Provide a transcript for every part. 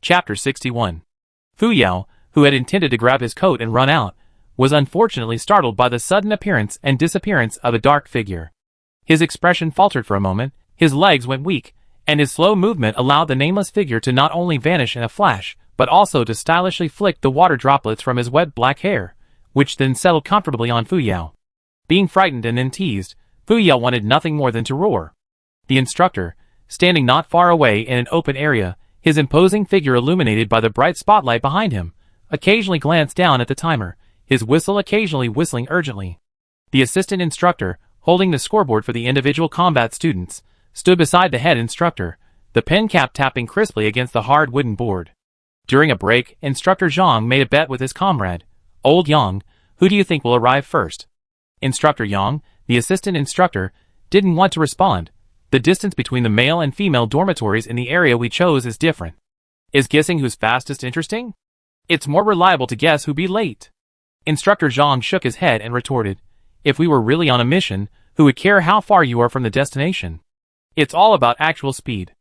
Chapter 61. Fu Yao, who had intended to grab his coat and run out, was unfortunately startled by the sudden appearance and disappearance of a dark figure. His expression faltered for a moment, his legs went weak, and his slow movement allowed the nameless figure to not only vanish in a flash, but also to stylishly flick the water droplets from his wet black hair, which then settled comfortably on Fu Yao. Being frightened and then teased, Fu Yao wanted nothing more than to roar. The instructor, standing not far away in an open area, his imposing figure illuminated by the bright spotlight behind him, occasionally glanced down at the timer, his whistle occasionally whistling urgently. The assistant instructor, holding the scoreboard for the individual combat students, stood beside the head instructor, the pen cap tapping crisply against the hard wooden board. During a break, Instructor Zhang made a bet with his comrade, Old Yang. Who do you think will arrive first? Instructor Yang, the assistant instructor, didn't want to respond. The distance between the male and female dormitories in the area we chose is different. Is guessing who's fastest interesting? It's more reliable to guess who'll be late. Instructor Zhang shook his head and retorted, if we were really on a mission, who would care how far you are from the destination? It's all about actual speed.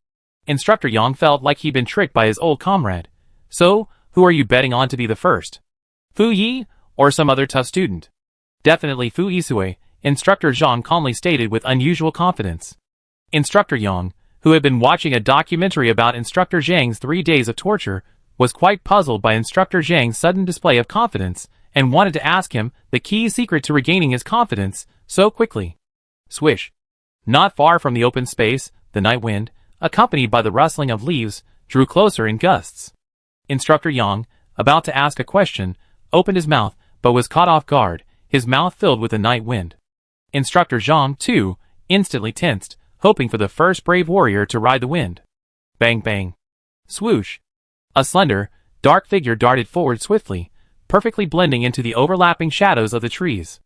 Instructor Yang felt like he'd been tricked by his old comrade. So, who are you betting on to be the first? Fu Yi, or some other tough student? Definitely Fu Yisue, Instructor Zhang calmly stated with unusual confidence. Instructor Yang, who had been watching a documentary about Instructor Zhang's 3 days of torture, was quite puzzled by Instructor Zhang's sudden display of confidence, and wanted to ask him the key secret to regaining his confidence so quickly. Swish. Not far from the open space, the night wind, accompanied by the rustling of leaves, drew closer in gusts. Instructor Yang, about to ask a question, opened his mouth, but was caught off guard, his mouth filled with the night wind. Instructor Zhang, too, instantly tensed, hoping for the first brave warrior to ride the wind. Bang bang. Swoosh. A slender, dark figure darted forward swiftly, perfectly blending into the overlapping shadows of the trees.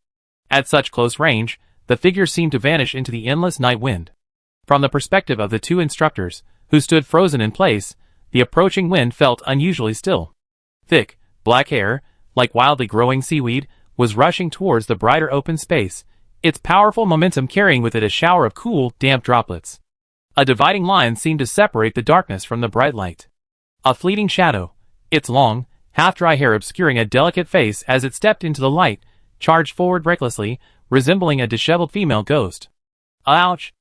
At such close range, the figure seemed to vanish into the endless night wind. From the perspective of the two instructors, who stood frozen in place, the approaching wind felt unusually still. Thick, black hair, like wildly growing seaweed, was rushing towards the brighter open space, its powerful momentum carrying with it a shower of cool, damp droplets. A dividing line seemed to separate the darkness from the bright light. A fleeting shadow, its long, half-dry hair obscuring a delicate face as it stepped into the light, charged forward recklessly, resembling a disheveled female ghost. Ouch!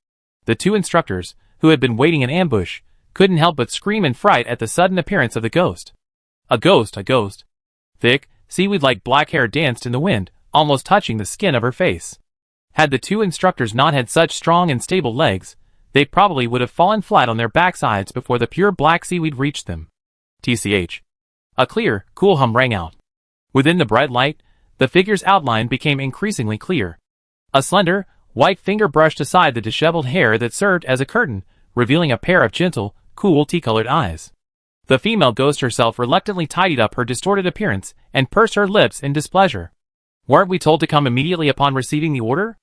The two instructors, who had been waiting in ambush, couldn't help but scream in fright at the sudden appearance of the ghost. A ghost, a ghost. Thick, seaweed-like black hair danced in the wind, almost touching the skin of her face. Had the two instructors not had such strong and stable legs, they probably would have fallen flat on their backsides before the pure black seaweed reached them. TCH. A clear, cool hum rang out. Within the bright light, the figure's outline became increasingly clear. A slender, white finger brushed aside the disheveled hair that served as a curtain, revealing a pair of gentle, cool tea-colored eyes. The female ghost herself reluctantly tidied up her distorted appearance and pursed her lips in displeasure. Weren't we told to come immediately upon receiving the order?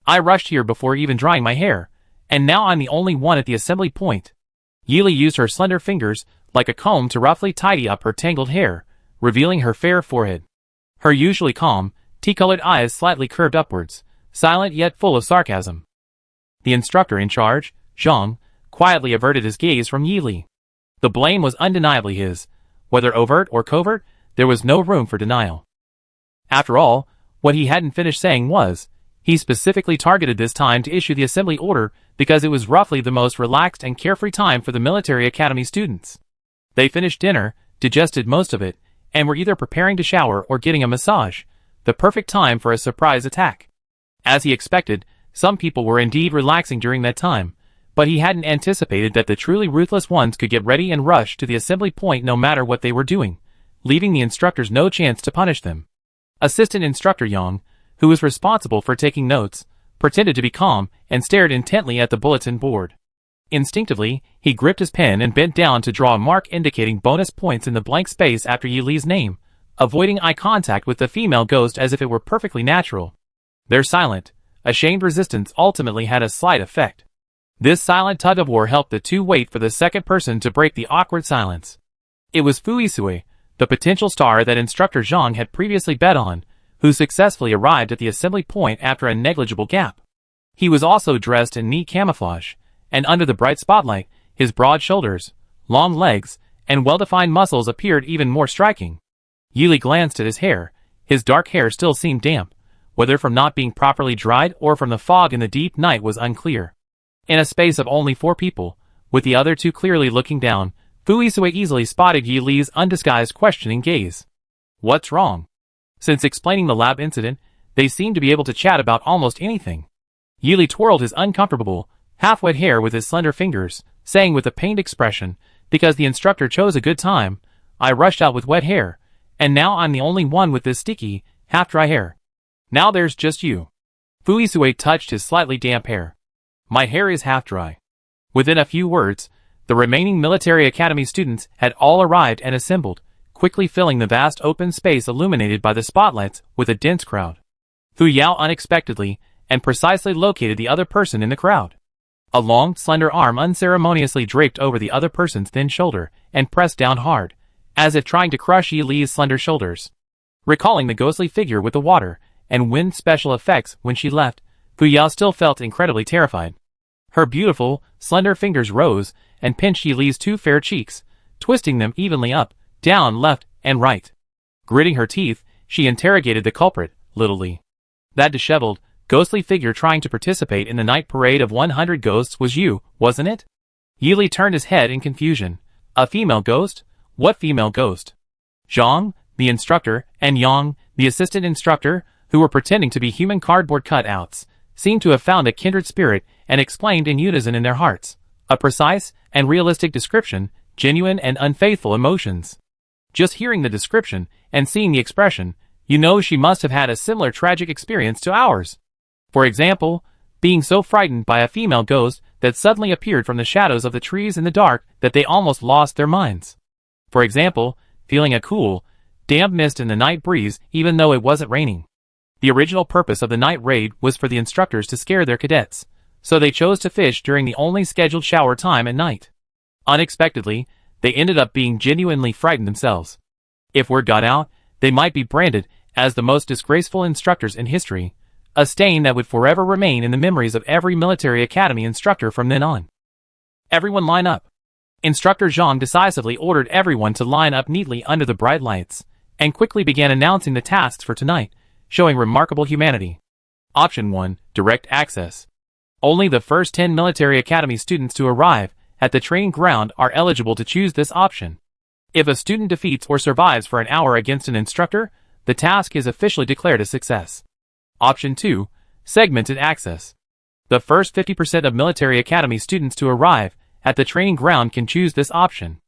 I rushed here before even drying my hair, and now I'm the only one at the assembly point. Yili used her slender fingers, like a comb, to roughly tidy up her tangled hair, revealing her fair forehead. Her usually calm, tea-colored eyes slightly curved upwards, silent yet full of sarcasm. The instructor in charge, Zhang, quietly averted his gaze from Yili. The blame was undeniably his. Whether overt or covert, there was no room for denial. After all, what he hadn't finished saying was, he specifically targeted this time to issue the assembly order because it was roughly the most relaxed and carefree time for the military academy students. They finished dinner, digested most of it, and were either preparing to shower or getting a massage, the perfect time for a surprise attack. As he expected, some people were indeed relaxing during that time, but he hadn't anticipated that the truly ruthless ones could get ready and rush to the assembly point no matter what they were doing, leaving the instructors no chance to punish them. Assistant Instructor Yang, who was responsible for taking notes, pretended to be calm and stared intently at the bulletin board. Instinctively, he gripped his pen and bent down to draw a mark indicating bonus points in the blank space after Yili's name, avoiding eye contact with the female ghost as if it were perfectly natural. Their silent, ashamed resistance ultimately had a slight effect. This silent tug-of-war helped the two wait for the second person to break the awkward silence. It was Fu Yisue, the potential star that Instructor Zhang had previously bet on, who successfully arrived at the assembly point after a negligible gap. He was also dressed in neat camouflage, and under the bright spotlight, his broad shoulders, long legs, and well-defined muscles appeared even more striking. Yili glanced at his hair. His dark hair still seemed damp, whether from not being properly dried or from the fog in the deep night was unclear. In a space of only 4 people, with the other 2 clearly looking down, Fuisue easily spotted Yi Li's undisguised questioning gaze. What's wrong? Since explaining the lab incident, they seemed to be able to chat about almost anything. Yi Li twirled his uncomfortable, half-wet hair with his slender fingers, saying with a pained expression, because the instructor chose a good time, I rushed out with wet hair, and now I'm the only one with this sticky, half-dry hair. Now there's just you. Fuisue touched his slightly damp hair. My hair is half-dry. Within a few words, the remaining military academy students had all arrived and assembled, quickly filling the vast open space illuminated by the spotlights with a dense crowd. Fu Yao unexpectedly and precisely located the other person in the crowd. A long, slender arm unceremoniously draped over the other person's thin shoulder and pressed down hard, as if trying to crush Yi Li's slender shoulders. Recalling the ghostly figure with the water and wind special effects when she left, Fu Yao still felt incredibly terrified. Her beautiful, slender fingers rose and pinched Yi Li's 2 fair cheeks, twisting them evenly up, down, left, and right. Gritting her teeth, she interrogated the culprit, Little Li. That disheveled, ghostly figure trying to participate in the night parade of 100 ghosts was you, wasn't it? Yi Li turned his head in confusion. A female ghost? What female ghost? Zhang, the instructor, and Yang, the assistant instructor, who were pretending to be human cardboard cutouts, seemed to have found a kindred spirit and exclaimed in unison in their hearts. A precise and realistic description, genuine and unfaithful emotions. Just hearing the description and seeing the expression, you know she must have had a similar tragic experience to ours. For example, being so frightened by a female ghost that suddenly appeared from the shadows of the trees in the dark that they almost lost their minds. For example, feeling a cool, damp mist in the night breeze even though it wasn't raining. The original purpose of the night raid was for the instructors to scare their cadets, so they chose to fish during the only scheduled shower time at night. Unexpectedly, they ended up being genuinely frightened themselves. If word got out, they might be branded as the most disgraceful instructors in history, a stain that would forever remain in the memories of every military academy instructor from then on. Everyone line up. Instructor Zhang decisively ordered everyone to line up neatly under the bright lights, and quickly began announcing the tasks for tonight, showing remarkable humanity. Option 1, Direct Access. Only the first 10 military academy students to arrive at the training ground are eligible to choose this option. If a student defeats or survives for an hour against an instructor, the task is officially declared a success. Option 2, Segmented Access. The first 50% of military academy students to arrive at the training ground can choose this option.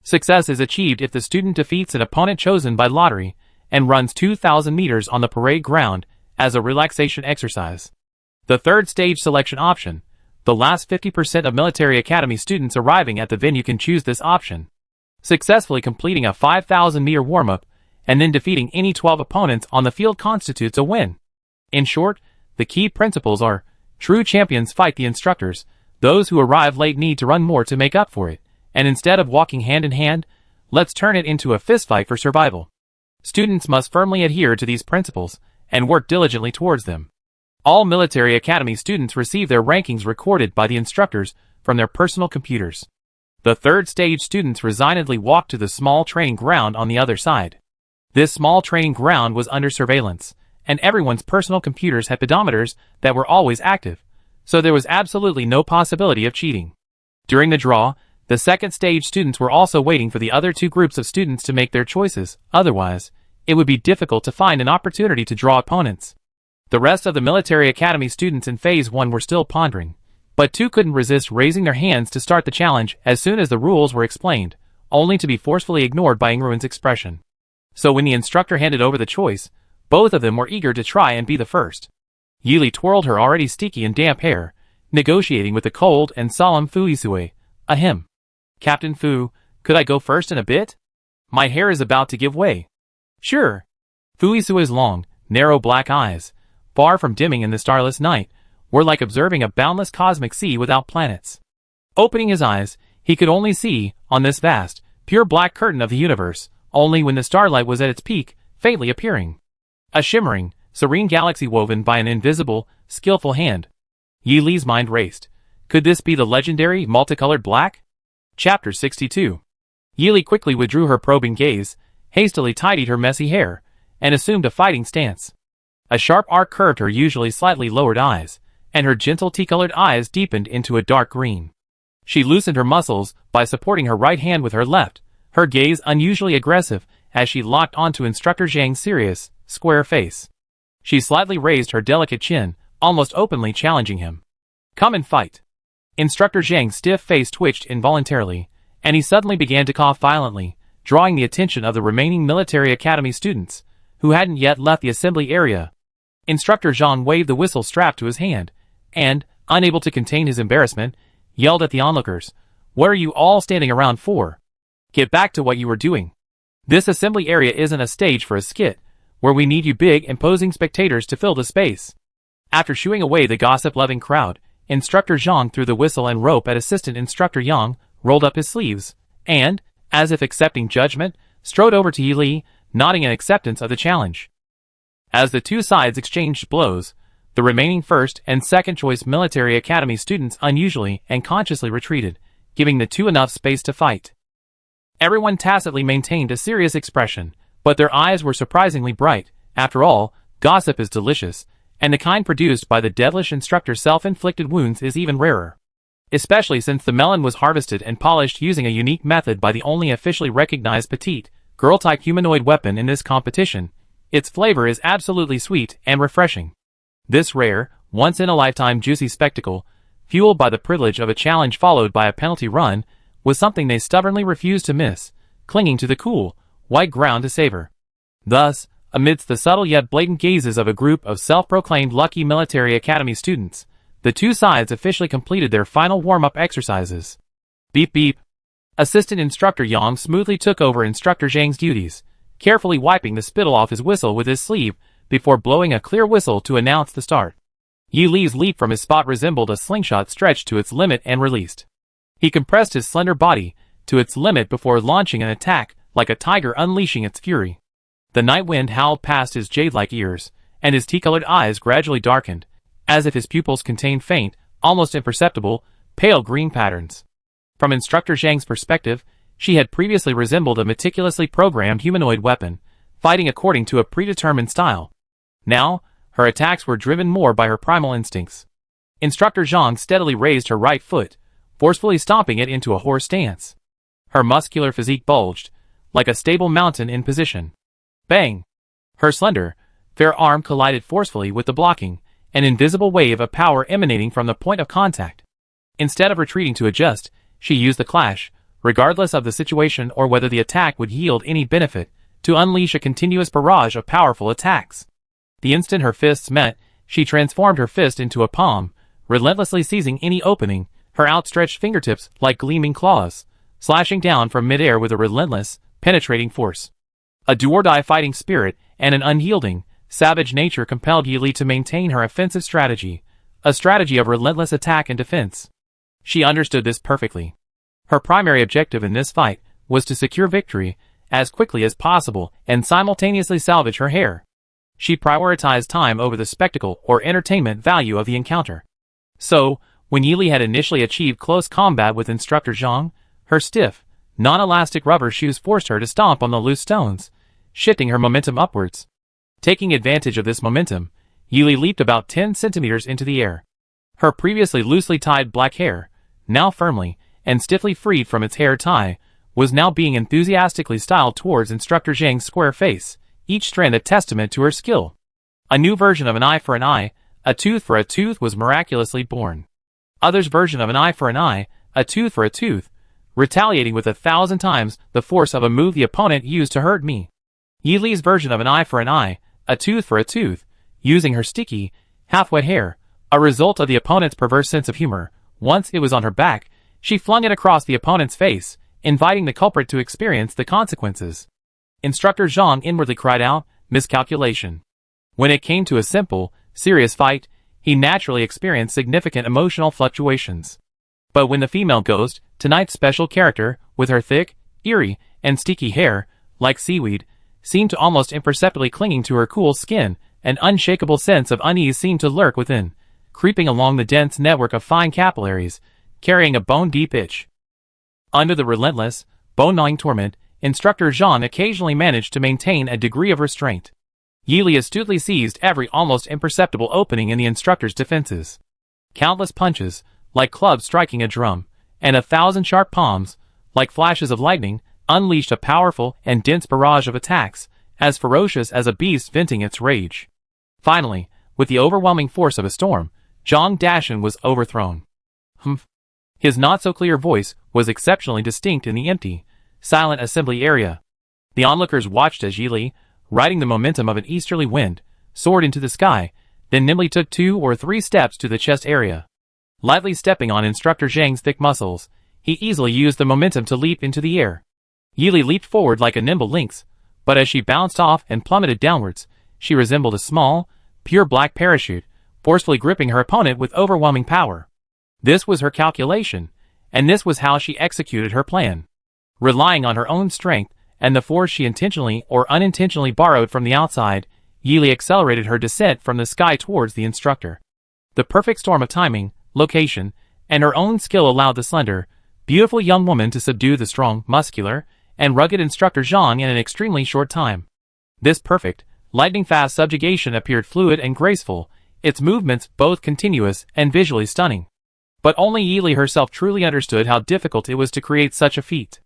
Success is achieved if the student defeats an opponent chosen by lottery and runs 2,000 meters on the parade ground as a relaxation exercise. The third stage selection option. The last 50% of military academy students arriving at the venue can choose this option. Successfully completing a 5,000-meter warm-up and then defeating any 12 opponents on the field constitutes a win. In short, the key principles are: true champions fight the instructors, those who arrive late need to run more to make up for it, and instead of walking hand in hand, let's turn it into a fistfight for survival. Students must firmly adhere to these principles and work diligently towards them. All military academy students receive their rankings recorded by the instructors from their personal computers. The third stage students resignedly walked to the small training ground on the other side. This small training ground was under surveillance, and everyone's personal computers had pedometers that were always active, so there was absolutely no possibility of cheating. During the draw, the second stage students were also waiting for the other 2 groups of students to make their choices, otherwise, it would be difficult to find an opportunity to draw opponents. The rest of the military academy students in Phase 1 were still pondering, but 2 couldn't resist raising their hands to start the challenge as soon as the rules were explained, only to be forcefully ignored by Ingruen's expression. So when the instructor handed over the choice, both of them were eager to try and be the first. Yi Li twirled her already sticky and damp hair, negotiating with the cold and solemn Fuisue. Ahem. Captain Fu, could I go first in a bit? My hair is about to give way. Sure. Fuisue's long, narrow black eyes, far from dimming in the starless night, were like observing a boundless cosmic sea without planets. Opening his eyes, he could only see, on this vast, pure black curtain of the universe, only when the starlight was at its peak, faintly appearing. A shimmering, serene galaxy woven by an invisible, skillful hand. Yi Li's mind raced. Could this be the legendary, multicolored black? Chapter 62. Yili quickly withdrew her probing gaze, hastily tidied her messy hair, and assumed a fighting stance. A sharp arc curved her usually slightly lowered eyes, and her gentle tea-colored eyes deepened into a dark green. She loosened her muscles by supporting her right hand with her left, her gaze unusually aggressive as she locked onto Instructor Zhang's serious, square face. She slightly raised her delicate chin, almost openly challenging him. "Come and fight." Instructor Zhang's stiff face twitched involuntarily, and he suddenly began to cough violently, drawing the attention of the remaining military academy students, who hadn't yet left the assembly area. Instructor Zhang waved the whistle strapped to his hand, and, unable to contain his embarrassment, yelled at the onlookers, "What are you all standing around for? Get back to what you were doing. This assembly area isn't a stage for a skit, where we need you big, imposing spectators to fill the space." After shooing away the gossip-loving crowd, Instructor Zhang threw the whistle and rope at Assistant Instructor Yang, rolled up his sleeves, and, as if accepting judgment, strode over to Yili, nodding in acceptance of the challenge. As the two sides exchanged blows, the remaining first and second choice military academy students unusually and consciously retreated, giving the two enough space to fight. Everyone tacitly maintained a serious expression, but their eyes were surprisingly bright. After all, gossip is delicious, and the kind produced by the devilish instructor's self-inflicted wounds is even rarer. Especially since the melon was harvested and polished using a unique method by the only officially recognized petite, girl-type humanoid weapon in this competition, its flavor is absolutely sweet and refreshing. This rare, once-in-a-lifetime juicy spectacle, fueled by the privilege of a challenge followed by a penalty run, was something they stubbornly refused to miss, clinging to the cool, white ground to savor. Thus, amidst the subtle yet blatant gazes of a group of self-proclaimed lucky military academy students, the two sides officially completed their final warm-up exercises. Beep beep. Assistant Instructor Yang smoothly took over Instructor Zhang's duties, carefully wiping the spittle off his whistle with his sleeve before blowing a clear whistle to announce the start. Yi Li's leap from his spot resembled a slingshot stretched to its limit and released. He compressed his slender body to its limit before launching an attack like a tiger unleashing its fury. The night wind howled past his jade-like ears, and his tea-colored eyes gradually darkened, as if his pupils contained faint, almost imperceptible, pale green patterns. From Instructor Zhang's perspective, she had previously resembled a meticulously programmed humanoid weapon, fighting according to a predetermined style. Now, her attacks were driven more by her primal instincts. Instructor Zhang steadily raised her right foot, forcefully stomping it into a horse stance. Her muscular physique bulged, like a stable mountain in position. Bang! Her slender, fair arm collided forcefully with the blocking, an invisible wave of power emanating from the point of contact. Instead of retreating to adjust, she used the clash, regardless of the situation or whether the attack would yield any benefit, to unleash a continuous barrage of powerful attacks. The instant her fists met, she transformed her fist into a palm, relentlessly seizing any opening, her outstretched fingertips like gleaming claws, slashing down from midair with a relentless, penetrating force. A do-or-die fighting spirit and an unyielding, savage nature compelled Yi Li to maintain her offensive strategy, a strategy of relentless attack and defense. She understood this perfectly. Her primary objective in this fight was to secure victory as quickly as possible and simultaneously salvage her hair. She prioritized time over the spectacle or entertainment value of the encounter. So, when Yi Li had initially achieved close combat with Instructor Zhang, her stiff, non-elastic rubber shoes forced her to stomp on the loose stones, shifting her momentum upwards. Taking advantage of this momentum, Yi Li leaped about 10 centimeters into the air. Her previously loosely tied black hair, now firmly and stiffly freed from its hair tie, was now being enthusiastically styled towards Instructor Zhang's square face, each strand a testament to her skill. A new version of an eye for an eye, a tooth for a tooth was miraculously born. Others' version of an eye for an eye, a tooth for a tooth, retaliating with 1,000 times the force of a move the opponent used to hurt me. Yi Li's version of an eye for an eye, a tooth for a tooth, using her sticky, half-wet hair, a result of the opponent's perverse sense of humor. Once it was on her back, she flung it across the opponent's face, inviting the culprit to experience the consequences. Instructor Zhang inwardly cried out, miscalculation. When it came to a simple, serious fight, he naturally experienced significant emotional fluctuations. But when the female ghost, tonight's special character, with her thick, eerie, and sticky hair, like seaweed, seemed to almost imperceptibly clinging to her cool skin, an unshakable sense of unease seemed to lurk within, creeping along the dense network of fine capillaries, carrying a bone-deep itch. Under the relentless, bone-gnawing torment, Instructor Jean occasionally managed to maintain a degree of restraint. Yili astutely seized every almost imperceptible opening in the instructor's defenses. Countless punches, like clubs striking a drum, and 1,000 sharp palms, like flashes of lightning, unleashed a powerful and dense barrage of attacks, as ferocious as a beast venting its rage. Finally, with the overwhelming force of a storm, Zhang Dashan was overthrown. Humph. His not-so-clear voice was exceptionally distinct in the empty, silent assembly area. The onlookers watched as Yili, riding the momentum of an easterly wind, soared into the sky, then nimbly took 2 or 3 steps to the chest area. Lightly stepping on Instructor Zhang's thick muscles, he easily used the momentum to leap into the air. Yili leaped forward like a nimble lynx, but as she bounced off and plummeted downwards, she resembled a small, pure black parachute, forcefully gripping her opponent with overwhelming power. This was her calculation, and this was how she executed her plan. Relying on her own strength and the force she intentionally or unintentionally borrowed from the outside, Yili accelerated her descent from the sky towards the instructor. The perfect storm of timing, location, and her own skill allowed the slender, beautiful young woman to subdue the strong, muscular, and rugged Instructor Zhang in an extremely short time. This perfect, lightning-fast subjugation appeared fluid and graceful, its movements both continuous and visually stunning. But only Yili herself truly understood how difficult it was to create such a feat.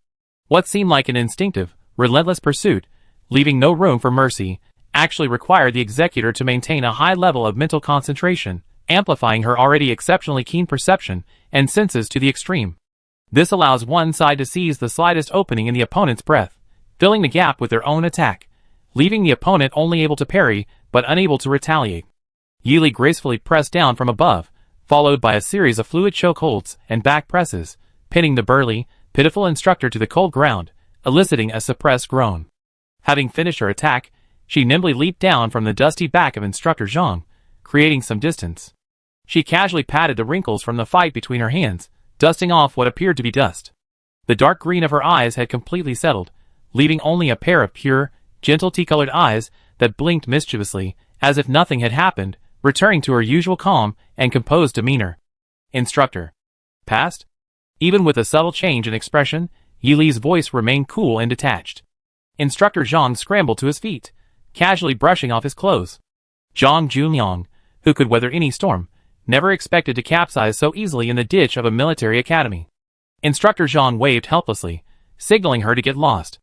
What seemed like an instinctive, relentless pursuit, leaving no room for mercy, actually required the executor to maintain a high level of mental concentration, amplifying her already exceptionally keen perception and senses to the extreme. This allows one side to seize the slightest opening in the opponent's breath, filling the gap with their own attack, leaving the opponent only able to parry, but unable to retaliate. Yili gracefully pressed down from above, followed by a series of fluid chokeholds and back presses, pinning the burly, pitiful instructor to the cold ground, eliciting a suppressed groan. Having finished her attack, she nimbly leaped down from the dusty back of Instructor Zhang, creating some distance. She casually patted the wrinkles from the fight between her hands, dusting off what appeared to be dust. The dark green of her eyes had completely settled, leaving only a pair of pure, gentle tea-colored eyes that blinked mischievously, as if nothing had happened, returning to her usual calm and composed demeanor. Instructor. Passed? Even with a subtle change in expression, Yili's voice remained cool and detached. Instructor Zhang scrambled to his feet, casually brushing off his clothes. Zhang Junliang, who could weather any storm, never expected to capsize so easily in the ditch of a military academy. Instructor Zhang waved helplessly, signaling her to get lost.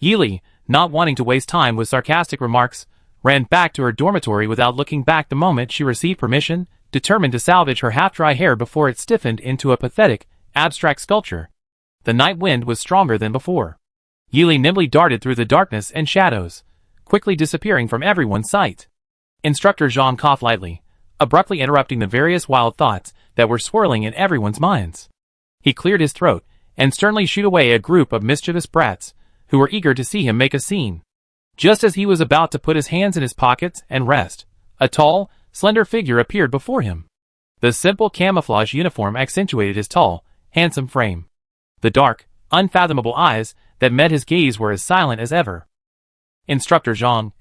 Yili, not wanting to waste time with sarcastic remarks, ran back to her dormitory without looking back the moment she received permission, determined to salvage her half-dry hair before it stiffened into a pathetic, abstract sculpture. The night wind was stronger than before. Yili nimbly darted through the darkness and shadows, quickly disappearing from everyone's sight. Instructor Zhang coughed lightly, abruptly interrupting the various wild thoughts that were swirling in everyone's minds. He cleared his throat and sternly shooed away a group of mischievous brats who were eager to see him make a scene. Just as he was about to put his hands in his pockets and rest, a tall, slender figure appeared before him. The simple camouflage uniform accentuated his tall, handsome frame. The dark, unfathomable eyes that met his gaze were as silent as ever. Instructor Zhang,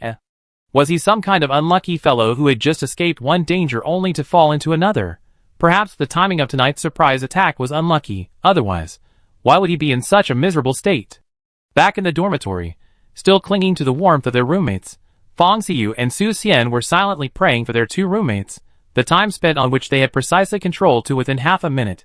Was he some kind of unlucky fellow who had just escaped one danger only to fall into another? Perhaps the timing of tonight's surprise attack was unlucky, otherwise, why would he be in such a miserable state? Back in the dormitory, still clinging to the warmth of their roommates, Fang Xiyu and Su Xian were silently praying for their 2 roommates, the time spent on which they had precisely controlled to within half a minute.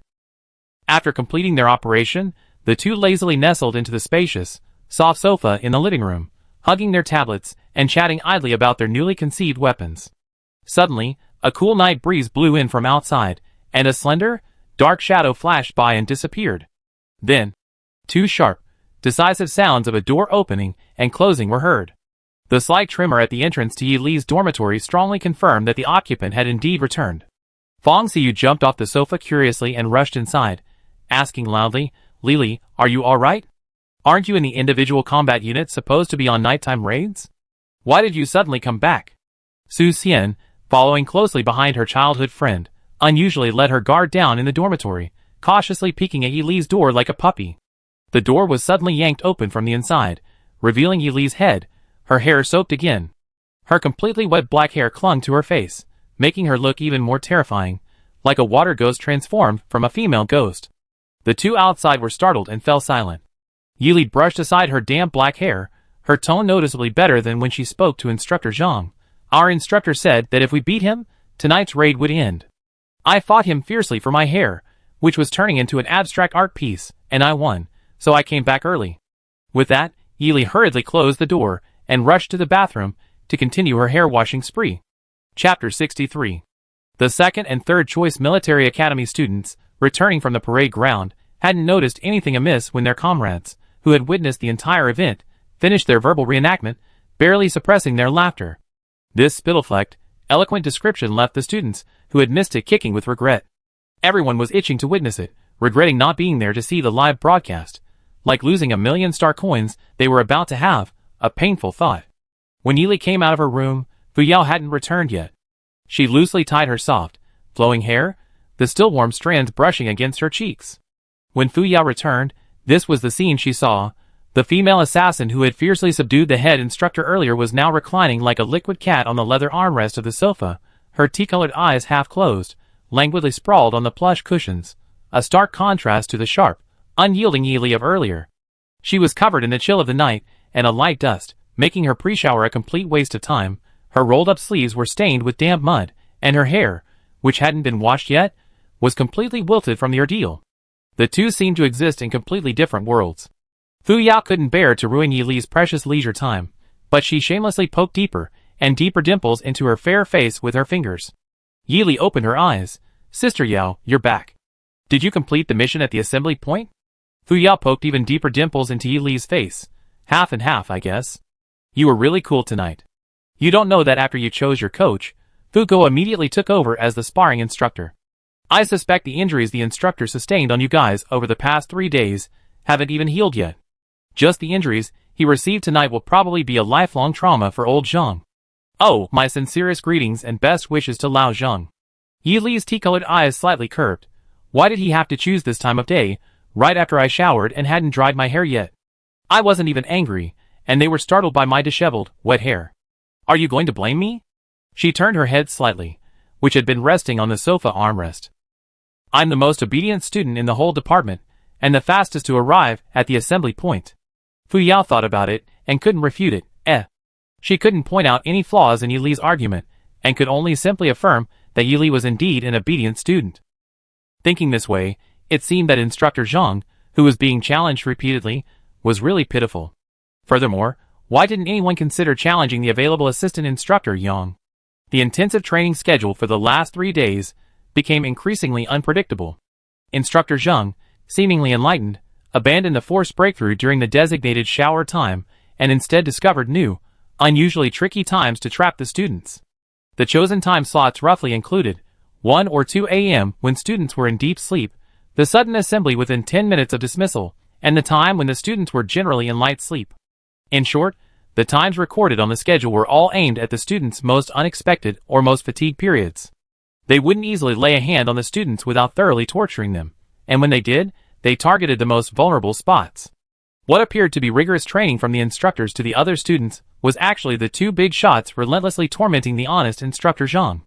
After completing their operation, the 2 lazily nestled into the spacious, soft sofa in the living room, hugging their tablets and chatting idly about their newly conceived weapons. Suddenly, a cool night breeze blew in from outside, and a slender, dark shadow flashed by and disappeared. Then, 2 sharp, decisive sounds of a door opening and closing were heard. The slight tremor at the entrance to Yili's dormitory strongly confirmed that the occupant had indeed returned. Fang Xiyu jumped off the sofa curiously and rushed inside, asking loudly, "Lili, are you all right? Aren't you in the individual combat unit supposed to be on nighttime raids? Why did you suddenly come back?" Su Xian, following closely behind her childhood friend, unusually let her guard down in the dormitory, cautiously peeking at Yili's door like a puppy. The door was suddenly yanked open from the inside, revealing Yili's head, her hair soaked again. Her completely wet black hair clung to her face, making her look even more terrifying, like a water ghost transformed from a female ghost. The 2 outside were startled and fell silent. Yili brushed aside her damp black hair, her tone noticeably better than when she spoke to Instructor Zhang. Our instructor said that if we beat him, tonight's raid would end. I fought him fiercely for my hair, which was turning into an abstract art piece, and I won, so I came back early. With that, Yili hurriedly closed the door and rushed to the bathroom to continue her hair-washing spree. Chapter 63. The second and third choice military academy students, returning from the parade ground, hadn't noticed anything amiss when their comrades, who had witnessed the entire event, finished their verbal reenactment, barely suppressing their laughter. This spittle-flecked, eloquent description left the students, who had missed it, kicking with regret. Everyone was itching to witness it, regretting not being there to see the live broadcast. Like losing 1,000,000 star coins they were about to have, a painful thought. When Yili came out of her room, Fu Yao hadn't returned yet. She loosely tied her soft, flowing hair, the still warm strands brushing against her cheeks. When Fu Yao returned, this was the scene she saw. The female assassin who had fiercely subdued the head instructor earlier was now reclining like a liquid cat on the leather armrest of the sofa, her tea-colored eyes half closed, languidly sprawled on the plush cushions, a stark contrast to the sharp, unyielding Yili of earlier. She was covered in the chill of the night and a light dust, making her pre-shower a complete waste of time. Her rolled-up sleeves were stained with damp mud, and her hair, which hadn't been washed yet, was completely wilted from the ordeal. The two seemed to exist in completely different worlds. Fu Yao couldn't bear to ruin Yili's precious leisure time, but she shamelessly poked deeper and deeper dimples into her fair face with her fingers. Yili opened her eyes. Sister Yao, you're back. Did you complete the mission at the assembly point? Fu Yao poked even deeper dimples into Yili's face. Half and half, I guess. You were really cool tonight. You don't know that after you chose your coach, Fu Go immediately took over as the sparring instructor. I suspect the injuries the instructor sustained on you guys over the past 3 days haven't even healed yet. Just the injuries he received tonight will probably be a lifelong trauma for old Zhang. Oh, my sincerest greetings and best wishes to Lao Zhang. Yili's tea-colored eyes slightly curved. Why did he have to choose this time of day, right after I showered and hadn't dried my hair yet? I wasn't even angry, and they were startled by my disheveled, wet hair. Are you going to blame me? She turned her head slightly, which had been resting on the sofa armrest. I'm the most obedient student in the whole department, and the fastest to arrive at the assembly point. Fu Yao thought about it, and couldn't refute it. She couldn't point out any flaws in Yili's argument, and could only simply affirm that Yili was indeed an obedient student. Thinking this way, it seemed that Instructor Zhang, who was being challenged repeatedly, was really pitiful. Furthermore, why didn't anyone consider challenging the available assistant instructor Yang? The intensive training schedule for the last 3 days became increasingly unpredictable. Instructor Zhang, seemingly enlightened, abandoned the forced breakthrough during the designated shower time and instead discovered new, unusually tricky times to trap the students. The chosen time slots roughly included 1 or 2 a.m. when students were in deep sleep, the sudden assembly within 10 minutes of dismissal, and the time when the students were generally in light sleep. In short, the times recorded on the schedule were all aimed at the students' most unexpected or most fatigued periods. They wouldn't easily lay a hand on the students without thoroughly torturing them, and when they did, they targeted the most vulnerable spots. What appeared to be rigorous training from the instructors to the other students was actually the 2 big shots relentlessly tormenting the honest Instructor Zhang.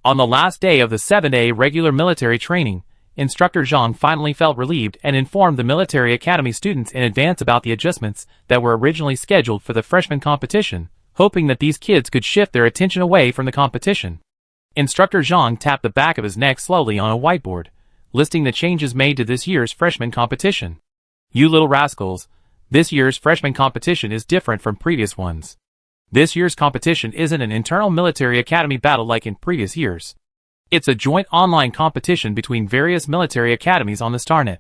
On the last day of the 7-day regular military training, Instructor Zhang finally felt relieved and informed the military academy students in advance about the adjustments that were originally scheduled for the freshman competition, hoping that these kids could shift their attention away from the competition. Instructor Zhang tapped the back of his neck slowly on a whiteboard, listing the changes made to this year's freshman competition. You little rascals, this year's freshman competition is different from previous ones. This year's competition isn't an internal military academy battle like in previous years. It's a joint online competition between various military academies on the StarNet.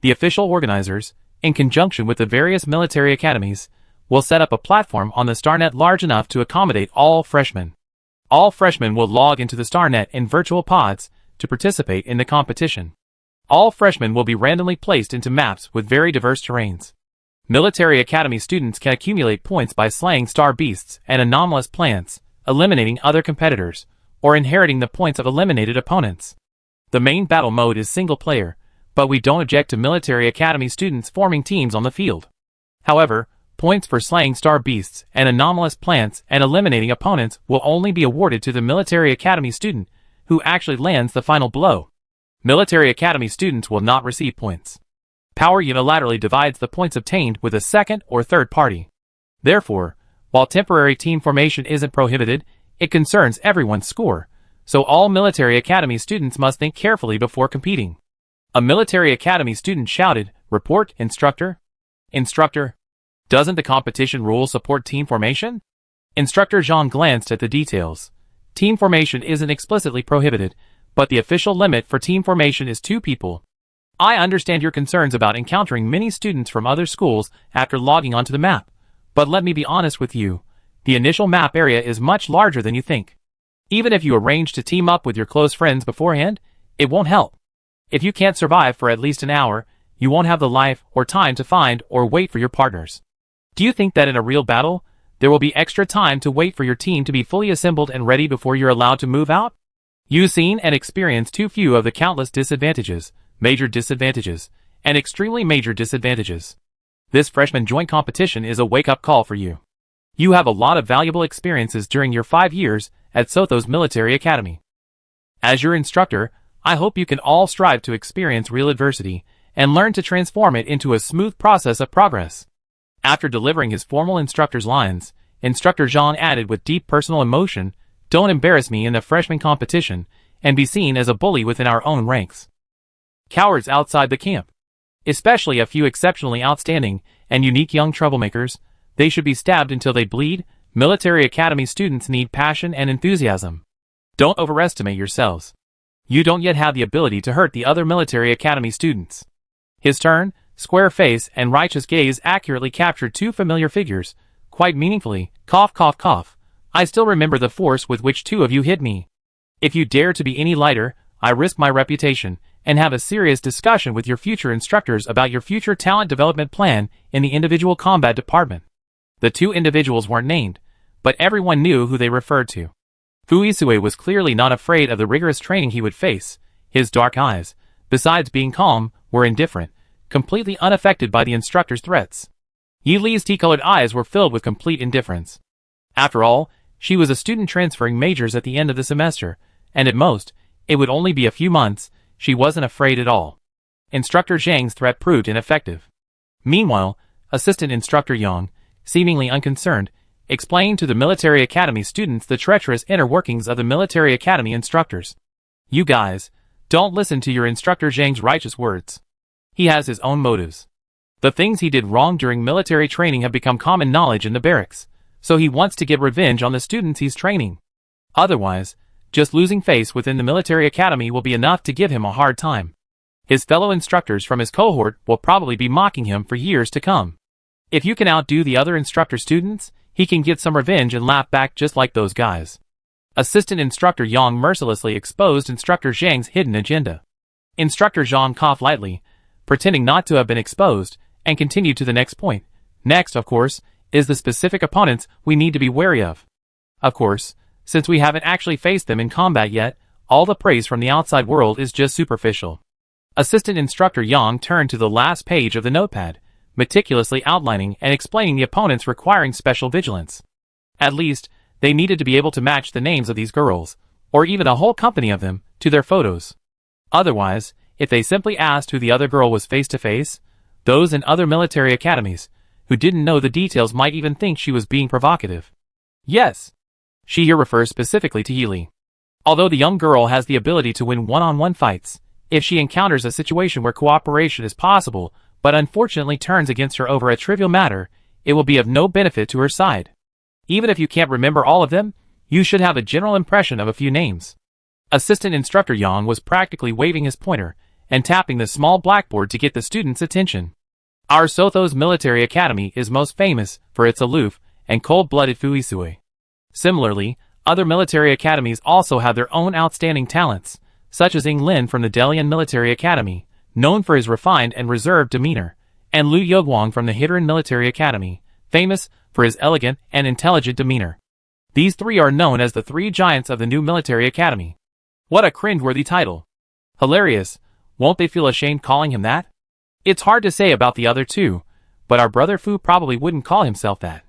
The official organizers, in conjunction with the various military academies, will set up a platform on the StarNet large enough to accommodate all freshmen. All freshmen will log into the StarNet in virtual pods to participate in the competition. All freshmen will be randomly placed into maps with very diverse terrains. Military Academy students can accumulate points by slaying star beasts and anomalous plants, eliminating other competitors, or inheriting the points of eliminated opponents. The main battle mode is single player, but we don't object to Military Academy students forming teams on the field. However, points for slaying star beasts and anomalous plants and eliminating opponents will only be awarded to the Military Academy student who actually lands the final blow. Military Academy students will not receive points. Power unilaterally divides the points obtained with a second or third party. Therefore, while temporary team formation isn't prohibited, it concerns everyone's score, so all military academy students must think carefully before competing. A military academy student shouted, "Report, instructor." Instructor, doesn't the competition rules support team formation? Instructor Zhang glanced at the details. Team formation isn't explicitly prohibited, but the official limit for team formation is 2 people. I understand your concerns about encountering many students from other schools after logging onto the map, but let me be honest with you. The initial map area is much larger than you think. Even if you arrange to team up with your close friends beforehand, it won't help. If you can't survive for at least an hour, you won't have the life or time to find or wait for your partners. Do you think that in a real battle, there will be extra time to wait for your team to be fully assembled and ready before you're allowed to move out? You've seen and experienced too few of the countless disadvantages, major disadvantages, and extremely major disadvantages. This freshman joint competition is a wake-up call for you. You have a lot of valuable experiences during your 5 years at Sotho's military academy. As your instructor, I hope you can all strive to experience real adversity and learn to transform it into a smooth process of progress. After delivering his formal instructor's lines, Instructor Zhang added with deep personal emotion, "Don't embarrass me in the freshman competition and be seen as a bully within our own ranks. Cowards outside the camp, especially a few exceptionally outstanding and unique young troublemakers, they should be stabbed until they bleed. Military academy students need passion and enthusiasm. Don't overestimate yourselves. You don't yet have the ability to hurt the other military academy students." His stern, square face and righteous gaze accurately captured 2 familiar figures, quite meaningfully. Cough, cough, cough. I still remember the force with which 2 of you hit me. If you dare to be any lighter, I risk my reputation and have a serious discussion with your future instructors about your future talent development plan in the individual combat department. The 2 individuals weren't named, but everyone knew who they referred to. Fuisue was clearly not afraid of the rigorous training he would face. His dark eyes, besides being calm, were indifferent, completely unaffected by the instructor's threats. Yi Li's tea-colored eyes were filled with complete indifference. After all, she was a student transferring majors at the end of the semester, and at most, it would only be a few months. She wasn't afraid at all. Instructor Zhang's threat proved ineffective. Meanwhile, Assistant Instructor Yang, seemingly unconcerned, explained to the military academy students the treacherous inner workings of the military academy instructors. "You guys, don't listen to your instructor Zhang's righteous words. He has his own motives. The things he did wrong during military training have become common knowledge in the barracks, so he wants to get revenge on the students he's training. Otherwise, just losing face within the military academy will be enough to give him a hard time. His fellow instructors from his cohort will probably be mocking him for years to come. If you can outdo the other instructor students, he can get some revenge and laugh back just like those guys." Assistant Instructor Yang mercilessly exposed Instructor Zhang's hidden agenda. Instructor Zhang coughed lightly, pretending not to have been exposed, and continued to the next point. "Next, of course, is the specific opponents we need to be wary of. Of course, since we haven't actually faced them in combat yet, all the praise from the outside world is just superficial." Assistant Instructor Yang turned to the last page of the notepad, meticulously outlining and explaining the opponents requiring special vigilance. At least, they needed to be able to match the names of these girls, or even a whole company of them, to their photos. Otherwise, if they simply asked who the other girl was face to face, those in other military academies, who didn't know the details, might even think she was being provocative. Yes. She here refers specifically to Yi Li. Although the young girl has the ability to win one-on-one fights, if she encounters a situation where cooperation is possible, but unfortunately turns against her over a trivial matter, it will be of no benefit to her side. Even if you can't remember all of them, you should have a general impression of a few names. Assistant Instructor Yang was practically waving his pointer and tapping the small blackboard to get the students' attention. Our Sotho's military academy is most famous for its aloof and cold-blooded Fuisue. Similarly, other military academies also have their own outstanding talents, such as Ying Lin from the Delian Military Academy, known for his refined and reserved demeanor, and Liu Yoguang from the Hideran Military Academy, famous for his elegant and intelligent demeanor. These 3 are known as the 3 giants of the new military academy. What a cringeworthy title. Hilarious, won't they feel ashamed calling him that? It's hard to say about the other 2, but our brother Fu probably wouldn't call himself that.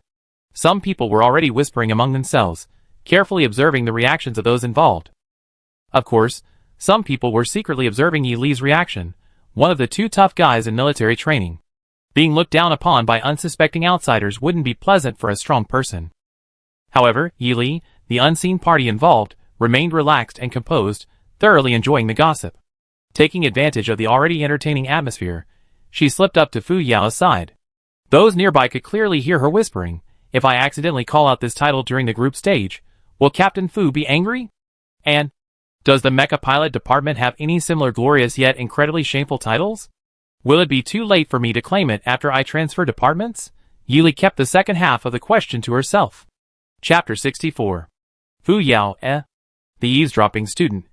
Some people were already whispering among themselves, carefully observing the reactions of those involved. Of course, some people were secretly observing Yi Li's reaction, one of the two tough guys in military training. Being looked down upon by unsuspecting outsiders wouldn't be pleasant for a strong person. However, Yi, the unseen party involved, remained relaxed and composed, thoroughly enjoying the gossip. Taking advantage of the already entertaining atmosphere, she slipped up to Fu Yao's side. Those nearby could clearly hear her whispering, "If I accidentally call out this title during the group stage, will Captain Fu be angry? And does the mecha pilot department have any similar glorious yet incredibly shameful titles? Will it be too late for me to claim it after I transfer departments?" Yi kept the second half of the question to herself. Chapter 64. Fu Yao, the eavesdropping student,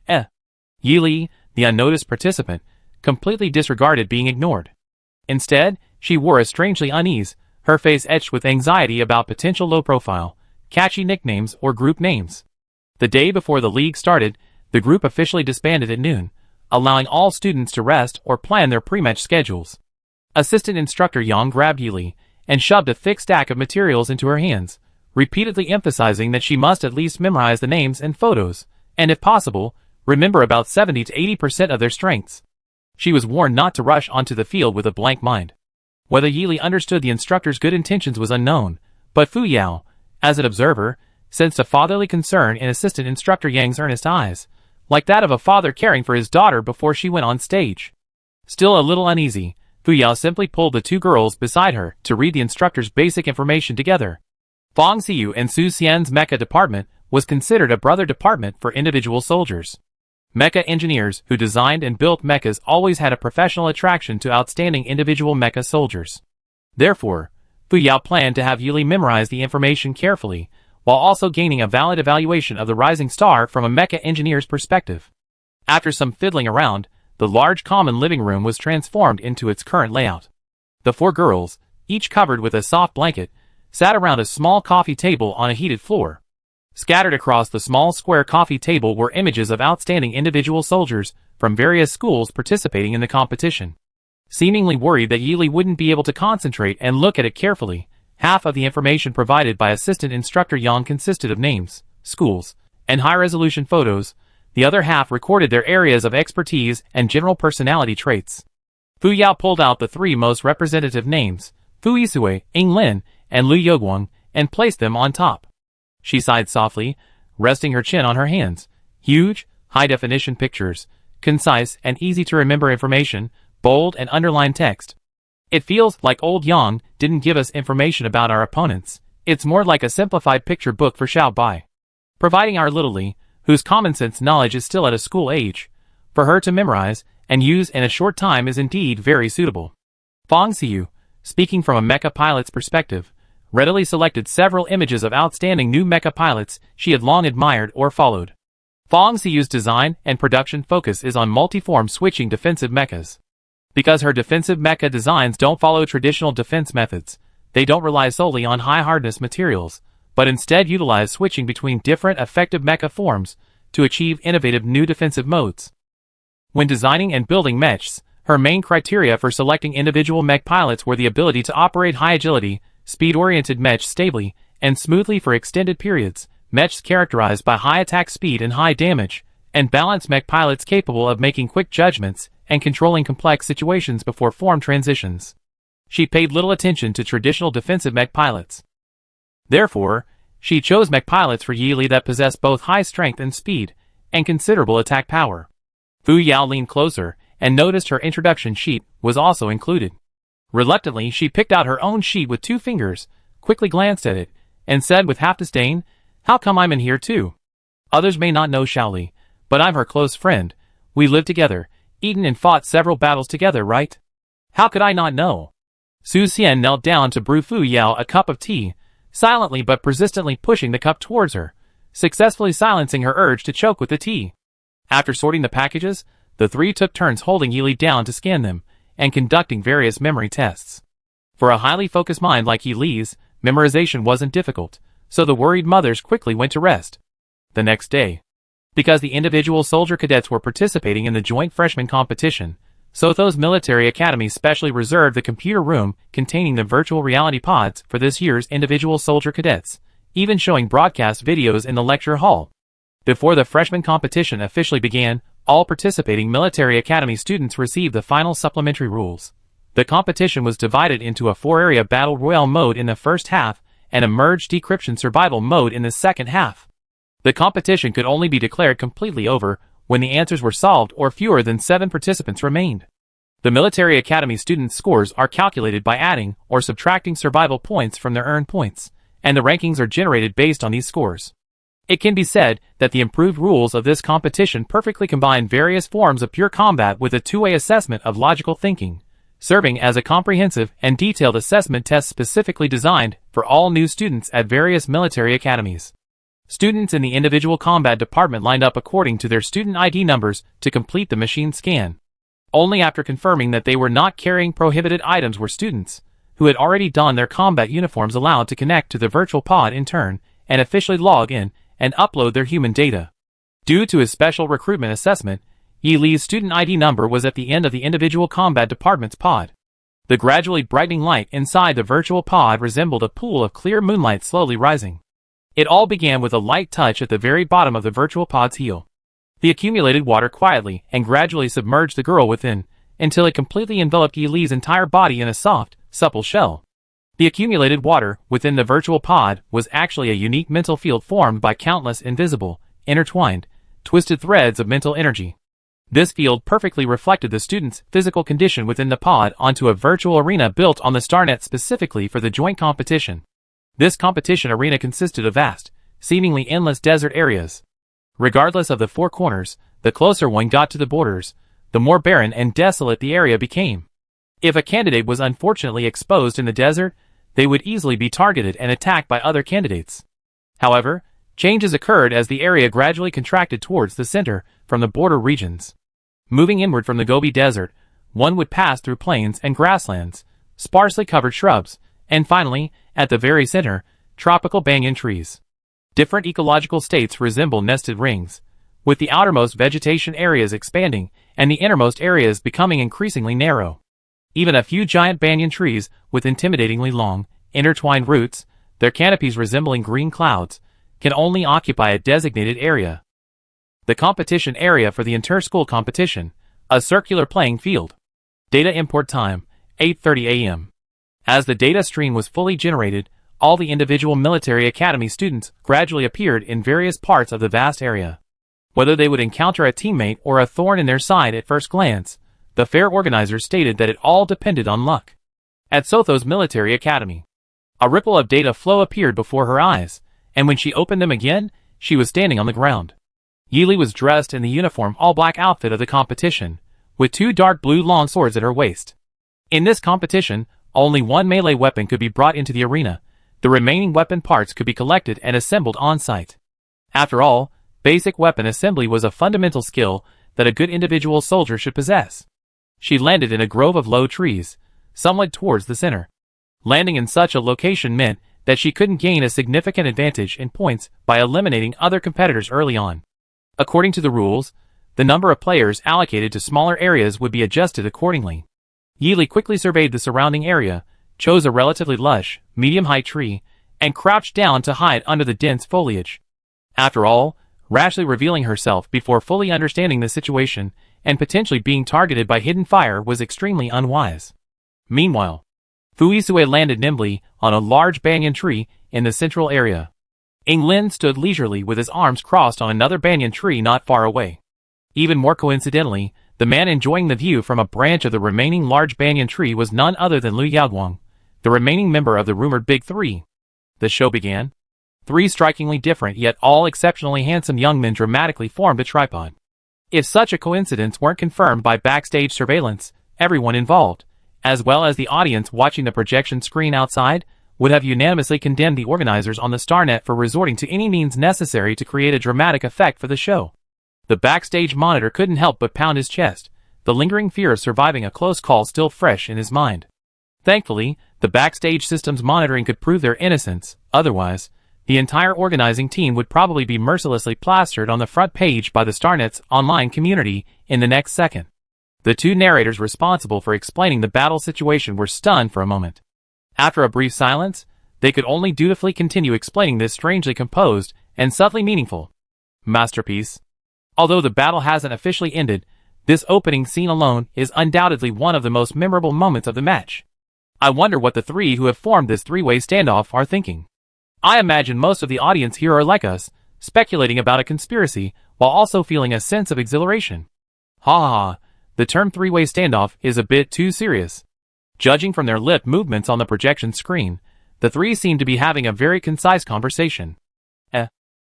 Yi, the unnoticed participant, completely disregarded being ignored. Instead, she wore a strangely unease, her face etched with anxiety about potential low-profile, catchy nicknames or group names. The day before the league started, the group officially disbanded at noon, allowing all students to rest or plan their pre-match schedules. Assistant Instructor Yang grabbed Yi and shoved a thick stack of materials into her hands, repeatedly emphasizing that she must at least memorize the names and photos, and if possible, remember about 70 to 80% of their strengths. She was warned not to rush onto the field with a blank mind. Whether Yi understood the instructor's good intentions was unknown, but Fu Yao, as an observer, sensed a fatherly concern in Assistant Instructor Yang's earnest eyes, like that of a father caring for his daughter before she went on stage. Still a little uneasy, Fu Yao simply pulled the two girls beside her to read the instructor's basic information together. Fang Xiyu and Su Xian's mecha department was considered a brother department for individual soldiers. Mecha engineers who designed and built mechas always had a professional attraction to outstanding individual mecha soldiers. Therefore, Fu Yao planned to have Yi memorize the information carefully, while also gaining a valid evaluation of the rising star from a mecha engineer's perspective. After some fiddling around, the large common living room was transformed into its current layout. The four girls, each covered with a soft blanket, sat around a small coffee table on a heated floor. Scattered across the small square coffee table were images of outstanding individual soldiers from various schools participating in the competition. Seemingly worried that Yi wouldn't be able to concentrate and look at it carefully, half of the information provided by Assistant Instructor Yang consisted of names, schools, and high-resolution photos. The other half recorded their areas of expertise and general personality traits. Fu Yao pulled out the three most representative names, Fu Yisue, Ying Lin, and Lu Yoguang, and placed them on top. She sighed softly, resting her chin on her hands. Huge, high-definition pictures, concise and easy-to-remember information, bold and underlined text. It feels like old Yang didn't give us information about our opponents. It's more like a simplified picture book for Xiao Bai. Providing our little Li, whose common-sense knowledge is still at a school age, for her to memorize and use in a short time is indeed very suitable. Fang Xiyu, speaking from a mecha pilot's perspective, readily selected several images of outstanding new mecha pilots she had long admired or followed. Fang Xiyu's design and production focus is on multi-form switching defensive mechas. Because her defensive mecha designs don't follow traditional defense methods, they don't rely solely on high-hardness materials, but instead utilize switching between different effective mecha forms to achieve innovative new defensive modes. When designing and building mechs, her main criteria for selecting individual mech pilots were the ability to operate high-agility, speed-oriented mechs stably and smoothly for extended periods, mechs characterized by high attack speed and high damage, and balanced mech pilots capable of making quick judgments and controlling complex situations before form transitions. She paid little attention to traditional defensive mech pilots. Therefore, she chose mech pilots for Yi that possessed both high strength and speed, and considerable attack power. Fu Yao leaned closer and noticed her introduction sheet was also included. Reluctantly, she picked out her own sheet with 2 fingers, quickly glanced at it, and said with half disdain, "How come I'm in here too? Others may not know Xiaoli, but I'm her close friend. We lived together, eaten and fought several battles together, right? How could I not know?" Su Xian knelt down to brew Fu Yao a cup of tea, silently but persistently pushing the cup towards her, successfully silencing her urge to choke with the tea. After sorting the packages, the three took turns holding Yi down to scan them, and conducting various memory tests. For a highly focused mind like Yi's, memorization wasn't difficult, so the worried mothers quickly went to rest. The next day, because the individual soldier cadets were participating in the joint freshman competition, Sotho's military academy specially reserved the computer room containing the virtual reality pods for this year's individual soldier cadets, even showing broadcast videos in the lecture hall. Before the freshman competition officially began, all participating military academy students received the final supplementary rules. The competition was divided into a 4-area battle royale mode in the first half and a merged decryption survival mode in the second half. The competition could only be declared completely over when the answers were solved or fewer than 7 participants remained. The military academy students' scores are calculated by adding or subtracting survival points from their earned points, and the rankings are generated based on these scores. It can be said that the improved rules of this competition perfectly combine various forms of pure combat with a two-way assessment of logical thinking, serving as a comprehensive and detailed assessment test specifically designed for all new students at various military academies. Students in the individual combat department lined up according to their student ID numbers to complete the machine scan. Only after confirming that they were not carrying prohibited items were students, who had already donned their combat uniforms, allowed to connect to the virtual pod in turn and officially log in and upload their human data. Due to his special recruitment assessment, Yi Li's student ID number was at the end of the individual combat department's pod. The gradually brightening light inside the virtual pod resembled a pool of clear moonlight slowly rising. It all began with a light touch at the very bottom of the virtual pod's heel. The accumulated water quietly and gradually submerged the girl within, until it completely enveloped Yi Li's entire body in a soft, supple shell. The accumulated water within the virtual pod was actually a unique mental field formed by countless invisible, intertwined, twisted threads of mental energy. This field perfectly reflected the student's physical condition within the pod onto a virtual arena built on the StarNet specifically for the joint competition. This competition arena consisted of vast, seemingly endless desert areas. Regardless of the 4 corners, the closer one got to the borders, the more barren and desolate the area became. If a candidate was unfortunately exposed in the desert, they would easily be targeted and attacked by other candidates. However, changes occurred as the area gradually contracted towards the center from the border regions. Moving inward from the Gobi Desert, one would pass through plains and grasslands, sparsely covered shrubs, and finally, at the very center, tropical banyan trees. Different ecological states resemble nested rings, with the outermost vegetation areas expanding and the innermost areas becoming increasingly narrow. Even a few giant banyan trees with intimidatingly long, intertwined roots, their canopies resembling green clouds, can only occupy a designated area. The competition area for the inter-school competition, a circular playing field. Data import time, 8:30 a.m. As the data stream was fully generated, all the individual military academy students gradually appeared in various parts of the vast area. Whether they would encounter a teammate or a thorn in their side at first glance, the fair organizers stated that it all depended on luck. At Sotho's military academy, a ripple of data flow appeared before her eyes, and when she opened them again, she was standing on the ground. Yi Li was dressed in the uniform all-black outfit of the competition, with 2 dark blue long swords at her waist. In this competition, only one melee weapon could be brought into the arena. The remaining weapon parts could be collected and assembled on-site. After all, basic weapon assembly was a fundamental skill that a good individual soldier should possess. She landed in a grove of low trees, somewhat towards the center. Landing in such a location meant that she couldn't gain a significant advantage in points by eliminating other competitors early on. According to the rules, the number of players allocated to smaller areas would be adjusted accordingly. Yi Li quickly surveyed the surrounding area, chose a relatively lush, medium-height tree, and crouched down to hide under the dense foliage. After all, rashly revealing herself before fully understanding the situation and potentially being targeted by hidden fire was extremely unwise. Meanwhile, Fuisue landed nimbly on a large banyan tree in the central area. Ing Lin stood leisurely with his arms crossed on another banyan tree not far away. Even more coincidentally, the man enjoying the view from a branch of the remaining large banyan tree was none other than Liu Yaoguang, the remaining member of the rumored Big Three. The show began. 3 strikingly different yet all exceptionally handsome young men dramatically formed a tripod. If such a coincidence weren't confirmed by backstage surveillance, everyone involved, as well as the audience watching the projection screen outside, would have unanimously condemned the organizers on the StarNet for resorting to any means necessary to create a dramatic effect for the show. The backstage monitor couldn't help but pound his chest, the lingering fear of surviving a close call still fresh in his mind. Thankfully, the backstage system's monitoring could prove their innocence, otherwise, the entire organizing team would probably be mercilessly plastered on the front page by the StarNet's online community in the next second. The 2 narrators responsible for explaining the battle situation were stunned for a moment. After a brief silence, they could only dutifully continue explaining this strangely composed and subtly meaningful masterpiece. Although the battle hasn't officially ended, this opening scene alone is undoubtedly one of the most memorable moments of the match. I wonder what the three who have formed this three-way standoff are thinking. I imagine most of the audience here are like us, speculating about a conspiracy, while also feeling a sense of exhilaration. Ha ha ha, the term three-way standoff is a bit too serious. Judging from their lip movements on the projection screen, the three seem to be having a very concise conversation.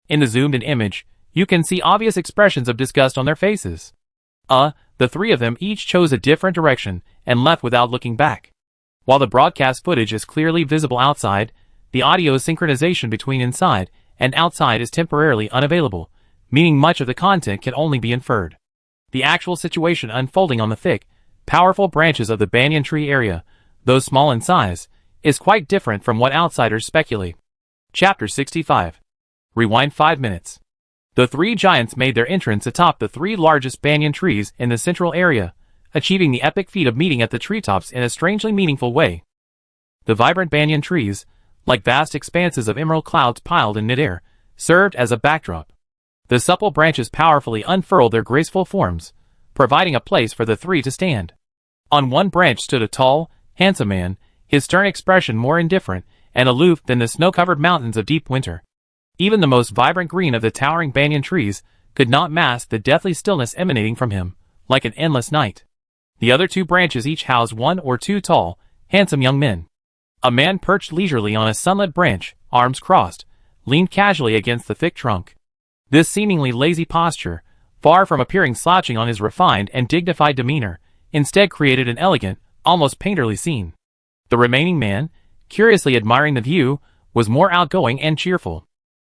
In the zoomed-in image, you can see obvious expressions of disgust on their faces. The three of them each chose a different direction and left without looking back. While the broadcast footage is clearly visible outside, the audio synchronization between inside and outside is temporarily unavailable, meaning much of the content can only be inferred. The actual situation unfolding on the thick, powerful branches of the banyan tree area, though small in size, is quite different from what outsiders speculate. Chapter 65. Rewind 5 minutes. The three giants made their entrance atop the three largest banyan trees in the central area, achieving the epic feat of meeting at the treetops in a strangely meaningful way. The vibrant banyan trees, like vast expanses of emerald clouds piled in midair, served as a backdrop. The supple branches powerfully unfurled their graceful forms, providing a place for the three to stand. On one branch stood a tall, handsome man, his stern expression more indifferent and aloof than the snow-covered mountains of deep winter. Even the most vibrant green of the towering banyan trees could not mask the deathly stillness emanating from him, like an endless night. The other two branches each housed one or two tall, handsome young men. A man perched leisurely on a sunlit branch, arms crossed, leaned casually against the thick trunk. This seemingly lazy posture, far from appearing slouching on his refined and dignified demeanor, instead created an elegant, almost painterly scene. The remaining man, curiously admiring the view, was more outgoing and cheerful.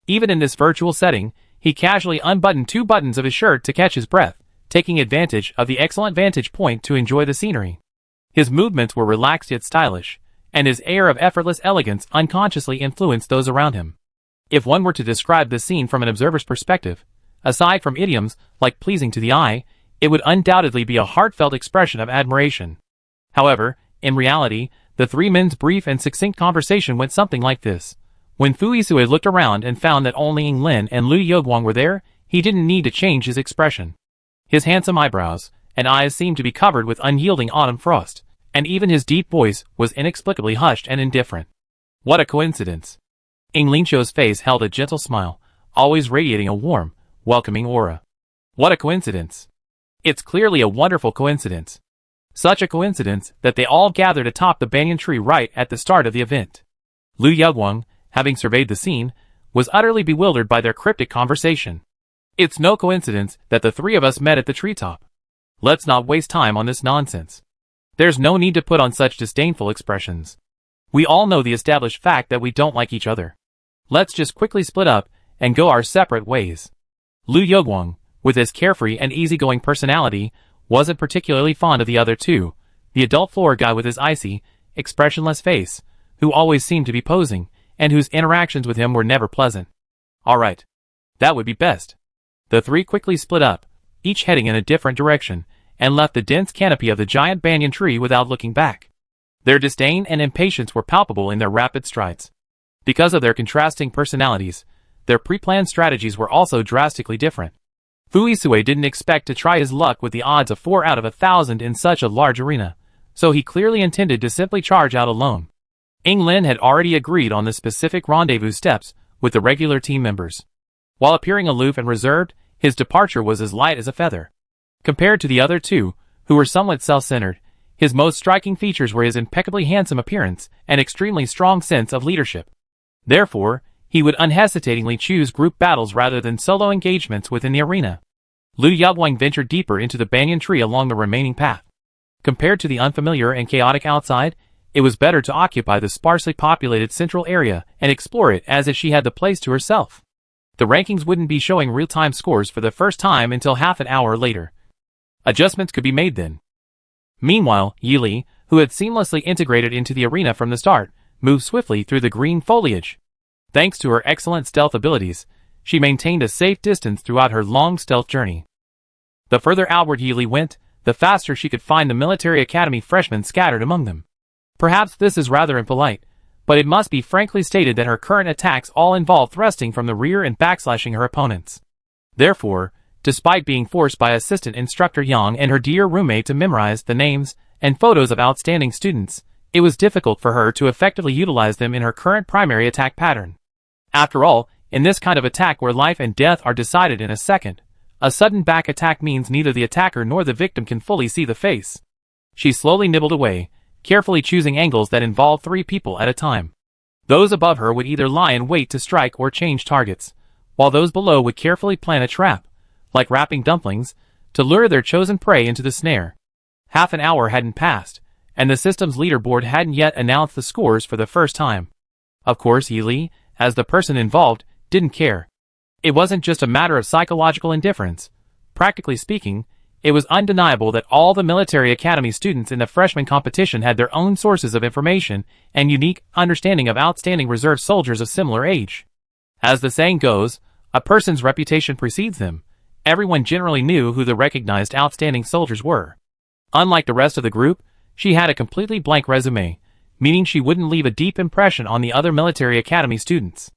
Even in this virtual setting, he casually unbuttoned 2 buttons of his shirt to catch his breath, taking advantage of the excellent vantage point to enjoy the scenery. His movements were relaxed yet stylish, and his air of effortless elegance unconsciously influenced those around him. If one were to describe this scene from an observer's perspective, aside from idioms like pleasing to the eye, it would undoubtedly be a heartfelt expression of admiration. However, in reality, the three men's brief and succinct conversation went something like this. When Fu Yisue looked around and found that only Ying Lin and Liu Yogwang were there, he didn't need to change his expression. His handsome eyebrows and eyes seemed to be covered with unyielding autumn frost, and even his deep voice was inexplicably hushed and indifferent. What a coincidence! Ying Linqiu's face held a gentle smile, always radiating a warm, welcoming aura. What a coincidence! It's clearly a wonderful coincidence. Such a coincidence that they all gathered atop the banyan tree right at the start of the event. Liu Yogwang, having surveyed the scene, was utterly bewildered by their cryptic conversation. It's no coincidence that the three of us met at the treetop. Let's not waste time on this nonsense. There's no need to put on such disdainful expressions. We all know the established fact that we don't like each other. Let's just quickly split up and go our separate ways. Liu Yogwang, with his carefree and easygoing personality, wasn't particularly fond of the other two, the adult floor guy with his icy, expressionless face, who always seemed to be posing, and whose interactions with him were never pleasant. Alright. That would be best. The three quickly split up, each heading in a different direction, and left the dense canopy of the giant banyan tree without looking back. Their disdain and impatience were palpable in their rapid strides. Because of their contrasting personalities, their pre-planned strategies were also drastically different. Fu Yisue didn't expect to try his luck with the odds of 4 out of 1,000 in such a large arena, so he clearly intended to simply charge out alone. Ying Lin had already agreed on the specific rendezvous steps with the regular team members. While appearing aloof and reserved, his departure was as light as a feather. Compared to the other two, who were somewhat self-centered, his most striking features were his impeccably handsome appearance and extremely strong sense of leadership. Therefore, he would unhesitatingly choose group battles rather than solo engagements within the arena. Liu Yogwang ventured deeper into the banyan tree along the remaining path. Compared to the unfamiliar and chaotic outside, it was better to occupy the sparsely populated central area and explore it as if she had the place to herself. The rankings wouldn't be showing real-time scores for the first time until half an hour later. Adjustments could be made then. Meanwhile, Yili, who had seamlessly integrated into the arena from the start, moved swiftly through the green foliage. Thanks to her excellent stealth abilities, she maintained a safe distance throughout her long stealth journey. The further outward Yili went, the faster she could find the military academy freshmen scattered among them. Perhaps this is rather impolite, but it must be frankly stated that her current attacks all involve thrusting from the rear and backslashing her opponents. Therefore, Despite being forced by assistant instructor Yang and her dear roommate to memorize the names and photos of outstanding students, it was difficult for her to effectively utilize them in her current primary attack pattern. After all, in this kind of attack where life and death are decided in a second, a sudden back attack means neither the attacker nor the victim can fully see the face. She slowly nibbled away, carefully choosing angles that involved 3 people at a time. Those above her would either lie in wait to strike or change targets, while those below would carefully plan a trap, like wrapping dumplings, to lure their chosen prey into the snare. Half an hour hadn't passed, and the system's leaderboard hadn't yet announced the scores for the first time. Of course, Yi, as the person involved, didn't care. It wasn't just a matter of psychological indifference. Practically speaking, it was undeniable that all the military academy students in the freshman competition had their own sources of information and unique understanding of outstanding reserve soldiers of similar age. As the saying goes, a person's reputation precedes them. Everyone generally knew who the recognized outstanding soldiers were. Unlike the rest of the group, she had a completely blank resume, meaning she wouldn't leave a deep impression on the other military academy students.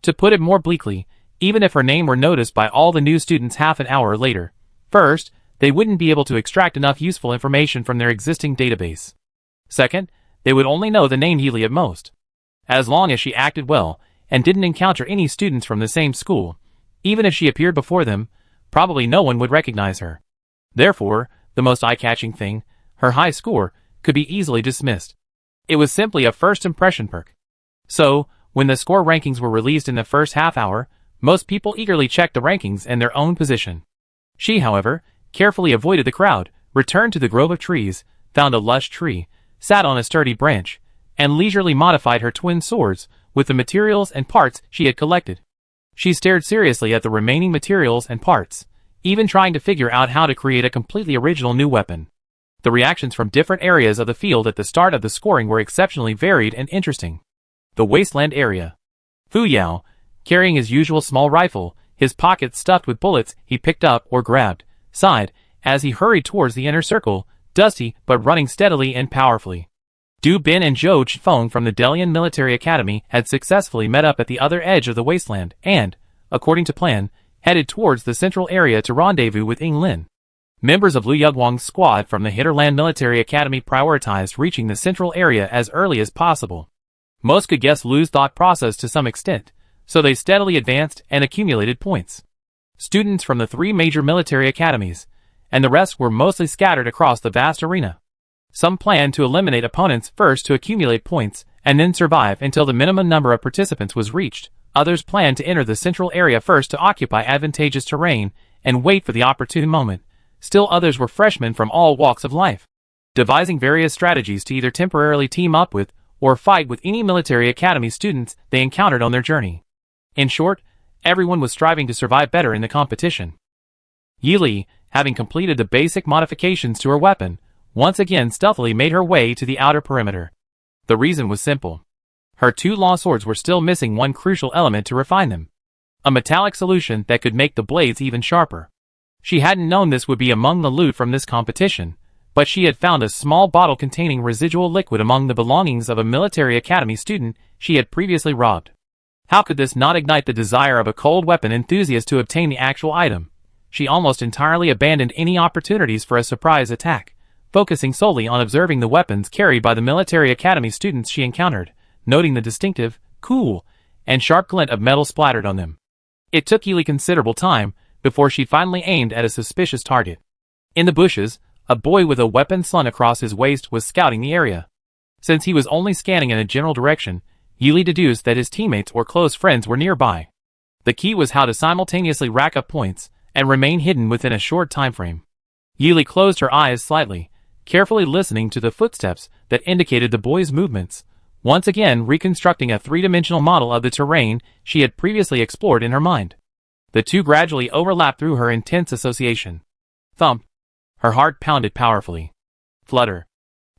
To put it more bleakly, even if her name were noticed by all the new students half an hour later, first, they wouldn't be able to extract enough useful information from their existing database. Second, they would only know the name Healy at most. As long as she acted well, and didn't encounter any students from the same school, even if she appeared before them, probably no one would recognize her. Therefore, the most eye-catching thing, her high score, could be easily dismissed. It was simply a first impression perk. So, when the score rankings were released in the first half hour, most people eagerly checked the rankings and their own position. She, however, carefully avoided the crowd, returned to the grove of trees, found a lush tree, sat on a sturdy branch, and leisurely modified her twin swords with the materials and parts she had collected. She stared seriously at the remaining materials and parts, even trying to figure out how to create a completely original new weapon. The reactions from different areas of the field at the start of the scoring were exceptionally varied and interesting. The wasteland area. Fu Yao, carrying his usual small rifle, his pockets stuffed with bullets he picked up or grabbed, sighed as he hurried towards the inner circle, dusty but running steadily and powerfully. Du Bin and Zhou Chifeng from the Delian Military Academy had successfully met up at the other edge of the wasteland and, according to plan, headed towards the central area to rendezvous with Ying Lin. Members of Liu Yugwang's squad from the Hitterland Military Academy prioritized reaching the central area as early as possible. Most could guess Liu's thought process to some extent, so they steadily advanced and accumulated points. Students from the 3 major military academies, and the rest were mostly scattered across the vast arena. Some planned to eliminate opponents first to accumulate points, and then survive until the minimum number of participants was reached. Others planned to enter the central area first to occupy advantageous terrain and wait for the opportune moment. Still others were freshmen from all walks of life, devising various strategies to either temporarily team up with or fight with any military academy students they encountered on their journey. In short, everyone was striving to survive better in the competition. Yi Li, having completed the basic modifications to her weapon, once again stealthily made her way to the outer perimeter. The reason was simple. Her 2 law swords were still missing one crucial element to refine them. A metallic solution that could make the blades even sharper. She hadn't known this would be among the loot from this competition, but she had found a small bottle containing residual liquid among the belongings of a military academy student she had previously robbed. How could this not ignite the desire of a cold weapon enthusiast to obtain the actual item? She almost entirely abandoned any opportunities for a surprise attack, focusing solely on observing the weapons carried by the military academy students she encountered, noting the distinctive, cool, and sharp glint of metal splattered on them. It took Yi Li considerable time before she finally aimed at a suspicious target. In the bushes, a boy with a weapon slung across his waist was scouting the area. Since he was only scanning in a general direction, Yi Li deduced that his teammates or close friends were nearby. The key was how to simultaneously rack up points and remain hidden within a short time frame. Yi Li closed her eyes slightly, carefully listening to the footsteps that indicated the boy's movements, once again reconstructing a 3-dimensional model of the terrain she had previously explored in her mind. The 2 gradually overlapped through her intense association. Thump. Her heart pounded powerfully. Flutter.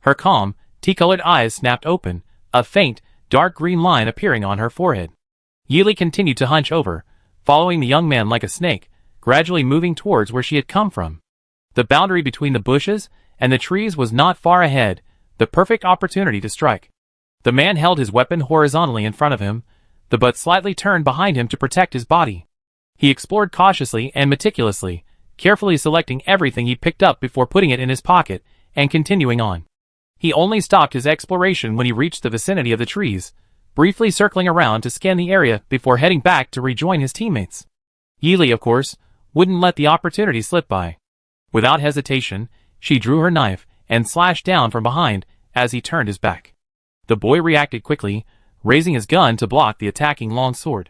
Her calm, tea-colored eyes snapped open, a faint, dark green line appearing on her forehead. Yi Li continued to hunch over, following the young man like a snake, gradually moving towards where she had come from. The boundary between the bushes and the trees was not far ahead, the perfect opportunity to strike. The man held his weapon horizontally in front of him, the butt slightly turned behind him to protect his body. He explored cautiously and meticulously, carefully selecting everything he picked up before putting it in his pocket and continuing on. He only stopped his exploration when he reached the vicinity of the trees, briefly circling around to scan the area before heading back to rejoin his teammates. Yili, of course, wouldn't let the opportunity slip by. Without hesitation, she drew her knife and slashed down from behind as he turned his back. The boy reacted quickly, raising his gun to block the attacking longsword.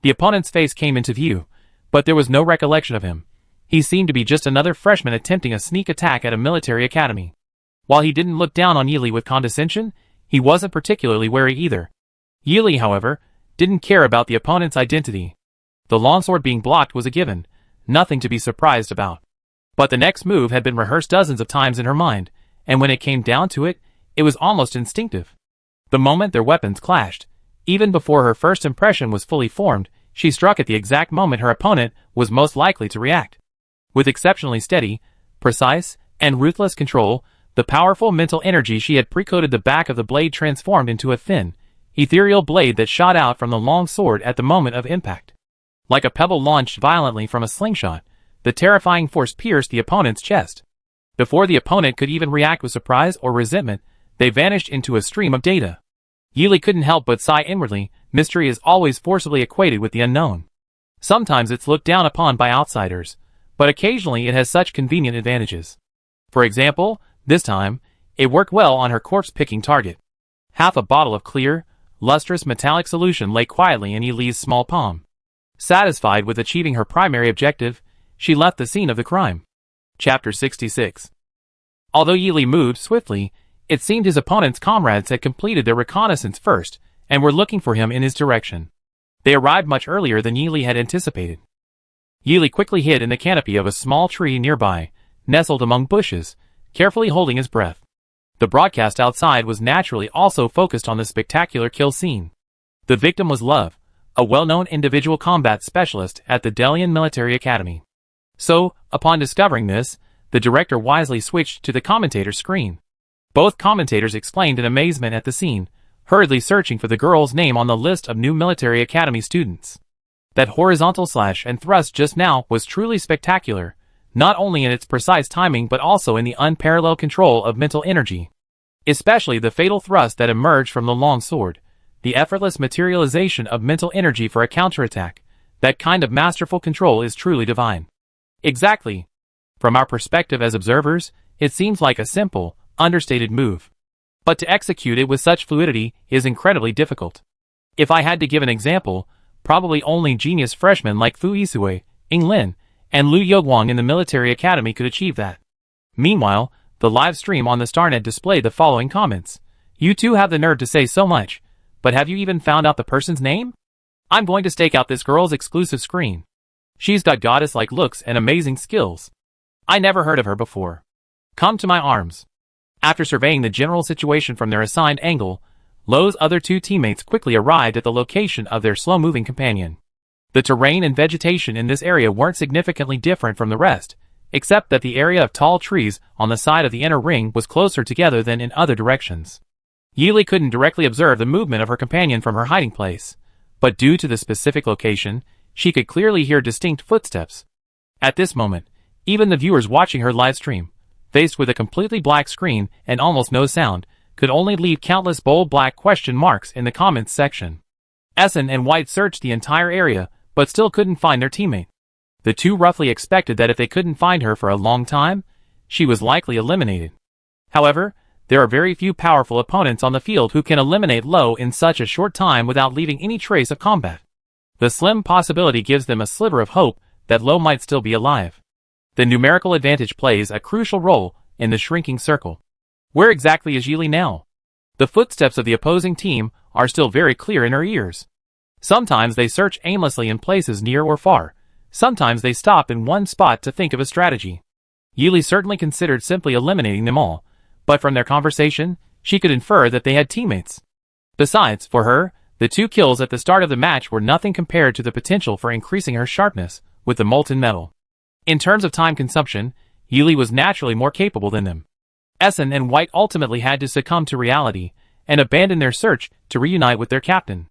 The opponent's face came into view, but there was no recollection of him. He seemed to be just another freshman attempting a sneak attack at a military academy. While he didn't look down on Yili with condescension, he wasn't particularly wary either. Yili, however, didn't care about the opponent's identity. The longsword being blocked was a given, nothing to be surprised about. But the next move had been rehearsed dozens of times in her mind, and when it came down to it, it was almost instinctive. The moment their weapons clashed, even before her first impression was fully formed, she struck at the exact moment her opponent was most likely to react. With exceptionally steady, precise, and ruthless control, the powerful mental energy she had pre-coded the back of the blade transformed into a thin, ethereal blade that shot out from the long sword at the moment of impact. Like a pebble launched violently from a slingshot, the terrifying force pierced the opponent's chest. Before the opponent could even react with surprise or resentment, they vanished into a stream of data. Yili couldn't help but sigh inwardly. Mystery is always forcibly equated with the unknown. Sometimes it's looked down upon by outsiders, but occasionally it has such convenient advantages. For example, this time, it worked well on her corpse-picking target. Half a bottle of clear, lustrous metallic solution lay quietly in Yili's small palm. Satisfied with achieving her primary objective, she left the scene of the crime. Chapter 66. Although Yili moved swiftly, it seemed his opponent's comrades had completed their reconnaissance first and were looking for him in his direction. They arrived much earlier than Yili had anticipated. Yili quickly hid in the canopy of a small tree nearby, nestled among bushes, carefully holding his breath. The broadcast outside was naturally also focused on the spectacular kill scene. The victim was Love, a well-known individual combat specialist at the Delian Military Academy. So, upon discovering this, the director wisely switched to the commentator's screen. Both commentators exclaimed in amazement at the scene, hurriedly searching for the girl's name on the list of new military academy students. That horizontal slash and thrust just now was truly spectacular, not only in its precise timing but also in the unparalleled control of mental energy. Especially the fatal thrust that emerged from the long sword, the effortless materialization of mental energy for a counterattack. That kind of masterful control is truly divine. Exactly. From our perspective as observers, it seems like a simple, understated move. But to execute it with such fluidity is incredibly difficult. If I had to give an example, probably only genius freshmen like Fu Yisue, Ying Lin, and Lu Yoguang in the military academy could achieve that. Meanwhile, the live stream on the StarNet displayed the following comments. You two have the nerve to say so much, but have you even found out the person's name? I'm going to stake out this girl's exclusive screen. She's got goddess-like looks and amazing skills. I never heard of her before. Come to my arms. After surveying the general situation from their assigned angle, Lo's other two teammates quickly arrived at the location of their slow-moving companion. The terrain and vegetation in this area weren't significantly different from the rest, except that the area of tall trees on the side of the inner ring was closer together than in other directions. Yili couldn't directly observe the movement of her companion from her hiding place, but due to the specific location, she could clearly hear distinct footsteps. At this moment, even the viewers watching her live stream, faced with a completely black screen and almost no sound, could only leave countless bold black question marks in the comments section. Essen and White searched the entire area, but still couldn't find their teammate. The two roughly expected that if they couldn't find her for a long time, she was likely eliminated. However, there are very few powerful opponents on the field who can eliminate Lo in such a short time without leaving any trace of combat. The slim possibility gives them a sliver of hope that Lo might still be alive. The numerical advantage plays a crucial role in the shrinking circle. Where exactly is Yili now? The footsteps of the opposing team are still very clear in her ears. Sometimes they search aimlessly in places near or far. Sometimes they stop in one spot to think of a strategy. Yili certainly considered simply eliminating them all, but from their conversation, she could infer that they had teammates. Besides, for her, the 2 kills at the start of the match were nothing compared to the potential for increasing her sharpness with the molten metal. In terms of time consumption, Yili was naturally more capable than them. Essen and White ultimately had to succumb to reality and abandon their search to reunite with their captain.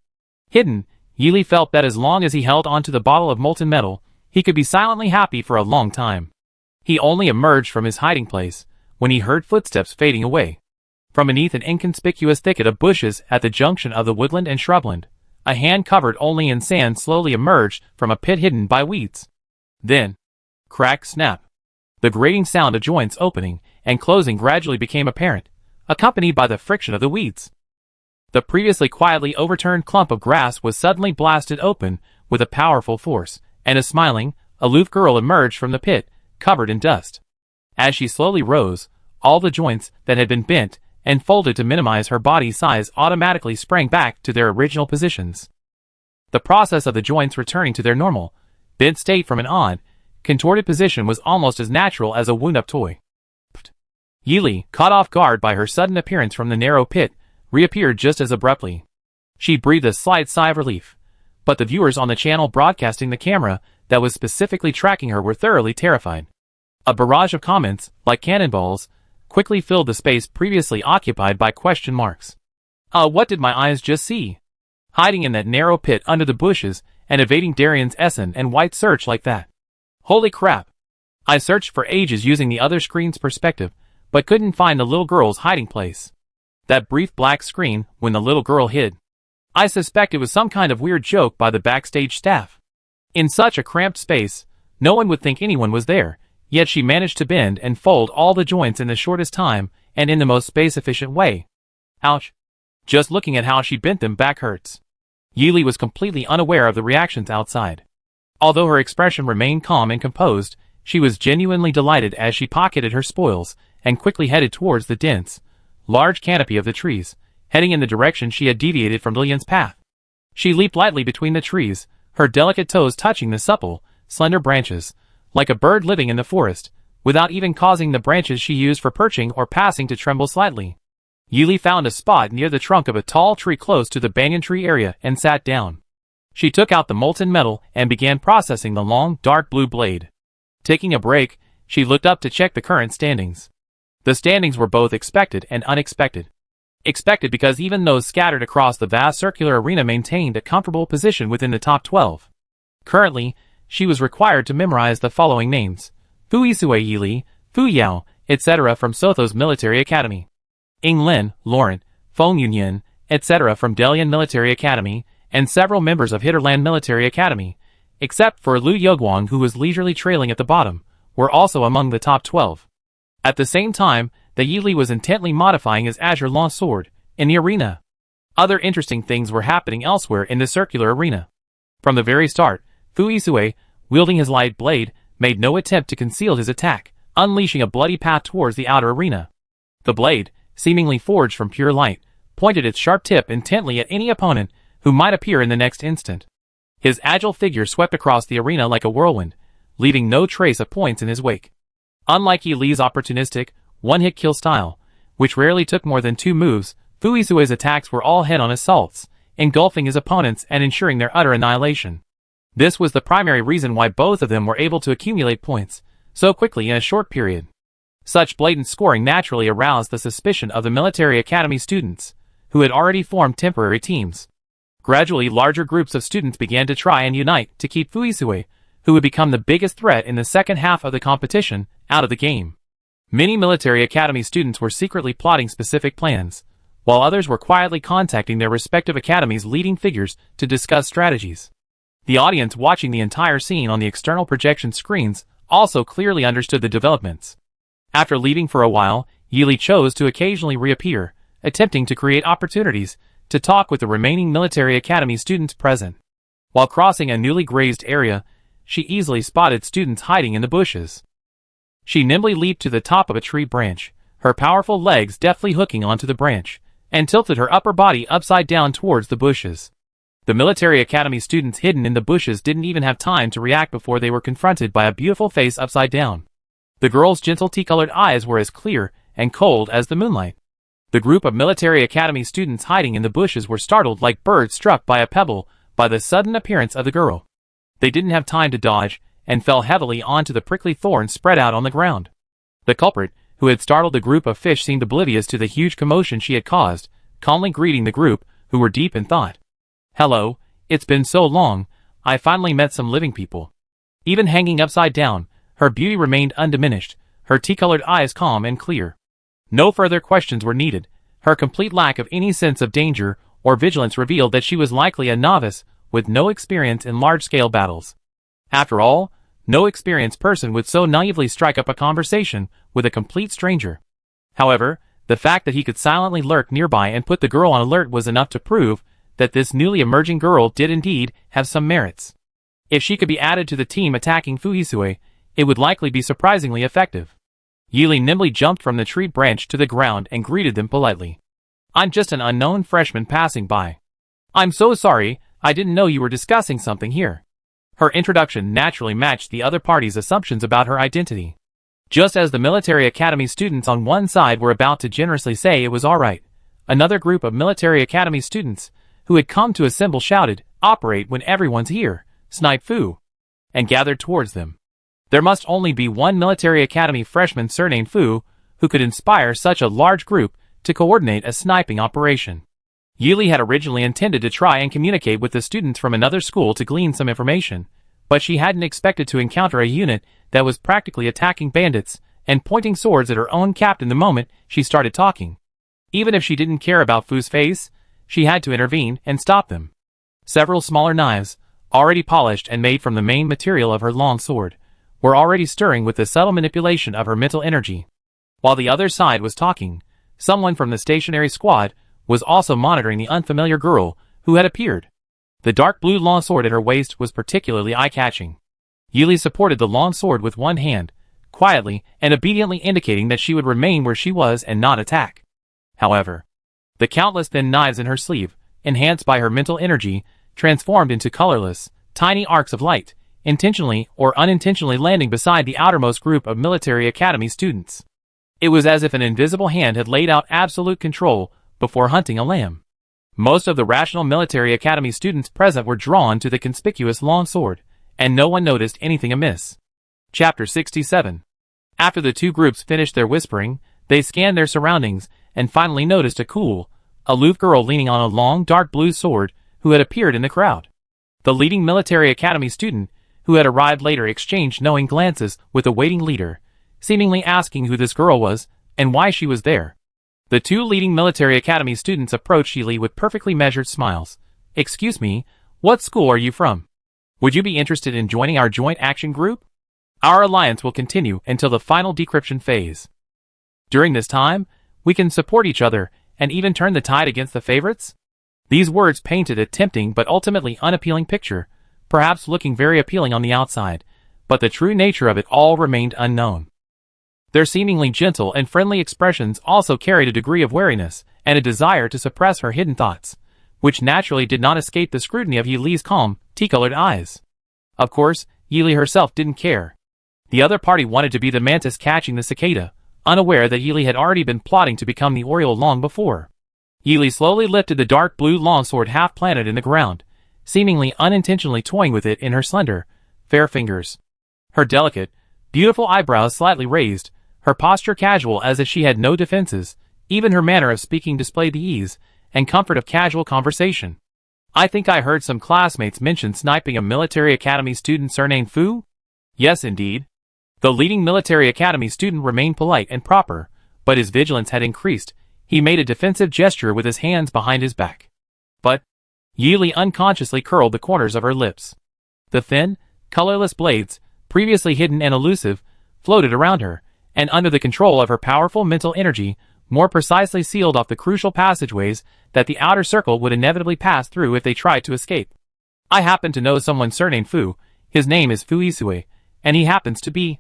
Hidden, Yili felt that as long as he held onto the bottle of molten metal, he could be silently happy for a long time. He only emerged from his hiding place when he heard footsteps fading away. From beneath an inconspicuous thicket of bushes at the junction of the woodland and shrubland, a hand covered only in sand slowly emerged from a pit hidden by weeds. Then, crack, snap. The grating sound of joints opening and closing gradually became apparent, accompanied by the friction of the weeds. The previously quietly overturned clump of grass was suddenly blasted open with a powerful force, and a smiling, aloof girl emerged from the pit, covered in dust. As she slowly rose, all the joints that had been bent and folded to minimize her body size automatically sprang back to their original positions. The process of the joints returning to their normal, bent state from an odd, contorted position was almost as natural as a wound-up toy. Yili, caught off guard by her sudden appearance from the narrow pit, reappeared just as abruptly. She breathed a slight sigh of relief, but the viewers on the channel broadcasting the camera that was specifically tracking her were thoroughly terrified. A barrage of comments, like cannonballs, quickly filled the space previously occupied by question marks. What did my eyes just see? Hiding in that narrow pit under the bushes and evading Darian's Essen and White search like that. Holy crap. I searched for ages using the other screen's perspective, but couldn't find the little girl's hiding place. That brief black screen when the little girl hid. I suspect it was some kind of weird joke by the backstage staff. In such a cramped space, no one would think anyone was there, yet she managed to bend and fold all the joints in the shortest time and in the most space-efficient way. Ouch. Just looking at how she bent them back hurts. Yili was completely unaware of the reactions outside. Although her expression remained calm and composed, she was genuinely delighted as she pocketed her spoils and quickly headed towards the dense, large canopy of the trees, heading in the direction she had deviated from Lillian's path. She leaped lightly between the trees, her delicate toes touching the supple, slender branches, like a bird living in the forest, without even causing the branches she used for perching or passing to tremble slightly. Yili found a spot near the trunk of a tall tree close to the banyan tree area and sat down. She took out the molten metal and began processing the long, dark blue blade. Taking a break, she looked up to check the current standings. The standings were both expected and unexpected. Expected because even those scattered across the vast circular arena maintained a comfortable position within the top 12. Currently, she was required to memorize the following names: Fuisue Yili, Fu Yao, etc. from Sotho's Military Academy, Ing Lin, Laurent, Feng Yunyan, etc. from Delian Military Academy, and several members of Hitterland Military Academy, except for Liu Yoguang, who was leisurely trailing at the bottom, were also among the top 12. At the same time, the Yili was intently modifying his Azure Law sword in the arena. Other interesting things were happening elsewhere in the circular arena. From the very start, Fuisue, wielding his light blade, made no attempt to conceal his attack, unleashing a bloody path towards the outer arena. The blade, seemingly forged from pure light, pointed its sharp tip intently at any opponent who might appear in the next instant. His agile figure swept across the arena like a whirlwind, leaving no trace of points in his wake. Unlike Yi Li's opportunistic, one-hit kill style, which rarely took more than 2 moves, Fuisue's attacks were all head-on assaults, engulfing his opponents and ensuring their utter annihilation. This was the primary reason why both of them were able to accumulate points so quickly in a short period. Such blatant scoring naturally aroused the suspicion of the Military Academy students, who had already formed temporary teams. Gradually, larger groups of students began to try and unite to keep Fuisue, who would become the biggest threat in the second half of the competition, out of the game. Many Military Academy students were secretly plotting specific plans, while others were quietly contacting their respective academies' leading figures to discuss strategies. The audience watching the entire scene on the external projection screens also clearly understood the developments. After leaving for a while, Yili chose to occasionally reappear, attempting to create opportunities to talk with the remaining Military Academy students present. While crossing a newly grazed area, she easily spotted students hiding in the bushes. She nimbly leaped to the top of a tree branch, her powerful legs deftly hooking onto the branch, and tilted her upper body upside down towards the bushes. The Military Academy students hidden in the bushes didn't even have time to react before they were confronted by a beautiful face upside down. The girl's gentle tea-colored eyes were as clear and cold as the moonlight. The group of Military Academy students hiding in the bushes were startled like birds struck by a pebble by the sudden appearance of the girl. They didn't have time to dodge, and fell heavily onto the prickly thorns spread out on the ground. The culprit, who had startled the group of fish, seemed oblivious to the huge commotion she had caused, calmly greeting the group, who were deep in thought. "Hello, it's been so long, I finally met some living people." Even hanging upside down, her beauty remained undiminished, her tea-colored eyes calm and clear. No further questions were needed. Her complete lack of any sense of danger or vigilance revealed that she was likely a novice with no experience in large-scale battles. After all, no experienced person would so naively strike up a conversation with a complete stranger. However, the fact that he could silently lurk nearby and put the girl on alert was enough to prove that this newly emerging girl did indeed have some merits. If she could be added to the team attacking Fuhisue, it would likely be surprisingly effective. Yili nimbly jumped from the tree branch to the ground and greeted them politely. "I'm just an unknown freshman passing by. I'm so sorry, I didn't know you were discussing something here." Her introduction naturally matched the other party's assumptions about her identity. Just as the military academy students on one side were about to generously say it was alright, another group of military academy students, who had come to assemble, shouted, "Operate when everyone's here, snipe Fu," and gathered towards them. There must only be one military academy freshman surnamed Fu who could inspire such a large group to coordinate a sniping operation. Yili had originally intended to try and communicate with the students from another school to glean some information, but she hadn't expected to encounter a unit that was practically attacking bandits and pointing swords at her own captain the moment she started talking. Even if she didn't care about Fu's face, she had to intervene and stop them. Several smaller knives, already polished and made from the main material of her long sword, were already stirring with the subtle manipulation of her mental energy. While the other side was talking, someone from the stationary squad was also monitoring the unfamiliar girl who had appeared. The dark blue long sword at her waist was particularly eye-catching. Yili supported the long sword with one hand, quietly and obediently indicating that she would remain where she was and not attack. However, the countless thin knives in her sleeve, enhanced by her mental energy, transformed into colorless, tiny arcs of light, intentionally or unintentionally landing beside the outermost group of military academy students. It was as if an invisible hand had laid out absolute control before hunting a lamb. Most of the rational military academy students present were drawn to the conspicuous long sword, and no one noticed anything amiss. Chapter 67. After the two groups finished their whispering, they scanned their surroundings and finally noticed a cool, aloof girl leaning on a long dark blue sword who had appeared in the crowd. The leading military academy student, who had arrived later, exchanged knowing glances with the waiting leader, seemingly asking who this girl was and why she was there. The two leading military academy students approached Yili with perfectly measured smiles. "Excuse me, what school are you from? Would you be interested in joining our joint action group? Our alliance will continue until the final decryption phase. During this time, we can support each other and even turn the tide against the favorites." These words painted a tempting but ultimately unappealing picture, perhaps looking very appealing on the outside, but the true nature of it all remained unknown. Their seemingly gentle and friendly expressions also carried a degree of wariness and a desire to suppress her hidden thoughts, which naturally did not escape the scrutiny of Yili's calm, tea-colored eyes. Of course, Yili herself didn't care. The other party wanted to be the mantis catching the cicada, unaware that Yili had already been plotting to become the oriole long before. Yili slowly lifted the dark blue longsword half planted in the ground, seemingly unintentionally toying with it in her slender, fair fingers. Her delicate, beautiful eyebrows slightly raised, her posture casual as if she had no defenses, even her manner of speaking displayed the ease and comfort of casual conversation. "I think I heard some classmates mention sniping a military academy student surnamed Fu?" "Yes, indeed." The leading military academy student remained polite and proper, but his vigilance had increased. He made a defensive gesture with his hands behind his back. "But..." Yili unconsciously curled the corners of her lips. The thin, colorless blades, previously hidden and elusive, floated around her, and under the control of her powerful mental energy, more precisely sealed off the crucial passageways that the outer circle would inevitably pass through if they tried to escape. "I happen to know someone surnamed Fu. His name is Fuhisue, and he happens to be...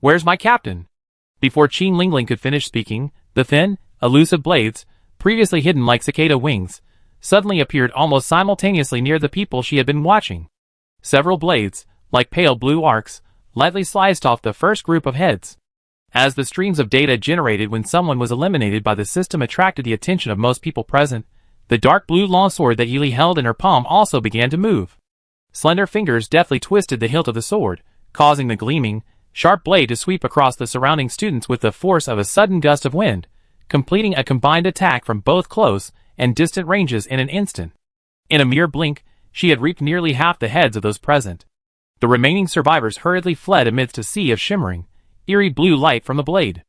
Where's my captain?" Before Qin Lingling could finish speaking, the thin, elusive blades, previously hidden like cicada wings, suddenly appeared almost simultaneously near the people she had been watching. Several blades, like pale blue arcs, lightly sliced off the first group of heads. As the streams of data generated when someone was eliminated by the system attracted the attention of most people present, the dark blue longsword that Yili held in her palm also began to move. Slender fingers deftly twisted the hilt of the sword, causing the gleaming, sharp blade to sweep across the surrounding students with the force of a sudden gust of wind, completing a combined attack from both close and distant ranges in an instant. In a mere blink, she had reaped nearly half the heads of those present. The remaining survivors hurriedly fled amidst a sea of shimmering, eerie blue light from the blade.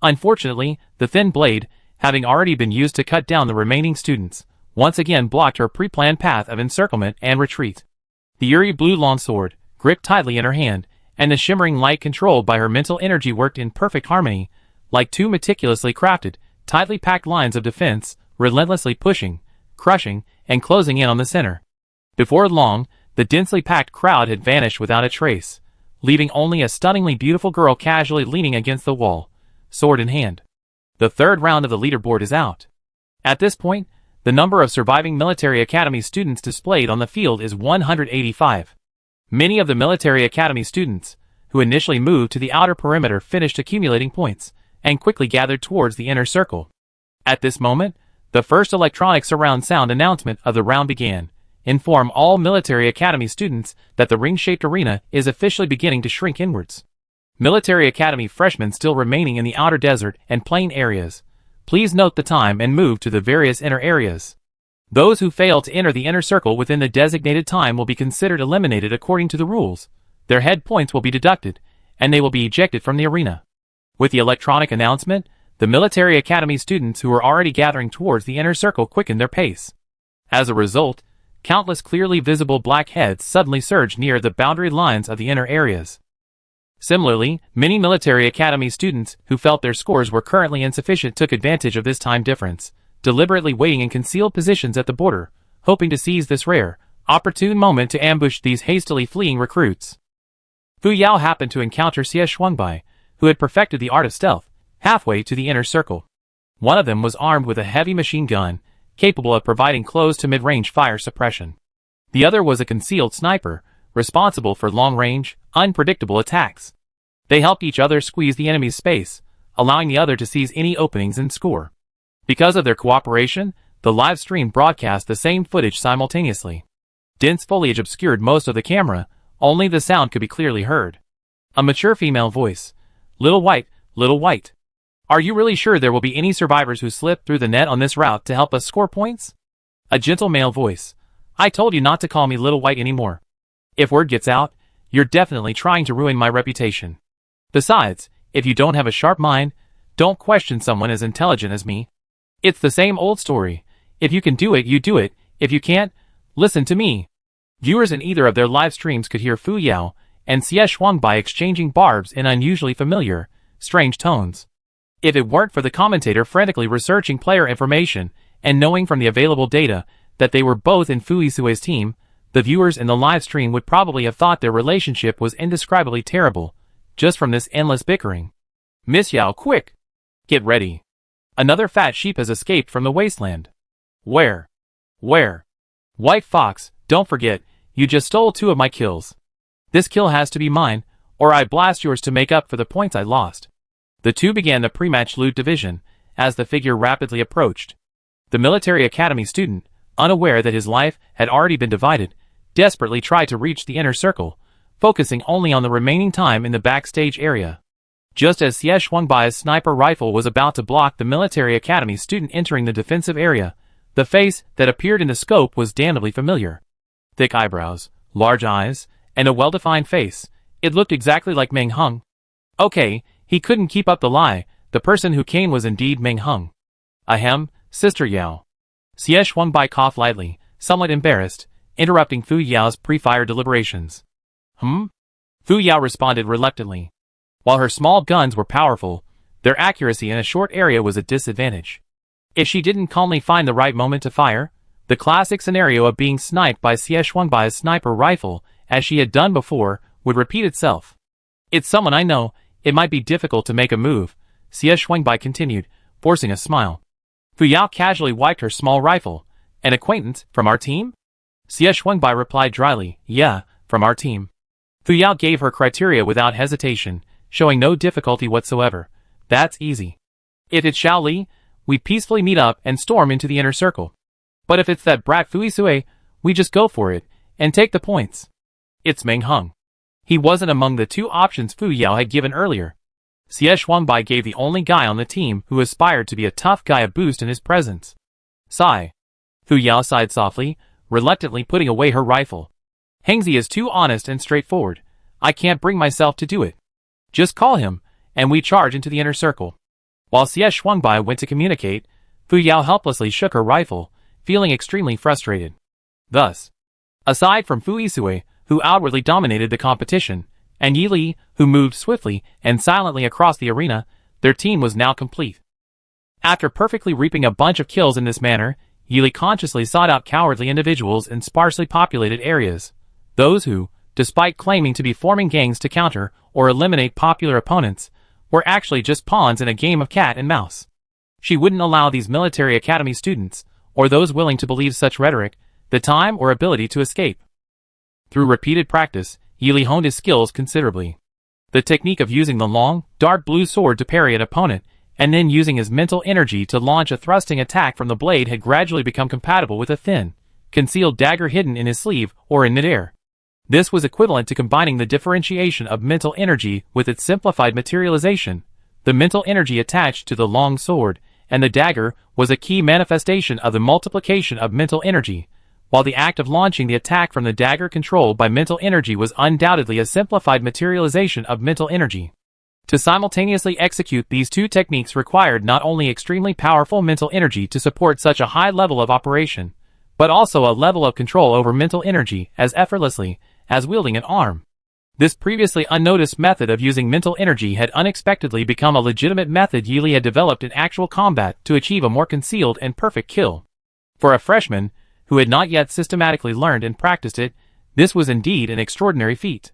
Unfortunately, the thin blade, having already been used to cut down the remaining students, once again blocked her pre-planned path of encirclement and retreat. The eerie blue longsword, gripped tightly in her hand, and the shimmering light controlled by her mental energy worked in perfect harmony, like two meticulously crafted, tightly packed lines of defense, relentlessly pushing, crushing, and closing in on the center. Before long, the densely packed crowd had vanished without a trace, leaving only a stunningly beautiful girl casually leaning against the wall, sword in hand. The third round of the leaderboard is out. At this point, the number of surviving military academy students displayed on the field is 185. Many of the military academy students, who initially moved to the outer perimeter, finished accumulating points, and quickly gathered towards the inner circle. At this moment, the first electronic surround sound announcement of the round began. Inform all military academy students that the ring-shaped arena is officially beginning to shrink inwards. Military academy freshmen still remaining in the outer desert and plain areas, please note the time and move to the various inner areas. Those who fail to enter the inner circle within the designated time will be considered eliminated according to the rules. Their head points will be deducted, and they will be ejected from the arena. With the electronic announcement, the military academy students who were already gathering towards the inner circle quickened their pace. As a result, countless clearly visible black heads suddenly surged near the boundary lines of the inner areas. Similarly, many military academy students who felt their scores were currently insufficient took advantage of this time difference, deliberately waiting in concealed positions at the border, hoping to seize this rare, opportune moment to ambush these hastily fleeing recruits. Fu Yao happened to encounter Xie Shuangbai, who had perfected the art of stealth, halfway to the inner circle. One of them was armed with a heavy machine gun, capable of providing close to mid-range fire suppression. The other was a concealed sniper, responsible for long-range, unpredictable attacks. They helped each other squeeze the enemy's space, allowing the other to seize any openings and score. Because of their cooperation, the live stream broadcast the same footage simultaneously. Dense foliage obscured most of the camera, only the sound could be clearly heard. A mature female voice. Little White, Little White. Are you really sure there will be any survivors who slip through the net on this route to help us score points? A gentle male voice. I told you not to call me Little White anymore. If word gets out, you're definitely trying to ruin my reputation. Besides, if you don't have a sharp mind, don't question someone as intelligent as me. It's the same old story. If you can do it, you do it. If you can't, listen to me. Viewers in either of their live streams could hear Fu Yao and Xie Shuangbai exchanging barbs in unusually familiar, strange tones. If it weren't for the commentator frantically researching player information and knowing from the available data that they were both in Fu Yisui's team, the viewers in the live stream would probably have thought their relationship was indescribably terrible, just from this endless bickering. Miss Yao, quick! Get ready. Another fat sheep has escaped from the wasteland. Where? Where? White Fox, don't forget, you just stole 2 of my kills. This kill has to be mine, or I blast yours to make up for the points I lost. The two began the pre-match loot division, as the figure rapidly approached. The military academy student, unaware that his life had already been divided, desperately tried to reach the inner circle, focusing only on the remaining time in the backstage area. Just as Xie Shuangbai's sniper rifle was about to block the military academy student entering the defensive area, the face that appeared in the scope was damnably familiar. Thick eyebrows, large eyes, and a well-defined face. It looked exactly like Meng Hung. Okay, he couldn't keep up the lie. The person who came was indeed Meng Hung. Ahem, Sister Yao. Xie Shuangbai coughed lightly, somewhat embarrassed, interrupting Fu Yao's pre-fire deliberations. Fu Yao responded reluctantly. While her small guns were powerful, their accuracy in a short area was a disadvantage. If she didn't calmly find the right moment to fire, the classic scenario of being sniped by Xie Shuangbai's sniper rifle, as she had done before, would repeat itself. It's someone I know, it might be difficult to make a move, Xie Shuangbai continued, forcing a smile. Fu Yao casually wiped her small rifle. An acquaintance, from our team? Xie Shuangbai replied dryly, yeah, from our team. Fu Yao gave her criteria without hesitation, showing no difficulty whatsoever. That's easy. If it's Xiao Li, we peacefully meet up and storm into the inner circle. But if it's that brat Fu Yisui, we just go for it, and take the points. It's Meng Hung. He wasn't among the 2 options Fu Yao had given earlier. Xie Shuangbai gave the only guy on the team who aspired to be a tough guy a boost in his presence. Sigh. Fu Yao sighed softly, reluctantly putting away her rifle. Hengzi is too honest and straightforward. I can't bring myself to do it. Just call him, and we charge into the inner circle. While Xie Shuangbai went to communicate, Fu Yao helplessly shook her rifle, feeling extremely frustrated. Thus, aside from Fu Yisui, who outwardly dominated the competition, and Yi Li, who moved swiftly and silently across the arena, their team was now complete. After perfectly reaping a bunch of kills in this manner, Yi Li consciously sought out cowardly individuals in sparsely populated areas. Those who, despite claiming to be forming gangs to counter or eliminate popular opponents, were actually just pawns in a game of cat and mouse. She wouldn't allow these military academy students, or those willing to believe such rhetoric, the time or ability to escape. Through repeated practice, Yi Li honed his skills considerably. The technique of using the long, dark blue sword to parry an opponent, and then using his mental energy to launch a thrusting attack from the blade had gradually become compatible with a thin, concealed dagger hidden in his sleeve or in midair. This was equivalent to combining the differentiation of mental energy with its simplified materialization. The mental energy attached to the long sword and the dagger was a key manifestation of the multiplication of mental energy, while the act of launching the attack from the dagger controlled by mental energy was undoubtedly a simplified materialization of mental energy. To simultaneously execute these two techniques required not only extremely powerful mental energy to support such a high level of operation, but also a level of control over mental energy as effortlessly as wielding an arm. This previously unnoticed method of using mental energy had unexpectedly become a legitimate method Yi Li had developed in actual combat to achieve a more concealed and perfect kill. For a freshman, who had not yet systematically learned and practiced it, this was indeed an extraordinary feat.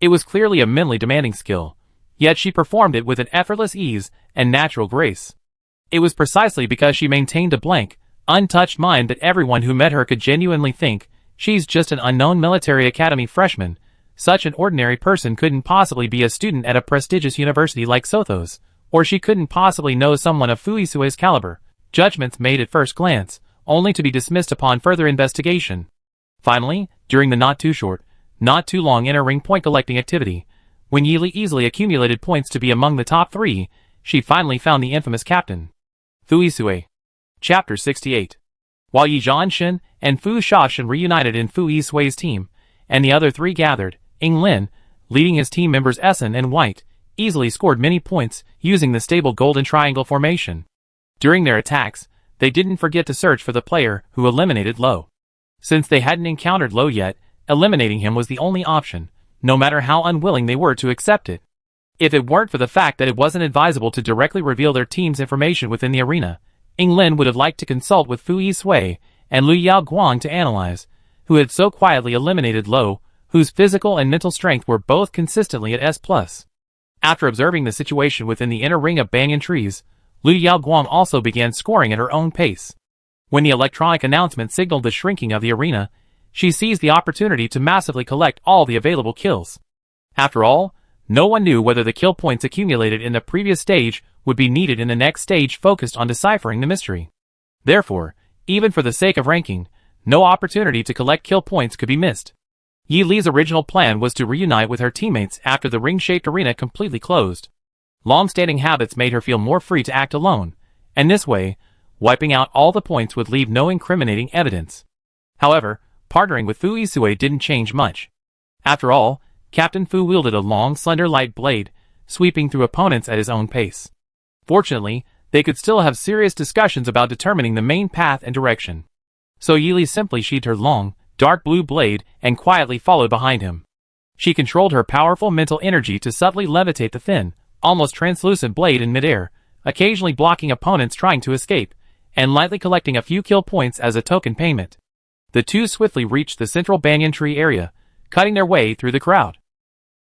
It was clearly a mentally demanding skill, yet she performed it with an effortless ease and natural grace. It was precisely because she maintained a blank, untouched mind that everyone who met her could genuinely think, she's just an unknown military academy freshman. Such an ordinary person couldn't possibly be a student at a prestigious university like Sothos, or she couldn't possibly know someone of Fu Yisui's caliber. Judgments made at first glance, only to be dismissed upon further investigation. Finally, during the not too short, not too long inner ring point collecting activity, when Yi Li easily accumulated points to be among the top 3, she finally found the infamous captain. Fu Yisui. Chapter 68. While Yi Zhanshin and Fu Shaoshan reunited in Fu Yisui's team, and the other 3 gathered, Ying Lin, leading his team members Essen and White, easily scored many points using the stable golden triangle formation. During their attacks, they didn't forget to search for the player who eliminated Lo. Since they hadn't encountered Lo yet, eliminating him was the only option, no matter how unwilling they were to accept it. If it weren't for the fact that it wasn't advisable to directly reveal their team's information within the arena, Ying Lin would have liked to consult with Fu Yisui and Liu Yao Guang to analyze, who had so quietly eliminated Lo, whose physical and mental strength were both consistently at S+. After observing the situation within the inner ring of banyan trees, Liu Yao Guang also began scoring at her own pace. When the electronic announcement signaled the shrinking of the arena, she seized the opportunity to massively collect all the available kills. After all, no one knew whether the kill points accumulated in the previous stage would be needed in the next stage focused on deciphering the mystery. Therefore, even for the sake of ranking, no opportunity to collect kill points could be missed. Yi Li's original plan was to reunite with her teammates after the ring-shaped arena completely closed. Long-standing habits made her feel more free to act alone, and this way, wiping out all the points would leave no incriminating evidence. However, partnering with Fu Yisui didn't change much. After all, Captain Fu wielded a long, slender light blade, sweeping through opponents at his own pace. Fortunately, they could still have serious discussions about determining the main path and direction. So Yi Li simply sheathed her long, dark blue blade and quietly followed behind him. She controlled her powerful mental energy to subtly levitate the thin, almost translucent blade in midair, occasionally blocking opponents trying to escape, and lightly collecting a few kill points as a token payment. The two swiftly reached the central banyan tree area, cutting their way through the crowd.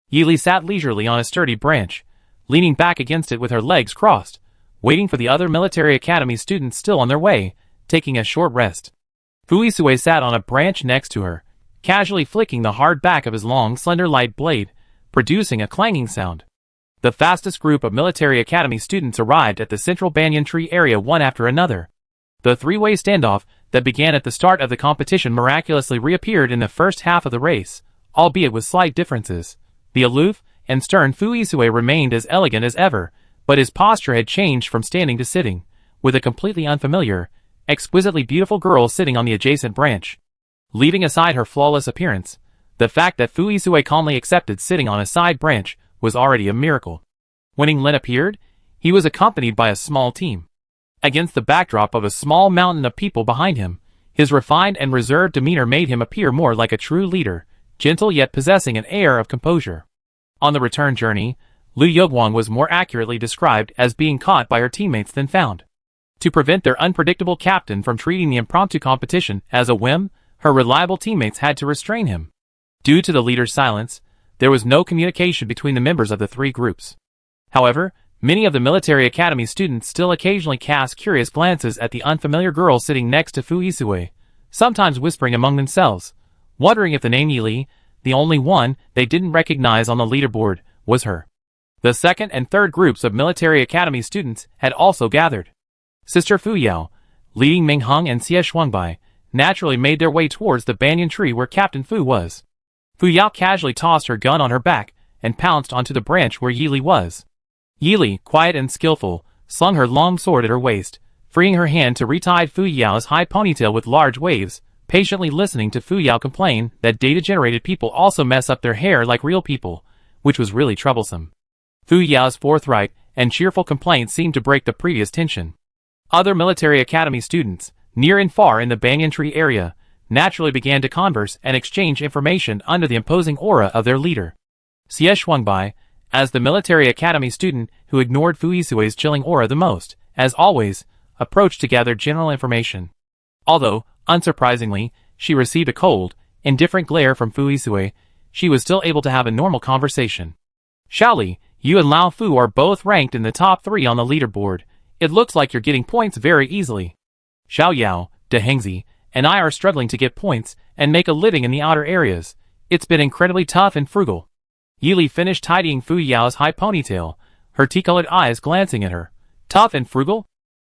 Yi Li sat leisurely on a sturdy branch, leaning back against it with her legs crossed, waiting for the other military academy students still on their way, taking a short rest. Fu Yisui sat on a branch next to her, casually flicking the hard back of his long, slender light blade, producing a clanging sound. The fastest group of military academy students arrived at the central banyan tree area one after another. The three-way standoff that began at the start of the competition miraculously reappeared in the first half of the race, albeit with slight differences. The aloof and stern Fu Yisui remained as elegant as ever, but his posture had changed from standing to sitting, with a completely unfamiliar, exquisitely beautiful girl sitting on the adjacent branch. Leaving aside her flawless appearance, The fact that Fu Yisue calmly accepted sitting on a side branch was already a miracle. When Ling Lin appeared, he was accompanied by a small team. Against the backdrop of a small mountain of people behind him, his refined and reserved demeanor made him appear more like a true leader, gentle yet possessing an air of composure. On the return journey, Liu Yogwang was more accurately described as being caught by her teammates than found. To prevent their unpredictable captain from treating the impromptu competition as a whim, her reliable teammates had to restrain him. Due to the leader's silence, there was no communication between the members of the three groups. However, many of the military academy students still occasionally cast curious glances at the unfamiliar girl sitting next to Fu Yisue, sometimes whispering among themselves, wondering if the name Yili, the only one they didn't recognize on the leaderboard, was her. The second and third groups of military academy students had also gathered. Sister Fu Yao, leading Ming Hung and Xie Shuangbai, naturally made their way towards the banyan tree where Captain Fu was. Fu Yao casually tossed her gun on her back and pounced onto the branch where Yili was. Yili, quiet and skillful, slung her long sword at her waist, freeing her hand to retie Fu Yao's high ponytail with large waves, patiently listening to Fu Yao complain that data-generated people also mess up their hair like real people, which was really troublesome. Fu Yao's forthright and cheerful complaints seemed to break the previous tension. Other military academy students, near and far in the banyan tree area, naturally began to converse and exchange information under the imposing aura of their leader. Xie Shuangbai, as the military academy student who ignored Fu Yisue's chilling aura the most, as always, approached to gather general information. Although, unsurprisingly, she received a cold, indifferent glare from Fu Yisue, she was still able to have a normal conversation. Shaoli, you and Lao Fu are both ranked in the top 3 on the leaderboard. It looks like you're getting points very easily. Xiao Yao, De Hengzi, and I are struggling to get points and make a living in the outer areas. It's been incredibly tough and frugal. Yili finished tidying Fu Yao's high ponytail, her tea-colored eyes glancing at her. Tough and frugal?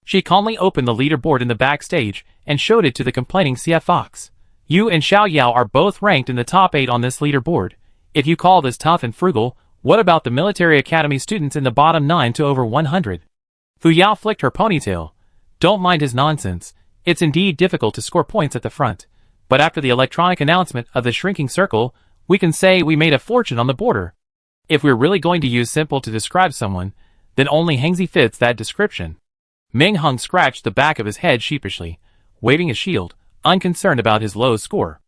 She calmly opened the leaderboard in the backstage and showed it to the complaining CF Fox. You and Xiao Yao are both ranked in the top 8 on this leaderboard. If you call this tough and frugal, what about the military academy students in the bottom 9 to over 100? Fu Yao flicked her ponytail. Don't mind his nonsense. It's indeed difficult to score points at the front. But after the electronic announcement of the shrinking circle, we can say we made a fortune on the border. If we're really going to use simple to describe someone, then only Hengzi fits that description. Ming Hung scratched the back of his head sheepishly, waving a shield, unconcerned about his low score.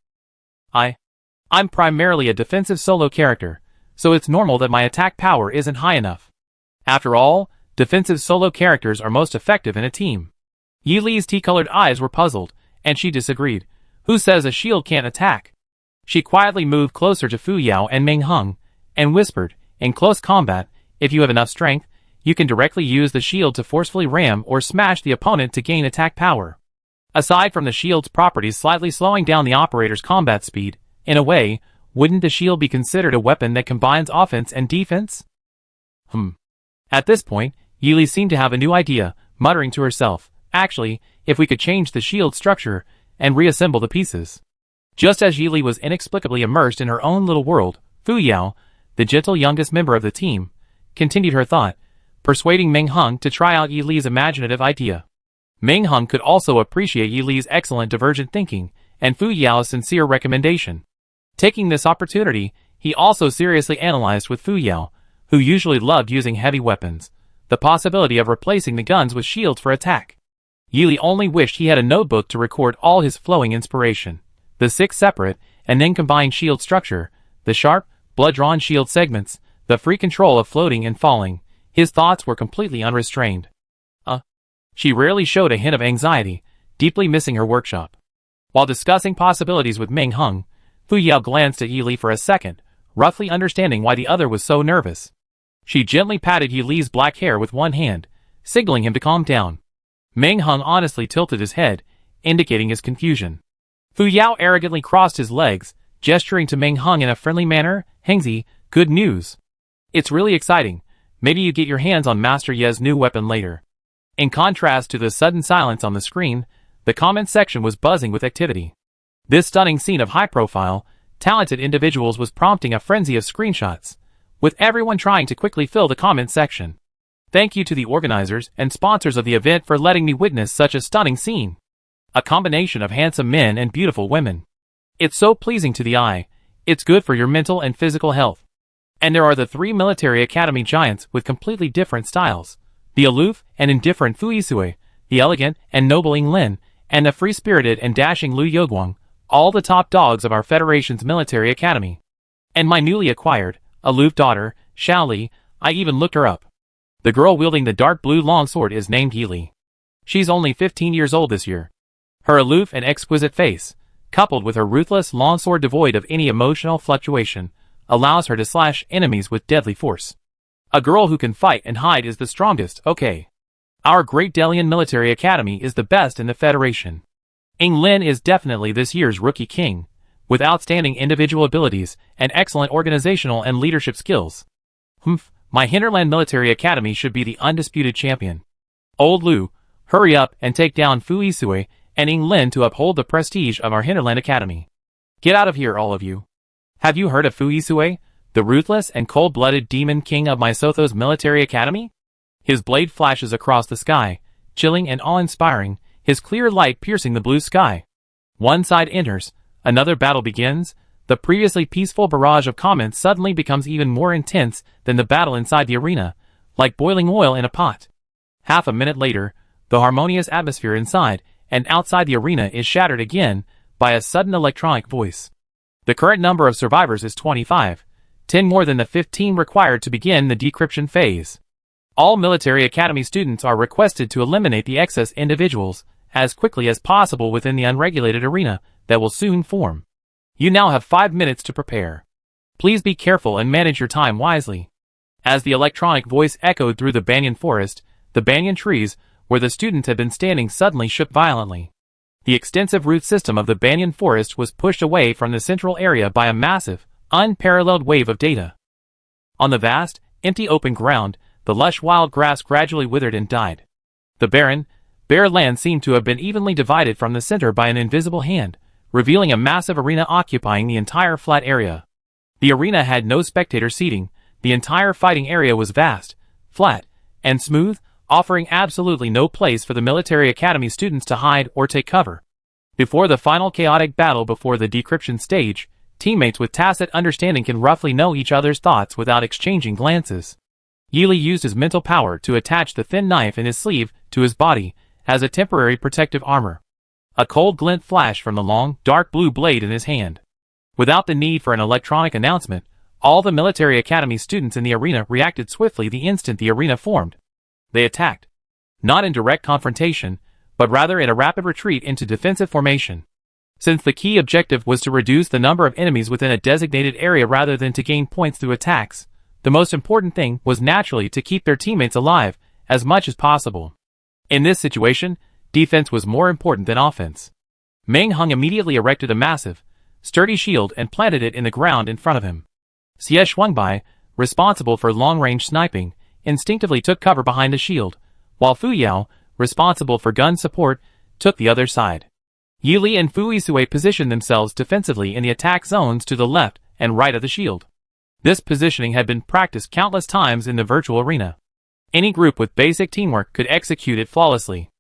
I'm primarily a defensive solo character, so it's normal that my attack power isn't high enough. After all, defensive solo characters are most effective in a team. Yi Li's tea-colored eyes were puzzled, and she disagreed. Who says a shield can't attack? She quietly moved closer to Fu Yao and Ming Hung, and whispered, in close combat, if you have enough strength, you can directly use the shield to forcefully ram or smash the opponent to gain attack power. Aside from the shield's properties slightly slowing down the operator's combat speed, in a way, wouldn't the shield be considered a weapon that combines offense and defense? At this point, Yi Li seemed to have a new idea, muttering to herself, actually, if we could change the shield structure and reassemble the pieces. Just as Yi Li was inexplicably immersed in her own little world, Fu Yao, the gentle youngest member of the team, continued her thought, persuading Ming Hung to try out Yi Li's imaginative idea. Ming Hung could also appreciate Yi Li's excellent divergent thinking and Fu Yao's sincere recommendation. Taking this opportunity, he also seriously analyzed with Fu Yao, who usually loved using heavy weapons, the possibility of replacing the guns with shields for attack. Yi Li only wished he had a notebook to record all his flowing inspiration. The 6 separate and then combined shield structure, the sharp, blood-drawn shield segments, the free control of floating and falling. His thoughts were completely unrestrained. She rarely showed a hint of anxiety, deeply missing her workshop. While discussing possibilities with Ming Hung, Fu Yao glanced at Yi Li for a second, roughly understanding why the other was so nervous. She gently patted Yi Li's black hair with one hand, signaling him to calm down. Ming Hung honestly tilted his head, indicating his confusion. Fu Yao arrogantly crossed his legs, gesturing to Ming Hung in a friendly manner. Hengzi, good news. It's really exciting. Maybe you get your hands on Master Ye's new weapon later. In contrast to the sudden silence on the screen, the comment section was buzzing with activity. This stunning scene of high-profile, talented individuals was prompting a frenzy of screenshots, with everyone trying to quickly fill the comment section. Thank you to the organizers and sponsors of the event for letting me witness such a stunning scene. A combination of handsome men and beautiful women. It's so pleasing to the eye, It's good for your mental and physical health. And there are the three military academy giants with completely different styles. The aloof and indifferent Fu Yisui, the elegant and noble Ying Lin, and the free-spirited and dashing Liu Youguang, all the top dogs of our Federation's military academy. And my newly acquired, aloof daughter, Xiao Li, I even looked her up. The girl wielding the dark blue longsword is named Yi Li. She's only 15 years old this year. Her aloof and exquisite face, coupled with her ruthless longsword devoid of any emotional fluctuation, allows her to slash enemies with deadly force. A girl who can fight and hide is the strongest, okay. Our Great Delian Military Academy is the best in the Federation. Ying Lin is definitely this year's rookie king, with outstanding individual abilities and excellent organizational and leadership skills. My Hinterland Military Academy should be the undisputed champion. Old Liu, hurry up and take down Fu Yisui and Ying Lin to uphold the prestige of our Hinterland Academy. Get out of here, all of you. Have you heard of Fu Yisui, the ruthless and cold-blooded demon king of my Sotho's Military Academy? His blade flashes across the sky, chilling and awe-inspiring, his clear light piercing the blue sky. One side enters, another battle begins. The previously peaceful barrage of comments suddenly becomes even more intense than the battle inside the arena, like boiling oil in a pot. Half a minute later, the harmonious atmosphere inside and outside the arena is shattered again by a sudden electronic voice. The current number of survivors is 25, 10 more than the 15 required to begin the decryption phase. All military academy students are requested to eliminate the excess individuals as quickly as possible within the unregulated arena that will soon form. You now have 5 minutes to prepare. Please be careful and manage your time wisely. As the electronic voice echoed through the banyan forest, the banyan trees, where the students had been standing, suddenly shook violently. The extensive root system of the banyan forest was pushed away from the central area by a massive, unparalleled wave of data. On the vast, empty open ground, the lush wild grass gradually withered and died. The barren, bare land seemed to have been evenly divided from the center by an invisible hand, revealing a massive arena occupying the entire flat area. The arena had no spectator seating. The entire fighting area was vast, flat, and smooth, offering absolutely no place for the military academy students to hide or take cover. Before the final chaotic battle before the decryption stage, teammates with tacit understanding can roughly know each other's thoughts without exchanging glances. Yi Li used his mental power to attach the thin knife in his sleeve to his body as a temporary protective armor. A cold glint flashed from the long, dark blue blade in his hand. Without the need for an electronic announcement, all the military academy students in the arena reacted swiftly the instant the arena formed. They attacked. Not in direct confrontation, but rather in a rapid retreat into defensive formation. Since the key objective was to reduce the number of enemies within a designated area rather than to gain points through attacks, the most important thing was naturally to keep their teammates alive as much as possible. In this situation, defense was more important than offense. Meng Hung immediately erected a massive, sturdy shield and planted it in the ground in front of him. Xie Shuangbai, responsible for long-range sniping, instinctively took cover behind the shield, while Fu Yao, responsible for gun support, took the other side. Yi Li and Fu Yisui positioned themselves defensively in the attack zones to the left and right of the shield. This positioning had been practiced countless times in the virtual arena. Any group with basic teamwork could execute it flawlessly.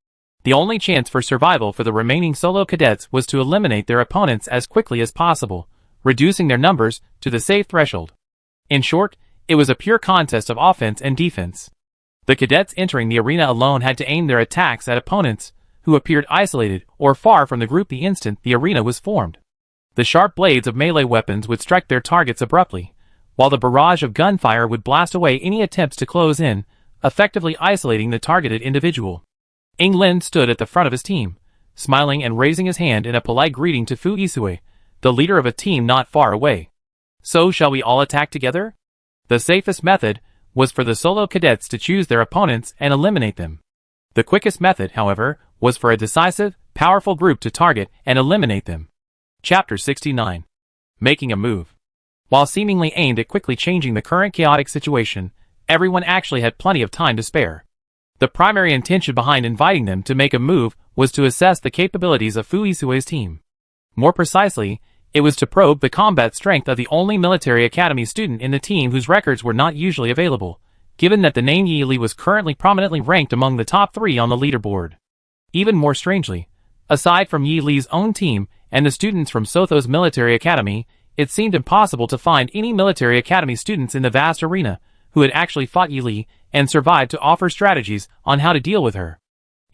The only chance for survival for the remaining solo cadets was to eliminate their opponents as quickly as possible, reducing their numbers to the safe threshold. In short, it was a pure contest of offense and defense. The cadets entering the arena alone had to aim their attacks at opponents who appeared isolated or far from the group the instant the arena was formed. The sharp blades of melee weapons would strike their targets abruptly, while the barrage of gunfire would blast away any attempts to close in, effectively isolating the targeted individual. Ying Lin stood at the front of his team, smiling and raising his hand in a polite greeting to Fu Yisui, the leader of a team not far away. So shall we all attack together? The safest method was for the solo cadets to choose their opponents and eliminate them. The quickest method, however, was for a decisive, powerful group to target and eliminate them. Chapter 69. Making a move. While seemingly aimed at quickly changing the current chaotic situation, everyone actually had plenty of time to spare. The primary intention behind inviting them to make a move was to assess the capabilities of Fu Yisui's team. More precisely, it was to probe the combat strength of the only military academy student in the team whose records were not usually available, given that the name Yi Li was currently prominently ranked among the top 3 on the leaderboard. Even more strangely, aside from Yi Li's own team and the students from Sotho's military academy, it seemed impossible to find any military academy students in the vast arena who had actually fought Yili and survived to offer strategies on how to deal with her.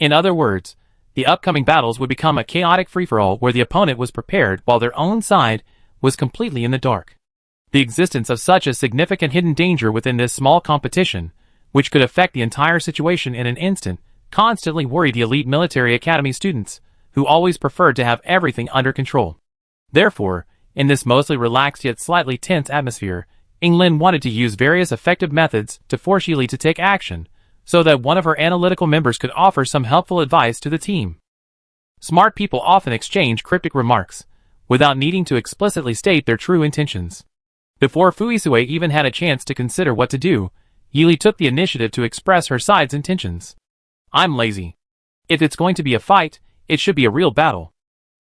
In other words, the upcoming battles would become a chaotic free-for-all where the opponent was prepared while their own side was completely in the dark. The existence of such a significant hidden danger within this small competition, which could affect the entire situation in an instant, constantly worried the elite military academy students, who always preferred to have everything under control. Therefore, in this mostly relaxed yet slightly tense atmosphere, Lin wanted to use various effective methods to force Yili to take action, so that one of her analytical members could offer some helpful advice to the team. Smart people often exchange cryptic remarks, without needing to explicitly state their true intentions. Before Fuisue even had a chance to consider what to do, Yili took the initiative to express her side's intentions. "I'm lazy. If it's going to be a fight, it should be a real battle."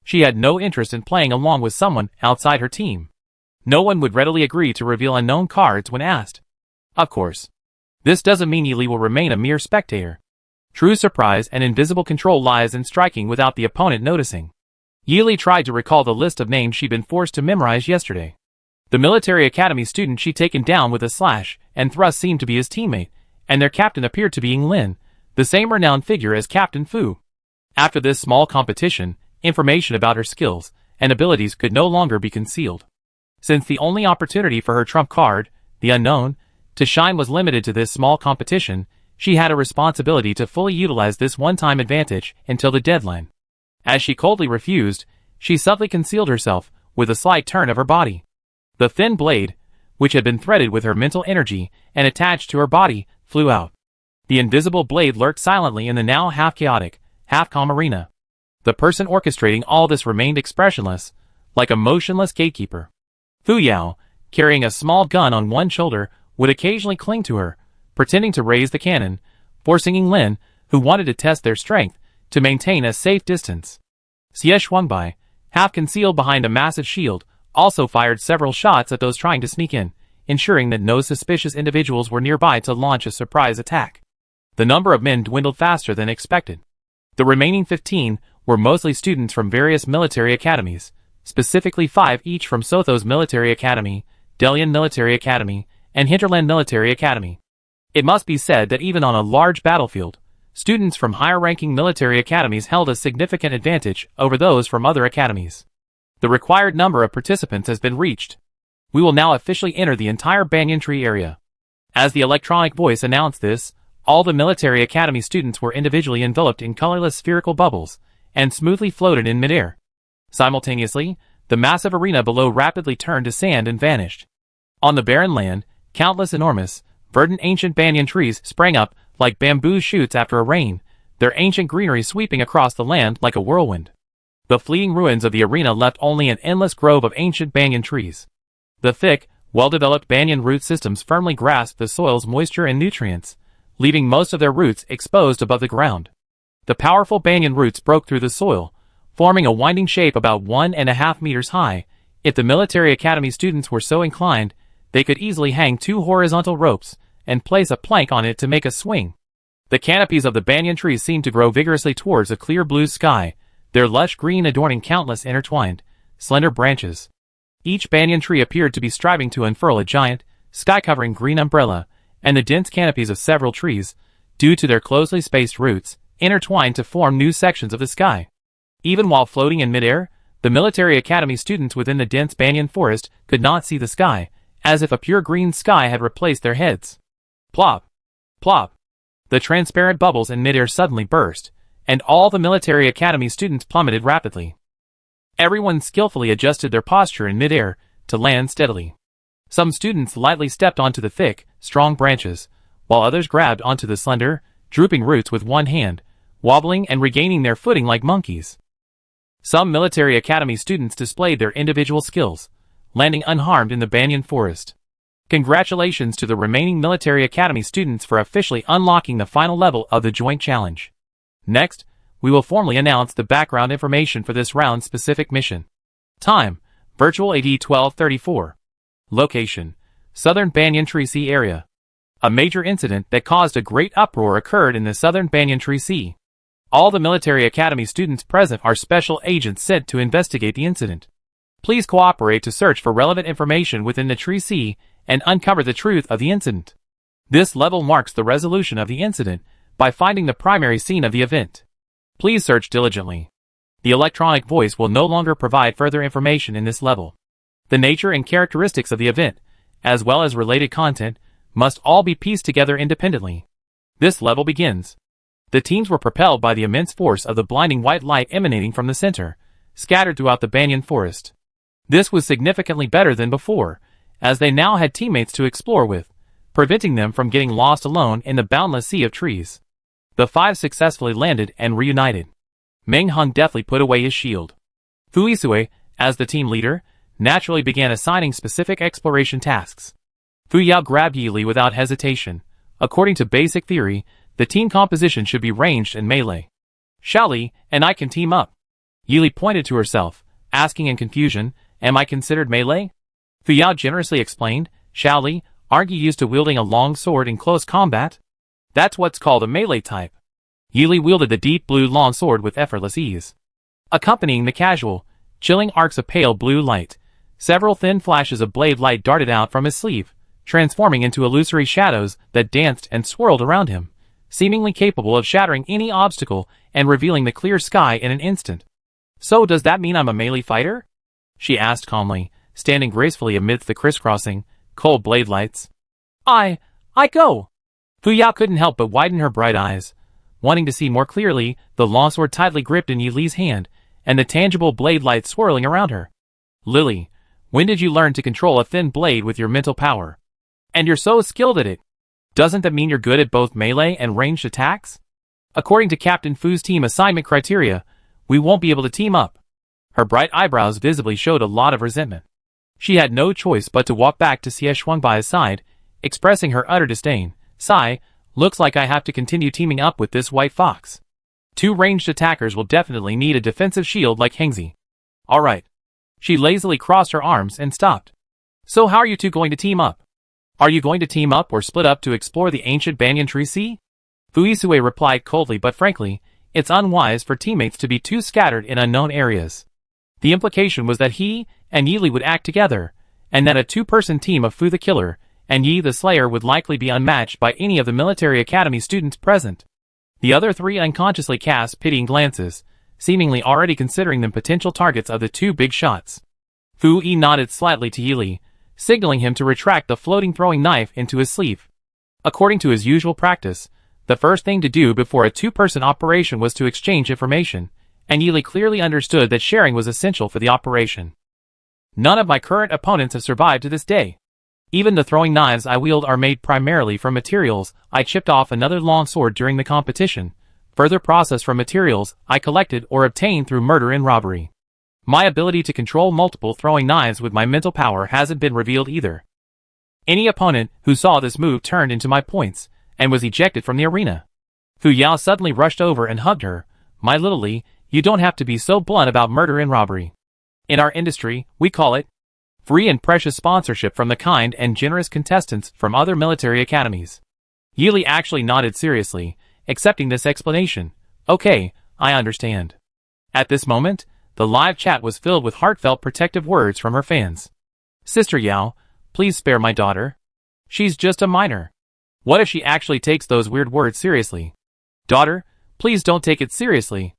She had no interest in playing along with someone outside her team. No one would readily agree to reveal unknown cards when asked. Of course, this doesn't mean Yili will remain a mere spectator. True surprise and invisible control lies in striking without the opponent noticing. Yili tried to recall the list of names she'd been forced to memorize yesterday. The military academy student she'd taken down with a slash and thrust seemed to be his teammate, and their captain appeared to be Lin, the same renowned figure as Captain Fu. After this small competition, information about her skills and abilities could no longer be concealed. Since the only opportunity for her trump card, the unknown, to shine was limited to this small competition, she had a responsibility to fully utilize this one-time advantage until the deadline. As she coldly refused, she subtly concealed herself with a slight turn of her body. The thin blade, which had been threaded with her mental energy and attached to her body, flew out. The invisible blade lurked silently in the now half-chaotic, half-calm arena. The person orchestrating all this remained expressionless, like a motionless gatekeeper. Fu Yao, carrying a small gun on one shoulder, would occasionally cling to her, pretending to raise the cannon, forcing Lin, who wanted to test their strength, to maintain a safe distance. Xie Shuangbai, half concealed behind a massive shield, also fired several shots at those trying to sneak in, ensuring that no suspicious individuals were nearby to launch a surprise attack. The number of men dwindled faster than expected. The remaining 15 were mostly students from various military academies, specifically 5 each from Sotho's Military Academy, Delian Military Academy, and Hinterland Military Academy. It must be said that even on a large battlefield, students from higher-ranking military academies held a significant advantage over those from other academies. The required number of participants has been reached. We will now officially enter the entire banyan tree area. As the electronic voice announced this, all the military academy students were individually enveloped in colorless spherical bubbles and smoothly floated in midair. Simultaneously, the massive arena below rapidly turned to sand and vanished. On the barren land, countless enormous, verdant ancient banyan trees sprang up like bamboo shoots after a rain, their ancient greenery sweeping across the land like a whirlwind. The fleeting ruins of the arena left only an endless grove of ancient banyan trees. The thick, well-developed banyan root systems firmly grasped the soil's moisture and nutrients, leaving most of their roots exposed above the ground. The powerful banyan roots broke through the soil, forming a winding shape about 1.5 meters high. If the military academy students were so inclined, they could easily hang 2 horizontal ropes and place a plank on it to make a swing. The canopies of the banyan trees seemed to grow vigorously towards a clear blue sky, their lush green adorning countless intertwined, slender branches. Each banyan tree appeared to be striving to unfurl a giant, sky-covering green umbrella, and the dense canopies of several trees, due to their closely spaced roots, intertwined to form new sections of the sky. Even while floating in midair, the military academy students within the dense banyan forest could not see the sky, as if a pure green sky had replaced their heads. Plop! Plop! The transparent bubbles in midair suddenly burst, and all the military academy students plummeted rapidly. Everyone skillfully adjusted their posture in midair to land steadily. Some students lightly stepped onto the thick, strong branches, while others grabbed onto the slender, drooping roots with one hand, wobbling and regaining their footing like monkeys. Some military academy students displayed their individual skills, landing unharmed in the banyan forest. Congratulations to the remaining military academy students for officially unlocking the final level of the joint challenge. Next, we will formally announce the background information for this round's specific mission. Time: Virtual AD 1234. Location: Southern Banyan Tree Sea area. A major incident that caused a great uproar occurred in the Southern Banyan Tree Sea. All the military academy students present are special agents sent to investigate the incident. Please cooperate to search for relevant information within the Tree Sea and uncover the truth of the incident. This level marks the resolution of the incident by finding the primary scene of the event. Please search diligently. The electronic voice will no longer provide further information in this level. The nature and characteristics of the event, as well as related content, must all be pieced together independently. This level begins. The teams were propelled by the immense force of the blinding white light emanating from the center, scattered throughout the banyan forest. This was significantly better than before, as they now had teammates to explore with, preventing them from getting lost alone in the boundless sea of trees. The five successfully landed and reunited. Meng Hung deftly put away his shield. Fu Yisui, as the team leader, naturally began assigning specific exploration tasks. Fu Yao grabbed Yi Li without hesitation. According to basic theory, the team composition should be ranged and melee. Xiao Li and I can team up. Yi Li pointed to herself, asking in confusion, am I considered melee? Fu Yao generously explained, Xiao Li, aren't you used to wielding a long sword in close combat? That's what's called a melee type. Yi Li wielded the deep blue long sword with effortless ease. Accompanying the casual, chilling arcs of pale blue light, several thin flashes of blade light darted out from his sleeve, transforming into illusory shadows that danced and swirled around him, seemingly capable of shattering any obstacle and revealing the clear sky in an instant. So does that mean I'm a melee fighter? She asked calmly, standing gracefully amidst the crisscrossing, cold blade lights. I go! Fu Yao couldn't help but widen her bright eyes, wanting to see more clearly the longsword tightly gripped in Yi Li's hand and the tangible blade light swirling around her. Lily, when did you learn to control a thin blade with your mental power? And you're so skilled at it. Doesn't that mean you're good at both melee and ranged attacks? According to Captain Fu's team assignment criteria, we won't be able to team up. Her bright eyebrows visibly showed a lot of resentment. She had no choice but to walk back to Xie Shuang by his side, expressing her utter disdain. Sigh, looks like I have to continue teaming up with this white fox. Two ranged attackers will definitely need a defensive shield like Hengzi. Alright. She lazily crossed her arms and stopped. So how are you two going to team up? Are you going to team up or split up to explore the ancient Banyan Tree Sea? Fu Yisui replied coldly but frankly, it's unwise for teammates to be too scattered in unknown areas. The implication was that he and Yi Li would act together, and that a two-person team of Fu the Killer and Yi the Slayer would likely be unmatched by any of the military academy students present. The other three unconsciously cast pitying glances, seemingly already considering them potential targets of the two big shots. Fu Yi nodded slightly to Yi Li, signaling him to retract the floating throwing knife into his sleeve. According to his usual practice, the first thing to do before a two-person operation was to exchange information, and Yi Li clearly understood that sharing was essential for the operation. None of my current opponents have survived to this day. Even the throwing knives I wield are made primarily from materials I chipped off another long sword during the competition, further processed from materials I collected or obtained through murder and robbery. My ability to control multiple throwing knives with my mental power hasn't been revealed either. Any opponent who saw this move turned into my points, and was ejected from the arena. Fu Yao suddenly rushed over and hugged her. My little Li, you don't have to be so blunt about murder and robbery. In our industry, we call it free and precious sponsorship from the kind and generous contestants from other military academies. Yi Li actually nodded seriously, accepting this explanation. Okay, I understand. At this moment, the live chat was filled with heartfelt protective words from her fans. Sister Yao, please spare my daughter. She's just a minor. What if she actually takes those weird words seriously? Daughter, please don't take it seriously.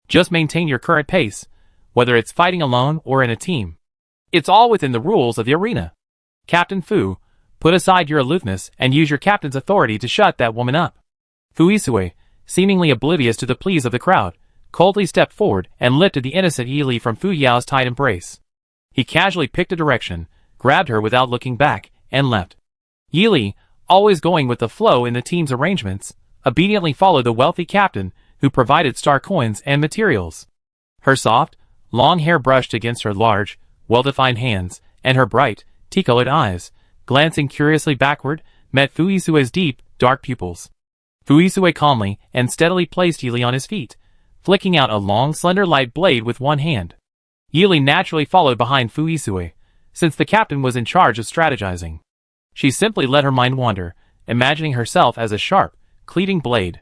Just maintain your current pace, whether it's fighting alone or in a team. It's all within the rules of the arena. Captain Fu, put aside your aloofness and use your captain's authority to shut that woman up. Fu Yisui, seemingly oblivious to the pleas of the crowd, coldly stepped forward and lifted the innocent Yi Li from Fu Yao's tight embrace. He casually picked a direction, grabbed her without looking back, and left. Yi Li, always going with the flow in the team's arrangements, obediently followed the wealthy captain who provided star coins and materials. Her soft, long hair brushed against her large, well-defined hands, and her bright, tea-colored eyes, glancing curiously backward, met Fu Yisui's deep, dark pupils. Fu Yisui calmly and steadily placed Yi Li on his feet, flicking out a long, slender light blade with one hand. Yi Li naturally followed behind Fu Yisui, since the captain was in charge of strategizing. She simply let her mind wander, imagining herself as a sharp, cleaving blade.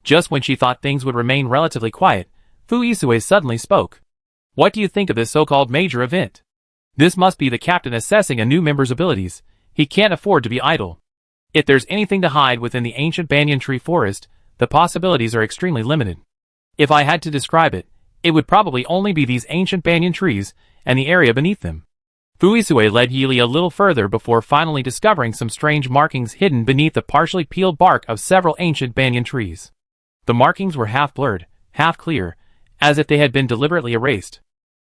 Just when she thought things would remain relatively quiet, Fu Yisui suddenly spoke. What do you think of this so-called major event? This must be the captain assessing a new member's abilities. He can't afford to be idle. If there's anything to hide within the ancient banyan tree forest, the possibilities are extremely limited. If I had to describe it, it would probably only be these ancient banyan trees and the area beneath them. Fuisue led Yili a little further before finally discovering some strange markings hidden beneath the partially peeled bark of several ancient banyan trees. The markings were half blurred, half clear, as if they had been deliberately erased.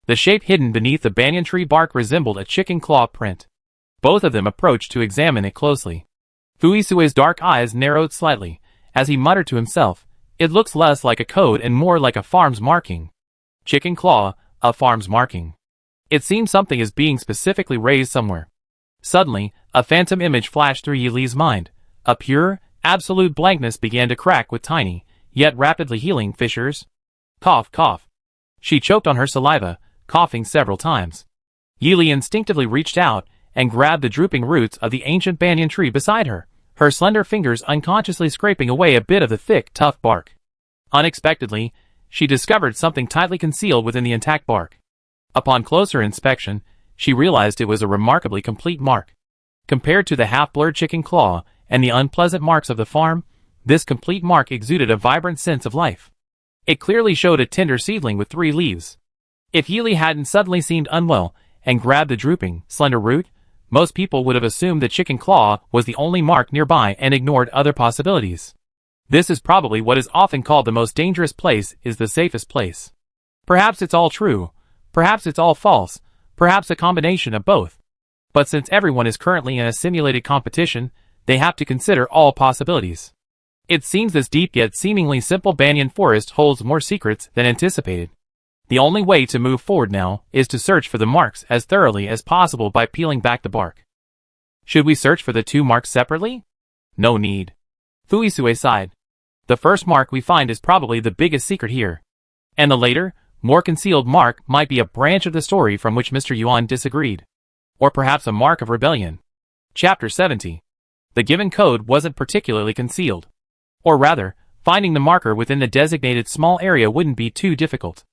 The shape hidden beneath the banyan tree bark resembled a chicken claw print. Both of them approached to examine it closely. Fuisue's dark eyes narrowed slightly, as he muttered to himself, "It looks less like a code and more like a farm's marking. Chicken claw, a farm's marking. It seems something is being specifically raised somewhere." Suddenly, a phantom image flashed through Yili's mind. A pure, absolute blankness began to crack with tiny, yet rapidly healing fissures. Cough, cough. She choked on her saliva, coughing several times. Yili instinctively reached out and grabbed the drooping roots of the ancient banyan tree beside her, her slender fingers unconsciously scraping away a bit of the thick, tough bark. Unexpectedly, she discovered something tightly concealed within the intact bark. Upon closer inspection, she realized it was a remarkably complete mark. Compared to the half-blurred chicken claw and the unpleasant marks of the farm, this complete mark exuded a vibrant sense of life. It clearly showed a tender seedling with 3 leaves. If Yili hadn't suddenly seemed unwell and grabbed the drooping, slender root, most people would have assumed the chicken claw was the only mark nearby and ignored other possibilities. This is probably what is often called the most dangerous place is the safest place. Perhaps it's all true. Perhaps it's all false, perhaps a combination of both. But since everyone is currently in a simulated competition, they have to consider all possibilities. It seems this deep yet seemingly simple banyan forest holds more secrets than anticipated. The only way to move forward now is to search for the marks as thoroughly as possible by peeling back the bark. Should we search for the 2 marks separately? No need. Fuisue sighed. The first mark we find is probably the biggest secret here. And the later, more concealed mark might be a branch of the story from which Mr. Yuan disagreed. Or perhaps a mark of rebellion. Chapter 70. The given code wasn't particularly concealed. Or rather, finding the marker within the designated small area wouldn't be too difficult.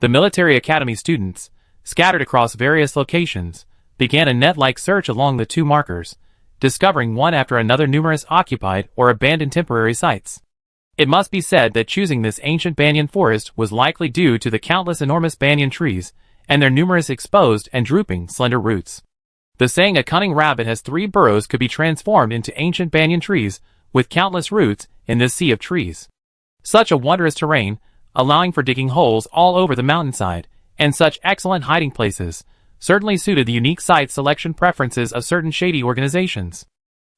The military academy students, scattered across various locations, began a net-like search along the 2 markers, discovering one after another numerous occupied or abandoned temporary sites. It must be said that choosing this ancient banyan forest was likely due to the countless enormous banyan trees and their numerous exposed and drooping slender roots. The saying "a cunning rabbit has 3 burrows" could be transformed into ancient banyan trees with countless roots in this sea of trees. Such a wondrous terrain, allowing for digging holes all over the mountainside, and such excellent hiding places, certainly suited the unique site selection preferences of certain shady organizations.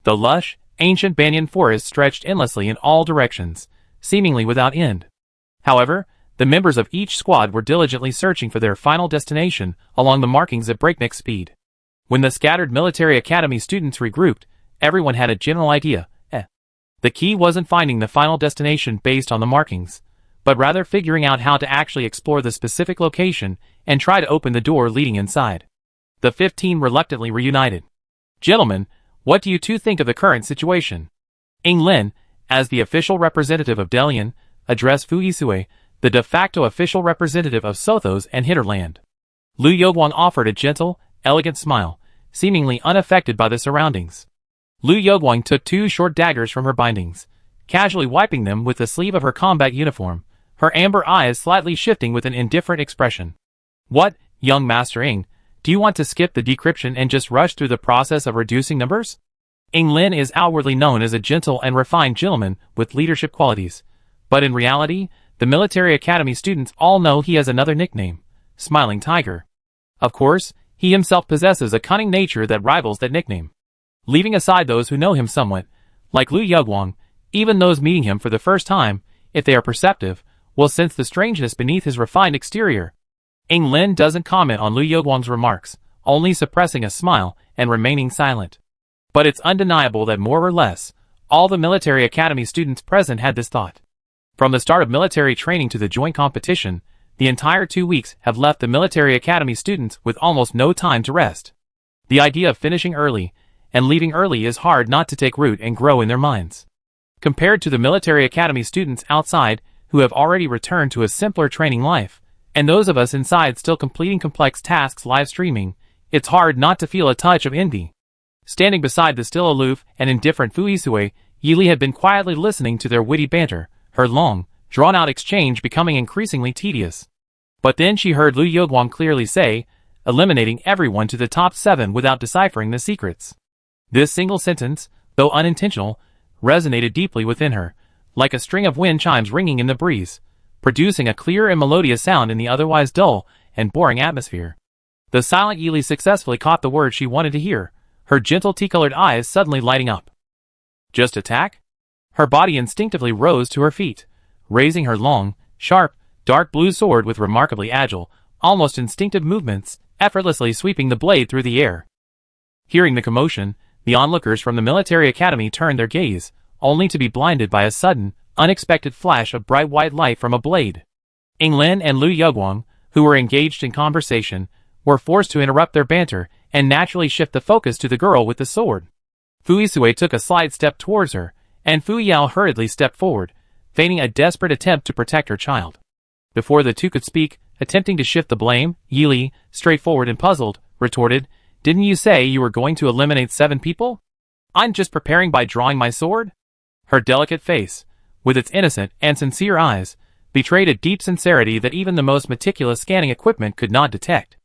The lush, ancient banyan forest stretched endlessly in all directions, seemingly without end. However, the members of each squad were diligently searching for their final destination along the markings at breakneck speed. When the scattered military academy students regrouped, everyone had a general idea. The key wasn't finding the final destination based on the markings, but rather figuring out how to actually explore the specific location and try to open the door leading inside. The 15 reluctantly reunited. "Gentlemen, what do you 2 think of the current situation?" Ing Lin, as the official representative of Delian, addressed Fuisue, the de facto official representative of Sothos and Hinterland. Lu Yoguang offered a gentle, elegant smile, seemingly unaffected by the surroundings. Lu Yoguang took 2 short daggers from her bindings, casually wiping them with the sleeve of her combat uniform, her amber eyes slightly shifting with an indifferent expression. "What, young Master Ing, do you want to skip the decryption and just rush through the process of reducing numbers?" Ing Lin is outwardly known as a gentle and refined gentleman with leadership qualities, but in reality, the military academy students all know he has another nickname, Smiling Tiger. Of course, he himself possesses a cunning nature that rivals that nickname. Leaving aside those who know him somewhat, like Lu Yoguang, even those meeting him for the first time, if they are perceptive, will sense the strangeness beneath his refined exterior. Ing Lin doesn't comment on Lu Yoguang's remarks, only suppressing a smile and remaining silent. But it's undeniable that more or less, all the military academy students present had this thought. From the start of military training to the joint competition, the entire 2 weeks have left the military academy students with almost no time to rest. The idea of finishing early and leaving early is hard not to take root and grow in their minds. Compared to the military academy students outside who have already returned to a simpler training life, and those of us inside still completing complex tasks live streaming, it's hard not to feel a touch of envy. Standing beside the still aloof and indifferent Fu Yisui, Yili had been quietly listening to their witty banter, her long, drawn-out exchange becoming increasingly tedious. But then she heard Lu Yoguang clearly say, eliminating everyone to the top 7 without deciphering the secrets. This single sentence, though unintentional, resonated deeply within her, like a string of wind chimes ringing in the breeze, producing a clear and melodious sound in the otherwise dull and boring atmosphere. The silent Yili successfully caught the words she wanted to hear, her gentle tea-colored eyes suddenly lighting up. Just attack? Her body instinctively rose to her feet, raising her long, sharp, dark blue sword with remarkably agile, almost instinctive movements, effortlessly sweeping the blade through the air. Hearing the commotion, the onlookers from the military academy turned their gaze, only to be blinded by a sudden, unexpected flash of bright white light from a blade. Yinglin and Lu Yoguang, who were engaged in conversation, were forced to interrupt their banter and naturally shift the focus to the girl with the sword. Fu Yisui took a slight step towards her, and Fu Yao hurriedly stepped forward, feigning a desperate attempt to protect her child. Before the two could speak, attempting to shift the blame, Yili, straightforward and puzzled, retorted, "Didn't you say you were going to eliminate 7 people? I'm just preparing by drawing my sword?" Her delicate face, with its innocent and sincere eyes, betrayed a deep sincerity that even the most meticulous scanning equipment could not detect.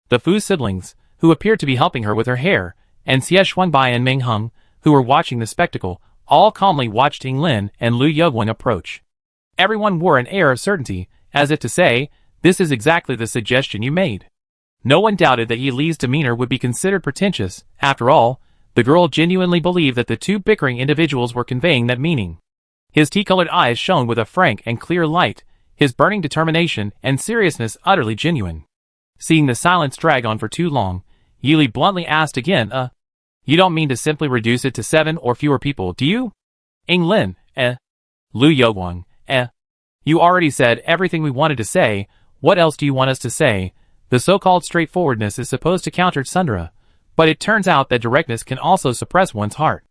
The Fu siblings, who appeared to be helping her with her hair, and Xie Xuanbai and Ming Heng, who were watching the spectacle, all calmly watched Yinglin and Lu Yoguang approach. Everyone wore an air of certainty, as if to say, "This is exactly the suggestion you made." No one doubted that Yi Li's demeanor would be considered pretentious. After all, the girl genuinely believed that the two bickering individuals were conveying that meaning. His tea-colored eyes shone with a frank and clear light, his burning determination and seriousness utterly genuine. Seeing the silence drag on for too long, Yili bluntly asked again, "You don't mean to simply reduce it to 7 or fewer people, do you?" Yinglin, Lu Yoguang, You already said everything we wanted to say, what else do you want us to say? The so-called straightforwardness is supposed to counter Sundara, but it turns out that directness can also suppress one's heart.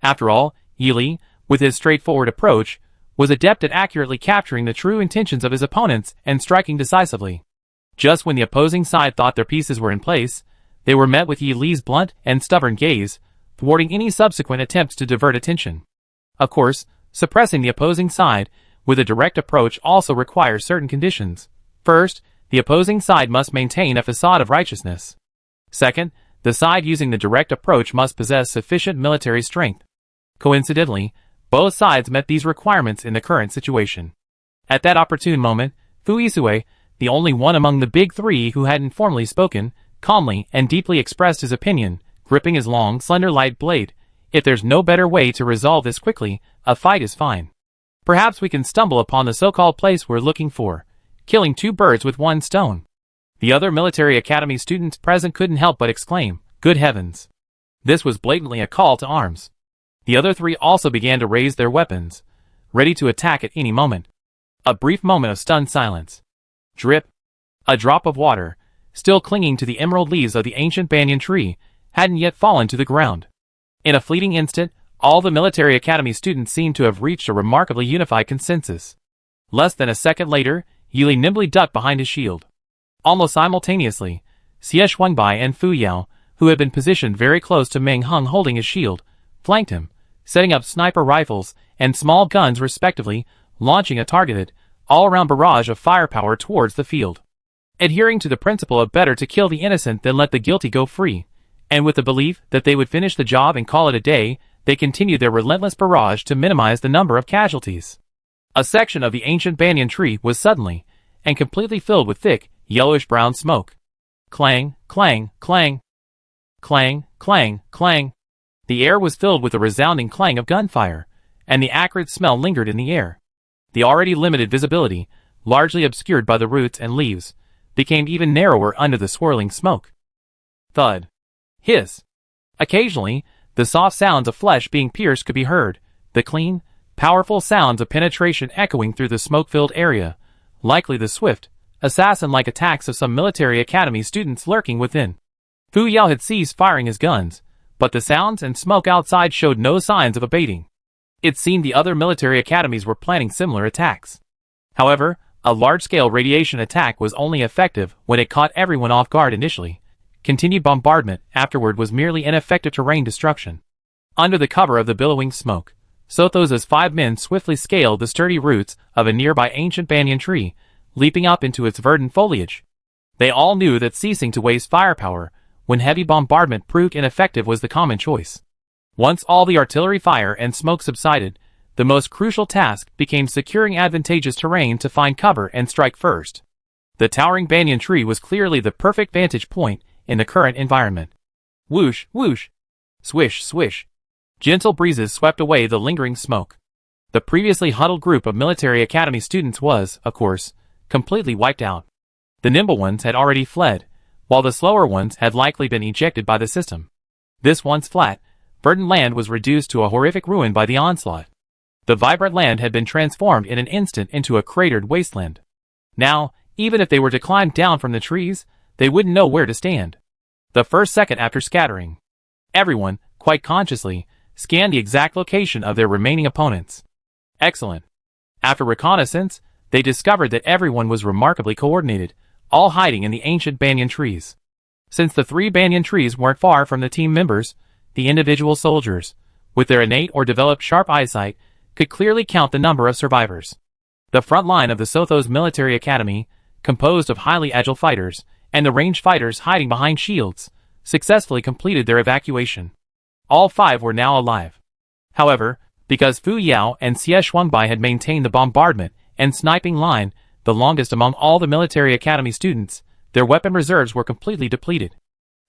After all, Yili, with his straightforward approach, was adept at accurately capturing the true intentions of his opponents and striking decisively. Just when the opposing side thought their pieces were in place, they were met with Yi Li's blunt and stubborn gaze, thwarting any subsequent attempts to divert attention. Of course, suppressing the opposing side with a direct approach also requires certain conditions. First, the opposing side must maintain a facade of righteousness. Second, the side using the direct approach must possess sufficient military strength. Coincidentally, both sides met these requirements in the current situation. At that opportune moment, Fu Yisui, the only one among the big 3 who hadn't formally spoken, calmly and deeply expressed his opinion, gripping his long, slender light blade. "If there's no better way to resolve this quickly, a fight is fine. Perhaps we can stumble upon the so-called place we're looking for, killing 2 birds with 1 stone." The other military academy students present couldn't help but exclaim, "Good heavens!" This was blatantly a call to arms. The other 3 also began to raise their weapons, ready to attack at any moment. A brief moment of stunned silence. Drip. A drop of water, still clinging to the emerald leaves of the ancient banyan tree, hadn't yet fallen to the ground. In a fleeting instant, all the military academy students seemed to have reached a remarkably unified consensus. Less than a second later, Yili nimbly ducked behind his shield. Almost simultaneously, Xie Xuanbai and Fu Yao, who had been positioned very close to Ming Heng holding his shield, flanked him, setting up sniper rifles and small guns respectively, launching a targeted, all-around barrage of firepower towards the field. Adhering to the principle of better to kill the innocent than let the guilty go free, and with the belief that they would finish the job and call it a day, they continued their relentless barrage to minimize the number of casualties. A section of the ancient banyan tree was suddenly and completely filled with thick, yellowish-brown smoke. Clang, clang, clang. Clang, clang, clang. The air was filled with a resounding clang of gunfire, and the acrid smell lingered in the air. The already limited visibility, largely obscured by the roots and leaves, became even narrower under the swirling smoke. Thud. Hiss. Occasionally, the soft sounds of flesh being pierced could be heard, the clean, powerful sounds of penetration echoing through the smoke-filled area, likely the swift, assassin-like attacks of some military academy students lurking within. Fu Yao had ceased firing his guns, but the sounds and smoke outside showed no signs of abating. It seemed the other military academies were planning similar attacks. However, a large-scale radiation attack was only effective when it caught everyone off guard initially, continued bombardment afterward was merely ineffective terrain destruction. Under the cover of the billowing smoke, Sothos's 5 men swiftly scaled the sturdy roots of a nearby ancient banyan tree, leaping up into its verdant foliage. They all knew that ceasing to waste firepower when heavy bombardment proved ineffective was the common choice. Once all the artillery fire and smoke subsided, the most crucial task became securing advantageous terrain to find cover and strike first. The towering banyan tree was clearly the perfect vantage point in the current environment. Whoosh, whoosh. Swish, swish. Gentle breezes swept away the lingering smoke. The previously huddled group of military academy students was, of course, completely wiped out. The nimble ones had already fled, while the slower ones had likely been ejected by the system. This once flat, verdant land was reduced to a horrific ruin by the onslaught. The vibrant land had been transformed in an instant into a cratered wasteland. Now, even if they were to climb down from the trees, they wouldn't know where to stand. The first second after scattering, everyone, quite consciously, scanned the exact location of their remaining opponents. Excellent. After reconnaissance, they discovered that everyone was remarkably coordinated, all hiding in the ancient banyan trees. Since the 3 banyan trees weren't far from the team members, the individual soldiers, with their innate or developed sharp eyesight, could clearly count the number of survivors. The front line of the Sothos Military Academy, composed of highly agile fighters, and the ranged fighters hiding behind shields, successfully completed their evacuation. All 5 were now alive. However, because Fu Yao and Xie Shuangbai had maintained the bombardment and sniping line, the longest among all the military academy students, their weapon reserves were completely depleted.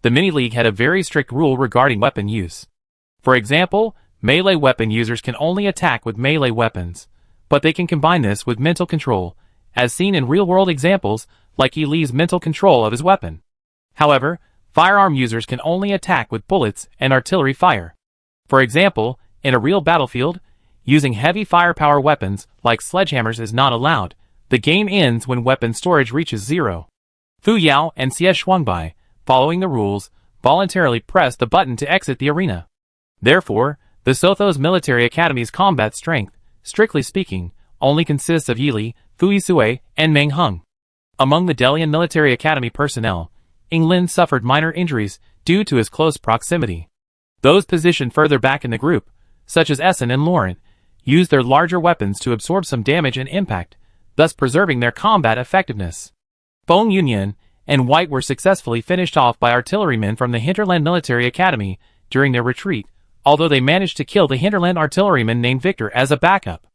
The mini-league had a very strict rule regarding weapon use. For example, melee weapon users can only attack with melee weapons, but they can combine this with mental control, as seen in real-world examples like Yi Li's mental control of his weapon. However, firearm users can only attack with bullets and artillery fire. For example, in a real battlefield, using heavy firepower weapons like sledgehammers is not allowed. The game ends when weapon storage reaches 0. Fu Yao and Xie Shuangbai, following the rules, voluntarily pressed the button to exit the arena. Therefore, the Sothos Military Academy's combat strength, strictly speaking, only consists of Yi Li, Fu Yisui, and Meng Heng. Among the Delian Military Academy personnel, Ying Lin suffered minor injuries due to his close proximity. Those positioned further back in the group, such as Essen and Laurent, used their larger weapons to absorb some damage and impact, thus preserving their combat effectiveness. Feng Yunyan and White were successfully finished off by artillerymen from the Hinterland Military Academy during their retreat, although they managed to kill the Hinterland artilleryman named Victor as a backup.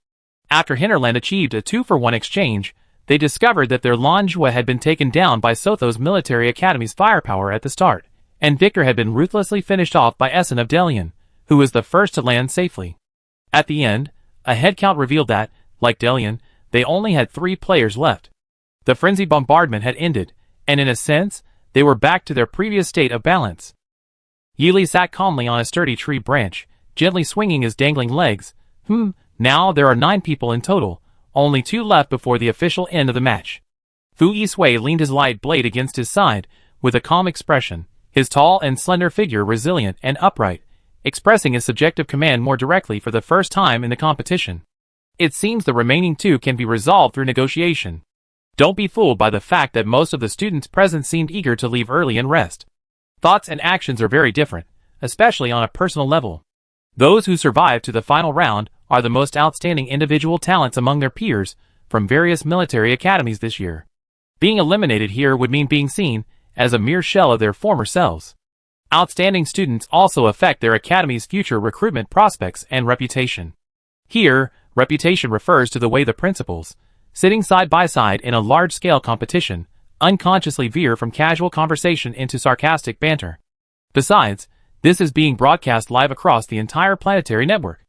After Hinterland achieved a 2-for-1 exchange, they discovered that their Lanjue had been taken down by Sothos Military Academy's firepower at the start, and Victor had been ruthlessly finished off by Essen of Delian, who was the first to land safely. At the end, a headcount revealed that, like Delian, they only had 3 players left. The frenzied bombardment had ended, and in a sense, they were back to their previous state of balance. Yi Li sat calmly on a sturdy tree branch, gently swinging his dangling legs. Now there are 9 people in total, only 2 left before the official end of the match. Fu Yisui leaned his light blade against his side, with a calm expression, his tall and slender figure resilient and upright, expressing his subjective command more directly for the first time in the competition. It seems the remaining 2 can be resolved through negotiation. Don't be fooled by the fact that most of the students present seemed eager to leave early and rest. Thoughts and actions are very different, especially on a personal level. Those who survive to the final round are the most outstanding individual talents among their peers from various military academies this year. Being eliminated here would mean being seen as a mere shell of their former selves. Outstanding students also affect their academy's future recruitment prospects and reputation. Here, reputation refers to the way the principals, sitting side by side in a large-scale competition, unconsciously veer from casual conversation into sarcastic banter. Besides, this is being broadcast live across the entire planetary network.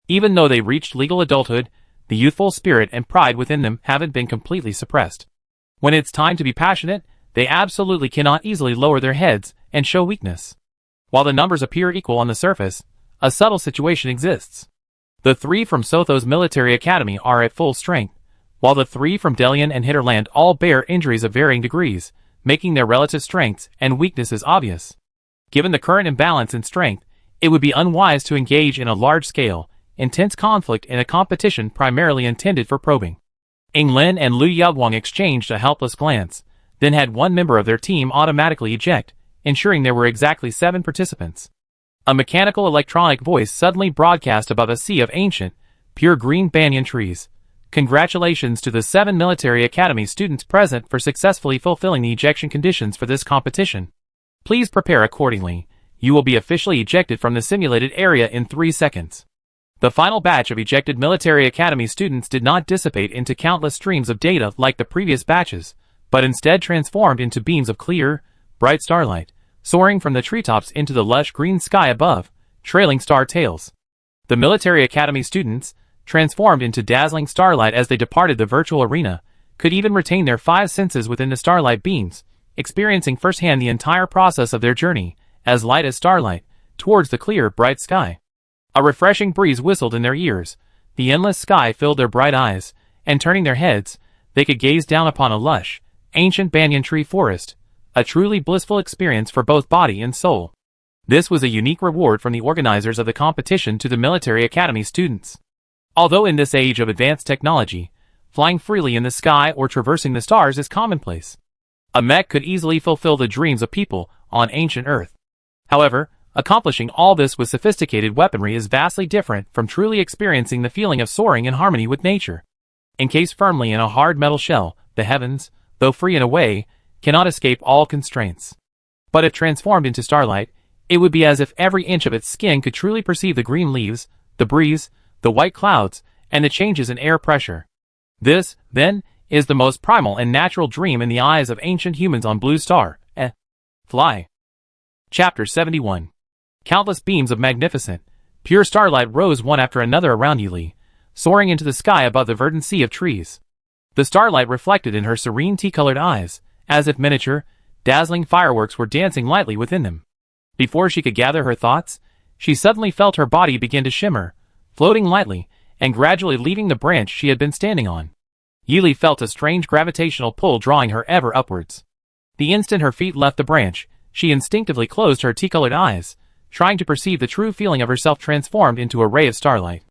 Even though they reached legal adulthood, the youthful spirit and pride within them haven't been completely suppressed. When it's time to be passionate, they absolutely cannot easily lower their heads and show weakness. While the numbers appear equal on the surface, a subtle situation exists. The 3 from Sothos Military Academy are at full strength, while the 3 from Delian and Hinterland all bear injuries of varying degrees, making their relative strengths and weaknesses obvious. Given the current imbalance in strength, it would be unwise to engage in a large-scale, intense conflict in a competition primarily intended for probing. Ying Lin and Liu Yaoguang exchanged a helpless glance, then had one member of their team automatically eject, ensuring there were exactly 7 participants. A mechanical electronic voice suddenly broadcast above a sea of ancient, pure green banyan trees. Congratulations to the 7 military academy students present for successfully fulfilling the ejection conditions for this competition. Please prepare accordingly. You will be officially ejected from the simulated area in 3 seconds. The final batch of ejected military academy students did not dissipate into countless streams of data like the previous batches, but instead transformed into beams of clear, bright starlight, soaring from the treetops into the lush green sky above, trailing star tails. The military academy students, transformed into dazzling starlight as they departed the virtual arena, could even retain their 5 senses within the starlight beams, experiencing firsthand the entire process of their journey, as light as starlight, towards the clear, bright sky. A refreshing breeze whistled in their ears, the endless sky filled their bright eyes, and turning their heads, they could gaze down upon a lush, ancient banyan tree forest, a truly blissful experience for both body and soul. This was a unique reward from the organizers of the competition to the military academy students. Although in this age of advanced technology, flying freely in the sky or traversing the stars is commonplace, a mech could easily fulfill the dreams of people on ancient Earth. However, accomplishing all this with sophisticated weaponry is vastly different from truly experiencing the feeling of soaring in harmony with nature. Encased firmly in a hard metal shell, the heavens, though free in a way, cannot escape all constraints. But if transformed into starlight, it would be as if every inch of its skin could truly perceive the green leaves, the breeze, the white clouds, and the changes in air pressure. This, then, is the most primal and natural dream in the eyes of ancient humans on Blue Star. Fly. Chapter 71. Countless beams of magnificent, pure starlight rose one after another around Yili, soaring into the sky above the verdant sea of trees. The starlight reflected in her serene tea-colored eyes, as if miniature, dazzling fireworks were dancing lightly within them. Before she could gather her thoughts, she suddenly felt her body begin to shimmer, floating lightly, and gradually leaving the branch she had been standing on. Yili felt a strange gravitational pull drawing her ever upwards. The instant her feet left the branch, she instinctively closed her tea-colored eyes, trying to perceive the true feeling of herself transformed into a ray of starlight.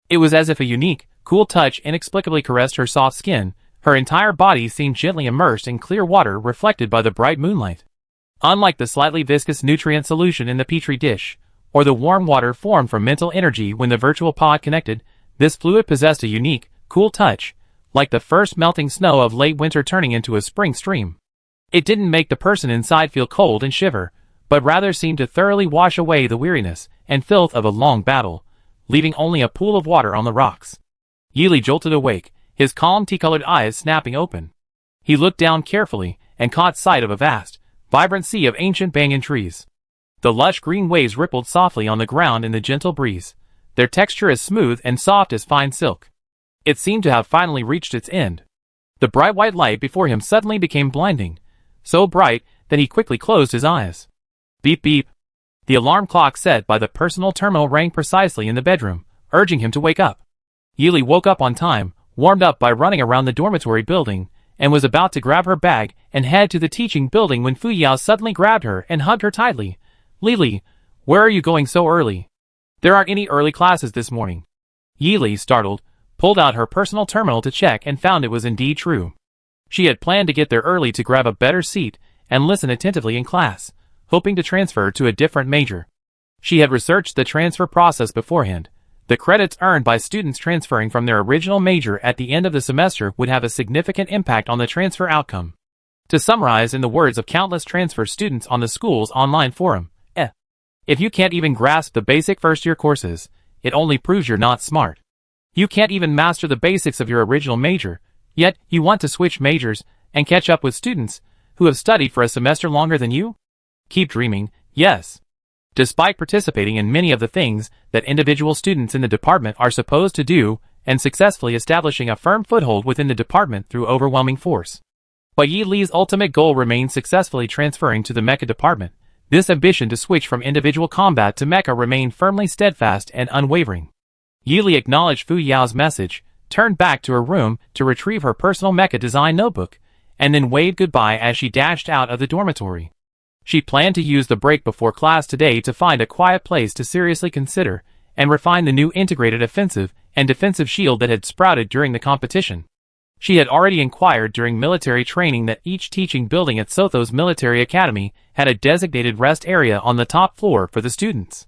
It was as if a unique, cool touch inexplicably caressed her soft skin. Her entire body seemed gently immersed in clear water reflected by the bright moonlight. Unlike the slightly viscous nutrient solution in the petri dish, or the warm water formed from mental energy when the virtual pod connected, this fluid possessed a unique, cool touch, like the first melting snow of late winter turning into a spring stream. It didn't make the person inside feel cold and shiver, but rather seemed to thoroughly wash away the weariness and filth of a long battle, leaving only a pool of water on the rocks. Yili jolted awake, his calm tea-colored eyes snapping open. He looked down carefully and caught sight of a vast, vibrant sea of ancient banyan trees. The lush green waves rippled softly on the ground in the gentle breeze, their texture as smooth and soft as fine silk. It seemed to have finally reached its end. The bright white light before him suddenly became blinding, so bright that he quickly closed his eyes. Beep beep. The alarm clock set by the personal terminal rang precisely in the bedroom, urging him to wake up. Yili woke up on time, warmed up by running around the dormitory building, and was about to grab her bag and head to the teaching building when Fu Yao suddenly grabbed her and hugged her tightly. Lili, where are you going so early? There aren't any early classes this morning. Yili, startled, pulled out her personal terminal to check and found it was indeed true. She had planned to get there early to grab a better seat and listen attentively in class, hoping to transfer to a different major. She had researched the transfer process beforehand. The credits earned by students transferring from their original major at the end of the semester would have a significant impact on the transfer outcome. To summarize in the words of countless transfer students on the school's online forum, if you can't even grasp the basic first-year courses, it only proves you're not smart. You can't even master the basics of your original major, yet you want to switch majors and catch up with students who have studied for a semester longer than you? Keep dreaming, yes. Despite participating in many of the things that individual students in the department are supposed to do and successfully establishing a firm foothold within the department through overwhelming force. But Yi Li's ultimate goal remains successfully transferring to the mecha department. This ambition to switch from individual combat to mecha remained firmly steadfast and unwavering. Yi Li acknowledged Fu Yao's message, turned back to her room to retrieve her personal mecha design notebook, and then waved goodbye as she dashed out of the dormitory. She planned to use the break before class today to find a quiet place to seriously consider and refine the new integrated offensive and defensive shield that had sprouted during the competition. She had already inquired during military training that each teaching building at Sotho's military academy had a designated rest area on the top floor for the students.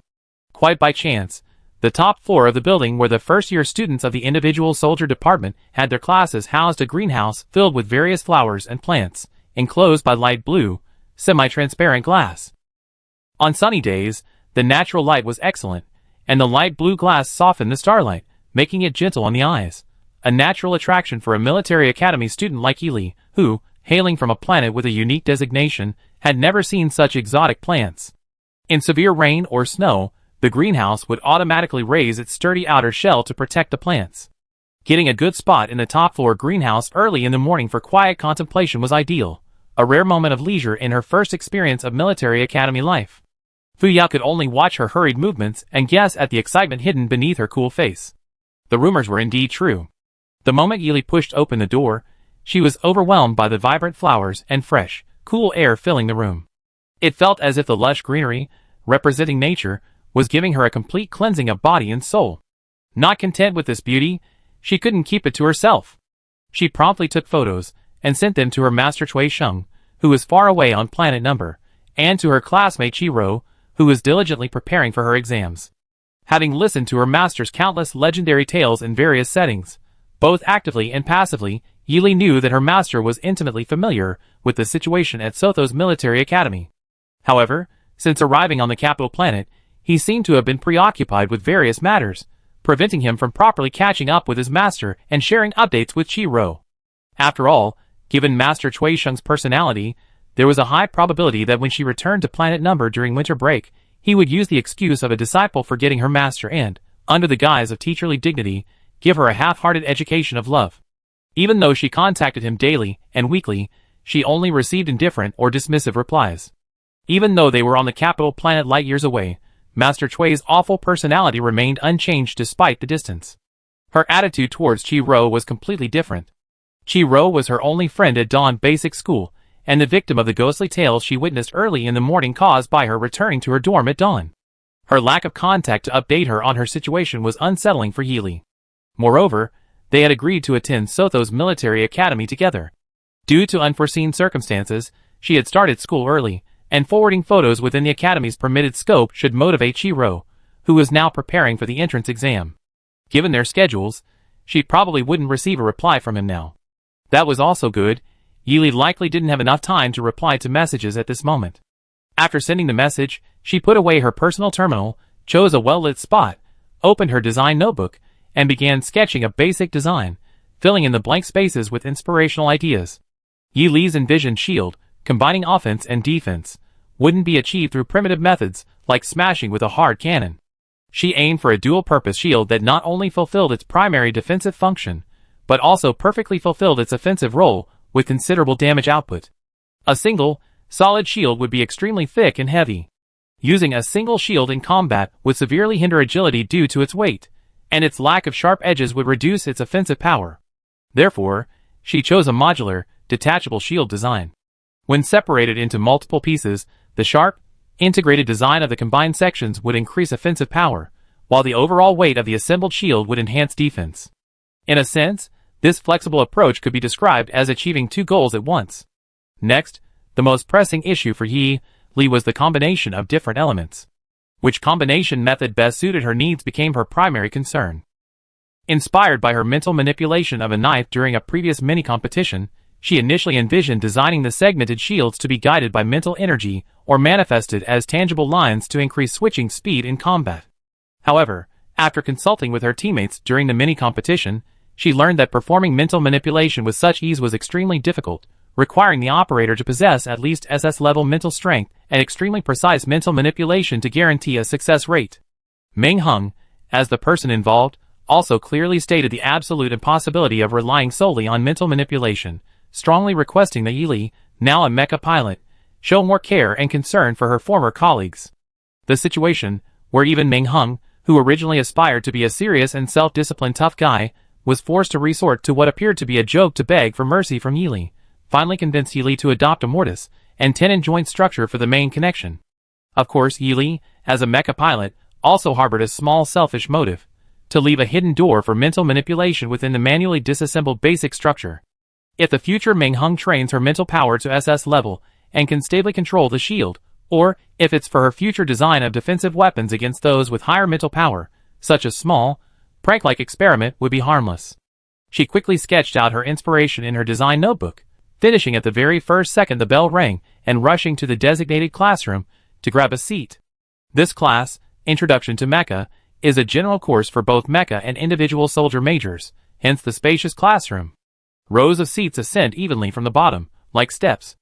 Quite by chance, the top floor of the building where the first-year students of the individual soldier department had their classes housed a greenhouse filled with various flowers and plants, enclosed by light blue, semi-transparent glass. On sunny days, the natural light was excellent, and the light blue glass softened the starlight, making it gentle on the eyes. A natural attraction for a military academy student like Ely, who, hailing from a planet with a unique designation, had never seen such exotic plants. In severe rain or snow, the greenhouse would automatically raise its sturdy outer shell to protect the plants. Getting a good spot in the top floor greenhouse early in the morning for quiet contemplation was ideal, a rare moment of leisure in her first experience of military academy life. Fu Yao could only watch her hurried movements and guess at the excitement hidden beneath her cool face. The rumors were indeed true. The moment Ely pushed open the door, she was overwhelmed by the vibrant flowers and fresh, cool air filling the room. It felt as if the lush greenery, representing nature, was giving her a complete cleansing of body and soul. Not content with this beauty, she couldn't keep it to herself. She promptly took photos and sent them to her master Cui Sheng, who was far away on planet number, and to her classmate Chi Ro, who was diligently preparing for her exams. Having listened to her master's countless legendary tales in various settings, both actively and passively, Yili knew that her master was intimately familiar with the situation at Sotho's military academy. However, since arriving on the capital planet, he seemed to have been preoccupied with various matters, preventing him from properly catching up with his master and sharing updates with Chi Ro. After all, given Master Cui Sheng's personality, there was a high probability that when she returned to planet number during winter break, he would use the excuse of a disciple forgetting her master and, under the guise of teacherly dignity, give her a half-hearted education of love. Even though she contacted him daily and weekly, she only received indifferent or dismissive replies. Even though they were on the capital planet light years away, Master Cui's awful personality remained unchanged despite the distance. Her attitude towards Chi Ro was completely different. Chi Ro was her only friend at Dawn Basic School, and the victim of the ghostly tales she witnessed early in the morning caused by her returning to her dorm at dawn. Her lack of contact to update her on her situation was unsettling for Yili. Moreover, they had agreed to attend Sotho's military academy together. Due to unforeseen circumstances, she had started school early, and forwarding photos within the academy's permitted scope should motivate Chi Ro, who was now preparing for the entrance exam. Given their schedules, she probably wouldn't receive a reply from him now. That was also good. Yili likely didn't have enough time to reply to messages at this moment. After sending the message, she put away her personal terminal, chose a well-lit spot, opened her design notebook, and began sketching a basic design, filling in the blank spaces with inspirational ideas. Yi Li's envisioned shield, combining offense and defense, wouldn't be achieved through primitive methods like smashing with a hard cannon. She aimed for a dual-purpose shield that not only fulfilled its primary defensive function, but also perfectly fulfilled its offensive role with considerable damage output. A single, solid shield would be extremely thick and heavy. Using a single shield in combat would severely hinder agility due to its weight, and its lack of sharp edges would reduce its offensive power. Therefore, she chose a modular, detachable shield design. When separated into multiple pieces, the sharp, integrated design of the combined sections would increase offensive power, while the overall weight of the assembled shield would enhance defense. In a sense, this flexible approach could be described as achieving two goals at once. Next, the most pressing issue for Yi Li was the combination of different elements. Which combination method best suited her needs became her primary concern. Inspired by her mental manipulation of a knife during a previous mini-competition, she initially envisioned designing the segmented shields to be guided by mental energy or manifested as tangible lines to increase switching speed in combat. However, after consulting with her teammates during the mini-competition, she learned that performing mental manipulation with such ease was extremely difficult, requiring the operator to possess at least SS-level mental strength and extremely precise mental manipulation to guarantee a success rate. Meng Hung, as the person involved, also clearly stated the absolute impossibility of relying solely on mental manipulation, strongly requesting that Yi Li, now a mecha pilot, show more care and concern for her former colleagues. The situation, where even Meng Hung, who originally aspired to be a serious and self-disciplined tough guy, was forced to resort to what appeared to be a joke to beg for mercy from Yi Li, finally convinced Yi Li to adopt a mortise and tenon joint structure for the main connection. Of course, Yi Li, as a mecha pilot, also harbored a small selfish motive, to leave a hidden door for mental manipulation within the manually disassembled basic structure. If the future Ming Hung trains her mental power to SS level and can stably control the shield, or if it's for her future design of defensive weapons against those with higher mental power, such a small, prank-like experiment would be harmless. She quickly sketched out her inspiration in her design notebook, finishing at the very first second the bell rang and rushing to the designated classroom to grab a seat. This class, Introduction to Mecha, is a general course for both mecha and individual soldier majors, hence the spacious classroom. Rows of seats ascend evenly from the bottom, like steps.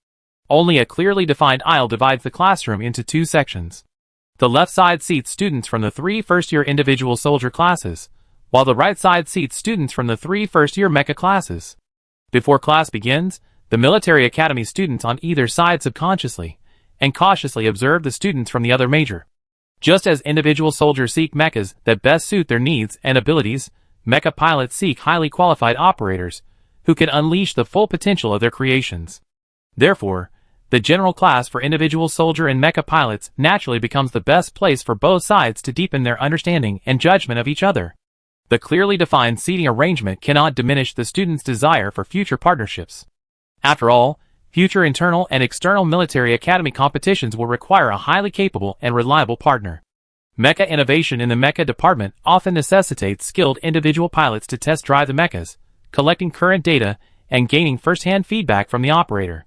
Only a clearly defined aisle divides the classroom into two sections. The left side seats students from the 3 first-year individual soldier classes, while the right side seats students from the 3 first-year mecha classes. Before class begins, the military academy students on either side subconsciously and cautiously observe the students from the other major. Just as individual soldiers seek mechas that best suit their needs and abilities, mecha pilots seek highly qualified operators who can unleash the full potential of their creations. Therefore, the general class for individual soldier and mecha pilots naturally becomes the best place for both sides to deepen their understanding and judgment of each other. The clearly defined seating arrangement cannot diminish the students' desire for future partnerships. After all, future internal and external military academy competitions will require a highly capable and reliable partner. Mecha innovation in the mecha department often necessitates skilled individual pilots to test drive the mechas, collecting current data and gaining first-hand feedback from the operator.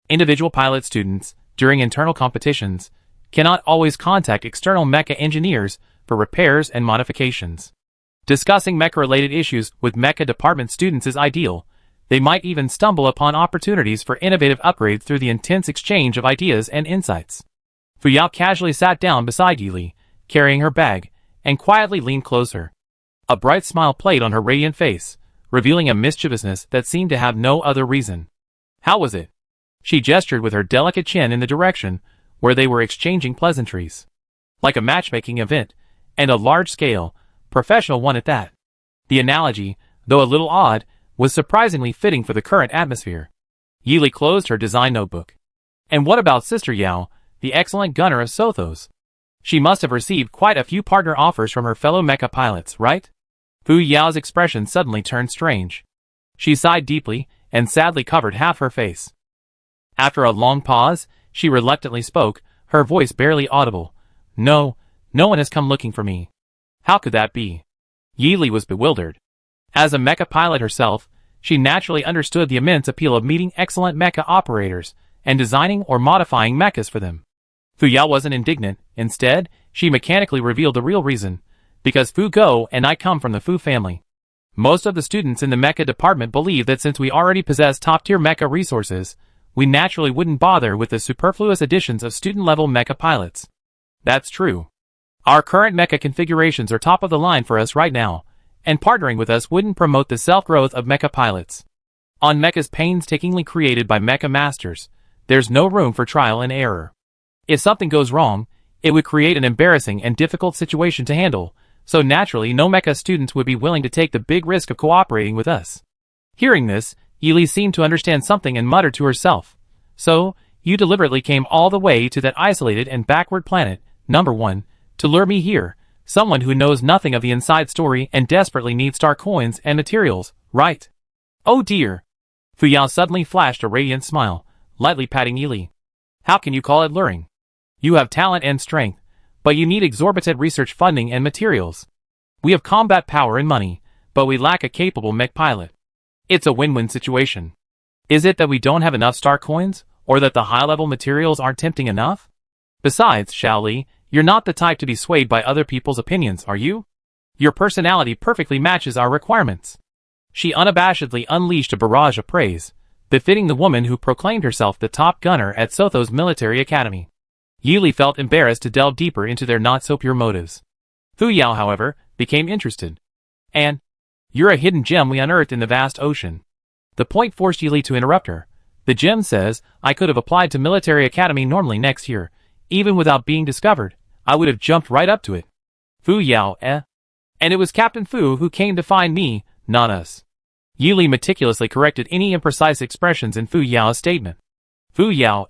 Individual pilot students, during internal competitions, cannot always contact external mecha engineers for repairs and modifications. Discussing mecha-related issues with mecha department students is ideal. They might even stumble upon opportunities for innovative upgrades through the intense exchange of ideas and insights. Fu Yao casually sat down beside Yili, carrying her bag, and quietly leaned closer. A bright smile played on her radiant face, revealing a mischievousness that seemed to have no other reason. How was it? She gestured with her delicate chin in the direction where they were exchanging pleasantries. Like a matchmaking event, and a large-scale, professional one at that. The analogy, though a little odd, was surprisingly fitting for the current atmosphere. Yili closed her design notebook. And what about Sister Yao, the excellent gunner of Sothos? She must have received quite a few partner offers from her fellow mecha pilots, right? Fu Yao's expression suddenly turned strange. She sighed deeply and sadly covered half her face. After a long pause, she reluctantly spoke, her voice barely audible. No one has come looking for me. How could that be? Yili was bewildered. As a mecha pilot herself, she naturally understood the immense appeal of meeting excellent mecha operators and designing or modifying mechas for them. Fu Yao wasn't indignant. Instead, she mechanically revealed the real reason. Because Fu Go and I come from the Fu family. Most of the students in the mecha department believe that since we already possess top-tier mecha resources, we naturally wouldn't bother with the superfluous additions of student-level mecha pilots. That's true. Our current mecha configurations are top of the line for us right now, and partnering with us wouldn't promote the self-growth of mecha pilots. On mechas painstakingly created by mecha masters, there's no room for trial and error. If something goes wrong, it would create an embarrassing and difficult situation to handle, so naturally no mecha students would be willing to take the big risk of cooperating with us. Hearing this, Yili seemed to understand something and muttered to herself. So, you deliberately came all the way to that isolated and backward planet, number 1, to lure me here, someone who knows nothing of the inside story and desperately needs star coins and materials, right? Oh dear! Fu Yao suddenly flashed a radiant smile, lightly patting Yili. How can you call it luring? You have talent and strength, but you need exorbitant research funding and materials. We have combat power and money, but we lack a capable mech pilot. It's a win-win situation. Is it that we don't have enough star coins, or that the high-level materials aren't tempting enough? Besides, Shaoli, you're not the type to be swayed by other people's opinions, are you? Your personality perfectly matches our requirements. She unabashedly unleashed a barrage of praise, befitting the woman who proclaimed herself the top gunner at Sothos Military Academy. Yili felt embarrassed to delve deeper into their not-so-pure motives. Fu Yao, however, became interested. And, you're a hidden gem we unearthed in the vast ocean. The point forced Yili to interrupt her. The gem says, I could have applied to Military Academy normally next year, even without being discovered. I would have jumped right up to it. Fu Yao, And it was Captain Fu who came to find me, not us. Yili meticulously corrected any imprecise expressions in Fu Yao's statement. Fu Yao,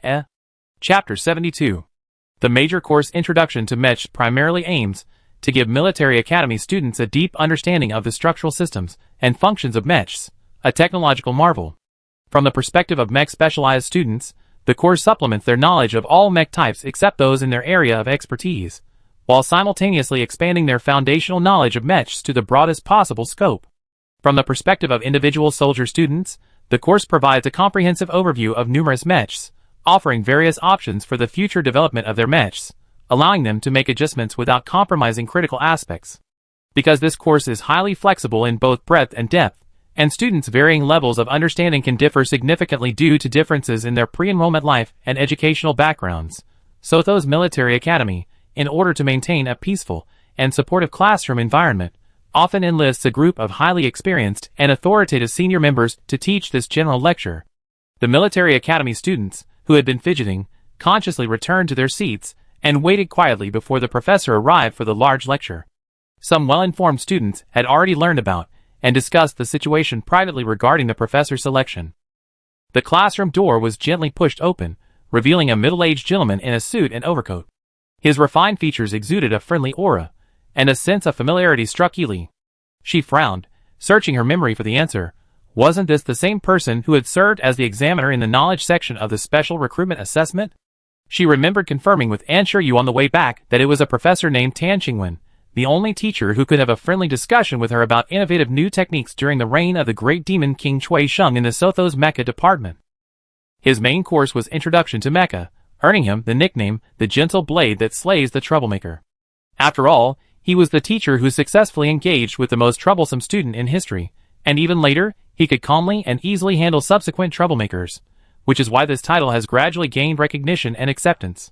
Chapter 72. The major course Introduction to Mech primarily aims to give military academy students a deep understanding of the structural systems and functions of mechs, a technological marvel. From the perspective of mech-specialized students, the course supplements their knowledge of all mech types except those in their area of expertise, while simultaneously expanding their foundational knowledge of mechs to the broadest possible scope. From the perspective of individual soldier students, the course provides a comprehensive overview of numerous mechs, offering various options for the future development of their mechs, allowing them to make adjustments without compromising critical aspects. Because this course is highly flexible in both breadth and depth, and students' varying levels of understanding can differ significantly due to differences in their pre-enrollment life and educational backgrounds, Sothos Military Academy, in order to maintain a peaceful and supportive classroom environment, often enlists a group of highly experienced and authoritative senior members to teach this general lecture. The Military Academy students, who had been fidgeting, consciously returned to their seats and waited quietly before the professor arrived for the large lecture. Some well-informed students had already learned about and discussed the situation privately regarding the professor's selection. The classroom door was gently pushed open, revealing a middle-aged gentleman in a suit and overcoat. His refined features exuded a friendly aura, and a sense of familiarity struck Ely. She frowned, searching her memory for the answer. Wasn't this the same person who had served as the examiner in the knowledge section of the special recruitment assessment? She remembered confirming with Ansher Yu on the way back that it was a professor named Tan Qingwen, the only teacher who could have a friendly discussion with her about innovative new techniques during the reign of the great demon King Chui Sheng in the Sothos Mecha department. His main course was Introduction to Mecha, earning him the nickname, the gentle blade that slays the troublemaker. After all, he was the teacher who successfully engaged with the most troublesome student in history, and even later, he could calmly and easily handle subsequent troublemakers, which is why this title has gradually gained recognition and acceptance.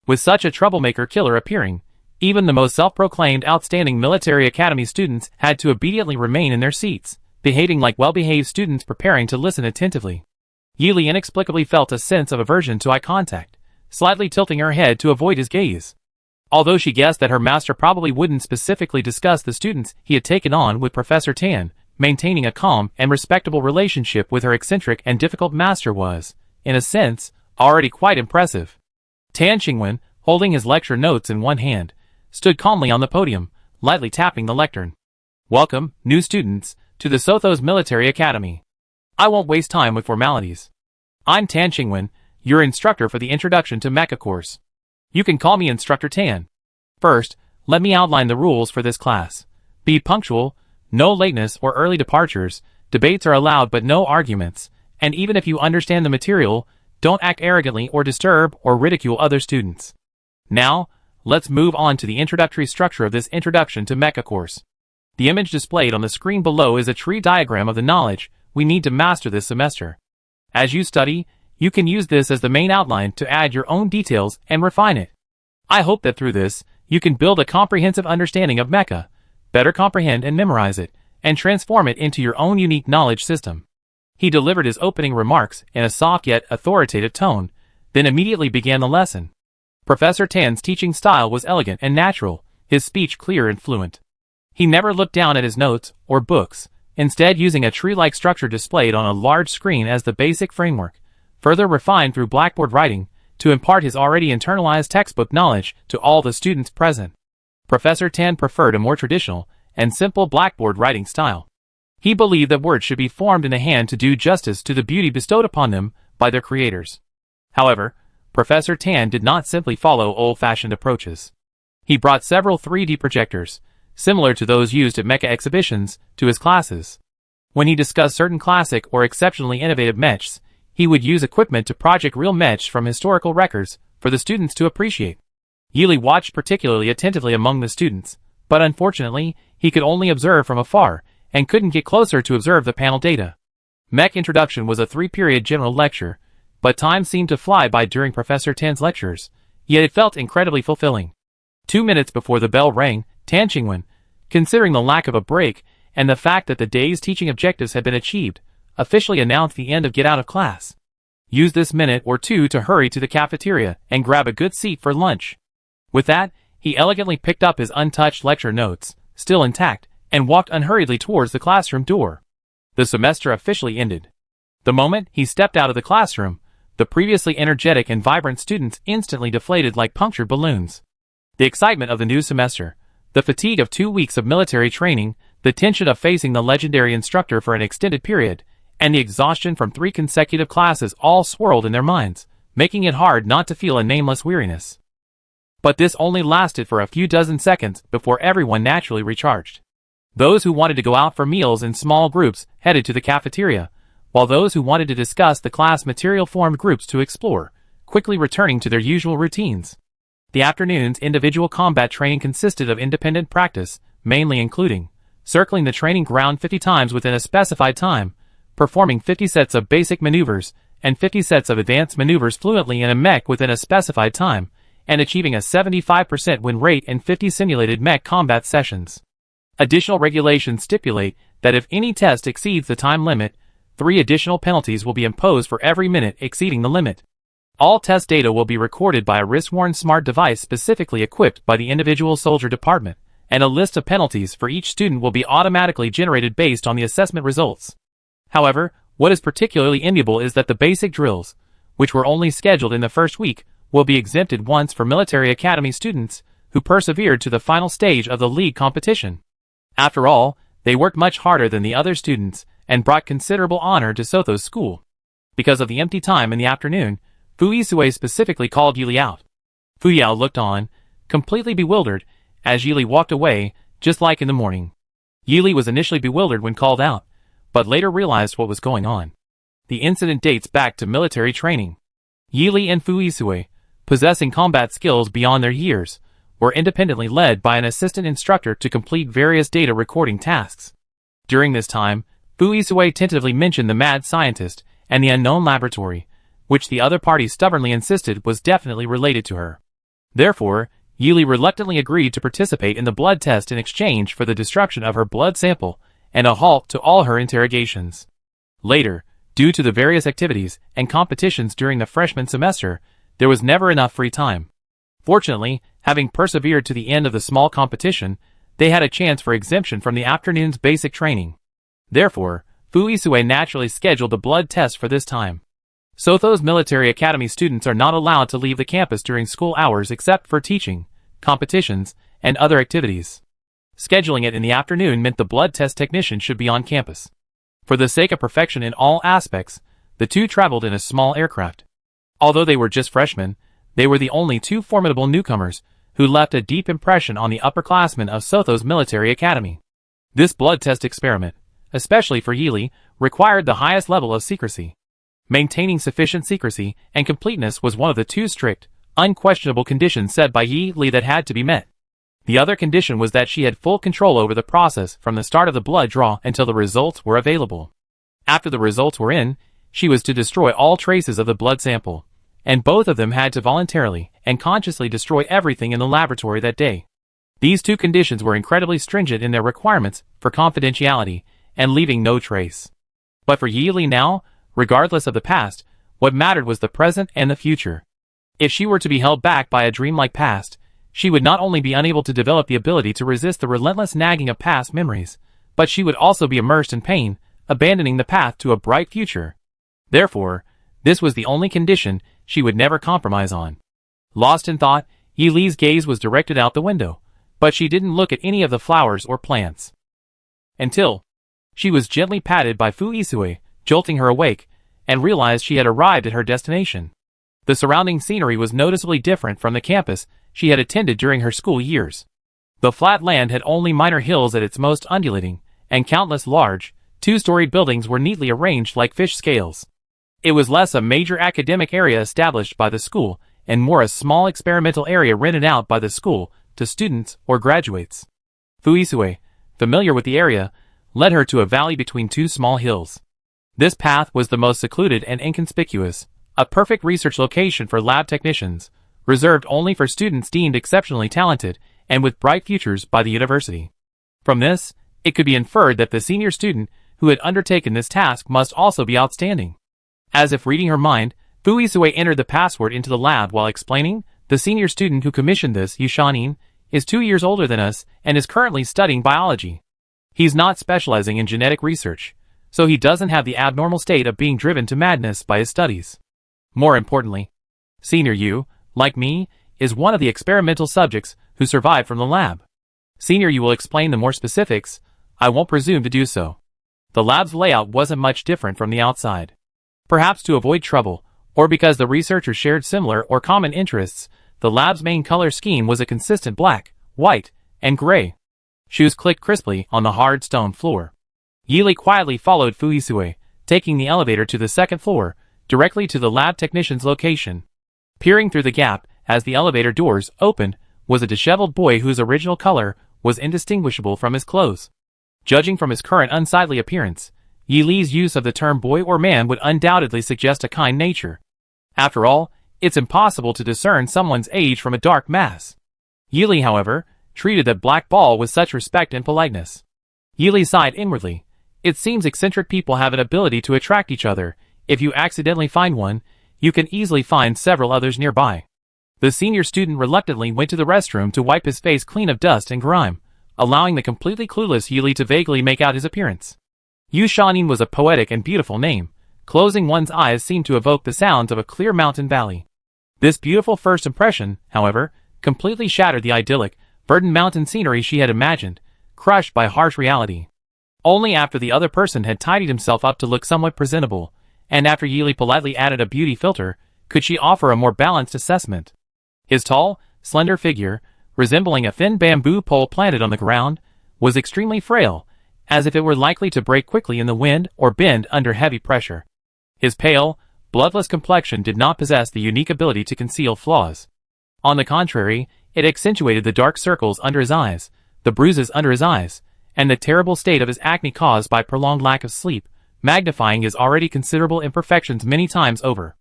With such a troublemaker killer appearing, even the most self-proclaimed outstanding military academy students had to obediently remain in their seats, behaving like well-behaved students preparing to listen attentively. Yili inexplicably felt a sense of aversion to eye contact, slightly tilting her head to avoid his gaze. Although she guessed that her master probably wouldn't specifically discuss the students he had taken on with Professor Tan, maintaining a calm and respectable relationship with her eccentric and difficult master was, in a sense, already quite impressive. Tan Qingwen, holding his lecture notes in one hand, stood calmly on the podium, lightly tapping the lectern. Welcome, new students, to the Sothos Military Academy. I won't waste time with formalities. I'm Tan Qingwen, your instructor for the Introduction to Mecha course. You can call me Instructor Tan. First, let me outline the rules for this class. Be punctual, no lateness or early departures, debates are allowed but no arguments, and even if you understand the material, don't act arrogantly or disturb or ridicule other students. Now, let's move on to the introductory structure of this Introduction to Mecha course. The image displayed on the screen below is a tree diagram of the knowledge we need to master this semester. As you study, you can use this as the main outline to add your own details and refine it. I hope that through this, you can build a comprehensive understanding of Mecha, better comprehend and memorize it, and transform it into your own unique knowledge system. He delivered his opening remarks in a soft yet authoritative tone, then immediately began the lesson. Professor Tan's teaching style was elegant and natural, his speech clear and fluent. He never looked down at his notes or books, instead using a tree-like structure displayed on a large screen as the basic framework, further refined through blackboard writing, to impart his already internalized textbook knowledge to all the students present. Professor Tan preferred a more traditional and simple blackboard writing style. He believed that words should be formed in the hand to do justice to the beauty bestowed upon them by their creators. However, Professor Tan did not simply follow old-fashioned approaches. He brought several 3D projectors, similar to those used at mecha exhibitions, to his classes. When he discussed certain classic or exceptionally innovative mechs, he would use equipment to project real mechs from historical records for the students to appreciate. Yili watched particularly attentively among the students, but unfortunately, he could only observe from afar, and couldn't get closer to observe the panel data. Mech Introduction was a 3-period general lecture, but time seemed to fly by during Professor Tan's lectures, yet it felt incredibly fulfilling. 2 minutes before the bell rang, Tan Qingwen, considering the lack of a break and the fact that the day's teaching objectives had been achieved, officially announced the end of Get Out of Class. Use this minute or two to hurry to the cafeteria and grab a good seat for lunch. With that, he elegantly picked up his untouched lecture notes, still intact, and walked unhurriedly towards the classroom door. The semester officially ended. The moment he stepped out of the classroom, the previously energetic and vibrant students instantly deflated like punctured balloons. The excitement of the new semester, The fatigue of 2 weeks of military training, the tension of facing the legendary instructor for an extended period, and the exhaustion from 3 consecutive classes all swirled in their minds, making it hard not to feel a nameless weariness. But this only lasted for a few dozen seconds before everyone naturally recharged. Those who wanted to go out for meals in small groups headed to the cafeteria, while those who wanted to discuss the class material formed groups to explore, quickly returning to their usual routines. The afternoon's individual combat training consisted of independent practice, mainly including circling the training ground 50 times within a specified time, performing 50 sets of basic maneuvers, and 50 sets of advanced maneuvers fluently in a mech within a specified time, and achieving a 75% win rate in 50 simulated mech combat sessions. Additional regulations stipulate that if any test exceeds the time limit, 3 additional penalties will be imposed for every minute exceeding the limit. All test data will be recorded by a wrist-worn smart device specifically equipped by the individual soldier department, and a list of penalties for each student will be automatically generated based on the assessment results. However, what is particularly enviable is that the basic drills, which were only scheduled in the first week, will be exempted once for military academy students who persevered to the final stage of the league competition. After all, they worked much harder than the other students and brought considerable honor to Sotho's school. Because of the empty time in the afternoon, Fuisue specifically called Yili out. Fuyao looked on, completely bewildered, as Yili walked away, just like in the morning. Yili was initially bewildered when called out, but later realized what was going on. The incident dates back to military training. Yili and Fuisue, possessing combat skills beyond their years, were independently led by an assistant instructor to complete various data recording tasks. During this time, Fuisue tentatively mentioned the mad scientist and the unknown laboratory, which the other party stubbornly insisted was definitely related to her. Therefore, Yili reluctantly agreed to participate in the blood test in exchange for the destruction of her blood sample and a halt to all her interrogations. Later, due to the various activities and competitions during the freshman semester, there was never enough free time. Fortunately, having persevered to the end of the small competition, they had a chance for exemption from the afternoon's basic training. Therefore, Fuisue naturally scheduled the blood test for this time. Sotho's military academy students are not allowed to leave the campus during school hours except for teaching, competitions, and other activities. Scheduling it in the afternoon meant the blood test technician should be on campus. For the sake of perfection in all aspects, the two traveled in a small aircraft. Although they were just freshmen, they were the only 2 formidable newcomers who left a deep impression on the upperclassmen of Sotho's military academy. This blood test experiment, especially for Yili, required the highest level of secrecy. Maintaining sufficient secrecy and completeness was one of the 2 strict, unquestionable conditions set by Yili that had to be met. The other condition was that she had full control over the process from the start of the blood draw until the results were available. After the results were in, she was to destroy all traces of the blood sample, and both of them had to voluntarily and consciously destroy everything in the laboratory that day. These 2 conditions were incredibly stringent in their requirements for confidentiality and leaving no trace. But for Yili now, regardless of the past, what mattered was the present and the future. If she were to be held back by a dreamlike past, she would not only be unable to develop the ability to resist the relentless nagging of past memories, but she would also be immersed in pain, abandoning the path to a bright future. Therefore, this was the only condition she would never compromise on. Lost in thought, Yili's gaze was directed out the window, but she didn't look at any of the flowers or plants. Until she was gently patted by Fuisue, jolting her awake, and realized she had arrived at her destination. The surrounding scenery was noticeably different from the campus she had attended during her school years. The flat land had only minor hills at its most undulating, and countless large, 2-storied buildings were neatly arranged like fish scales. It was less a major academic area established by the school, and more a small experimental area rented out by the school to students or graduates. Fuisue, familiar with the area, led her to a valley between 2 small hills. This path was the most secluded and inconspicuous, a perfect research location for lab technicians, reserved only for students deemed exceptionally talented and with bright futures by the university. From this, it could be inferred that the senior student who had undertaken this task must also be outstanding. As if reading her mind, Fuisue entered the password into the lab while explaining, "The senior student who commissioned this, Yushanin, is 2 years older than us and is currently studying biology. He's not specializing in genetic research, so he doesn't have the abnormal state of being driven to madness by his studies. More importantly, Senior Yu, like me, is one of the experimental subjects who survived from the lab. Senior, you will explain the more specifics. I won't presume to do so. The lab's layout wasn't much different from the outside. Perhaps to avoid trouble, or because the researchers shared similar or common interests, the lab's main color scheme was a consistent black, white, and gray. Shoes clicked crisply on the hard stone floor. Yili quietly followed Fuisue, taking the elevator to the second floor, directly to the lab technician's location. Peering through the gap, as the elevator doors opened, was a disheveled boy whose original color was indistinguishable from his clothes. Judging from his current unsightly appearance, Yili's use of the term boy or man would undoubtedly suggest a kind nature. After all, it's impossible to discern someone's age from a dark mass. Yili, however, treated that black ball with such respect and politeness. Yili sighed inwardly. It seems eccentric people have an ability to attract each other. If you accidentally find one, you can easily find several others nearby. The senior student reluctantly went to the restroom to wipe his face clean of dust and grime, allowing the completely clueless Yili to vaguely make out his appearance. Yu Shanin was a poetic and beautiful name. Closing one's eyes seemed to evoke the sounds of a clear mountain valley. This beautiful first impression, however, completely shattered the idyllic, verdant mountain scenery she had imagined, crushed by harsh reality. Only after the other person had tidied himself up to look somewhat presentable, and after Yili politely added a beauty filter, could she offer a more balanced assessment. His tall, slender figure, resembling a thin bamboo pole planted on the ground, was extremely frail, as if it were likely to break quickly in the wind or bend under heavy pressure. His pale, bloodless complexion did not possess the unique ability to conceal flaws. On the contrary, it accentuated the dark circles under his eyes, the bruises under his eyes, and the terrible state of his acne caused by prolonged lack of sleep, magnifying his already considerable imperfections many times over.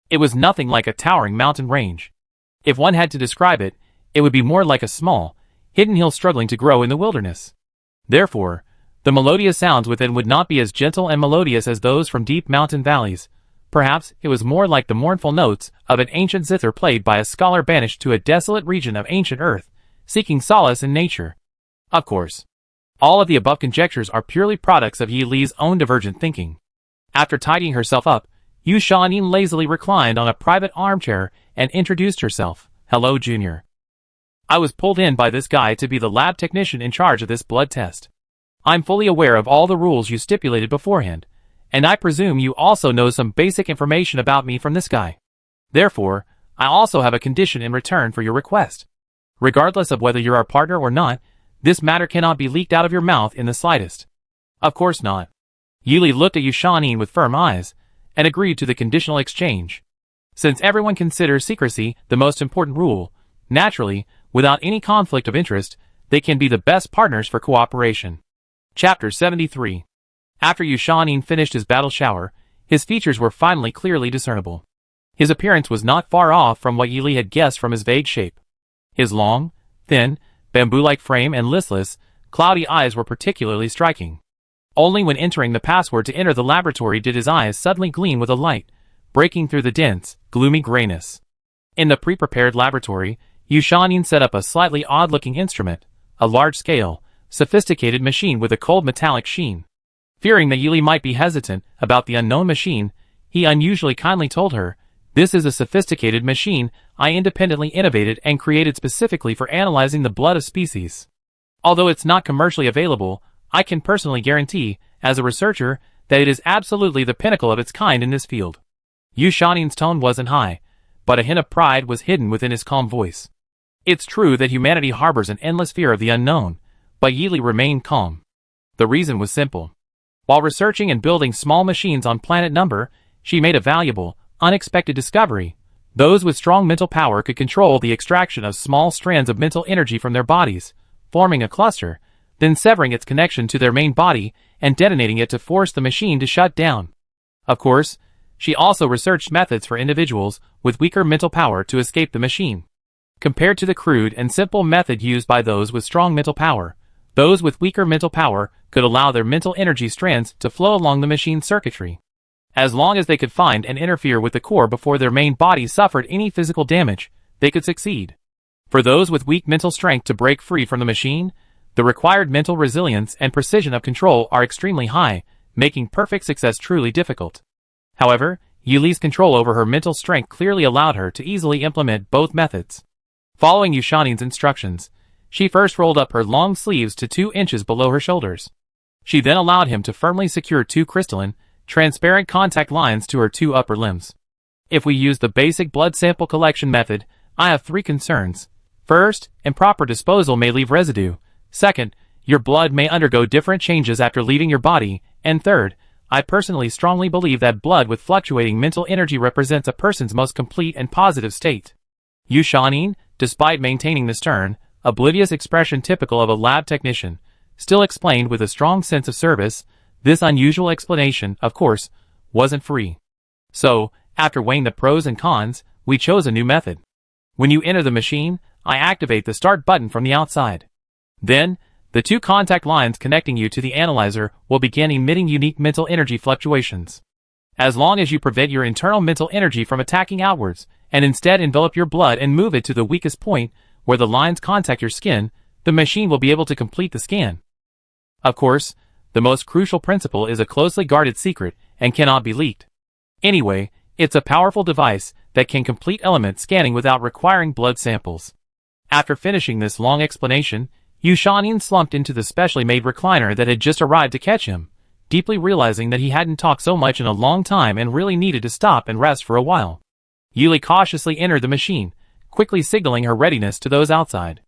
It was nothing like a towering mountain range. If one had to describe it, it would be more like a small, hidden hill struggling to grow in the wilderness. Therefore, the melodious sounds within would not be as gentle and melodious as those from deep mountain valleys. Perhaps it was more like the mournful notes of an ancient zither played by a scholar banished to a desolate region of ancient earth, seeking solace in nature. Of course, all of the above conjectures are purely products of Yi Li's own divergent thinking. After tidying herself up, Yu Shanin lazily reclined on a private armchair and introduced herself. Hello, Junior. I was pulled in by this guy to be the lab technician in charge of this blood test. I'm fully aware of all the rules you stipulated beforehand, and I presume you also know some basic information about me from this guy. Therefore, I also have a condition in return for your request. Regardless of whether you're our partner or not, this matter cannot be leaked out of your mouth in the slightest. Of course not. Yili looked at Yu Shanin with firm eyes, and agreed to the conditional exchange. Since everyone considers secrecy the most important rule, naturally, without any conflict of interest, they can be the best partners for cooperation. Chapter 73. After Yu Shanin finished his battle shower, his features were finally clearly discernible. His appearance was not far off from what Yili had guessed from his vague shape. His long, thin, bamboo-like frame and listless, cloudy eyes were particularly striking. Only when entering the password to enter the laboratory did his eyes suddenly gleam with a light, breaking through the dense, gloomy grayness. In the pre-prepared laboratory, Yu Shanin set up a slightly odd-looking instrument, a large-scale, sophisticated machine with a cold metallic sheen. Fearing that Yili might be hesitant about the unknown machine, he unusually kindly told her, "This is a sophisticated machine I independently innovated and created specifically for analyzing the blood of species. Although it's not commercially available, I can personally guarantee, as a researcher, that it is absolutely the pinnacle of its kind in this field." Yu Shanin's tone wasn't high, but a hint of pride was hidden within his calm voice. It's true that humanity harbors an endless fear of the unknown, but Yili remained calm. The reason was simple. While researching and building small machines on planet Number, she made a valuable, unexpected discovery. Those with strong mental power could control the extraction of small strands of mental energy from their bodies, forming a cluster, then severing its connection to their main body and detonating it to force the machine to shut down. Of course, she also researched methods for individuals with weaker mental power to escape the machine. Compared to the crude and simple method used by those with strong mental power, those with weaker mental power could allow their mental energy strands to flow along the machine's circuitry. As long as they could find and interfere with the core before their main body suffered any physical damage, they could succeed. For those with weak mental strength to break free from the machine, the required mental resilience and precision of control are extremely high, making perfect success truly difficult. However, Yuli's control over her mental strength clearly allowed her to easily implement both methods. Following Yu Shanin's instructions, She first rolled up her long sleeves to 2 inches below her shoulders. She then allowed him to firmly secure 2 crystalline, transparent contact lines to her 2 upper limbs. If we use the basic blood sample collection method, I have 3 concerns. First, improper disposal may leave residue. Second, your blood may undergo different changes after leaving your body. And third, I personally strongly believe that blood with fluctuating mental energy represents a person's most complete and positive state. Yu Shaonin, despite maintaining the stern, oblivious expression typical of a lab technician, still explained with a strong sense of service. This unusual explanation, of course, wasn't free. So, after weighing the pros and cons, we chose a new method. When you enter the machine, I activate the start button from the outside. Then, the 2 contact lines connecting you to the analyzer will begin emitting unique mental energy fluctuations. As long as you prevent your internal mental energy from attacking outwards, and instead envelop your blood and move it to the weakest point, where the lines contact your skin, the machine will be able to complete the scan. Of course, the most crucial principle is a closely guarded secret and cannot be leaked. Anyway, it's a powerful device that can complete element scanning without requiring blood samples. After finishing this long explanation, Yu Shaonin slumped into the specially made recliner that had just arrived to catch him, deeply realizing that he hadn't talked so much in a long time and really needed to stop and rest for a while. Yuli cautiously entered the machine, quickly signaling her readiness to those outside.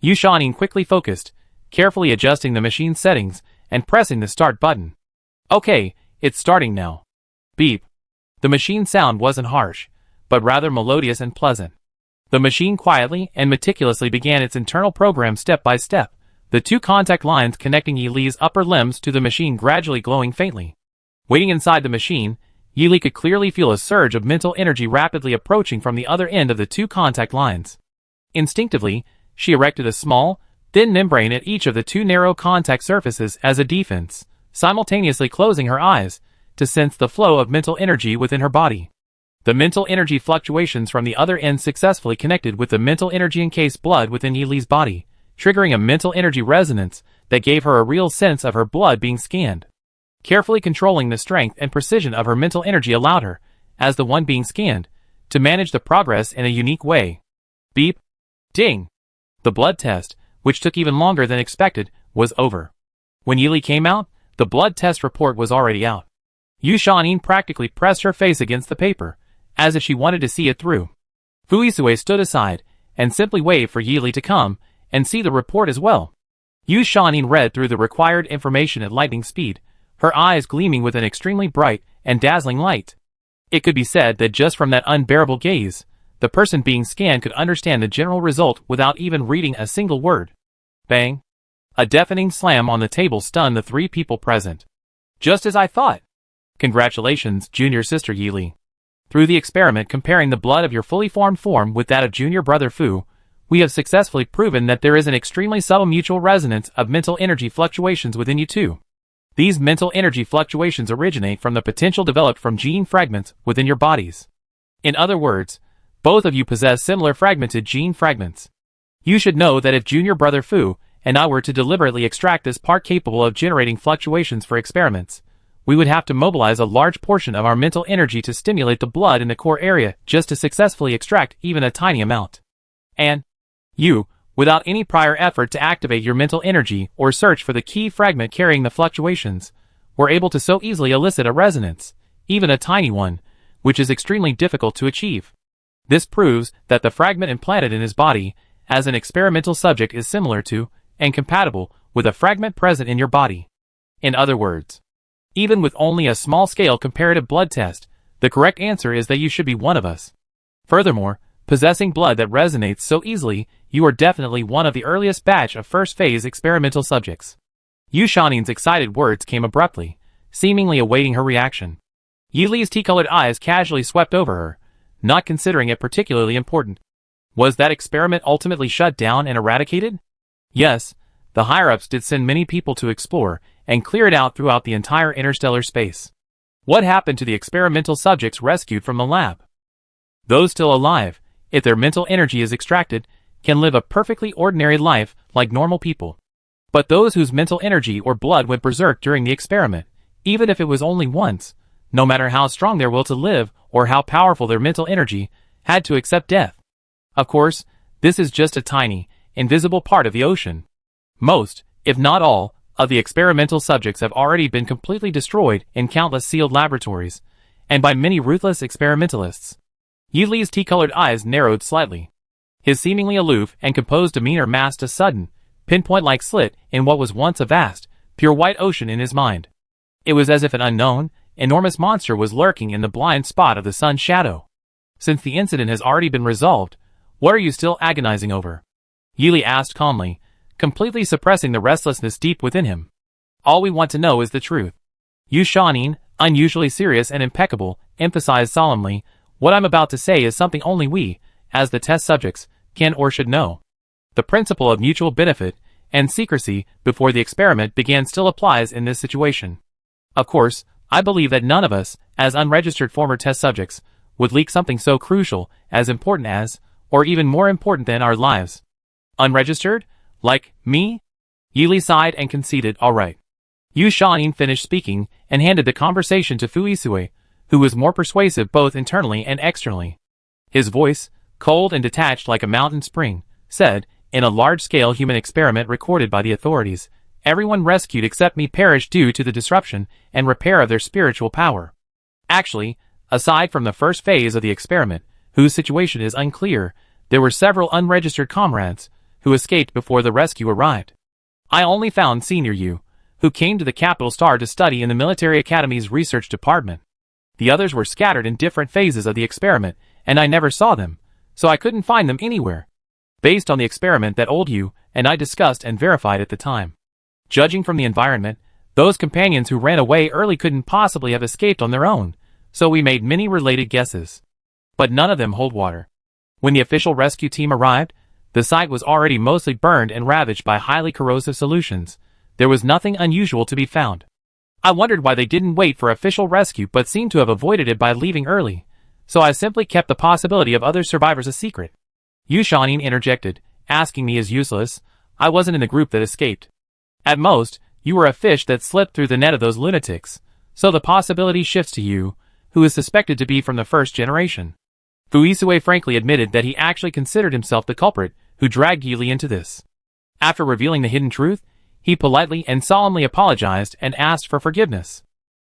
Yu Shaonin quickly focused, carefully adjusting the machine's settings and pressing the start button. Okay, it's starting now. Beep. The machine sound wasn't harsh, but rather melodious and pleasant. The machine quietly and meticulously began its internal program step by step, the 2 contact lines connecting Yi Li's upper limbs to the machine gradually glowing faintly. Waiting inside the machine, Yi Li could clearly feel a surge of mental energy rapidly approaching from the other end of the 2 contact lines. Instinctively, she erected a small, thin membrane at each of the 2 narrow contact surfaces as a defense, simultaneously closing her eyes to sense the flow of mental energy within her body. The mental energy fluctuations from the other end successfully connected with the mental energy encased blood within Yi Li's body, triggering a mental energy resonance that gave her a real sense of her blood being scanned. Carefully controlling the strength and precision of her mental energy allowed her, as the one being scanned, to manage the progress in a unique way. Beep. Ding. The blood test, which took even longer than expected, was over. When Yi Li came out, the blood test report was already out. Yu Shaonin practically pressed her face against the paper, as if she wanted to see it through. Fu Yisue stood aside, and simply waved for Yi Li to come, and see the report as well. Yu Shaonin read through the required information at lightning speed, her eyes gleaming with an extremely bright and dazzling light. It could be said that just from that unbearable gaze, the person being scanned could understand the general result without even reading a single word. Bang! A deafening slam on the table stunned the 3 people present. Just as I thought! Congratulations, junior sister Yi Li. Through the experiment comparing the blood of your fully formed form with that of junior brother Fu, we have successfully proven that there is an extremely subtle mutual resonance of mental energy fluctuations within you two. These mental energy fluctuations originate from the potential developed from gene fragments within your bodies. In other words, both of you possess similar fragmented gene fragments. You should know that if junior brother Fu and I were to deliberately extract this part capable of generating fluctuations for experiments, we would have to mobilize a large portion of our mental energy to stimulate the blood in the core area just to successfully extract even a tiny amount. And you, without any prior effort to activate your mental energy or search for the key fragment carrying the fluctuations, were able to so easily elicit a resonance, even a tiny one, which is extremely difficult to achieve. This proves that the fragment implanted in his body as an experimental subject is similar to, and compatible with a fragment present in your body. In other words, even with only a small-scale comparative blood test, the correct answer is that you should be one of us. Furthermore, possessing blood that resonates so easily, you are definitely one of the earliest batch of first-phase experimental subjects. Yu Shaonin's excited words came abruptly, seemingly awaiting her reaction. Yi Li's tea-colored eyes casually swept over her, not considering it particularly important. Was that experiment ultimately shut down and eradicated? Yes, the higher-ups did send many people to explore and clear it out throughout the entire interstellar space. What happened to the experimental subjects rescued from the lab? Those still alive, if their mental energy is extracted, can live a perfectly ordinary life like normal people. But those whose mental energy or blood went berserk during the experiment, even if it was only once, no matter how strong their will to live or how powerful their mental energy, had to accept death. Of course, this is just a tiny, invisible part of the ocean. Most, if not all, of the experimental subjects have already been completely destroyed in countless sealed laboratories, and by many ruthless experimentalists. Yi Li's tea-colored eyes narrowed slightly. His seemingly aloof and composed demeanor masked a sudden, pinpoint-like slit in what was once a vast, pure white ocean in his mind. It was as if an unknown, enormous monster was lurking in the blind spot of the sun's shadow. Since the incident has already been resolved, what are you still agonizing over? Yi Li asked calmly, completely suppressing the restlessness deep within him. All we want to know is the truth. Yu Shaonin, unusually serious and impeccable, emphasized solemnly, what I'm about to say is something only we, as the test subjects, can or should know. The principle of mutual benefit and secrecy before the experiment began still applies in this situation. Of course, I believe that none of us, as unregistered former test subjects, would leak something so crucial, as important as, or even more important than our lives. Unregistered? Like me? Yi Li sighed and conceded, all right. Yu Shaonin finished speaking and handed the conversation to Fu Yisui, who was more persuasive both internally and externally. His voice, cold and detached like a mountain spring, said, in a large-scale human experiment recorded by the authorities, everyone rescued except me perished due to the disruption and repair of their spiritual power. Actually, aside from the first phase of the experiment, whose situation is unclear, there were several unregistered comrades who escaped before the rescue arrived. I only found Senior Yu, who came to the capital star to study in the military academy's research department. The others were scattered in different phases of the experiment, and I never saw them, so I couldn't find them anywhere. Based on the experiment that old Yu and I discussed and verified at the time. Judging from the environment, those companions who ran away early couldn't possibly have escaped on their own, so we made many related guesses. But none of them hold water. When the official rescue team arrived, the site was already mostly burned and ravaged by highly corrosive solutions. There was nothing unusual to be found. I wondered why they didn't wait for official rescue but seemed to have avoided it by leaving early, so I simply kept the possibility of other survivors a secret. Yu Shaonin interjected, asking me is useless. I wasn't in the group that escaped. At most, you were a fish that slipped through the net of those lunatics, so the possibility shifts to you, who is suspected to be from the first generation. Fu Yisui frankly admitted that he actually considered himself the culprit who dragged Yi Li into this. After revealing the hidden truth, he politely and solemnly apologized and asked for forgiveness.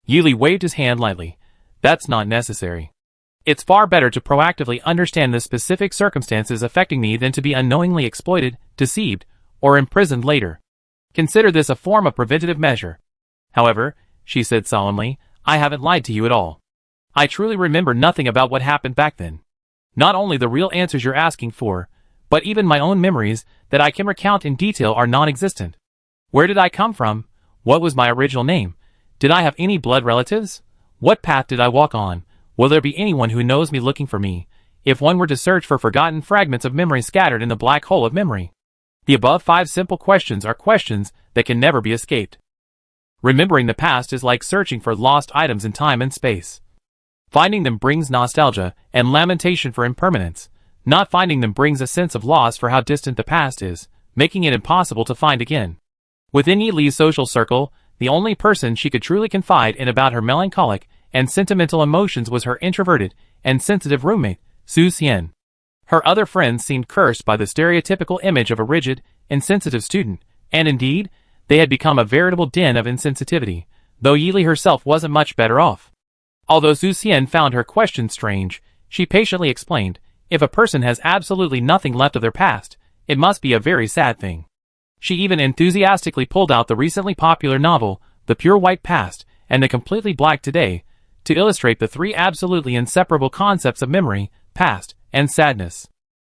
Yi Li waved his hand lightly. That's not necessary. It's far better to proactively understand the specific circumstances affecting me than to be unknowingly exploited, deceived, or imprisoned later. Consider this a form of preventative measure. However, she said solemnly, I haven't lied to you at all. I truly remember nothing about what happened back then. Not only the real answers you're asking for, but even my own memories that I can recount in detail are non-existent. Where did I come from? What was my original name? Did I have any blood relatives? What path did I walk on? Will there be anyone who knows me looking for me, if one were to search for forgotten fragments of memory scattered in the black hole of memory? The above 5 simple questions are questions that can never be escaped. Remembering the past is like searching for lost items in time and space. Finding them brings nostalgia and lamentation for impermanence. Not finding them brings a sense of loss for how distant the past is, making it impossible to find again. Within Yi Li's social circle, the only person she could truly confide in about her melancholic and sentimental emotions was her introverted and sensitive roommate, Su Xian. Her other friends seemed cursed by the stereotypical image of a rigid, insensitive student, and indeed, they had become a veritable den of insensitivity, though Yi Li herself wasn't much better off. Although Su Xian found her question strange, she patiently explained, if a person has absolutely nothing left of their past, it must be a very sad thing. She even enthusiastically pulled out the recently popular novel, The Pure White Past, and The Completely Black Today, to illustrate the 3 absolutely inseparable concepts of memory, past, and sadness.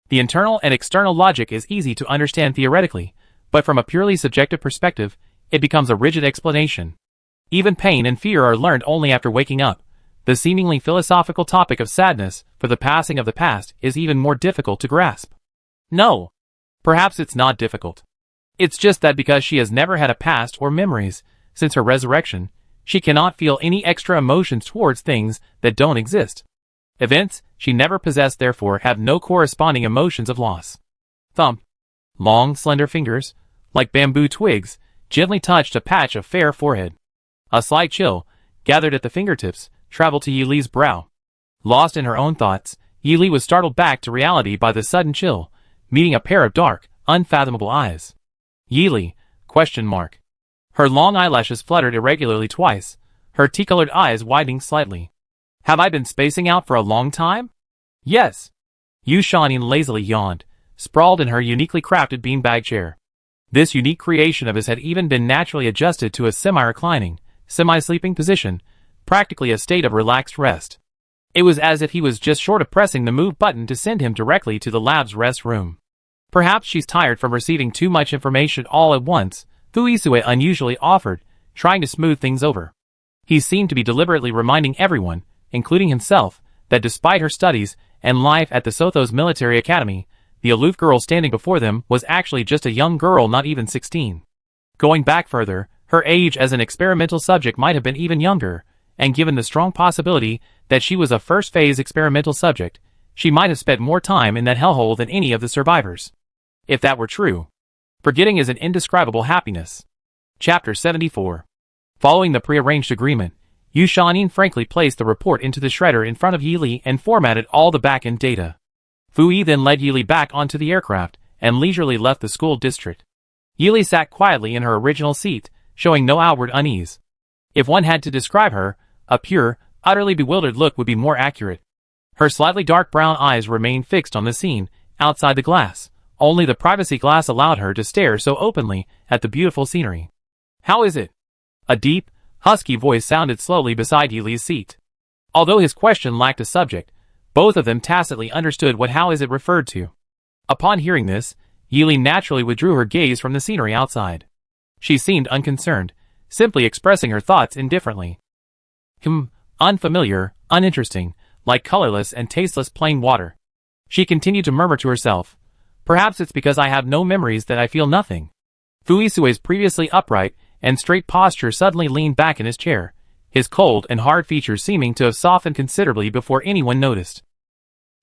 The internal and external logic is easy to understand theoretically, but from a purely subjective perspective, it becomes a rigid explanation. Even pain and fear are learned only after waking up. The seemingly philosophical topic of sadness for the passing of the past is even more difficult to grasp. No. Perhaps it's not difficult. It's just that because she has never had a past or memories since her resurrection, she cannot feel any extra emotions towards things that don't exist. Events she never possessed therefore have no corresponding emotions of loss. Thump. Long, slender fingers, like bamboo twigs, gently touched a patch of fair forehead. A slight chill, gathered at the fingertips, traveled to Yi Li's brow. Lost in her own thoughts, Yi Li was startled back to reality by the sudden chill, meeting a pair of dark, unfathomable eyes. Yili? Question mark. Her long eyelashes fluttered irregularly twice, her tea-colored eyes widening slightly. Have I been spacing out for a long time? Yes. Yu Shaonin lazily yawned, sprawled in her uniquely crafted beanbag chair. This unique creation of his had even been naturally adjusted to a semi-reclining, semi-sleeping position, practically a state of relaxed rest. It was as if he was just short of pressing the move button to send him directly to the lab's rest room. Perhaps she's tired from receiving too much information all at once, Fu Yisue unusually offered, trying to smooth things over. He seemed to be deliberately reminding everyone, including himself, that despite her studies and life at the Sothos Military Academy, the aloof girl standing before them was actually just a young girl not even 16. Going back further, her age as an experimental subject might have been even younger, and given the strong possibility that she was a first-phase experimental subject, she might have spent more time in that hellhole than any of the survivors. If that were true. Forgetting is an indescribable happiness. Chapter 74. Following the prearranged agreement, Yu Shaonin frankly placed the report into the shredder in front of Yili and formatted all the back-end data. Fu Yi then led Yili back onto the aircraft and leisurely left the school district. Yili sat quietly in her original seat, showing no outward unease. If one had to describe her, a pure, utterly bewildered look would be more accurate. Her slightly dark brown eyes remained fixed on the scene outside the glass. Only the privacy glass allowed her to stare so openly at the beautiful scenery. How is it? A deep, husky voice sounded slowly beside Yili's seat. Although his question lacked a subject, both of them tacitly understood what how is it referred to. Upon hearing this, Yili naturally withdrew her gaze from the scenery outside. She seemed unconcerned, simply expressing her thoughts indifferently. Unfamiliar, uninteresting, like colorless and tasteless plain water. She continued to murmur to herself, perhaps it's because I have no memories that I feel nothing. Fu Yisue's previously upright and straight posture suddenly leaned back in his chair, his cold and hard features seeming to have softened considerably before anyone noticed.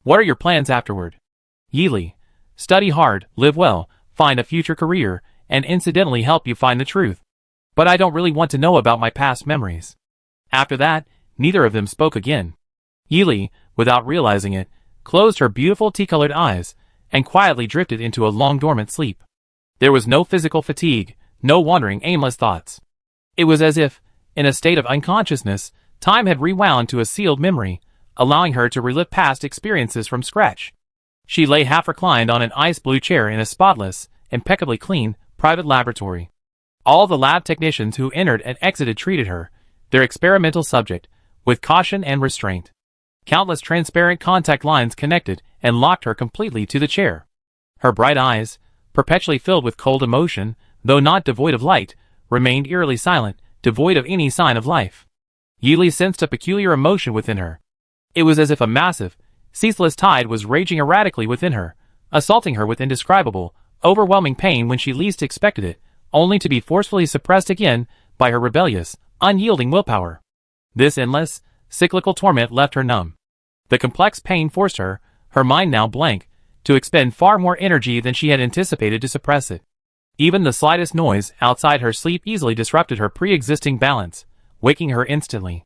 What are your plans afterward? Yili. Study hard, live well, find a future career, and incidentally help you find the truth. But I don't really want to know about my past memories. After that, neither of them spoke again. Yili, without realizing it, closed her beautiful tea-colored eyes, and quietly drifted into a long dormant sleep. There was no physical fatigue, no wandering aimless thoughts. It was as if, in a state of unconsciousness, time had rewound to a sealed memory, allowing her to relive past experiences from scratch. She lay half reclined on an ice-blue chair in a spotless, impeccably clean, private laboratory. All the lab technicians who entered and exited treated her, their experimental subject, with caution and restraint. Countless transparent contact lines connected and locked her completely to the chair. Her bright eyes, perpetually filled with cold emotion, though not devoid of light, remained eerily silent, devoid of any sign of life. Yili sensed a peculiar emotion within her. It was as if a massive, ceaseless tide was raging erratically within her, assaulting her with indescribable, overwhelming pain when she least expected it, only to be forcefully suppressed again by her rebellious, unyielding willpower. This endless, cyclical torment left her numb. The complex pain forced her, her mind now blank, to expend far more energy than she had anticipated to suppress it. Even the slightest noise outside her sleep easily disrupted her pre-existing balance, waking her instantly.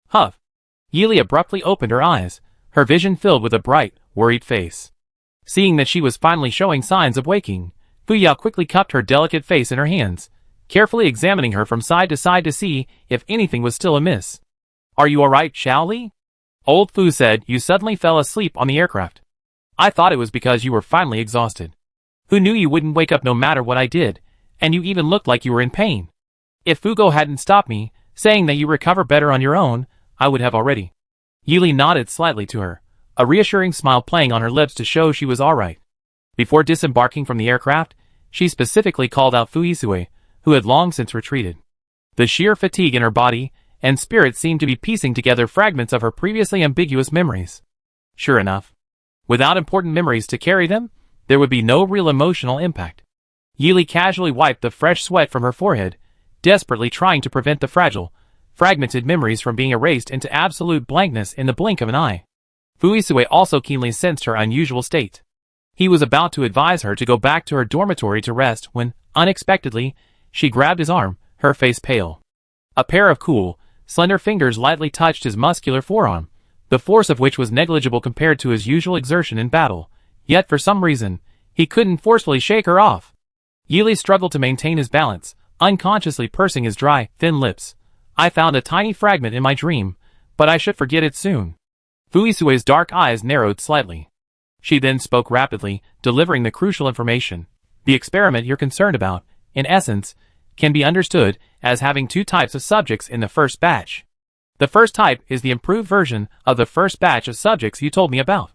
Huff! Yili abruptly opened her eyes, her vision filled with a bright, worried face. Seeing that she was finally showing signs of waking, Fu Yao quickly cupped her delicate face in her hands, carefully examining her from side to see if anything was still amiss. Are you alright, Xiao Li? Old Fu said, you suddenly fell asleep on the aircraft. I thought it was because you were finally exhausted. Who knew you wouldn't wake up no matter what I did, and you even looked like you were in pain. If Fugo hadn't stopped me, saying that you recover better on your own, I would have already. Yili nodded slightly to her, a reassuring smile playing on her lips to show she was alright. Before disembarking from the aircraft, she specifically called out Fu Yisue, who had long since retreated. The sheer fatigue in her body and spirit seemed to be piecing together fragments of her previously ambiguous memories. Sure enough, without important memories to carry them, there would be no real emotional impact. Yili casually wiped the fresh sweat from her forehead, desperately trying to prevent the fragile, fragmented memories from being erased into absolute blankness in the blink of an eye. Fu Yisue also keenly sensed her unusual state. He was about to advise her to go back to her dormitory to rest when, unexpectedly, she grabbed his arm, her face pale. A pair of cool, slender fingers lightly touched his muscular forearm, the force of which was negligible compared to his usual exertion in battle, yet for some reason, He couldn't forcefully shake her off. Yili struggled to maintain his balance, unconsciously pursing his dry, thin lips. I found a tiny fragment in my dream, but I should forget it soon. Fuisue's dark eyes narrowed slightly. She then spoke rapidly, delivering the crucial information. The experiment you're concerned about, in essence, can be understood as having two types of subjects in the first batch. The first type is the improved version of the first batch of subjects you told me about.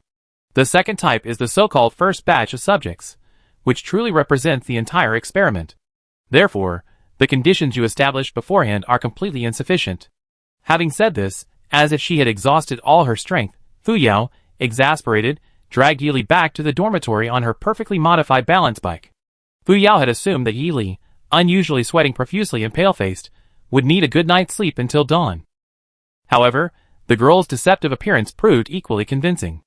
The second type is the so-called first batch of subjects, which truly represents the entire experiment. Therefore, the conditions you established beforehand are completely insufficient. Having said this, as if she had exhausted all her strength, Fu Yao, exasperated, dragged Yili back to the dormitory on her perfectly modified balance bike. Fu Yao had assumed that Yili, unusually sweating profusely and pale-faced, would need a good night's sleep until dawn. However, the girl's deceptive appearance proved equally convincing.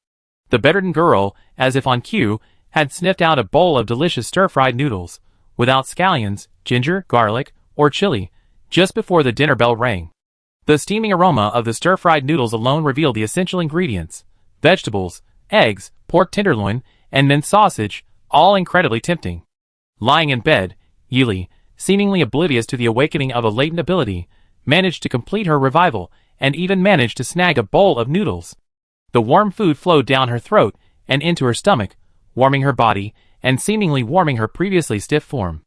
The bedridden girl, as if on cue, had sniffed out a bowl of delicious stir-fried noodles, without scallions, ginger, garlic, or chili, just before the dinner bell rang. The steaming aroma of the stir-fried noodles alone revealed the essential ingredients: vegetables, eggs, pork tenderloin, and minced sausage, all incredibly tempting. Lying in bed, Yili, seemingly oblivious to the awakening of a latent ability, managed to complete her revival and even managed to snag a bowl of noodles. The warm food flowed down her throat and into her stomach, warming her body and seemingly warming her previously stiff form.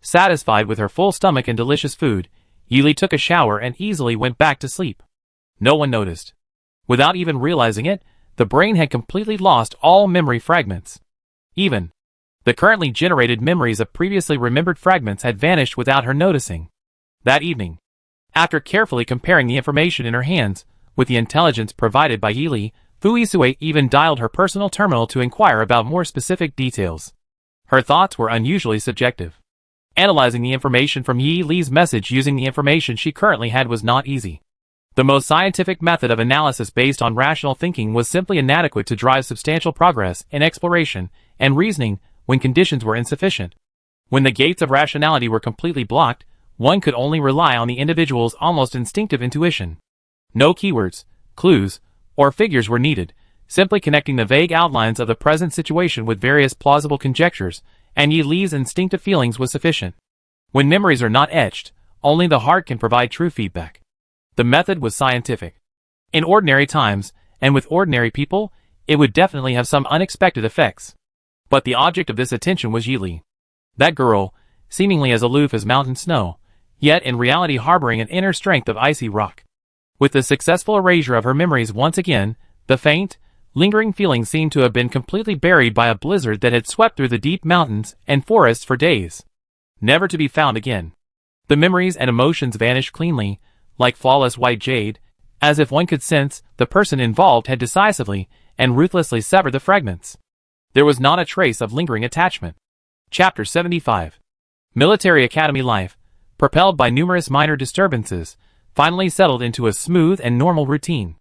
Satisfied with her full stomach and delicious food, Yili took a shower and easily went back to sleep. No one noticed. Without even realizing it, the brain had completely lost all memory fragments. Even the currently generated memories of previously remembered fragments had vanished without her noticing. That evening, after carefully comparing the information in her hands with the intelligence provided by Yili, Fuisue even dialed her personal terminal to inquire about more specific details. Her thoughts were unusually subjective. Analyzing the information from Yi Li's message using the information she currently had was not easy. The most scientific method of analysis based on rational thinking was simply inadequate to drive substantial progress in exploration and reasoning when conditions were insufficient. When the gates of rationality were completely blocked, one could only rely on the individual's almost instinctive intuition. No keywords, clues, or figures were needed, simply connecting the vague outlines of the present situation with various plausible conjectures, and Yi Li's instinctive feelings was sufficient. When memories are not etched, only the heart can provide true feedback. The method was scientific. In ordinary times, and with ordinary people, it would definitely have some unexpected effects. But the object of this attention was Yi Li. That girl, seemingly as aloof as mountain snow, yet in reality harboring an inner strength of icy rock. With the successful erasure of her memories once again, the faint, lingering feeling seemed to have been completely buried by a blizzard that had swept through the deep mountains and forests for days, never to be found again. The memories and emotions vanished cleanly, like flawless white jade, as if one could sense the person involved had decisively and ruthlessly severed the fragments. There was not a trace of lingering attachment. Chapter 75. Military Academy life, propelled by numerous minor disturbances, finally settled into a smooth and normal routine.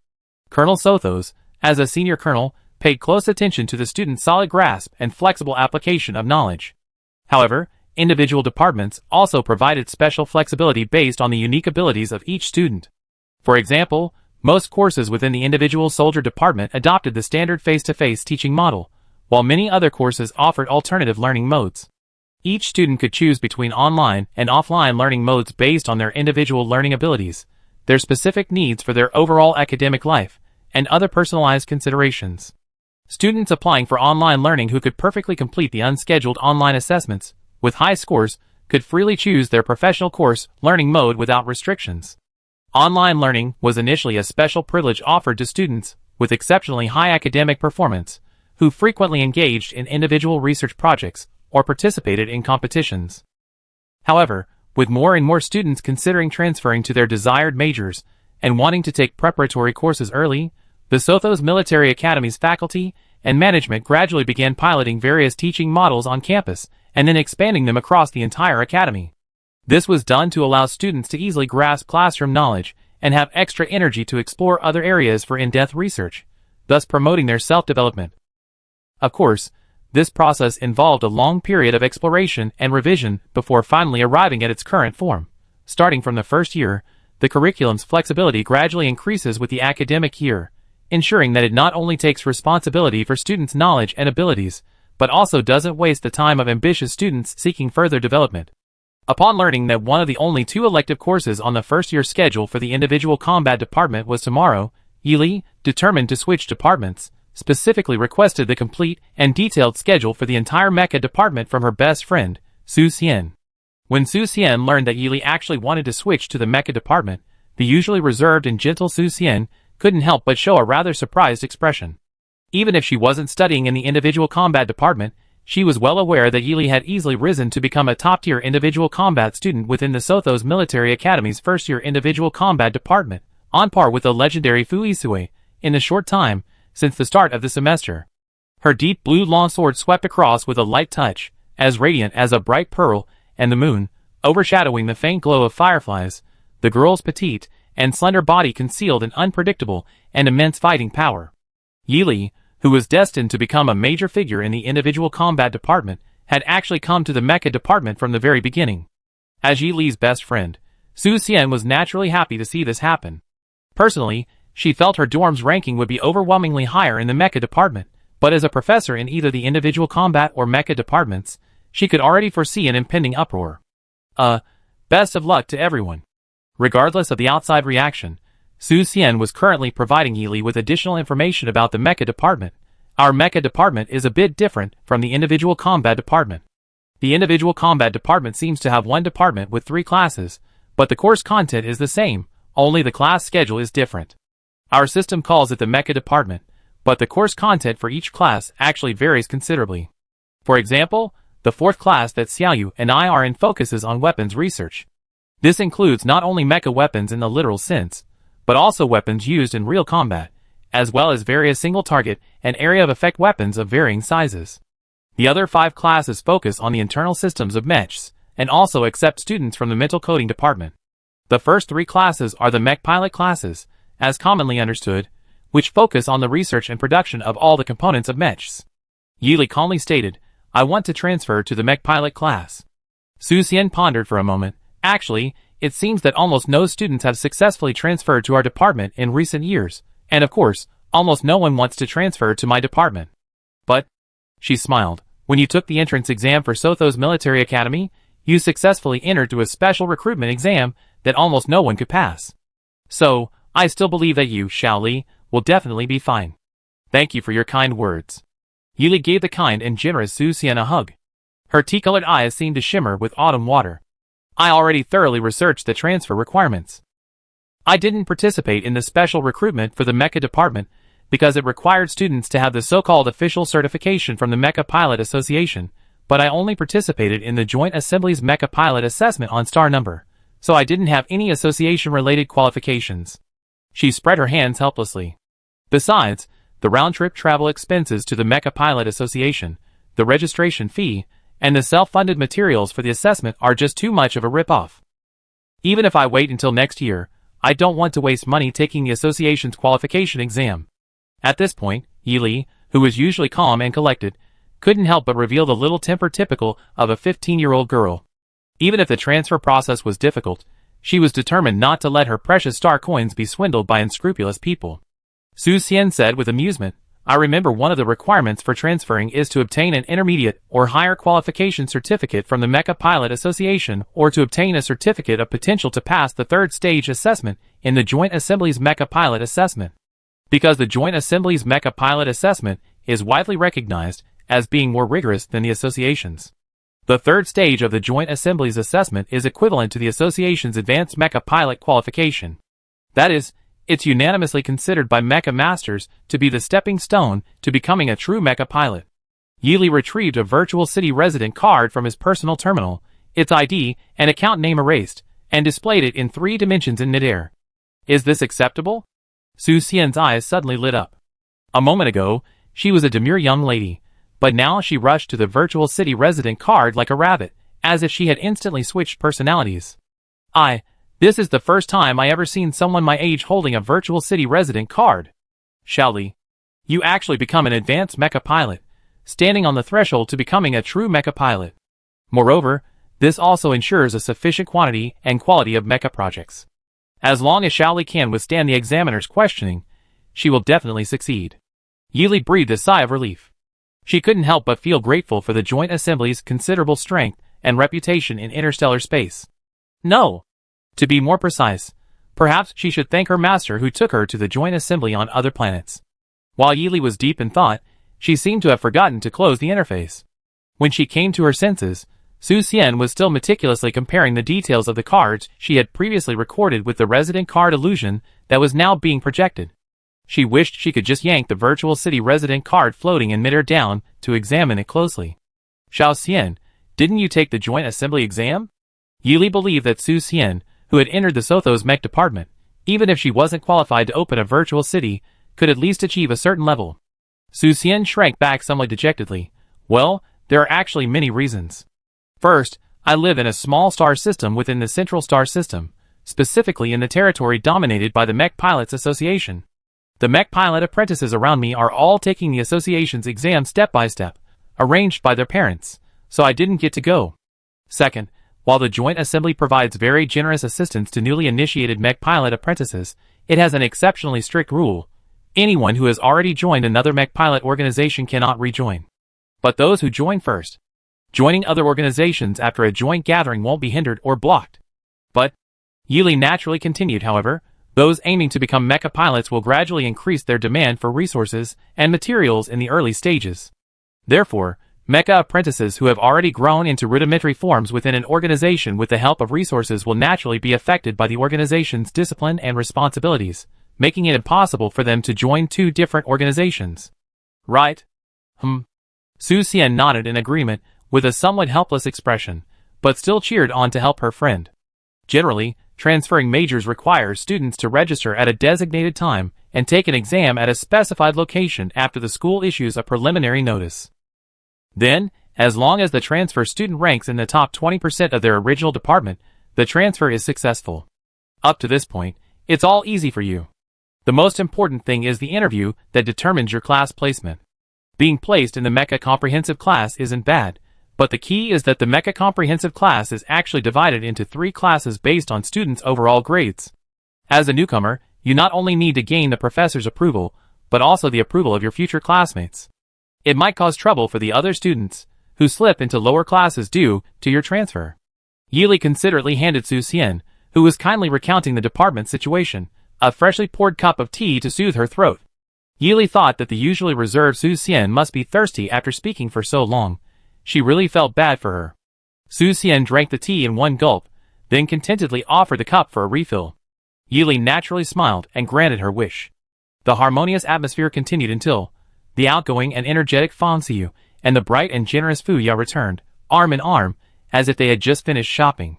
Colonel Sothos, as a senior colonel, paid close attention to the student's solid grasp and flexible application of knowledge. However, individual departments also provided special flexibility based on the unique abilities of each student. For example, most courses within the individual soldier department adopted the standard face-to-face teaching model, while many other courses offered alternative learning modes. Each student could choose between online and offline learning modes based on their individual learning abilities, their specific needs for their overall academic life, and other personalized considerations. Students applying for online learning who could perfectly complete the unscheduled online assessments with high scores could freely choose their professional course learning mode without restrictions. Online learning was initially a special privilege offered to students with exceptionally high academic performance, who frequently engaged in individual research projects or participated in competitions. However, with more and more students considering transferring to their desired majors and wanting to take preparatory courses early, the Sothos Military Academy's faculty and management gradually began piloting various teaching models on campus and then expanding them across the entire academy. This was done to allow students to easily grasp classroom knowledge and have extra energy to explore other areas for in-depth research, thus promoting their self-development. Of course, this process involved a long period of exploration and revision before finally arriving at its current form. Starting from the first year, the curriculum's flexibility gradually increases with the academic year, ensuring that it not only takes responsibility for students' knowledge and abilities, but also doesn't waste the time of ambitious students seeking further development. Upon learning that one of the only 2 elective courses on the first-year schedule for the individual combat department was tomorrow, Yi, determined to switch departments, specifically requested the complete and detailed schedule for the entire mecha department from her best friend, Su Xian. When Su Xian learned that Yi actually wanted to switch to the mecha department, the usually reserved and gentle Su Xian couldn't help but show a rather surprised expression. Even if she wasn't studying in the individual combat department, she was well aware that Yi had easily risen to become a top-tier individual combat student within the Sothos Military Academy's first-year individual combat department, on par with the legendary Fu Yisui, in the short time since the start of the semester. Her deep blue longsword swept across with a light touch, as radiant as a bright pearl, and the moon, overshadowing the faint glow of fireflies. The girl's petite and slender body concealed an unpredictable and immense fighting power. Yi, who was destined to become a major figure in the individual combat department, had actually come to the mecha department from the very beginning. As Yi Li's best friend, Su Xian was naturally happy to see this happen. Personally, she felt her dorm's ranking would be overwhelmingly higher in the mecha department, but as a professor in either the individual combat or mecha departments, she could already foresee an impending uproar. Best of luck to everyone. Regardless of the outside reaction, Su Xian was currently providing Yi with additional information about the mecha department. Our mecha department is a bit different from the individual combat department. The individual combat department seems to have one department with 3 classes, but the course content is the same, only the class schedule is different. Our system calls it the mecha department, but the course content for each class actually varies considerably. For example, the 4th class that Xiaoyu and I are in focuses on weapons research. This includes not only mecha weapons in the literal sense, but also weapons used in real combat, as well as various single-target and area-of-effect weapons of varying sizes. The other 5 classes focus on the internal systems of mechs, and also accept students from the mental coding department. The first 3 classes are the mech pilot classes, as commonly understood, which focus on the research and production of all the components of mechs. Yi calmly stated, "I want to transfer to the mech pilot class." Su Xian pondered for a moment. Actually, it seems that almost no students have successfully transferred to our department in recent years, and of course, almost no one wants to transfer to my department. But, she smiled, when you took the entrance exam for Sothos Military Academy, you successfully entered to a special recruitment exam that almost no one could pass. So, I still believe that you, Xiaoli, will definitely be fine. Thank you for your kind words. Yi gave the kind and generous Su Xian a hug. Her tea-colored eyes seemed to shimmer with autumn water. I already thoroughly researched the transfer requirements. I didn't participate in the special recruitment for the mecha department because it required students to have the so-called official certification from the Mecha Pilot Association, but I only participated in the Joint Assembly's Mecha Pilot Assessment on star number, so I didn't have any association-related qualifications. She spread her hands helplessly. Besides, the round-trip travel expenses to the Mecha Pilot Association, the registration fee, and the self-funded materials for the assessment are just too much of a rip-off. Even if I wait until next year, I don't want to waste money taking the association's qualification exam. At this point, Yi, who was usually calm and collected, couldn't help but reveal the little temper typical of a 15-year-old girl. Even if the transfer process was difficult, she was determined not to let her precious star coins be swindled by unscrupulous people. Su Xian said with amusement, I remember one of the requirements for transferring is to obtain an intermediate or higher qualification certificate from the Mecha Pilot Association or to obtain a certificate of potential to pass the 3rd stage assessment in the Joint Assembly's Mecha Pilot Assessment. Because the Joint Assembly's Mecha Pilot Assessment is widely recognized as being more rigorous than the association's. The 3rd stage of the Joint Assembly's assessment is equivalent to the association's Advanced Mecha Pilot qualification. That is, it's unanimously considered by mecha masters to be the stepping stone to becoming a true mecha pilot. Yi retrieved a virtual city resident card from his personal terminal, its ID and account name erased, and displayed it in 3 dimensions in midair. Is this acceptable? Su Xian's eyes suddenly lit up. A moment ago, she was a demure young lady, but now she rushed to the virtual city resident card like a rabbit, as if she had instantly switched personalities. This is the first time I ever seen someone my age holding a virtual city resident card. Xiaoli, you actually become an advanced mecha pilot, standing on the threshold to becoming a true mecha pilot. Moreover, this also ensures a sufficient quantity and quality of mecha projects. As long as Xiaoli can withstand the examiner's questioning, she will definitely succeed. Yi breathed a sigh of relief. She couldn't help but feel grateful for the Joint Assembly's considerable strength and reputation in interstellar space. No. To be more precise, perhaps she should thank her master who took her to the Joint Assembly on other planets. While Yili was deep in thought, she seemed to have forgotten to close the interface. When she came to her senses, Su Xian was still meticulously comparing the details of the cards she had previously recorded with the resident card illusion that was now being projected. She wished she could just yank the virtual city resident card floating in midair down to examine it closely. Xiao Xian, didn't you take the Joint Assembly exam? Yili believed that Su Xian, who had entered the Sothos mech department, even if she wasn't qualified to open a virtual city, could at least achieve a certain level. Su Xian shrank back somewhat dejectedly. Well, there are actually many reasons. First, I live in a small star system within the central star system, specifically in the territory dominated by the Mech Pilots Association. The mech pilot apprentices around me are all taking the association's exam step by step, arranged by their parents, so I didn't get to go. Second, while the Joint Assembly provides very generous assistance to newly initiated mech pilot apprentices, it has an exceptionally strict rule. Anyone who has already joined another mech pilot organization cannot rejoin. But those who join first. Joining other organizations after a joint gathering won't be hindered or blocked. But, Yili naturally continued, however, those aiming to become mecha pilots will gradually increase their demand for resources and materials in the early stages. Therefore, mecha apprentices who have already grown into rudimentary forms within an organization with the help of resources will naturally be affected by the organization's discipline and responsibilities, making it impossible for them to join two different organizations. Right? Su Xian nodded in agreement with a somewhat helpless expression, but still cheered on to help her friend. Generally, transferring majors requires students to register at a designated time and take an exam at a specified location after the school issues a preliminary notice. Then, as long as the transfer student ranks in the top 20% of their original department, the transfer is successful. Up to this point, it's all easy for you. The most important thing is the interview that determines your class placement. Being placed in the Mecha Comprehensive class isn't bad, but the key is that the Mecha Comprehensive class is actually divided into 3 classes based on students' overall grades. As a newcomer, you not only need to gain the professor's approval, but also the approval of your future classmates. It might cause trouble for the other students, who slip into lower classes due to your transfer. Yili considerately handed Su Xian, who was kindly recounting the department's situation, a freshly poured cup of tea to soothe her throat. Yili thought that the usually reserved Su Xian must be thirsty after speaking for so long. She really felt bad for her. Su Xian drank the tea in one gulp, then contentedly offered the cup for a refill. Yili naturally smiled and granted her wish. The harmonious atmosphere continued until the outgoing and energetic Fang Xiu and the bright and generous Fu Ya returned, arm in arm, as if they had just finished shopping.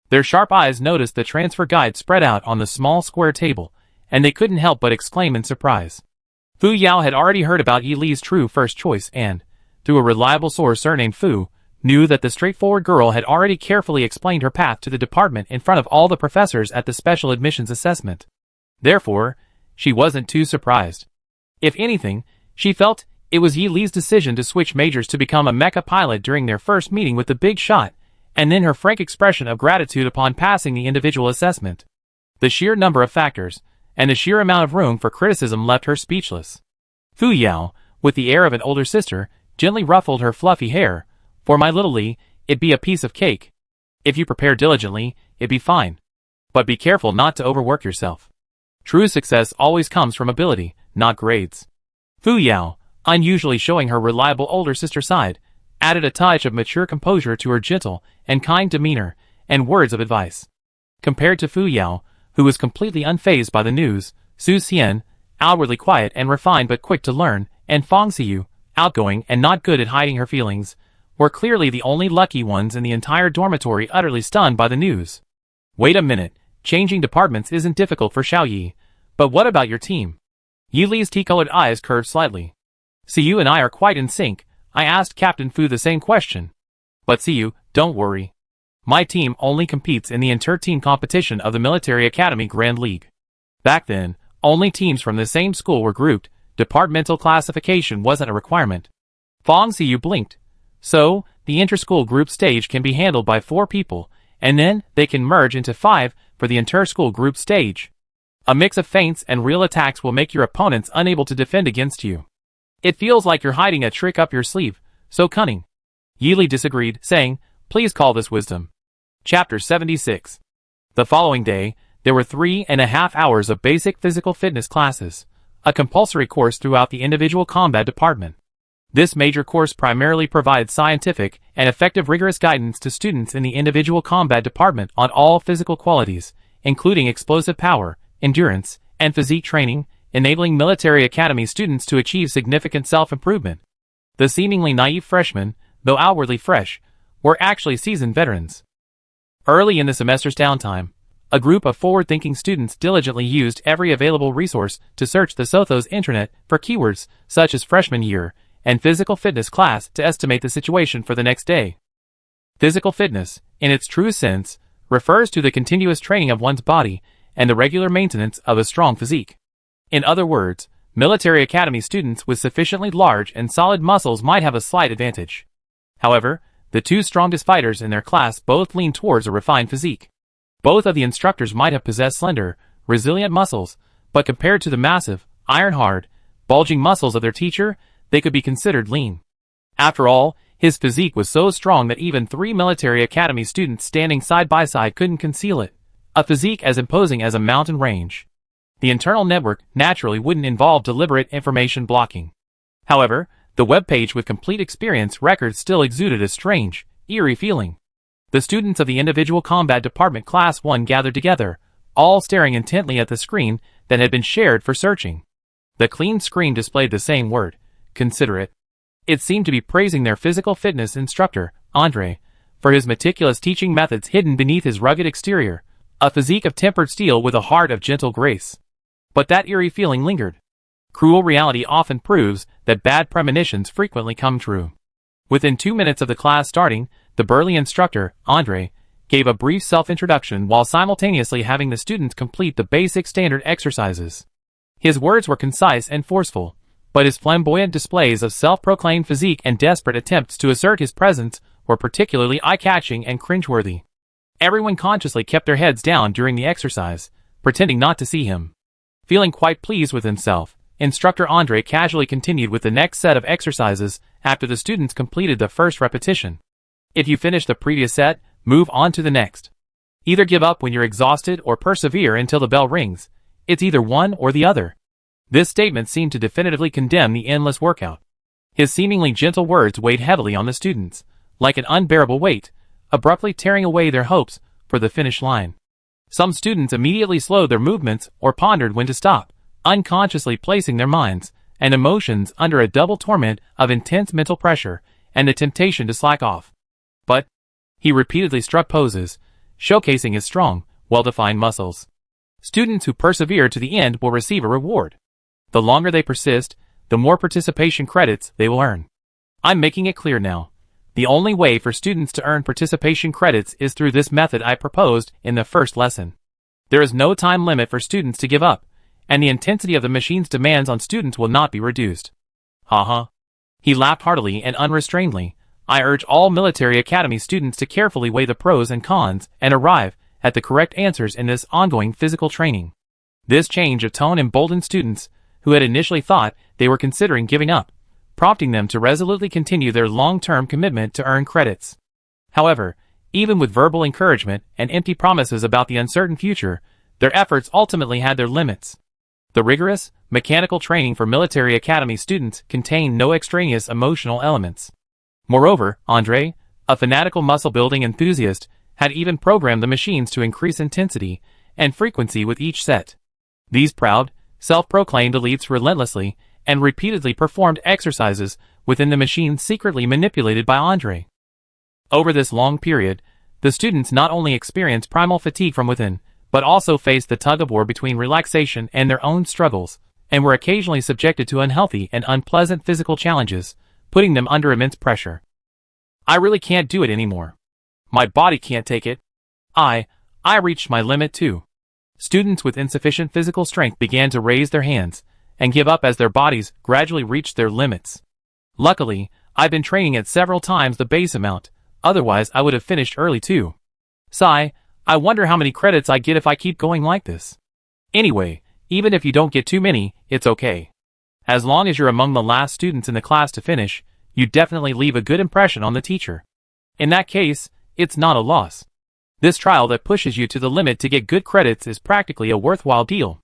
Their sharp eyes noticed the transfer guide spread out on the small square table, and they couldn't help but exclaim in surprise. Fu Yao had already heard about Yili's true first choice and, through a reliable source surnamed Fu, knew that the straightforward girl had already carefully explained her path to the department in front of all the professors at the special admissions assessment. Therefore, she wasn't too surprised. If anything, she felt it was Yili's decision to switch majors to become a mecha pilot during their first meeting with the big shot, and then her frank expression of gratitude upon passing the individual assessment. The sheer number of factors, and the sheer amount of room for criticism left her speechless. Fu Yao, with the air of an older sister, gently ruffled her fluffy hair. For my little Li, it'd be a piece of cake. If you prepare diligently, it'd be fine. But be careful not to overwork yourself. True success always comes from ability, not grades. Fu Yao, unusually showing her reliable older sister side, added a touch of mature composure to her gentle and kind demeanor and words of advice. Compared to Fu Yao, who was completely unfazed by the news, Su Xian, outwardly quiet and refined but quick to learn, and Fang Xiu, outgoing and not good at hiding her feelings, were clearly the only lucky ones in the entire dormitory utterly stunned by the news. Wait a minute, changing departments isn't difficult for Xiaoyi, but what about your team? Yili's tea-colored eyes curved slightly. Xiu and I are quite in sync. I asked Captain Fu the same question. But Xiu, don't worry. My team only competes in the inter-team competition of the Military Academy Grand League. Back then, only teams from the same school were grouped. Departmental classification wasn't a requirement. Fang Xiu blinked. So, the inter-school group stage can be handled by 4 people, and then they can merge into 5 for the inter-school group stage. A mix of feints and real attacks will make your opponents unable to defend against you. It feels like you're hiding a trick up your sleeve, so cunning. Yi disagreed, saying, please call this wisdom. Chapter 76. The following day, there were 3.5 hours of basic physical fitness classes, a compulsory course throughout the individual combat department. This major course primarily provides scientific and effective rigorous guidance to students in the individual combat department on all physical qualities, including explosive power, endurance, and physique training, enabling military academy students to achieve significant self-improvement. The seemingly naive freshmen, though outwardly fresh, were actually seasoned veterans. Early in the semester's downtime, a group of forward-thinking students diligently used every available resource to search the Sothos intranet for keywords such as freshman year and physical fitness class to estimate the situation for the next day. Physical fitness, in its true sense, refers to the continuous training of one's body and the regular maintenance of a strong physique. In other words, military academy students with sufficiently large and solid muscles might have a slight advantage. However, the two strongest fighters in their class both lean towards a refined physique. Both of the instructors might have possessed slender, resilient muscles, but compared to the massive, iron-hard, bulging muscles of their teacher, they could be considered lean. After all, his physique was so strong that even 3 military academy students standing side by side couldn't conceal it. A physique as imposing as a mountain range. The internal network naturally wouldn't involve deliberate information blocking. However, the web page with complete experience records still exuded a strange, eerie feeling. The students of the individual combat department class 1 gathered together, all staring intently at the screen that had been shared for searching. The clean screen displayed the same word, considerate. It seemed to be praising their physical fitness instructor, Andre, for his meticulous teaching methods hidden beneath his rugged exterior, a physique of tempered steel with a heart of gentle grace. But that eerie feeling lingered. Cruel reality often proves that bad premonitions frequently come true. Within 2 minutes of the class starting, the burly instructor, Andre, gave a brief self-introduction while simultaneously having the students complete the basic standard exercises. His words were concise and forceful, but his flamboyant displays of self-proclaimed physique and desperate attempts to assert his presence were particularly eye-catching and cringeworthy. Everyone consciously kept their heads down during the exercise, pretending not to see him. Feeling quite pleased with himself, Instructor Andre casually continued with the next set of exercises after the students completed the first repetition. If you finish the previous set, move on to the next. Either give up when you're exhausted or persevere until the bell rings. It's either one or the other. This statement seemed to definitively condemn the endless workout. His seemingly gentle words weighed heavily on the students, like an unbearable weight, abruptly tearing away their hopes for the finish line. Some students immediately slowed their movements or pondered when to stop, unconsciously placing their minds and emotions under a double torment of intense mental pressure and the temptation to slack off. But he repeatedly struck poses, showcasing his strong, well-defined muscles. Students who persevere to the end will receive a reward. The longer they persist, the more participation credits they will earn. I'm making it clear now. The only way for students to earn participation credits is through this method I proposed in the first lesson. There is no time limit for students to give up, and the intensity of the machine's demands on students will not be reduced. Ha. He laughed heartily and unrestrainedly. I urge all military academy students to carefully weigh the pros and cons and arrive at the correct answers in this ongoing physical training. This change of tone emboldened students who had initially thought they were considering giving up, prompting them to resolutely continue their long-term commitment to earn credits. However, even with verbal encouragement and empty promises about the uncertain future, their efforts ultimately had their limits. The rigorous, mechanical training for military academy students contained no extraneous emotional elements. Moreover, Andre, a fanatical muscle-building enthusiast, had even programmed the machines to increase intensity and frequency with each set. These proud, self-proclaimed elites relentlessly and repeatedly performed exercises within the machines secretly manipulated by Andre. Over this long period, the students not only experienced primal fatigue from within, but also faced the tug-of-war between relaxation and their own struggles, and were occasionally subjected to unhealthy and unpleasant physical challenges, putting them under immense pressure. I really can't do it anymore. My body can't take it. I reached my limit too. Students with insufficient physical strength began to raise their hands and give up as their bodies gradually reached their limits. Luckily, I've been training at several times the base amount, otherwise I would have finished early too. Sigh, I wonder how many credits I get if I keep going like this. Anyway, even if you don't get too many, it's okay. As long as you're among the last students in the class to finish, you definitely leave a good impression on the teacher. In that case, it's not a loss. This trial that pushes you to the limit to get good credits is practically a worthwhile deal.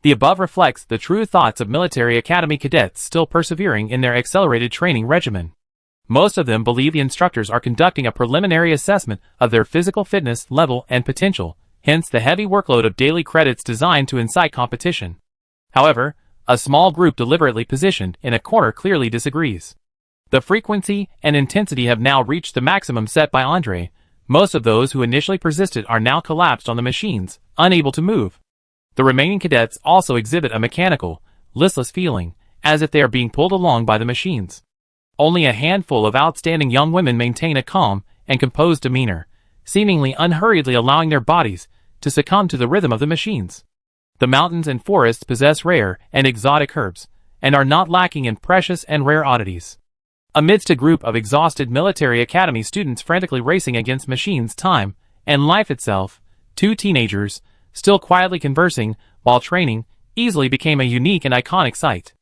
The above reflects the true thoughts of military academy cadets still persevering in their accelerated training regimen. Most of them believe the instructors are conducting a preliminary assessment of their physical fitness level and potential, hence the heavy workload of daily credits designed to incite competition. However, a small group deliberately positioned in a corner clearly disagrees. The frequency and intensity have now reached the maximum set by Andre. Most of those who initially persisted are now collapsed on the machines, unable to move. The remaining cadets also exhibit a mechanical, listless feeling, as if they are being pulled along by the machines. Only a handful of outstanding young women maintain a calm and composed demeanor, seemingly unhurriedly allowing their bodies to succumb to the rhythm of the machines. The mountains and forests possess rare and exotic herbs, and are not lacking in precious and rare oddities. Amidst a group of exhausted military academy students frantically racing against machines, time, and life itself, two teenagers, still quietly conversing while training, easily became a unique and iconic sight.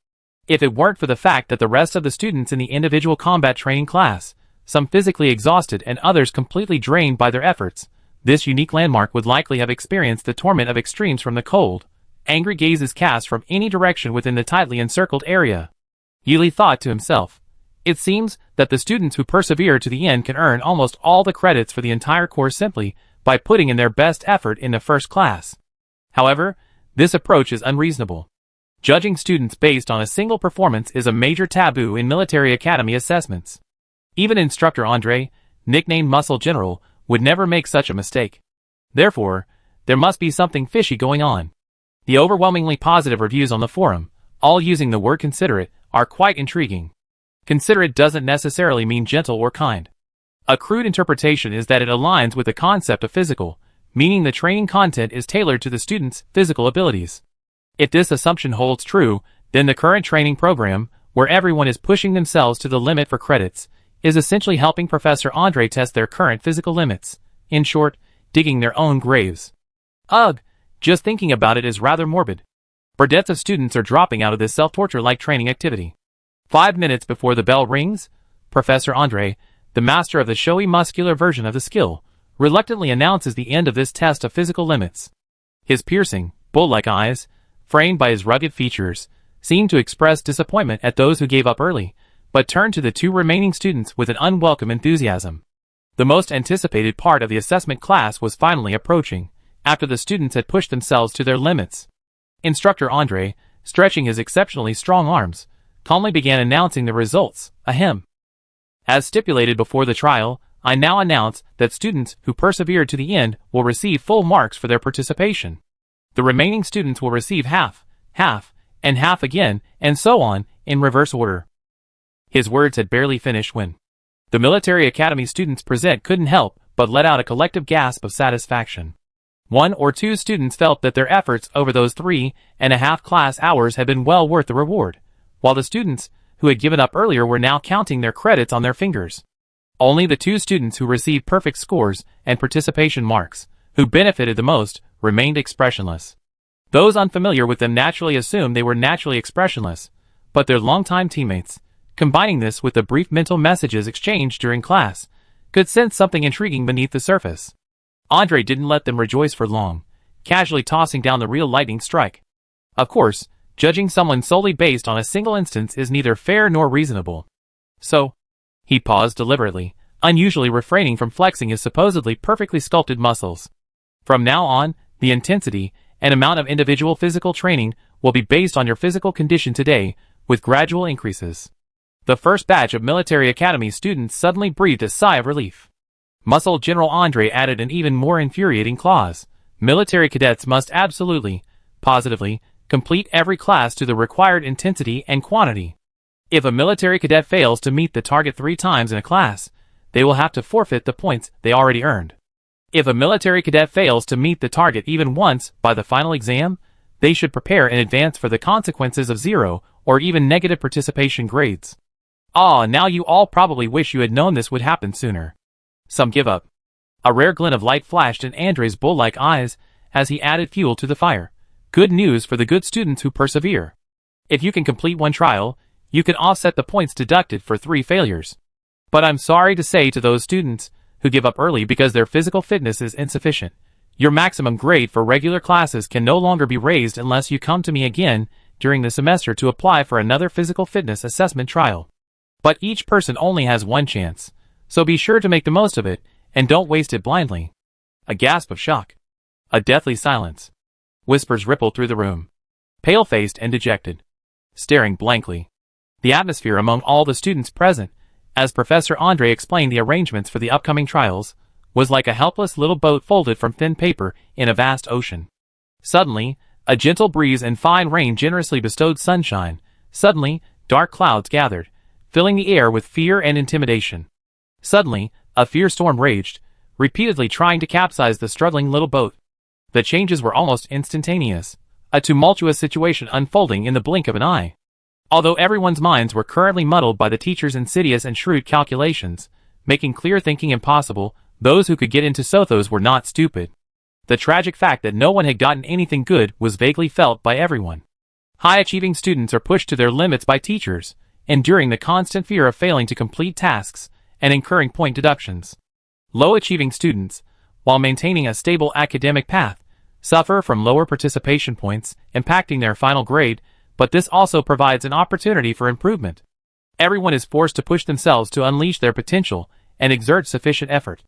If it weren't for the fact that the rest of the students in the individual combat training class, some physically exhausted and others completely drained by their efforts, this unique landmark would likely have experienced the torment of extremes from the cold, angry gazes cast from any direction within the tightly encircled area. Yili thought to himself, "It seems that the students who persevere to the end can earn almost all the credits for the entire course simply by putting in their best effort in the first class." However, this approach is unreasonable. Judging students based on a single performance is a major taboo in military academy assessments. Even instructor Andre, nicknamed Muscle General, would never make such a mistake. Therefore, there must be something fishy going on. The overwhelmingly positive reviews on the forum, all using the word considerate, are quite intriguing. Considerate doesn't necessarily mean gentle or kind. A crude interpretation is that it aligns with the concept of physical, meaning the training content is tailored to the student's physical abilities. If this assumption holds true, then the current training program, where everyone is pushing themselves to the limit for credits, is essentially helping Professor Andre test their current physical limits, in short, digging their own graves. Ugh, just thinking about it is rather morbid. Breadths of students are dropping out of this self-torture-like training activity. 5 minutes before the bell rings, Professor Andre, the master of the showy muscular version of the skill, reluctantly announces the end of this test of physical limits. His piercing, bull-like eyes, framed by his rugged features, seem to express disappointment at those who gave up early, but turn to the two remaining students with an unwelcome enthusiasm. The most anticipated part of the assessment class was finally approaching, after the students had pushed themselves to their limits. Instructor Andre, stretching his exceptionally strong arms, calmly began announcing the results, ahem. As stipulated before the trial, I now announce that students who persevered to the end will receive full marks for their participation. The remaining students will receive half, and half again, and so on, in reverse order. His words had barely finished when the military academy students present couldn't help but let out a collective gasp of satisfaction. 1 or 2 students felt that their efforts over those 3.5 class hours had been well worth the reward, while the students who had given up earlier were now counting their credits on their fingers. Only the 2 students who received perfect scores and participation marks, who benefited the most, remained expressionless. Those unfamiliar with them naturally assumed they were naturally expressionless, but their longtime teammates, combining this with the brief mental messages exchanged during class, could sense something intriguing beneath the surface. Andre didn't let them rejoice for long, casually tossing down the real lightning strike. Of course, judging someone solely based on a single instance is neither fair nor reasonable. So, he paused deliberately, unusually refraining from flexing his supposedly perfectly sculpted muscles. From now on, the intensity and amount of individual physical training will be based on your physical condition today, with gradual increases. The first batch of military academy students suddenly breathed a sigh of relief. Muscle General Andre added an even more infuriating clause. Military cadets must absolutely, positively, complete every class to the required intensity and quantity. If a military cadet fails to meet the target 3 times in a class, they will have to forfeit the points they already earned. If a military cadet fails to meet the target even once by the final exam, they should prepare in advance for the consequences of 0 or even negative participation grades. Now you all probably wish you had known this would happen sooner. Some give up. A rare glint of light flashed in Andre's bull-like eyes as he added fuel to the fire. Good news for the good students who persevere. If you can complete one trial, you can offset the points deducted for 3 failures. But I'm sorry to say to those students who give up early because their physical fitness is insufficient, your maximum grade for regular classes can no longer be raised unless you come to me again during the semester to apply for another physical fitness assessment trial. But each person only has one chance, so be sure to make the most of it, and don't waste it blindly. A gasp of shock. A deathly silence. Whispers rippled through the room. Pale-faced and dejected. Staring blankly. The atmosphere among all the students present, as Professor Andre explained the arrangements for the upcoming trials, was like a helpless little boat folded from thin paper in a vast ocean. Suddenly, a gentle breeze and fine rain generously bestowed sunshine. Suddenly, dark clouds gathered, filling the air with fear and intimidation. Suddenly, a fierce storm raged, repeatedly trying to capsize the struggling little boat. The changes were almost instantaneous, a tumultuous situation unfolding in the blink of an eye. Although everyone's minds were currently muddled by the teacher's insidious and shrewd calculations, making clear thinking impossible, those who could get into Sothos were not stupid. The tragic fact that no one had gotten anything good was vaguely felt by everyone. High-achieving students are pushed to their limits by teachers, enduring the constant fear of failing to complete tasks and incurring point deductions. Low-achieving students, while maintaining a stable academic path, suffer from lower participation points, impacting their final grade, but this also provides an opportunity for improvement. Everyone is forced to push themselves to unleash their potential and exert sufficient effort.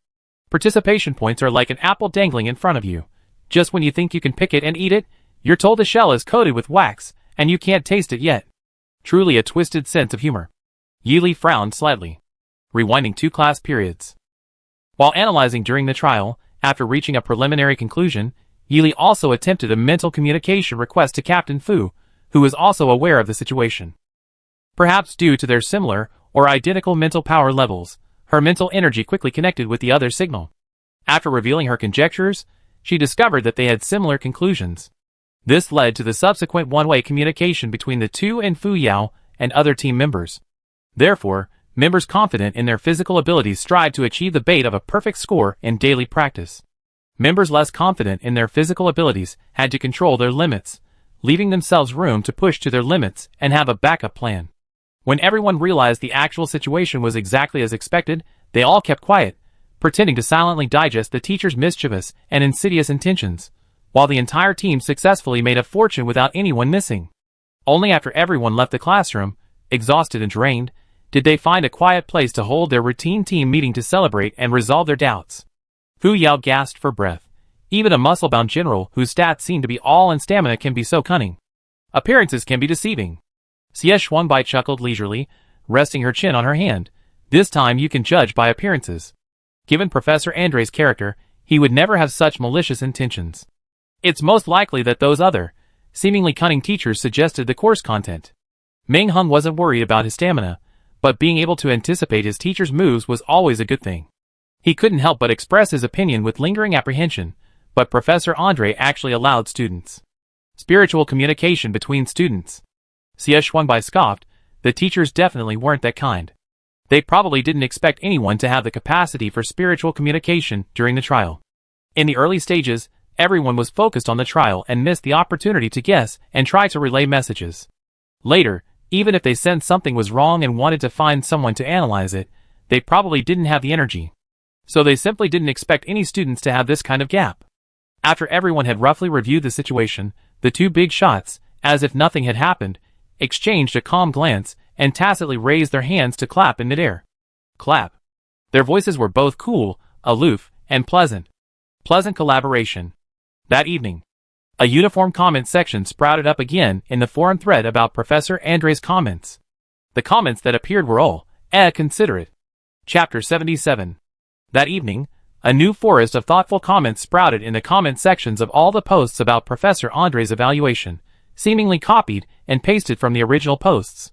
Participation points are like an apple dangling in front of you. Just when you think you can pick it and eat it, you're told the shell is coated with wax, and you can't taste it yet. Truly a twisted sense of humor. Yili frowned slightly. Rewinding 2 class periods. While analyzing during the trial, after reaching a preliminary conclusion, Yili also attempted a mental communication request to Captain Fu, who was also aware of the situation. Perhaps due to their similar or identical mental power levels, her mental energy quickly connected with the other's signal. After revealing her conjectures, she discovered that they had similar conclusions. This led to the subsequent one-way communication between the two and Fu Yao and other team members. Therefore, members confident in their physical abilities strive to achieve the bait of a perfect score in daily practice. Members less confident in their physical abilities had to control their limits, leaving themselves room to push to their limits and have a backup plan. When everyone realized the actual situation was exactly as expected, they all kept quiet, pretending to silently digest the teacher's mischievous and insidious intentions, while the entire team successfully made a fortune without anyone missing. Only after everyone left the classroom, exhausted and drained, did they find a quiet place to hold their routine team meeting to celebrate and resolve their doubts. Fu Yao gasped for breath. Even a muscle-bound general whose stats seem to be all in stamina can be so cunning. Appearances can be deceiving. Xie Xuanbai chuckled leisurely, resting her chin on her hand. This time you can judge by appearances. Given Professor Andre's character, he would never have such malicious intentions. It's most likely that those other, seemingly cunning teachers suggested the course content. Ming Hung wasn't worried about his stamina, but being able to anticipate his teacher's moves was always a good thing. He couldn't help but express his opinion with lingering apprehension, but Professor Andre actually allowed students. Spiritual communication between students. Xie Xuanbai scoffed, the teachers definitely weren't that kind. They probably didn't expect anyone to have the capacity for spiritual communication during the trial. In the early stages, everyone was focused on the trial and missed the opportunity to guess and try to relay messages. Later, even if they sensed something was wrong and wanted to find someone to analyze it, they probably didn't have the energy. So they simply didn't expect any students to have this kind of gap. After everyone had roughly reviewed the situation, the two big shots, as if nothing had happened, exchanged a calm glance and tacitly raised their hands to clap in midair. Clap. Their voices were both cool, aloof, and pleasant. Pleasant collaboration. That evening, a uniform comment section sprouted up again in the forum thread about Professor Andre's comments. The comments that appeared were all, considerate. Chapter 77. That evening, a new forest of thoughtful comments sprouted in the comment sections of all the posts about Professor Andre's evaluation, seemingly copied and pasted from the original posts.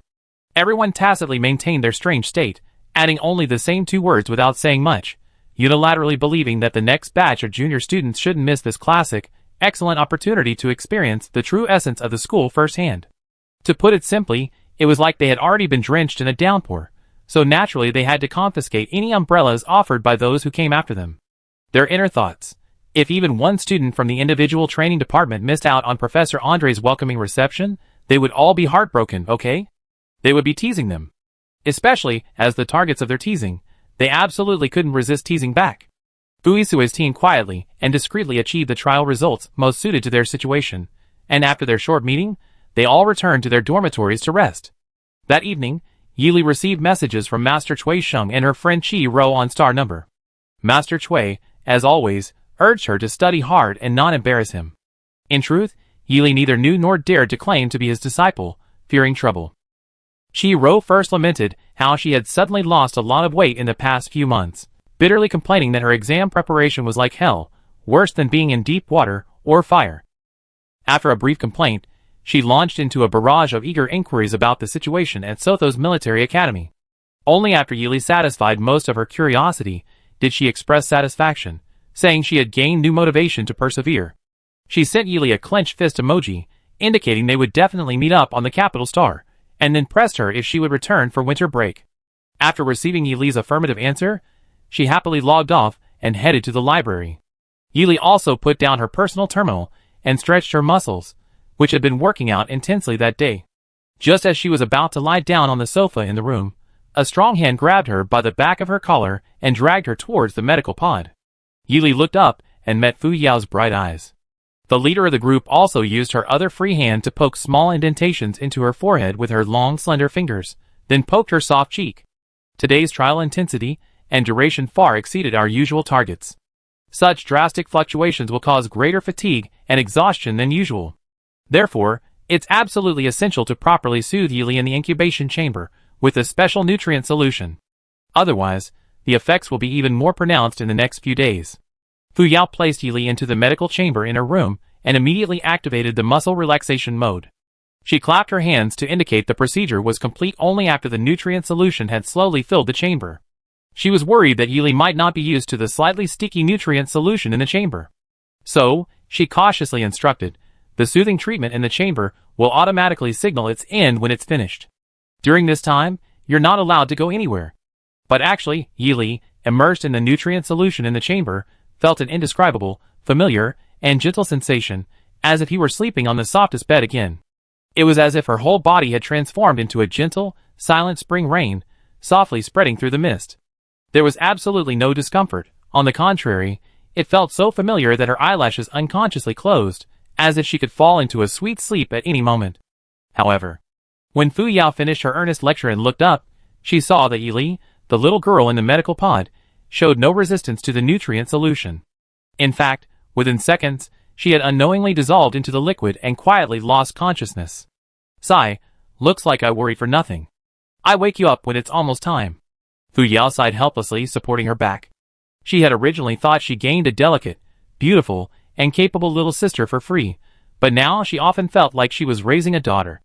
Everyone tacitly maintained their strange state, adding only the same 2 words without saying much, unilaterally believing that the next batch of junior students shouldn't miss this classic, excellent opportunity to experience the true essence of the school firsthand. To put it simply, it was like they had already been drenched in a downpour, so naturally they had to confiscate any umbrellas offered by those who came after them. Their inner thoughts. If even one student from the individual training department missed out on Professor Andre's welcoming reception, They would all be heartbroken, okay? They would be teasing them. Especially, as the targets of their teasing, they absolutely couldn't resist teasing back. Fu Yisui's team quietly and discreetly achieved the trial results most suited to their situation, and after their short meeting, they all returned to their dormitories to rest. That evening, Yili received messages from Master Cui Sheng and her friend Qi Ro on star number. Master Cui, as always, urged her to study hard and not embarrass him. In truth, Yili neither knew nor dared to claim to be his disciple, fearing trouble. Qi Ro first lamented how she had suddenly lost a lot of weight in the past few months, bitterly complaining that her exam preparation was like hell, worse than being in deep water or fire. After a brief complaint, she launched into a barrage of eager inquiries about the situation at Sotho's military academy. Only after Yili satisfied most of her curiosity did she express satisfaction, saying she had gained new motivation to persevere. She sent Yili a clenched fist emoji, indicating they would definitely meet up on the capital star, and then pressed her if she would return for winter break. After receiving Yili's affirmative answer, she happily logged off and headed to the library. Yili also put down her personal terminal and stretched her muscles, which had been working out intensely that day. Just as she was about to lie down on the sofa in the room, a strong hand grabbed her by the back of her collar and dragged her towards the medical pod. Yili looked up and met Fu Yao's bright eyes. The leader of the group also used her other free hand to poke small indentations into her forehead with her long, slender fingers, then poked her soft cheek. Today's trial intensity and duration far exceeded our usual targets. Such drastic fluctuations will cause greater fatigue and exhaustion than usual. Therefore, it's absolutely essential to properly soothe Yili in the incubation chamber with a special nutrient solution. Otherwise, the effects will be even more pronounced in the next few days. Fu Yao placed Yili into the medical chamber in her room and immediately activated the muscle relaxation mode. She clapped her hands to indicate the procedure was complete only after the nutrient solution had slowly filled the chamber. She was worried that Yili might not be used to the slightly sticky nutrient solution in the chamber. So, she cautiously instructed, the soothing treatment in the chamber will automatically signal its end when it's finished. During this time, you're not allowed to go anywhere. But actually, Yili, immersed in the nutrient solution in the chamber, felt an indescribable, familiar, and gentle sensation, as if he were sleeping on the softest bed again. It was as if her whole body had transformed into a gentle, silent spring rain, softly spreading through the mist. There was absolutely no discomfort. On the contrary, it felt so familiar that her eyelashes unconsciously closed, as if she could fall into a sweet sleep at any moment. However, when Fu Yao finished her earnest lecture and looked up, she saw that Yili, the little girl in the medical pod, showed no resistance to the nutrient solution. In fact, within seconds, she had unknowingly dissolved into the liquid and quietly lost consciousness. Sigh, looks like I worried for nothing. I wake you up when it's almost time. Fu Yao sighed helplessly, supporting her back. She had originally thought she gained a delicate, beautiful, and capable little sister for free, but now she often felt like she was raising a daughter.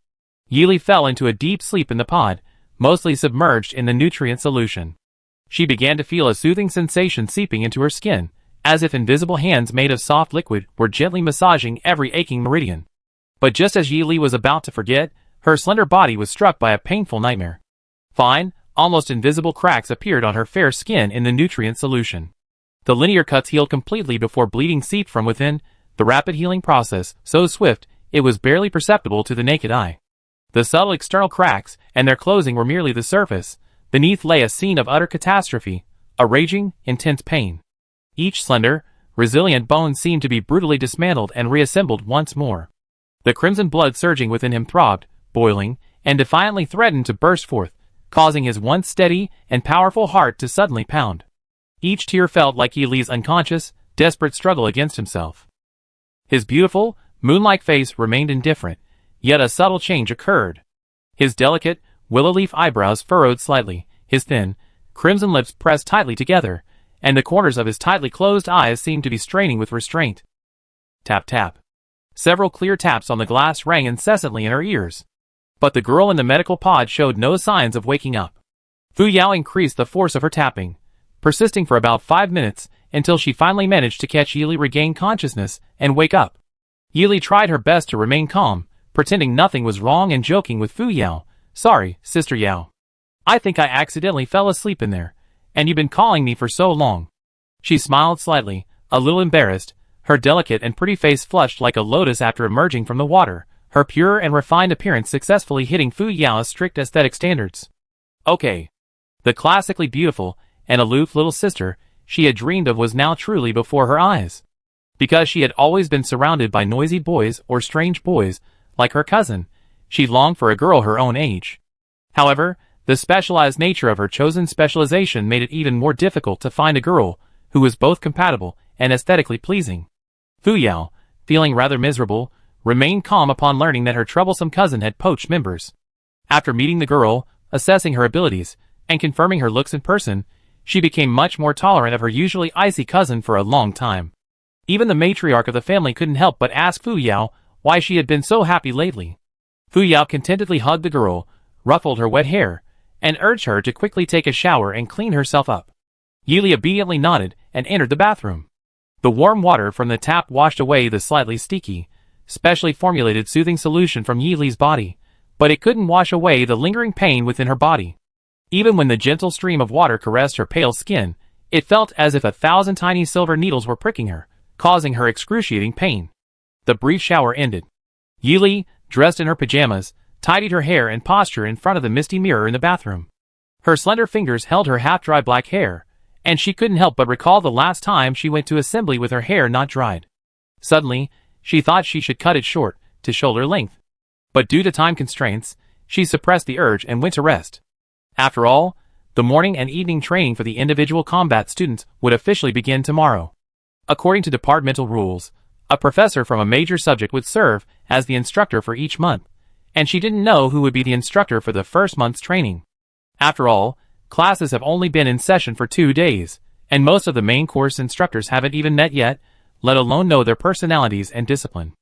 Yili fell into a deep sleep in the pod, mostly submerged in the nutrient solution. She began to feel a soothing sensation seeping into her skin, as if invisible hands made of soft liquid were gently massaging every aching meridian. But just as Yili was about to forget, her slender body was struck by a painful nightmare. Fine, almost invisible cracks appeared on her fair skin in the nutrient solution. The linear cuts healed completely before bleeding seeped from within, the rapid healing process so swift it was barely perceptible to the naked eye. The subtle external cracks and their closing were merely the surface. Beneath lay a scene of utter catastrophe, a raging, intense pain. Each slender, resilient bone seemed to be brutally dismantled and reassembled once more. The crimson blood surging within him throbbed, boiling, and defiantly threatened to burst forth, causing his once steady and powerful heart to suddenly pound. Each tear felt like Yili's unconscious, desperate struggle against himself. His beautiful, moon-like face remained indifferent, yet a subtle change occurred. His delicate, willow-leaf eyebrows furrowed slightly, his thin, crimson lips pressed tightly together, and the corners of his tightly closed eyes seemed to be straining with restraint. Tap tap. Several clear taps on the glass rang incessantly in her ears. But the girl in the medical pod showed no signs of waking up. Fu Yao increased the force of her tapping, persisting for about 5 minutes, until she finally managed to catch Yili regain consciousness and wake up. Yili tried her best to remain calm, pretending nothing was wrong and joking with Fu Yao. Sorry, Sister Yao. I think I accidentally fell asleep in there, and you've been calling me for so long. She smiled slightly, a little embarrassed, her delicate and pretty face flushed like a lotus after emerging from the water, her pure and refined appearance successfully hitting Fu Yao's strict aesthetic standards. Okay. The classically beautiful and aloof little sister she had dreamed of was now truly before her eyes. Because she had always been surrounded by noisy boys or strange boys, like her cousin, she longed for a girl her own age. However, the specialized nature of her chosen specialization made it even more difficult to find a girl who was both compatible and aesthetically pleasing. Fu Yao, feeling rather miserable, remained calm upon learning that her troublesome cousin had poached members. After meeting the girl, assessing her abilities, and confirming her looks in person, she became much more tolerant of her usually icy cousin for a long time. Even the matriarch of the family couldn't help but ask Fu Yao why she had been so happy lately. Fu Yao contentedly hugged the girl, ruffled her wet hair, and urged her to quickly take a shower and clean herself up. Yili obediently nodded and entered the bathroom. The warm water from the tap washed away the slightly sticky, specially formulated soothing solution from Yili's body, but it couldn't wash away the lingering pain within her body. Even when the gentle stream of water caressed her pale skin, it felt as if 1,000 tiny silver needles were pricking her, causing her excruciating pain. The brief shower ended. Yili, dressed in her pajamas, tidied her hair and posture in front of the misty mirror in the bathroom. Her slender fingers held her half-dry black hair, and she couldn't help but recall the last time she went to assembly with her hair not dried. Suddenly, she thought she should cut it short, to shoulder length. But due to time constraints, she suppressed the urge and went to rest. After all, the morning and evening training for the individual combat students would officially begin tomorrow. According to departmental rules, a professor from a major subject would serve as the instructor for each month, and she didn't know who would be the instructor for the first month's training. After all, classes have only been in session for 2 days, and most of the main course instructors haven't even met yet, let alone know their personalities and discipline.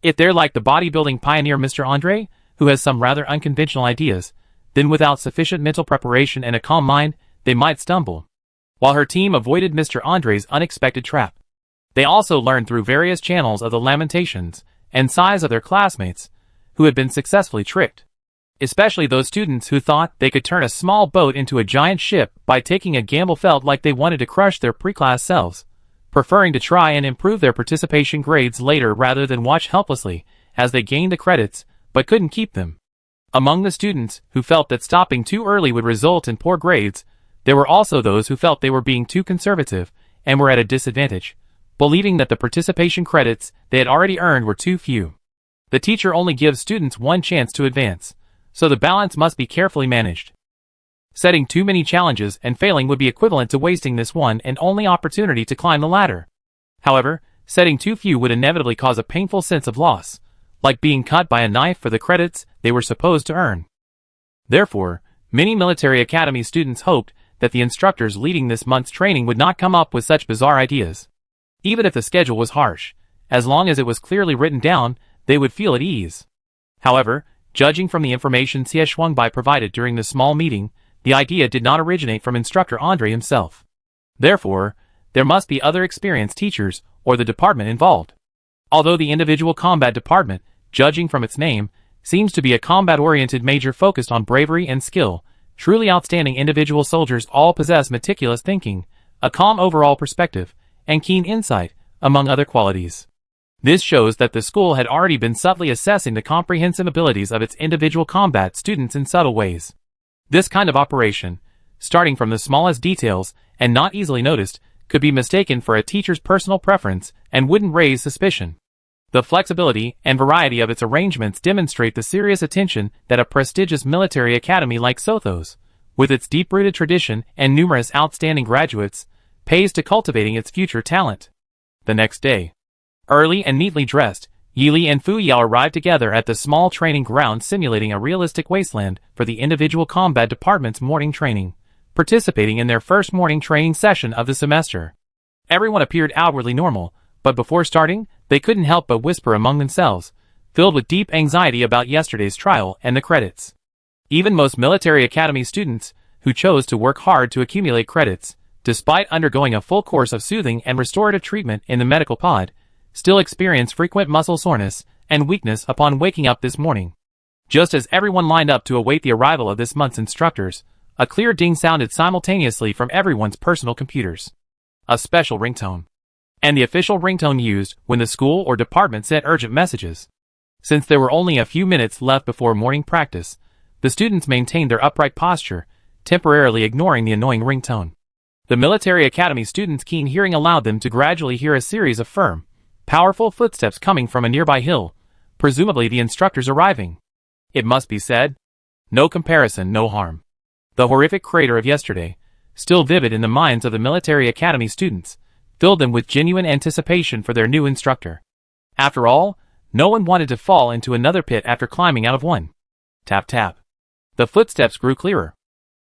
If they're like the bodybuilding pioneer Mr. Andre, who has some rather unconventional ideas, then without sufficient mental preparation and a calm mind, they might stumble. While her team avoided Mr. Andre's unexpected trap, they also learned through various channels of the lamentations and sighs of their classmates who had been successfully tricked. Especially those students who thought they could turn a small boat into a giant ship by taking a gamble felt like they wanted to crush their pre-class selves, preferring to try and improve their participation grades later rather than watch helplessly as they gained the credits but couldn't keep them. Among the students who felt that stopping too early would result in poor grades, there were also those who felt they were being too conservative and were at a disadvantage, believing that the participation credits they had already earned were too few. The teacher only gives students one chance to advance, so the balance must be carefully managed. Setting too many challenges and failing would be equivalent to wasting this one and only opportunity to climb the ladder. However, setting too few would inevitably cause a painful sense of loss, like being cut by a knife for the credits they were supposed to earn. Therefore, many military academy students hoped that the instructors leading this month's training would not come up with such bizarre ideas. Even if the schedule was harsh, as long as it was clearly written down, they would feel at ease. However, judging from the information Xie Shuangbai provided during the small meeting, the idea did not originate from instructor Andre himself. Therefore, there must be other experienced teachers or the department involved. Although the individual combat department, judging from its name, seems to be a combat-oriented major focused on bravery and skill, truly outstanding individual soldiers all possess meticulous thinking, a calm overall perspective, and keen insight, among other qualities. This shows that the school had already been subtly assessing the comprehensive abilities of its individual combat students in subtle ways. This kind of operation, starting from the smallest details and not easily noticed, could be mistaken for a teacher's personal preference and wouldn't raise suspicion. The flexibility and variety of its arrangements demonstrate the serious attention that a prestigious military academy like Sothos, with its deep-rooted tradition and numerous outstanding graduates, pays to cultivating its future talent. The next day, early and neatly dressed, Yili and Fu Yao arrived together at the small training ground simulating a realistic wasteland for the individual combat department's morning training, participating in their first morning training session of the semester. Everyone appeared outwardly normal, but before starting, they couldn't help but whisper among themselves, filled with deep anxiety about yesterday's trial and the credits. Even most military academy students, who chose to work hard to accumulate credits, despite undergoing a full course of soothing and restorative treatment in the medical pod, still experienced frequent muscle soreness and weakness upon waking up this morning. Just as everyone lined up to await the arrival of this month's instructors, a clear ding sounded simultaneously from everyone's personal computers. A special ringtone. And the official ringtone used when the school or department sent urgent messages. Since there were only a few minutes left before morning practice, the students maintained their upright posture, temporarily ignoring the annoying ringtone. The military academy students' keen hearing allowed them to gradually hear a series of firm, powerful footsteps coming from a nearby hill, presumably the instructors arriving. It must be said, no comparison, no harm. The horrific crater of yesterday, still vivid in the minds of the military academy students, filled them with genuine anticipation for their new instructor. After all, no one wanted to fall into another pit after climbing out of one. Tap tap. The footsteps grew clearer.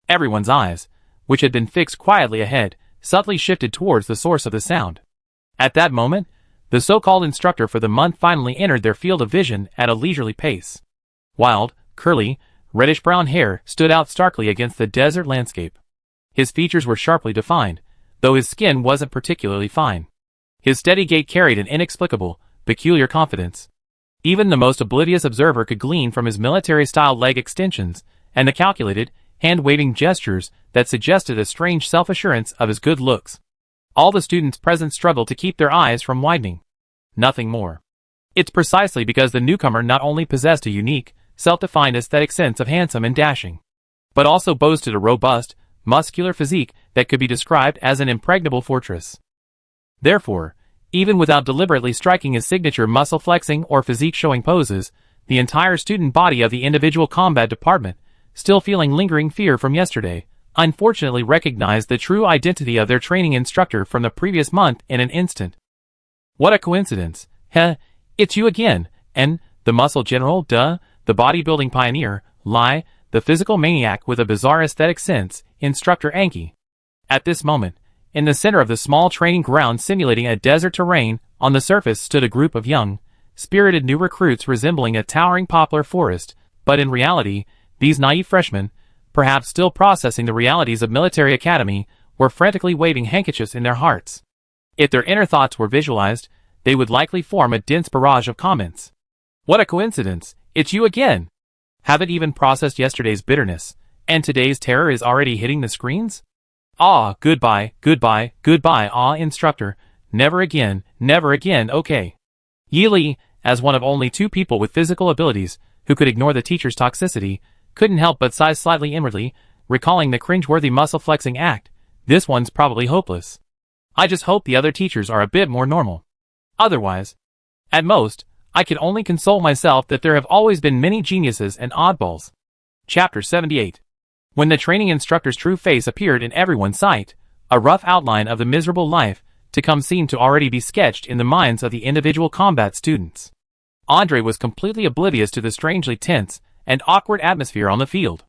Everyone's eyes, which had been fixed quietly ahead, subtly shifted towards the source of the sound. At that moment, the so-called instructor for the month finally entered their field of vision at a leisurely pace. Wild, curly, reddish-brown hair stood out starkly against the desert landscape. His features were sharply defined, though his skin wasn't particularly fine. His steady gait carried an inexplicable, peculiar confidence. Even the most oblivious observer could glean from his military-style leg extensions and the calculated, hand-waving gestures that suggested a strange self-assurance of his good looks. All the students present struggled to keep their eyes from widening. Nothing more. It's precisely because the newcomer not only possessed a unique, self-defined aesthetic sense of handsome and dashing, but also boasted a robust, muscular physique that could be described as an impregnable fortress. Therefore, even without deliberately striking his signature muscle-flexing or physique-showing poses, the entire student body of the individual combat department, still feeling lingering fear from yesterday, unfortunately recognized the true identity of their training instructor from the previous month in an instant. What a coincidence. Heh, it's you again, and the muscle general, duh, the bodybuilding pioneer, lie, the physical maniac with a bizarre aesthetic sense, Instructor Anki. At this moment, in the center of the small training ground simulating a desert terrain, on the surface stood a group of young, spirited new recruits resembling a towering poplar forest, but in reality, these naive freshmen, perhaps still processing the realities of military academy, were frantically waving handkerchiefs in their hearts. If their inner thoughts were visualized, they would likely form a dense barrage of comments. What a coincidence, it's you again! Haven't even processed yesterday's bitterness, and today's terror is already hitting the screens? Ah, goodbye, goodbye, goodbye, instructor, never again, okay. Yi Li, as one of only two people with physical abilities, who could ignore the teacher's toxicity, couldn't help but sigh slightly inwardly, recalling the cringeworthy muscle-flexing act. This one's probably hopeless. I just hope the other teachers are a bit more normal. Otherwise, at most, I can only console myself that there have always been many geniuses and oddballs. Chapter 78. When the training instructor's true face appeared in everyone's sight, a rough outline of the miserable life to come seemed to already be sketched in the minds of the individual combat students. Andre was completely oblivious to the strangely tense and awkward atmosphere on the field.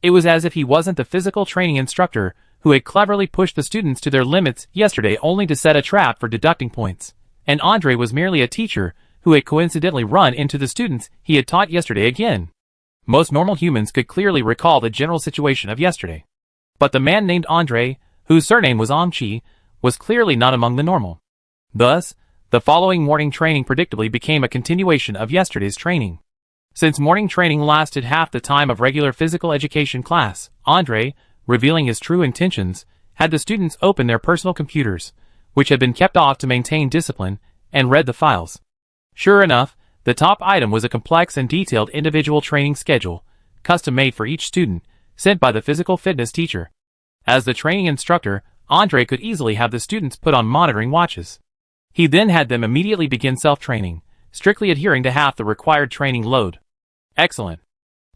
It was as if he wasn't the physical training instructor who had cleverly pushed the students to their limits yesterday only to set a trap for deducting points, and Andre was merely a teacher who had coincidentally run into the students he had taught yesterday again. Most normal humans could clearly recall the general situation of yesterday. But the man named Andre, whose surname was Amchi, was clearly not among the normal. Thus, the following morning training predictably became a continuation of yesterday's training. Since morning training lasted half the time of regular physical education class, Andre, revealing his true intentions, had the students open their personal computers, which had been kept off to maintain discipline, and read the files. Sure enough, the top item was a complex and detailed individual training schedule, custom-made for each student, sent by the physical fitness teacher. As the training instructor, Andre could easily have the students put on monitoring watches. He then had them immediately begin self-training, strictly adhering to half the required training load. Excellent.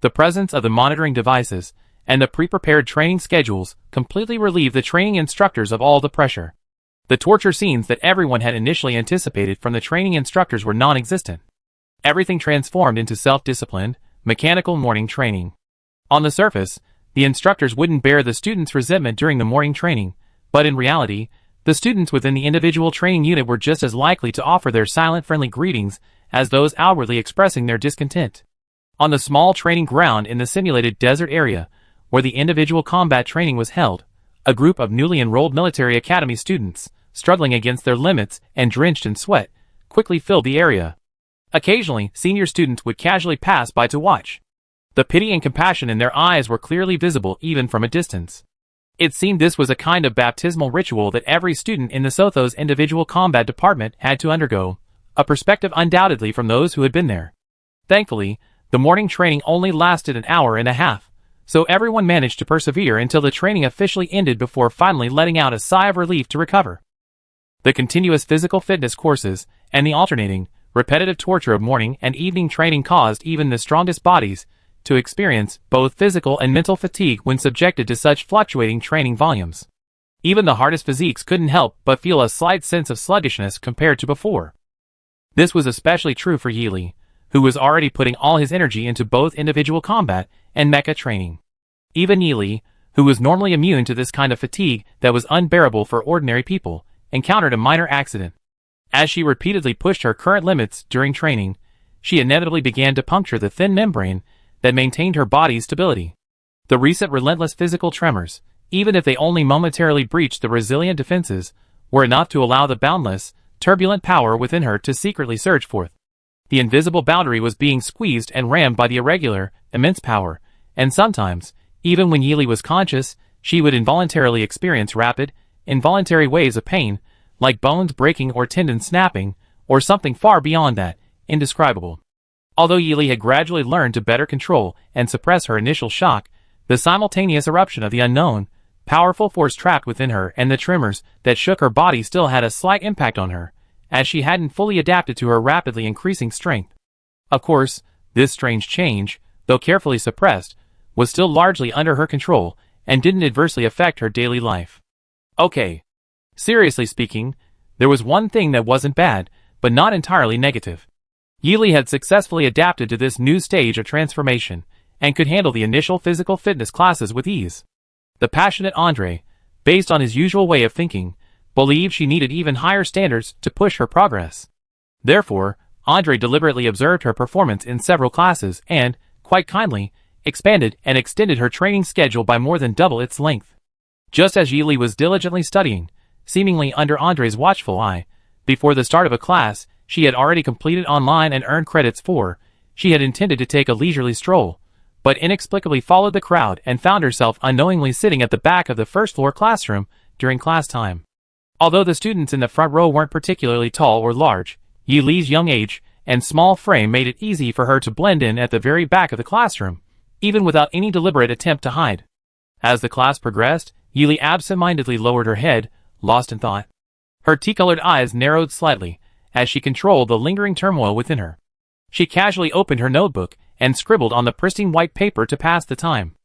The presence of the monitoring devices and the pre-prepared training schedules completely relieved the training instructors of all the pressure. The torture scenes that everyone had initially anticipated from the training instructors were non-existent. Everything transformed into self-disciplined, mechanical morning training. On the surface, the instructors wouldn't bear the students' resentment during the morning training, but in reality, the students within the individual training unit were just as likely to offer their silent friendly greetings as those outwardly expressing their discontent. On the small training ground in the simulated desert area, where the individual combat training was held, a group of newly enrolled military academy students, struggling against their limits and drenched in sweat, quickly filled the area. Occasionally, senior students would casually pass by to watch. The pity and compassion in their eyes were clearly visible even from a distance. It seemed this was a kind of baptismal ritual that every student in the Sotho's individual combat department had to undergo, a perspective undoubtedly from those who had been there. Thankfully, the morning training only lasted an hour and a half, so everyone managed to persevere until the training officially ended before finally letting out a sigh of relief to recover. The continuous physical fitness courses and the alternating, repetitive torture of morning and evening training caused even the strongest bodies to experience both physical and mental fatigue when subjected to such fluctuating training volumes. Even the hardest physiques couldn't help but feel a slight sense of sluggishness compared to before. This was especially true for Yili, who was already putting all his energy into both individual combat and mecha training. Even Yili, who was normally immune to this kind of fatigue that was unbearable for ordinary people, encountered a minor accident. As she repeatedly pushed her current limits during training, she inevitably began to puncture the thin membrane that maintained her body's stability. The recent relentless physical tremors, even if they only momentarily breached the resilient defenses, were enough to allow the boundless, turbulent power within her to secretly surge forth. The invisible boundary was being squeezed and rammed by the irregular, immense power, and sometimes, even when Yili was conscious, she would involuntarily experience rapid, involuntary waves of pain, like bones breaking or tendons snapping, or something far beyond that, indescribable. Although Yili had gradually learned to better control and suppress her initial shock, the simultaneous eruption of the unknown, powerful force trapped within her and the tremors that shook her body still had a slight impact on her, as she hadn't fully adapted to her rapidly increasing strength. Of course, this strange change, though carefully suppressed, was still largely under her control and didn't adversely affect her daily life. Okay. Seriously speaking, there was one thing that wasn't bad, but not entirely negative. Yili had successfully adapted to this new stage of transformation, and could handle the initial physical fitness classes with ease. The passionate Andre, based on his usual way of thinking, believed she needed even higher standards to push her progress. Therefore, Andre deliberately observed her performance in several classes and, quite kindly, expanded and extended her training schedule by more than double its length. Just as Yili was diligently studying, seemingly under Andre's watchful eye, before the start of a class she had already completed online and earned credits for, she had intended to take a leisurely stroll, but inexplicably followed the crowd and found herself unknowingly sitting at the back of the first-floor classroom during class time. Although the students in the front row weren't particularly tall or large, Yili's young age and small frame made it easy for her to blend in at the very back of the classroom, even without any deliberate attempt to hide. As the class progressed, Yili absent-mindedly lowered her head, lost in thought. Her tea-colored eyes narrowed slightly, as she controlled the lingering turmoil within her. She casually opened her notebook and scribbled on the pristine white paper to pass the time.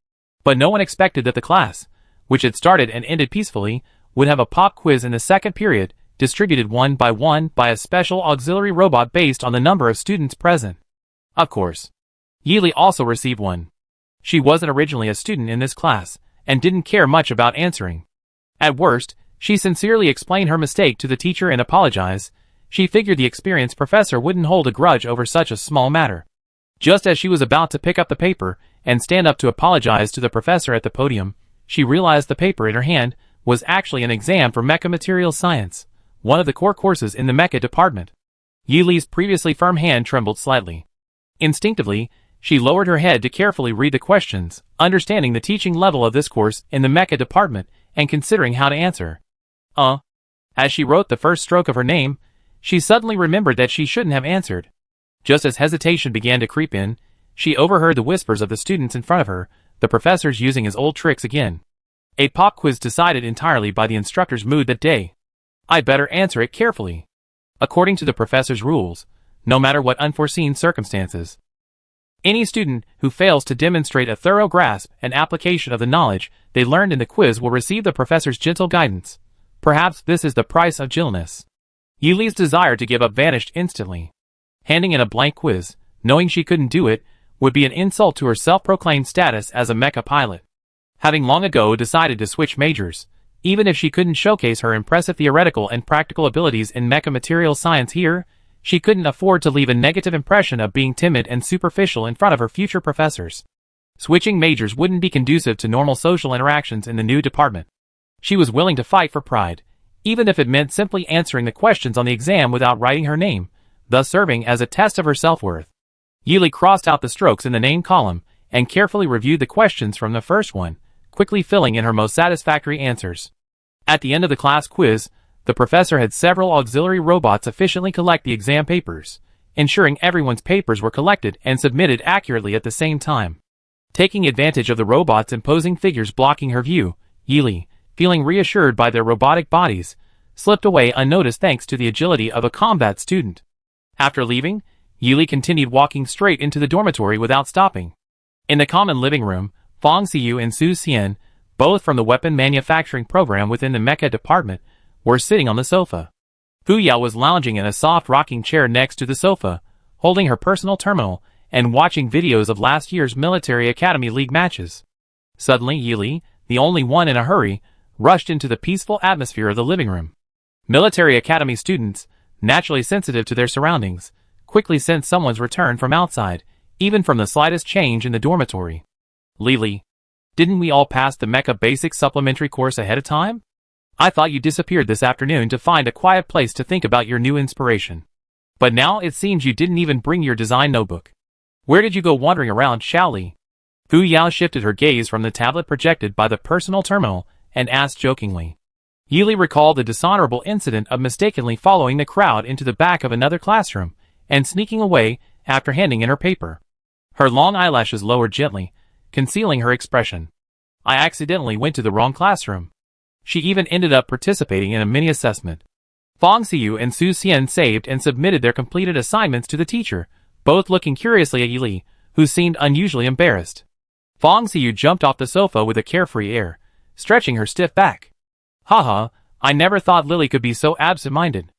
But no one expected that the class, which had started and ended peacefully, would have a pop quiz in the second period, distributed one by a special auxiliary robot based on the number of students present. Of course, Yili also received one. She wasn't originally a student in this class, and didn't care much about answering. At worst, she sincerely explained her mistake to the teacher and apologized. She figured the experienced professor wouldn't hold a grudge over such a small matter. Just as she was about to pick up the paper and stand up to apologize to the professor at the podium, she realized the paper in her hand was actually an exam for Mecha Materials Science, one of the core courses in the Mecha department. Yili's previously firm hand trembled slightly. Instinctively, she lowered her head to carefully read the questions, understanding the teaching level of this course in the Mecha department and considering how to answer. As she wrote the first stroke of her name, she suddenly remembered that she shouldn't have answered. Just as hesitation began to creep in, she overheard the whispers of the students in front of her, the professors using his old tricks again. A pop quiz decided entirely by the instructor's mood that day. I better answer it carefully. According to the professor's rules, no matter what unforeseen circumstances. Any student who fails to demonstrate a thorough grasp and application of the knowledge they learned in the quiz will receive the professor's gentle guidance. Perhaps this is the price of gentleness. Yili's desire to give up vanished instantly. Handing in a blank quiz, knowing she couldn't do it, would be an insult to her self-proclaimed status as a mecha pilot. Having long ago decided to switch majors, even if she couldn't showcase her impressive theoretical and practical abilities in mecha materials science here, she couldn't afford to leave a negative impression of being timid and superficial in front of her future professors. Switching majors wouldn't be conducive to normal social interactions in the new department. She was willing to fight for pride, even if it meant simply answering the questions on the exam without writing her name, thus serving as a test of her self-worth. Yili crossed out the strokes in the name column and carefully reviewed the questions from the first one, quickly filling in her most satisfactory answers. At the end of the class quiz, the professor had several auxiliary robots efficiently collect the exam papers, ensuring everyone's papers were collected and submitted accurately at the same time. Taking advantage of the robots' imposing figures blocking her view, Yili, feeling reassured by their robotic bodies, slipped away unnoticed thanks to the agility of a combat student. After leaving, Yili continued walking straight into the dormitory without stopping. In the common living room, Fong Xiu and Su Xian, both from the weapon manufacturing program within the mecha department, were sitting on the sofa. Fu Yao was lounging in a soft rocking chair next to the sofa, holding her personal terminal and watching videos of last year's Military Academy League matches. Suddenly Yili, the only one in a hurry, rushed into the peaceful atmosphere of the living room. Military Academy students, naturally sensitive to their surroundings, quickly sensed someone's return from outside, even from the slightest change in the dormitory. Lily, didn't we all pass the Mecha Basics supplementary course ahead of time? I thought you disappeared this afternoon to find a quiet place to think about your new inspiration. But now it seems you didn't even bring your design notebook. Where did you go wandering around, Xiaoli? Fu Yao shifted her gaze from the tablet projected by the personal terminal and asked jokingly. Yili recalled the dishonorable incident of mistakenly following the crowd into the back of another classroom and sneaking away after handing in her paper. Her long eyelashes lowered gently, concealing her expression. I accidentally went to the wrong classroom. She even ended up participating in a mini-assessment. Fong Xiu and Su Xian saved and submitted their completed assignments to the teacher, both looking curiously at Yili, who seemed unusually embarrassed. Fong Xiu jumped off the sofa with a carefree air, stretching her stiff back. Haha, I never thought Lily could be so absent-minded.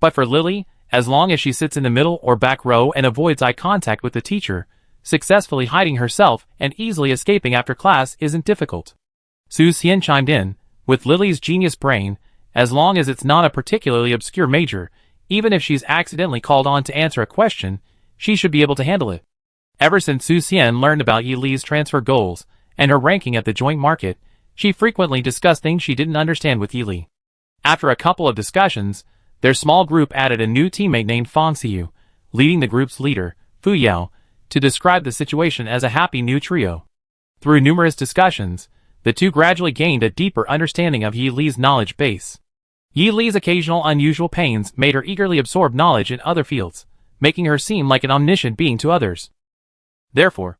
But for Lily, as long as she sits in the middle or back row and avoids eye contact with the teacher, successfully hiding herself and easily escaping after class isn't difficult. Su Xian chimed in, with Lily's genius brain, as long as it's not a particularly obscure major, even if she's accidentally called on to answer a question, she should be able to handle it. Ever since Su Xian learned about Yi Li's transfer goals and her ranking at the joint market, she frequently discussed things she didn't understand with Yi Li. After a couple of discussions, their small group added a new teammate named Fong Xiu, leading the group's leader, Fu Yao, to describe the situation as a happy new trio. Through numerous discussions, the two gradually gained a deeper understanding of Yi Li's knowledge base. Yi Li's occasional unusual pains made her eagerly absorb knowledge in other fields, making her seem like an omniscient being to others. Therefore,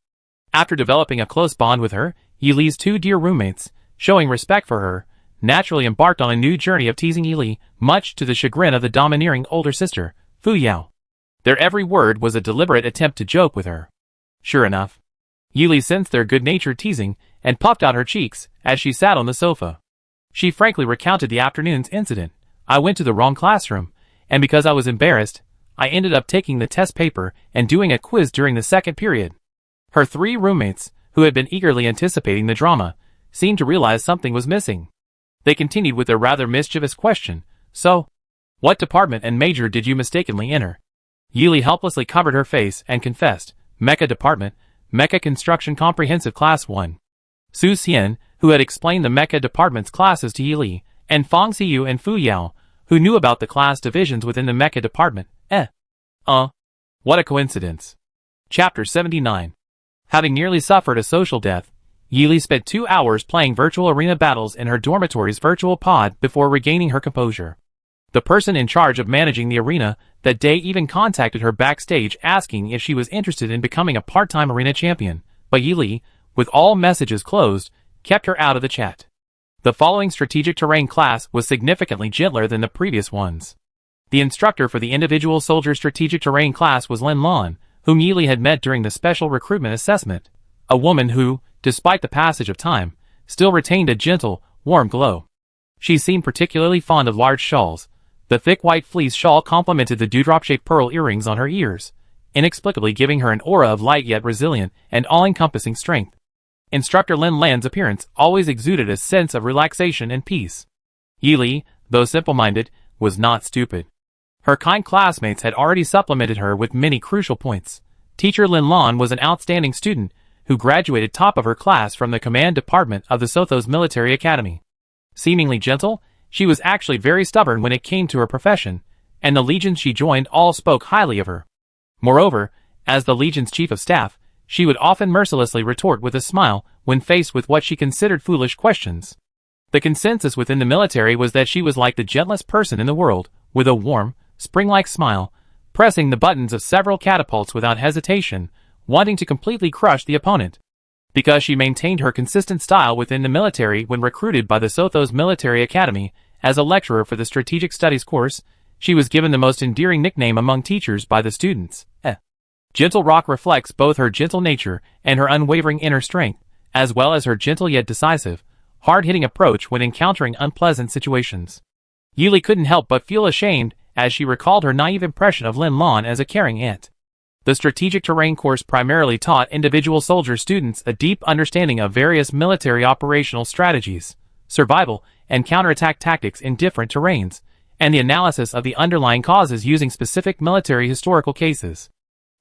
after developing a close bond with her, Yi Li's two dear roommates, showing respect for her, naturally embarked on a new journey of teasing Yi Li, much to the chagrin of the domineering older sister, Fu Yao. Their every word was a deliberate attempt to joke with her. Sure enough, Yi Li sensed their good-natured teasing and puffed out her cheeks as she sat on the sofa. She frankly recounted the afternoon's incident. I went to the wrong classroom, and because I was embarrassed, I ended up taking the test paper and doing a quiz during the second period. Her three roommates, who had been eagerly anticipating the drama, seemed to realize something was missing. They continued with their rather mischievous question, so, what department and major did you mistakenly enter? Yi Li helplessly covered her face and confessed, Mecha Department, Mecha Construction Comprehensive Class 1. Su Xian, who had explained the Mecha Department's classes to Yi Li, and Fong Xiu and Fu Yao, who knew about the class divisions within the Mecha Department. What a coincidence. Chapter 79. Having nearly suffered a social death, Yi Li spent 2 hours playing virtual arena battles in her dormitory's virtual pod before regaining her composure. The person in charge of managing the arena that day even contacted her backstage asking if she was interested in becoming a part-time arena champion, but Yi Li, with all messages closed, kept her out of the chat. The following strategic terrain class was significantly gentler than the previous ones. The instructor for the individual soldier strategic terrain class was Lin Lan, whom Yi Li had met during the special recruitment assessment, a woman who, despite the passage of time, still retained a gentle, warm glow. She seemed particularly fond of large shawls. The thick white fleece shawl complemented the dewdrop-shaped pearl earrings on her ears, inexplicably giving her an aura of light yet resilient and all-encompassing strength. Instructor Lin Lan's appearance always exuded a sense of relaxation and peace. Yi Li, though simple-minded, was not stupid. Her kind classmates had already supplemented her with many crucial points. Teacher Lin Lan was an outstanding student who graduated top of her class from the command department of the Sothos Military Academy. Seemingly gentle, she was actually very stubborn when it came to her profession, and the legions she joined all spoke highly of her. Moreover, as the legion's chief of staff, she would often mercilessly retort with a smile when faced with what she considered foolish questions. The consensus within the military was that she was like the gentlest person in the world, with a warm, spring-like smile, pressing the buttons of several catapults without hesitation, wanting to completely crush the opponent. Because she maintained her consistent style within the military when recruited by the Sothos Military Academy as a lecturer for the Strategic Studies course, she was given the most endearing nickname among teachers by the students. Gentle Rock reflects both her gentle nature and her unwavering inner strength, as well as her gentle yet decisive, hard-hitting approach when encountering unpleasant situations. Yuli couldn't help but feel ashamed as she recalled her naive impression of Lin Lan as a caring aunt. The Strategic Terrain course primarily taught individual soldier students a deep understanding of various military operational strategies, survival and counterattack tactics in different terrains, and the analysis of the underlying causes using specific military historical cases.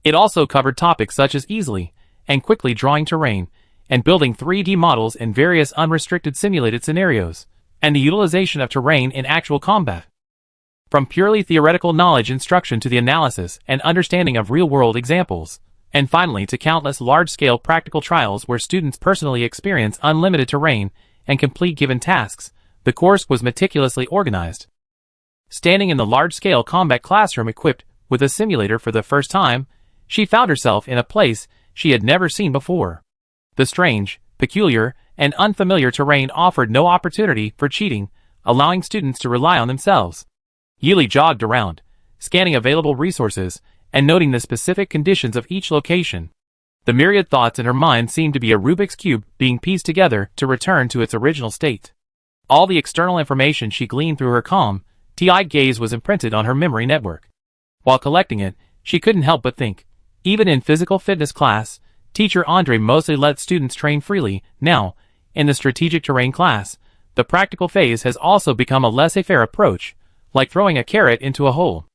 It also covered topics such as easily and quickly drawing terrain, and building 3D models in various unrestricted simulated scenarios, and the utilization of terrain in actual combat. From purely theoretical knowledge instruction to the analysis and understanding of real-world examples, and finally to countless large-scale practical trials where students personally experience unlimited terrain and complete given tasks, the course was meticulously organized. Standing in the large-scale combat classroom equipped with a simulator for the first time, she found herself in a place she had never seen before. The strange, peculiar, and unfamiliar terrain offered no opportunity for cheating, allowing students to rely on themselves. Yili jogged around, scanning available resources, and noting the specific conditions of each location. The myriad thoughts in her mind seemed to be a Rubik's Cube being pieced together to return to its original state. All the external information she gleaned through her calm, tear-eyed gaze was imprinted on her memory network. While collecting it, she couldn't help but think. Even in physical fitness class, teacher Andre mostly let students train freely. Now, in the strategic terrain class, the practical phase has also become a laissez-faire approach, like throwing a carrot into a hole.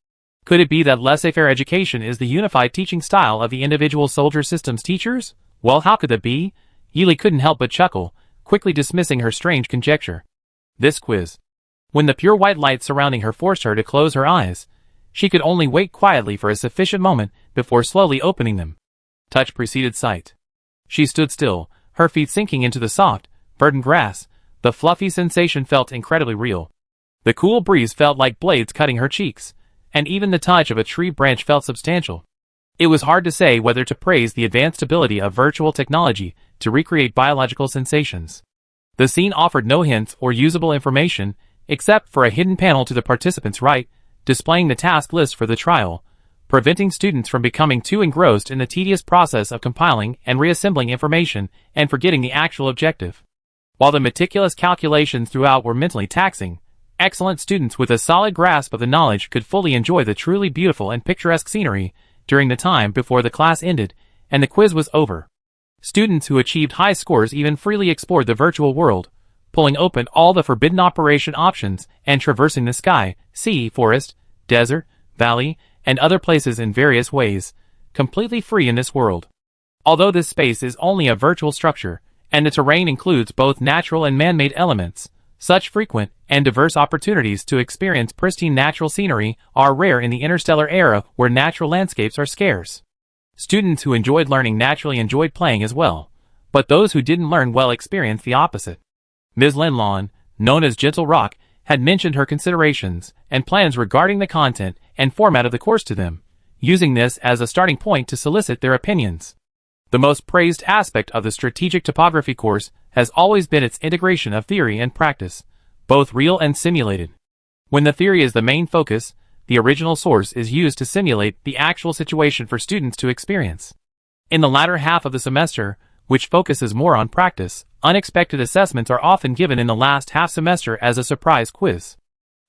Could it be that laissez-faire education is the unified teaching style of the individual soldier system's teachers? Well, how could that be? Yili couldn't help but chuckle, quickly dismissing her strange conjecture. This quiz. When the pure white light surrounding her forced her to close her eyes, she could only wait quietly for a sufficient moment before slowly opening them. Touch preceded sight. She stood still, her feet sinking into the soft, verdant grass. The fluffy sensation felt incredibly real. The cool breeze felt like blades cutting her cheeks, and even the touch of a tree branch felt substantial. It was hard to say whether to praise the advanced ability of virtual technology to recreate biological sensations. The scene offered no hints or usable information, except for a hidden panel to the participants' right, displaying the task list for the trial, preventing students from becoming too engrossed in the tedious process of compiling and reassembling information and forgetting the actual objective. While the meticulous calculations throughout were mentally taxing, excellent students with a solid grasp of the knowledge could fully enjoy the truly beautiful and picturesque scenery during the time before the class ended and the quiz was over. Students who achieved high scores even freely explored the virtual world, pulling open all the forbidden operation options and traversing the sky, sea, forest, desert, valley, and other places in various ways, completely free in this world. Although this space is only a virtual structure, and the terrain includes both natural and man-made elements, such frequent and diverse opportunities to experience pristine natural scenery are rare in the interstellar era where natural landscapes are scarce. Students who enjoyed learning naturally enjoyed playing as well, but those who didn't learn well experienced the opposite. Ms. Lin Lan, known as Gentle Rock, had mentioned her considerations and plans regarding the content and format of the course to them, using this as a starting point to solicit their opinions. The most praised aspect of the strategic topography course has always been its integration of theory and practice, both real and simulated. When the theory is the main focus, the original source is used to simulate the actual situation for students to experience. In the latter half of the semester, which focuses more on practice, unexpected assessments are often given in the last half semester as a surprise quiz.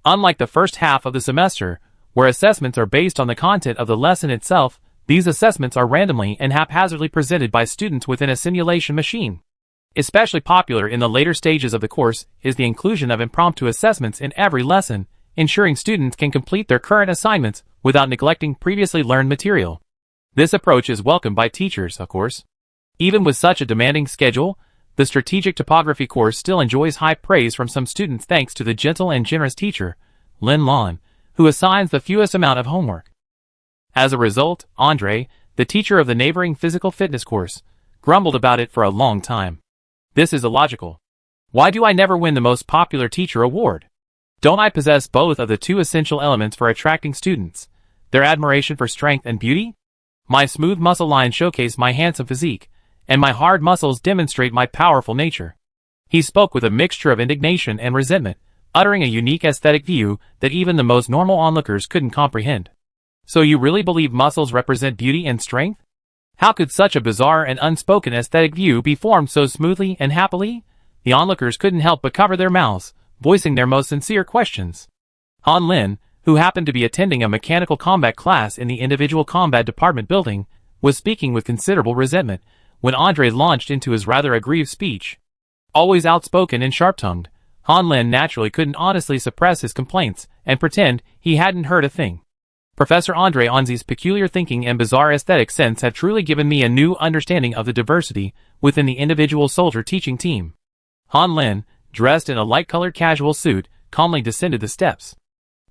Unlike the first half of the semester, where assessments are based on the content of the lesson itself, these assessments are randomly and haphazardly presented by students within a simulation machine. Especially popular in the later stages of the course is the inclusion of impromptu assessments in every lesson, ensuring students can complete their current assignments without neglecting previously learned material. This approach is welcomed by teachers, of course. Even with such a demanding schedule, the strategic topography course still enjoys high praise from some students thanks to the gentle and generous teacher, Lin Lan, who assigns the fewest amount of homework. As a result, Andre, the teacher of the neighboring physical fitness course, grumbled about it for a long time. This is illogical. Why do I never win the most popular teacher award? Don't I possess both of the two essential elements for attracting students, Their admiration for strength and beauty? My smooth muscle lines showcase my handsome physique, and my hard muscles demonstrate my powerful nature. He spoke with a mixture of indignation and resentment, uttering a unique aesthetic view that even the most normal onlookers couldn't comprehend. So you really believe muscles represent beauty and strength? How could such a bizarre and unspoken aesthetic view be formed so smoothly and happily? The onlookers couldn't help but cover their mouths, voicing their most sincere questions. Han Lin, who happened to be attending a mechanical combat class in the individual combat department building, was speaking with considerable resentment when Andre launched into his rather aggrieved speech. Always outspoken and sharp-tongued, Han Lin naturally couldn't honestly suppress his complaints and pretend he hadn't heard a thing. Professor Andre Onzi's peculiar thinking and bizarre aesthetic sense have truly given me a new understanding of the diversity within the individual soldier teaching team. Han Lin, dressed in a light-colored casual suit, calmly descended the steps.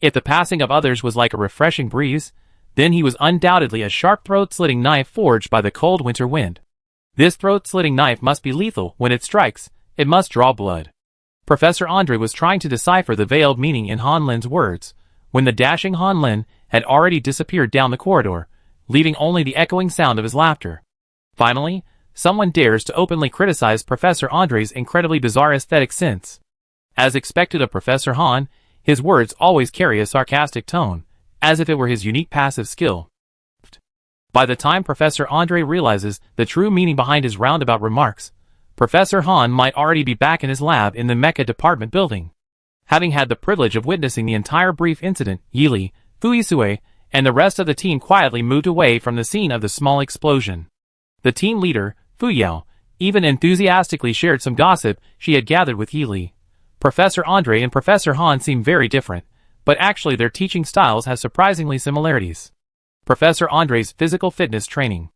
If the passing of others was like a refreshing breeze, then he was undoubtedly a sharp throat-slitting knife forged by the cold winter wind. This throat-slitting knife must be lethal. When it strikes, it must draw blood. Professor Andre was trying to decipher the veiled meaning in Han Lin's words, when the dashing Han Lin had already disappeared down the corridor, leaving only the echoing sound of his laughter. Finally, someone dares to openly criticize Professor Andre's incredibly bizarre aesthetic sense. As expected of Professor Han, his words always carry a sarcastic tone, as if it were his unique passive skill. By the time Professor Andre realizes the true meaning behind his roundabout remarks, Professor Han might already be back in his lab in the Mecha Department building. Having had the privilege of witnessing the entire brief incident, Yili, Fuisue, and the rest of the team quietly moved away from the scene of the small explosion. The team leader, Fu Yao, even enthusiastically shared some gossip she had gathered with Yili. Professor Andre and Professor Han seem very different, but actually their teaching styles have surprisingly similarities. Professor Andre's physical fitness training.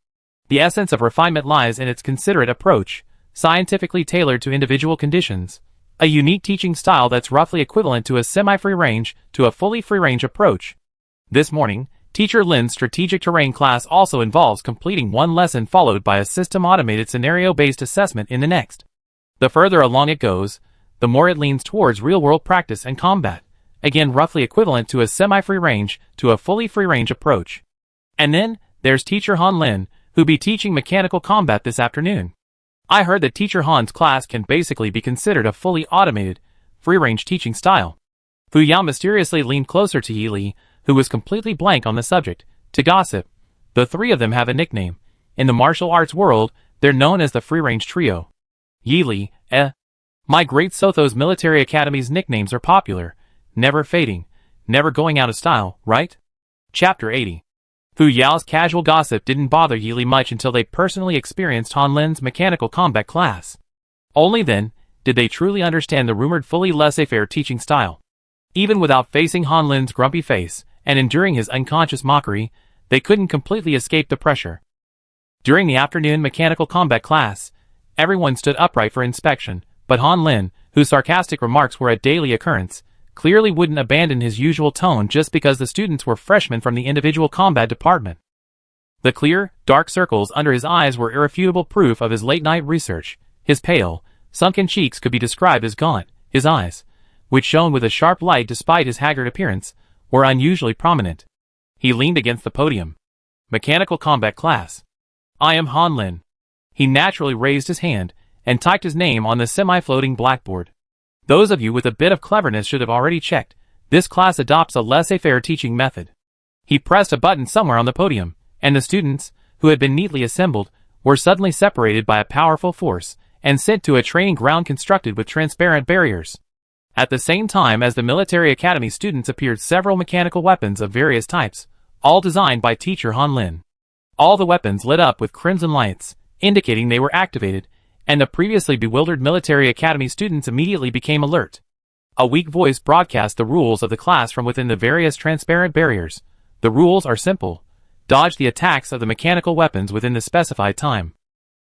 The essence of refinement lies in its considerate approach, scientifically tailored to individual conditions, a unique teaching style that's roughly equivalent to a semi-free range to a fully free-range approach. This morning, Teacher Lin's strategic terrain class also involves completing one lesson followed by a system-automated scenario-based assessment in the next. The further along it goes, the more it leans towards real-world practice and combat, again roughly equivalent to a semi-free range to a fully free-range approach. And then, there's Teacher Han Lin, who'll be teaching mechanical combat this afternoon. I heard that Teacher Han's class can basically be considered a fully automated, free-range teaching style. Fu Yao mysteriously leaned closer to Yili, who was completely blank on the subject, to gossip. The three of them have a nickname. In the martial arts world, they're known as the free-range trio. Yili, My great Sotho's military academy's nicknames are popular, never fading, never going out of style, right? Chapter 80. Fu Yao's casual gossip didn't bother Yili much until they personally experienced Han Lin's mechanical combat class. Only then did they truly understand the rumored fully laissez-faire teaching style. Even without facing Han Lin's grumpy face and enduring his unconscious mockery, they couldn't completely escape the pressure. During the afternoon mechanical combat class, everyone stood upright for inspection, but Han Lin, whose sarcastic remarks were a daily occurrence, clearly wouldn't abandon his usual tone just because the students were freshmen from the individual combat department. The clear, dark circles under his eyes were irrefutable proof of his late-night research. His pale, sunken cheeks could be described as gaunt. His eyes, which shone with a sharp light despite his haggard appearance, were unusually prominent. He leaned against the podium. Mechanical combat class. I am Han Lin. He naturally raised his hand and typed his name on the semi-floating blackboard. Those of you with a bit of cleverness should have already checked. This class adopts a laissez-faire teaching method. He pressed a button somewhere on the podium, and the students, who had been neatly assembled, were suddenly separated by a powerful force and sent to a training ground constructed with transparent barriers. At the same time as the military academy students appeared several mechanical weapons of various types, all designed by teacher Han Lin. All the weapons lit up with crimson lights, indicating they were activated, and the previously bewildered military academy students immediately became alert. A weak voice broadcast the rules of the class from within the various transparent barriers. The rules are simple. Dodge the attacks of the mechanical weapons within the specified time.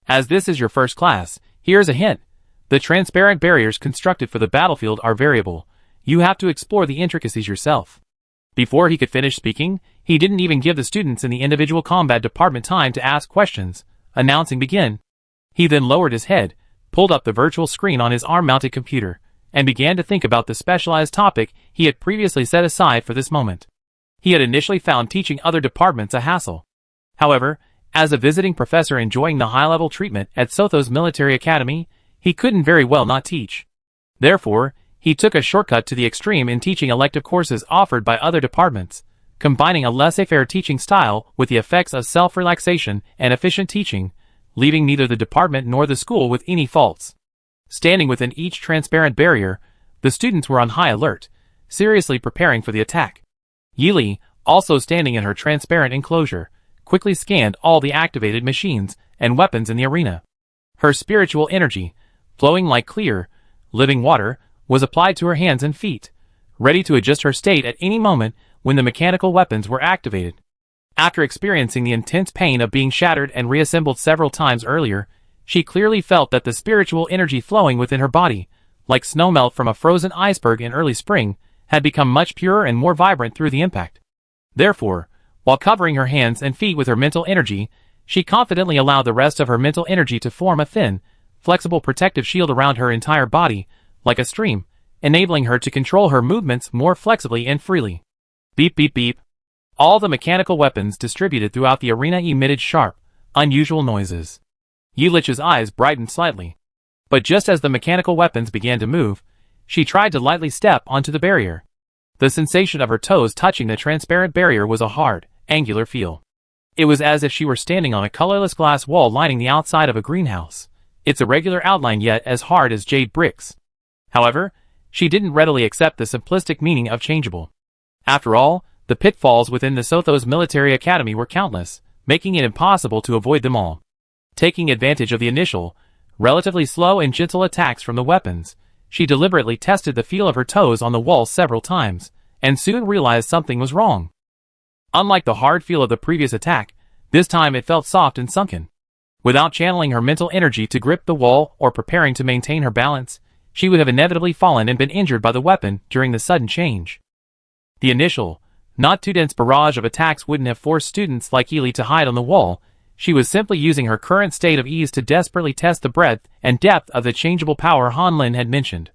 As this is your first class, here's a hint. The transparent barriers constructed for the battlefield are variable. You have to explore the intricacies yourself. Before he could finish speaking, he didn't even give the students in the individual combat department time to ask questions, announcing begin. He then lowered his head, pulled up the virtual screen on his arm-mounted computer, and began to think about the specialized topic he had previously set aside for this moment. He had initially found teaching other departments a hassle. However, as a visiting professor enjoying the high-level treatment at Sotho's military academy, he couldn't very well not teach. Therefore, he took a shortcut to the extreme in teaching elective courses offered by other departments, combining a laissez-faire teaching style with the effects of self-relaxation and efficient teaching, leaving neither the department nor the school with any faults. Standing within each transparent barrier, the students were on high alert, seriously preparing for the attack. Yili, also standing in her transparent enclosure, quickly scanned all the activated machines and weapons in the arena. Her spiritual energy, flowing like clear, living water, was applied to her hands and feet, ready to adjust her state at any moment when the mechanical weapons were activated. After experiencing the intense pain of being shattered and reassembled several times earlier, she clearly felt that the spiritual energy flowing within her body, like snowmelt from a frozen iceberg in early spring, had become much purer and more vibrant through the impact. Therefore, while covering her hands and feet with her mental energy, she confidently allowed the rest of her mental energy to form a thin, flexible protective shield around her entire body, like a stream, enabling her to control her movements more flexibly and freely. Beep beep beep. All the mechanical weapons distributed throughout the arena emitted sharp, unusual noises. Yilich's eyes brightened slightly. But just as the mechanical weapons began to move, she tried to lightly step onto the barrier. The sensation of her toes touching the transparent barrier was a hard, angular feel. It was as if she were standing on a colorless glass wall lining the outside of a greenhouse, its irregular outline yet as hard as jade bricks. However, she didn't readily accept the simplistic meaning of changeable. After all, the pitfalls within the Sotho's military academy were countless, making it impossible to avoid them all. Taking advantage of the initial, relatively slow and gentle attacks from the weapons, she deliberately tested the feel of her toes on the wall several times, and soon realized something was wrong. Unlike the hard feel of the previous attack, this time it felt soft and sunken. Without channeling her mental energy to grip the wall or preparing to maintain her balance, she would have inevitably fallen and been injured by the weapon during the sudden change. The initial, not too dense barrage of attacks wouldn't have forced students like Yili to hide on the wall. She was simply using her current state of ease to desperately test the breadth and depth of the changeable power Han Lin had mentioned.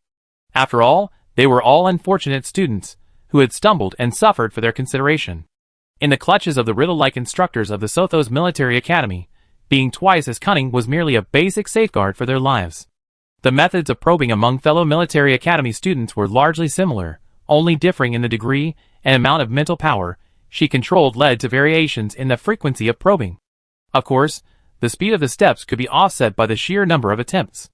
After all, they were all unfortunate students, who had stumbled and suffered for their consideration. In the clutches of the riddle-like instructors of the Sotho's military academy, being twice as cunning was merely a basic safeguard for their lives. The methods of probing among fellow military academy students were largely similar, only differing in the degree and amount of mental power she controlled led to variations in the frequency of probing. Of course, the speed of the steps could be offset by the sheer number of attempts.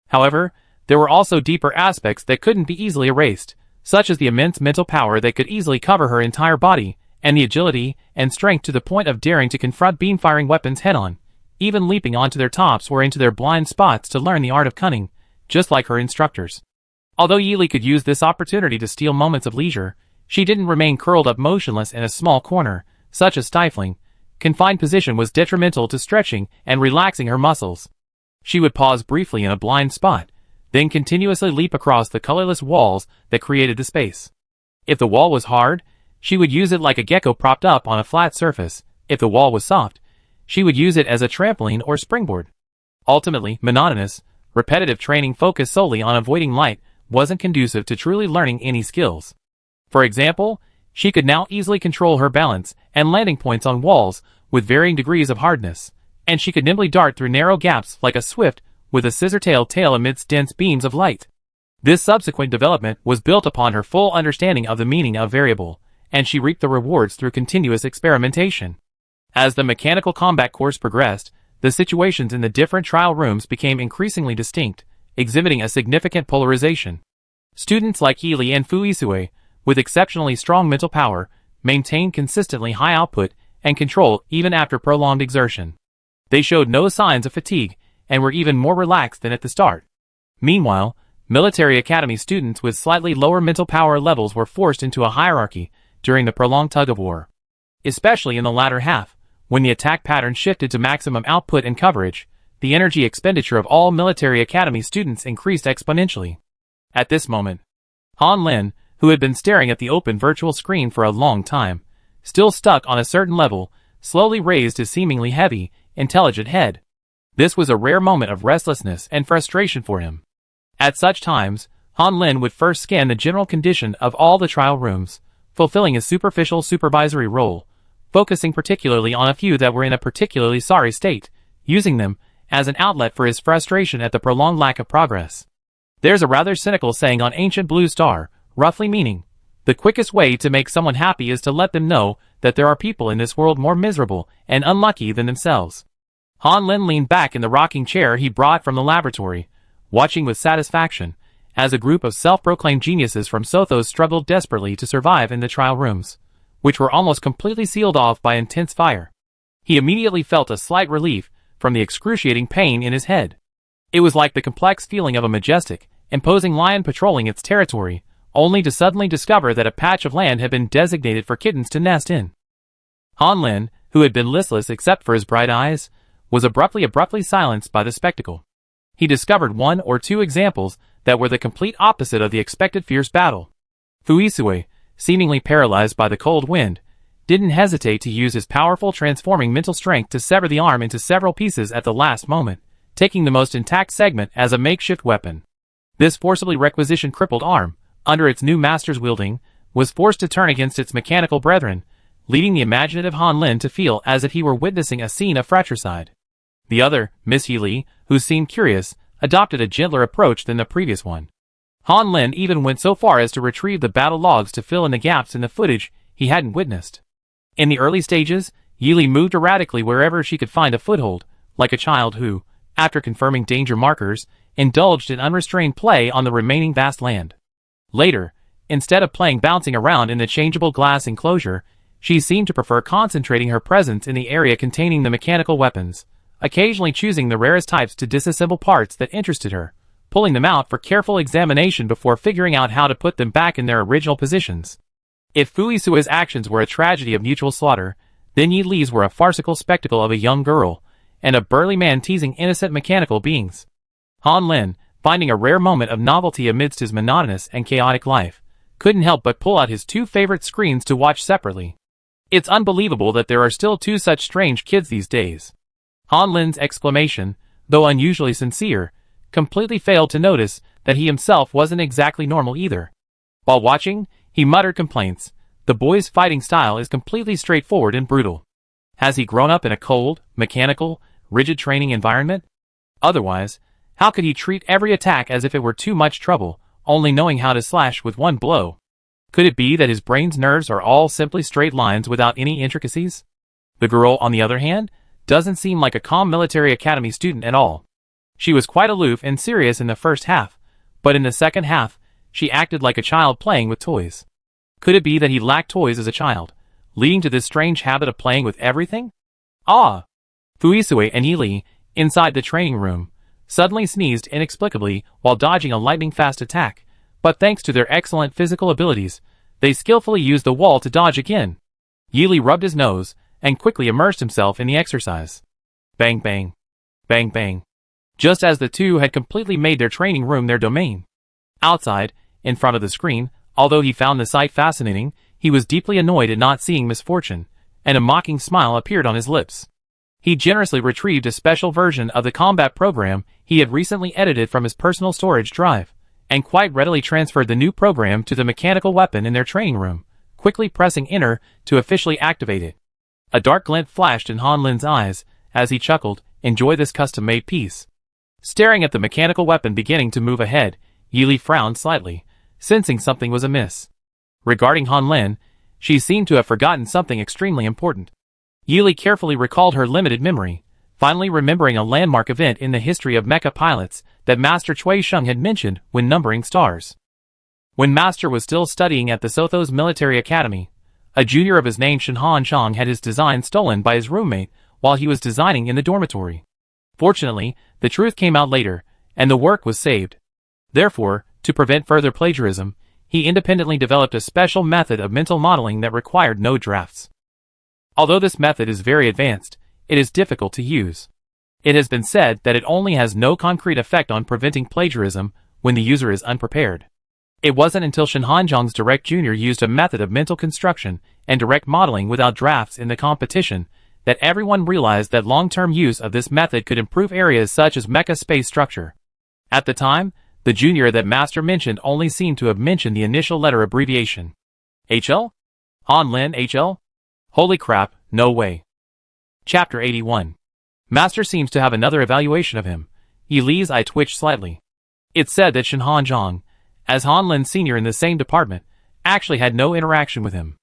However, there were also deeper aspects that couldn't be easily erased, such as the immense mental power that could easily cover her entire body, and the agility and strength to the point of daring to confront beam-firing weapons head-on, even leaping onto their tops or into their blind spots to learn the art of cunning, just like her instructors. Although Yili could use this opportunity to steal moments of leisure, she didn't remain curled up motionless in a small corner, such as stifling. Confined position was detrimental to stretching and relaxing her muscles. She would pause briefly in a blind spot, then continuously leap across the colorless walls that created the space. If the wall was hard, she would use it like a gecko propped up on a flat surface. If the wall was soft, she would use it as a trampoline or springboard. Ultimately, monotonous, repetitive training focused solely on avoiding light wasn't conducive to truly learning any skills. For example, she could now easily control her balance and landing points on walls with varying degrees of hardness, and she could nimbly dart through narrow gaps like a swift with a scissor-tailed tail amidst dense beams of light. This subsequent development was built upon her full understanding of the meaning of variable, and she reaped the rewards through continuous experimentation. As the mechanical combat course progressed, the situations in the different trial rooms became increasingly distinct, exhibiting a significant polarization. Students like Yili and Fu Isue, with exceptionally strong mental power, maintained consistently high output and control even after prolonged exertion. They showed no signs of fatigue and were even more relaxed than at the start. Meanwhile, military academy students with slightly lower mental power levels were forced into a hierarchy during the prolonged tug-of-war. Especially in the latter half, when the attack pattern shifted to maximum output and coverage, the energy expenditure of all military academy students increased exponentially. At this moment, Han Lin, who had been staring at the open virtual screen for a long time, still stuck on a certain level, slowly raised his seemingly heavy, intelligent head. This was a rare moment of restlessness and frustration for him. At such times, Han Lin would first scan the general condition of all the trial rooms, fulfilling a superficial supervisory role, focusing particularly on a few that were in a particularly sorry state, using them as an outlet for his frustration at the prolonged lack of progress. There's a rather cynical saying on Ancient Blue Star, roughly meaning, the quickest way to make someone happy is to let them know that there are people in this world more miserable and unlucky than themselves. Han Lin leaned back in the rocking chair he brought from the laboratory, watching with satisfaction, as a group of self-proclaimed geniuses from Sothos struggled desperately to survive in the trial rooms, which were almost completely sealed off by intense fire. He immediately felt a slight relief from the excruciating pain in his head. It was like the complex feeling of a majestic, imposing lion patrolling its territory, only to suddenly discover that a patch of land had been designated for kittens to nest in. Han Lin, who had been listless except for his bright eyes, was abruptly silenced by the spectacle. He discovered one or two examples that were the complete opposite of the expected fierce battle. Fuisue, seemingly paralyzed by the cold wind, didn't hesitate to use his powerful transforming mental strength to sever the arm into several pieces at the last moment, taking the most intact segment as a makeshift weapon. This forcibly requisitioned crippled arm, under its new master's wielding, was forced to turn against its mechanical brethren, leading the imaginative Han Lin to feel as if he were witnessing a scene of fratricide. The other, Miss Healy, who seemed curious, adopted a gentler approach than the previous one. Han Lin even went so far as to retrieve the battle logs to fill in the gaps in the footage he hadn't witnessed. In the early stages, Yili moved erratically wherever she could find a foothold, like a child who, after confirming danger markers, indulged in unrestrained play on the remaining vast land. Later, instead of playing bouncing around in the changeable glass enclosure, she seemed to prefer concentrating her presence in the area containing the mechanical weapons, occasionally choosing the rarest types to disassemble parts that interested her, pulling them out for careful examination before figuring out how to put them back in their original positions. If Fuisue's actions were a tragedy of mutual slaughter, then Yi Li's were a farcical spectacle of a young girl, and a burly man teasing innocent mechanical beings. Han Lin, finding a rare moment of novelty amidst his monotonous and chaotic life, couldn't help but pull out his two favorite screens to watch separately. It's unbelievable that there are still two such strange kids these days. Han Lin's exclamation, though unusually sincere, completely failed to notice that he himself wasn't exactly normal either. While watching, he muttered complaints. The boy's fighting style is completely straightforward and brutal. Has he grown up in a cold, mechanical, rigid training environment? Otherwise, how could he treat every attack as if it were too much trouble, only knowing how to slash with one blow? Could it be that his brain's nerves are all simply straight lines without any intricacies? The girl, on the other hand, doesn't seem like a calm military academy student at all. She was quite aloof and serious in the first half, but in the second half, she acted like a child playing with toys. Could it be that he lacked toys as a child, leading to this strange habit of playing with everything? Ah! Fuisue and Yi Li, inside the training room, suddenly sneezed inexplicably while dodging a lightning-fast attack, but thanks to their excellent physical abilities, they skillfully used the wall to dodge again. Yi Li rubbed his nose and quickly immersed himself in the exercise. Bang bang. Bang bang. Just as the two had completely made their training room their domain. Outside, in front of the screen, although he found the sight fascinating, he was deeply annoyed at not seeing misfortune, and a mocking smile appeared on his lips. He generously retrieved a special version of the combat program he had recently edited from his personal storage drive, and quite readily transferred the new program to the mechanical weapon in their training room, quickly pressing enter to officially activate it. A dark glint flashed in Han Lin's eyes as he chuckled, "Enjoy this custom-made piece." Staring at the mechanical weapon beginning to move ahead, Yi Li frowned slightly, sensing something was amiss. Regarding Han Lin, she seemed to have forgotten something extremely important. Yi Li carefully recalled her limited memory, finally remembering a landmark event in the history of mecha pilots that Master Cui Sheng had mentioned when numbering stars. When Master was still studying at the Sothos Military Academy, a junior of his name Shinhan Chang had his design stolen by his roommate while he was designing in the dormitory. Fortunately, the truth came out later, and the work was saved. Therefore, to prevent further plagiarism, he independently developed a special method of mental modeling that required no drafts. Although this method is very advanced, it is difficult to use. It has been said that it only has no concrete effect on preventing plagiarism when the user is unprepared. It wasn't until Shinhan Zhang's Direct Jr. used a method of mental construction and direct modeling without drafts in the competition that everyone realized that long-term use of this method could improve areas such as mecha space structure. At the time, the junior that Master mentioned only seemed to have mentioned the initial letter abbreviation. HL? Han Lin HL? Holy crap, no way. Chapter 81. Master seems to have another evaluation of him. Yi Li's eye twitched slightly. It's said that Shen Han Zhang, as Han Lin Sr. in the same department, actually had no interaction with him.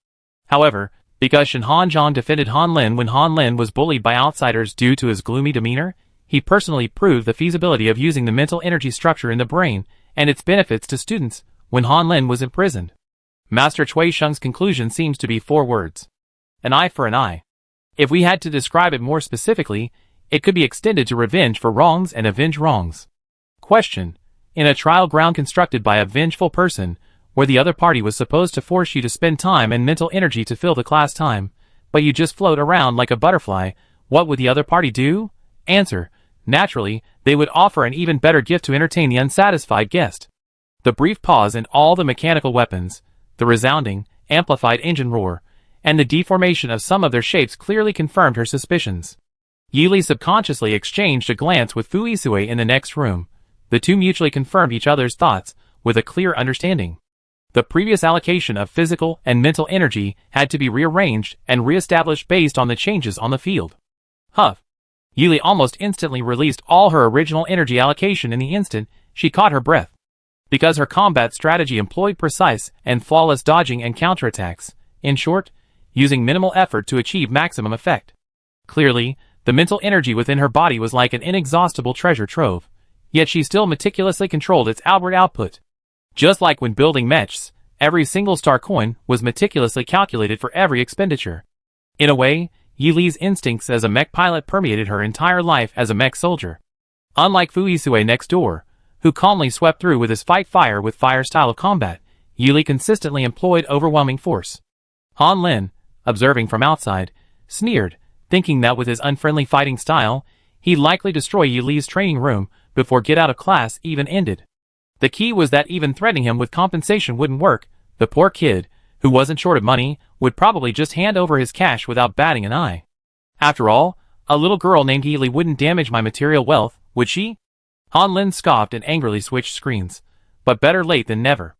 However, because Shen Han Zhang defended Han Lin when Han Lin was bullied by outsiders due to his gloomy demeanor, he personally proved the feasibility of using the mental energy structure in the brain and its benefits to students when Han Lin was imprisoned. Master Cui Sheng's conclusion seems to be 4 words. An eye for an eye. If we had to describe it more specifically, it could be extended to revenge for wrongs and avenge wrongs. Question. In a trial ground constructed by a vengeful person, where the other party was supposed to force you to spend time and mental energy to fill the class time, but you just float around like a butterfly, what would the other party do? Answer. Naturally, they would offer an even better gift to entertain the unsatisfied guest. The brief pause in all the mechanical weapons, the resounding, amplified engine roar, and the deformation of some of their shapes clearly confirmed her suspicions. Yi Li subconsciously exchanged a glance with Fu Yisui in the next room. The two mutually confirmed each other's thoughts, with a clear understanding. The previous allocation of physical and mental energy had to be rearranged and reestablished based on the changes on the field. Huff. Yi Li almost instantly released all her original energy allocation in the instant she caught her breath. Because her combat strategy employed precise and flawless dodging and counterattacks, in short, using minimal effort to achieve maximum effect. Clearly, the mental energy within her body was like an inexhaustible treasure trove, yet she still meticulously controlled its outward output. Just like when building mechs, every single star coin was meticulously calculated for every expenditure. In a way, Yi Li's instincts as a mech pilot permeated her entire life as a mech soldier. Unlike Fu Yisui next door, who calmly swept through with his fight fire with fire style of combat, Yi Li consistently employed overwhelming force. Han Lin, observing from outside, sneered, thinking that with his unfriendly fighting style, he'd likely destroy Yi Li's training room before get out of class even ended. The key was that even threatening him with compensation wouldn't work. The poor kid, who wasn't short of money, would probably just hand over his cash without batting an eye. After all, a little girl named Yi Li wouldn't damage my material wealth, would she? Han Lin scoffed and angrily switched screens. But better late than never.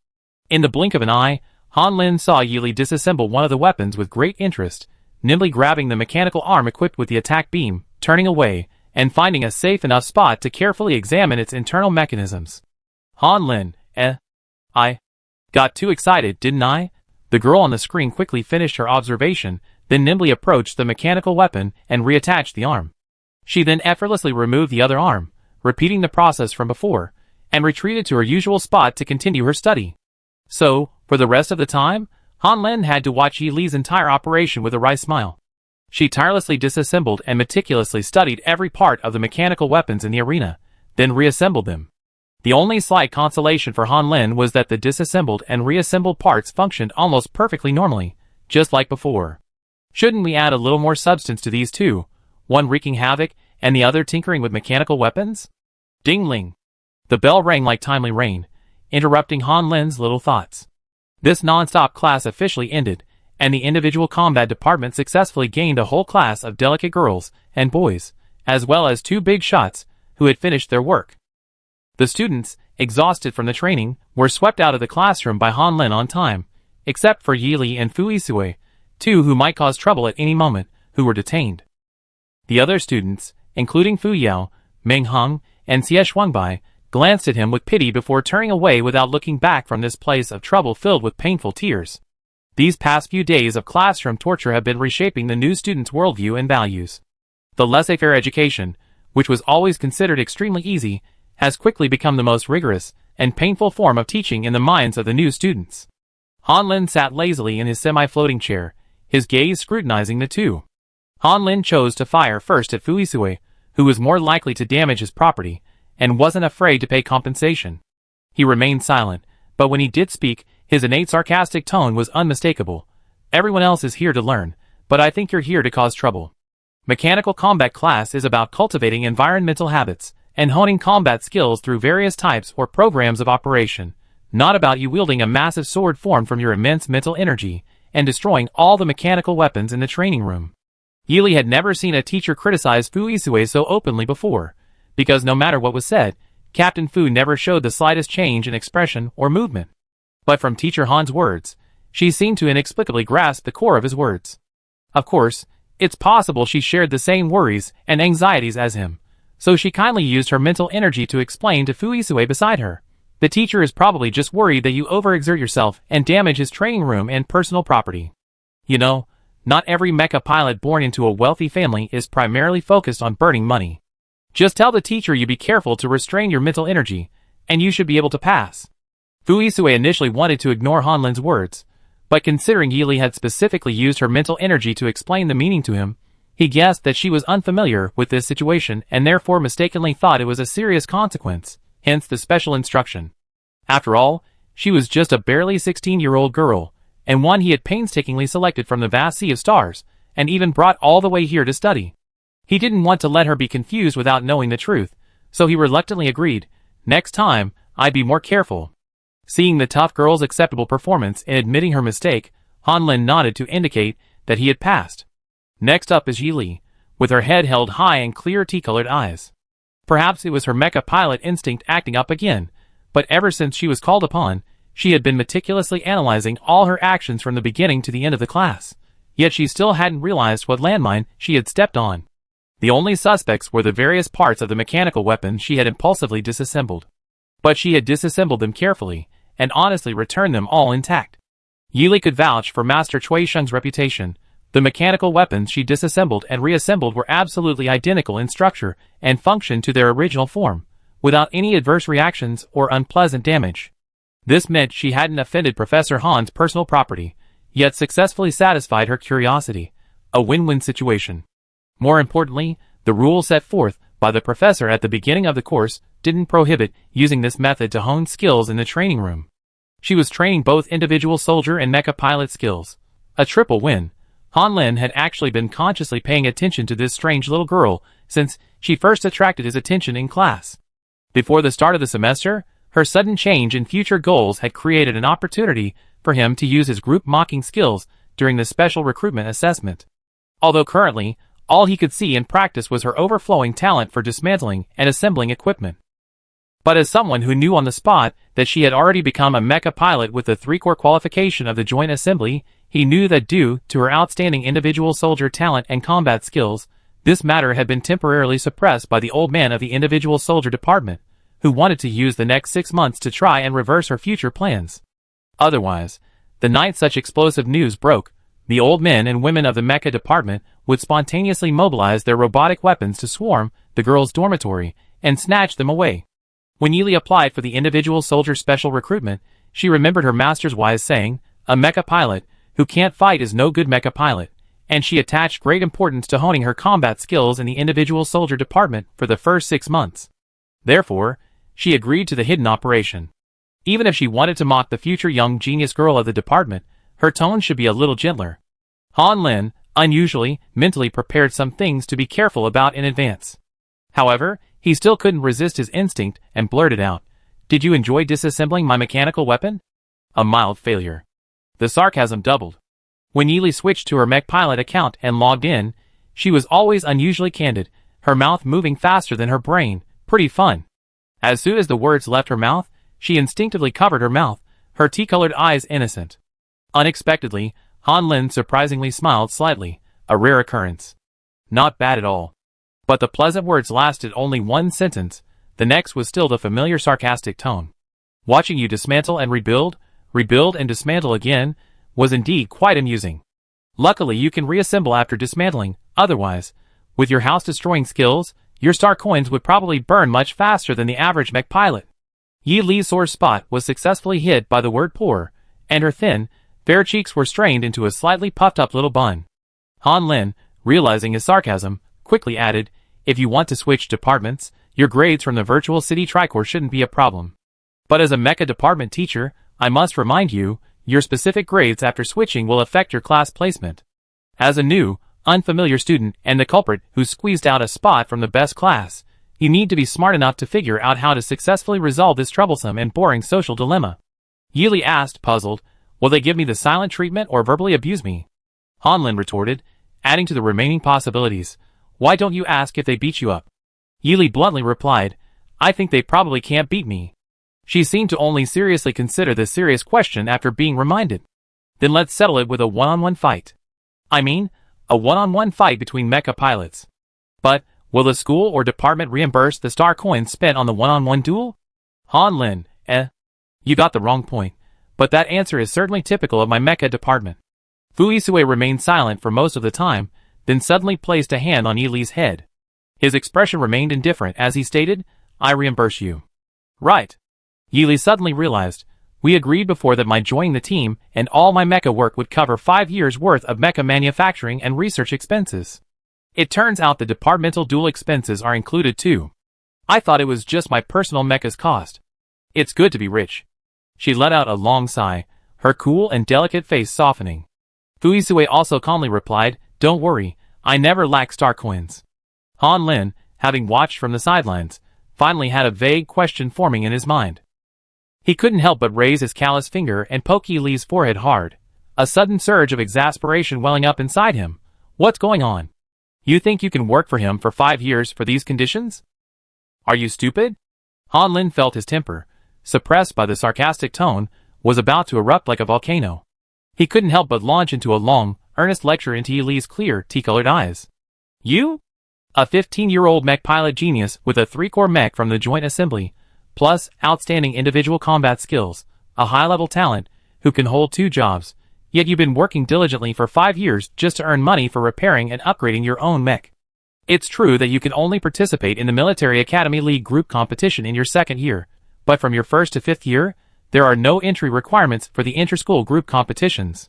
In the blink of an eye, Han Lin saw Yi Li disassemble one of the weapons with great interest, nimbly grabbing the mechanical arm equipped with the attack beam, turning away, and finding a safe enough spot to carefully examine its internal mechanisms. Han Lin, I got too excited, didn't I? The girl on the screen quickly finished her observation, then nimbly approached the mechanical weapon and reattached the arm. She then effortlessly removed the other arm, repeating the process from before, and retreated to her usual spot to continue her study. So, for the rest of the time, Han Lin had to watch Yi Li's entire operation with a wry smile. She tirelessly disassembled and meticulously studied every part of the mechanical weapons in the arena, then reassembled them. The only slight consolation for Han Lin was that the disassembled and reassembled parts functioned almost perfectly normally, just like before. Shouldn't we add a little more substance to these two, one wreaking havoc and the other tinkering with mechanical weapons? Ding-ling. The bell rang like timely rain, interrupting Han Lin's little thoughts. This non-stop class officially ended, and the individual combat department successfully gained a whole class of delicate girls and boys, as well as 2 big shots, who had finished their work. The students, exhausted from the training, were swept out of the classroom by Han Lin on time, except for Yi Li and Fu Yisui, 2 who might cause trouble at any moment, who were detained. The other students, including Fu Yao, Meng Heng, and Xie Shuangbai, glanced at him with pity before turning away without looking back from this place of trouble filled with painful tears. These past few days of classroom torture have been reshaping the new students' worldview and values. The laissez-faire education, which was always considered extremely easy, has quickly become the most rigorous and painful form of teaching in the minds of the new students. Han Lin sat lazily in his semi-floating chair, his gaze scrutinizing the two. Han Lin chose to fire first at Fu Yisui, who was more likely to damage his property, and wasn't afraid to pay compensation. He remained silent, but when he did speak, his innate sarcastic tone was unmistakable. Everyone else is here to learn, but I think you're here to cause trouble. Mechanical combat class is about cultivating environmental habits, and honing combat skills through various types or programs of operation, not about you wielding a massive sword formed from your immense mental energy, and destroying all the mechanical weapons in the training room. Yi Li had never seen a teacher criticize Fu Yisui so openly before, because no matter what was said, Captain Fu never showed the slightest change in expression or movement. But from Teacher Han's words, She seemed to inexplicably grasp the core of his words. Of course, it's possible she shared the same worries and anxieties as him, so she kindly used her mental energy to explain to Fuisue beside her. The teacher is probably just worried that you overexert yourself and damage his training room and personal property. You know, not every mecha pilot born into a wealthy family is primarily focused on burning money. Just tell the teacher you be careful to restrain your mental energy, and you should be able to pass. Fuisue initially wanted to ignore Hanlin's words, but considering Yili had specifically used her mental energy to explain the meaning to him, he guessed that she was unfamiliar with this situation and therefore mistakenly thought it was a serious consequence, hence the special instruction. After all, she was just a barely 16-year-old girl, and one he had painstakingly selected from the vast sea of stars, and even brought all the way here to study. He didn't want to let her be confused without knowing the truth, so he reluctantly agreed, "Next time, I'd be more careful." Seeing the tough girl's acceptable performance in admitting her mistake, Hanlin nodded to indicate that he had passed. Next up is Yili, with her head held high and clear tea-colored eyes. Perhaps it was her mecha pilot instinct acting up again, but ever since she was called upon, she had been meticulously analyzing all her actions from the beginning to the end of the class, yet she still hadn't realized what landmine she had stepped on. The only suspects were the various parts of the mechanical weapons she had impulsively disassembled. But she had disassembled them carefully, and honestly returned them all intact. Yili could vouch for Master Cui Sheng's reputation. The mechanical weapons she disassembled and reassembled were absolutely identical in structure and function to their original form, without any adverse reactions or unpleasant damage. This meant she hadn't offended Professor Han's personal property, yet successfully satisfied her curiosity, a win-win situation. More importantly, the rules set forth by the professor at the beginning of the course didn't prohibit using this method to hone skills in the training room. She was training both individual soldier and mecha pilot skills. A triple win. Hanlin had actually been consciously paying attention to this strange little girl since she first attracted his attention in class. Before the start of the semester, her sudden change in future goals had created an opportunity for him to use his group mocking skills during the special recruitment assessment. Although currently, all he could see in practice was her overflowing talent for dismantling and assembling equipment. But as someone who knew on the spot that she had already become a mecha pilot with the 3-core qualification of the joint assembly, he knew that due to her outstanding individual soldier talent and combat skills, this matter had been temporarily suppressed by the old man of the individual soldier department, who wanted to use the next 6 months to try and reverse her future plans. Otherwise, the night such explosive news broke, the old men and women of the mecha department would spontaneously mobilize their robotic weapons to swarm the girls' dormitory and snatch them away. When Yili applied for the individual soldier special recruitment, she remembered her master's wise saying, "A mecha pilot who can't fight is no good mecha pilot," and she attached great importance to honing her combat skills in the individual soldier department for the first 6 months. Therefore, she agreed to the hidden operation. Even if she wanted to mock the future young genius girl of the department, her tone should be a little gentler. Hanlin, unusually, mentally prepared some things to be careful about in advance. However, he still couldn't resist his instinct and blurted out, "Did you enjoy disassembling my mechanical weapon?" A mild failure. The sarcasm doubled. When Yili switched to her mech pilot account and logged in, she was always unusually candid, her mouth moving faster than her brain. Pretty fun. As soon as the words left her mouth, she instinctively covered her mouth, her tea-colored eyes innocent. Unexpectedly, Hanlin surprisingly smiled slightly, a rare occurrence. Not bad at all. But the pleasant words lasted only one sentence, the next was still the familiar sarcastic tone. Watching you dismantle and rebuild and dismantle again, was indeed quite amusing. Luckily you can reassemble after dismantling, otherwise, with your house-destroying skills, your star coins would probably burn much faster than the average mech pilot. Yi Li's sore spot was successfully hid by the word poor, and her thin, fair cheeks were strained into a slightly puffed-up little bun. Hanlin, realizing his sarcasm, quickly added, "If you want to switch departments, your grades from the virtual city tricorps shouldn't be a problem. But as a mecha department teacher, I must remind you, your specific grades after switching will affect your class placement. As a new, unfamiliar student and the culprit who squeezed out a spot from the best class, you need to be smart enough to figure out how to successfully resolve this troublesome and boring social dilemma." Yili asked, puzzled, "Will they give me the silent treatment or verbally abuse me?" Hanlin retorted, adding to the remaining possibilities, "Why don't you ask if they beat you up?" Yili bluntly replied, "I think they probably can't beat me." She seemed to only seriously consider this serious question after being reminded. Then let's settle it with a one-on-one fight. I mean, a one-on-one fight between mecha pilots. But, will the school or department reimburse the star coins spent on the one-on-one duel? Han Lin, You got the wrong point, but that answer is certainly typical of my mecha department. Fu Yisue remained silent for most of the time, then suddenly placed a hand on Yi Li's head. His expression remained indifferent as he stated, I reimburse you. Right. Yi Li suddenly realized, we agreed before that my joining the team and all my mecha work would cover 5 years worth of mecha manufacturing and research expenses. It turns out the departmental dual expenses are included too. I thought it was just my personal mecha's cost. It's good to be rich. She let out a long sigh, her cool and delicate face softening. Fu Yisue also calmly replied, don't worry, I never lack star coins. Han Lin, having watched from the sidelines, finally had a vague question forming in his mind. He couldn't help but raise his callous finger and poke Yi Li's forehead hard, a sudden surge of exasperation welling up inside him. What's going on? You think you can work for him for 5 years for these conditions? Are you stupid? Han Lin felt his temper, suppressed by the sarcastic tone, was about to erupt like a volcano. He couldn't help but launch into a long, earnest lecture into Yi Li's clear, tea-colored eyes. You? A 15-year-old mech pilot genius with a 3-core mech from the Joint Assembly, plus outstanding individual combat skills, a high-level talent, who can hold 2 jobs, yet you've been working diligently for 5 years just to earn money for repairing and upgrading your own mech. It's true that you can only participate in the Military Academy League group competition in your 2nd year, but from your 1st to 5th year, there are no entry requirements for the inter-school group competitions.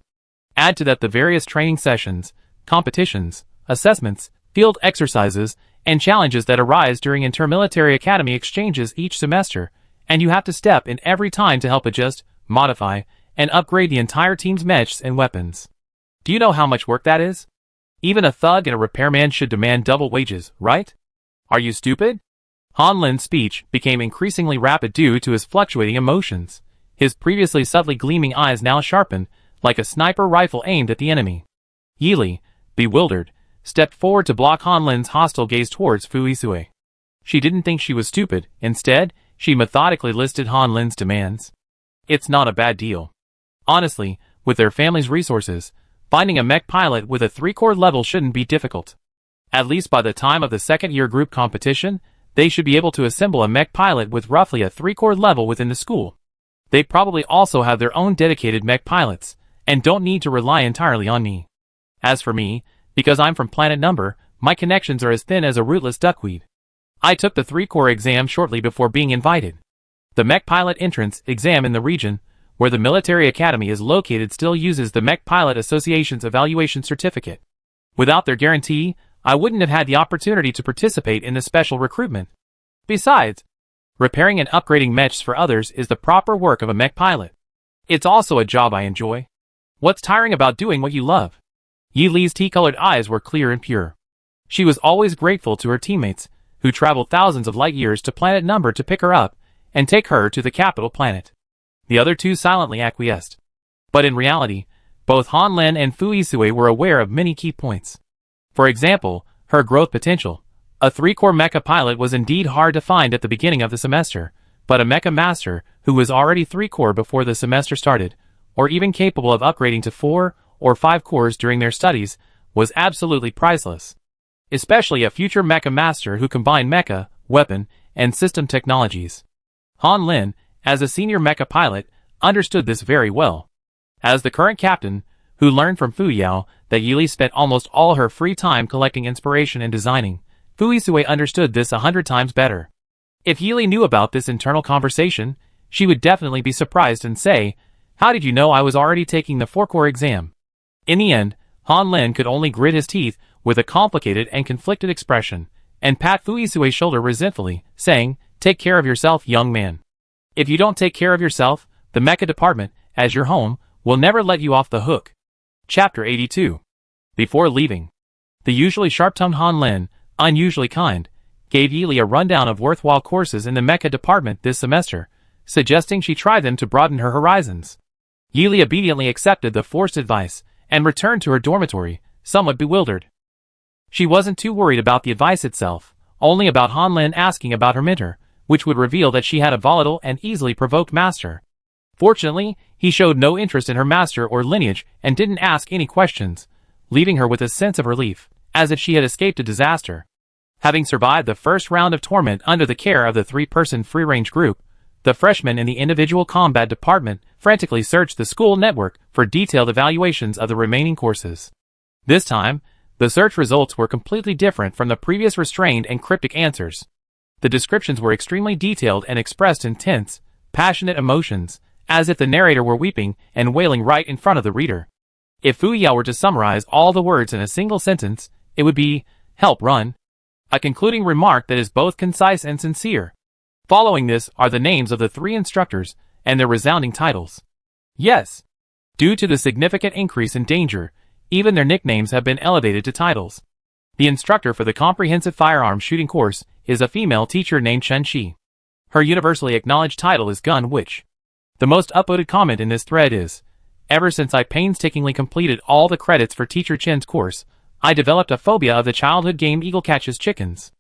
Add to that the various training sessions, competitions, assessments, field exercises, and challenges that arise during intermilitary academy exchanges each semester, and you have to step in every time to help adjust, modify, and upgrade the entire team's mechs and weapons. Do you know how much work that is? Even a thug and a repairman should demand double wages, right? Are you stupid? Han Lin's speech became increasingly rapid due to his fluctuating emotions. His previously subtly gleaming eyes now sharpened, like a sniper rifle aimed at the enemy. Yi Li, bewildered, stepped forward to block Han Lin's hostile gaze towards Fu Yisue. She didn't think she was stupid, instead, she methodically listed Han Lin's demands. It's not a bad deal. Honestly, with their family's resources, finding a mech pilot with a 3-core level shouldn't be difficult. At least by the time of the 2nd year group competition, they should be able to assemble a mech pilot with roughly a 3-core level within the school. They probably also have their own dedicated mech pilots, and don't need to rely entirely on me. As for me, because I'm from Planet Number, my connections are as thin as a rootless duckweed. I took the 3-core exam shortly before being invited. The mech pilot entrance exam in the region, where the military academy is located, still uses the Mech Pilot Association's evaluation certificate. Without their guarantee, I wouldn't have had the opportunity to participate in the special recruitment. Besides, repairing and upgrading mechs for others is the proper work of a mech pilot. It's also a job I enjoy. What's tiring about doing what you love? Yi Li's tea-colored eyes were clear and pure. She was always grateful to her teammates, who traveled thousands of light years to Planet Number to pick her up and take her to the capital planet. The other two silently acquiesced. But in reality, both Han Lin and Fu Yisue were aware of many key points. For example, her growth potential. A 3-core mecha pilot was indeed hard to find at the beginning of the semester, but a mecha master who was already 3-core before the semester started, or even capable of upgrading to 4 or 5 cores during their studies, was absolutely priceless. Especially a future mecha master who combined mecha, weapon, and system technologies. Han Lin, as a senior mecha pilot, understood this very well. As the current captain, who learned from Fu Yao that Yi Li spent almost all her free time collecting inspiration and designing, Fu Yisue understood this 100 times better. If Yi Li knew about this internal conversation, she would definitely be surprised and say, "How did you know I was already taking the 4-core exam?" In the end, Han Lin could only grit his teeth with a complicated and conflicted expression, and pat Fu Yisue's shoulder resentfully, saying, "Take care of yourself, young man. If you don't take care of yourself, the mecha department, as your home, will never let you off the hook." Chapter 82. Before leaving, the usually sharp-tongued Han Lin, unusually kind, gave Yi Li a rundown of worthwhile courses in the mecha department this semester, suggesting she try them to broaden her horizons. Yi Li obediently accepted the forced advice and returned to her dormitory, somewhat bewildered. She wasn't too worried about the advice itself, only about Han Lin asking about her mentor, which would reveal that she had a volatile and easily provoked master. Fortunately, he showed no interest in her master or lineage and didn't ask any questions, leaving her with a sense of relief, as if she had escaped a disaster. Having survived the first round of torment under the care of the three-person free-range group, the freshmen in the individual combat department frantically searched the school network for detailed evaluations of the remaining courses. This time, the search results were completely different from the previous restrained and cryptic answers. The descriptions were extremely detailed and expressed intense, passionate emotions, as if the narrator were weeping and wailing right in front of the reader. If Fu Yao were to summarize all the words in a single sentence, it would be, "Help run." A concluding remark that is both concise and sincere. Following this are the names of the three instructors and their resounding titles. Yes, due to the significant increase in danger, even their nicknames have been elevated to titles. The instructor for the comprehensive firearm shooting course is a female teacher named Chen Shi. Her universally acknowledged title is Gun Witch. The most upvoted comment in this thread is, "Ever since I painstakingly completed all the credits for Teacher Chen's course, I developed a phobia of the childhood game Eagle Catches Chickens."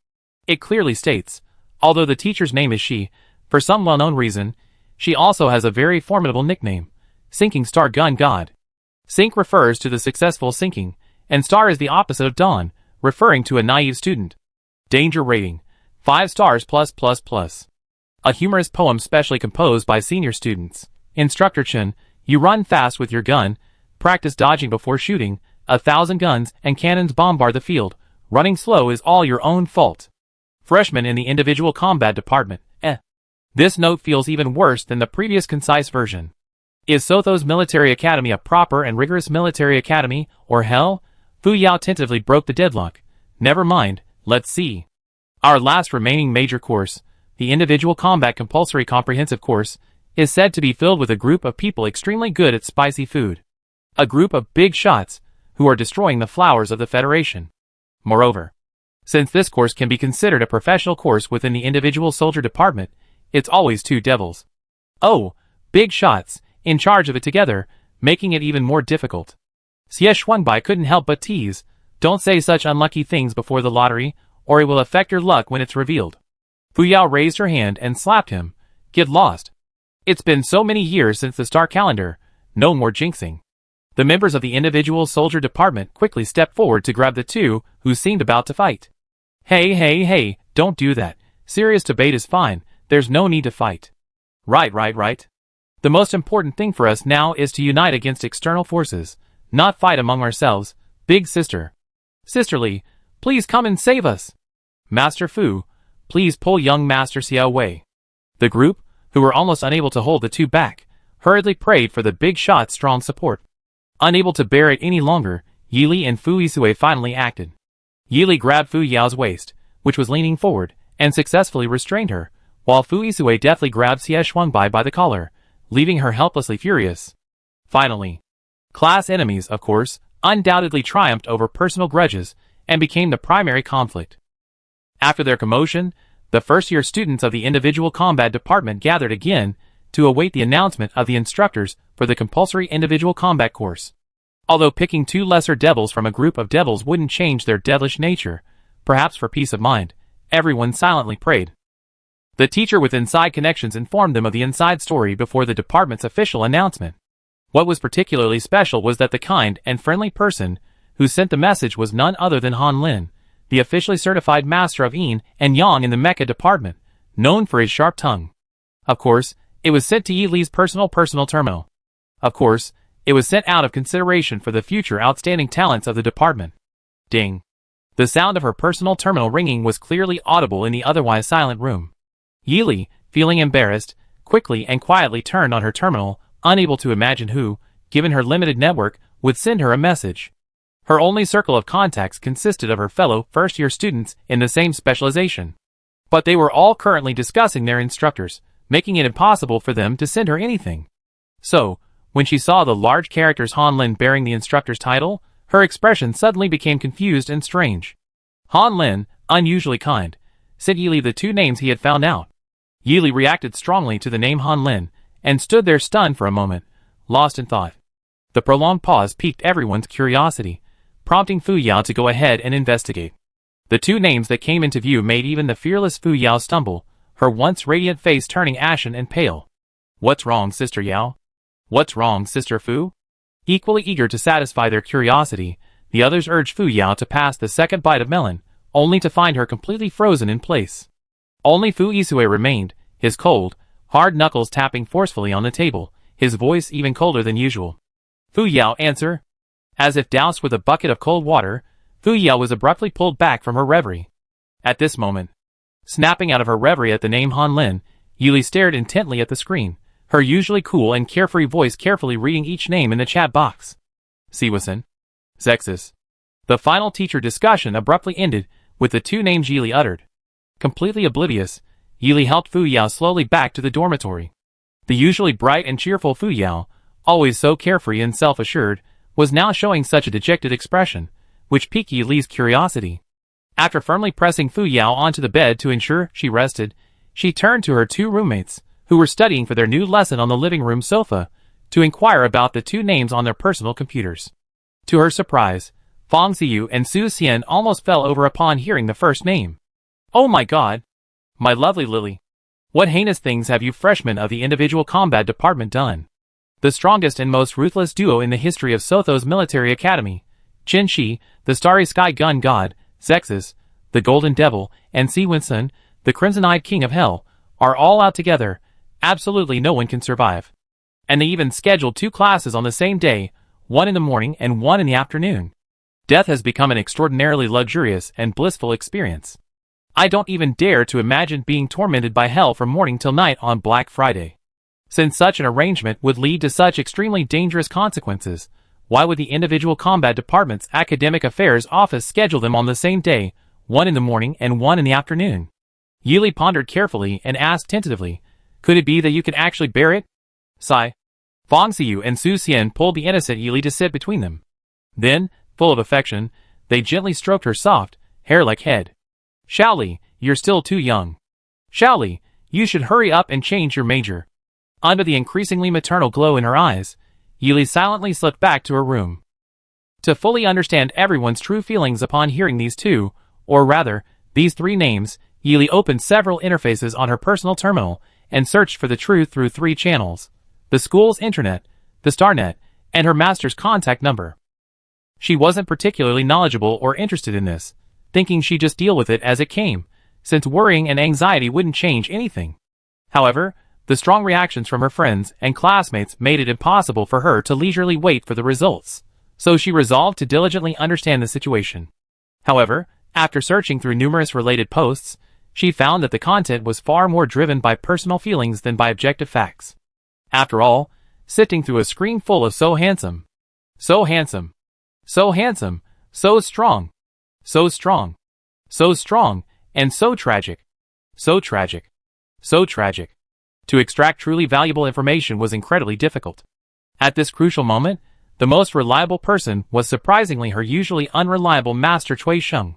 It clearly states, although the teacher's name is Shi, for some well-known reason, she also has a very formidable nickname, Sinking Star Gun God. Sink refers to the successful sinking, and star is the opposite of dawn, referring to a naive student. Danger rating, 5 stars+++. A humorous poem specially composed by senior students. Instructor Chen, you run fast with your gun, practice dodging before shooting, 1,000 guns and cannons bombard the field, running slow is all your own fault. Freshman in the individual combat department, This note feels even worse than the previous concise version. Is Sotho's military academy a proper and rigorous military academy, or hell? Fu Yao tentatively broke the deadlock. Never mind, let's see. Our last remaining major course, the individual combat compulsory comprehensive course, is said to be filled with a group of people extremely good at spicy food. A group of big shots, who are destroying the flowers of the Federation. Moreover, since this course can be considered a professional course within the individual soldier department, it's always two devils. Oh, big shots, in charge of it together, making it even more difficult. Xie Shuangbai couldn't help but tease, don't say such unlucky things before the lottery, or it will affect your luck when it's revealed. Fu Yao raised her hand and slapped him. Get lost. It's been so many years since the star calendar, no more jinxing. The members of the individual soldier department quickly stepped forward to grab the two who seemed about to fight. Hey, don't do that. Serious debate is fine, there's no need to fight. Right. The most important thing for us now is to unite against external forces, not fight among ourselves. Big sister. Sisterly, please come and save us. Master Fu, please pull young Master Xiao away. The group, who were almost unable to hold the two back, hurriedly prayed for the big shot's strong support. Unable to bear it any longer, Yili and Fu Yisue finally acted. Yili grabbed Fu Yao's waist, which was leaning forward, and successfully restrained her, while Fu Yisue deftly grabbed Xie Shuangbai by the collar, leaving her helplessly furious. Finally, class enemies, of course, undoubtedly triumphed over personal grudges and became the primary conflict. After their commotion, the first-year students of the individual combat department gathered again to await the announcement of the instructors for the compulsory individual combat course. Although picking two lesser devils from a group of devils wouldn't change their devilish nature, perhaps for peace of mind, everyone silently prayed. The teacher with inside connections informed them of the inside story before the department's official announcement. What was particularly special was that the kind and friendly person who sent the message was none other than Han Lin, the officially certified master of Yin and Yang in the Mecha department, known for his sharp tongue. Of course, it was sent to Yi Li's personal terminal. Of course, it was sent out of consideration for the future outstanding talents of the department. Ding. The sound of her personal terminal ringing was clearly audible in the otherwise silent room. Yi Li, feeling embarrassed, quickly and quietly turned on her terminal, unable to imagine who, given her limited network, would send her a message. Her only circle of contacts consisted of her fellow first-year students in the same specialization. But they were all currently discussing their instructors, making it impossible for them to send her anything. So, when she saw the large characters Han Lin bearing the instructor's title, her expression suddenly became confused and strange. Han Lin, unusually kind, sent Yi Li the two names he had found out. Yi Li reacted strongly to the name Han Lin, and stood there stunned for a moment, lost in thought. The prolonged pause piqued everyone's curiosity, prompting Fu Yao to go ahead and investigate. The two names that came into view made even the fearless Fu Yao stumble, her once radiant face turning ashen and pale. What's wrong, Sister Yao? What's wrong, Sister Fu? Equally eager to satisfy their curiosity, the others urged Fu Yao to pass the second bite of melon, only to find her completely frozen in place. Only Fu Yisue remained, his cold, hard knuckles tapping forcefully on the table, his voice even colder than usual. Fu Yao, answer. As if doused with a bucket of cold water, Fu Yao was abruptly pulled back from her reverie. At this moment, snapping out of her reverie at the name Han Lin, Yuli stared intently at the screen, her usually cool and carefree voice carefully reading each name in the chat box. Siwasen. Zexus. The final teacher discussion abruptly ended, with the two names Yili uttered. Completely oblivious, Yili helped Fu Yao slowly back to the dormitory. The usually bright and cheerful Fu Yao, always so carefree and self-assured, was now showing such a dejected expression, which piqued Yili's curiosity. After firmly pressing Fu Yao onto the bed to ensure she rested, she turned to her two roommates, who were studying for their new lesson on the living room sofa, to inquire about the two names on their personal computers. To her surprise, Fang Ziyu and Su Xian almost fell over upon hearing the first name. Oh my god! My lovely Lily! What heinous things have you freshmen of the individual combat department done? The strongest and most ruthless duo in the history of Sotho's military academy, Qin Shi, the starry sky gun god, Zexus, the golden devil, and Siwasen, the crimson-eyed king of hell, are all out together. Absolutely no one can survive. And they even scheduled two classes on the same day, one in the morning and one in the afternoon. Death has become an extraordinarily luxurious and blissful experience. I don't even dare to imagine being tormented by hell from morning till night on Black Friday. Since such an arrangement would lead to such extremely dangerous consequences, why would the individual combat department's academic affairs office schedule them on the same day, one in the morning and one in the afternoon? Yili pondered carefully and asked tentatively, could it be that you can actually bear it? Sigh. Fang Ziyu and Su Xian pulled the innocent Yili to sit between them. Then, full of affection, they gently stroked her soft, hair-like head. Shaoli, you're still too young. Shaoli, you should hurry up and change your major. Under the increasingly maternal glow in her eyes, Yili silently slipped back to her room. To fully understand everyone's true feelings upon hearing these two, or rather, these three names, Yili opened several interfaces on her personal terminal and searched for the truth through three channels: the school's internet, the StarNet, and her master's contact number. She wasn't particularly knowledgeable or interested in this, thinking she'd just deal with it as it came, since worrying and anxiety wouldn't change anything. However, the strong reactions from her friends and classmates made it impossible for her to leisurely wait for the results, so she resolved to diligently understand the situation. However, after searching through numerous related posts, she found that the content was far more driven by personal feelings than by objective facts. After all, sifting through a screen full of so handsome, so handsome, so handsome, so strong, so strong, so strong, and so tragic, so tragic, so tragic. To extract truly valuable information was incredibly difficult. At this crucial moment, the most reliable person was surprisingly her usually unreliable master Cui Sheng.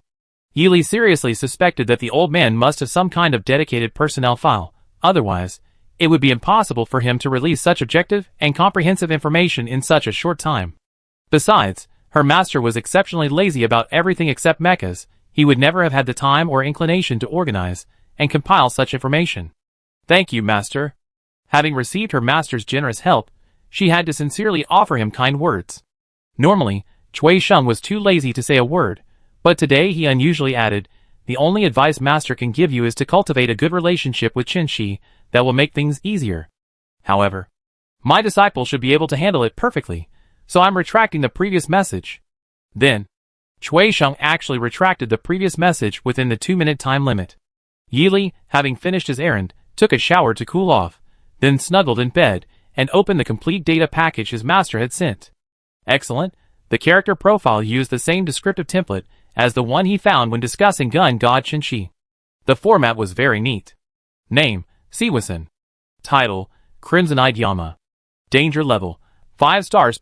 Yili seriously suspected that the old man must have some kind of dedicated personnel file, otherwise, it would be impossible for him to release such objective and comprehensive information in such a short time. Besides, her master was exceptionally lazy about everything except mechas. He would never have had the time or inclination to organize and compile such information. Thank you, master. Having received her master's generous help, she had to sincerely offer him kind words. Normally, Cui Sheng was too lazy to say a word, but today he unusually added, the only advice master can give you is to cultivate a good relationship with Qin Shi that will make things easier. However, my disciple should be able to handle it perfectly, so I'm retracting the previous message. Then, Cui Sheng actually retracted the previous message within the 2-minute time limit. Yili, having finished his errand, took a shower to cool off, then snuggled in bed and opened the complete data package his master had sent. Excellent. The character profile used the same descriptive template as the one he found when discussing gun god Qin Shi. The format was very neat. Name, Siwasen. Title, Crimson-Eyed Yama. Danger level, 5 stars+++.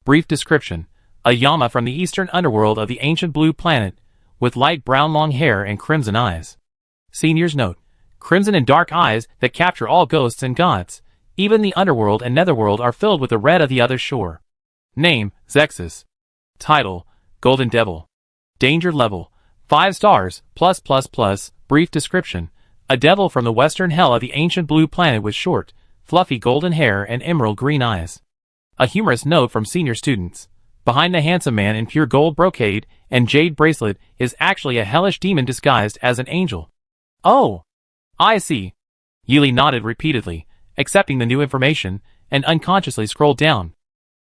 Brief description, a Yama from the eastern underworld of the ancient blue planet, with light brown long hair and crimson eyes. Senior's note, crimson and dark eyes that capture all ghosts and gods. Even the underworld and netherworld are filled with the red of the other shore. Name, Zexus. Title, Golden Devil. Danger level, 5 stars+++. Brief description, A devil from the western hell of the ancient blue planet with short, fluffy golden hair and emerald green eyes. A humorous note from senior students. Behind the handsome man in pure gold brocade and jade bracelet is actually a hellish demon disguised as an angel. Oh, I see. Yili nodded repeatedly, accepting the new information, and unconsciously scrolled down.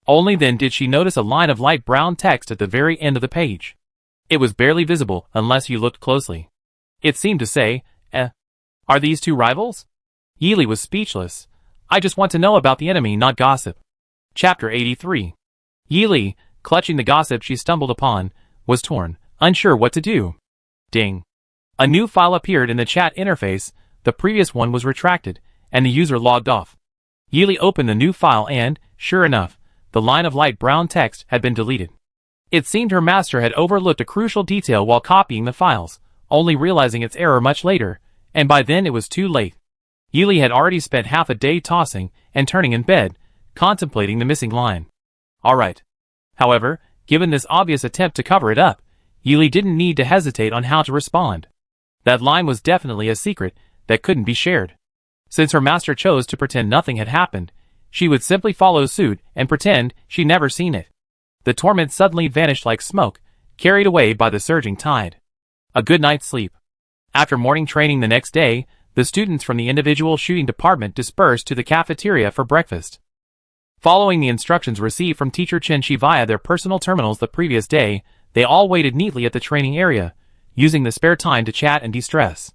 Only then did she notice a line of light brown text at the very end of the page. It was barely visible unless you looked closely. It seemed to say, are these two rivals? Yili was speechless. I just want to know about the enemy, not gossip. Chapter 83. Yili, clutching the gossip she stumbled upon, was torn, unsure what to do. Ding. A new file appeared in the chat interface. The previous one was retracted, and the user logged off. Yili opened the new file and, sure enough, the line of light brown text had been deleted. It seemed her master had overlooked a crucial detail while copying the files, only realizing its error much later, and by then it was too late. Yili had already spent half a day tossing and turning in bed, contemplating the missing line. Alright. However, given this obvious attempt to cover it up, Yili didn't need to hesitate on how to respond. That line was definitely a secret that couldn't be shared. Since her master chose to pretend nothing had happened, she would simply follow suit and pretend she'd never seen it. The torment suddenly vanished like smoke, carried away by the surging tide. A good night's sleep. After morning training the next day, the students from the individual shooting department dispersed to the cafeteria for breakfast. Following the instructions received from Teacher Chen-Shi via their personal terminals the previous day, they all waited neatly at the training area, using the spare time to chat and de-stress.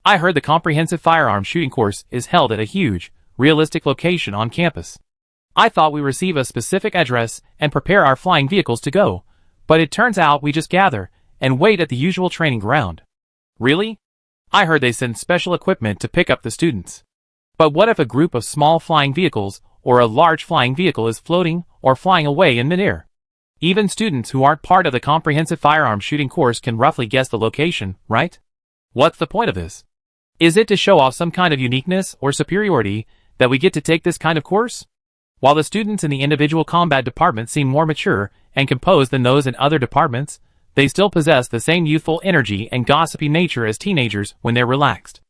I heard the comprehensive firearm shooting course is held at a huge, realistic location on campus. I thought we receive a specific address and prepare our flying vehicles to go, but it turns out we just gather and wait at the usual training ground. Really? I heard they send special equipment to pick up the students. But what if a group of small flying vehicles or a large flying vehicle is floating or flying away in midair? Even students who aren't part of the comprehensive firearm shooting course can roughly guess the location, right? What's the point of this? Is it to show off some kind of uniqueness or superiority that we get to take this kind of course? While the students in the individual combat department seem more mature and composed than those in other departments, they still possess the same youthful energy and gossipy nature as teenagers when they're relaxed.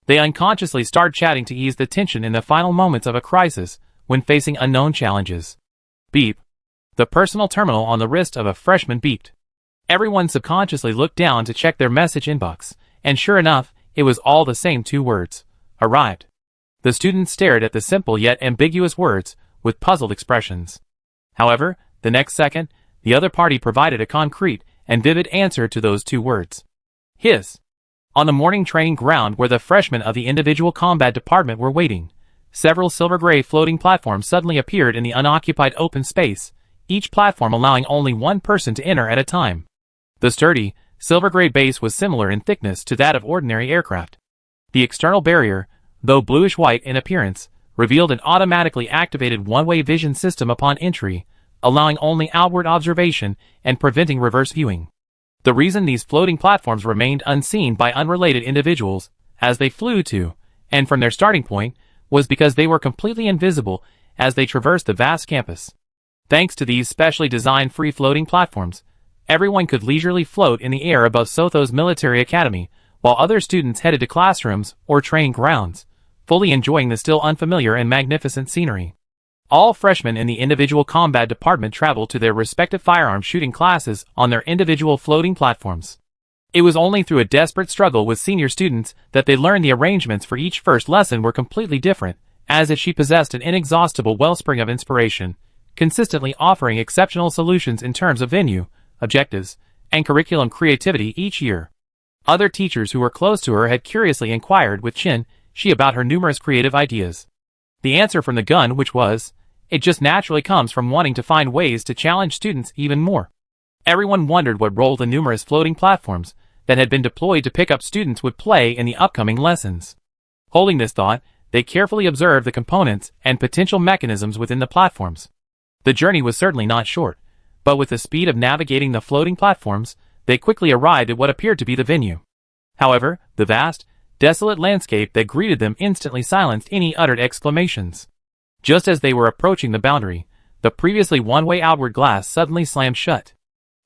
They unconsciously start chatting to ease the tension in the final moments of a crisis when facing unknown challenges. Beep. The personal terminal on the wrist of a freshman beeped. Everyone subconsciously looked down to check their message inbox, and sure enough, it was all the same two words. Arrived. The students stared at the simple yet ambiguous words with puzzled expressions. However, the next second, the other party provided a concrete and vivid answer to those two words. His. On the morning training ground where the freshmen of the individual combat department were waiting, several silver-gray floating platforms suddenly appeared in the unoccupied open space, each platform allowing only one person to enter at a time. The sturdy, silver-gray base was similar in thickness to that of ordinary aircraft. The external barrier, though bluish-white in appearance, revealed an automatically activated one-way vision system upon entry, allowing only outward observation and preventing reverse viewing. The reason these floating platforms remained unseen by unrelated individuals, as they flew to, and from their starting point, was because they were completely invisible as they traversed the vast campus. Thanks to these specially designed free-floating platforms, everyone could leisurely float in the air above Sotho's military academy, while other students headed to classrooms or training grounds, fully enjoying the still unfamiliar and magnificent scenery. All freshmen in the individual combat department traveled to their respective firearm shooting classes on their individual floating platforms. It was only through a desperate struggle with senior students that they learned the arrangements for each first lesson were completely different, as if she possessed an inexhaustible wellspring of inspiration, consistently offering exceptional solutions in terms of venue, objectives, and curriculum creativity each year. Other teachers who were close to her had curiously inquired with Chen-Shi about her numerous creative ideas. The answer from the gun which was, it just naturally comes from wanting to find ways to challenge students even more. Everyone wondered what role the numerous floating platforms that had been deployed to pick up students would play in the upcoming lessons. Holding this thought, they carefully observed the components and potential mechanisms within the platforms. The journey was certainly not short, but with the speed of navigating the floating platforms, they quickly arrived at what appeared to be the venue. However, the vast, desolate landscape that greeted them instantly silenced any uttered exclamations. Just as they were approaching the boundary, the previously one-way outward glass suddenly slammed shut.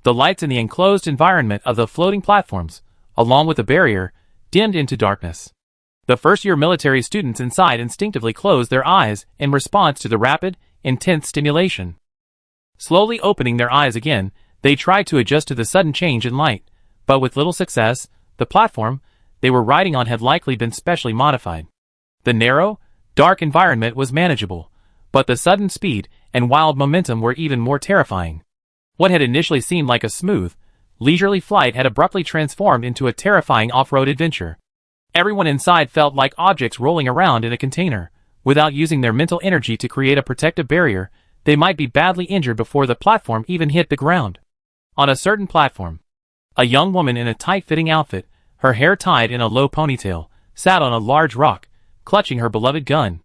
The lights in the enclosed environment of the floating platforms, along with the barrier, dimmed into darkness. The first-year military students inside instinctively closed their eyes in response to the rapid, intense stimulation. Slowly opening their eyes again, they tried to adjust to the sudden change in light, but with little success. The platform they were riding on had likely been specially modified. The narrow, dark environment was manageable, but the sudden speed and wild momentum were even more terrifying. What had initially seemed like a smooth, leisurely flight had abruptly transformed into a terrifying off-road adventure. Everyone inside felt like objects rolling around in a container. Without using their mental energy to create a protective barrier, they might be badly injured before the platform even hit the ground. On a certain platform, a young woman in a tight-fitting outfit, her hair tied in a low ponytail, sat on a large rock, clutching her beloved gun.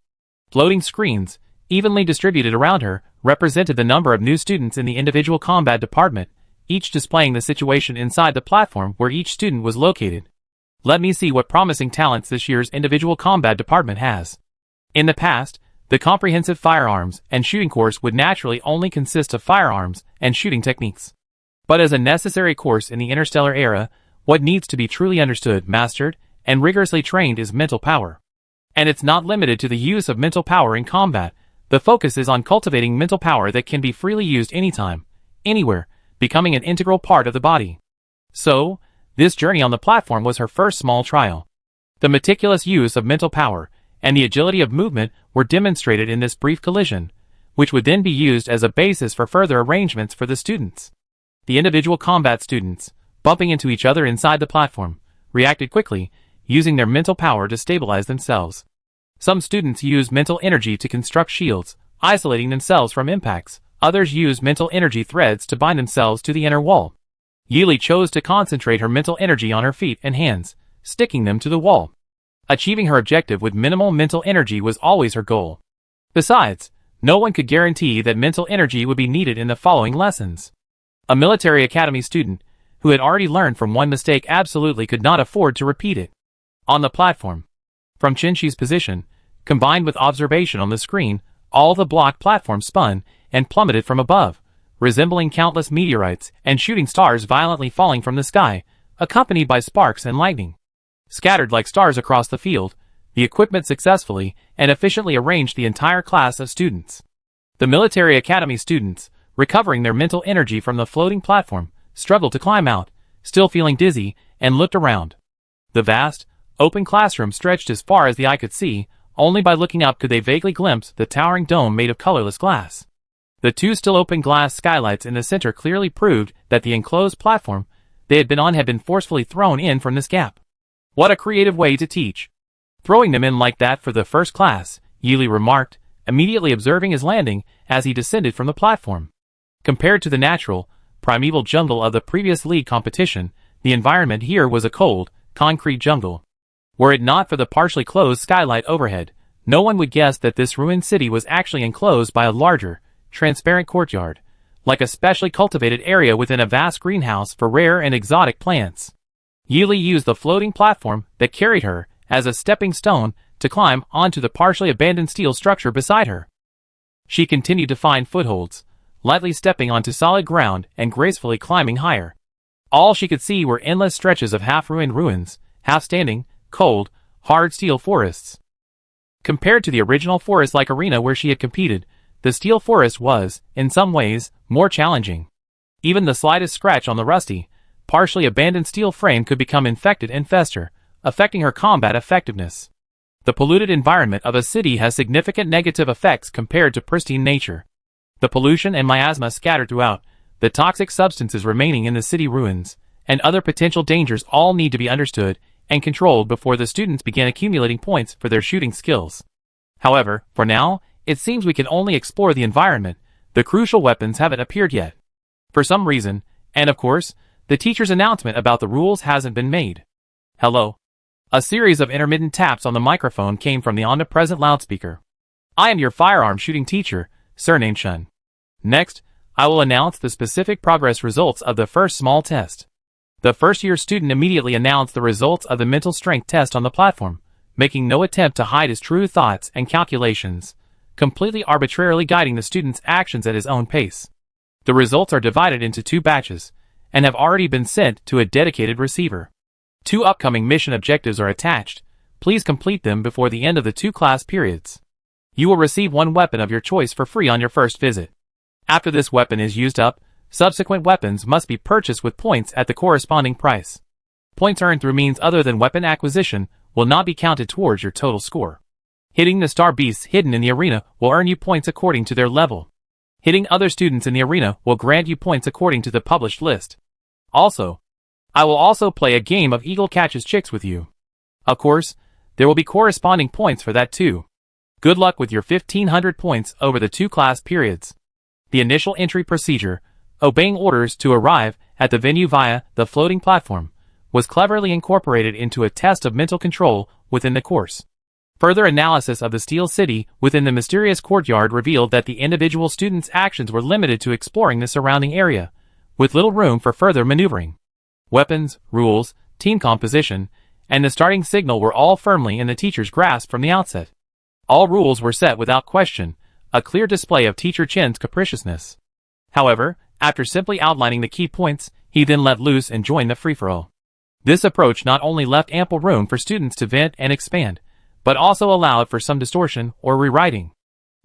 Floating screens, evenly distributed around her, represented the number of new students in the individual combat department, each displaying the situation inside the platform where each student was located. Let me see what promising talents this year's individual combat department has. In the past, the comprehensive firearms and shooting course would naturally only consist of firearms and shooting techniques. But as a necessary course in the Interstellar era, what needs to be truly understood, mastered, and rigorously trained is mental power. And it's not limited to the use of mental power in combat. The focus is on cultivating mental power that can be freely used anytime, anywhere, becoming an integral part of the body. So, this journey on the platform was her first small trial. The meticulous use of mental power and the agility of movement were demonstrated in this brief collision, which would then be used as a basis for further arrangements for the students. The individual combat students, bumping into each other inside the platform, reacted quickly, using their mental power to stabilize themselves. Some students used mental energy to construct shields, isolating themselves from impacts. Others used mental energy threads to bind themselves to the inner wall. Yili chose to concentrate her mental energy on her feet and hands, sticking them to the wall. Achieving her objective with minimal mental energy was always her goal. Besides, no one could guarantee that mental energy would be needed in the following lessons. A military academy student, who had already learned from one mistake, absolutely could not afford to repeat it. On the platform, from Chinchi's position, combined with observation on the screen, all the block platforms spun and plummeted from above, resembling countless meteorites and shooting stars violently falling from the sky, accompanied by sparks and lightning. Scattered like stars across the field, the equipment successfully and efficiently arranged the entire class of students. The military academy students, recovering their mental energy from the floating platform, struggled to climb out, still feeling dizzy, and looked around. The vast, open classroom stretched as far as the eye could see. Only by looking up could they vaguely glimpse the towering dome made of colorless glass. The two still open glass skylights in the center clearly proved that the enclosed platform they had been on had been forcefully thrown in from this gap. What a creative way to teach! Throwing them in like that for the first class, Yili remarked, immediately observing his landing as he descended from the platform. Compared to the natural, primeval jungle of the previous league competition, the environment here was a cold, concrete jungle. Were it not for the partially closed skylight overhead, no one would guess that this ruined city was actually enclosed by a larger, transparent courtyard, like a specially cultivated area within a vast greenhouse for rare and exotic plants. Yili used the floating platform that carried her as a stepping stone to climb onto the partially abandoned steel structure beside her. She continued to find footholds, lightly stepping onto solid ground and gracefully climbing higher. All she could see were endless stretches of half-ruined ruins, half-standing, cold, hard steel forests. Compared to the original forest-like arena where she had competed, the steel forest was, in some ways, more challenging. Even the slightest scratch on the rusty, partially abandoned steel frame could become infected and fester, affecting her combat effectiveness. The polluted environment of a city has significant negative effects compared to pristine nature. The pollution and miasma scattered throughout, the toxic substances remaining in the city ruins, and other potential dangers all need to be understood and controlled before the students begin accumulating points for their shooting skills. However, for now, it seems we can only explore the environment. The crucial weapons haven't appeared yet. For some reason, and of course, the teacher's announcement about the rules hasn't been made. Hello. A series of intermittent taps on the microphone came from the omnipresent loudspeaker. I am your firearm shooting teacher, surnamed Shun. Next, I will announce the specific progress results of the first small test. The first-year student immediately announced the results of the mental strength test on the platform, making no attempt to hide his true thoughts and calculations, completely arbitrarily guiding the student's actions at his own pace. The results are divided into 2 batches, and have already been sent to a dedicated receiver. 2 upcoming mission objectives are attached, please complete them before the end of the 2 class periods. You will receive 1 weapon of your choice for free on your first visit. After this weapon is used up, subsequent weapons must be purchased with points at the corresponding price. Points earned through means other than weapon acquisition will not be counted towards your total score. Hitting the star beasts hidden in the arena will earn you points according to their level. Hitting other students in the arena will grant you points according to the published list. Also, I will also play a game of Eagle Catches Chicks with you. Of course, there will be corresponding points for that too. Good luck with your 1500 points over the 2 class periods. The initial entry procedure, obeying orders to arrive at the venue via the floating platform, was cleverly incorporated into a test of mental control within the course. Further analysis of the Steel City within the mysterious courtyard revealed that the individual students' actions were limited to exploring the surrounding area, with little room for further maneuvering. Weapons, rules, team composition, and the starting signal were all firmly in the teacher's grasp from the outset. All rules were set without question, a clear display of Teacher Chen's capriciousness. However, after simply outlining the key points, he then let loose and joined the free-for-all. This approach not only left ample room for students to vent and expand, but also allowed for some distortion or rewriting.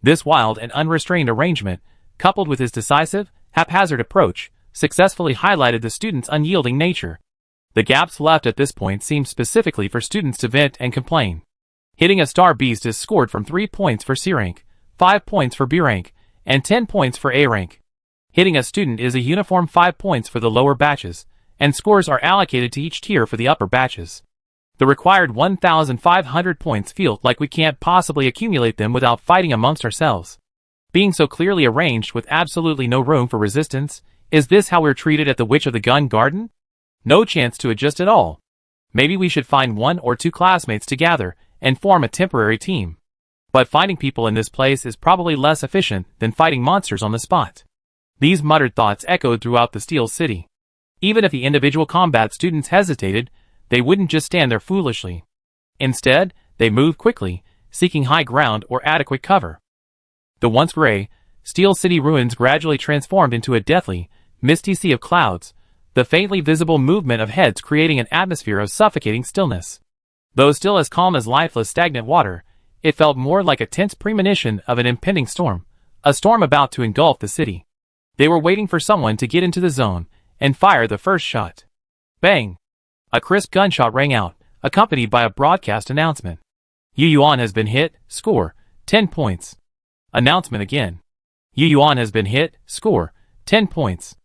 This wild and unrestrained arrangement, coupled with his decisive, haphazard approach, successfully highlighted the students' unyielding nature. The gaps left at this point seemed specifically for students to vent and complain. Hitting a star beast is scored from 3 points for C rank, 5 points for B rank, and 10 points for A rank. Hitting a student is a uniform 5 points for the lower batches, and scores are allocated to each tier for the upper batches. The required 1,500 points feel like we can't possibly accumulate them without fighting amongst ourselves. Being so clearly arranged with absolutely no room for resistance, is this how we're treated at the Witch of the Gun Garden? No chance to adjust at all. Maybe we should find 1 or 2 classmates to gather and form a temporary team. But finding people in this place is probably less efficient than fighting monsters on the spot. These muttered thoughts echoed throughout the Steel City. Even if the individual combat students hesitated, they wouldn't just stand there foolishly. Instead, they moved quickly, seeking high ground or adequate cover. The once gray, Steel City ruins gradually transformed into a deathly, misty sea of clouds, the faintly visible movement of heads creating an atmosphere of suffocating stillness. Though still as calm as lifeless stagnant water, it felt more like a tense premonition of an impending storm, a storm about to engulf the city. They were waiting for someone to get into the zone and fire the first shot. Bang! A crisp gunshot rang out, accompanied by a broadcast announcement. Yu Yuan has been hit, score, 10 points. Announcement again. Yu Yuan has been hit, score, 10 points.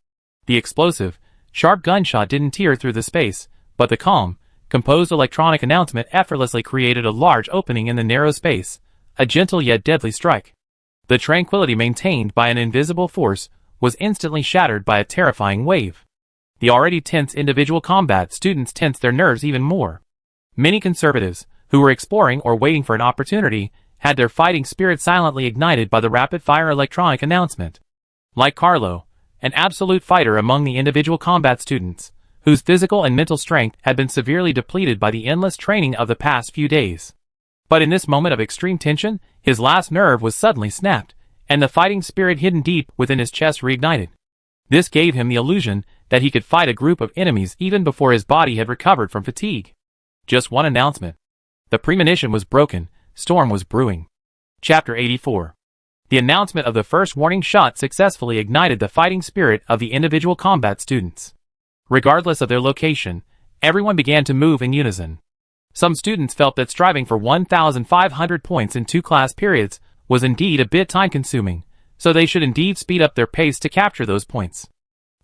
The explosive, sharp gunshot didn't tear through the space, but the calm, composed electronic announcement effortlessly created a large opening in the narrow space, a gentle yet deadly strike. The tranquility maintained by an invisible force was instantly shattered by a terrifying wave. The already tense individual combat students tensed their nerves even more. Many conservatives, who were exploring or waiting for an opportunity, had their fighting spirit silently ignited by the rapid-fire electronic announcement. Like Carlo, an absolute fighter among the individual combat students, whose physical and mental strength had been severely depleted by the endless training of the past few days. But in this moment of extreme tension, his last nerve was suddenly snapped, and the fighting spirit hidden deep within his chest reignited. This gave him the illusion that he could fight a group of enemies even before his body had recovered from fatigue. Just one announcement. The premonition was broken, storm was brewing. Chapter 84. The announcement of the first warning shot successfully ignited the fighting spirit of the individual combat students. Regardless of their location, everyone began to move in unison. Some students felt that striving for 1,500 points in 2 class periods was indeed a bit time-consuming, so they should indeed speed up their pace to capture those points.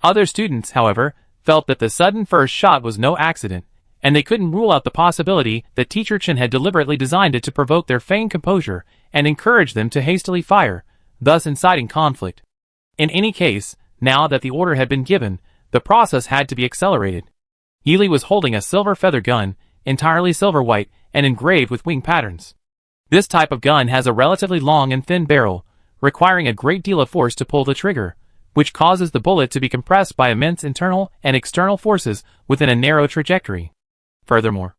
Other students, however, felt that the sudden first shot was no accident, and they couldn't rule out the possibility that Teacher Chen had deliberately designed it to provoke their feigned composure and encourage them to hastily fire, thus inciting conflict. In any case, now that the order had been given, the process had to be accelerated. Yili was holding a silver feather gun, entirely silver-white and engraved with wing patterns. This type of gun has a relatively long and thin barrel, requiring a great deal of force to pull the trigger, which causes the bullet to be compressed by immense internal and external forces within a narrow trajectory. Furthermore,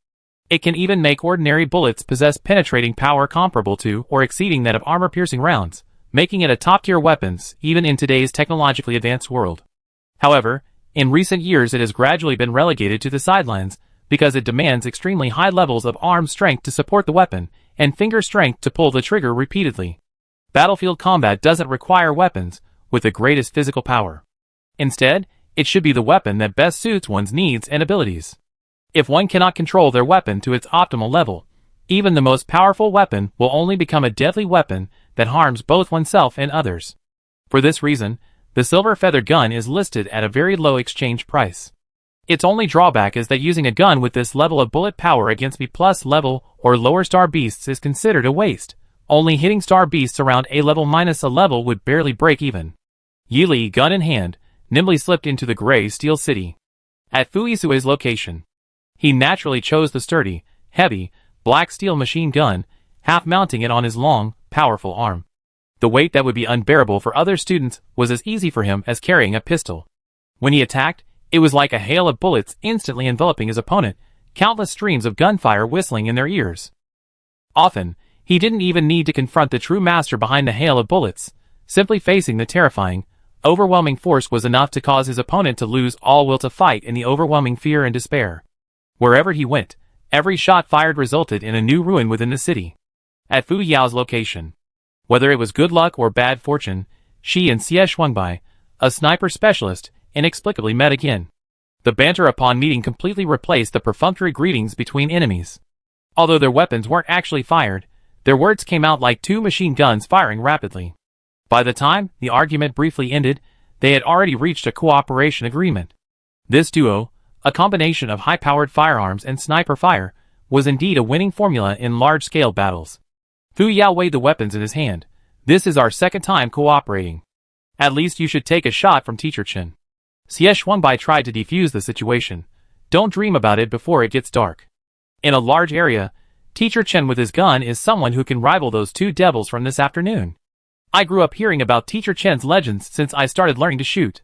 it can even make ordinary bullets possess penetrating power comparable to or exceeding that of armor-piercing rounds, making it a top-tier weapon even in today's technologically advanced world. However, in recent years it has gradually been relegated to the sidelines, because it demands extremely high levels of arm strength to support the weapon, and finger strength to pull the trigger repeatedly. Battlefield combat doesn't require weapons with the greatest physical power. Instead, it should be the weapon that best suits one's needs and abilities. If one cannot control their weapon to its optimal level, even the most powerful weapon will only become a deadly weapon that harms both oneself and others. For this reason, the silver feather gun is listed at a very low exchange price. Its only drawback is that using a gun with this level of bullet power against B+ level or lower star beasts is considered a waste. Only hitting star beasts around A level minus a level would barely break even. Yi Li, gun in hand, nimbly slipped into the gray steel city. At Fu Yisui's location, he naturally chose the sturdy, heavy, black steel machine gun, half mounting it on his long, powerful arm. The weight that would be unbearable for other students was as easy for him as carrying a pistol. When he attacked, it was like a hail of bullets instantly enveloping his opponent, countless streams of gunfire whistling in their ears. Often, he didn't even need to confront the true master behind the hail of bullets. Simply facing the terrifying, overwhelming force was enough to cause his opponent to lose all will to fight in the overwhelming fear and despair. Wherever he went, every shot fired resulted in a new ruin within the city. At Fu Yao's location, whether it was good luck or bad fortune, she and Xie Shuangbai, a sniper specialist, inexplicably met again. The banter upon meeting completely replaced the perfunctory greetings between enemies. Although their weapons weren't actually fired, their words came out like two machine guns firing rapidly. By the time the argument briefly ended, they had already reached a cooperation agreement. This duo, a combination of high-powered firearms and sniper fire, was indeed a winning formula in large-scale battles. Fu Yao weighed the weapons in his hand. This is our second time cooperating. At least you should take a shot from Teacher Chen. Xie Shuangbai tried to defuse the situation. Don't dream about it before it gets dark. In a large area, Teacher Chen with his gun is someone who can rival those two devils from this afternoon. I grew up hearing about Teacher Chen's legends since I started learning to shoot.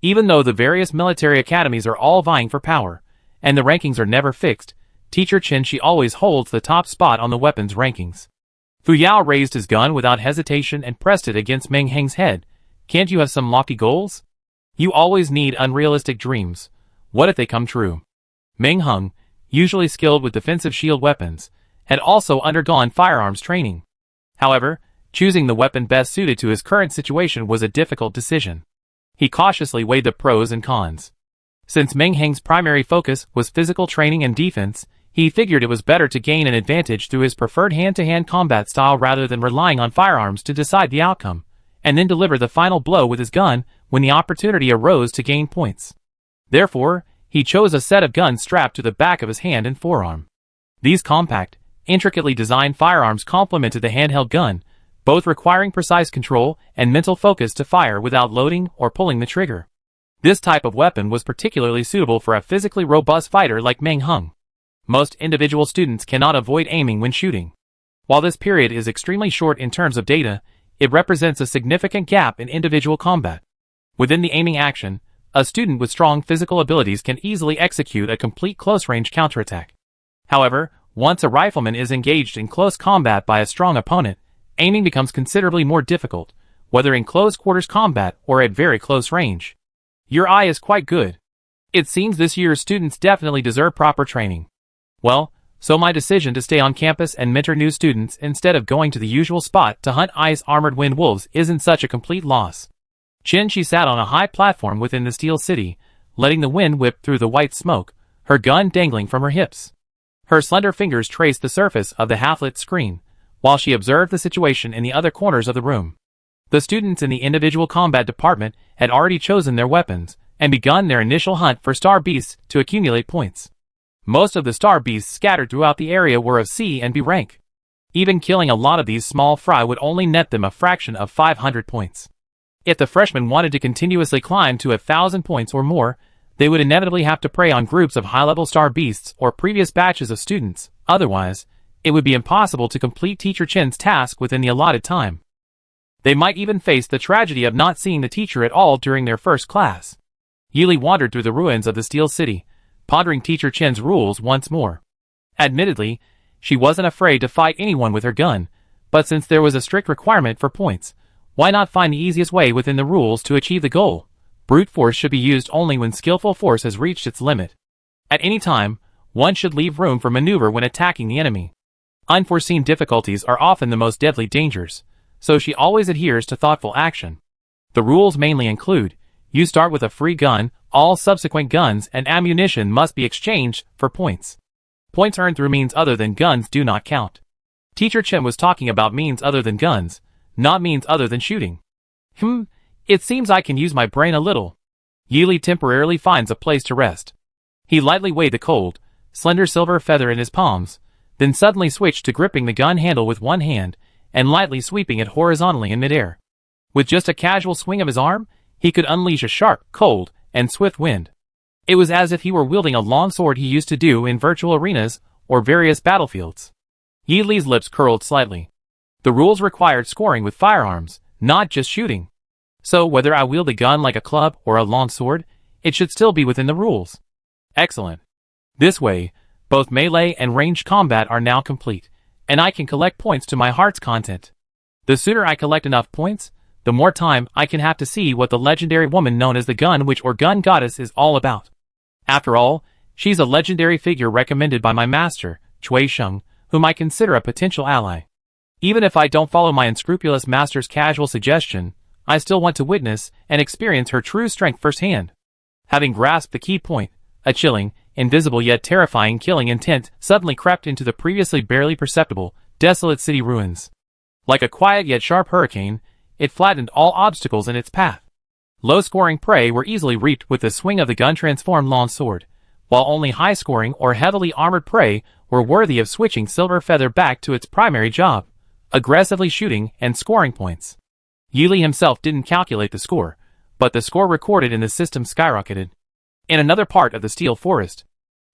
Even though the various military academies are all vying for power, and the rankings are never fixed, Teacher Chen she always holds the top spot on the weapons rankings. Fu Yao raised his gun without hesitation and pressed it against Meng Heng's head. Can't you have some lofty goals? You always need unrealistic dreams. What if they come true? Meng Heng, usually skilled with defensive shield weapons, had also undergone firearms training. However, choosing the weapon best suited to his current situation was a difficult decision. He cautiously weighed the pros and cons. Since Meng Heng's primary focus was physical training and defense, he figured it was better to gain an advantage through his preferred hand-to-hand combat style rather than relying on firearms to decide the outcome, and then deliver the final blow with his gun when the opportunity arose to gain points. Therefore, he chose a set of guns strapped to the back of his hand and forearm. These compact, intricately designed firearms complemented the handheld gun, both requiring precise control and mental focus to fire without loading or pulling the trigger. This type of weapon was particularly suitable for a physically robust fighter like Meng Heng. Most individual students cannot avoid aiming when shooting. While this period is extremely short in terms of data, it represents a significant gap in individual combat. Within the aiming action, a student with strong physical abilities can easily execute a complete close-range counterattack. However, once a rifleman is engaged in close combat by a strong opponent, aiming becomes considerably more difficult, whether in close-quarters combat or at very close range. Your eye is quite good. It seems this year's students definitely deserve proper training. Well, so my decision to stay on campus and mentor new students instead of going to the usual spot to hunt ice-armored wind wolves isn't such a complete loss. She sat on a high platform within the steel city, letting the wind whip through the white smoke, her gun dangling from her hips. Her slender fingers traced the surface of the half-lit screen, while she observed the situation in the other corners of the room. The students in the individual combat department had already chosen their weapons and begun their initial hunt for star beasts to accumulate points. Most of the star beasts scattered throughout the area were of C and B rank. Even killing a lot of these small fry would only net them a fraction of 500 points. If the freshmen wanted to continuously climb to 1,000 points or more, they would inevitably have to prey on groups of high-level star beasts or previous batches of students. Otherwise, it would be impossible to complete Teacher Chen's task within the allotted time. They might even face the tragedy of not seeing the teacher at all during their first class. Yi Li wandered through the ruins of the Steel City, pondering Teacher Chen's rules once more. Admittedly, she wasn't afraid to fight anyone with her gun, but since there was a strict requirement for points, why not find the easiest way within the rules to achieve the goal? Brute force should be used only when skillful force has reached its limit. At any time, One should leave room for maneuver when attacking the enemy. Unforeseen difficulties are often the most deadly dangers, so she always adheres to thoughtful action. The rules mainly include, you start with a free gun, all subsequent guns and ammunition must be exchanged for points. Points earned through means other than guns do not count. Teacher Chen was talking about means other than guns, not means other than shooting. It seems I can use my brain a little. Yili temporarily finds a place to rest. He lightly weighed the cold, slender silver feather in his palms, then suddenly switched to gripping the gun handle with one hand and lightly sweeping it horizontally in midair. With just a casual swing of his arm, he could unleash a sharp, cold, and swift wind. It was as if he were wielding a long sword he used to do in virtual arenas or various battlefields. Yi Li's lips curled slightly. The rules required scoring with firearms, not just shooting. So whether I wield a gun like a club or a long sword, it should still be within the rules. Excellent. This way, both melee and ranged combat are now complete, and I can collect points to my heart's content. The sooner I collect enough points, the more time I can have to see what the legendary woman known as the Gun Witch or Gun Goddess is all about. After all, she's a legendary figure recommended by my master, Cui Sheng, whom I consider a potential ally. Even if I don't follow my unscrupulous master's casual suggestion, I still want to witness and experience her true strength firsthand. Having grasped the key point, a chilling, invisible yet terrifying killing intent suddenly crept into the previously barely perceptible, desolate city ruins. Like a quiet yet sharp hurricane, it flattened all obstacles in its path. Low-scoring prey were easily reaped with the swing of the gun-transformed long sword, while only high-scoring or heavily armored prey were worthy of switching Silver Feather back to its primary job, aggressively shooting and scoring points. Yili himself didn't calculate the score, but the score recorded in the system skyrocketed. In another part of the steel forest,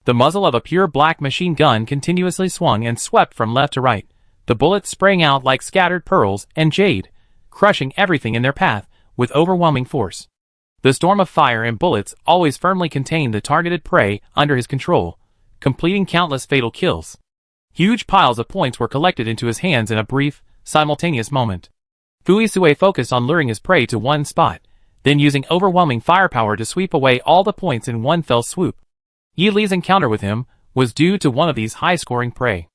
the muzzle of a pure black machine gun continuously swung and swept from left to right, the bullets spraying out like scattered pearls and jade, crushing everything in their path with overwhelming force. The storm of fire and bullets always firmly contained the targeted prey under his control, completing countless fatal kills. Huge piles of points were collected into his hands in a brief, simultaneous moment. Fui Sui focused on luring his prey to one spot, then using overwhelming firepower to sweep away all the points in one fell swoop. Yi Li's encounter with him was due to one of these high-scoring prey.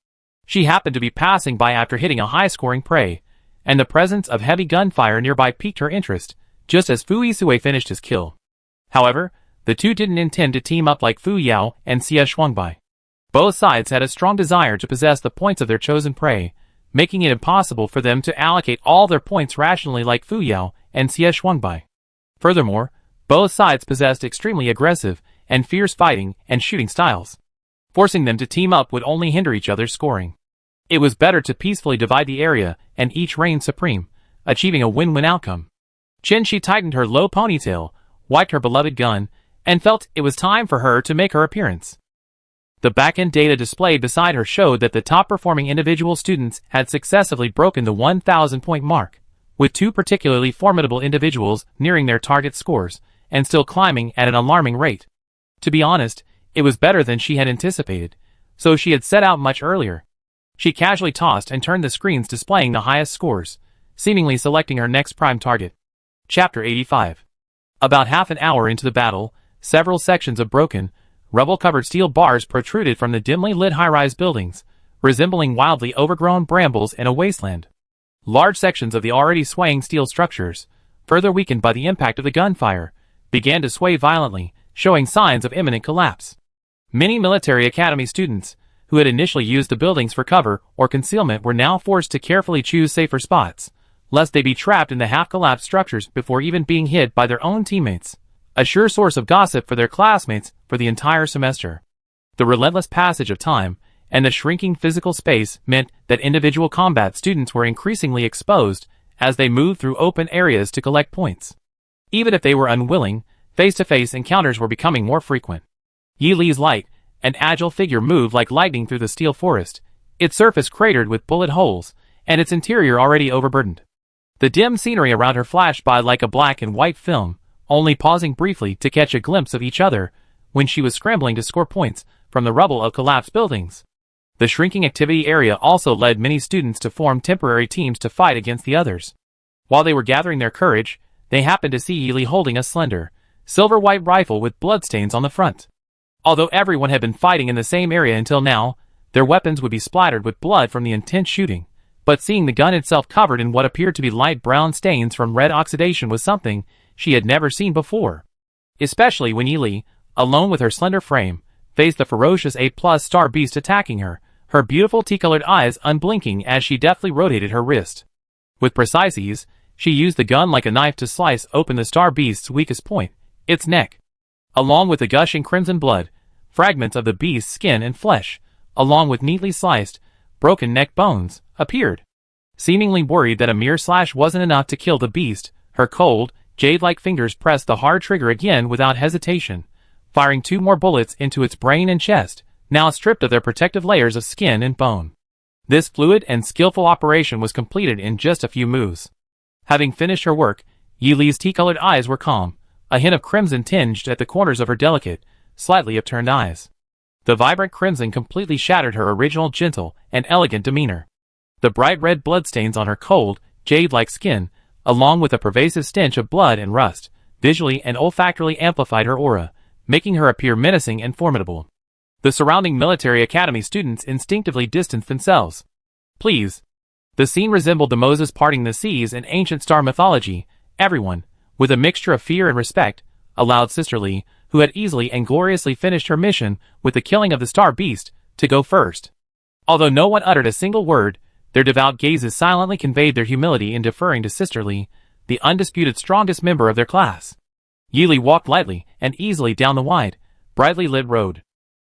She happened to be passing by after hitting a high-scoring prey, and the presence of heavy gunfire nearby piqued her interest, just as Fui Sui finished his kill. However, the two didn't intend to team up like Fu Yao and Xie Shuangbai. Both sides had a strong desire to possess the points of their chosen prey, making it impossible for them to allocate all their points rationally like Fu Yao and Xie Shuangbai. Furthermore, both sides possessed extremely aggressive and fierce fighting and shooting styles. Forcing them to team up would only hinder each other's scoring. It was better to peacefully divide the area and each reign supreme, achieving a win-win outcome. Chen-Shi tightened her low ponytail, wiped her beloved gun, and felt it was time for her to make her appearance. The back-end data displayed beside her showed that the top-performing individual students had successively broken the 1,000-point mark, with two particularly formidable individuals nearing their target scores, and still climbing at an alarming rate. To be honest, it was better than she had anticipated, so she had set out much earlier. She casually tossed and turned the screens displaying the highest scores, seemingly selecting her next prime target. Chapter 85. About half an hour into the battle, several sections of broken, rubble-covered steel bars protruded from the dimly lit high-rise buildings, resembling wildly overgrown brambles in a wasteland. Large sections of the already swaying steel structures, further weakened by the impact of the gunfire, began to sway violently, showing signs of imminent collapse. Many military academy students, who had initially used the buildings for cover or concealment, were now forced to carefully choose safer spots, lest they be trapped in the half-collapsed structures before even being hit by their own teammates, a sure source of gossip for their classmates for the entire semester. The relentless passage of time and the shrinking physical space meant that individual combat students were increasingly exposed as they moved through open areas to collect points. Even if they were unwilling, face-to-face encounters were becoming more frequent. Yi Li's light and agile figure moved like lightning through the steel forest, its surface cratered with bullet holes, and its interior already overburdened. The dim scenery around her flashed by like a black and white film, only pausing briefly to catch a glimpse of each other when she was scrambling to score points from the rubble of collapsed buildings. The shrinking activity area also led many students to form temporary teams to fight against the others. While they were gathering their courage, they happened to see Yi Li holding a slender, silver-white rifle with bloodstains on the front. Although everyone had been fighting in the same area until now, their weapons would be splattered with blood from the intense shooting. But seeing the gun itself covered in what appeared to be light brown stains from red oxidation was something she had never seen before. Especially when Yili, alone with her slender frame, faced the ferocious A+ star beast attacking her, her beautiful tea-colored eyes unblinking as she deftly rotated her wrist. With precise ease, she used the gun like a knife to slice open the star beast's weakest point, its neck. Along with the gushing crimson blood, fragments of the beast's skin and flesh, along with neatly sliced, broken neck bones, appeared. Seemingly worried that a mere slash wasn't enough to kill the beast, her cold, jade-like fingers pressed the hard trigger again without hesitation, firing 2 more bullets into its brain and chest, now stripped of their protective layers of skin and bone. This fluid and skillful operation was completed in just a few moves. Having finished her work, Yili's tea-colored eyes were calm, a hint of crimson tinged at the corners of her delicate, slightly upturned eyes. The vibrant crimson completely shattered her original gentle and elegant demeanor. The bright red bloodstains on her cold, jade-like skin, along with a pervasive stench of blood and rust, visually and olfactorily amplified her aura, making her appear menacing and formidable. The surrounding military academy students instinctively distanced themselves. Please. The scene resembled the Moses parting the seas in ancient star mythology. Everyone, with a mixture of fear and respect, allowed Sister Lee, who had easily and gloriously finished her mission with the killing of the star beast, to go first. Although no one uttered a single word, their devout gazes silently conveyed their humility in deferring to Sister Lee, the undisputed strongest member of their class. Yili walked lightly and easily down the wide, brightly lit road.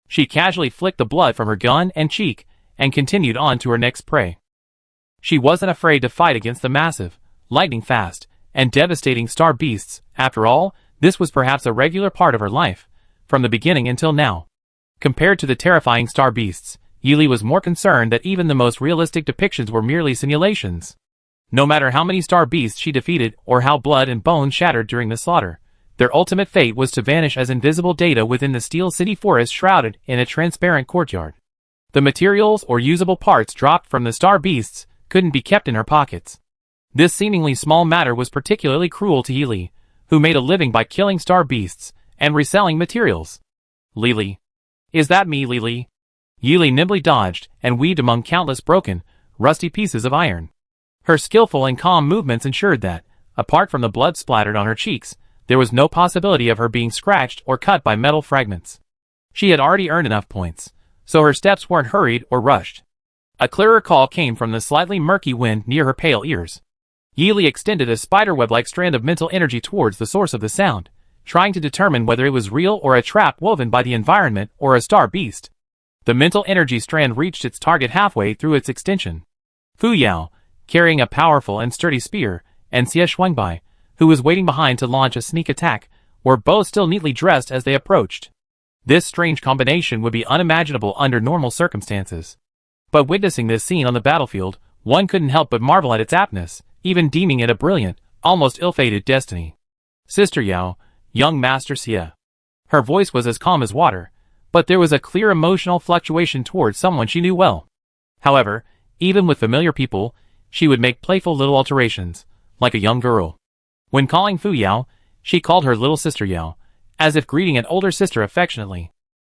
She casually flicked the blood from her gun and cheek, and continued on to her next prey. She wasn't afraid to fight against the massive, lightning-fast, and devastating star beasts. After all, this was perhaps a regular part of her life, from the beginning until now. Compared to the terrifying star beasts, Yili was more concerned that even the most realistic depictions were merely simulations. No matter how many star beasts she defeated or how blood and bone shattered during the slaughter, their ultimate fate was to vanish as invisible data within the Steel City forest shrouded in a transparent courtyard. The materials or usable parts dropped from the star beasts couldn't be kept in her pockets. This seemingly small matter was particularly cruel to Yili, who made a living by killing star beasts and reselling materials. Lili. Is that me, Lili? Yili nimbly dodged and weaved among countless broken, rusty pieces of iron. Her skillful and calm movements ensured that, apart from the blood splattered on her cheeks, there was no possibility of her being scratched or cut by metal fragments. She had already earned enough points, so her steps weren't hurried or rushed. A clearer call came from the slightly murky wind near her pale ears. Yili extended a spiderweb-like strand of mental energy towards the source of the sound, trying to determine whether it was real or a trap woven by the environment or a star beast. The mental energy strand reached its target halfway through its extension. Fu Yao, carrying a powerful and sturdy spear, and Xie Shuangbai, who was waiting behind to launch a sneak attack, were both still neatly dressed as they approached. This strange combination would be unimaginable under normal circumstances. But witnessing this scene on the battlefield, one couldn't help but marvel at its aptness, even deeming it a brilliant, almost ill-fated destiny. Sister Yao, young Master Xie. Her voice was as calm as water, but there was a clear emotional fluctuation towards someone she knew well. However, even with familiar people, she would make playful little alterations, like a young girl. When calling Fu Yao, she called her little sister Yao, as if greeting an older sister affectionately.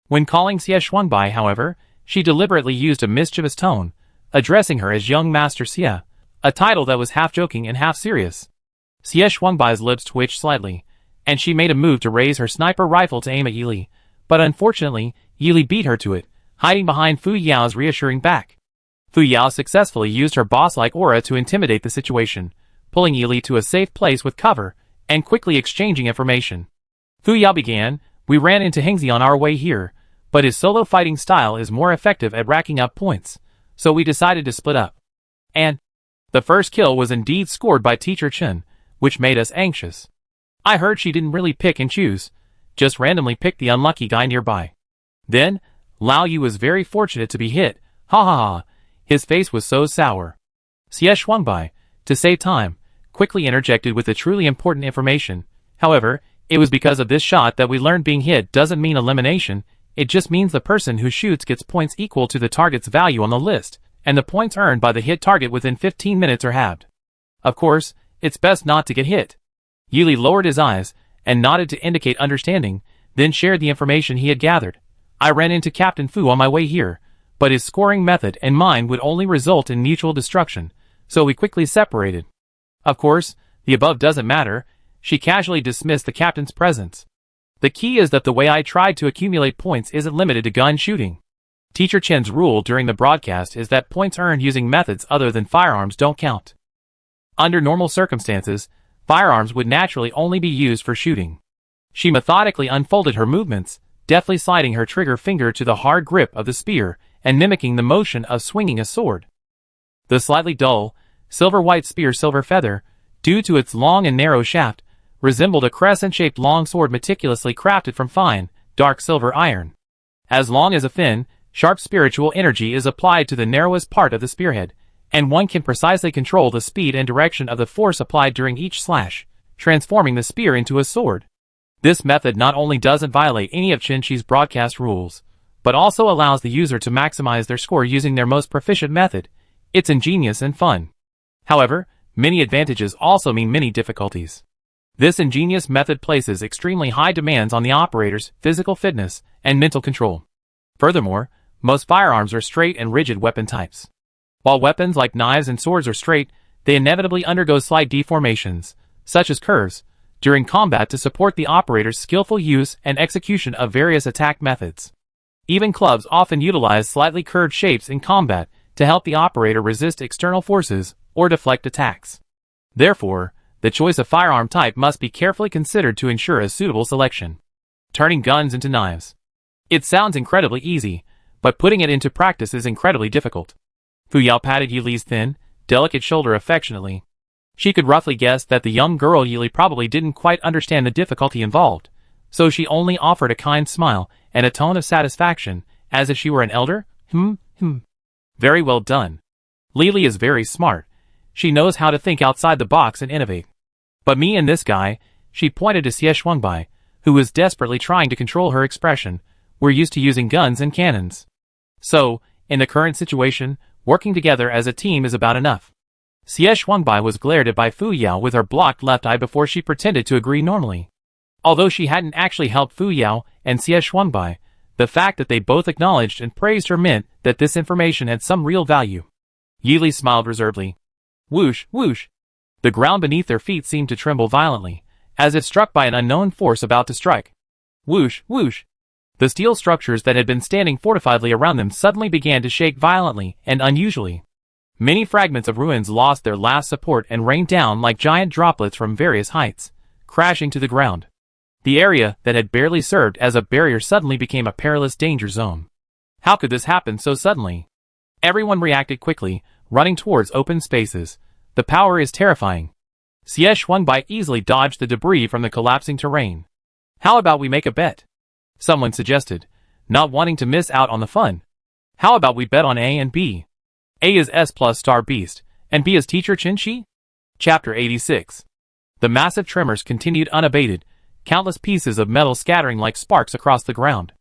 When calling Xie Shuangbai, however, she deliberately used a mischievous tone, addressing her as young Master Xie, a title that was half joking and half serious. Xie Shuangbai's lips twitched slightly, and she made a move to raise her sniper rifle to aim at Yili, but unfortunately, Yili beat her to it, hiding behind Fu Yao's reassuring back. Fu Yao successfully used her boss-like aura to intimidate the situation, pulling Yili to a safe place with cover, and quickly exchanging information. Fu Yao began, "We ran into Hengzi on our way here, but his solo fighting style is more effective at racking up points, so we decided to split up. And the first kill was indeed scored by Teacher Chen, which made us anxious. I heard she didn't really pick and choose, just randomly picked the unlucky guy nearby. Then, Lao Yu was very fortunate to be hit, ha ha ha, his face was so sour." Xie Shuangbai, to save time, quickly interjected with the truly important information. "However, it was because of this shot that we learned being hit doesn't mean elimination, it just means the person who shoots gets points equal to the target's value on the list, and the points earned by the hit target within 15 minutes are halved. Of course, it's best not to get hit." Yili lowered his eyes, and nodded to indicate understanding, then shared the information he had gathered. I ran into Captain Fu on my way here, but his scoring method and mine would only result in mutual destruction, so we quickly separated. Of course, the above doesn't matter. She casually dismissed the captain's presence. The key is that the way I tried to accumulate points isn't limited to gun shooting. Teacher Chen's rule during the broadcast is that points earned using methods other than firearms don't count. Under normal circumstances, firearms would naturally only be used for shooting. She methodically unfolded her movements, deftly sliding her trigger finger to the hard grip of the spear and mimicking the motion of swinging a sword. The slightly dull, silver-white spear silver feather, due to its long and narrow shaft, resembled a crescent-shaped longsword meticulously crafted from fine, dark silver iron. As long as a thin, sharp spiritual energy is applied to the narrowest part of the spearhead, and one can precisely control the speed and direction of the force applied during each slash, transforming the spear into a sword. This method not only doesn't violate any of Chin-Chi's broadcast rules, but also allows the user to maximize their score using their most proficient method. It's ingenious and fun. However, many advantages also mean many difficulties. This ingenious method places extremely high demands on the operator's physical fitness and mental control. Furthermore, most firearms are straight and rigid weapon types. While weapons like knives and swords are straight, they inevitably undergo slight deformations, such as curves, during combat to support the operator's skillful use and execution of various attack methods. Even clubs often utilize slightly curved shapes in combat to help the operator resist external forces or deflect attacks. Therefore, the choice of firearm type must be carefully considered to ensure a suitable selection. Turning guns into knives. It sounds incredibly easy, but putting it into practice is incredibly difficult. Fu Yao patted Yili's thin, delicate shoulder affectionately. She could roughly guess that the young girl Yili probably didn't quite understand the difficulty involved, so she only offered a kind smile and a tone of satisfaction, as if she were an elder. Very well done. Lili is very smart. She knows how to think outside the box and innovate. But me and this guy, she pointed to Xie Shuangbai, who was desperately trying to control her expression, we're used to using guns and cannons. So, in the current situation, working together as a team is about enough. Xie Shuangbai was glared at by Fu Yao with her blocked left eye before she pretended to agree normally. Although she hadn't actually helped Fu Yao and Xie Shuangbai, the fact that they both acknowledged and praised her meant that this information had some real value. Yili smiled reservedly. Whoosh, whoosh. The ground beneath their feet seemed to tremble violently, as if struck by an unknown force about to strike. Whoosh, whoosh. The steel structures that had been standing fortifiedly around them suddenly began to shake violently and unusually. Many fragments of ruins lost their last support and rained down like giant droplets from various heights, crashing to the ground. The area that had barely served as a barrier suddenly became a perilous danger zone. How could this happen so suddenly? Everyone reacted quickly, running towards open spaces. The power is terrifying. Xie Shuangbai easily dodged the debris from the collapsing terrain. How about we make a bet? Someone suggested, not wanting to miss out on the fun. How about we bet on A and B? A is S plus star beast, and B is teacher Chin-Chi? Chapter 86. The massive tremors continued unabated, countless pieces of metal scattering like sparks across the ground.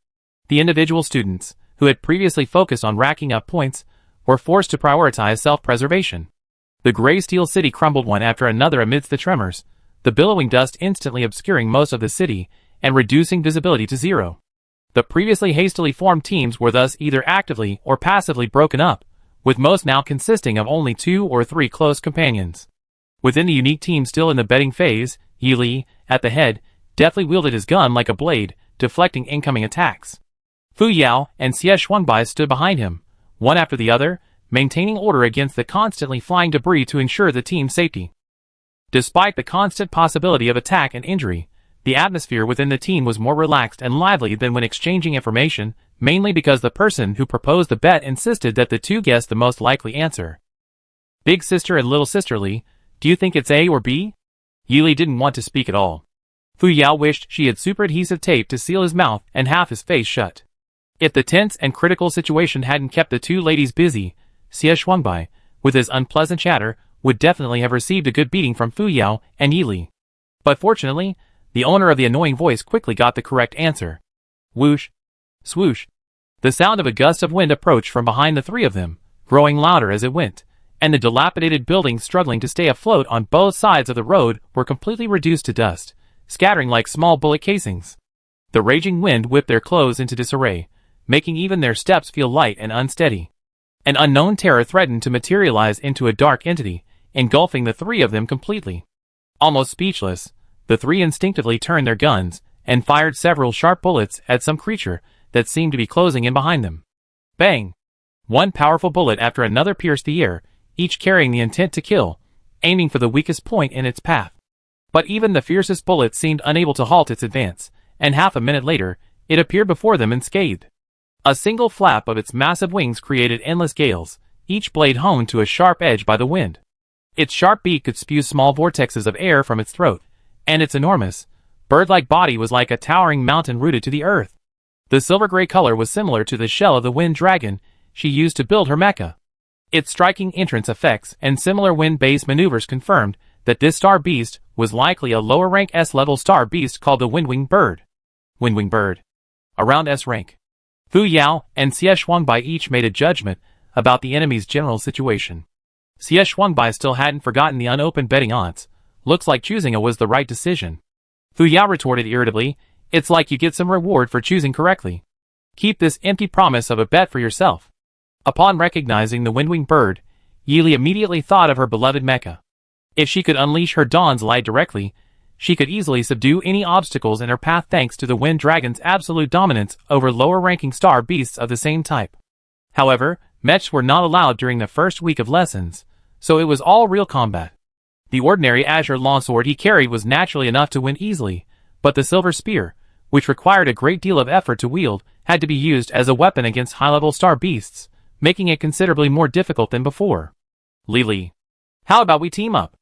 The individual students, who had previously focused on racking up points, were forced to prioritize self-preservation. The gray steel city crumbled one after another amidst the tremors, the billowing dust instantly obscuring most of the city and reducing visibility to zero. The previously hastily formed teams were thus either actively or passively broken up, with most now consisting of only 2 or 3 close companions. Within the unique team still in the betting phase, Yili, at the head, deftly wielded his gun like a blade, deflecting incoming attacks. Fu Yao and Xie Shuangbai stood behind him, one after the other, maintaining order against the constantly flying debris to ensure the team's safety. Despite the constant possibility of attack and injury, the atmosphere within the team was more relaxed and lively than when exchanging information, mainly because the person who proposed the bet insisted that the two guess the most likely answer. Big sister and little sister Li, do you think it's A or B? Yili didn't want to speak at all. Fu Yao wished she had super adhesive tape to seal his mouth and half his face shut. If the tense and critical situation hadn't kept the two ladies busy, Xie Shuangbai, with his unpleasant chatter, would definitely have received a good beating from Fu Yao and Yili. But fortunately, the owner of the annoying voice quickly got the correct answer. Whoosh. Swoosh. The sound of a gust of wind approached from behind the three of them, growing louder as it went, and the dilapidated buildings struggling to stay afloat on both sides of the road were completely reduced to dust, scattering like small bullet casings. The raging wind whipped their clothes into disarray, making even their steps feel light and unsteady. An unknown terror threatened to materialize into a dark entity, engulfing the three of them completely. Almost speechless, the three instinctively turned their guns and fired several sharp bullets at some creature that seemed to be closing in behind them. Bang! One powerful bullet after another pierced the air, each carrying the intent to kill, aiming for the weakest point in its path. But even the fiercest bullet seemed unable to halt its advance, and half a minute later, it appeared before them unscathed. A single flap of its massive wings created endless gales, each blade honed to a sharp edge by the wind. Its sharp beak could spew small vortexes of air from its throat, and its enormous, bird-like body was like a towering mountain rooted to the earth. The silver-gray color was similar to the shell of the wind dragon she used to build her mecha. Its striking entrance effects and similar wind-based maneuvers confirmed that this star beast was likely a lower-rank S-level star beast called the Windwing Bird. Windwing Bird. Around S rank. Fu Yao and Xie Shuangbai each made a judgment about the enemy's general situation. Xie Shuangbai still hadn't forgotten the unopened betting odds. Looks like choosing a was the right decision. Fu Yao retorted irritably, "It's like you get some reward for choosing correctly. Keep this empty promise of a bet for yourself." Upon recognizing the Windwing Bird, Yili immediately thought of her beloved mecha. If she could unleash her Dawn's light directly, she could easily subdue any obstacles in her path thanks to the Wind Dragon's absolute dominance over lower-ranking star beasts of the same type. However, mechs were not allowed during the first week of lessons, so it was all real combat. The ordinary azure longsword he carried was naturally enough to win easily, but the silver spear, which required a great deal of effort to wield, had to be used as a weapon against high-level star beasts, making it considerably more difficult than before. Lili. How about we team up?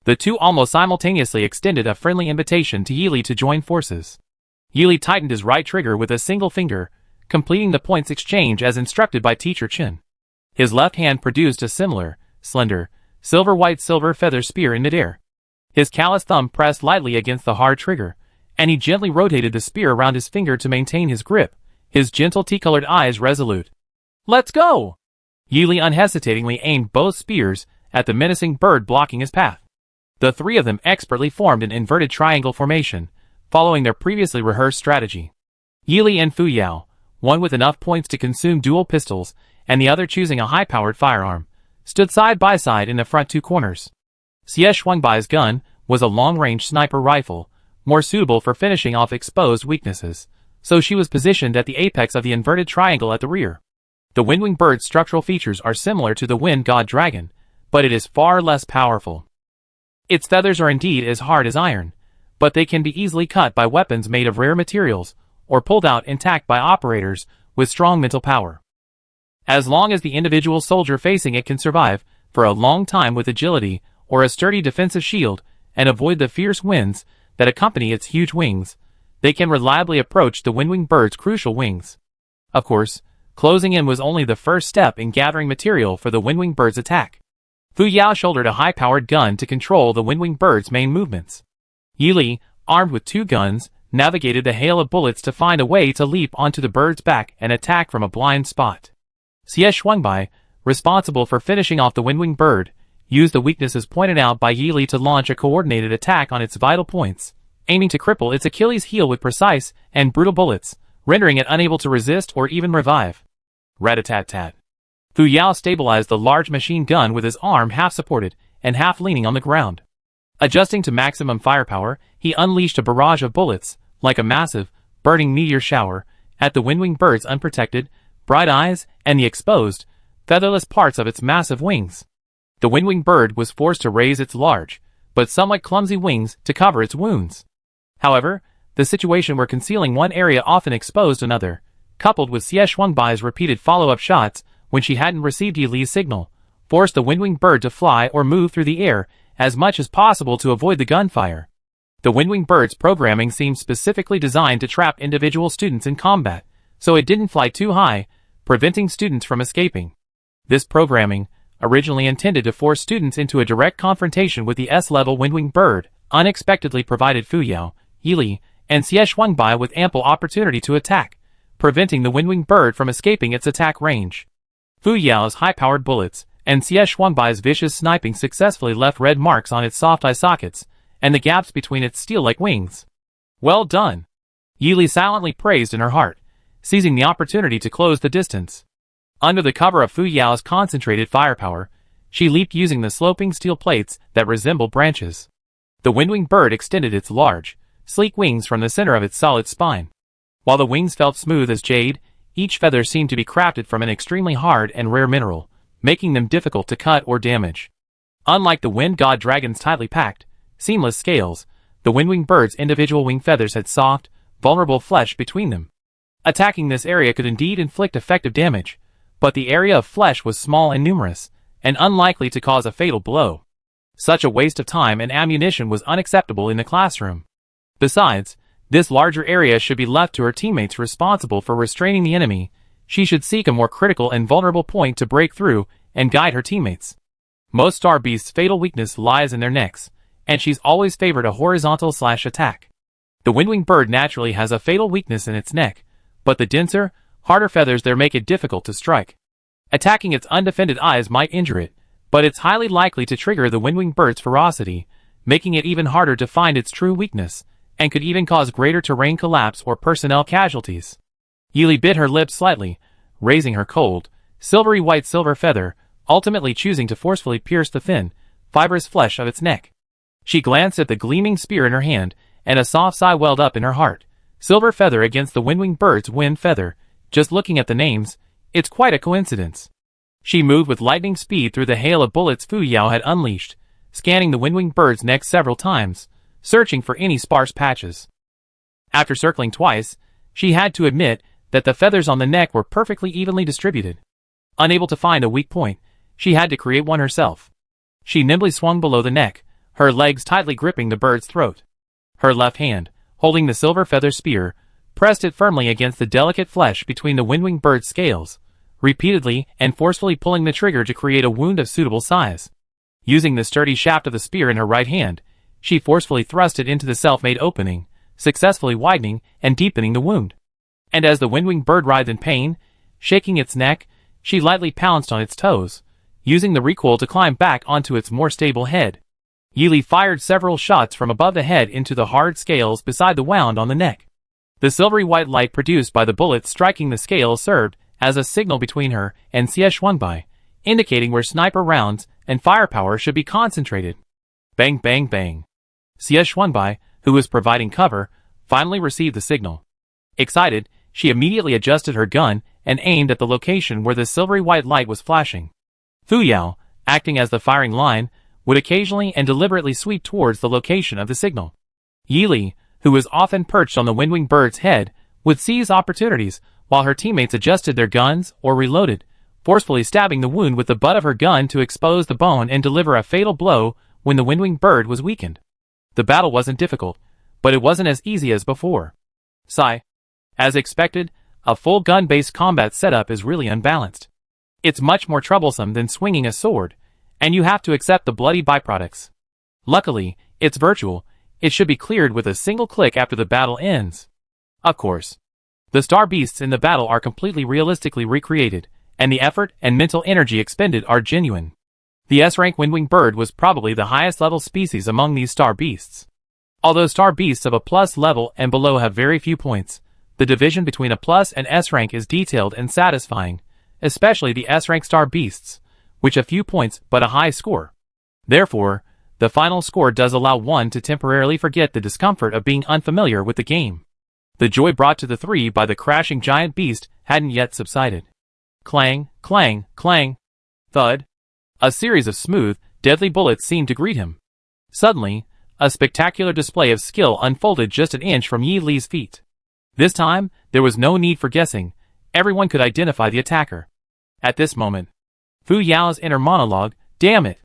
The two almost simultaneously extended a friendly invitation to Yili to join forces. Yili tightened his right trigger with a single finger, completing the points exchange as instructed by Teacher Chen. His left hand produced a similar, slender, silver-white silver feather spear in midair. His calloused thumb pressed lightly against the hard trigger, and he gently rotated the spear around his finger to maintain his grip, his gentle tea-colored eyes resolute. "Let's go!" Yili unhesitatingly aimed both spears at the menacing bird blocking his path. The three of them expertly formed an inverted triangle formation, following their previously rehearsed strategy. Yili and Fu Yao, one with enough points to consume dual pistols, and the other choosing a high-powered firearm, stood side by side in the front two corners. Xie Shuangbai's gun was a long-range sniper rifle, more suitable for finishing off exposed weaknesses, so she was positioned at the apex of the inverted triangle at the rear. The Windwing Bird's structural features are similar to the Wind God Dragon, but it is far less powerful. Its feathers are indeed as hard as iron, but they can be easily cut by weapons made of rare materials, or pulled out intact by operators with strong mental power. As long as the individual soldier facing it can survive for a long time with agility or a sturdy defensive shield and avoid the fierce winds that accompany its huge wings, they can reliably approach the Windwing Bird's crucial wings. Of course, closing in was only the first step in gathering material for the Windwing Bird's attack. Fu Yao shouldered a high-powered gun to control the Windwing Bird's main movements. Yili, armed with two guns, navigated the hail of bullets to find a way to leap onto the bird's back and attack from a blind spot. Xie Shuangbai, responsible for finishing off the Windwing Bird, used the weaknesses pointed out by Yili to launch a coordinated attack on its vital points, aiming to cripple its Achilles heel with precise and brutal bullets, rendering it unable to resist or even revive. Rat-a-tat-tat. Fu Yao stabilized the large machine gun with his arm half supported and half leaning on the ground. Adjusting to maximum firepower, he unleashed a barrage of bullets, like a massive, burning meteor shower, at the Windwing Bird's unprotected, bright eyes and the exposed, featherless parts of its massive wings. The Windwing Bird was forced to raise its large, but somewhat clumsy wings to cover its wounds. However, the situation where concealing one area often exposed another, coupled with Xie Shuangbai's repeated follow-up shots when she hadn't received Yili's signal, forced the Windwing Bird to fly or move through the air as much as possible to avoid the gunfire. The Windwing Bird's programming seemed specifically designed to trap individual students in combat, so it didn't fly too high, preventing students from escaping. This programming, originally intended to force students into a direct confrontation with the S-level Windwing Bird, unexpectedly provided Fu Yao, Yili, and Xie Shuangbai with ample opportunity to attack, preventing the Windwing Bird from escaping its attack range. Fu Yao's high-powered bullets and Xie Shuangbai's vicious sniping successfully left red marks on its soft eye sockets and the gaps between its steel-like wings. Well done! Yili silently praised in her heart, seizing the opportunity to close the distance. Under the cover of Fu Yao's concentrated firepower, she leaped using the sloping steel plates that resembled branches. The windwing bird extended its large, sleek wings from the center of its solid spine. While the wings felt smooth as jade, each feather seemed to be crafted from an extremely hard and rare mineral, making them difficult to cut or damage. Unlike the wind god dragon's tightly packed, seamless scales, the windwing bird's individual wing feathers had soft, vulnerable flesh between them. Attacking this area could indeed inflict effective damage, but the area of flesh was small and numerous, and unlikely to cause a fatal blow. Such a waste of time and ammunition was unacceptable in the classroom. Besides, this larger area should be left to her teammates responsible for restraining the enemy. She should seek a more critical and vulnerable point to break through and guide her teammates. Most star beasts' fatal weakness lies in their necks, and she's always favored a horizontal/attack. The windwing bird naturally has a fatal weakness in its neck, but the denser, harder feathers there make it difficult to strike. Attacking its undefended eyes might injure it, but it's highly likely to trigger the windwing bird's ferocity, making it even harder to find its true weakness, and could even cause greater terrain collapse or personnel casualties. Yili bit her lips slightly, raising her cold, silvery white silver feather, ultimately choosing to forcefully pierce the thin, fibrous flesh of its neck. She glanced at the gleaming spear in her hand, and a soft sigh welled up in her heart. Silver feather against the windwing bird's wind feather. Just looking at the names, it's quite a coincidence. She moved with lightning speed through the hail of bullets Fu Yao had unleashed, scanning the windwing bird's neck several times, searching for any sparse patches. After circling twice, she had to admit that the feathers on the neck were perfectly evenly distributed. Unable to find a weak point, she had to create one herself. She nimbly swung below the neck, her legs tightly gripping the bird's throat. Her left hand, holding the silver feather spear, pressed it firmly against the delicate flesh between the windwing bird's scales, repeatedly and forcefully pulling the trigger to create a wound of suitable size. Using the sturdy shaft of the spear in her right hand, she forcefully thrust it into the self-made opening, successfully widening and deepening the wound. And as the windwing bird writhed in pain, shaking its neck, she lightly pounced on its toes, using the recoil to climb back onto its more stable head. Yili fired several shots from above the head into the hard scales beside the wound on the neck. The silvery white light produced by the bullets striking the scales served as a signal between her and Xie, indicating where sniper rounds and firepower should be concentrated. Bang bang bang. Xie, who was providing cover, finally received the signal. Excited, she immediately adjusted her gun and aimed at the location where the silvery white light was flashing. Fu Yao, acting as the firing line, would occasionally and deliberately sweep towards the location of the signal. Yili, who was often perched on the windwing bird's head, would seize opportunities while her teammates adjusted their guns or reloaded, forcefully stabbing the wound with the butt of her gun to expose the bone and deliver a fatal blow when the windwing bird was weakened. The battle wasn't difficult, but it wasn't as easy as before. Sigh. As expected, a full gun-based combat setup is really unbalanced. It's much more troublesome than swinging a sword, and you have to accept the bloody byproducts. Luckily, it's virtual. It should be cleared with a single click after the battle ends. Of course. The star beasts in the battle are completely realistically recreated, and the effort and mental energy expended are genuine. The S-rank windwing bird was probably the highest level species among these star beasts. Although star beasts of a plus level and below have very few points, the division between a plus and S-rank is detailed and satisfying, especially the S-rank star beasts, which have few points but a high score. Therefore, the final score does allow one to temporarily forget the discomfort of being unfamiliar with the game. The joy brought to the three by the crashing giant beast hadn't yet subsided. Clang, clang, clang. Thud. A series of smooth, deadly bullets seemed to greet him. Suddenly, a spectacular display of skill unfolded just an inch from Yi Li's feet. This time, there was no need for guessing. Everyone could identify the attacker. At this moment, Fu Yao's inner monologue, damn it.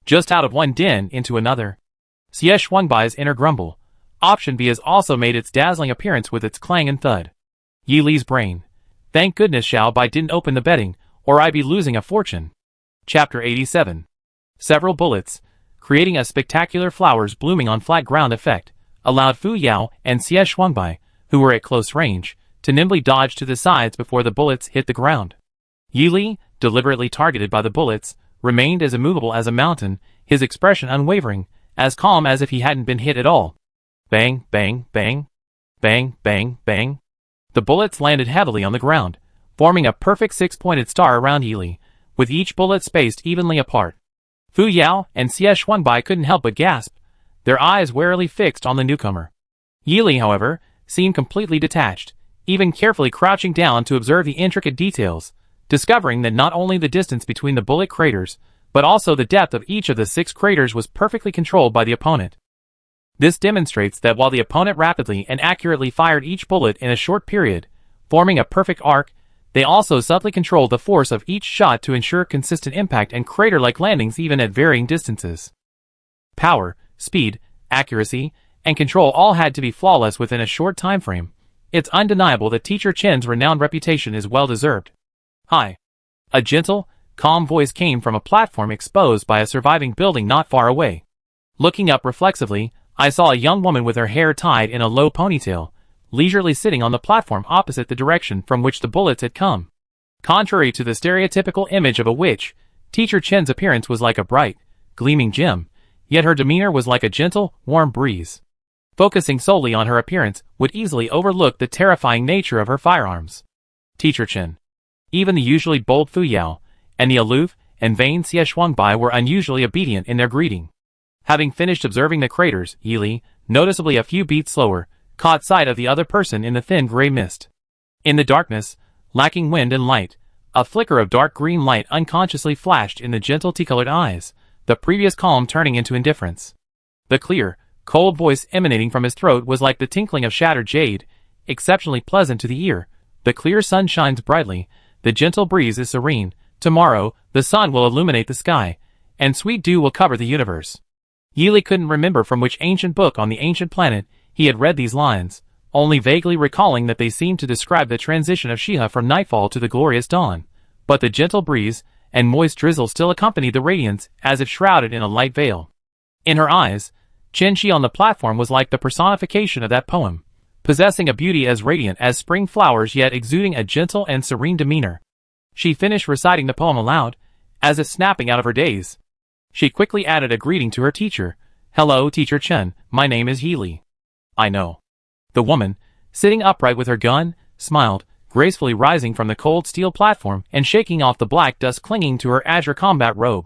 Just out of one den into another. Xie Shuangbai's inner grumble. Option B has also made its dazzling appearance with its clang and thud. Yi Li's brain. Thank goodness Xiao Bai didn't open the betting, or I'd be losing a fortune. Chapter 87. Several bullets, creating a spectacular flowers blooming on flat ground effect, allowed Fu Yao and Xie Shuangbai, who were at close range, to nimbly dodge to the sides before the bullets hit the ground. Yi Li, deliberately targeted by the bullets, remained as immovable as a mountain, his expression unwavering, as calm as if he hadn't been hit at all. Bang, bang, bang. Bang, bang, bang. The bullets landed heavily on the ground, forming a perfect six-pointed star around Yili, with each bullet spaced evenly apart. Fu Yao and Xie Xuanbai couldn't help but gasp, their eyes warily fixed on the newcomer. Yili, however, seemed completely detached, even carefully crouching down to observe the intricate details, discovering that not only the distance between the bullet craters, but also the depth of each of the 6 craters was perfectly controlled by the opponent. This demonstrates that while the opponent rapidly and accurately fired each bullet in a short period, forming a perfect arc, they also subtly controlled the force of each shot to ensure consistent impact and crater-like landings even at varying distances. Power, speed, accuracy, and control all had to be flawless within a short time frame. It's undeniable that Teacher Chen's renowned reputation is well-deserved. Hi. A gentle, calm voice came from a platform exposed by a surviving building not far away. Looking up reflexively, I saw a young woman with her hair tied in a low ponytail, leisurely sitting on the platform opposite the direction from which the bullets had come. Contrary to the stereotypical image of a witch, Teacher Chen's appearance was like a bright, gleaming gem, yet her demeanor was like a gentle, warm breeze. Focusing solely on her appearance would easily overlook the terrifying nature of her firearms. Teacher Chen. Even the usually bold Fu Yao, and the aloof and vain Xie Xuanbai were unusually obedient in their greeting. Having finished observing the craters, Yili, noticeably a few beats slower, caught sight of the other person in the thin gray mist. In the darkness, lacking wind and light, a flicker of dark green light unconsciously flashed in the gentle tea-colored eyes, the previous calm turning into indifference. The clear, cold voice emanating from his throat was like the tinkling of shattered jade, exceptionally pleasant to the ear. The clear sun shines brightly, the gentle breeze is serene, tomorrow, the sun will illuminate the sky, and sweet dew will cover the universe. Yili couldn't remember from which ancient book on the ancient planet he had read these lines, only vaguely recalling that they seemed to describe the transition of Shiha from nightfall to the glorious dawn. But the gentle breeze and moist drizzle still accompanied the radiance as if shrouded in a light veil. In her eyes, Chen Shi on the platform was like the personification of that poem, possessing a beauty as radiant as spring flowers yet exuding a gentle and serene demeanor. She finished reciting the poem aloud, as if snapping out of her daze. She quickly added a greeting to her teacher. "Hello, Teacher Chen, my name is Yili." "I know." The woman, sitting upright with her gun, smiled, gracefully rising from the cold steel platform and shaking off the black dust clinging to her azure combat robe.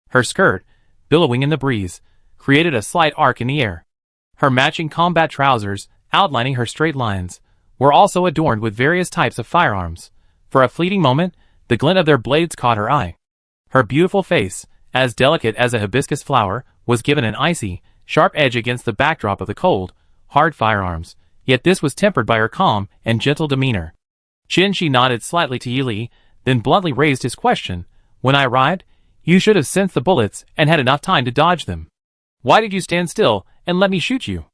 Her skirt, billowing in the breeze, created a slight arc in the air. Her matching combat trousers, outlining her straight lines, were also adorned with various types of firearms. For a fleeting moment, the glint of their blades caught her eye. Her beautiful face, as delicate as a hibiscus flower, was given an icy, sharp edge against the backdrop of the cold, hard firearms, yet this was tempered by her calm and gentle demeanor. Chen Shi nodded slightly to Yili, then bluntly raised his question. "When I arrived, you should have sensed the bullets and had enough time to dodge them. Why did you stand still and let me shoot you?"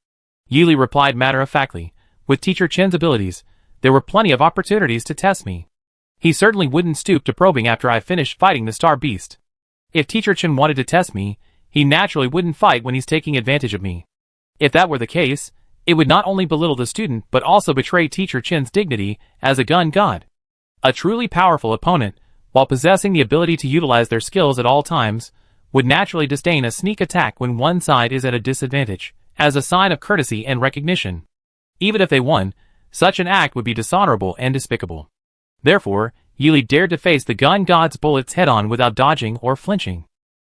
Yili replied matter-of-factly, "With Teacher Chen's abilities, there were plenty of opportunities to test me. He certainly wouldn't stoop to probing after I finished fighting the Star Beast. If Teacher Chen wanted to test me, he naturally wouldn't fight when he's taking advantage of me. If that were the case, it would not only belittle the student but also betray Teacher Chen's dignity as a gun god. A truly powerful opponent, while possessing the ability to utilize their skills at all times, would naturally disdain a sneak attack when one side is at a disadvantage, as a sign of courtesy and recognition. Even if they won, such an act would be dishonorable and despicable. Therefore, Yili dared to face the gun god's bullets head-on without dodging or flinching."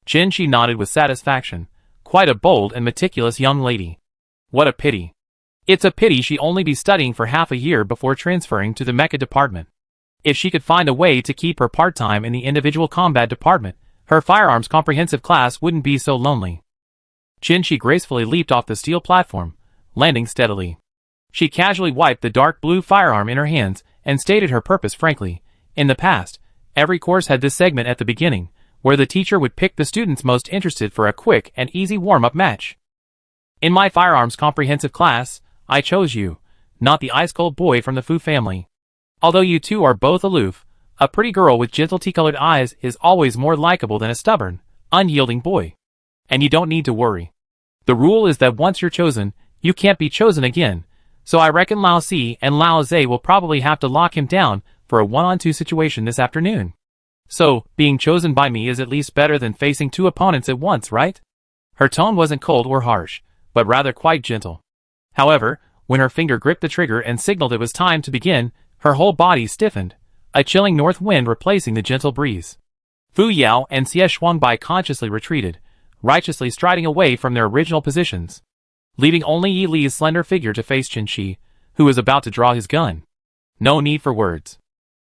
Chen Shi nodded with satisfaction. Quite a bold and meticulous young lady. What a pity. It's a pity she only be studying for half a year before transferring to the mecha department. If she could find a way to keep her part-time in the individual combat department, her firearms comprehensive class wouldn't be so lonely. Chen Shi gracefully leaped off the steel platform, landing steadily. She casually wiped the dark blue firearm in her hands and stated her purpose frankly. In the past, every course had this segment at the beginning, where the teacher would pick the students most interested for a quick and easy warm-up match. In my firearms comprehensive class, I chose you, not the ice-cold boy from the Fu family. Although you two are both aloof, a pretty girl with gentle tea-colored eyes is always more likable than a stubborn, unyielding boy. And you don't need to worry. The rule is that once you're chosen, you can't be chosen again, so I reckon Lao Si and Lao Zhe will probably have to lock him down for a one-on-two situation this afternoon. So, being chosen by me is at least better than facing two opponents at once, right?" Her tone wasn't cold or harsh, but rather quite gentle. However, When her finger gripped the trigger and signaled it was time to begin, her whole body stiffened, a chilling north wind replacing the gentle breeze. Fu Yao and Xie Shuangbai consciously retreated, righteously striding away from their original positions, leaving only Yi Li's slender figure to face Qin Shi, who was about to draw his gun. No need for words.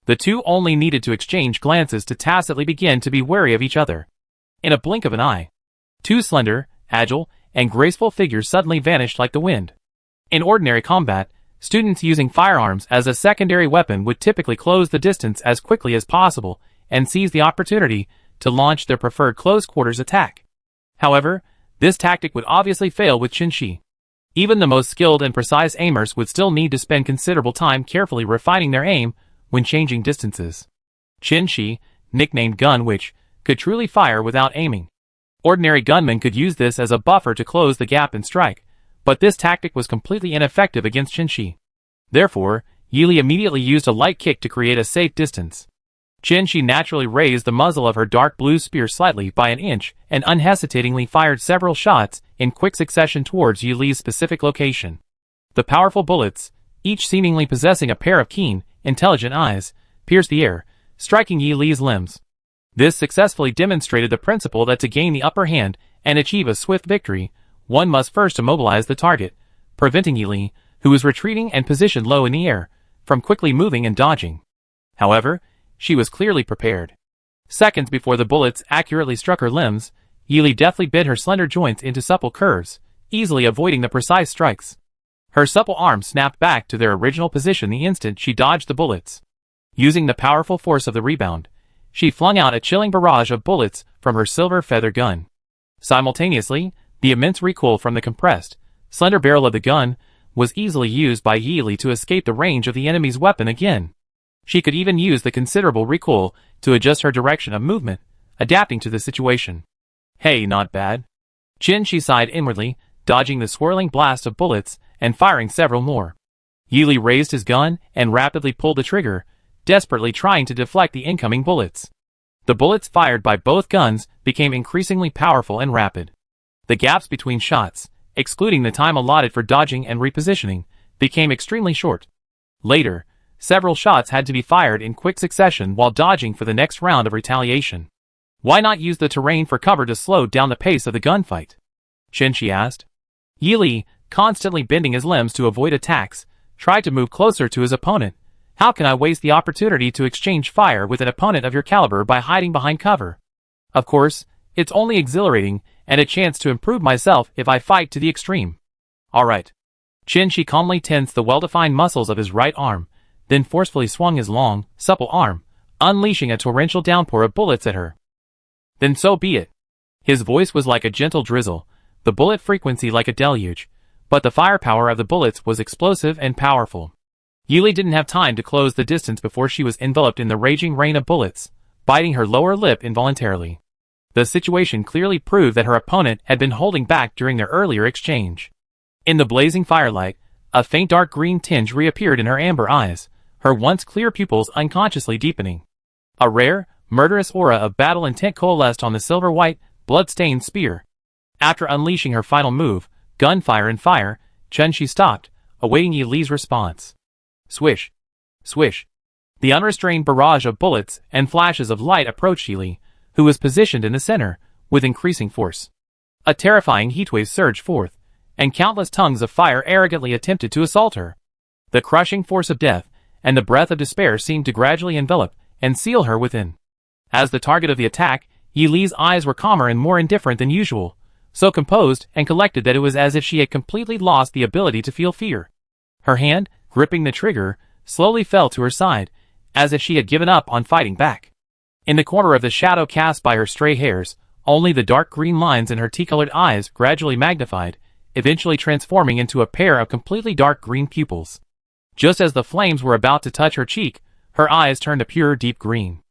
The two only needed to exchange glances to tacitly begin to be wary of each other. In a blink of an eye, two slender, agile, and graceful figures suddenly vanished like the wind. In ordinary combat, students using firearms as a secondary weapon would typically close the distance as quickly as possible and seize the opportunity to launch their preferred close-quarters attack. However, this tactic would obviously fail with Qin Shi. Even the most skilled and precise aimers would still need to spend considerable time carefully refining their aim when changing distances. Qin Shi, nicknamed Gun Witch, could truly fire without aiming. Ordinary gunmen could use this as a buffer to close the gap and strike, but this tactic was completely ineffective against Qin Shi. Therefore, Yi Li immediately used a light kick to create a safe distance. Qin Shi naturally raised the muzzle of her dark blue spear slightly by an inch and unhesitatingly fired several shots in quick succession towards Yi Li's specific location. The powerful bullets, each seemingly possessing a pair of keen, intelligent eyes, pierced the air, striking Yi Li's limbs. This successfully demonstrated the principle that to gain the upper hand and achieve a swift victory, one must first immobilize the target, preventing Yi Li, who was retreating and positioned low in the air, from quickly moving and dodging. However, she was clearly prepared. Seconds before the bullets accurately struck her limbs, Yi Li deftly bent her slender joints into supple curves, easily avoiding the precise strikes. Her supple arms snapped back to their original position the instant she dodged the bullets. Using the powerful force of the rebound, she flung out a chilling barrage of bullets from her silver feather gun. Simultaneously, the immense recoil from the compressed, slender barrel of the gun was easily used by Yi Li to escape the range of the enemy's weapon again. She could even use the considerable recoil to adjust her direction of movement, adapting to the situation. Hey, not bad. Qin Shi sighed inwardly, dodging the swirling blast of bullets and firing several more. Yi Li raised his gun and rapidly pulled the trigger, desperately trying to deflect the incoming bullets. The bullets fired by both guns became increasingly powerful and rapid. The gaps between shots, excluding the time allotted for dodging and repositioning, became extremely short. Later, several shots had to be fired in quick succession while dodging for the next round of retaliation. Why not use the terrain for cover to slow down the pace of the gunfight? Qin Shi asked. Yi Li, constantly bending his limbs to avoid attacks, tried to move closer to his opponent. How can I waste the opportunity to exchange fire with an opponent of your caliber by hiding behind cover? Of course, it's only exhilarating and a chance to improve myself if I fight to the extreme. Alright. Qin Shi calmly tensed the well-defined muscles of his right arm, then forcefully swung his long, supple arm, unleashing a torrential downpour of bullets at her. Then so be it. His voice was like a gentle drizzle, the bullet frequency like a deluge, but the firepower of the bullets was explosive and powerful. Yi Li didn't have time to close the distance before she was enveloped in the raging rain of bullets, biting her lower lip involuntarily. The situation clearly proved that her opponent had been holding back during their earlier exchange. In the blazing firelight, a faint dark green tinge reappeared in her amber eyes, her once clear pupils unconsciously deepening. A rare, murderous aura of battle intent coalesced on the silver-white, blood-stained spear. After unleashing her final move, gunfire and fire, Qin Shi stopped, awaiting Yi Li's response. Swish. Swish. The unrestrained barrage of bullets and flashes of light approached Yi Li, who was positioned in the center, with increasing force. A terrifying heatwave surged forth, and countless tongues of fire arrogantly attempted to assault her. The crushing force of death and the breath of despair seemed to gradually envelop and seal her within. As the target of the attack, Yi Li's eyes were calmer and more indifferent than usual, so composed and collected that it was as if she had completely lost the ability to feel fear. Her hand, gripping the trigger, slowly fell to her side, as if she had given up on fighting back. In the corner of the shadow cast by her stray hairs, only the dark green lines in her tea-colored eyes gradually magnified, eventually transforming into a pair of completely dark green pupils. Just as the flames were about to touch her cheek, her eyes turned a pure deep green.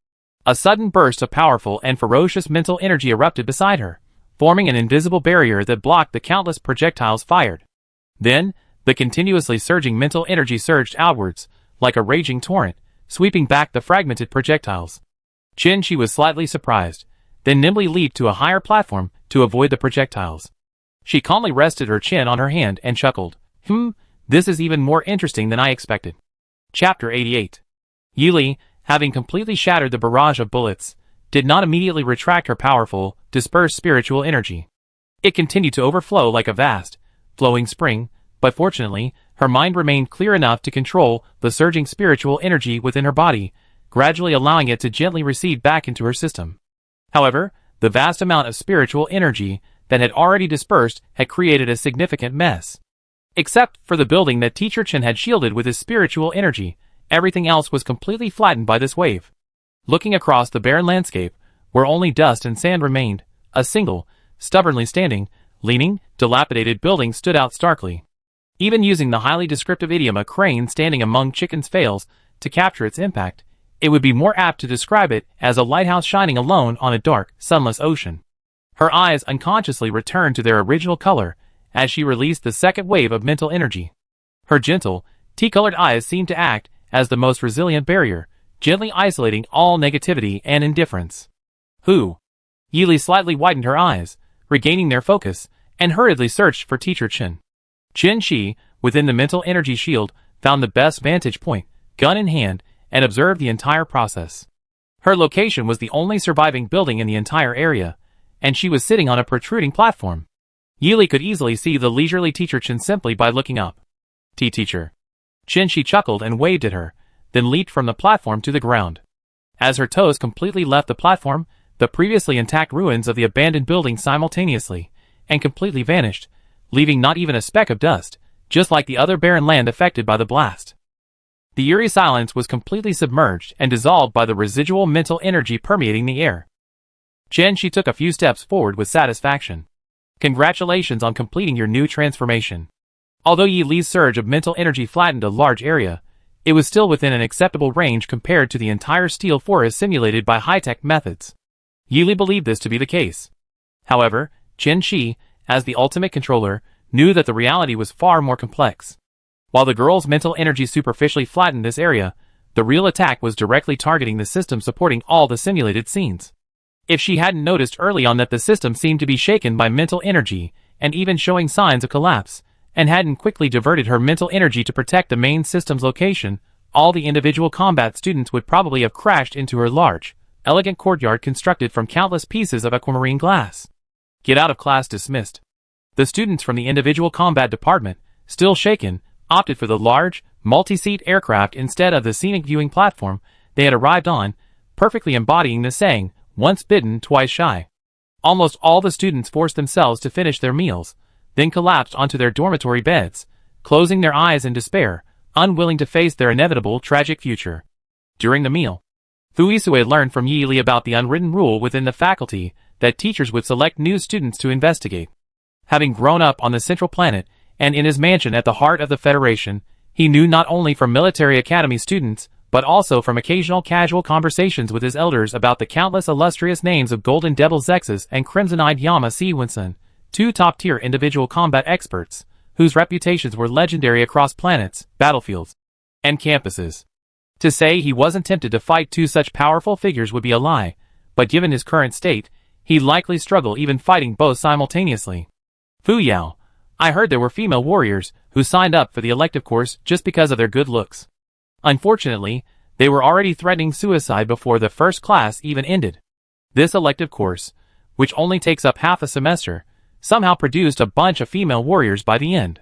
A sudden burst of powerful and ferocious mental energy erupted beside her, forming an invisible barrier that blocked the countless projectiles fired. Then, the continuously surging mental energy surged outwards, like a raging torrent, sweeping back the fragmented projectiles. Qin Shi was slightly surprised, then nimbly leaped to a higher platform to avoid the projectiles. She calmly rested her chin on her hand and chuckled. This is even more interesting than I expected. Chapter 88. Yili, having completely shattered the barrage of bullets, did not immediately retract her powerful, dispersed spiritual energy. It continued to overflow like a vast, flowing spring, but fortunately, her mind remained clear enough to control the surging spiritual energy within her body, gradually allowing it to gently recede back into her system. However, the vast amount of spiritual energy that had already dispersed had created a significant mess. Except for the building that Teacher Chen had shielded with his spiritual energy, everything else was completely flattened by this wave. Looking across the barren landscape, where only dust and sand remained, a single, stubbornly standing, leaning, dilapidated building stood out starkly. Even using the highly descriptive idiom "a crane standing among chickens" fails to capture its impact, it would be more apt to describe it as a lighthouse shining alone on a dark, sunless ocean. Her eyes unconsciously returned to their original color as she released the second wave of mental energy. Her gentle, tea-colored eyes seemed to act as the most resilient barrier, gently isolating all negativity and indifference. Who? Yili slightly widened her eyes, regaining their focus, and hurriedly searched for Teacher Chen. Chen Shi, within the mental energy shield, found the best vantage point, gun in hand, and observed the entire process. Her location was the only surviving building in the entire area, and she was sitting on a protruding platform. Yili could easily see the leisurely Teacher Chen simply by looking up. Teacher. Chen Shi chuckled and waved at her, then leaped from the platform to the ground. As her toes completely left the platform, the previously intact ruins of the abandoned building simultaneously and completely vanished, leaving not even a speck of dust, just like the other barren land affected by the blast. The eerie silence was completely submerged and dissolved by the residual mental energy permeating the air. Chen Shi took a few steps forward with satisfaction. Congratulations on completing your new transformation. Although Yi Li's surge of mental energy flattened a large area, it was still within an acceptable range compared to the entire steel forest simulated by high-tech methods. Yi Li believed this to be the case. However, Chen Shi, as the ultimate controller, knew that the reality was far more complex. While the girl's mental energy superficially flattened this area, the real attack was directly targeting the system supporting all the simulated scenes. If she hadn't noticed early on that the system seemed to be shaken by mental energy, and even showing signs of collapse, and hadn't quickly diverted her mental energy to protect the main system's location, all the individual combat students would probably have crashed into her large, elegant courtyard constructed from countless pieces of aquamarine glass. Get out of class dismissed. The students from the individual combat department, still shaken, opted for the large, multi-seat aircraft instead of the scenic viewing platform they had arrived on, perfectly embodying the saying, "Once bitten, twice shy." Almost all the students forced themselves to finish their meals, then collapsed onto their dormitory beds, closing their eyes in despair, unwilling to face their inevitable tragic future. During the meal, Fu Yisue learned from Yi Li about the unwritten rule within the faculty that teachers would select new students to investigate. Having grown up on the central planet and in his mansion at the heart of the Federation, he knew not only from military academy students, but also from occasional casual conversations with his elders about the countless illustrious names of Golden Devil Zexus and Crimson-Eyed Yama Siwensun, two top-tier individual combat experts, whose reputations were legendary across planets, battlefields, and campuses. To say he wasn't tempted to fight two such powerful figures would be a lie, but given his current state, he'd likely struggle even fighting both simultaneously. Fu Yao, I heard there were female warriors who signed up for the elective course just because of their good looks. Unfortunately, they were already threatening suicide before the first class even ended. This elective course, which only takes up half a semester, somehow produced a bunch of female warriors by the end.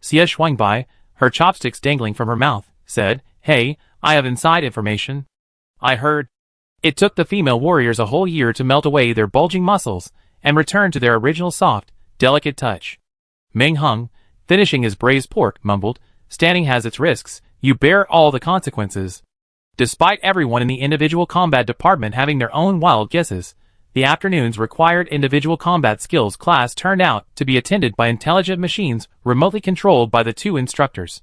Xie Shuangbai, her chopsticks dangling from her mouth, said, "Hey, I have inside information. I heard." It took the female warriors a whole year to melt away their bulging muscles and return to their original soft, delicate touch. Meng Hung, finishing his braised pork, mumbled, "Standing has its risks, you bear all the consequences." Despite everyone in the individual combat department having their own wild guesses, the afternoon's required individual combat skills class turned out to be attended by intelligent machines remotely controlled by the two instructors.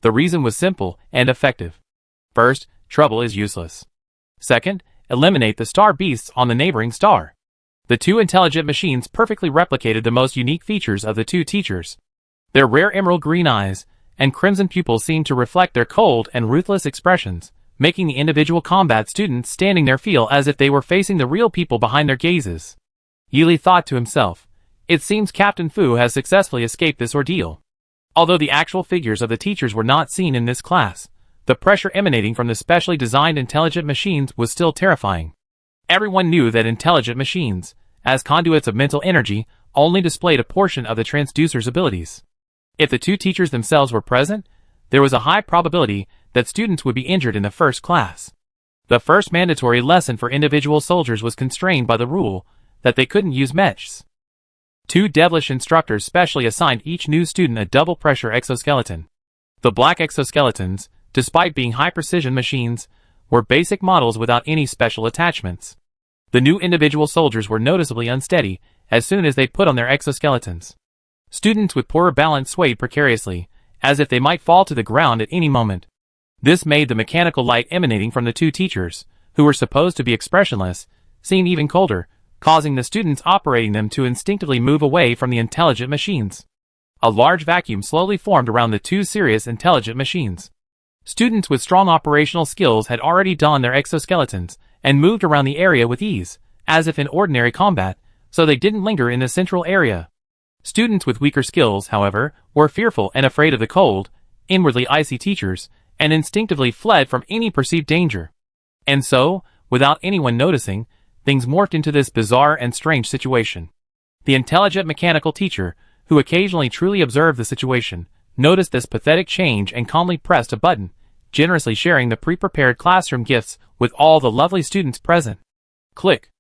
The reason was simple and effective. First, trouble is useless. Second, eliminate the star beasts on the neighboring star. The two intelligent machines perfectly replicated the most unique features of the two teachers. Their rare emerald green eyes and crimson pupils seemed to reflect their cold and ruthless expressions, making the individual combat students standing there feel as if they were facing the real people behind their gazes. Yi Li thought to himself, "It seems Captain Fu has successfully escaped this ordeal." Although the actual figures of the teachers were not seen in this class, the pressure emanating from the specially designed intelligent machines was still terrifying. Everyone knew that intelligent machines, as conduits of mental energy, only displayed a portion of the transducer's abilities. If the two teachers themselves were present, there was a high probability that students would be injured in the first class. The first mandatory lesson for individual soldiers was constrained by the rule that they couldn't use mechs. Two devilish instructors specially assigned each new student a double-pressure exoskeleton. The black exoskeletons, despite being high-precision machines, were basic models without any special attachments. The new individual soldiers were noticeably unsteady as soon as they put on their exoskeletons. Students with poorer balance swayed precariously, as if they might fall to the ground at any moment. This made the mechanical light emanating from the two teachers, who were supposed to be expressionless, seem even colder, causing the students operating them to instinctively move away from the intelligent machines. A large vacuum slowly formed around the two serious intelligent machines. Students with strong operational skills had already donned their exoskeletons and moved around the area with ease, as if in ordinary combat, so they didn't linger in the central area. Students with weaker skills, however, were fearful and afraid of the cold, inwardly icy teachers, and instinctively fled from any perceived danger. And so, without anyone noticing, things morphed into this bizarre and strange situation. The intelligent mechanical teacher, who occasionally truly observed the situation, noticed this pathetic change and calmly pressed a button, generously sharing the pre-prepared classroom gifts with all the lovely students present. Click.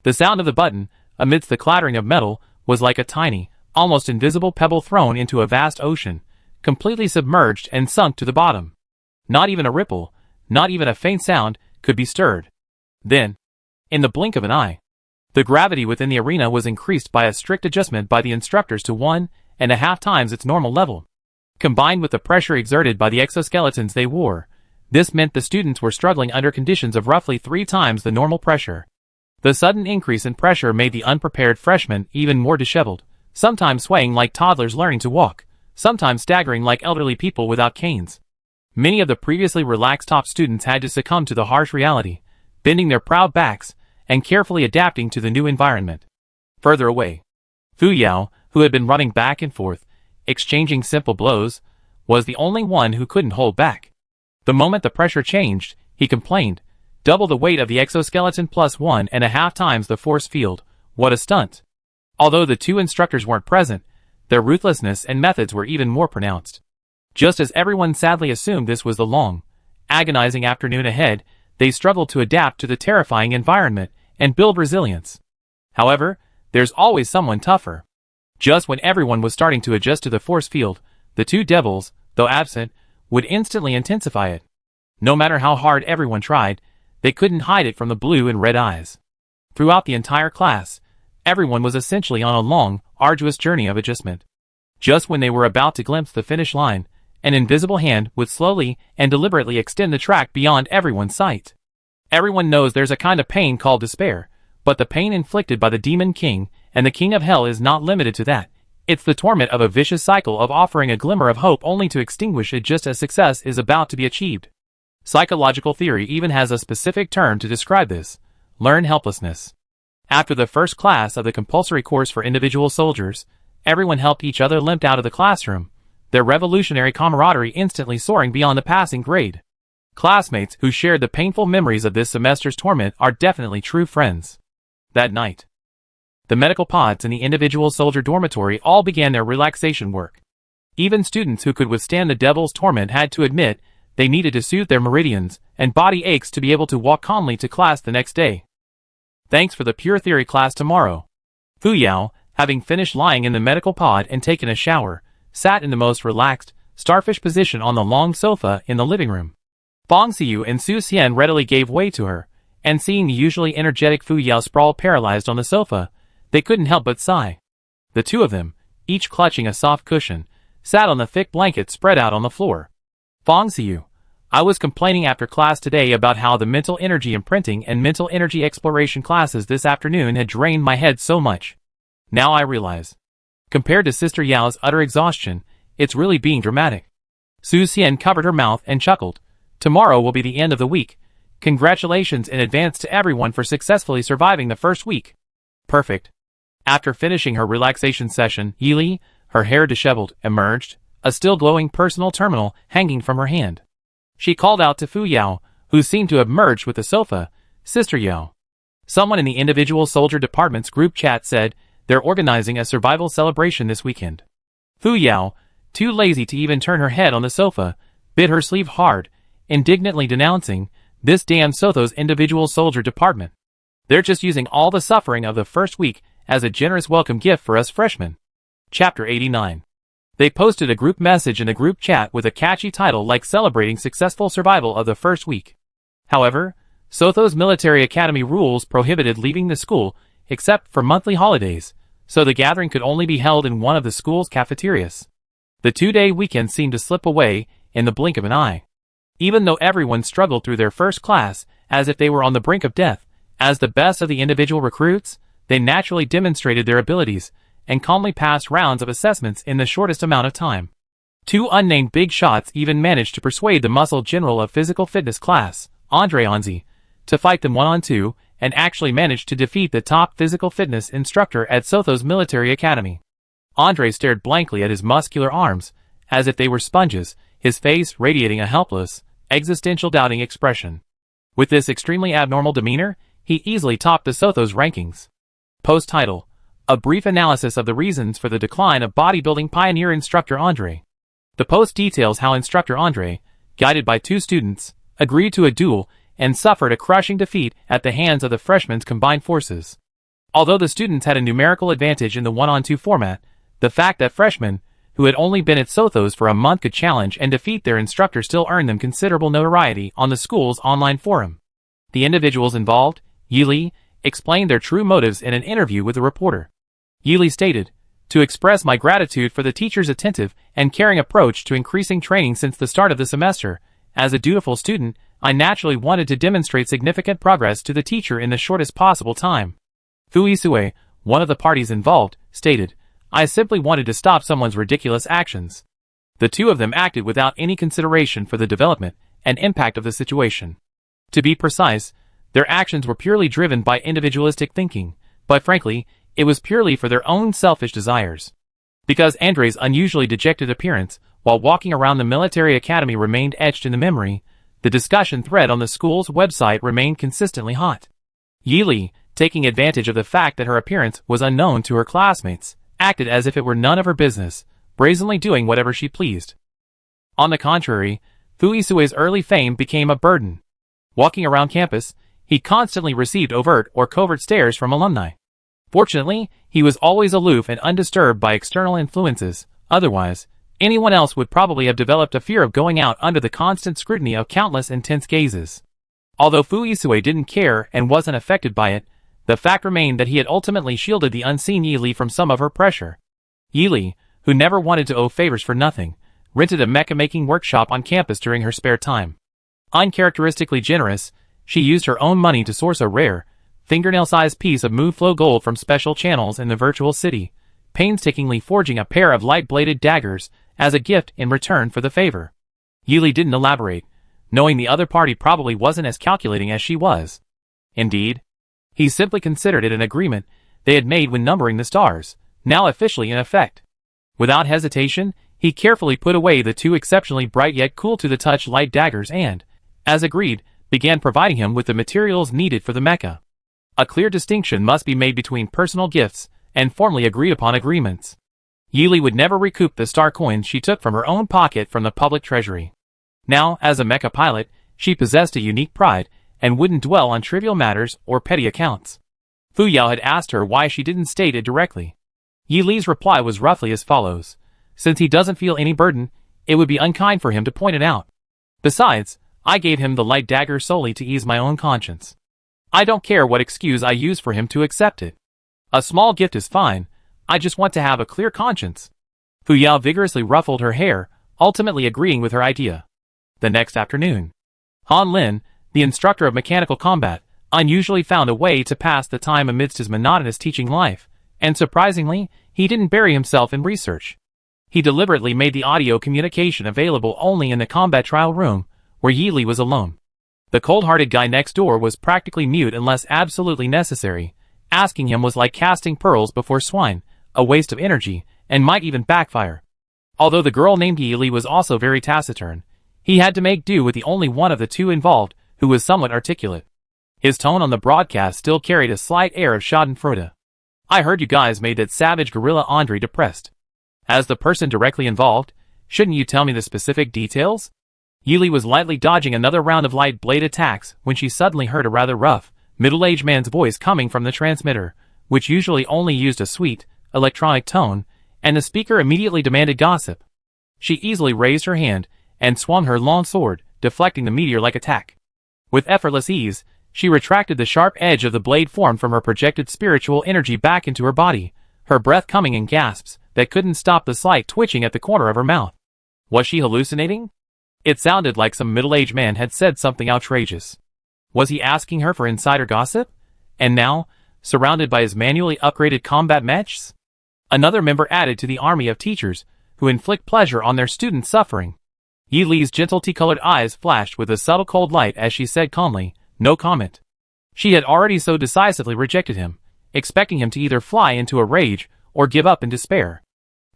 The sound of the button, amidst the clattering of metal, was like a tiny, almost invisible pebble thrown into a vast ocean, completely submerged and sunk to the bottom. Not even a ripple, not even a faint sound, could be stirred. Then, in the blink of an eye, the gravity within the arena was increased by a strict adjustment by the instructors to 1.5 times its normal level. Combined with the pressure exerted by the exoskeletons they wore, this meant the students were struggling under conditions of roughly 3 times the normal pressure. The sudden increase in pressure made the unprepared freshmen even more disheveled, sometimes swaying like toddlers learning to walk, sometimes staggering like elderly people without canes. Many of the previously relaxed top students had to succumb to the harsh reality, bending their proud backs and carefully adapting to the new environment. Further away, Fu Yao, who had been running back and forth, exchanging simple blows, was the only one who couldn't hold back. The moment the pressure changed, he complained, double the weight of the exoskeleton plus 1.5 times the force field, what a stunt. Although the two instructors weren't present, their ruthlessness and methods were even more pronounced. Just as everyone sadly assumed this was the long, agonizing afternoon ahead, they struggled to adapt to the terrifying environment and build resilience. However, there's always someone tougher. Just when everyone was starting to adjust to the force field, the two devils, though absent, would instantly intensify it. No matter how hard everyone tried, they couldn't hide it from the blue and red eyes. Throughout the entire class, everyone was essentially on a long, arduous journey of adjustment. Just when they were about to glimpse the finish line, an invisible hand would slowly and deliberately extend the track beyond everyone's sight. Everyone knows there's a kind of pain called despair, but the pain inflicted by the Demon King and the King of Hell is not limited to that. It's the torment of a vicious cycle of offering a glimmer of hope only to extinguish it just as success is about to be achieved. Psychological theory even has a specific term to describe this: learned helplessness. After the first class of the compulsory course for individual soldiers, everyone helped each other limp out of the classroom, their revolutionary camaraderie instantly soaring beyond the passing grade. Classmates who shared the painful memories of this semester's torment are definitely true friends. That night, the medical pods in the individual soldier dormitory all began their relaxation work. Even students who could withstand the devil's torment had to admit they needed to soothe their meridians and body aches to be able to walk calmly to class the next day. Thanks for the pure theory class tomorrow. Fu Yao, having finished lying in the medical pod and taken a shower, sat in the most relaxed, starfish position on the long sofa in the living room. Fong Xiu and Su Xian readily gave way to her, and seeing the usually energetic Fu Yao sprawl paralyzed on the sofa, they couldn't help but sigh. The two of them, each clutching a soft cushion, sat on the thick blanket spread out on the floor. Fong Xiu, I was complaining after class today about how the mental energy imprinting and mental energy exploration classes this afternoon had drained my head so much. Now I realize. Compared to Sister Yao's utter exhaustion, it's really being dramatic. Su Xian covered her mouth and chuckled. Tomorrow will be the end of the week. Congratulations in advance to everyone for successfully surviving the first week. Perfect. After finishing her relaxation session, Yili, her hair disheveled, emerged, a still glowing personal terminal hanging from her hand. She called out to Fu Yao, who seemed to have merged with the sofa, "Sister Yao." Someone in the individual soldier department's group chat said, "They're organizing a survival celebration this weekend." Fu Yao, too lazy to even turn her head on the sofa, bit her sleeve hard, indignantly denouncing, "This damn Sotho's individual soldier department. They're just using all the suffering of the first week as a generous welcome gift for us freshmen." Chapter 89. They posted a group message in the group chat with a catchy title like celebrating successful survival of the first week. However, Sotho's military academy rules prohibited leaving the school except for monthly holidays, so the gathering could only be held in one of the school's cafeterias. The 2-day weekend seemed to slip away in the blink of an eye. Even though everyone struggled through their first class as if they were on the brink of death, as the best of the individual recruits, they naturally demonstrated their abilities and calmly passed rounds of assessments in the shortest amount of time. 2 unnamed big shots even managed to persuade the muscle general of physical fitness class, Andre Onzi, to fight them 1-on-2, and actually managed to defeat the top physical fitness instructor at Sotho's military academy. Andre stared blankly at his muscular arms, as if they were sponges, his face radiating a helpless, existential doubting expression. With this extremely abnormal demeanor, he easily topped the Sotho's rankings. Post title: A brief analysis of the reasons for the decline of bodybuilding pioneer instructor Andre. The post details how instructor Andre, guided by 2 students, agreed to a duel and suffered a crushing defeat at the hands of the freshmen's combined forces. Although the students had a numerical advantage in the 1-on-2 format, the fact that freshmen, who had only been at Sotho's for a month, could challenge and defeat their instructor still earned them considerable notoriety on the school's online forum. The individuals involved, Yili, explained their true motives in an interview with a reporter. Yili stated, "To express my gratitude for the teacher's attentive and caring approach to increasing training since the start of the semester, as a dutiful student, I naturally wanted to demonstrate significant progress to the teacher in the shortest possible time." Fu Isue, one of the parties involved, stated, "I simply wanted to stop someone's ridiculous actions." The 2 of them acted without any consideration for the development and impact of the situation. To be precise, their actions were purely driven by individualistic thinking, but frankly, it was purely for their own selfish desires. Because Andre's unusually dejected appearance while walking around the military academy remained etched in the memory, the discussion thread on the school's website remained consistently hot. Yili, taking advantage of the fact that her appearance was unknown to her classmates, acted as if it were none of her business, brazenly doing whatever she pleased. On the contrary, Fu Isue's early fame became a burden. Walking around campus, he constantly received overt or covert stares from alumni. Fortunately, he was always aloof and undisturbed by external influences, otherwise, anyone else would probably have developed a fear of going out under the constant scrutiny of countless intense gazes. Although Fu Isue didn't care and wasn't affected by it, the fact remained that he had ultimately shielded the unseen Yili from some of her pressure. Yili, who never wanted to owe favors for nothing, rented a mecha-making workshop on campus during her spare time. Uncharacteristically generous, she used her own money to source a rare, fingernail-sized piece of Moonflow gold from special channels in the virtual city, painstakingly forging a pair of light-bladed daggers as a gift in return for the favor. Yili didn't elaborate, knowing the other party probably wasn't as calculating as she was. Indeed, he simply considered it an agreement they had made when numbering the stars, now officially in effect. Without hesitation, he carefully put away the 2 exceptionally bright yet cool-to-the-touch light daggers and, as agreed, began providing him with the materials needed for the mecha. A clear distinction must be made between personal gifts and formally agreed-upon agreements. Yili would never recoup the star coins she took from her own pocket from the public treasury. Now, as a mecha pilot, she possessed a unique pride and wouldn't dwell on trivial matters or petty accounts. Fu Yao had asked her why she didn't state it directly. Yili's reply was roughly as follows: "Since he doesn't feel any burden, it would be unkind for him to point it out. Besides, I gave him the light dagger solely to ease my own conscience. I don't care what excuse I use for him to accept it. A small gift is fine, I just want to have a clear conscience." Fu Yao vigorously ruffled her hair, ultimately agreeing with her idea. The next afternoon, Han Lin, the instructor of mechanical combat, unusually found a way to pass the time amidst his monotonous teaching life, and surprisingly, he didn't bury himself in research. He deliberately made the audio communication available only in the combat trial room, where Yili was alone. The cold-hearted guy next door was practically mute unless absolutely necessary. Asking him was like casting pearls before swine, a waste of energy, and might even backfire. Although the girl named Yi was also very taciturn, he had to make do with the only one of the two involved who was somewhat articulate. His tone on the broadcast still carried a slight air of schadenfreude. I heard you guys made that savage gorilla Andre depressed. As the person directly involved, shouldn't you tell me the specific details? Yi was lightly dodging another round of light blade attacks when she suddenly heard a rather rough, middle-aged man's voice coming from the transmitter, which usually only used a sweet, electronic tone, and the speaker immediately demanded gossip. She easily raised her hand and swung her long sword, deflecting the meteor-like attack. With effortless ease, she retracted the sharp edge of the blade formed from her projected spiritual energy back into her body, her breath coming in gasps that couldn't stop the slight twitching at the corner of her mouth. Was she hallucinating? It sounded like some middle-aged man had said something outrageous. Was he asking her for insider gossip? And now, surrounded by his manually upgraded combat mechs? Another member added to the army of teachers who inflict pleasure on their students' suffering. Yi-Li's gentle tea-colored eyes flashed with a subtle cold light as she said calmly, no comment. She had already so decisively rejected him, expecting him to either fly into a rage or give up in despair.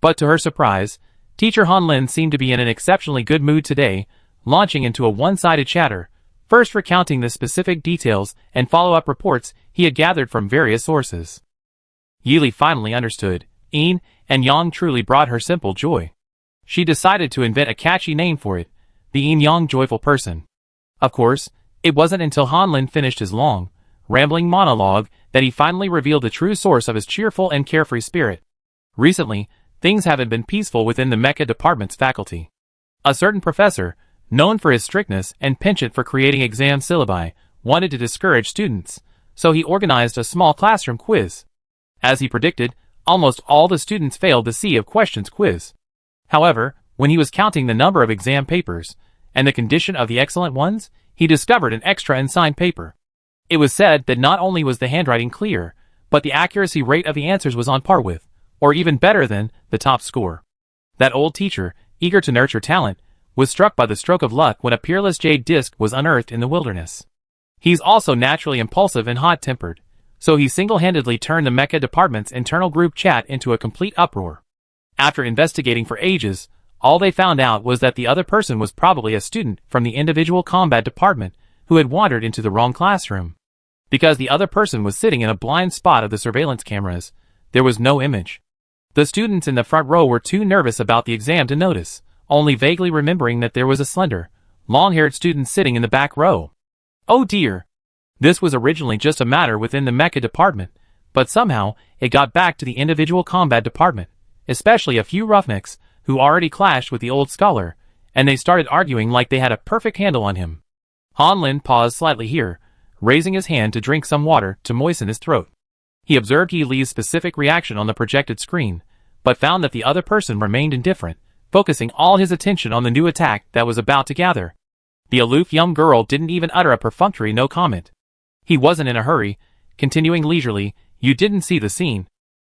But to her surprise, Teacher Han Lin seemed to be in an exceptionally good mood today, launching into a one-sided chatter, first recounting the specific details and follow-up reports he had gathered from various sources. Yi finally understood. Yin and Yang truly brought her simple joy. She decided to invent a catchy name for it, the Yin-Yang Joyful Person. Of course, it wasn't until Han Lin finished his long, rambling monologue that he finally revealed the true source of his cheerful and carefree spirit. Recently, things haven't been peaceful within the mecha department's faculty. A certain professor, known for his strictness and penchant for creating exam syllabi, wanted to discourage students, so he organized a small classroom quiz. As he predicted, almost all the students failed the sea of questions quiz. However, when he was counting the number of exam papers and the condition of the excellent ones, he discovered an extra unsigned paper. It was said that not only was the handwriting clear, but the accuracy rate of the answers was on par with, or even better than, the top score. That old teacher, eager to nurture talent, was struck by the stroke of luck when a peerless jade disc was unearthed in the wilderness. He's also naturally impulsive and hot-tempered, so he single-handedly turned the mecha department's internal group chat into a complete uproar. After investigating for ages, all they found out was that the other person was probably a student from the individual combat department who had wandered into the wrong classroom. Because the other person was sitting in a blind spot of the surveillance cameras, there was no image. The students in the front row were too nervous about the exam to notice, only vaguely remembering that there was a slender, long-haired student sitting in the back row. Oh dear! This was originally just a matter within the mecha department, but somehow it got back to the individual combat department, especially a few roughnecks who already clashed with the old scholar, and they started arguing like they had a perfect handle on him. Han Lin paused slightly here, raising his hand to drink some water to moisten his throat. He observed Yi Li's specific reaction on the projected screen, but found that the other person remained indifferent, focusing all his attention on the new attack that was about to gather. The aloof young girl didn't even utter a perfunctory no comment. He wasn't in a hurry, continuing leisurely, you didn't see the scene.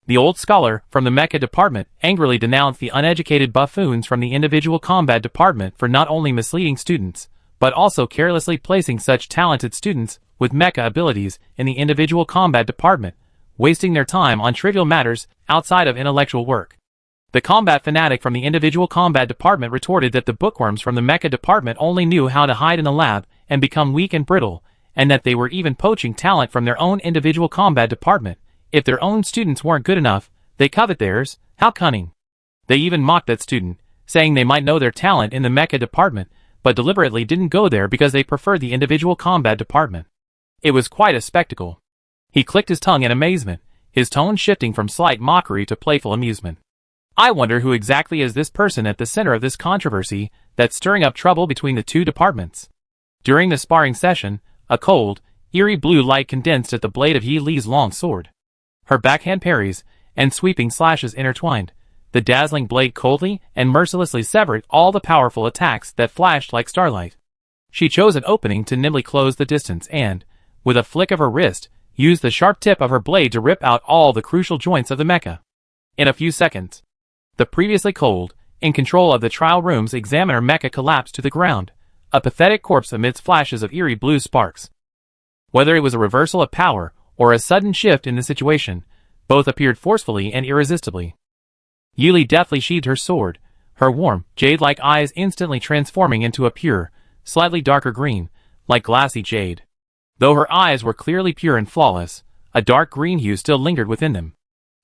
The old scholar from the mecha department angrily denounced the uneducated buffoons from the individual combat department for not only misleading students, but also carelessly placing such talented students with mecha abilities in the individual combat department, wasting their time on trivial matters outside of intellectual work. The combat fanatic from the individual combat department retorted that the bookworms from the mecha department only knew how to hide in the lab and become weak and brittle, and that they were even poaching talent from their own individual combat department. If their own students weren't good enough, they covet theirs. How cunning. They even mocked that student, saying they might know their talent in the mecha department, but deliberately didn't go there because they preferred the individual combat department. It was quite a spectacle. He clicked his tongue in amazement, his tone shifting from slight mockery to playful amusement. I wonder who exactly is this person at the center of this controversy that's stirring up trouble between the two departments. During the sparring session, a cold, eerie blue light condensed at the blade of Yi Li's long sword. Her backhand parries and sweeping slashes intertwined. The dazzling blade coldly and mercilessly severed all the powerful attacks that flashed like starlight. She chose an opening to nimbly close the distance and, with a flick of her wrist, used the sharp tip of her blade to rip out all the crucial joints of the mecha. In a few seconds, the previously cold, in control of the trial room's examiner mecha collapsed to the ground, a pathetic corpse amidst flashes of eerie blue sparks. Whether it was a reversal of power or a sudden shift in the situation, both appeared forcefully and irresistibly. Yi Li deftly sheathed her sword, her warm, jade-like eyes instantly transforming into a pure, slightly darker green, like glassy jade. Though her eyes were clearly pure and flawless, a dark green hue still lingered within them.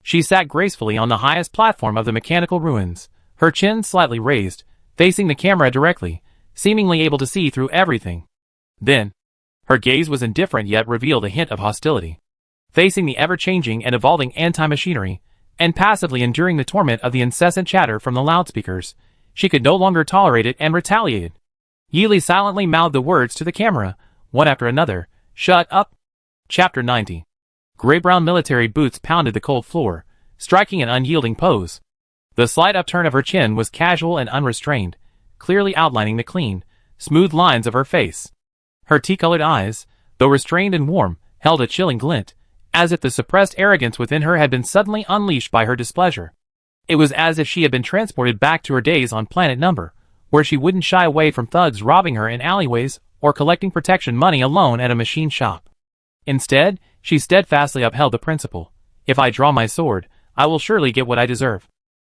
She sat gracefully on the highest platform of the mechanical ruins, her chin slightly raised, facing the camera directly, seemingly able to see through everything. Then, her gaze was indifferent yet revealed a hint of hostility. Facing the ever-changing and evolving anti-machinery, and passively enduring the torment of the incessant chatter from the loudspeakers, she could no longer tolerate it and retaliated. Yili silently mouthed the words to the camera, one after another. Shut up. Chapter 90. Gray-brown military boots pounded the cold floor, striking an unyielding pose. The slight upturn of her chin was casual and unrestrained, clearly outlining the clean, smooth lines of her face. Her tea-colored eyes, though restrained and warm, held a chilling glint, as if the suppressed arrogance within her had been suddenly unleashed by her displeasure. It was as if she had been transported back to her days on Planet Number, where she wouldn't shy away from thugs robbing her in alleyways or collecting protection money alone at a machine shop. Instead, she steadfastly upheld the principle: if I draw my sword, I will surely get what I deserve.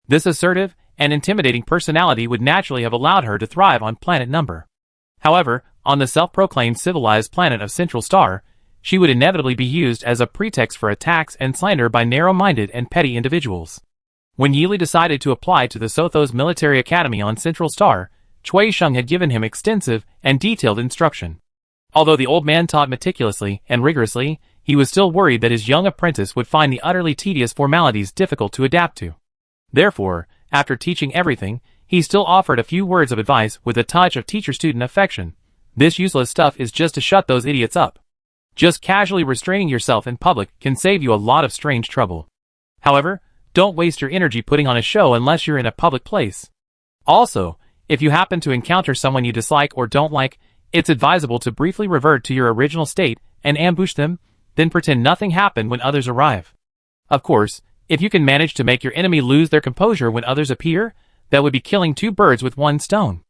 This assertive and intimidating personality would naturally have allowed her to thrive on Planet Number. However, on the self-proclaimed civilized planet of Central Star, she would inevitably be used as a pretext for attacks and slander by narrow-minded and petty individuals. When Yili decided to apply to the Sothos Military Academy on Central Star, Cui Sheng had given him extensive and detailed instruction. Although the old man taught meticulously and rigorously, he was still worried that his young apprentice would find the utterly tedious formalities difficult to adapt to. Therefore, after teaching everything, he still offered a few words of advice with a touch of teacher-student affection. This useless stuff is just to shut those idiots up. Just casually restraining yourself in public can save you a lot of strange trouble. However, don't waste your energy putting on a show unless you're in a public place. Also, if you happen to encounter someone you dislike or don't like, it's advisable to briefly revert to your original state and ambush them, then pretend nothing happened when others arrive. Of course, if you can manage to make your enemy lose their composure when others appear, that would be killing two birds with one stone.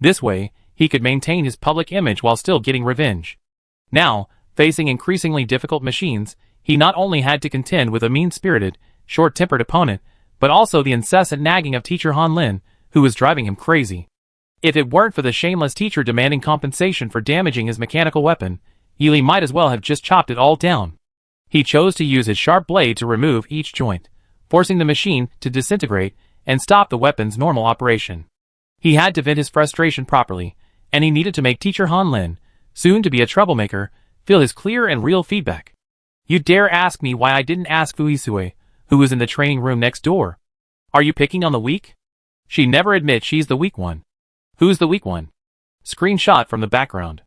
This way, he could maintain his public image while still getting revenge. Now, facing increasingly difficult machines, he not only had to contend with a mean-spirited, short-tempered opponent, but also the incessant nagging of teacher Han Lin, who was driving him crazy. If it weren't for the shameless teacher demanding compensation for damaging his mechanical weapon, Yili might as well have just chopped it all down. He chose to use his sharp blade to remove each joint, forcing the machine to disintegrate and stop the weapon's normal operation. He had to vent his frustration properly, and he needed to make teacher Han Lin, soon to be a troublemaker, feel his clear and real feedback. You dare ask me why I didn't ask Fuisue, who was in the training room next door? Are you picking on the weak? She never admits she's the weak one. Who's the weak one? Screenshot from the background.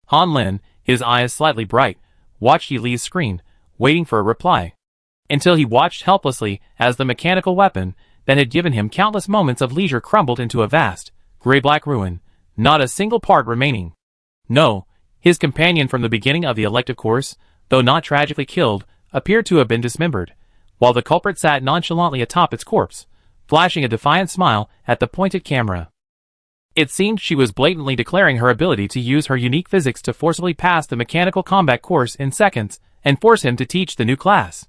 Han Lin, his eyes slightly bright, watched Yili's screen, waiting for a reply. Until he watched helplessly as the mechanical weapon that had given him countless moments of leisure crumbled into a vast, gray-black ruin, not a single part remaining. No, his companion from the beginning of the elective course, though not tragically killed, appeared to have been dismembered, while the culprit sat nonchalantly atop its corpse, flashing a defiant smile at the pointed camera. It seemed she was blatantly declaring her ability to use her unique physics to forcibly pass the mechanical combat course in seconds and force him to teach the new class.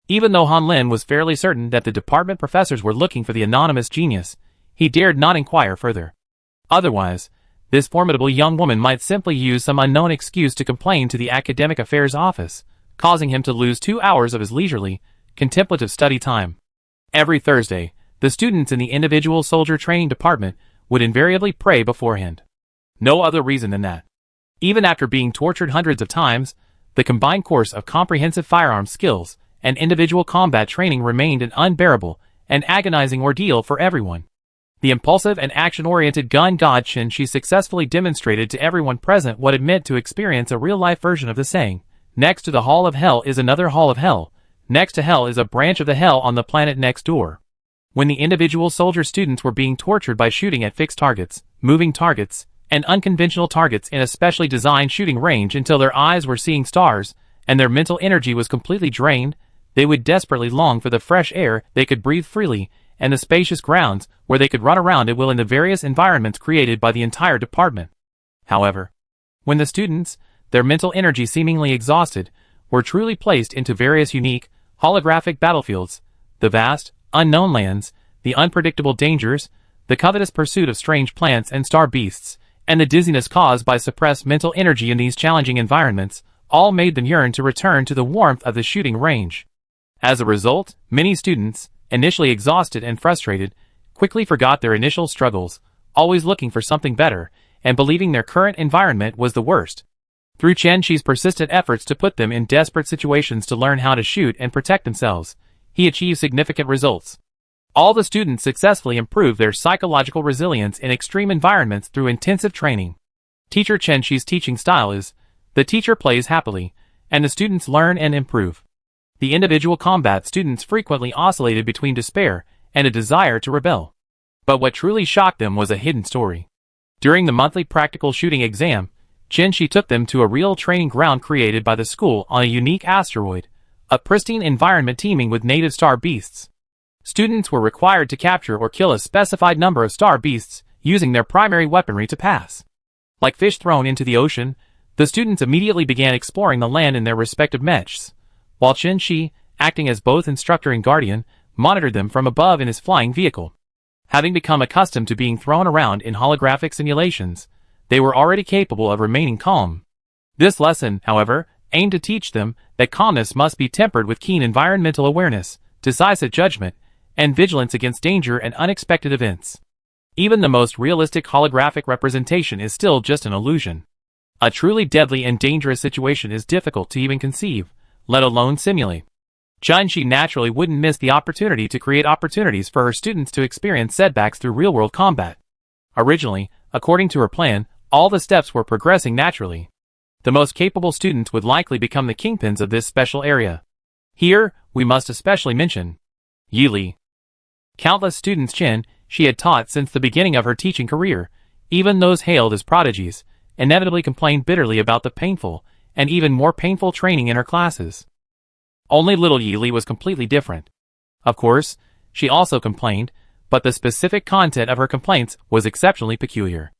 Even though Han Lin was fairly certain that the department professors were looking for the anonymous genius, he dared not inquire further. Otherwise, this formidable young woman might simply use some unknown excuse to complain to the academic affairs office, causing him to lose 2 hours of his leisurely, contemplative study time. Every Thursday, the students in the individual soldier training department would invariably pray beforehand. No other reason than that. Even after being tortured hundreds of times, the combined course of comprehensive firearms skills and individual combat training remained an unbearable and agonizing ordeal for everyone. The impulsive and action-oriented gun god Shin Shi successfully demonstrated to everyone present what it meant to experience a real-life version of the saying, next to the Hall of Hell is another Hall of Hell, next to Hell is a branch of the Hell on the planet next door. When the individual soldier students were being tortured by shooting at fixed targets, moving targets, and unconventional targets in a specially designed shooting range until their eyes were seeing stars, and their mental energy was completely drained, they would desperately long for the fresh air they could breathe freely, and the spacious grounds where they could run around at will in the various environments created by the entire department. However, when the students, their mental energy seemingly exhausted, were truly placed into various unique, holographic battlefields, the vast, unknown lands, the unpredictable dangers, the covetous pursuit of strange plants and star beasts, and the dizziness caused by suppressed mental energy in these challenging environments, all made them yearn to return to the warmth of the shooting range. As a result, many students, initially exhausted and frustrated, quickly forgot their initial struggles, always looking for something better, and believing their current environment was the worst. Through Chen Shi's persistent efforts to put them in desperate situations to learn how to shoot and protect themselves, he achieved significant results. All the students successfully improved their psychological resilience in extreme environments through intensive training. Teacher Chen Shi's teaching style is, the teacher plays happily, and the students learn and improve. The individual combat students frequently oscillated between despair and a desire to rebel. But what truly shocked them was a hidden story. During the monthly practical shooting exam, Chen Shi took them to a real training ground created by the school on a unique asteroid, a pristine environment teeming with native star beasts. Students were required to capture or kill a specified number of star beasts using their primary weaponry to pass. Like fish thrown into the ocean, the students immediately began exploring the land in their respective mechs, while Chen Shi, acting as both instructor and guardian, monitored them from above in his flying vehicle. Having become accustomed to being thrown around in holographic simulations, they were already capable of remaining calm. This lesson, however, aimed to teach them that calmness must be tempered with keen environmental awareness, decisive judgment, and vigilance against danger and unexpected events. Even the most realistic holographic representation is still just an illusion. A truly deadly and dangerous situation is difficult to even conceive, let alone simulate. Chen Shi naturally wouldn't miss the opportunity to create opportunities for her students to experience setbacks through real-world combat. Originally, according to her plan, all the steps were progressing naturally. The most capable students would likely become the kingpins of this special area. Here, we must especially mention Yi Li. Countless students Chen Shi had taught since the beginning of her teaching career, even those hailed as prodigies, inevitably complained bitterly about the painful, and even more painful training in her classes. Only little Yi Li was completely different. Of course, she also complained, but the specific content of her complaints was exceptionally peculiar.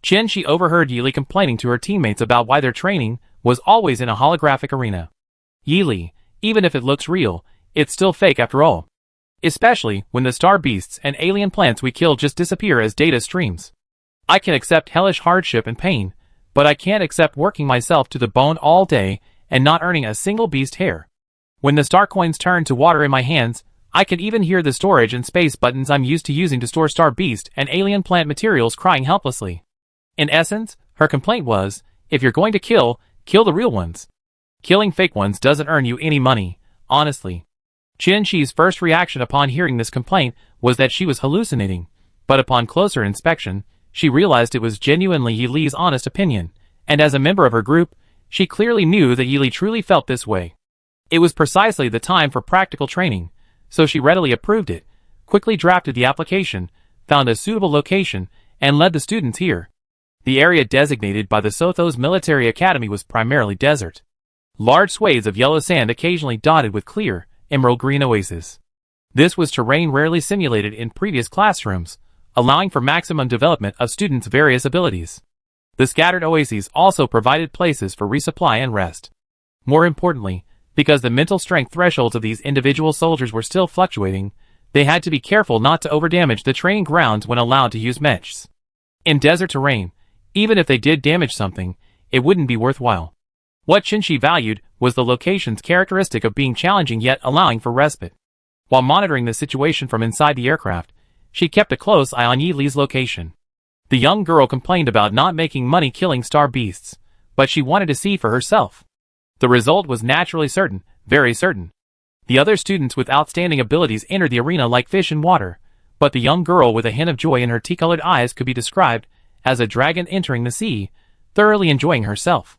Chen Shi overheard Yi Li complaining to her teammates about why their training was always in a holographic arena. Yi Li, even if it looks real, it's still fake after all. Especially when the star beasts and alien plants we kill just disappear as data streams. I can accept hellish hardship and pain, but I can't accept working myself to the bone all day and not earning a single beast hair. When the star coins turn to water in my hands, I can even hear the storage and space buttons I'm used to using to store star beast and alien plant materials crying helplessly. In essence, her complaint was, if you're going to kill the real ones. Killing fake ones doesn't earn you any money, honestly. Chen Shi's first reaction upon hearing this complaint was that she was hallucinating, but upon closer inspection, she realized it was genuinely Yi Li's honest opinion, and as a member of her group, she clearly knew that Yi Li truly felt this way. It was precisely the time for practical training, so she readily approved it, quickly drafted the application, found a suitable location, and led the students here. The area designated by the Sothos Military Academy was primarily desert. Large swathes of yellow sand occasionally dotted with clear, emerald green oases. This was terrain rarely simulated in previous classrooms, allowing for maximum development of students' various abilities. The scattered oases also provided places for resupply and rest. More importantly, because the mental strength thresholds of these individual soldiers were still fluctuating, they had to be careful not to overdamage the training grounds when allowed to use mechs. In desert terrain, even if they did damage something, it wouldn't be worthwhile. What Chen Shi valued was the location's characteristic of being challenging yet allowing for respite. While monitoring the situation from inside the aircraft, she kept a close eye on Yi Li's location. The young girl complained about not making money killing star beasts, but she wanted to see for herself. The result was naturally certain, very certain. The other students with outstanding abilities entered the arena like fish in water, but the young girl with a hint of joy in her tea-colored eyes could be described as a dragon entering the sea, thoroughly enjoying herself.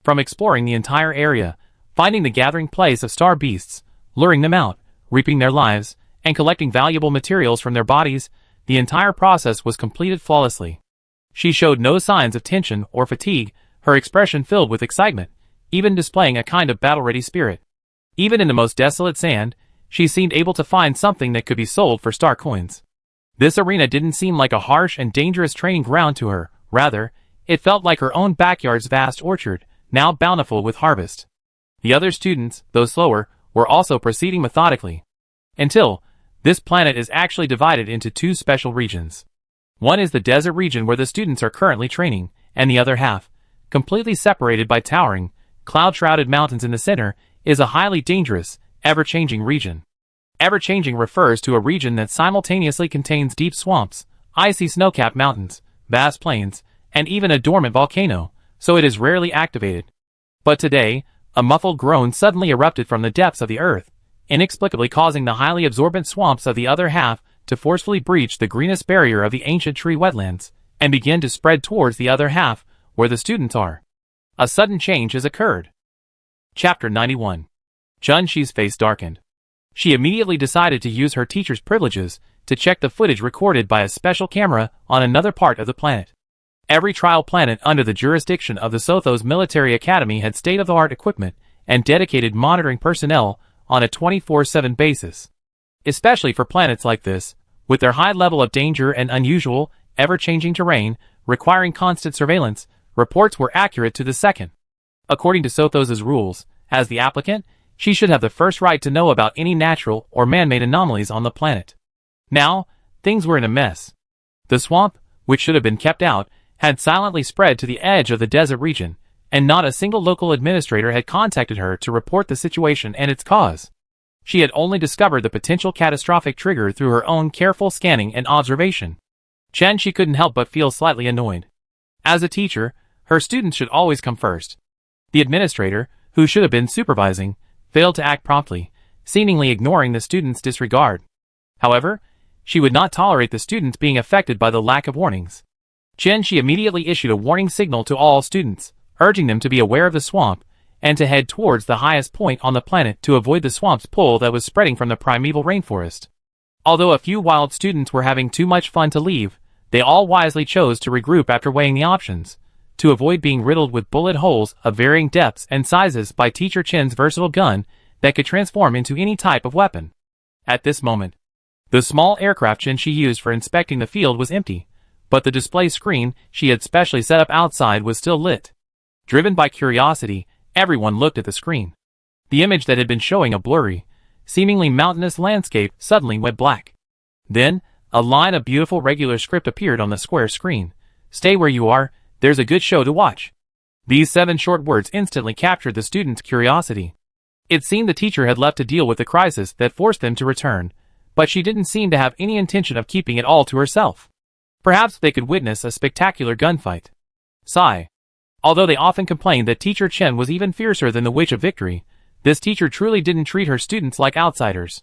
From exploring the entire area, finding the gathering place of star beasts, luring them out, reaping their lives, and collecting valuable materials from their bodies, the entire process was completed flawlessly. She showed no signs of tension or fatigue, her expression filled with excitement, even displaying a kind of battle-ready spirit. Even in the most desolate sand, she seemed able to find something that could be sold for star coins. This arena didn't seem like a harsh and dangerous training ground to her, rather, it felt like her own backyard's vast orchard, now bountiful with harvest. The other students, though slower, were also proceeding methodically. Until, this planet is actually divided into two special regions. One is the desert region where the students are currently training, and the other half, completely separated by towering, cloud-shrouded mountains in the center, is a highly dangerous, ever-changing region. Ever-changing refers to a region that simultaneously contains deep swamps, icy snow-capped mountains, vast plains, and even a dormant volcano, so it is rarely activated. But today, a muffled groan suddenly erupted from the depths of the earth, inexplicably causing the highly absorbent swamps of the other half to forcefully breach the greenest barrier of the ancient tree wetlands, and begin to spread towards the other half, where the students are. A sudden change has occurred. Chapter 91. Chun-Chi's face darkened. She immediately decided to use her teacher's privileges to check the footage recorded by a special camera on another part of the planet. Every trial planet under the jurisdiction of the Sothos Military Academy had state-of-the-art equipment and dedicated monitoring personnel on a 24/7 basis. Especially for planets like this, with their high level of danger and unusual, ever-changing terrain, requiring constant surveillance, reports were accurate to the second. According to Sothos's rules, as the applicant, she should have the first right to know about any natural or man-made anomalies on the planet. Now, things were in a mess. The swamp, which should have been kept out, had silently spread to the edge of the desert region, and not a single local administrator had contacted her to report the situation and its cause. She had only discovered the potential catastrophic trigger through her own careful scanning and observation. She couldn't help but feel slightly annoyed. As a teacher, her students should always come first. The administrator, who should have been supervising, failed to act promptly, seemingly ignoring the students' disregard. However, she would not tolerate the students being affected by the lack of warnings. She immediately issued a warning signal to all students, urging them to be aware of the swamp, and to head towards the highest point on the planet to avoid the swamp's pull that was spreading from the primeval rainforest. Although a few wild students were having too much fun to leave, they all wisely chose to regroup after weighing the options, to avoid being riddled with bullet holes of varying depths and sizes by Teacher Chen's versatile gun that could transform into any type of weapon. At this moment, the small aircraft she used for inspecting the field was empty, but the display screen she had specially set up outside was still lit. Driven by curiosity, everyone looked at the screen. The image that had been showing a blurry, seemingly mountainous landscape suddenly went black. Then, a line of beautiful regular script appeared on the square screen. "Stay where you are, there's a good show to watch." These 7 short words instantly captured the students' curiosity. It seemed the teacher had left to deal with the crisis that forced them to return, but she didn't seem to have any intention of keeping it all to herself. Perhaps they could witness a spectacular gunfight. Sigh. Although they often complained that Teacher Chen was even fiercer than the Witch of Victory, this teacher truly didn't treat her students like outsiders.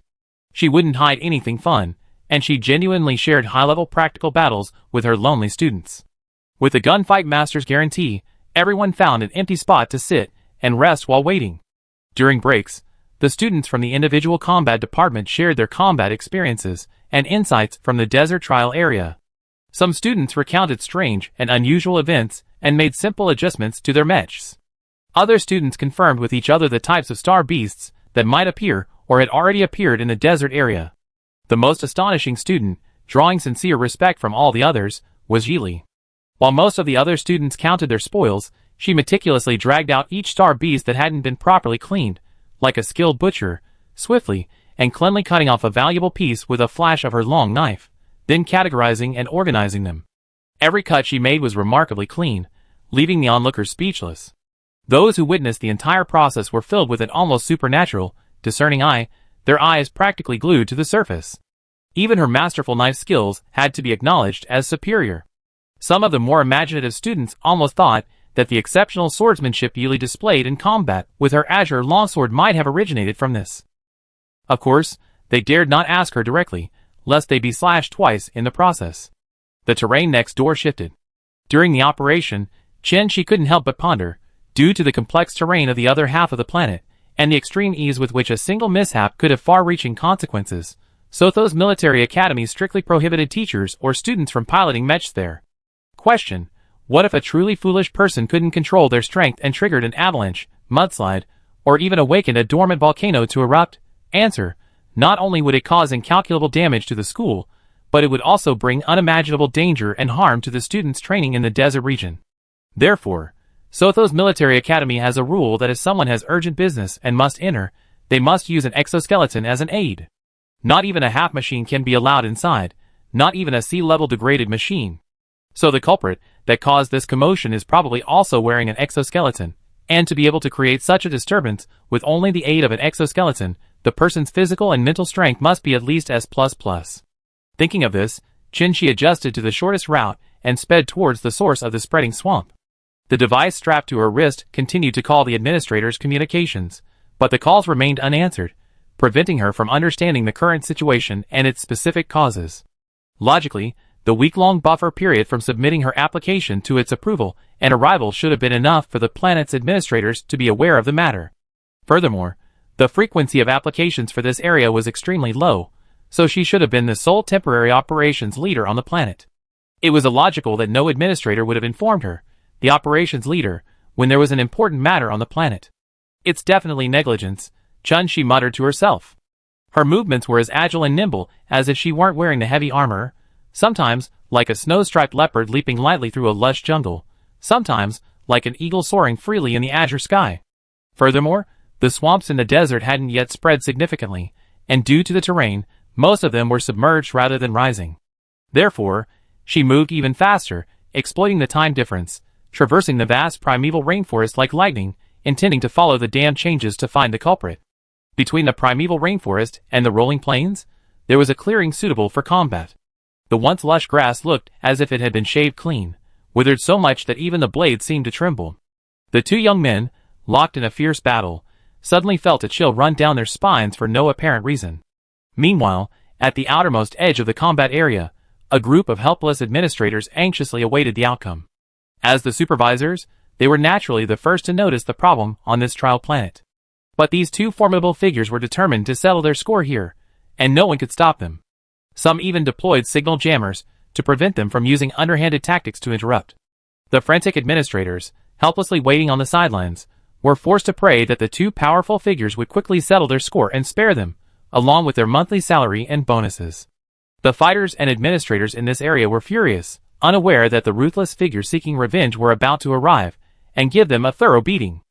She wouldn't hide anything fun, and she genuinely shared high-level practical battles with her lonely students. With the gunfight master's guarantee, everyone found an empty spot to sit and rest while waiting. During breaks, the students from the individual combat department shared their combat experiences and insights from the desert trial area. Some students recounted strange and unusual events and made simple adjustments to their mechs. Other students confirmed with each other the types of star beasts that might appear or had already appeared in the desert area. The most astonishing student, drawing sincere respect from all the others, was Yili. While most of the other students counted their spoils, she meticulously dragged out each star beast that hadn't been properly cleaned, like a skilled butcher, swiftly and cleanly cutting off a valuable piece with a flash of her long knife, then categorizing and organizing them. Every cut she made was remarkably clean, leaving the onlookers speechless. Those who witnessed the entire process were filled with an almost supernatural, discerning eye, their eyes practically glued to the surface. Even her masterful knife skills had to be acknowledged as superior. Some of the more imaginative students almost thought that the exceptional swordsmanship Yili displayed in combat with her azure longsword might have originated from this. Of course, they dared not ask her directly, lest they be slashed twice in the process. The terrain next door shifted. During the operation, she couldn't help but ponder, due to the complex terrain of the other half of the planet, and the extreme ease with which a single mishap could have far-reaching consequences, Sothos Military Academy strictly prohibited teachers or students from piloting mechs there. Question: what if a truly foolish person couldn't control their strength and triggered an avalanche, mudslide, or even awakened a dormant volcano to erupt? Answer: not only would it cause incalculable damage to the school, but it would also bring unimaginable danger and harm to the students training in the desert region. Therefore, Sothos Military Academy has a rule that if someone has urgent business and must enter, they must use an exoskeleton as an aid. Not even a half machine can be allowed inside, not even a sea-level degraded machine. So the culprit that caused this commotion is probably also wearing an exoskeleton, and to be able to create such a disturbance with only the aid of an exoskeleton, the person's physical and mental strength must be at least S++. Thinking of this, Qin adjusted to the shortest route and sped towards the source of the spreading swamp. The device strapped to her wrist continued to call the administrator's communications, but the calls remained unanswered, preventing her from understanding the current situation and its specific causes. Logically, the week-long buffer period from submitting her application to its approval and arrival should have been enough for the planet's administrators to be aware of the matter. Furthermore, the frequency of applications for this area was extremely low, so she should have been the sole temporary operations leader on the planet. It was illogical that no administrator would have informed her, the operations leader, when there was an important matter on the planet. It's definitely negligence, Qin muttered to herself. Her movements were as agile and nimble as if she weren't wearing the heavy armor, sometimes like a snow-striped leopard leaping lightly through a lush jungle, sometimes like an eagle soaring freely in the azure sky. Furthermore, the swamps in the desert hadn't yet spread significantly, and due to the terrain, most of them were submerged rather than rising. Therefore, she moved even faster, exploiting the time difference, traversing the vast primeval rainforest like lightning, intending to follow the dam changes to find the culprit. Between the primeval rainforest and the rolling plains, there was a clearing suitable for combat. The once lush grass looked as if it had been shaved clean, withered so much that even the blades seemed to tremble. The two young men, locked in a fierce battle, suddenly felt a chill run down their spines for no apparent reason. Meanwhile, at the outermost edge of the combat area, a group of helpless administrators anxiously awaited the outcome. As the supervisors, they were naturally the first to notice the problem on this trial planet. But these two formidable figures were determined to settle their score here, and no one could stop them. Some even deployed signal jammers to prevent them from using underhanded tactics to interrupt. The frantic administrators, helplessly waiting on the sidelines, were forced to pray that the two powerful figures would quickly settle their score and spare them, along with their monthly salary and bonuses. The fighters and administrators in this area were furious, unaware that the ruthless figures seeking revenge were about to arrive and give them a thorough beating.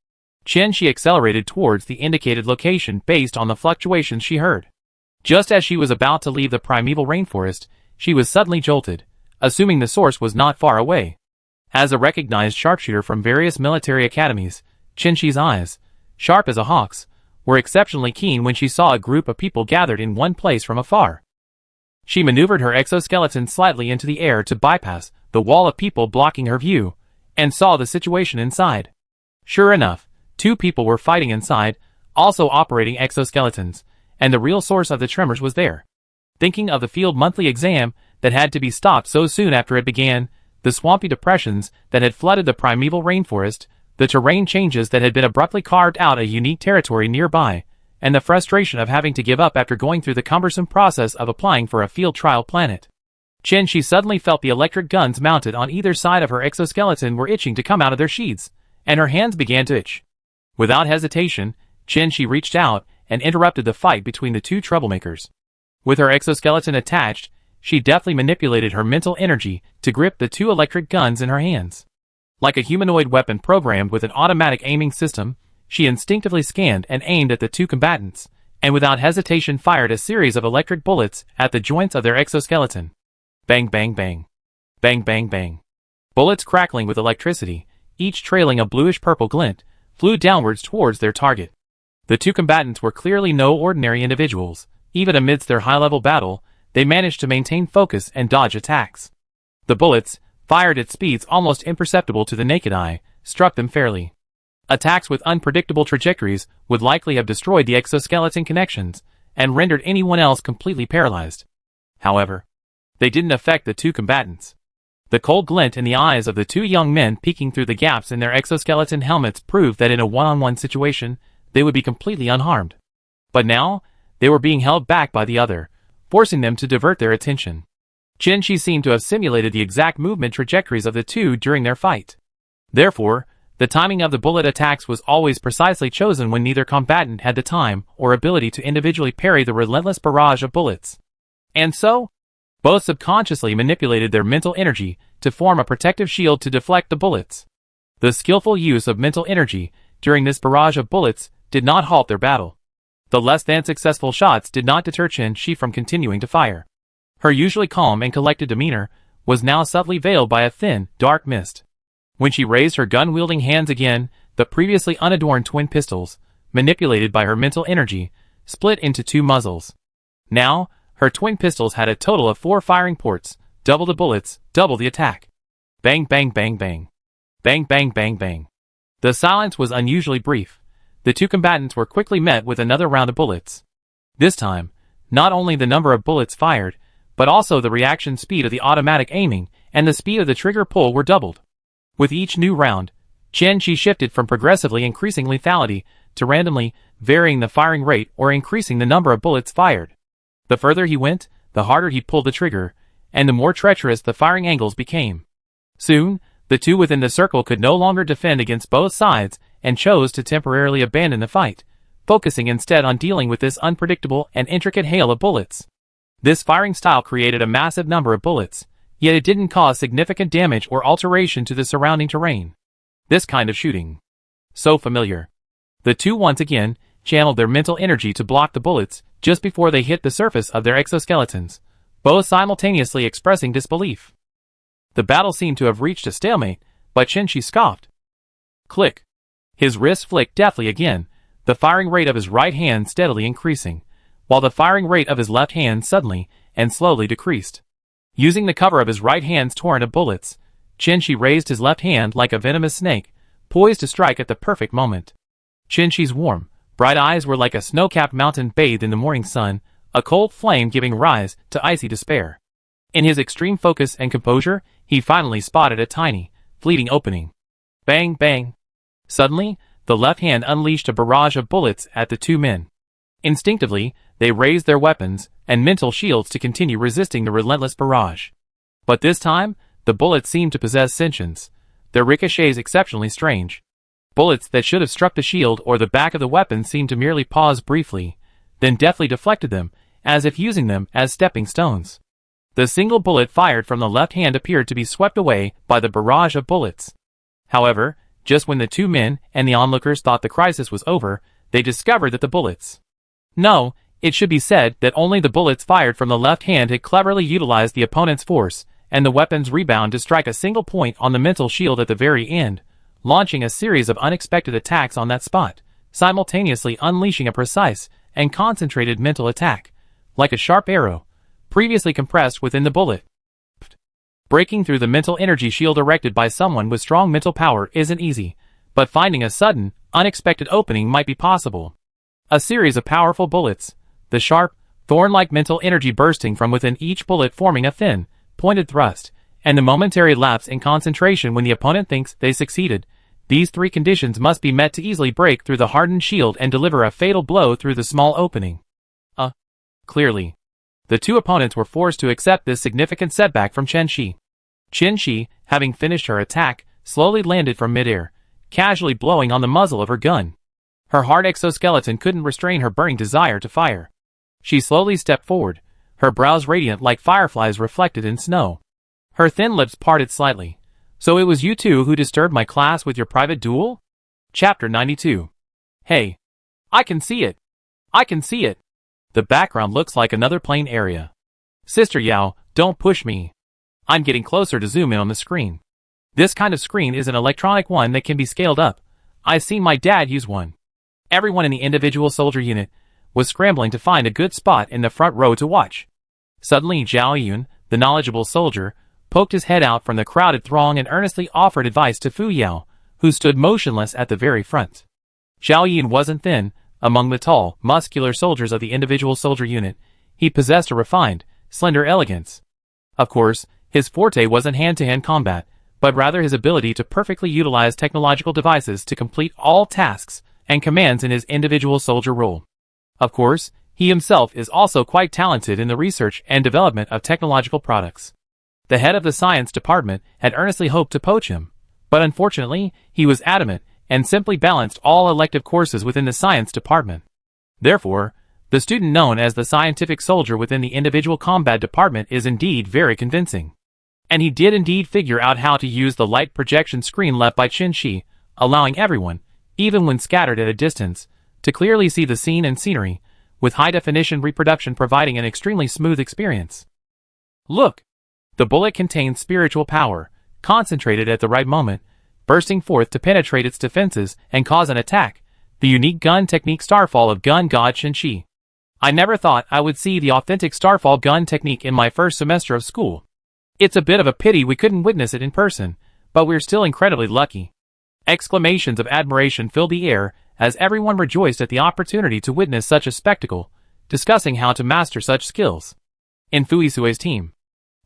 Qin accelerated towards the indicated location based on the fluctuations she heard. Just as she was about to leave the primeval rainforest, she was suddenly jolted, assuming the source was not far away. As a recognized sharpshooter from various military academies, Qin's eyes, sharp as a hawk's, were exceptionally keen when she saw a group of people gathered in one place from afar. She maneuvered her exoskeleton slightly into the air to bypass the wall of people blocking her view, and saw the situation inside. Sure enough, two people were fighting inside, also operating exoskeletons, and the real source of the tremors was there. Thinking of the field monthly exam that had to be stopped so soon after it began, the swampy depressions that had flooded the primeval rainforest, the terrain changes that had been abruptly carved out a unique territory nearby, and the frustration of having to give up after going through the cumbersome process of applying for a field trial planet. Qin suddenly felt the electric guns mounted on either side of her exoskeleton were itching to come out of their sheaths, and her hands began to itch. Without hesitation, Qin reached out and interrupted the fight between the two troublemakers. With her exoskeleton attached, she deftly manipulated her mental energy to grip the two electric guns in her hands. Like a humanoid weapon programmed with an automatic aiming system, she instinctively scanned and aimed at the two combatants, and without hesitation fired a series of electric bullets at the joints of their exoskeleton. Bang bang bang. Bang bang bang. Bullets crackling with electricity, each trailing a bluish-purple glint, flew downwards towards their target. The two combatants were clearly no ordinary individuals. Even amidst their high-level battle, they managed to maintain focus and dodge attacks. The bullets, fired at speeds almost imperceptible to the naked eye, struck them fairly. Attacks with unpredictable trajectories would likely have destroyed the exoskeleton connections and rendered anyone else completely paralyzed. However, they didn't affect the two combatants. The cold glint in the eyes of the two young men peeking through the gaps in their exoskeleton helmets proved that in a one-on-one situation, they would be completely unharmed. But now, they were being held back by the other, forcing them to divert their attention. Qin seemed to have simulated the exact movement trajectories of the two during their fight. Therefore, the timing of the bullet attacks was always precisely chosen when neither combatant had the time or ability to individually parry the relentless barrage of bullets. And so, both subconsciously manipulated their mental energy to form a protective shield to deflect the bullets. The skillful use of mental energy during this barrage of bullets did not halt their battle. The less than successful shots did not deter Qin from continuing to fire. Her usually calm and collected demeanor was now subtly veiled by a thin, dark mist. When she raised her gun-wielding hands again, the previously unadorned twin pistols, manipulated by her mental energy, split into two muzzles. Now, her twin pistols had a total of 4 firing ports, double the bullets, double the attack. Bang bang bang bang. Bang bang bang bang. The silence was unusually brief. The two combatants were quickly met with another round of bullets. This time, not only the number of bullets fired, but also the reaction speed of the automatic aiming and the speed of the trigger pull were doubled. With each new round, Chen Shi shifted from progressively increasing lethality to randomly varying the firing rate or increasing the number of bullets fired. The further he went, the harder he pulled the trigger, and the more treacherous the firing angles became. Soon, the two within the circle could no longer defend against both sides and chose to temporarily abandon the fight, focusing instead on dealing with this unpredictable and intricate hail of bullets. This firing style created a massive number of bullets, yet it didn't cause significant damage or alteration to the surrounding terrain. This kind of shooting. So familiar. The two once again channeled their mental energy to block the bullets just before they hit the surface of their exoskeletons, both simultaneously expressing disbelief. The battle seemed to have reached a stalemate, but Chen Shi scoffed. Click. His wrist flicked deftly again, the firing rate of his right hand steadily increasing, while the firing rate of his left hand suddenly and slowly decreased. Using the cover of his right hand's torrent of bullets, Chen Shi raised his left hand like a venomous snake, poised to strike at the perfect moment. Chen Shi's warm, bright eyes were like a snow-capped mountain bathed in the morning sun, a cold flame giving rise to icy despair. In his extreme focus and composure, he finally spotted a tiny, fleeting opening. Bang bang. Suddenly, the left hand unleashed a barrage of bullets at the two men. Instinctively, they raised their weapons and mental shields to continue resisting the relentless barrage. But this time, the bullets seemed to possess sentience, their ricochets exceptionally strange. Bullets that should have struck the shield or the back of the weapon seemed to merely pause briefly, then deftly deflected them, as if using them as stepping stones. The single bullet fired from the left hand appeared to be swept away by the barrage of bullets. However, just when the two men and the onlookers thought the crisis was over, they discovered that the bullets... No, it should be said that only the bullets fired from the left hand had cleverly utilized the opponent's force, and the weapon's rebound to strike a single point on the mental shield at the very end, launching a series of unexpected attacks on that spot, simultaneously unleashing a precise and concentrated mental attack, like a sharp arrow, previously compressed within the bullet. Breaking through the mental energy shield erected by someone with strong mental power isn't easy, but finding a sudden, unexpected opening might be possible. A series of powerful bullets, the sharp, thorn-like mental energy bursting from within each bullet forming a thin, pointed thrust, and the momentary lapse in concentration when the opponent thinks they succeeded. These three conditions must be met to easily break through the hardened shield and deliver a fatal blow through the small opening. Clearly. The two opponents were forced to accept this significant setback from Chen Shi. Chen Shi, having finished her attack, slowly landed from midair, casually blowing on the muzzle of her gun. Her hard exoskeleton couldn't restrain her burning desire to fire. She slowly stepped forward, her brows radiant like fireflies reflected in snow. Her thin lips parted slightly. So it was you two who disturbed my class with your private duel? Chapter 92. Hey. I can see it. I can see it. The background looks like another plain area. Sister Yao, don't push me. I'm getting closer to zoom in on the screen. This kind of screen is an electronic one that can be scaled up. I've seen my dad use one. Everyone in the individual soldier unit was scrambling to find a good spot in the front row to watch. Suddenly Zhao Yun, the knowledgeable soldier, poked his head out from the crowded throng and earnestly offered advice to Fu Yao, who stood motionless at the very front. Zhao Yun wasn't thin. Among the tall, muscular soldiers of the individual soldier unit, he possessed a refined, slender elegance. Of course, his forte wasn't hand-to-hand combat, but rather his ability to perfectly utilize technological devices to complete all tasks and commands in his individual soldier role. Of course, he himself is also quite talented in the research and development of technological products. The head of the science department had earnestly hoped to poach him, but unfortunately, he was adamant and simply balanced all elective courses within the science department. Therefore, the student known as the scientific soldier within the individual combat department is indeed very convincing. And he did indeed figure out how to use the light projection screen left by Chen Shi, allowing everyone, even when scattered at a distance, to clearly see the scene and scenery, with high-definition reproduction providing an extremely smooth experience. Look! The bullet contained spiritual power, concentrated at the right moment, bursting forth to penetrate its defenses and cause an attack. The unique gun technique Starfall of gun god Shen-Chi. I never thought I would see the authentic Starfall gun technique in my first semester of school. It's a bit of a pity we couldn't witness it in person, but we're still incredibly lucky. Exclamations of admiration filled the air as everyone rejoiced at the opportunity to witness such a spectacle, discussing how to master such skills. In Fuisue's team,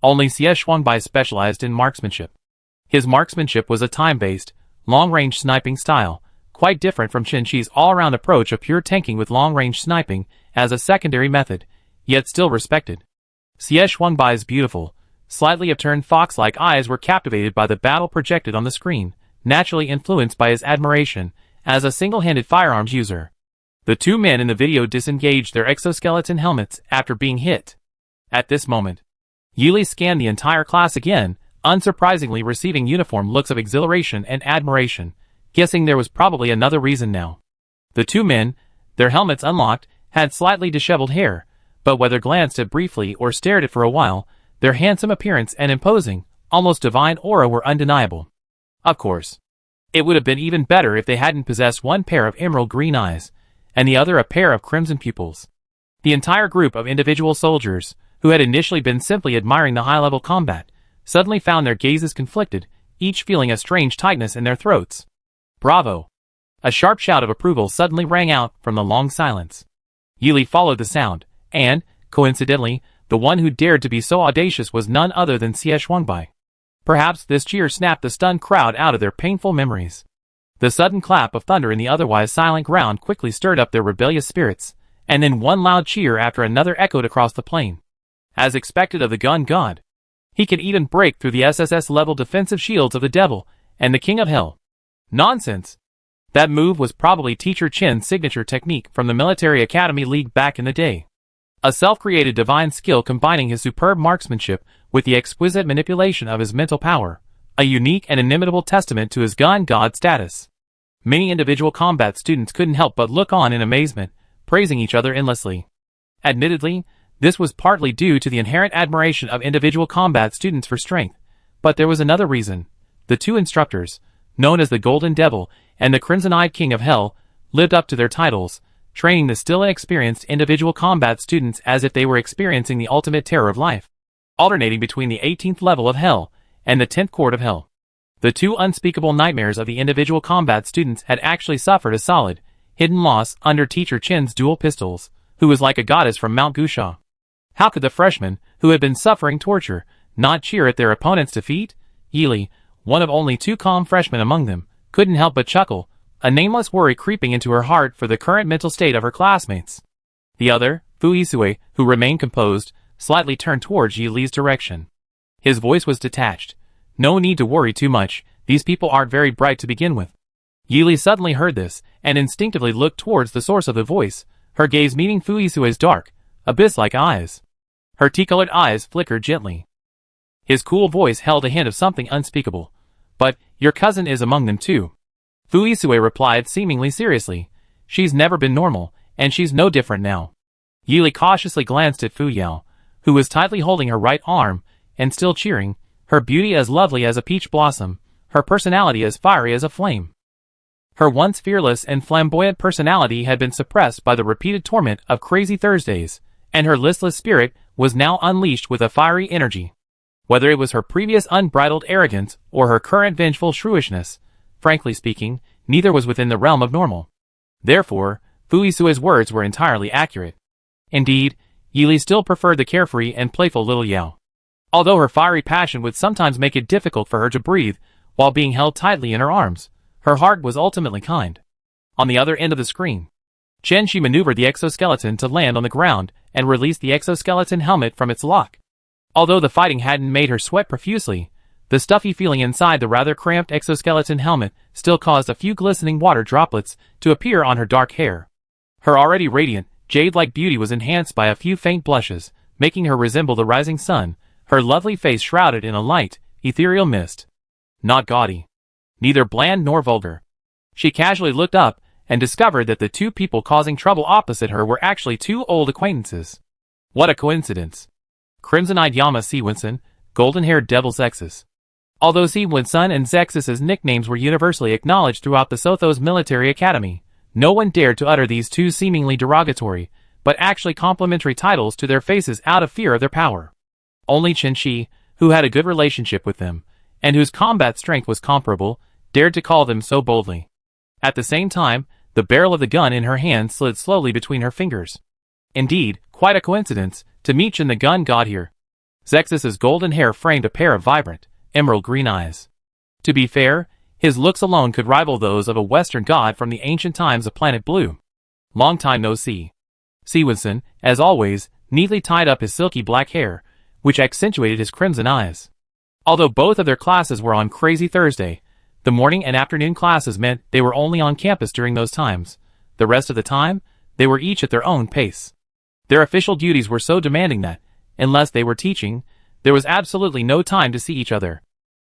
only Xuanbai specialized in marksmanship. His marksmanship was a time-based, long-range sniping style, quite different from Shen-Chi's all-around approach of pure tanking with long-range sniping as a secondary method, yet still respected. Xuanbai's beautiful, slightly upturned fox-like eyes were captivated by the battle projected on the screen, naturally influenced by his admiration as a single-handed firearms user. The two men in the video disengaged their exoskeleton helmets after being hit. At this moment, Yili scanned the entire class again, unsurprisingly receiving uniform looks of exhilaration and admiration, guessing there was probably another reason now. The two men, their helmets unlocked, had slightly disheveled hair, but whether glanced at briefly or stared at for a while, their handsome appearance and imposing, almost divine aura were undeniable. Of course, it would have been even better if they hadn't possessed one pair of emerald green eyes, and the other a pair of crimson pupils. The entire group of individual soldiers, who had initially been simply admiring the high-level combat, suddenly found their gazes conflicted, each feeling a strange tightness in their throats. Bravo! A sharp shout of approval suddenly rang out from the long silence. Yili followed the sound, and, coincidentally, the one who dared to be so audacious was none other than Xuanbai. Perhaps this cheer snapped the stunned crowd out of their painful memories. The sudden clap of thunder in the otherwise silent ground quickly stirred up their rebellious spirits, and then one loud cheer after another echoed across the plain. As expected of the gun god, he could even break through the SSS-level defensive shields of the devil and the king of hell. Nonsense! That move was probably Teacher Chen's signature technique from the Military Academy League back in the day. A self-created divine skill combining his superb marksmanship with the exquisite manipulation of his mental power, a unique and inimitable testament to his gun god status. Many individual combat students couldn't help but look on in amazement, praising each other endlessly. Admittedly, this was partly due to the inherent admiration of individual combat students for strength, but there was another reason. The two instructors, known as the Golden Devil and the Crimson-Eyed King of Hell, lived up to their titles, training the still inexperienced individual combat students as if they were experiencing the ultimate terror of life, alternating between the 18th level of Hell and the 10th court of Hell. The two unspeakable nightmares of the individual combat students had actually suffered a solid, hidden loss under Teacher Chen's dual pistols, who was like a goddess from Mount Gusha. How could the freshmen, who had been suffering torture, not cheer at their opponent's defeat? Yili, one of only two calm freshmen among them, couldn't help but chuckle, a nameless worry creeping into her heart for the current mental state of her classmates. The other, Fuisue, who remained composed, slightly turned towards Yili's direction. His voice was detached. No need to worry too much, these people aren't very bright to begin with. Yili suddenly heard this, and instinctively looked towards the source of the voice, her gaze meeting Fuisue's dark, abyss-like eyes. Her tea-colored eyes flickered gently. His cool voice held a hint of something unspeakable. But, your cousin is among them too. Fuisue replied seemingly seriously. She's never been normal, and she's no different now. Yili cautiously glanced at Fuyao, who was tightly holding her right arm, and still cheering, her beauty as lovely as a peach blossom, her personality as fiery as a flame. Her once fearless and flamboyant personality had been suppressed by the repeated torment of crazy Thursdays, and her listless spirit was now unleashed with a fiery energy. Whether it was her previous unbridled arrogance or her current vengeful shrewishness, frankly speaking, neither was within the realm of normal. Therefore, Fuisue's words were entirely accurate. Indeed, Yili still preferred the carefree and playful little Yao. Although her fiery passion would sometimes make it difficult for her to breathe while being held tightly in her arms, her heart was ultimately kind. On the other end of the screen, Chen-Chi maneuvered the exoskeleton to land on the ground and released the exoskeleton helmet from its lock. Although the fighting hadn't made her sweat profusely, the stuffy feeling inside the rather cramped exoskeleton helmet still caused a few glistening water droplets to appear on her dark hair. Her already radiant, jade-like beauty was enhanced by a few faint blushes, making her resemble the rising sun, her lovely face shrouded in a light, ethereal mist. Not gaudy. Neither bland nor vulgar. She casually looked up and discovered that the two people causing trouble opposite her were actually two old acquaintances. What a coincidence. Crimson-eyed Yama Siwinson, golden-haired devil Zexus. Although Siwinson and Zexus's nicknames were universally acknowledged throughout the Sothos military academy, no one dared to utter these two seemingly derogatory, but actually complimentary titles to their faces out of fear of their power. Only Chen Shi, who had a good relationship with them, and whose combat strength was comparable, dared to call them so boldly. At the same time, the barrel of the gun in her hand slid slowly between her fingers. Indeed, quite a coincidence, to meet Chen the gun god here. Zexus's golden hair framed a pair of vibrant, emerald green eyes. To be fair, his looks alone could rival those of a Western god from the ancient times of Planet Blue. Long time no see. Siwinson, as always, neatly tied up his silky black hair, which accentuated his crimson eyes. Although both of their classes were on Crazy Thursday, the morning and afternoon classes meant they were only on campus during those times. The rest of the time, they were each at their own pace. Their official duties were so demanding that, unless they were teaching, there was absolutely no time to see each other.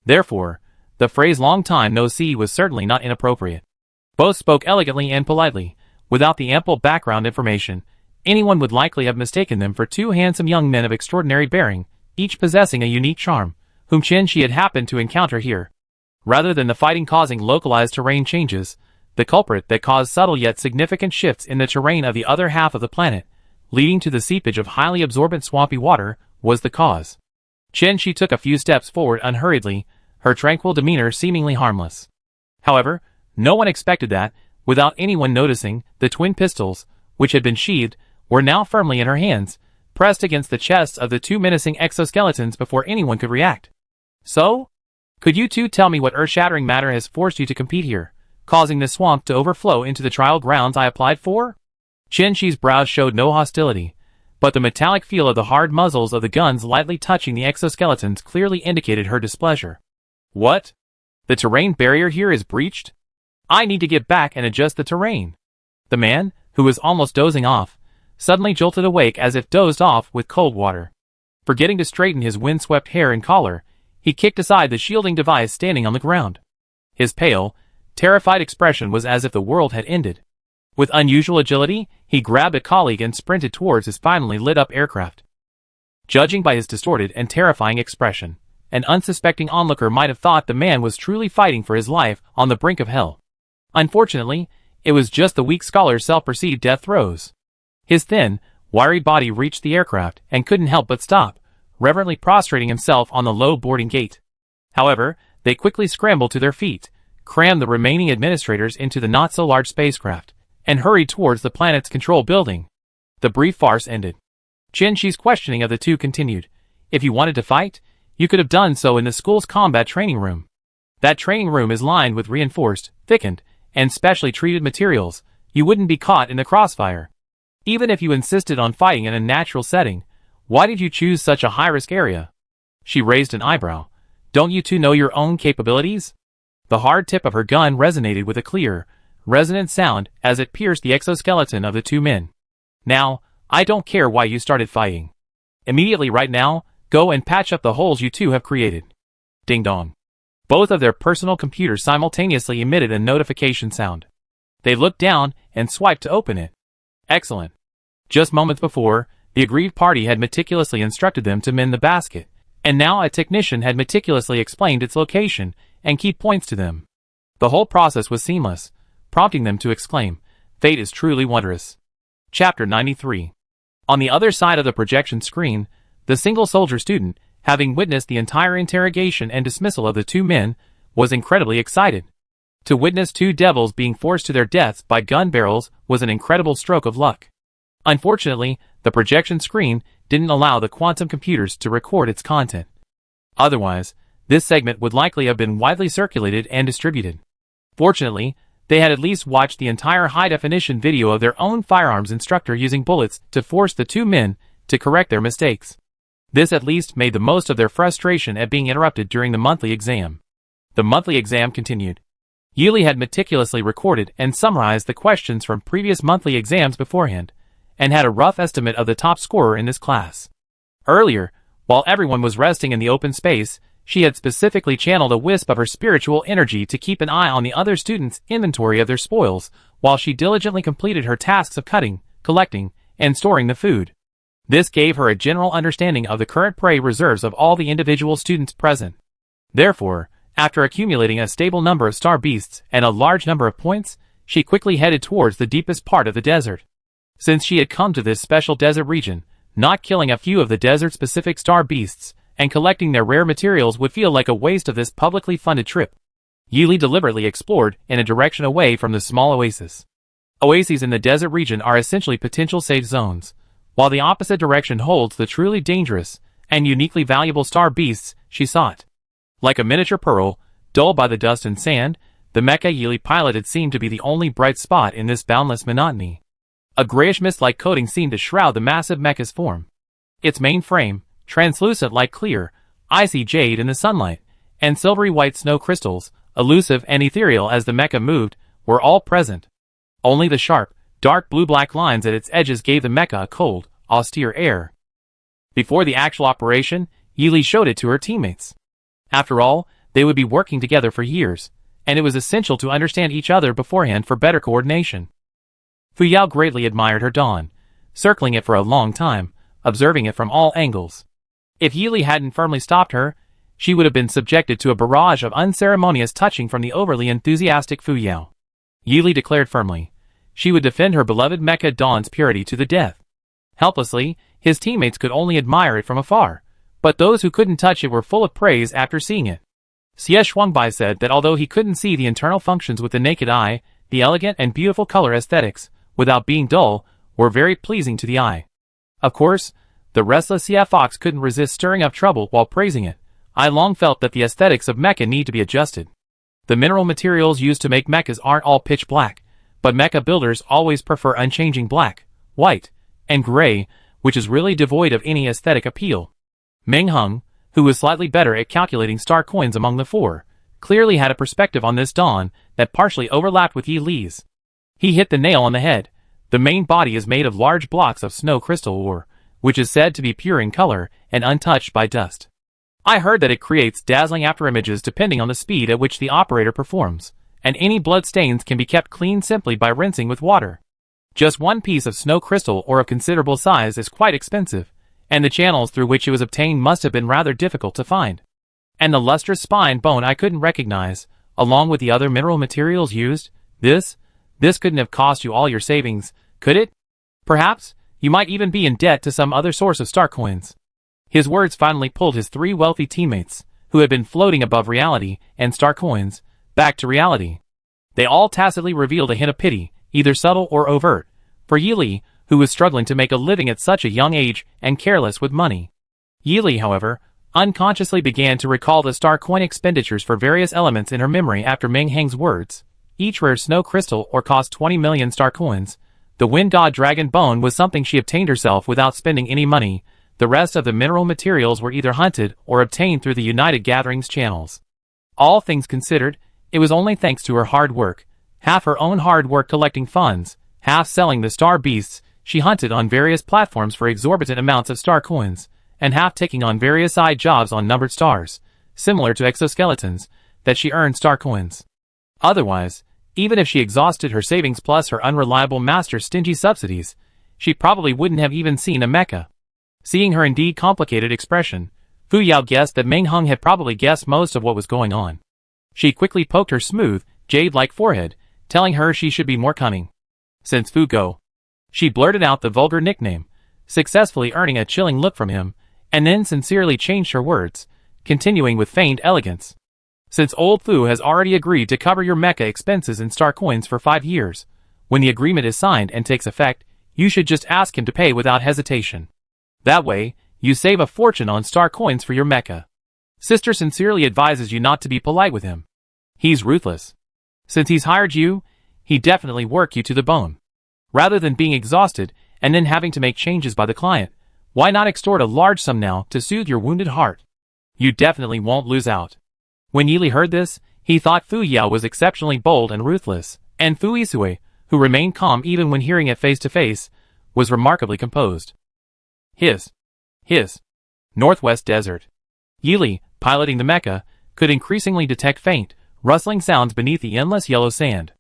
Therefore, the phrase long time no see was certainly not inappropriate. Both spoke elegantly and politely. Without the ample background information, anyone would likely have mistaken them for two handsome young men of extraordinary bearing, each possessing a unique charm, whom Chen Shi had happened to encounter here. Rather than the fighting causing localized terrain changes, the culprit that caused subtle yet significant shifts in the terrain of the other half of the planet, leading to the seepage of highly absorbent swampy water, was the cause. Chen Shi took a few steps forward unhurriedly, her tranquil demeanor seemingly harmless. However, no one expected that, without anyone noticing, the twin pistols, which had been sheathed, were now firmly in her hands, pressed against the chests of the two menacing exoskeletons before anyone could react. So? Could you two tell me what earth-shattering matter has forced you to compete here, causing this swamp to overflow into the trial grounds I applied for? Chen Shi's brows showed no hostility, but the metallic feel of the hard muzzles of the guns lightly touching the exoskeletons clearly indicated her displeasure. What? The terrain barrier here is breached? I need to get back and adjust the terrain. The man, who was almost dozing off, suddenly jolted awake as if dozed off with cold water. Forgetting to straighten his windswept hair and collar, he kicked aside the shielding device standing on the ground. His pale, terrified expression was as if the world had ended. With unusual agility, he grabbed a colleague and sprinted towards his finally lit-up aircraft. Judging by his distorted and terrifying expression, an unsuspecting onlooker might have thought the man was truly fighting for his life on the brink of hell. Unfortunately, it was just the weak scholar's self-perceived death throes. His thin, wiry body reached the aircraft and couldn't help but stop, reverently prostrating himself on the low boarding gate. However, they quickly scrambled to their feet, crammed the remaining administrators into the not-so-large spacecraft, and hurried towards the planet's control building. The brief farce ended. Chen Shi's questioning of the two continued. If you wanted to fight, you could have done so in the school's combat training room. That training room is lined with reinforced, thickened, and specially treated materials. You wouldn't be caught in the crossfire. Even if you insisted on fighting in a natural setting, why did you choose such a high-risk area? She raised an eyebrow. Don't you two know your own capabilities? The hard tip of her gun resonated with a clear, resonant sound as it pierced the exoskeleton of the two men. Now, I don't care why you started fighting. Immediately right now, go and patch up the holes you two have created. Ding dong. Both of their personal computers simultaneously emitted a notification sound. They looked down and swiped to open it. Excellent. Just moments before, the aggrieved party had meticulously instructed them to mend the basket, and now a technician had meticulously explained its location and key points to them. The whole process was seamless, prompting them to exclaim, "Fate is truly wondrous." Chapter 93. On the other side of the projection screen, the single soldier student, having witnessed the entire interrogation and dismissal of the two men, was incredibly excited. To witness two devils being forced to their deaths by gun barrels was an incredible stroke of luck. Unfortunately, the projection screen didn't allow the quantum computers to record its content. Otherwise, this segment would likely have been widely circulated and distributed. Fortunately, they had at least watched the entire high-definition video of their own firearms instructor using bullets to force the two men to correct their mistakes. This at least made the most of their frustration at being interrupted during the monthly exam. The monthly exam continued. Yili had meticulously recorded and summarized the questions from previous monthly exams beforehand, and had a rough estimate of the top scorer in this class. Earlier, while everyone was resting in the open space, she had specifically channeled a wisp of her spiritual energy to keep an eye on the other students' inventory of their spoils, while she diligently completed her tasks of cutting, collecting, and storing the food. This gave her a general understanding of the current prey reserves of all the individual students present. Therefore, after accumulating a stable number of star beasts and a large number of points, she quickly headed towards the deepest part of the desert. Since she had come to this special desert region, not killing a few of the desert-specific star beasts and collecting their rare materials would feel like a waste of this publicly funded trip. Yili deliberately explored in a direction away from the small oasis. Oases in the desert region are essentially potential safe zones, while the opposite direction holds the truly dangerous and uniquely valuable star beasts she sought. Like a miniature pearl, dulled by the dust and sand, the mecha Yili piloted seemed to be the only bright spot in this boundless monotony. A grayish mist-like coating seemed to shroud the massive mecha's form. Its main frame, translucent like clear, icy jade in the sunlight, and silvery white snow crystals, elusive and ethereal as the mecha moved, were all present. Only the sharp, dark blue-black lines at its edges gave the mecha a cold, austere air. Before the actual operation, Yili showed it to her teammates. After all, they would be working together for years, and it was essential to understand each other beforehand for better coordination. Fu Yao greatly admired her dawn, circling it for a long time, observing it from all angles. If Yili hadn't firmly stopped her, she would have been subjected to a barrage of unceremonious touching from the overly enthusiastic Fu Yao. Yili declared firmly, she would defend her beloved mecha Dawn's purity to the death. Helplessly, his teammates could only admire it from afar, but those who couldn't touch it were full of praise after seeing it. Xie Shuangbai said that although he couldn't see the internal functions with the naked eye, the elegant and beautiful color aesthetics, without being dull, were very pleasing to the eye. Of course, the restless Xie Fox couldn't resist stirring up trouble while praising it. I long felt that the aesthetics of mecha need to be adjusted. The mineral materials used to make mechas aren't all pitch black, but mecha builders always prefer unchanging black, white, and gray, which is really devoid of any aesthetic appeal. Meng Hung, who was slightly better at calculating star coins among the four, clearly had a perspective on this dawn that partially overlapped with Yi Li's. He hit the nail on the head. The main body is made of large blocks of snow crystal ore, which is said to be pure in color and untouched by dust. I heard that it creates dazzling afterimages depending on the speed at which the operator performs, and any blood stains can be kept clean simply by rinsing with water. Just one piece of snow crystal or of considerable size is quite expensive, and the channels through which it was obtained must have been rather difficult to find. And the lustrous spine bone I couldn't recognize, along with the other mineral materials used, this couldn't have cost you all your savings, could it? Perhaps, you might even be in debt to some other source of star coins. His words finally pulled his three wealthy teammates, who had been floating above reality and star coins, back to reality. They all tacitly revealed a hint of pity, either subtle or overt, for Yi Li, who was struggling to make a living at such a young age and careless with money. Yi Li, however, unconsciously began to recall the star coin expenditures for various elements in her memory after Meng Hang's words. Each rare snow crystal or cost 20 million star coins. The Wind God Dragon Bone was something she obtained herself without spending any money. The rest of the mineral materials were either hunted or obtained through the United Gatherings channels. All things considered, it was only thanks to her hard work, half her own hard work collecting funds, half selling the star beasts she hunted on various platforms for exorbitant amounts of star coins, and half taking on various side jobs on numbered stars, similar to exoskeletons, that she earned star coins. Otherwise, even if she exhausted her savings plus her unreliable master's stingy subsidies, she probably wouldn't have even seen a mecha. Seeing her indeed complicated expression, Fu Yao guessed that Meng Hung had probably guessed most of what was going on. She quickly poked her smooth, jade-like forehead, telling her she should be more cunning. Since Fu Go. She blurted out the vulgar nickname, successfully earning a chilling look from him, and then sincerely changed her words, continuing with feigned elegance. Since old Fu has already agreed to cover your mecha expenses in star coins for 5 years, when the agreement is signed and takes effect, you should just ask him to pay without hesitation. That way, you save a fortune on star coins for your mecha. Sister sincerely advises you not to be polite with him. He's ruthless. Since he's hired you, he definitely work you to the bone. Rather than being exhausted and then having to make changes by the client, why not extort a large sum now to soothe your wounded heart? You definitely won't lose out. When Yi Li heard this, he thought Fu Yao was exceptionally bold and ruthless, and Fu Isui, who remained calm even when hearing it face to face, was remarkably composed. His Northwest Desert. Yi Li, piloting the mecha, could increasingly detect faint, rustling sounds beneath the endless yellow sand.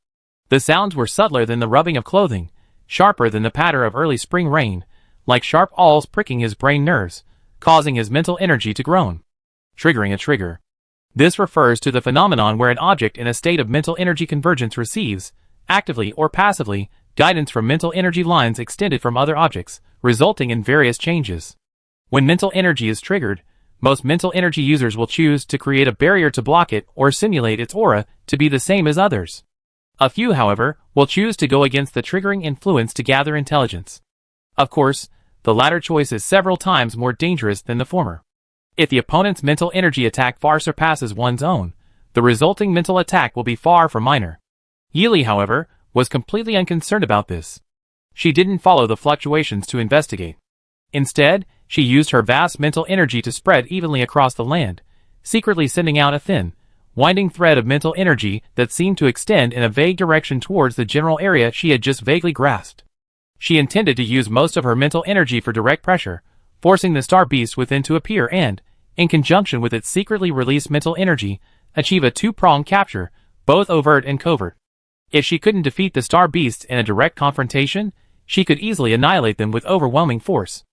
The sounds were subtler than the rubbing of clothing, sharper than the patter of early spring rain, like sharp awls pricking his brain nerves, causing his mental energy to groan. Triggering a trigger. This refers to the phenomenon where an object in a state of mental energy convergence receives, actively or passively, guidance from mental energy lines extended from other objects, resulting in various changes. When mental energy is triggered, most mental energy users will choose to create a barrier to block it or simulate its aura to be the same as others. A few, however, will choose to go against the triggering influence to gather intelligence. Of course, the latter choice is several times more dangerous than the former. If the opponent's mental energy attack far surpasses one's own, the resulting mental attack will be far from minor. Yili, however, was completely unconcerned about this. She didn't follow the fluctuations to investigate. Instead, she used her vast mental energy to spread evenly across the land, secretly sending out a thin, winding thread of mental energy that seemed to extend in a vague direction towards the general area she had just vaguely grasped. She intended to use most of her mental energy for direct pressure, forcing the star beast within to appear and, in conjunction with its secretly released mental energy, achieve a two-pronged capture, both overt and covert. If she couldn't defeat the star beasts in a direct confrontation, she could easily annihilate them with overwhelming force.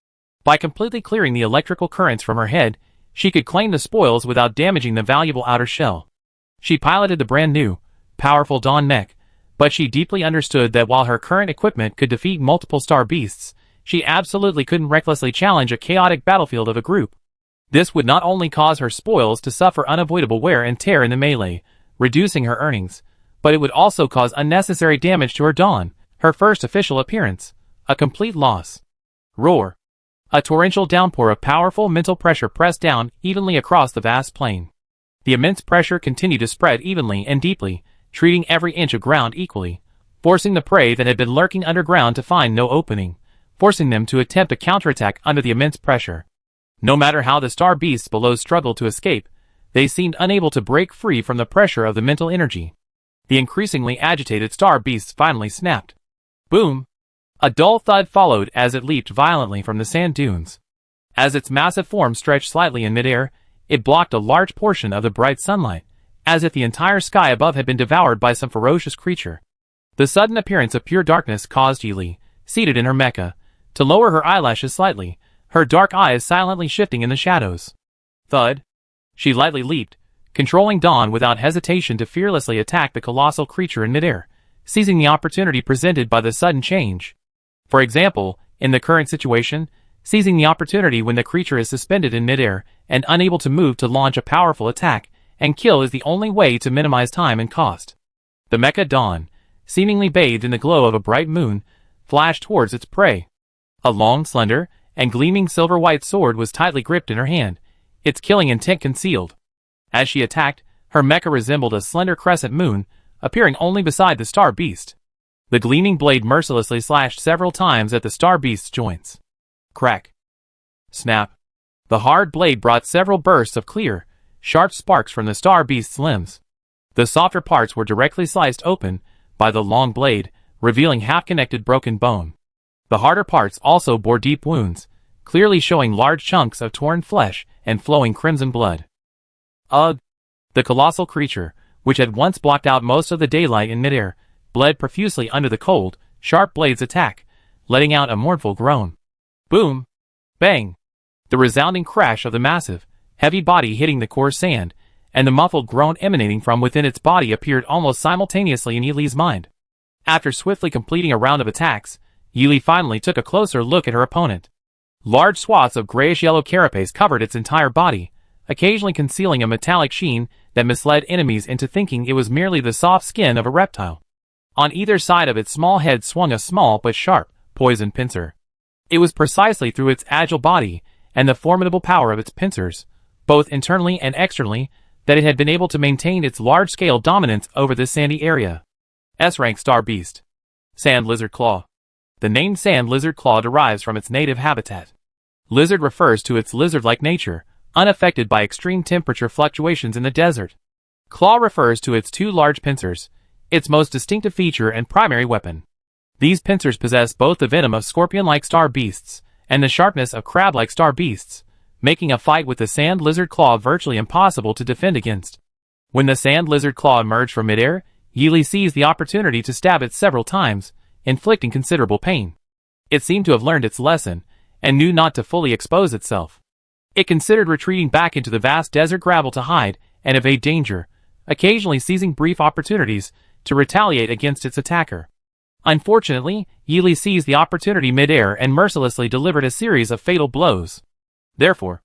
By completely clearing the electrical currents from her head, she could claim the spoils without damaging the valuable outer shell. She piloted the brand new, powerful Dawn mech, but she deeply understood that while her current equipment could defeat multiple star beasts, she absolutely couldn't recklessly challenge a chaotic battlefield of a group. This would not only cause her spoils to suffer unavoidable wear and tear in the melee, reducing her earnings, but it would also cause unnecessary damage to her Dawn, her first official appearance, a complete loss. Roar. A torrential downpour of powerful mental pressure pressed down evenly across the vast plain. The immense pressure continued to spread evenly and deeply, treating every inch of ground equally, forcing the prey that had been lurking underground to find no opening, forcing them to attempt a counterattack under the immense pressure. No matter how the star beasts below struggled to escape, they seemed unable to break free from the pressure of the mental energy. The increasingly agitated star beasts finally snapped. Boom! A dull thud followed as it leaped violently from the sand dunes. As its massive form stretched slightly in midair, it blocked a large portion of the bright sunlight, as if the entire sky above had been devoured by some ferocious creature. The sudden appearance of pure darkness caused Yili, seated in her mecha, to lower her eyelashes slightly, her dark eyes silently shifting in the shadows. Thud. She lightly leaped, controlling Dawn without hesitation to fearlessly attack the colossal creature in midair, seizing the opportunity presented by the sudden change. For example, in the current situation, seizing the opportunity when the creature is suspended in midair and unable to move to launch a powerful attack and kill is the only way to minimize time and cost. The mecha Dawn, seemingly bathed in the glow of a bright moon, flashed towards its prey. A long, slender, and gleaming silver-white sword was tightly gripped in her hand, its killing intent concealed. As she attacked, her mecha resembled a slender crescent moon, appearing only beside the star beast. The gleaming blade mercilessly slashed several times at the star beast's joints. Crack. Snap. The hard blade brought several bursts of clear, sharp sparks from the star beast's limbs. The softer parts were directly sliced open by the long blade, revealing half-connected broken bone. The harder parts also bore deep wounds, clearly showing large chunks of torn flesh and flowing crimson blood. Ugh! The colossal creature, which had once blocked out most of the daylight in midair, bled profusely under the cold, sharp blade's attack, letting out a mournful groan. Boom! Bang! The resounding crash of the massive, heavy body hitting the coarse sand, and the muffled groan emanating from within its body appeared almost simultaneously in Yili's mind. After swiftly completing a round of attacks, Yili finally took a closer look at her opponent. Large swaths of grayish-yellow carapace covered its entire body, occasionally concealing a metallic sheen that misled enemies into thinking it was merely the soft skin of a reptile. On either side of its small head swung a small but sharp, poisoned pincer. It was precisely through its agile body and the formidable power of its pincers, both internally and externally, that it had been able to maintain its large-scale dominance over this sandy area. S-rank star beast. Sand lizard claw. The name sand lizard claw derives from its native habitat. Lizard refers to its lizard-like nature, unaffected by extreme temperature fluctuations in the desert. Claw refers to its two large pincers, its most distinctive feature and primary weapon. These pincers possess both the venom of scorpion-like star beasts and the sharpness of crab-like star beasts, making a fight with the sand lizard claw virtually impossible to defend against. When the sand lizard claw emerged from midair, Yili seized the opportunity to stab it several times, inflicting considerable pain. It seemed to have learned its lesson, and knew not to fully expose itself. It considered retreating back into the vast desert gravel to hide and evade danger, occasionally seizing brief opportunities to retaliate against its attacker. Unfortunately, Yili seized the opportunity mid-air and mercilessly delivered a series of fatal blows. Therefore,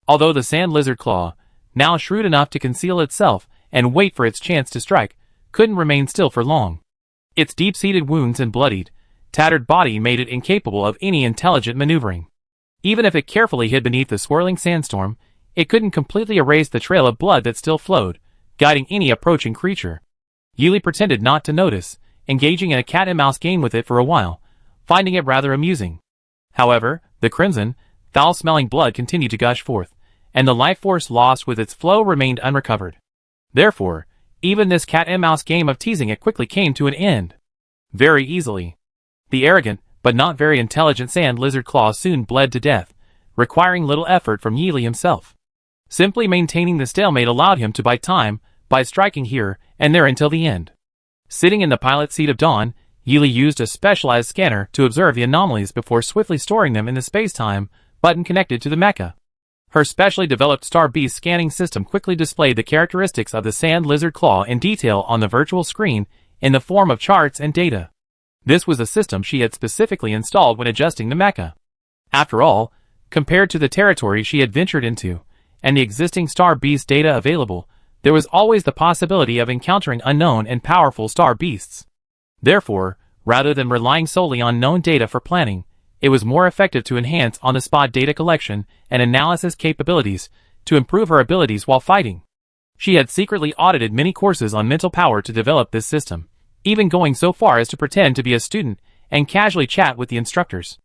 although the sand lizard claw, now shrewd enough to conceal itself and wait for its chance to strike, couldn't remain still for long. Its deep-seated wounds and bloodied, tattered body made it incapable of any intelligent maneuvering. Even if it carefully hid beneath the swirling sandstorm, it couldn't completely erase the trail of blood that still flowed, guiding any approaching creature. Yili pretended not to notice, engaging in a cat-and-mouse game with it for a while, finding it rather amusing. However, the crimson, foul-smelling blood continued to gush forth, and the life force lost with its flow remained unrecovered. Therefore, even this cat-and-mouse game of teasing it quickly came to an end. Very easily. The arrogant, but not very intelligent sand lizard claw soon bled to death, requiring little effort from Yili himself. Simply maintaining the stalemate allowed him to buy time by striking here and there until the end. Sitting in the pilot seat of Dawn, Yili used a specialized scanner to observe the anomalies before swiftly storing them in the space-time button connected to the mecha. Her specially developed Star Beast scanning system quickly displayed the characteristics of the sand lizard claw in detail on the virtual screen in the form of charts and data. This was a system she had specifically installed when adjusting the mecha. After all, compared to the territory she had ventured into, and the existing Star Beast data available, there was always the possibility of encountering unknown and powerful Star Beasts. Therefore, rather than relying solely on known data for planning, it was more effective to enhance on-the-spot data collection and analysis capabilities to improve her abilities while fighting. She had secretly audited many courses on mental power to develop this system, even going so far as to pretend to be a student and casually chat with the instructors.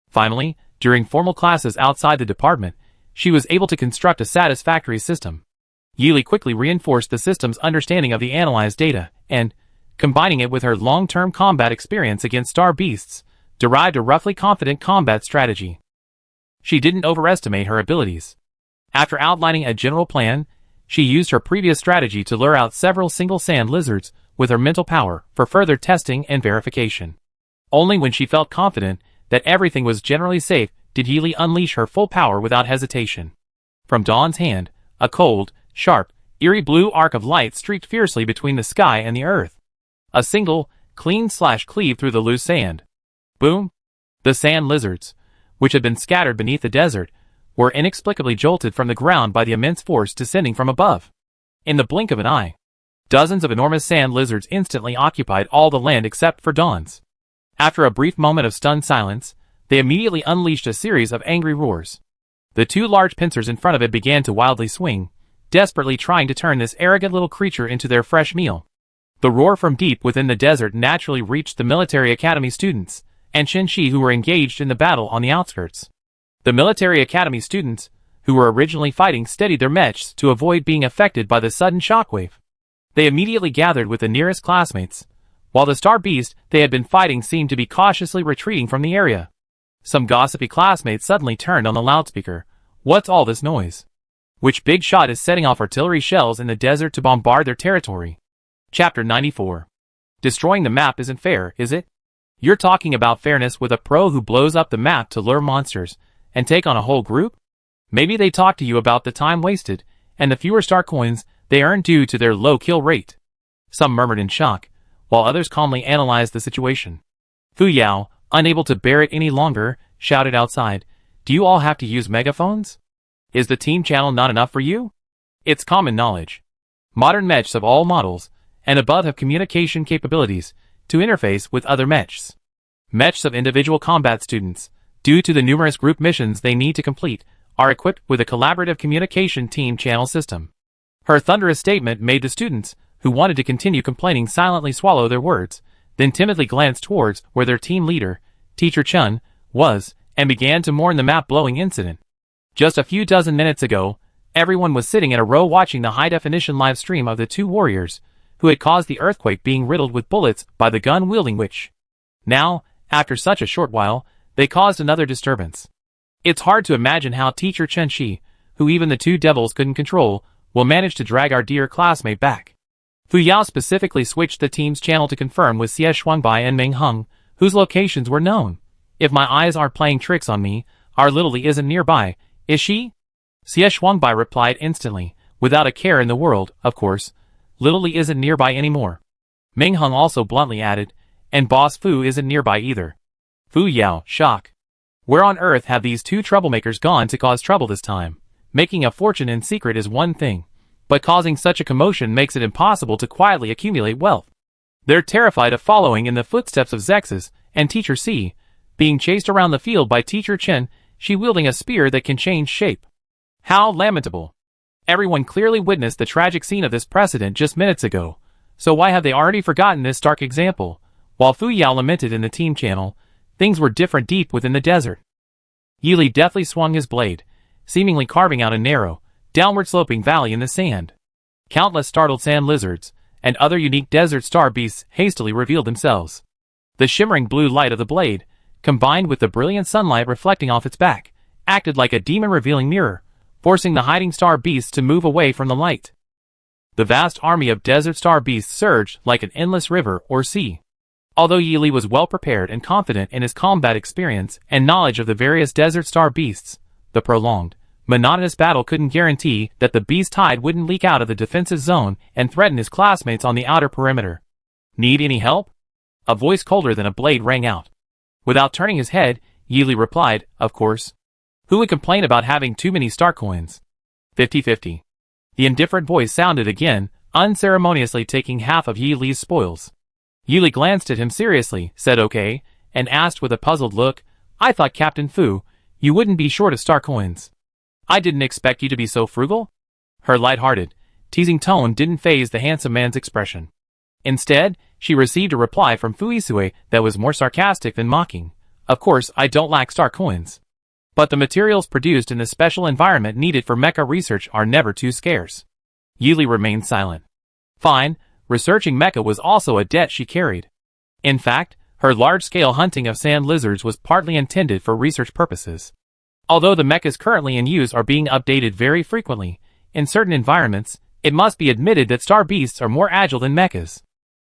Finally, during formal classes outside the department, she was able to construct a satisfactory system. Yili quickly reinforced the system's understanding of the analyzed data, and, combining it with her long-term combat experience against Star Beasts, derived a roughly confident combat strategy. She didn't overestimate her abilities. After outlining a general plan, she used her previous strategy to lure out several single sand lizards with her mental power for further testing and verification. Only when she felt confident that everything was generally safe did Yili unleash her full power without hesitation. From Dawn's hand, a cold, sharp, eerie blue arc of light streaked fiercely between the sky and the earth. A single, clean slash cleaved through the loose sand. Boom! The sand lizards, which had been scattered beneath the desert, were inexplicably jolted from the ground by the immense force descending from above. In the blink of an eye, dozens of enormous sand lizards instantly occupied all the land except for Dawn's. After a brief moment of stunned silence, they immediately unleashed a series of angry roars. The two large pincers in front of it began to wildly swing, desperately trying to turn this arrogant little creature into their fresh meal. The roar from deep within the desert naturally reached the military academy students and Shenshi who were engaged in the battle on the outskirts. The military academy students, who were originally fighting, steadied their mechs to avoid being affected by the sudden shockwave. They immediately gathered with the nearest classmates, while the Star Beast they had been fighting seemed to be cautiously retreating from the area. Some gossipy classmates suddenly turned on the loudspeaker. What's all this noise? Which big shot is setting off artillery shells in the desert to bombard their territory? Chapter 94. Destroying the map isn't fair, is it? You're talking about fairness with a pro who blows up the map to lure monsters and take on a whole group? Maybe they talk to you about the time wasted and the fewer star coins they earn due to their low kill rate. Some murmured in shock, while others calmly analyzed the situation. Fu Yao, unable to bear it any longer, shouted outside, "Do you all have to use megaphones? Is the team channel not enough for you? It's common knowledge. Modern mechs of all models and above have communication capabilities to interface with other mechs. Mechs of individual combat students, due to the numerous group missions they need to complete, are equipped with a collaborative communication team channel system." Her thunderous statement made the students, who wanted to continue complaining, silently swallow their words, then timidly glanced towards where their team leader, Teacher Chun, was, and began to mourn the map-blowing incident. Just a few dozen minutes ago, everyone was sitting in a row watching the high-definition live stream of the two warriors, who had caused the earthquake, being riddled with bullets by the gun-wielding witch. Now, after such a short while, they caused another disturbance. It's hard to imagine how Teacher Chen Shi, who even the two devils couldn't control, will manage to drag our dear classmate back. Fu Yao specifically switched the team's channel to confirm with Xie Shuangbai and Meng Heng, whose locations were known. If my eyes aren't playing tricks on me, Our Lily isn't nearby, is she? Xie Shuangbai replied instantly, without a care in the world, of course. Lily isn't nearby anymore. Ming Hung also bluntly added, and Boss Fu isn't nearby either. Fu Yao, shock. Where on earth have these two troublemakers gone to cause trouble this time? Making a fortune in secret is one thing, but causing such a commotion makes it impossible to quietly accumulate wealth. They're terrified of following in the footsteps of Zexus and Teacher C, being chased around the field by Teacher Chen, she wielding a spear that can change shape. How lamentable. Everyone clearly witnessed the tragic scene of this precedent just minutes ago, so why have they already forgotten this stark example? While Fu Yao lamented in the team channel, things were different deep within the desert. Yili deftly swung his blade, seemingly carving out a narrow, downward-sloping valley in the sand. Countless startled sand lizards and other unique desert star beasts hastily revealed themselves. The shimmering blue light of the blade, combined with the brilliant sunlight reflecting off its back, acted like a demon-revealing mirror, forcing the hiding star beasts to move away from the light. The vast army of desert star beasts surged like an endless river or sea. Although Yili was well prepared and confident in his combat experience and knowledge of the various desert star beasts, the prolonged, monotonous battle couldn't guarantee that the beast tide wouldn't leak out of the defensive zone and threaten his classmates on the outer perimeter. Need any help? A voice colder than a blade rang out. Without turning his head, Yili replied, of course. Who would complain about having too many star coins? 50-50. The indifferent voice sounded again, unceremoniously taking half of Yili's spoils. Yili glanced at him seriously, said okay, and asked with a puzzled look, I thought Captain Fu, you wouldn't be short of star coins. I didn't expect you to be so frugal. Her light-hearted, teasing tone didn't faze the handsome man's expression. Instead, she received a reply from Fu Isue that was more sarcastic than mocking. Of course, I don't lack star coins. But the materials produced in the special environment needed for mecha research are never too scarce. Yili remained silent. Fine, researching mecha was also a debt she carried. In fact, her large-scale hunting of sand lizards was partly intended for research purposes. Although the mechas currently in use are being updated very frequently, in certain environments, it must be admitted that star beasts are more agile than mechas.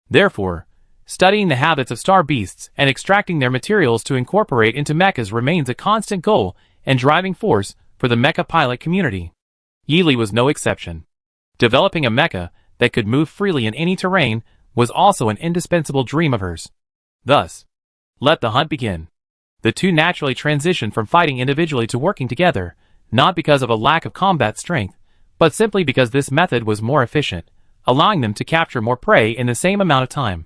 Therefore, studying the habits of star beasts and extracting their materials to incorporate into mechas remains a constant goal and driving force for the mecha pilot community. Yili was no exception. Developing a mecha that could move freely in any terrain was also an indispensable dream of hers. Thus, let the hunt begin. The two naturally transitioned from fighting individually to working together, not because of a lack of combat strength, but simply because this method was more efficient, allowing them to capture more prey in the same amount of time.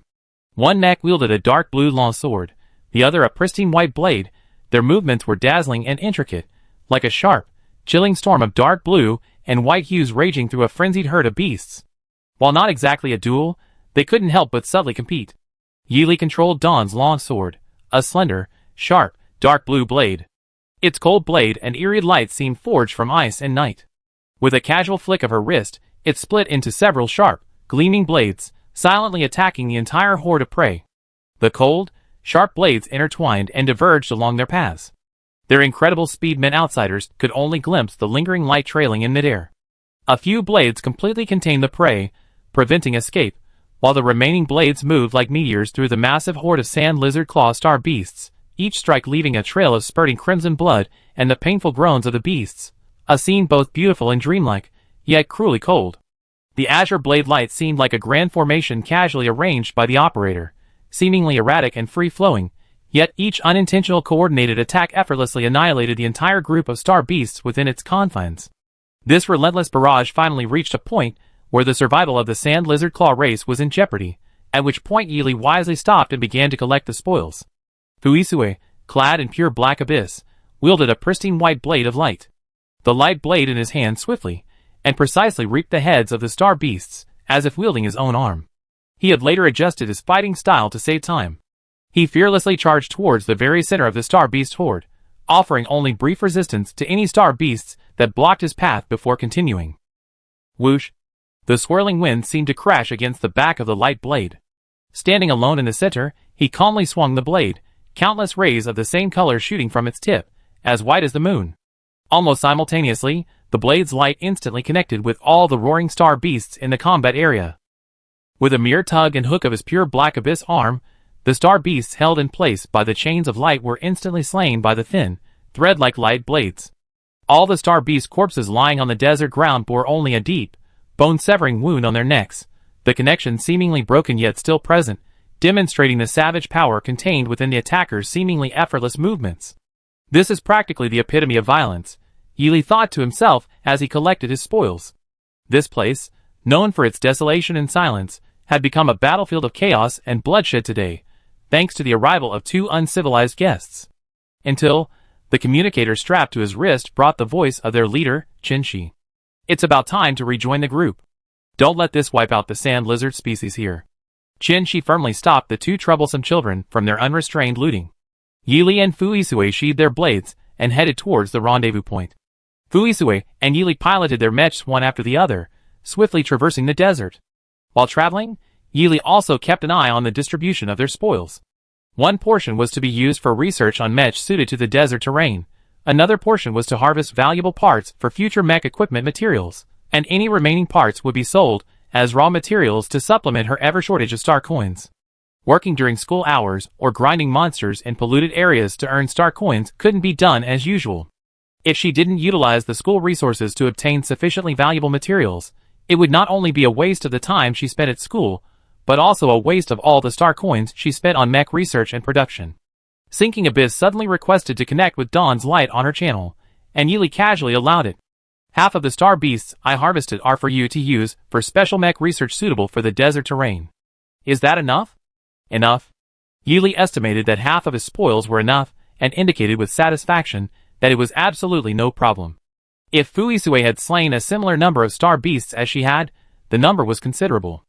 One neck wielded a dark blue long sword, the other a pristine white blade. Their movements were dazzling and intricate, like a sharp, chilling storm of dark blue and white hues raging through a frenzied herd of beasts. While not exactly a duel, they couldn't help but subtly compete. Yili controlled Dawn's long sword, a slender, sharp, dark blue blade. Its cold blade and eerie light seemed forged from ice and night. With a casual flick of her wrist, it split into several sharp, gleaming blades, silently attacking the entire horde of prey. The cold, sharp blades intertwined and diverged along their paths. Their incredible speed meant outsiders could only glimpse the lingering light trailing in midair. A few blades completely contained the prey, preventing escape, while the remaining blades moved like meteors through the massive horde of sand lizard claw star beasts, each strike leaving a trail of spurting crimson blood and the painful groans of the beasts, a scene both beautiful and dreamlike, yet cruelly cold. The azure blade light seemed like a grand formation casually arranged by the operator, seemingly erratic and free-flowing, yet each unintentional coordinated attack effortlessly annihilated the entire group of star beasts within its confines. This relentless barrage finally reached a point where the survival of the sand lizard claw race was in jeopardy, at which point Yili wisely stopped and began to collect the spoils. Fuisue, clad in pure black abyss, wielded a pristine white blade of light. The light blade in his hand swiftly and precisely reaped the heads of the star beasts, as if wielding his own arm. He had later adjusted his fighting style to save time. He fearlessly charged towards the very center of the star beast horde, offering only brief resistance to any star beasts that blocked his path before continuing. Whoosh! The swirling wind seemed to crash against the back of the light blade. Standing alone in the center, he calmly swung the blade, countless rays of the same color shooting from its tip, as white as the moon. Almost simultaneously, the blade's light instantly connected with all the roaring star beasts in the combat area. With a mere tug and hook of his pure black abyss arm, the star beasts held in place by the chains of light were instantly slain by the thin, thread like light blades. All the star beast corpses lying on the desert ground bore only a deep, bone-severing wound on their necks, the connection seemingly broken yet still present, demonstrating the savage power contained within the attacker's seemingly effortless movements. This is practically the epitome of violence, Yili thought to himself as he collected his spoils. This place, known for its desolation and silence, had become a battlefield of chaos and bloodshed today, thanks to the arrival of two uncivilized guests. Until the communicator strapped to his wrist brought the voice of their leader, Qinshi. It's about time to rejoin the group. Don't let this wipe out the sand lizard species here. Qinshi firmly stopped the two troublesome children from their unrestrained looting. Yili and Fuisue sheathed their blades and headed towards the rendezvous point. Fuisue and Yili piloted their mechs one after the other, swiftly traversing the desert. While traveling, Yili also kept an eye on the distribution of their spoils. One portion was to be used for research on mechs suited to the desert terrain, another portion was to harvest valuable parts for future mech equipment materials, and any remaining parts would be sold as raw materials to supplement her ever shortage of star coins. Working during school hours or grinding monsters in polluted areas to earn star coins couldn't be done as usual. If she didn't utilize the school resources to obtain sufficiently valuable materials, it would not only be a waste of the time she spent at school, but also a waste of all the star coins she spent on mech research and production. Sinking Abyss suddenly requested to connect with Dawn's light on her channel, and Yili casually allowed it. Half of the star beasts I harvested are for you to use for special mech research suitable for the desert terrain. Is that enough? Enough? Yili estimated that half of his spoils were enough, and indicated with satisfaction that it was absolutely no problem. If Fuisue had slain a similar number of star beasts as she had, the number was considerable.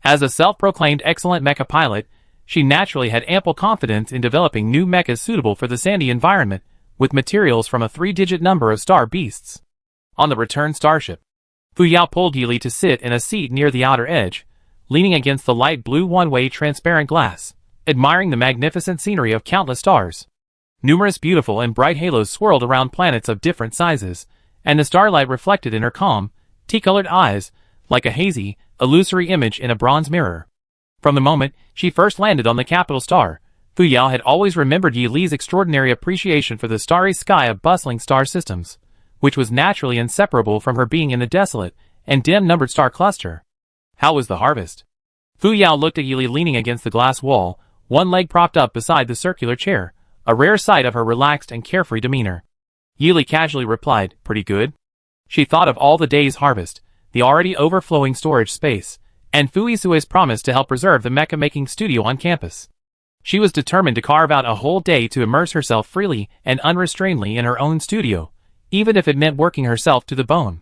As a self-proclaimed excellent mecha pilot, she naturally had ample confidence in developing new mechas suitable for the sandy environment, with materials from a 3-digit number of star beasts. On the return starship, Fuyao pulled Yili to sit in a seat near the outer edge, leaning against the light blue one-way transparent glass, admiring the magnificent scenery of countless stars. Numerous beautiful and bright halos swirled around planets of different sizes, and the starlight reflected in her calm, tea-colored eyes, like a hazy, illusory image in a bronze mirror. From the moment she first landed on the capital star, Fuyao had always remembered Yili's extraordinary appreciation for the starry sky of bustling star systems, which was naturally inseparable from her being in the desolate and dim-numbered star cluster. How was the harvest? Fuyao looked at Yili leaning against the glass wall, one leg propped up beside the circular chair, a rare sight of her relaxed and carefree demeanor. Yili casually replied, pretty good. She thought of all the day's harvest, the already overflowing storage space, and Fuisue's promise to help preserve the mecha-making studio on campus. She was determined to carve out a whole day to immerse herself freely and unrestrainedly in her own studio, even if it meant working herself to the bone.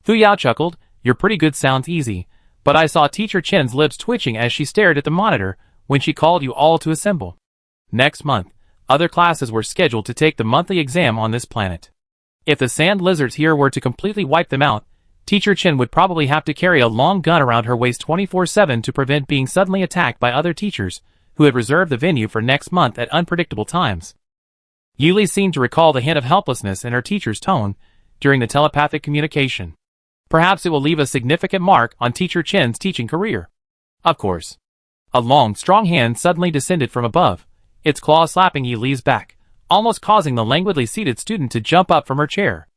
Fuyao chuckled, your pretty good sounds easy, but I saw Teacher Chen's lips twitching as she stared at the monitor when she called you all to assemble. Next month, other classes were scheduled to take the monthly exam on this planet. If the sand lizards here were to completely wipe them out, Teacher Chen would probably have to carry a long gun around her waist 24/7 to prevent being suddenly attacked by other teachers who had reserved the venue for next month at unpredictable times. Yili seemed to recall the hint of helplessness in her teacher's tone during the telepathic communication. Perhaps it will leave a significant mark on Teacher Chen's teaching career. Of course. A long, strong hand suddenly descended from above, its claw slapping Yili's back, almost causing the languidly seated student to jump up from her chair.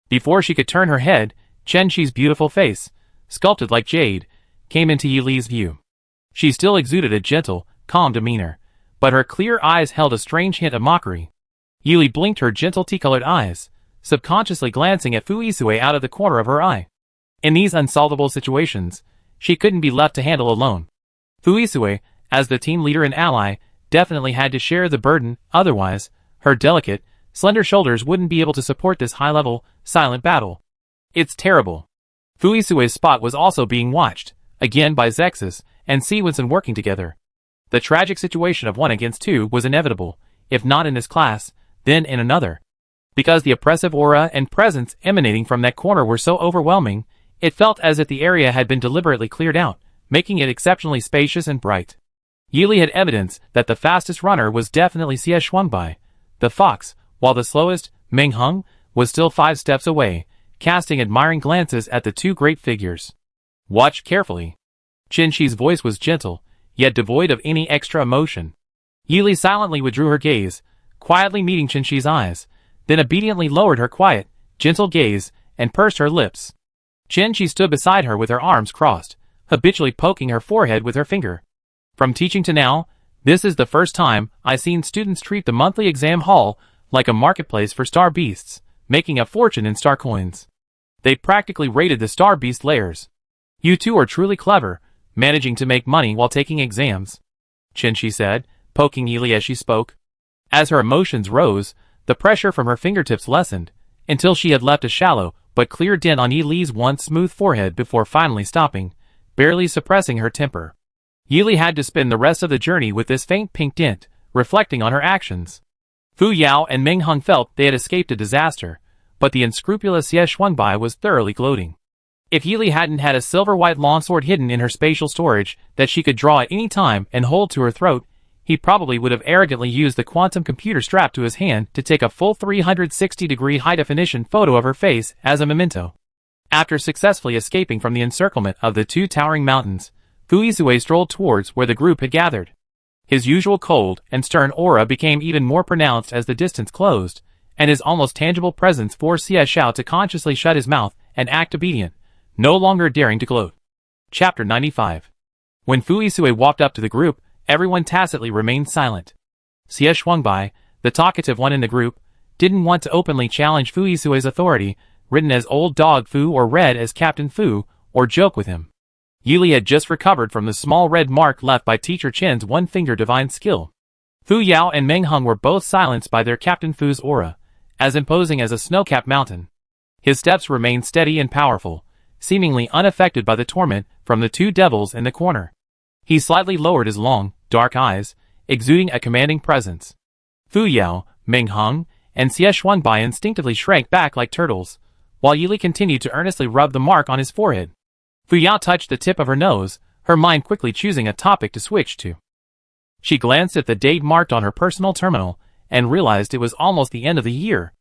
Before she could turn her head, Chen-Chi's beautiful face, sculpted like jade, came into Yili's view. She still exuded a gentle, calm demeanor, but her clear eyes held a strange hint of mockery. Yili blinked her gentle tea-colored eyes, subconsciously glancing at Fuisue out of the corner of her eye. In these unsolvable situations, she couldn't be left to handle alone. Fuisue, as the team leader and ally, definitely had to share the burden, otherwise, her delicate, slender shoulders wouldn't be able to support this high-level, silent battle. It's terrible. Fuisue's spot was also being watched, again by Zexus and Siwenson working together. The tragic situation of 1 against 2 was inevitable, if not in this class, then in another. Because the oppressive aura and presence emanating from that corner were so overwhelming, it felt as if the area had been deliberately cleared out, making it exceptionally spacious and bright. Yili had evidence that the fastest runner was definitely Xie Shuangbai, the fox, while the slowest, Meng Heng, was still 5 steps away, casting admiring glances at the two great figures. Watch carefully. Chen-Chi's voice was gentle, yet devoid of any extra emotion. Yili silently withdrew her gaze, quietly meeting Chen-Chi's eyes, then obediently lowered her quiet, gentle gaze, and pursed her lips. She stood beside her with her arms crossed, habitually poking her forehead with her finger. From teaching to now, this is the first time I've seen students treat the monthly exam hall like a marketplace for star beasts, making a fortune in star coins. They practically raided the star beast layers. You two are truly clever, managing to make money while taking exams. She said, poking Yili as she spoke. As her emotions rose, the pressure from her fingertips lessened, until she had left a shallow but clear dent on Yili's once smooth forehead before finally stopping, barely suppressing her temper. Yili had to spend the rest of the journey with this faint pink dent, reflecting on her actions. Fu Yao and Meng Hung felt they had escaped a disaster, but the unscrupulous Ye Shuangbai was thoroughly gloating. If Yili hadn't had a silver-white longsword hidden in her spatial storage that she could draw at any time and hold to her throat, he probably would have arrogantly used the quantum computer strapped to his hand to take a full 360-degree high-definition photo of her face as a memento. After successfully escaping from the encirclement of the two towering mountains, Fu Yizue strolled towards where the group had gathered. His usual cold and stern aura became even more pronounced as the distance closed, and his almost tangible presence forced Xie Xiao to consciously shut his mouth and act obedient, no longer daring to gloat. Chapter 95. When Fu Yizue walked up to the group, everyone tacitly remained silent. Xie Shuangbai, the talkative one in the group, didn't want to openly challenge Fu Yizue's authority, written as Old Dog Fu or read as Captain Fu, or joke with him. Yili had just recovered from the small red mark left by Teacher Chen's one-finger divine skill. Fu Yao and Meng Hung were both silenced by their Captain Fu's aura, as imposing as a snow-capped mountain. His steps remained steady and powerful, seemingly unaffected by the torment from the two devils in the corner. He slightly lowered his long, dark eyes, exuding a commanding presence. Fu Yao, Meng Hung, and Xie Shuangbai instinctively shrank back like turtles, while Yili continued to earnestly rub the mark on his forehead. Fu Yao touched the tip of her nose, her mind quickly choosing a topic to switch to. She glanced at the date marked on her personal terminal, and realized it was almost the end of the year.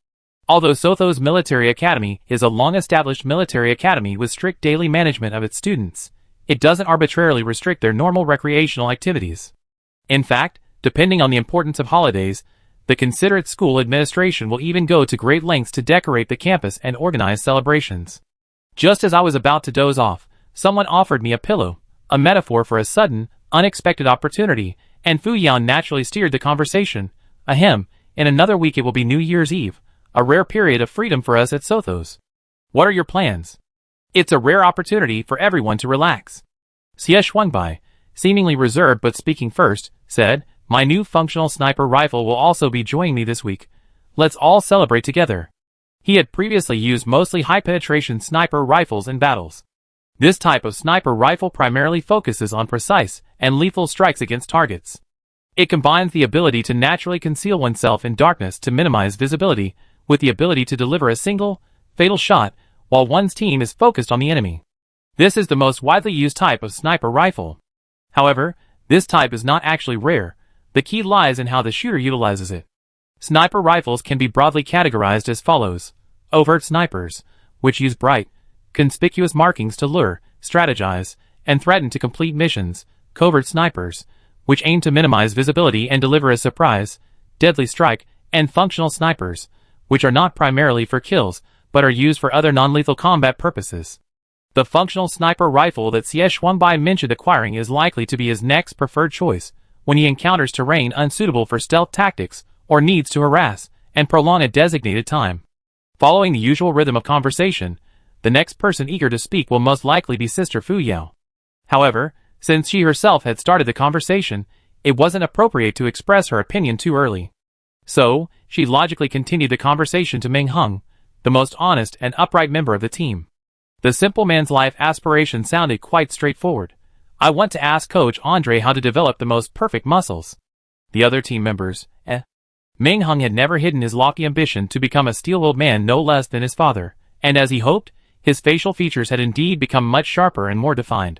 Although Sotho's military academy is a long-established military academy with strict daily management of its students, it doesn't arbitrarily restrict their normal recreational activities. In fact, depending on the importance of holidays, the considerate school administration will even go to great lengths to decorate the campus and organize celebrations. Just as I was about to doze off, someone offered me a pillow, a metaphor for a sudden, unexpected opportunity, and Fu Yao naturally steered the conversation. Ahem, in another week it will be New Year's Eve, a rare period of freedom for us at Sothos. What are your plans? It's a rare opportunity for everyone to relax. Xie Shuangbai, seemingly reserved but speaking first, said, my new functional sniper rifle will also be joining me this week. Let's all celebrate together. He had previously used mostly high-penetration sniper rifles in battles. This type of sniper rifle primarily focuses on precise and lethal strikes against targets. It combines the ability to naturally conceal oneself in darkness to minimize visibility, with the ability to deliver a single, fatal shot, while one's team is focused on the enemy. This is the most widely used type of sniper rifle. However, this type is not actually rare. The key lies in how the shooter utilizes it. Sniper rifles can be broadly categorized as follows. Overt snipers, which use bright, conspicuous markings to lure, strategize, and threaten to complete missions. Covert snipers, which aim to minimize visibility and deliver a surprise, deadly strike, and functional snipers, which are not primarily for kills, but are used for other non-lethal combat purposes. The functional sniper rifle that Xie Shuangbai mentioned acquiring is likely to be his next preferred choice when he encounters terrain unsuitable for stealth tactics or needs to harass and prolong a designated time. Following the usual rhythm of conversation, the next person eager to speak will most likely be Sister Fu Yao. However, since she herself had started the conversation, it wasn't appropriate to express her opinion too early. So, she logically continued the conversation to Meng Hung, the most honest and upright member of the team. The simple man's life aspiration sounded quite straightforward. I want to ask Coach Andre how to develop the most perfect muscles. The other team members, Meng Hung had never hidden his lofty ambition to become a steel-willed man no less than his father, and as he hoped, his facial features had indeed become much sharper and more defined.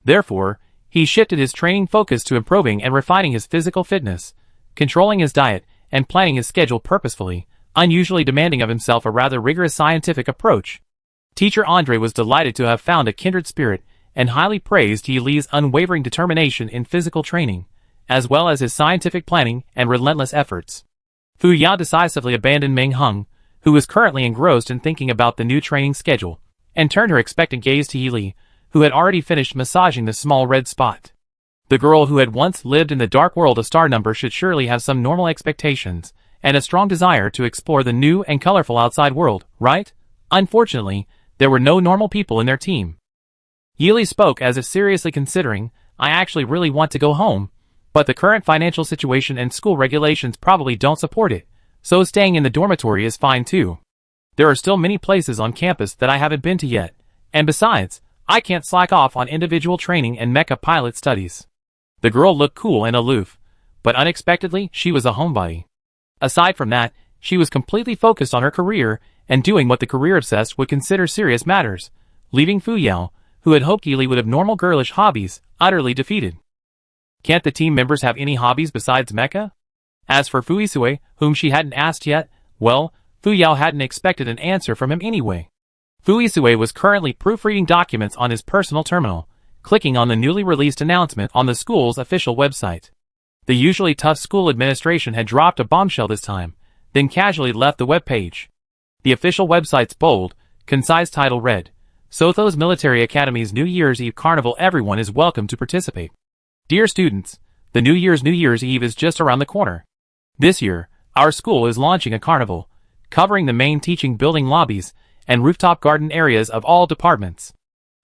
Therefore, he shifted his training focus to improving and refining his physical fitness, controlling his diet, and planning his schedule purposefully, unusually demanding of himself a rather rigorous scientific approach. Teacher Andre was delighted to have found a kindred spirit, and highly praised Yi Li's unwavering determination in physical training, as well as his scientific planning and relentless efforts. Fu Yao decisively abandoned Meng Hung, who was currently engrossed in thinking about the new training schedule, and turned her expectant gaze to Yi Li, who had already finished massaging the small red spot. The girl who had once lived in the dark world of star number should surely have some normal expectations, and a strong desire to explore the new and colorful outside world, right? Unfortunately, there were no normal people in their team. Yi Li spoke as if seriously considering, I actually really want to go home, but the current financial situation and school regulations probably don't support it, so staying in the dormitory is fine too. There are still many places on campus that I haven't been to yet, and besides, I can't slack off on individual training and mecha pilot studies. The girl looked cool and aloof, but unexpectedly she was a homebody. Aside from that, she was completely focused on her career and doing what the career-obsessed would consider serious matters, leaving Fu Yao, who had hoped Yi Li would have normal girlish hobbies, utterly defeated. Can't the team members have any hobbies besides mecha? As for Fu Isue, whom she hadn't asked yet, well, Fu Yao hadn't expected an answer from him anyway. Fu Isue was currently proofreading documents on his personal terminal, clicking on the newly released announcement on the school's official website. The usually tough school administration had dropped a bombshell this time, then casually left the webpage. The official website's bold, concise title read, Sothos Military Academy's New Year's Eve Carnival. Everyone is welcome to participate. Dear students, the New Year's Eve is just around the corner. This year, our school is launching a carnival, covering the main teaching building lobbies and rooftop garden areas of all departments.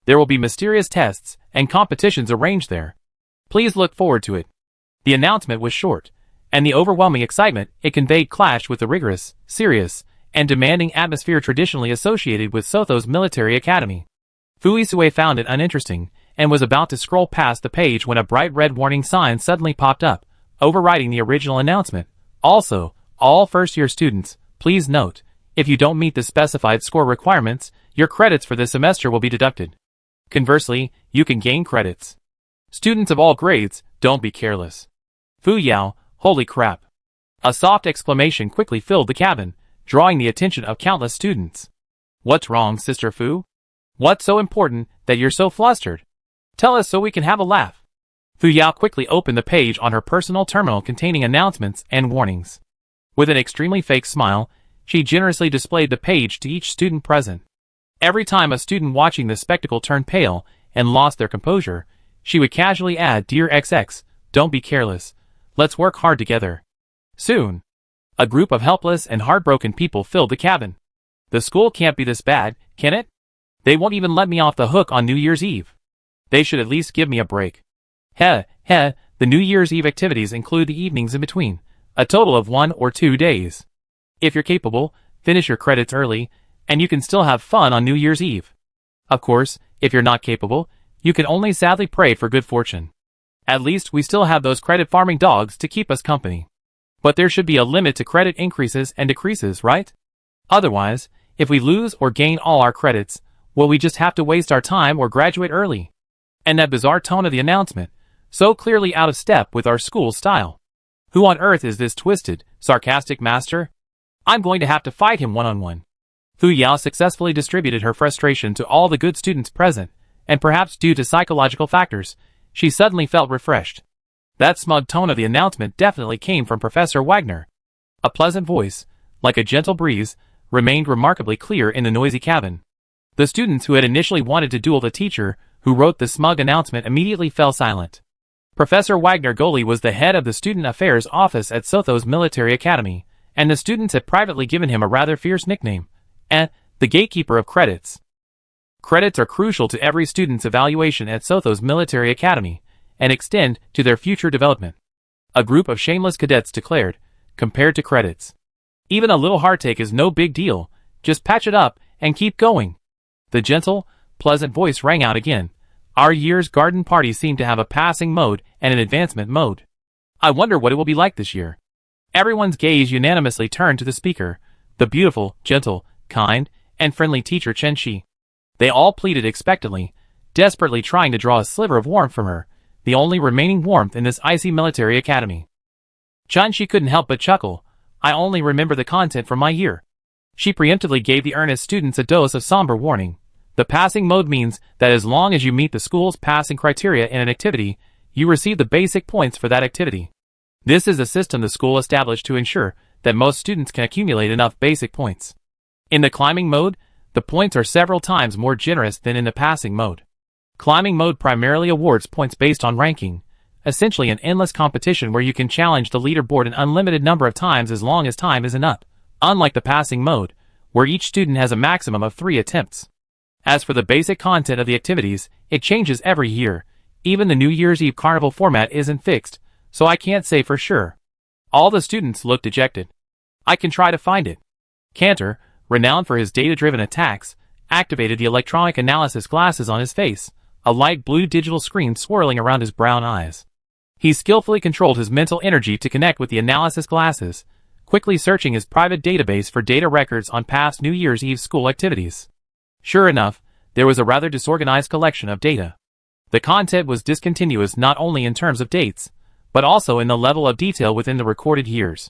There will be mysterious tests and competitions arranged there. Please look forward to it. The announcement was short, and the overwhelming excitement it conveyed clashed with the rigorous, serious, and demanding atmosphere traditionally associated with Sothos Military Academy. Fu Isue found it uninteresting, and was about to scroll past the page when a bright red warning sign suddenly popped up, overriding the original announcement. Also, all first-year students, please note, if you don't meet the specified score requirements, your credits for this semester will be deducted. Conversely, you can gain credits. Students of all grades, don't be careless. Fu Yao, holy crap. A soft exclamation quickly filled the cabin, drawing the attention of countless students. What's wrong, Sister Fu? What's so important that you're so flustered? Tell us so we can have a laugh. Fu Yao quickly opened the page on her personal terminal containing announcements and warnings. With an extremely fake smile, she generously displayed the page to each student present. Every time a student watching the spectacle turned pale and lost their composure, she would casually add, Dear XX, don't be careless. Let's work hard together. Soon, a group of helpless and heartbroken people filled the cabin. The school can't be this bad, can it? They won't even let me off the hook on New Year's Eve. They should at least give me a break. The New Year's Eve activities include the evenings in between, a total of 1 or 2 days. If you're capable, finish your credits early, and you can still have fun on New Year's Eve. Of course, if you're not capable, you can only sadly pray for good fortune. At least we still have those credit farming dogs to keep us company. But there should be a limit to credit increases and decreases, right? Otherwise, if we lose or gain all our credits, will we just have to waste our time or graduate early? And that bizarre tone of the announcement, so clearly out of step with our school style. Who on earth is this twisted, sarcastic master? I'm going to have to fight him one-on-one. Fu Yao successfully distributed her frustration to all the good students present, and perhaps due to psychological factors, she suddenly felt refreshed. That smug tone of the announcement definitely came from Professor Wagner. A pleasant voice, like a gentle breeze, remained remarkably clear in the noisy cabin. The students who had initially wanted to duel the teacher who wrote the smug announcement immediately fell silent. Professor Wagner Goli was the head of the Student Affairs Office at Sothos Military Academy, and the students had privately given him a rather fierce nickname, the Gatekeeper of Credits. Credits are crucial to every student's evaluation at Sothos Military Academy, and extend to their future development. A group of shameless cadets declared, compared to credits. Even a little heartache is no big deal, just patch it up and keep going. The gentle, pleasant voice rang out again. Our year's garden party seemed to have a passing mode and an advancement mode. I wonder what it will be like this year. Everyone's gaze unanimously turned to the speaker, the beautiful, gentle, kind, and friendly teacher Chen Shi. They all pleaded expectantly, desperately trying to draw a sliver of warmth from her, the only remaining warmth in this icy military academy. Chen Shi couldn't help but chuckle. I only remember the content from my year. She preemptively gave the earnest students a dose of somber warning. The passing mode means that as long as you meet the school's passing criteria in an activity, you receive the basic points for that activity. This is a system the school established to ensure that most students can accumulate enough basic points. In the climbing mode, the points are several times more generous than in the passing mode. Climbing mode primarily awards points based on ranking, essentially an endless competition where you can challenge the leaderboard an unlimited number of times as long as time is enough, unlike the passing mode, where each student has a maximum of 3 attempts. As for the basic content of the activities, it changes every year. Even the New Year's Eve carnival format isn't fixed, so I can't say for sure. All the students look dejected. I can try to find it. Cantor, renowned for his data-driven attacks, activated the electronic analysis glasses on his face, a light blue digital screen swirling around his brown eyes. He skillfully controlled his mental energy to connect with the analysis glasses, quickly searching his private database for data records on past New Year's Eve school activities. Sure enough, there was a rather disorganized collection of data. The content was discontinuous not only in terms of dates, but also in the level of detail within the recorded years.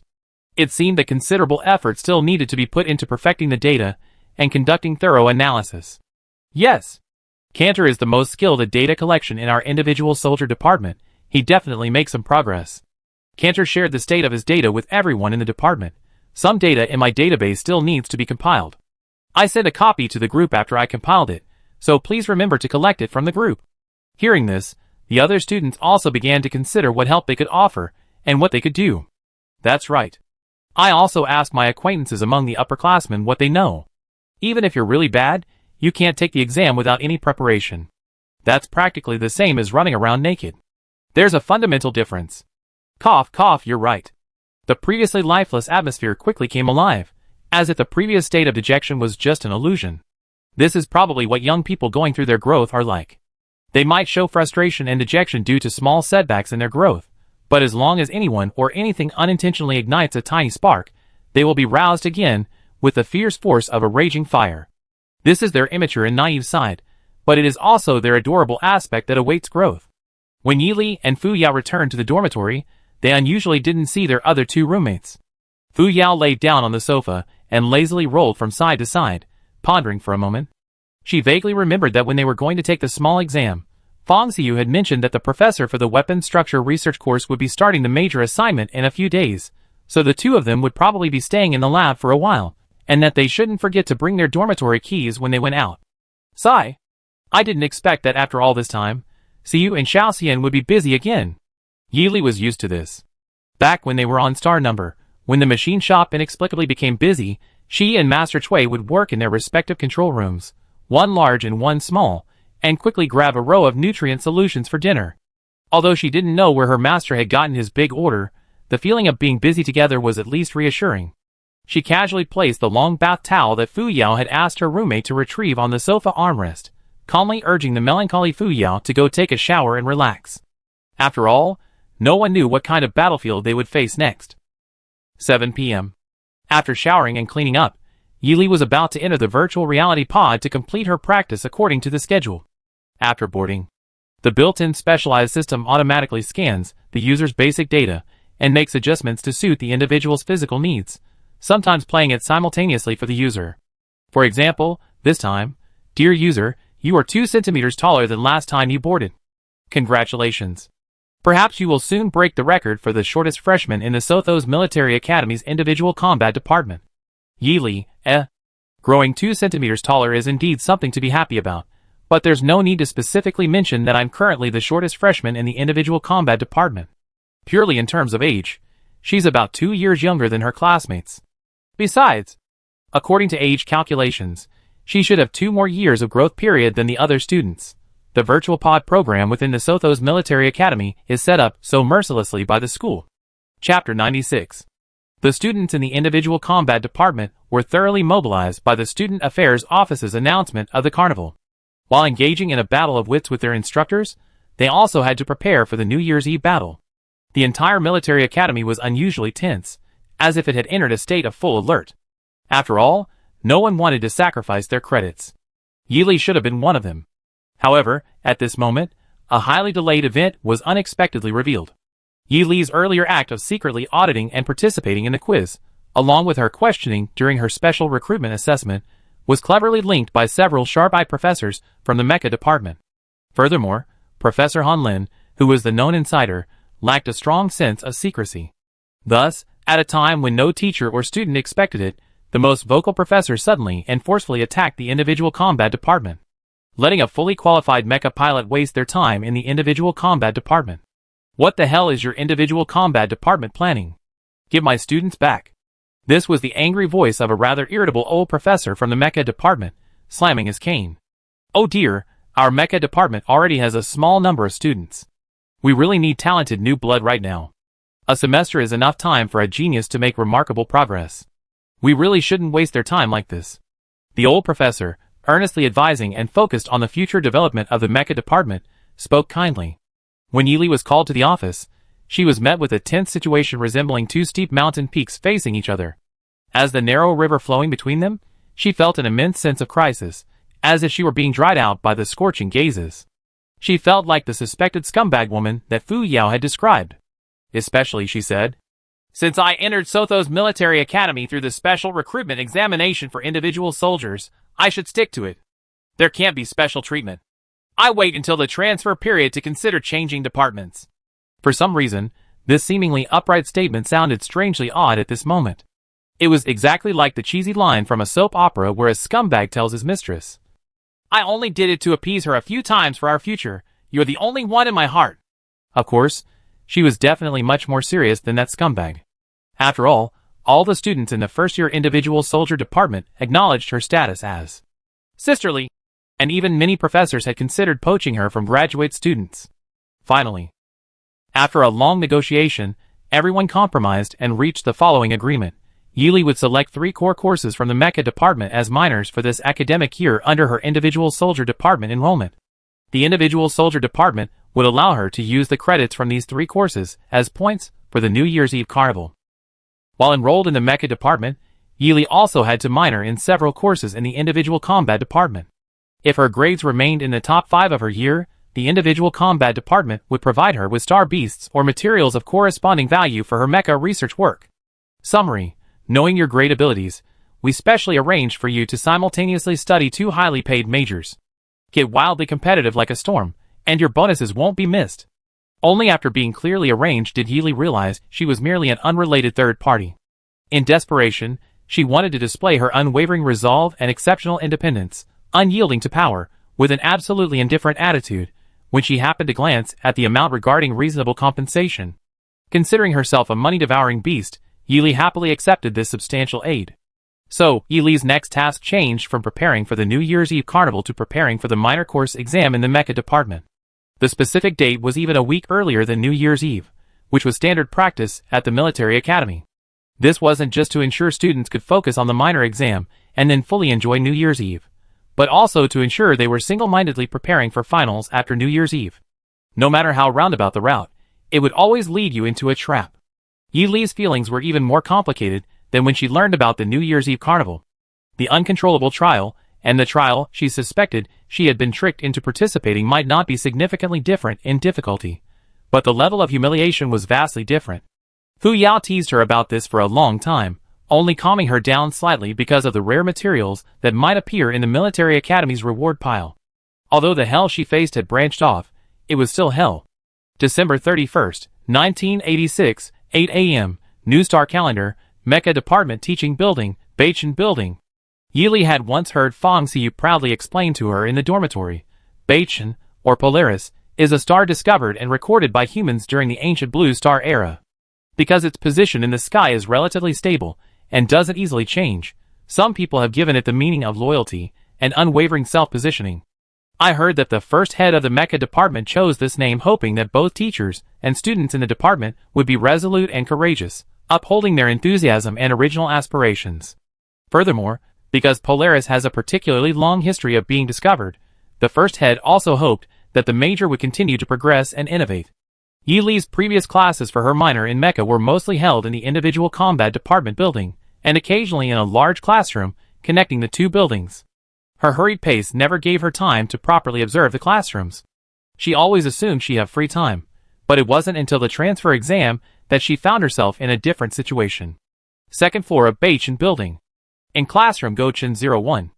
It seemed that considerable effort still needed to be put into perfecting the data and conducting thorough analysis. Yes, Cantor is the most skilled at data collection in our individual soldier department. He definitely makes some progress. Cantor shared the state of his data with everyone in the department. Some data in my database still needs to be compiled. I sent a copy to the group after I compiled it, so please remember to collect it from the group. Hearing this, the other students also began to consider what help they could offer and what they could do. That's right. I also asked my acquaintances among the upperclassmen what they know. Even if you're really bad, you can't take the exam without any preparation. That's practically the same as running around naked. There's a fundamental difference. Cough, cough, you're right. The previously lifeless atmosphere quickly came alive, as if the previous state of dejection was just an illusion. This is probably what young people going through their growth are like. They might show frustration and dejection due to small setbacks in their growth, but as long as anyone or anything unintentionally ignites a tiny spark, they will be roused again with the fierce force of a raging fire. This is their immature and naive side, but it is also their adorable aspect that awaits growth. When Yili and Fu Yao returned to the dormitory, they unusually didn't see their other 2 roommates. Fu Yao laid down on the sofa and lazily rolled from side to side, pondering for a moment. She vaguely remembered that when they were going to take the small exam, Fong Xiu had mentioned that the professor for the weapons structure research course would be starting the major assignment in a few days, so the 2 of them would probably be staying in the lab for a while, and that they shouldn't forget to bring their dormitory keys when they went out. Sigh. I didn't expect that after all this time, Xiu and Xiaoxian would be busy again. Yili was used to this. Back when they were on Star Number, when the machine shop inexplicably became busy, she and Master Cui would work in their respective control rooms, one large and one small, and quickly grab a row of nutrient solutions for dinner. Although she didn't know where her master had gotten his big order, the feeling of being busy together was at least reassuring. She casually placed the long bath towel that Fu Yao had asked her roommate to retrieve on the sofa armrest, calmly urging the melancholy Fu Yao to go take a shower and relax. After all, no one knew what kind of battlefield they would face next. 7 p.m. After showering and cleaning up, Yili was about to enter the virtual reality pod to complete her practice according to the schedule. After boarding, the built-in specialized system automatically scans the user's basic data and makes adjustments to suit the individual's physical needs, sometimes playing it simultaneously for the user. For example, this time, dear user, you are 2 centimeters taller than last time you boarded. Congratulations. Perhaps you will soon break the record for the shortest freshman in the Sothos Military Academy's individual combat department. Yili, growing 2 centimeters taller is indeed something to be happy about, but there's no need to specifically mention that I'm currently the shortest freshman in the individual combat department. Purely in terms of age, she's about 2 years younger than her classmates. Besides, according to age calculations, she should have 2 more years of growth period than the other students. The virtual pod program within the Sothos Military Academy is set up so mercilessly by the school. Chapter 96. The students in the individual combat department were thoroughly mobilized by the Student Affairs Office's announcement of the carnival. While engaging in a battle of wits with their instructors, they also had to prepare for the New Year's Eve battle. The entire military academy was unusually tense, as if it had entered a state of full alert. After all, no one wanted to sacrifice their credits. Yili should have been one of them. However, at this moment, a highly delayed event was unexpectedly revealed. Yili's earlier act of secretly auditing and participating in the quiz, along with her questioning during her special recruitment assessment, was cleverly linked by several sharp-eyed professors from the Mecha department. Furthermore, Professor Han Lin, who was the known insider, lacked a strong sense of secrecy. Thus, At a time when no teacher or student expected it, the most vocal professor suddenly and forcefully attacked the individual combat department, letting a fully qualified mecha pilot waste their time in the individual combat department. What the hell is your individual combat department planning? Give my students back. This was the angry voice of a rather irritable old professor from the mecha department, slamming his cane. Oh dear, our mecha department already has a small number of students. We really need talented new blood right now. A semester is enough time for a genius to make remarkable progress. We really shouldn't waste their time like this. The old professor, earnestly advising and focused on the future development of the mecha department, spoke kindly. When Yili was called to the office, she was met with a tense situation resembling two steep mountain peaks facing each other. As the narrow river flowing between them, she felt an immense sense of crisis, as if she were being dried out by the scorching gazes. She felt like the suspected scumbag woman that Fu Yao had described. Especially, she said, since I entered Sotho's military academy through the special recruitment examination for individual soldiers, I should stick to it. There can't be special treatment. I wait until the transfer period to consider changing departments. For some reason, this seemingly upright statement sounded strangely odd at this moment. It was exactly like the cheesy line from a soap opera where a scumbag tells his mistress, I only did it to appease her a few times for our future. You're the only one in my heart. Of course, she was definitely much more serious than that scumbag. After all the students in the first-year individual soldier department acknowledged her status as sisterly, and even many professors had considered poaching her from graduate students. Finally, after a long negotiation, everyone compromised and reached the following agreement. Yili would select 3 core courses from the mecha department as minors for this academic year under her individual soldier department enrollment. The individual soldier department would allow her to use the credits from these 3 courses as points for the New Year's Eve carnival. While enrolled in the mecha department, Yili also had to minor in several courses in the individual combat department. If her grades remained in the top 5 of her year, the individual combat department would provide her with star beasts or materials of corresponding value for her mecha research work. Summary: knowing your great abilities, we specially arranged for you to simultaneously study 2 highly paid majors. Get wildly competitive like a storm, and your bonuses won't be missed. Only after being clearly arranged did Yili realize she was merely an unrelated third party. In desperation, she wanted to display her unwavering resolve and exceptional independence, unyielding to power, with an absolutely indifferent attitude, when she happened to glance at the amount regarding reasonable compensation. Considering herself a money-devouring beast, Yili happily accepted this substantial aid. So, Yili's next task changed from preparing for the New Year's Eve carnival to preparing for the minor course exam in the mecha department. The specific date was even a week earlier than New Year's Eve, which was standard practice at the military academy. This wasn't just to ensure students could focus on the minor exam and then fully enjoy New Year's Eve, but also to ensure they were single-mindedly preparing for finals after New Year's Eve. No matter how roundabout the route, it would always lead you into a trap. Yili's feelings were even more complicated than when she learned about the New Year's Eve carnival. The uncontrollable trial, and the trial she suspected she had been tricked into participating might not be significantly different in difficulty, but the level of humiliation was vastly different. Fu Yao teased her about this for a long time, only calming her down slightly because of the rare materials that might appear in the military academy's reward pile. Although the hell she faced had branched off, it was still hell. December 31st, 1986, 8 a.m., New Star Calendar, Mecha Department Teaching Building, Beichen Building. Yili had once heard Fang Xiu proudly explain to her in the dormitory. Beichen, or Polaris, is a star discovered and recorded by humans during the ancient blue star era. Because its position in the sky is relatively stable and doesn't easily change, some people have given it the meaning of loyalty and unwavering self-positioning. I heard that the first head of the mecha department chose this name hoping that both teachers and students in the department would be resolute and courageous, upholding their enthusiasm and original aspirations. Furthermore, because Polaris has a particularly long history of being discovered, the first head also hoped that the major would continue to progress and innovate. Yili's previous classes for her minor in mecha were mostly held in the individual combat department building, and occasionally in a large classroom connecting the 2 buildings. Her hurried pace never gave her time to properly observe the classrooms. She always assumed she had free time, but it wasn't until the transfer exam that she found herself in a different situation. Second floor of Beichen Building. In classroom Gochen 01.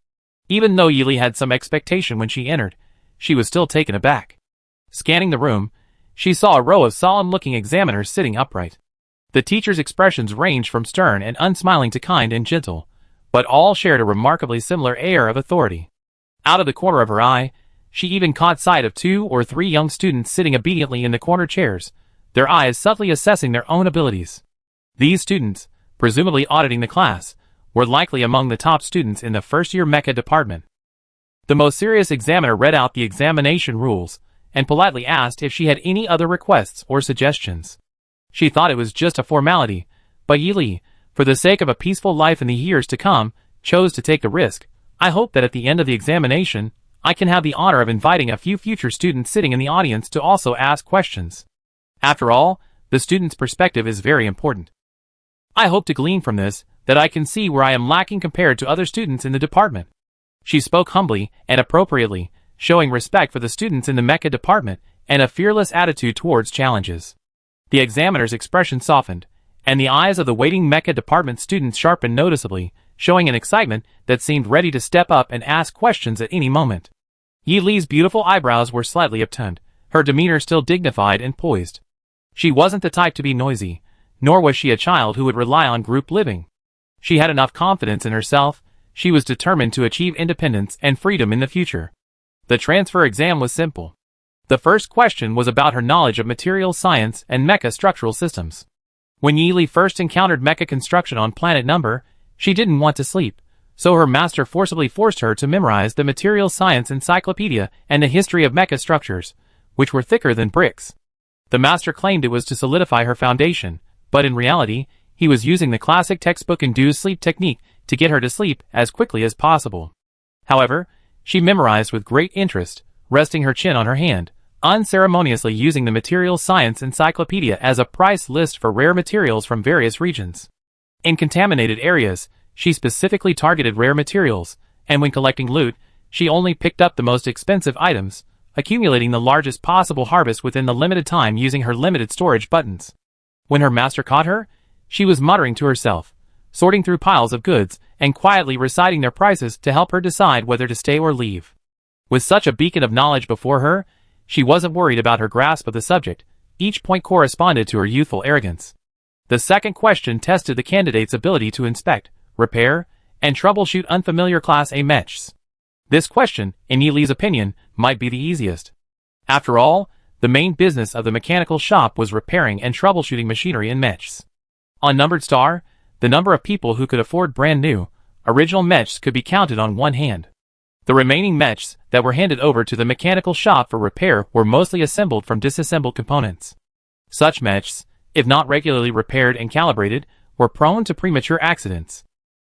Even though Yili had some expectation when she entered, she was still taken aback. Scanning the room, she saw a row of solemn-looking examiners sitting upright. The teacher's expressions ranged from stern and unsmiling to kind and gentle, but all shared a remarkably similar air of authority. Out of the corner of her eye, she even caught sight of 2 or 3 young students sitting obediently in the corner chairs, their eyes subtly assessing their own abilities. These students, presumably auditing the class, were likely among the top students in the first-year Mecha department. The most serious examiner read out the examination rules and politely asked if she had any other requests or suggestions. She thought it was just a formality, but Yi Li, for the sake of a peaceful life in the years to come, chose to take the risk. I hope that at the end of the examination, I can have the honor of inviting a few future students sitting in the audience to also ask questions. After all, the student's perspective is very important. I hope to glean from this that I can see where I am lacking compared to other students in the department. She spoke humbly and appropriately, showing respect for the students in the Mecha department and a fearless attitude towards challenges. The examiner's expression softened, and the eyes of the waiting Mecha department students sharpened noticeably, showing an excitement that seemed ready to step up and ask questions at any moment. Yi Li's beautiful eyebrows were slightly upturned, her demeanor still dignified and poised. She wasn't the type to be noisy, nor was she a child who would rely on group living. She had enough confidence in herself. She was determined to achieve independence and freedom in the future. The transfer exam was simple. The first question was about her knowledge of materials science and mecha structural systems. When Yi Li first encountered mecha construction on Planet Number, she didn't want to sleep, so her master forcibly forced her to memorize the materials science encyclopedia and the history of mecha structures, which were thicker than bricks. The master claimed it was to solidify her foundation, but in reality, he was using the classic textbook-induced sleep technique to get her to sleep as quickly as possible. However, she memorized with great interest, resting her chin on her hand, unceremoniously using the materials science encyclopedia as a price list for rare materials from various regions. In contaminated areas, she specifically targeted rare materials, and when collecting loot, she only picked up the most expensive items, accumulating the largest possible harvest within the limited time using her limited storage buttons. When her master caught her, she was muttering to herself, sorting through piles of goods, and quietly reciting their prices to help her decide whether to stay or leave. With such a beacon of knowledge before her, she wasn't worried about her grasp of the subject. Each point corresponded to her youthful arrogance. The second question tested the candidate's ability to inspect, repair, and troubleshoot unfamiliar Class A mechs. This question, in Yi Li's opinion, might be the easiest. After all, the main business of the mechanical shop was repairing and troubleshooting machinery and mechs. On Numbered Star, the number of people who could afford brand new, original mechs could be counted on one hand. The remaining mechs that were handed over to the mechanical shop for repair were mostly assembled from disassembled components. Such mechs, if not regularly repaired and calibrated, were prone to premature accidents.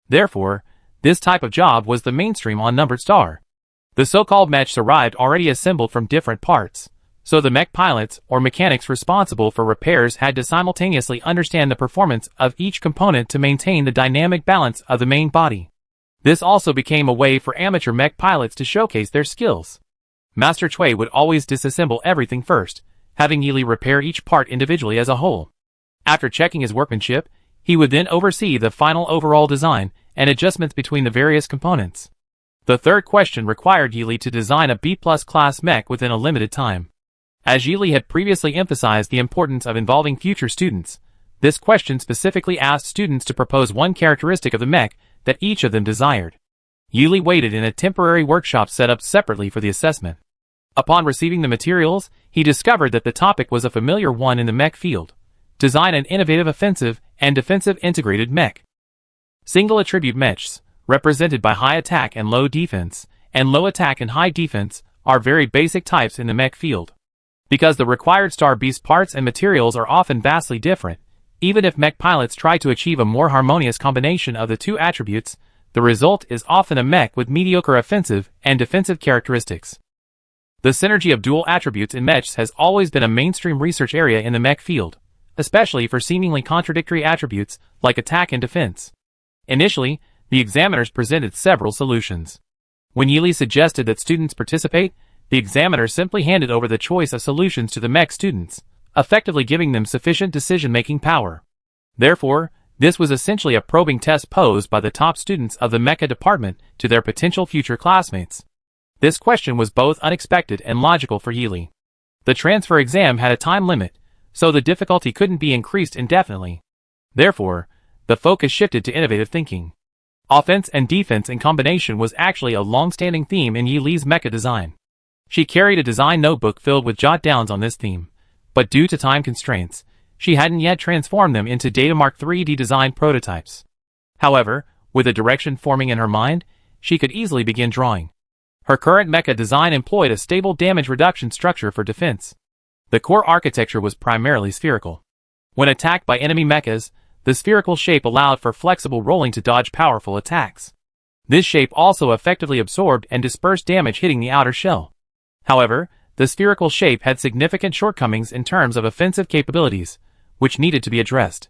Therefore, this type of job was the mainstream on Numbered Star. The so-called mechs arrived already assembled from different parts, so the mech pilots or mechanics responsible for repairs had to simultaneously understand the performance of each component to maintain the dynamic balance of the main body. This also became a way for amateur mech pilots to showcase their skills. Master Cui would always disassemble everything first, having Yi Li repair each part individually as a whole. After checking his workmanship, he would then oversee the final overall design and adjustments between the various components. The third question required Yi Li to design a B+ class mech within a limited time. As Yi Li had previously emphasized the importance of involving future students, this question specifically asked students to propose one characteristic of the mech that each of them desired. Yi Li waited in a temporary workshop set up separately for the assessment. Upon receiving the materials, he discovered that the topic was a familiar one in the mech field: design an innovative offensive and defensive integrated mech. Single attribute mechs, represented by high attack and low defense, and low attack and high defense, are very basic types in the mech field. Because the required Star Beast parts and materials are often vastly different, even if mech pilots try to achieve a more harmonious combination of the two attributes, the result is often a mech with mediocre offensive and defensive characteristics. The synergy of dual attributes in mechs has always been a mainstream research area in the mech field, especially for seemingly contradictory attributes like attack and defense. Initially, the examiners presented several solutions. When Yi Li suggested that students participate, the examiner simply handed over the choice of solutions to the mech students, effectively giving them sufficient decision-making power. Therefore, this was essentially a probing test posed by the top students of the mecha department to their potential future classmates. This question was both unexpected and logical for Yi Li. The transfer exam had a time limit, so the difficulty couldn't be increased indefinitely. Therefore, the focus shifted to innovative thinking. Offense and defense in combination was actually a long-standing theme in Yi Li's mecha design. She carried a design notebook filled with jot-downs on this theme, but due to time constraints, she hadn't yet transformed them into Datamark 3D design prototypes. However, with a direction forming in her mind, she could easily begin drawing. Her current mecha design employed a stable damage reduction structure for defense. The core architecture was primarily spherical. When attacked by enemy mechas, the spherical shape allowed for flexible rolling to dodge powerful attacks. This shape also effectively absorbed and dispersed damage hitting the outer shell. However, the spherical shape had significant shortcomings in terms of offensive capabilities, which needed to be addressed.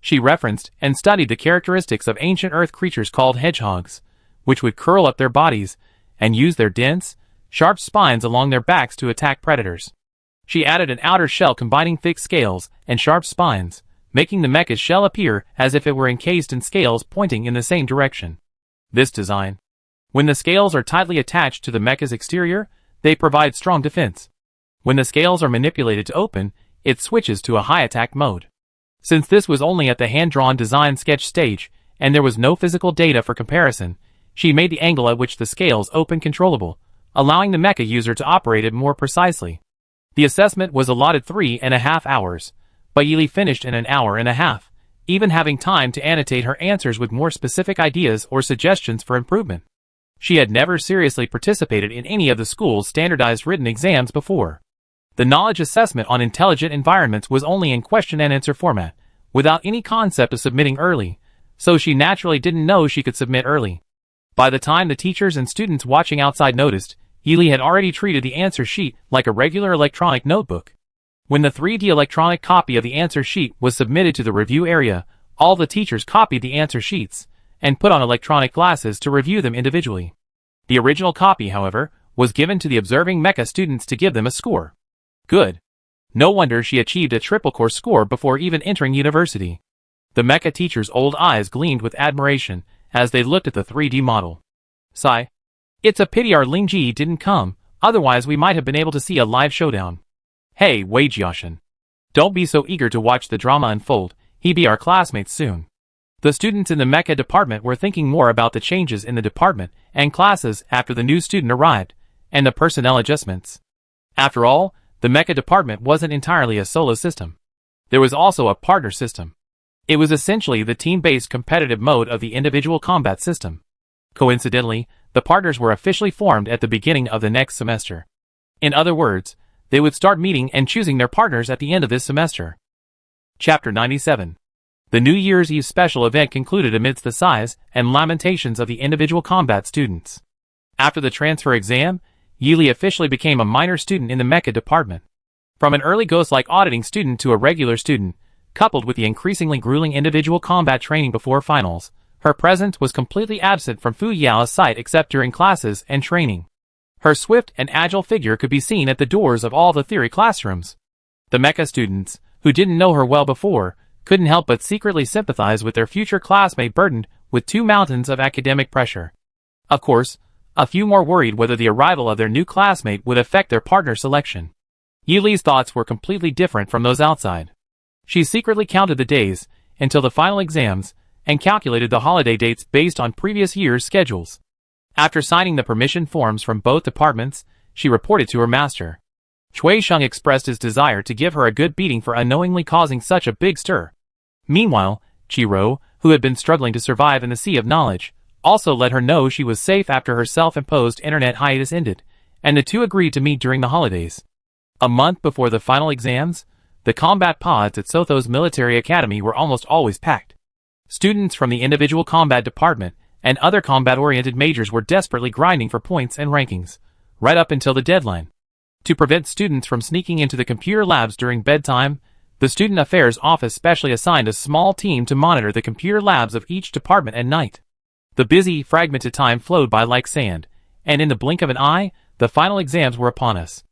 She referenced and studied the characteristics of ancient earth creatures called hedgehogs, which would curl up their bodies and use their dense, sharp spines along their backs to attack predators. She added an outer shell combining thick scales and sharp spines, making the mecha's shell appear as if it were encased in scales pointing in the same direction. This design, when the scales are tightly attached to the mecha's exterior, they provide strong defense. When the scales are manipulated to open, it switches to a high attack mode. Since this was only at the hand-drawn design sketch stage, and there was no physical data for comparison, she made the angle at which the scales open controllable, allowing the mecha user to operate it more precisely. The assessment was allotted 3.5 hours, but Yi Li finished in 1.5 hours, even having time to annotate her answers with more specific ideas or suggestions for improvement. She had never seriously participated in any of the school's standardized written exams before. The knowledge assessment on intelligent environments was only in question and answer format, without any concept of submitting early, so she naturally didn't know she could submit early. By the time the teachers and students watching outside noticed, Yi Li had already treated the answer sheet like a regular electronic notebook. When the 3D electronic copy of the answer sheet was submitted to the review area, all the teachers copied the answer sheets and put on electronic glasses to review them individually. The original copy, however, was given to the observing mecha students to give them a score. Good. No wonder she achieved a triple course score before even entering university. The mecha teacher's old eyes gleamed with admiration as they looked at the 3D model. Sigh. It's a pity our Lingji didn't come, otherwise we might have been able to see a live showdown. Hey, Wei Jiaxin. Don't be so eager to watch the drama unfold, he be our classmates soon. The students in the mecha department were thinking more about the changes in the department and classes after the new student arrived, and the personnel adjustments. After all, the mecha department wasn't entirely a solo system. There was also a partner system. It was essentially the team-based competitive mode of the individual combat system. Coincidentally, the partners were officially formed at the beginning of the next semester. In other words, they would start meeting and choosing their partners at the end of this semester. Chapter 97. The New Year's Eve special event concluded amidst the sighs and lamentations of the individual combat students. After the transfer exam, Yi Li officially became a minor student in the mecha department. From an early ghost-like auditing student to a regular student, coupled with the increasingly grueling individual combat training before finals, her presence was completely absent from Fu Yao's sight except during classes and training. Her swift and agile figure could be seen at the doors of all the theory classrooms. The mecha students, who didn't know her well before, couldn't help but secretly sympathize with their future classmate burdened with 2 mountains of academic pressure. Of course, a few more worried whether the arrival of their new classmate would affect their partner selection. Yi Li's thoughts were completely different from those outside. She secretly counted the days until the final exams and calculated the holiday dates based on previous year's schedules. After signing the permission forms from both departments, she reported to her master. Cui Sheng expressed his desire to give her a good beating for unknowingly causing such a big stir. Meanwhile, Qi, who had been struggling to survive in the sea of knowledge, also let her know she was safe after her self-imposed internet hiatus ended, and the two agreed to meet during the holidays. A month before the final exams, the combat pods at Sotho's military academy were almost always packed. Students from the individual combat department and other combat-oriented majors were desperately grinding for points and rankings, right up until the deadline. To prevent students from sneaking into the computer labs during bedtime, the Student Affairs Office specially assigned a small team to monitor the computer labs of each department at night. The busy, fragmented time flowed by like sand, and in the blink of an eye, the final exams were upon us.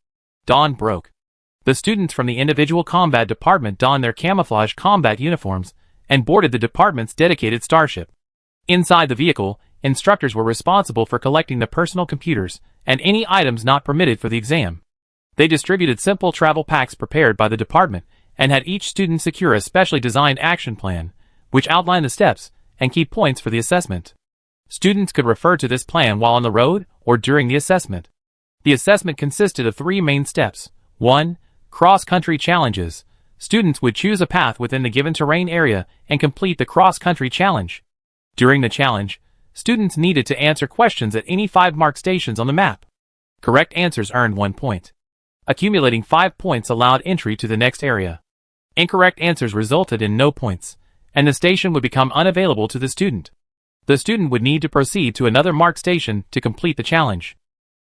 Dawn broke. The students from the individual combat department donned their camouflage combat uniforms and boarded the department's dedicated starship. Inside the vehicle, instructors were responsible for collecting the personal computers and any items not permitted for the exam. They distributed simple travel packs prepared by the department and had each student secure a specially designed action plan, which outlined the steps and key points for the assessment. Students could refer to this plan while on the road or during the assessment. The assessment consisted of 3 main steps. 1. Cross-country challenges. Students would choose a path within the given terrain area and complete the cross-country challenge. During the challenge, students needed to answer questions at any 5 marked stations on the map. Correct answers earned 1 point. Accumulating 5 points allowed entry to the next area. Incorrect answers resulted in no points, and the station would become unavailable to the student. The student would need to proceed to another marked station to complete the challenge.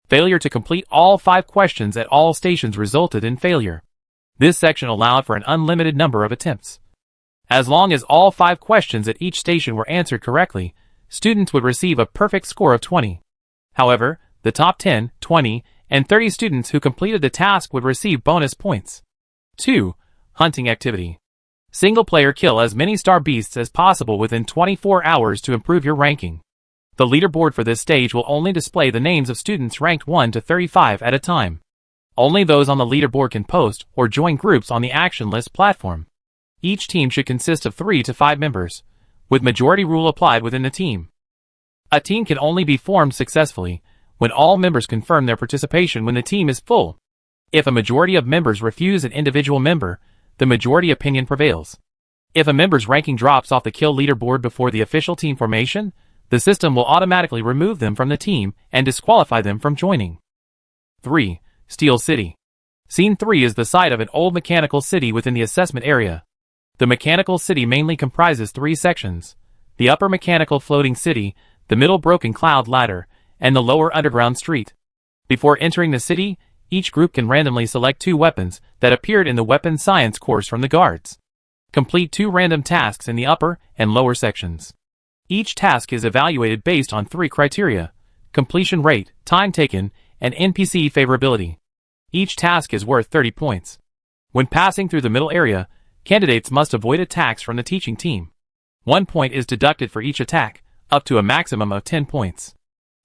Failure to complete all 5 questions at all stations resulted in failure. This section allowed for an unlimited number of attempts. As long as all 5 questions at each station were answered correctly, students would receive a perfect score of 20. However, the top 10, 20, and 30 students who completed the task would receive bonus points. 2. Hunting activity. Single player kill as many star beasts as possible within 24 hours to improve your ranking. The leaderboard for this stage will only display the names of students ranked 1 to 35 at a time. Only those on the leaderboard can post or join groups on the action list platform. Each team should consist of 3 to 5 members, with majority rule applied within the team. A team can only be formed successfully when all members confirm their participation when the team is full. If a majority of members refuse an individual member, the majority opinion prevails. If a member's ranking drops off the kill leaderboard before the official team formation, the system will automatically remove them from the team and disqualify them from joining. 3. Steel City. Scene 3 is the site of an old mechanical city within the assessment area. The mechanical city mainly comprises 3 sections: the upper mechanical floating city, the middle broken cloud ladder, and the lower underground street. Before entering the city, each group can randomly select 2 weapons that appeared in the weapon science course from the guards. Complete 2 random tasks in the upper and lower sections. Each task is evaluated based on 3 criteria: completion rate, time taken, and NPC favorability. Each task is worth 30 points. When passing through the middle area, candidates must avoid attacks from the teaching team. 1 point is deducted for each attack, up to a maximum of 10 points.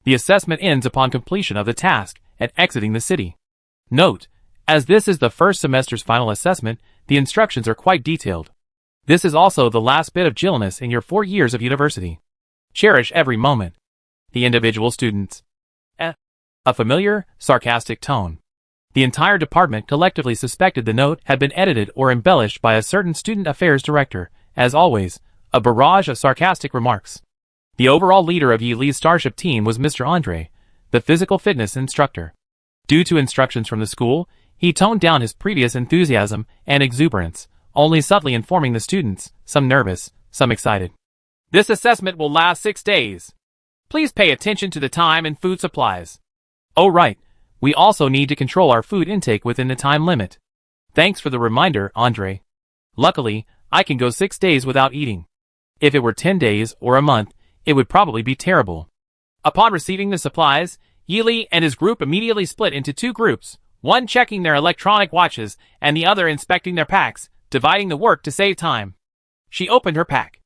The assessment ends upon completion of the task and exiting the city. Note, as this is the first semester's final assessment, the instructions are quite detailed. This is also the last bit of gentleness in your 4 years of university. Cherish every moment. The individual students. A familiar, sarcastic tone. The entire department collectively suspected the note had been edited or embellished by a certain student affairs director. As always, a barrage of sarcastic remarks. The overall leader of Yi Li's Starship team was Mr. Andre, the physical fitness instructor. Due to instructions from the school, he toned down his previous enthusiasm and exuberance, only subtly informing the students, some nervous, some excited. This assessment will last 6 days. Please pay attention to the time and food supplies. Oh right, we also need to control our food intake within the time limit. Thanks for the reminder, Andre. Luckily, I can go 6 days without eating. If it were 10 days or a month, it would probably be terrible. Upon receiving the supplies, Yi Li and his group immediately split into 2 groups, one checking their electronic watches and the other inspecting their packs, dividing the work to save time. She opened her pack.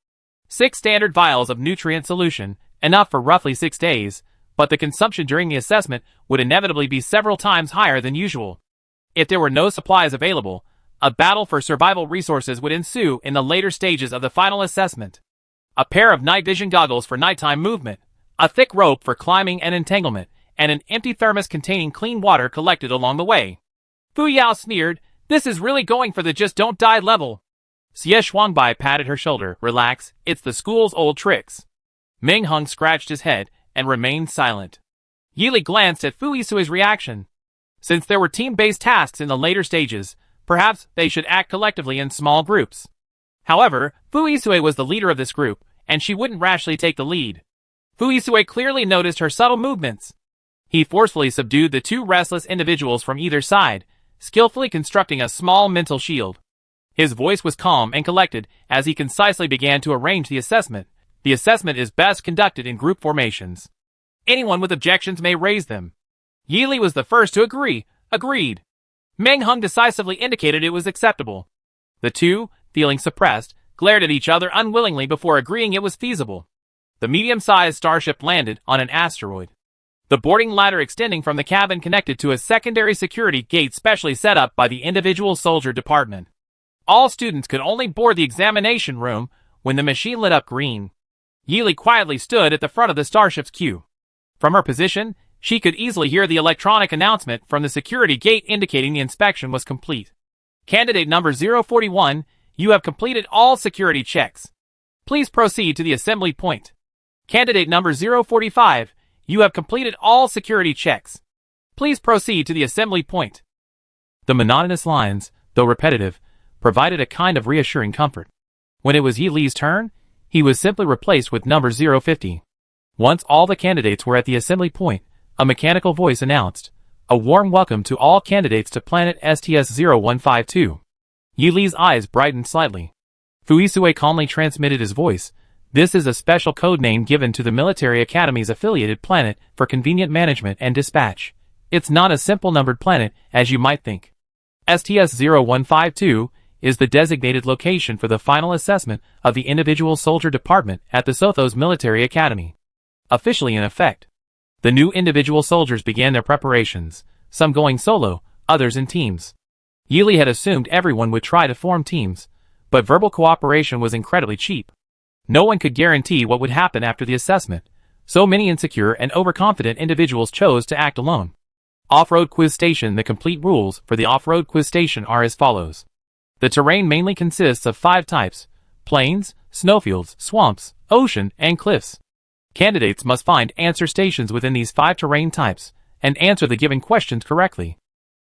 6 standard vials of nutrient solution, enough for roughly 6 days, but the consumption during the assessment would inevitably be several times higher than usual. If there were no supplies available, a battle for survival resources would ensue in the later stages of the final assessment. A pair of night vision goggles for nighttime movement, a thick rope for climbing and entanglement, and an empty thermos containing clean water collected along the way. Fu Yao sneered, "This is really going for the just don't die level." Xie Shuangbai patted her shoulder. "Relax, it's the school's old tricks." Meng Hung scratched his head and remained silent. Yi Li glanced at Fu Yisui's reaction. Since there were team-based tasks in the later stages, perhaps they should act collectively in small groups. However, Fu Yisui was the leader of this group, and she wouldn't rashly take the lead. Fu Yisui clearly noticed her subtle movements. He forcefully subdued the 2 restless individuals from either side, skillfully constructing a small mental shield. His voice was calm and collected as he concisely began to arrange the assessment. The assessment is best conducted in group formations. Anyone with objections may raise them. Yi Li was the first to agree. Agreed. Meng Hung decisively indicated it was acceptable. The 2, feeling suppressed, glared at each other unwillingly before agreeing it was feasible. The medium-sized starship landed on an asteroid. The boarding ladder extending from the cabin connected to a secondary security gate specially set up by the individual soldier department. All students could only board the examination room when the machine lit up green. Yili quietly stood at the front of the starship's queue. From her position, she could easily hear the electronic announcement from the security gate indicating the inspection was complete. Candidate number 041, you have completed all security checks. Please proceed to the assembly point. Candidate number 045, you have completed all security checks. Please proceed to the assembly point. The monotonous lines, though repetitive, provided a kind of reassuring comfort. When it was Yi Li's turn, he was simply replaced with number 050. Once all the candidates were at the assembly point, a mechanical voice announced, "A warm welcome to all candidates to planet STS-0152. Yi Li's eyes brightened slightly. Fuisue calmly transmitted his voice. "This is a special code name given to the military academy's affiliated planet for convenient management and dispatch. It's not a simple numbered planet, as you might think. STS-0152 is the designated location for the final assessment of the individual soldier department at the Sothos Military Academy. Officially in effect. The new individual soldiers began their preparations, some going solo, others in teams. Yi Li had assumed everyone would try to form teams, but verbal cooperation was incredibly cheap. No one could guarantee what would happen after the assessment, so many insecure and overconfident individuals chose to act alone. Off-road quiz station. The complete rules for the off-road quiz station are as follows. The terrain mainly consists of 5 types: plains, snowfields, swamps, ocean, and cliffs. Candidates must find answer stations within these 5 terrain types and answer the given questions correctly.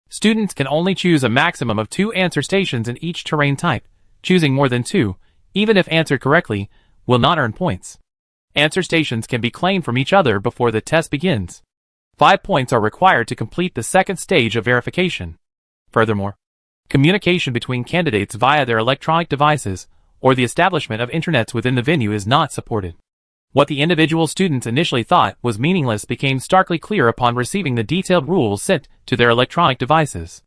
Students can only choose a maximum of 2 answer stations in each terrain type. Choosing more than 2, even if answered correctly, will not earn points. Answer stations can be claimed from each other before the test begins. 5 points are required to complete the second stage of verification. Furthermore, communication between candidates via their electronic devices or the establishment of internets within the venue is not supported. What the individual students initially thought was meaningless became starkly clear upon receiving the detailed rules sent to their electronic devices.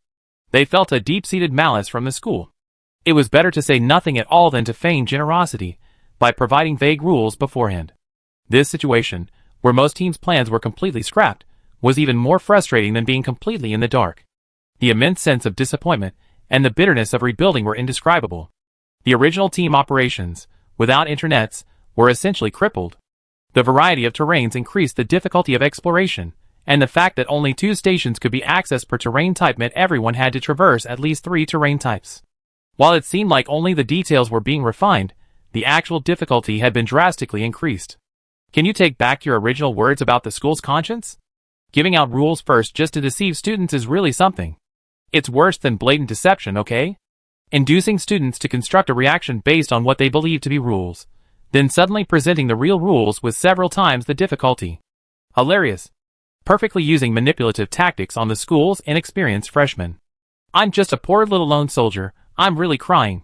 They felt a deep-seated malice from the school. It was better to say nothing at all than to feign generosity by providing vague rules beforehand. This situation, where most teams' plans were completely scrapped, was even more frustrating than being completely in the dark. The immense sense of disappointment and the bitterness of rebuilding were indescribable. The original team operations, without internets, were essentially crippled. The variety of terrains increased the difficulty of exploration, and the fact that only 2 stations could be accessed per terrain type meant everyone had to traverse at least 3 terrain types. While it seemed like only the details were being refined, the actual difficulty had been drastically increased. Can you take back your original words about the school's conscience? Giving out rules first just to deceive students is really something. It's worse than blatant deception, okay? Inducing students to construct a reaction based on what they believe to be rules, then suddenly presenting the real rules with several times the difficulty. Hilarious. Perfectly using manipulative tactics on the school's inexperienced freshmen. I'm just a poor little lone soldier, I'm really crying.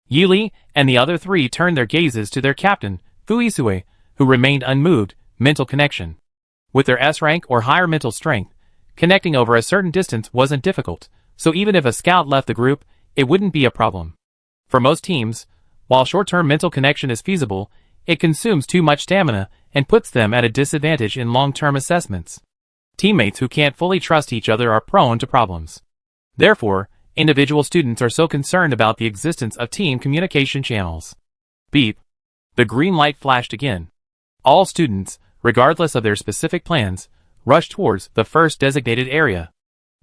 Yi Li and the other 3 turned their gazes to their captain, Fuisue, who remained unmoved. Mental connection. With their S rank or higher mental strength, connecting over a certain distance wasn't difficult, so even if a scout left the group, it wouldn't be a problem. For most teams, while short-term mental connection is feasible, it consumes too much stamina and puts them at a disadvantage in long-term assessments. Teammates who can't fully trust each other are prone to problems. Therefore, individual students are so concerned about the existence of team communication channels. Beep. The green light flashed again. All students, regardless of their specific plans, rushed towards the first designated area.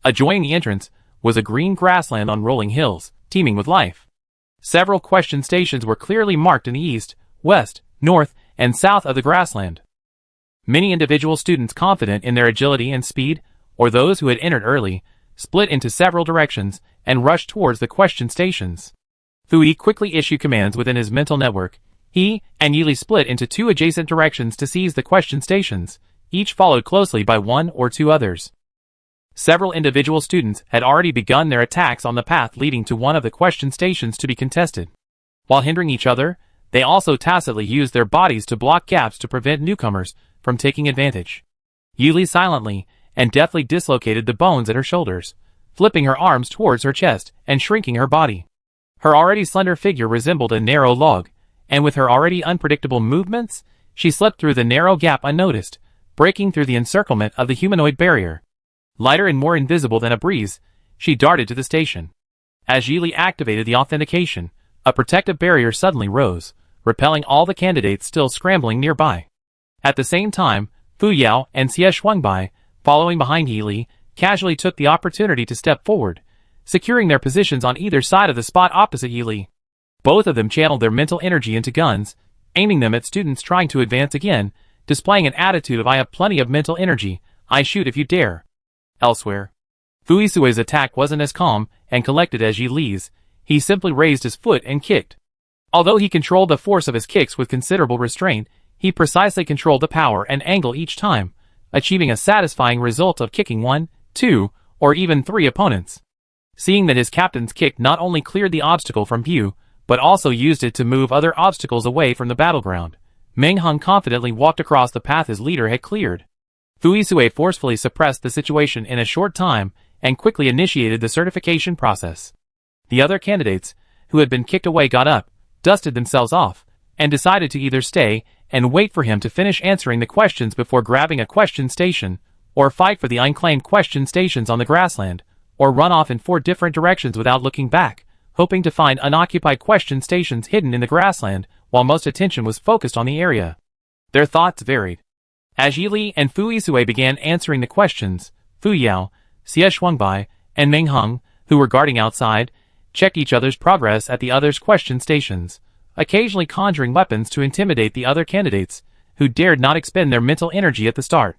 Adjoining the entrance was a green grassland on rolling hills, teeming with life. Several question stations were clearly marked in the east, west, north, and south of the grassland. Many individual students confident in their agility and speed, or those who had entered early, split into several directions and rushed towards the question stations. Fui quickly issued commands within his mental network. He and Yi Li split into 2 adjacent directions to seize the question stations, each followed closely by 1 or 2 others. Several individual students had already begun their attacks on the path leading to one of the question stations to be contested. While hindering each other, they also tacitly used their bodies to block gaps to prevent newcomers from taking advantage. Yi Li silently and deftly dislocated the bones at her shoulders, flipping her arms towards her chest and shrinking her body. Her already slender figure resembled a narrow log, and with her already unpredictable movements, she slipped through the narrow gap unnoticed, breaking through the encirclement of the humanoid barrier. Lighter and more invisible than a breeze, she darted to the station. As Yi Li activated the authentication, a protective barrier suddenly rose, repelling all the candidates still scrambling nearby. At the same time, Fu Yao and Xie Shuangbai, following behind Yi Li, casually took the opportunity to step forward, securing their positions on either side of the spot opposite Yi Li. Both of them channeled their mental energy into guns, aiming them at students trying to advance again, displaying an attitude of "I have plenty of mental energy, I shoot if you dare." Elsewhere, Fu Yisui's attack wasn't as calm and collected as Yi Li's. He simply raised his foot and kicked. Although he controlled the force of his kicks with considerable restraint, he precisely controlled the power and angle each time, achieving a satisfying result of kicking 1, 2, or even 3 opponents. Seeing that his captain's kick not only cleared the obstacle from view, but also used it to move other obstacles away from the battleground, Meng Hung confidently walked across the path his leader had cleared. Fu Yisui forcefully suppressed the situation in a short time and quickly initiated the certification process. The other candidates, who had been kicked away, got up, dusted themselves off, and decided to either stay and wait for him to finish answering the questions before grabbing a question station, or fight for the unclaimed question stations on the grassland, or run off in 4 different directions without looking back, hoping to find unoccupied question stations hidden in the grassland, while most attention was focused on the area. Their thoughts varied. As Yi Li and Fu Yisui began answering the questions, Fu Yao, Xie Shuangbai, and Meng Hung, who were guarding outside, checked each other's progress at the others' question stations, occasionally conjuring weapons to intimidate the other candidates, who dared not expend their mental energy at the start.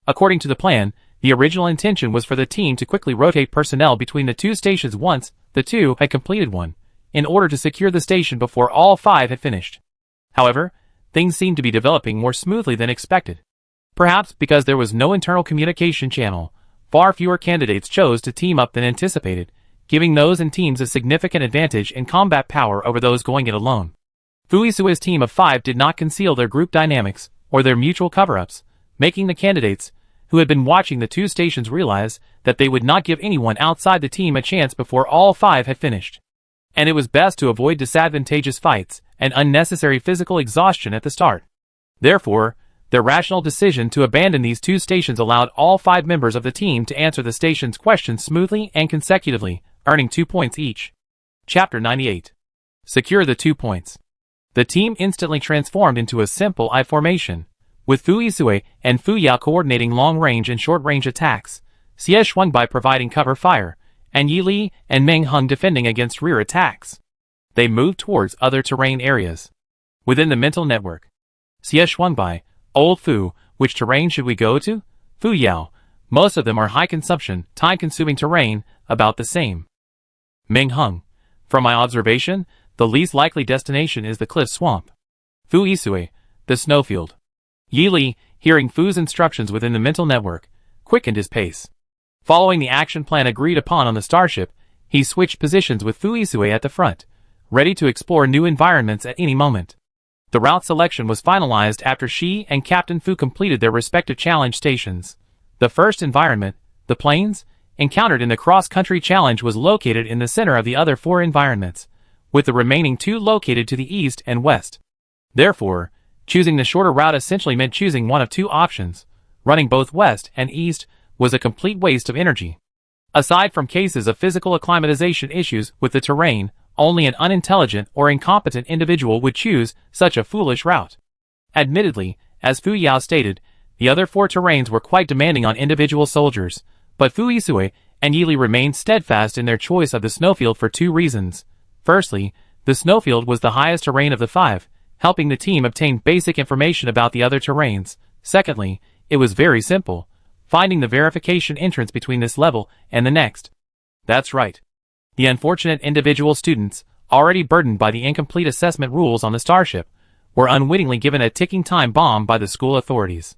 According to the plan, the original intention was for the team to quickly rotate personnel between the 2 stations once the 2 had completed one, in order to secure the station before all 5 had finished. However, things seemed to be developing more smoothly than expected. Perhaps because there was no internal communication channel, far fewer candidates chose to team up than anticipated, giving those in teams a significant advantage in combat power over those going it alone. Fu Yisui's team of 5 did not conceal their group dynamics or their mutual cover-ups, making the candidates, who had been watching the 2 stations, realize that they would not give anyone outside the team a chance before all 5 had finished. And it was best to avoid disadvantageous fights and unnecessary physical exhaustion at the start. Therefore, their rational decision to abandon these 2 stations allowed all 5 members of the team to answer the station's questions smoothly and consecutively, earning 2 points each. Chapter 98. Secure the 2 points. The team instantly transformed into a simple I formation, with Fu Yisui and Fu Yao coordinating long-range and short-range attacks, Xie Shuangbai providing cover fire, and Yi Li and Meng Hung defending against rear attacks. They moved towards other terrain areas. Within the mental network, Xie Shuangbai, "Old Fu, which terrain should we go to?" Fu Yao, "Most of them are high-consumption, time-consuming terrain, about the same." Meng Hung, "From my observation, the least likely destination is the cliff swamp." Fu Yisui, "The snowfield." Yi Li, hearing Fu's instructions within the mental network, quickened his pace. Following the action plan agreed upon on the starship, he switched positions with Fu Yisui at the front, ready to explore new environments at any moment. The route selection was finalized after she and Captain Fu completed their respective challenge stations. The first environment, the plains, encountered in the cross-country challenge, was located in the center of the other 4 environments, with the remaining 2 located to the east and west. Therefore, choosing the shorter route essentially meant choosing one of 2 options. Running both west and east was a complete waste of energy. Aside from cases of physical acclimatization issues with the terrain, only an unintelligent or incompetent individual would choose such a foolish route. Admittedly, as Fu Yao stated, the other 4 terrains were quite demanding on individual soldiers, but Fu Yisui and Yi Li remained steadfast in their choice of the snowfield for 2 reasons. Firstly, the snowfield was the highest terrain of the 5, helping the team obtain basic information about the other terrains. Secondly, it was very simple, finding the verification entrance between this level and the next. That's right. The unfortunate individual students, already burdened by the incomplete assessment rules on the starship, were unwittingly given a ticking time bomb by the school authorities.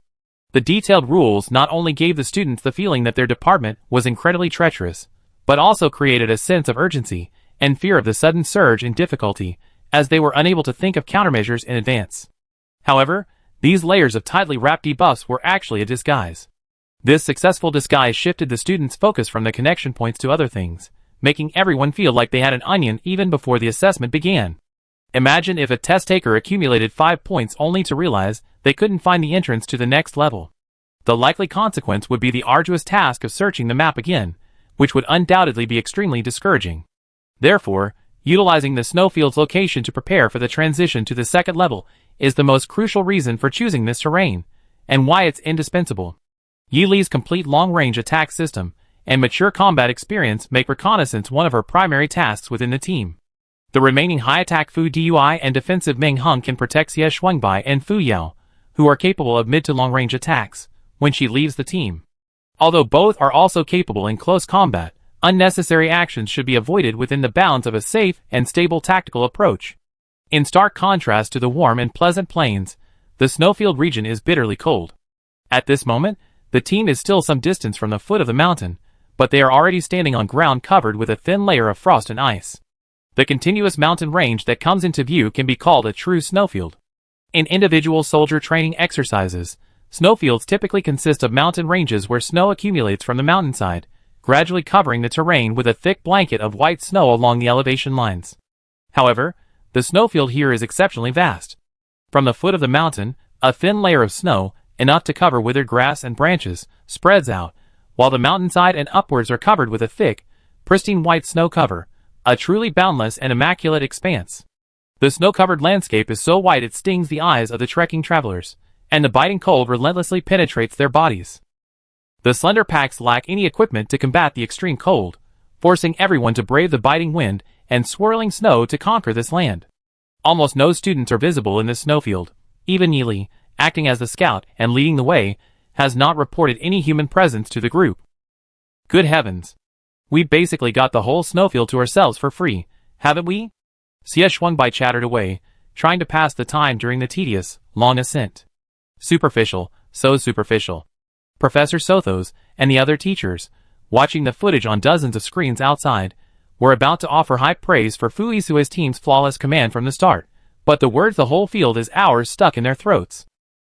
The detailed rules not only gave the students the feeling that their department was incredibly treacherous, but also created a sense of urgency and fear of the sudden surge in difficulty, as they were unable to think of countermeasures in advance. However, these layers of tightly wrapped debuffs were actually a disguise. This successful disguise shifted the students' focus from the connection points to other things, making everyone feel like they had an onion even before the assessment began. Imagine if a test taker accumulated 5 points only to realize they couldn't find the entrance to the next level. The likely consequence would be the arduous task of searching the map again, which would undoubtedly be extremely discouraging. Therefore, Utilizing the snowfield's location to prepare for the transition to the second level is the most crucial reason for choosing this terrain, and why it's indispensable. Yi Li's complete long-range attack system and mature combat experience make reconnaissance one of her primary tasks within the team. The remaining high-attack Fu Dui and defensive Meng Hung can protect Xie Shuangbai and Fu Yao, who are capable of mid to long-range attacks, when she leaves the team. Although both are also capable in close combat, unnecessary actions should be avoided within the bounds of a safe and stable tactical approach. In stark contrast to the warm and pleasant plains, the snowfield region is bitterly cold. At this moment, the team is still some distance from the foot of the mountain, but they are already standing on ground covered with a thin layer of frost and ice. The continuous mountain range that comes into view can be called a true snowfield. In individual soldier training exercises, snowfields typically consist of mountain ranges where snow accumulates from the mountainside, gradually covering the terrain with a thick blanket of white snow along the elevation lines. However, the snowfield here is exceptionally vast. From the foot of the mountain, a thin layer of snow, enough to cover withered grass and branches, spreads out, while the mountainside and upwards are covered with a thick, pristine white snow cover, a truly boundless and immaculate expanse. The snow-covered landscape is so white it stings the eyes of the trekking travelers, and the biting cold relentlessly penetrates their bodies. The slender packs lack any equipment to combat the extreme cold, forcing everyone to brave the biting wind and swirling snow to conquer this land. Almost no students are visible in this snowfield. Even Yi Li, acting as the scout and leading the way, has not reported any human presence to the group. Good heavens! We basically got the whole snowfield to ourselves for free, haven't we? Xie Shuangbai chattered away, trying to pass the time during the tedious, long ascent. Superficial, so superficial. Professor Sothos and the other teachers, watching the footage on dozens of screens outside, were about to offer high praise for Fu Yisui's team's flawless command from the start, but the words "the whole field is ours" stuck in their throats.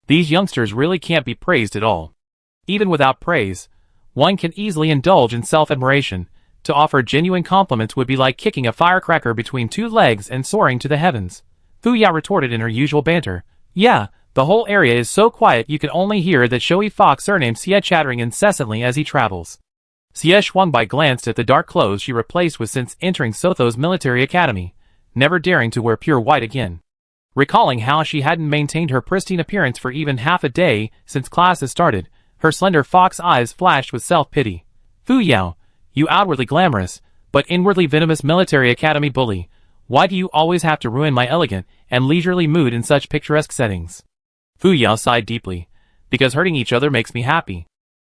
These youngsters really can't be praised at all. Even without praise, one can easily indulge in self-admiration. To offer genuine compliments would be like kicking a firecracker between two legs and soaring to the heavens. Fu Ya retorted in her usual banter. Yeah, the whole area is so quiet you can only hear that showy fox surnamed Xie chattering incessantly as he travels. Xie Shuangbai glanced at the dark clothes she replaced with since entering Sothos Military Academy, never daring to wear pure white again. Recalling how she hadn't maintained her pristine appearance for even half a day since classes started, her slender fox eyes flashed with self-pity. Fu Yao, you outwardly glamorous, but inwardly venomous military academy bully, why do you always have to ruin my elegant and leisurely mood in such picturesque settings? Fu Yao sighed deeply, because hurting each other makes me happy.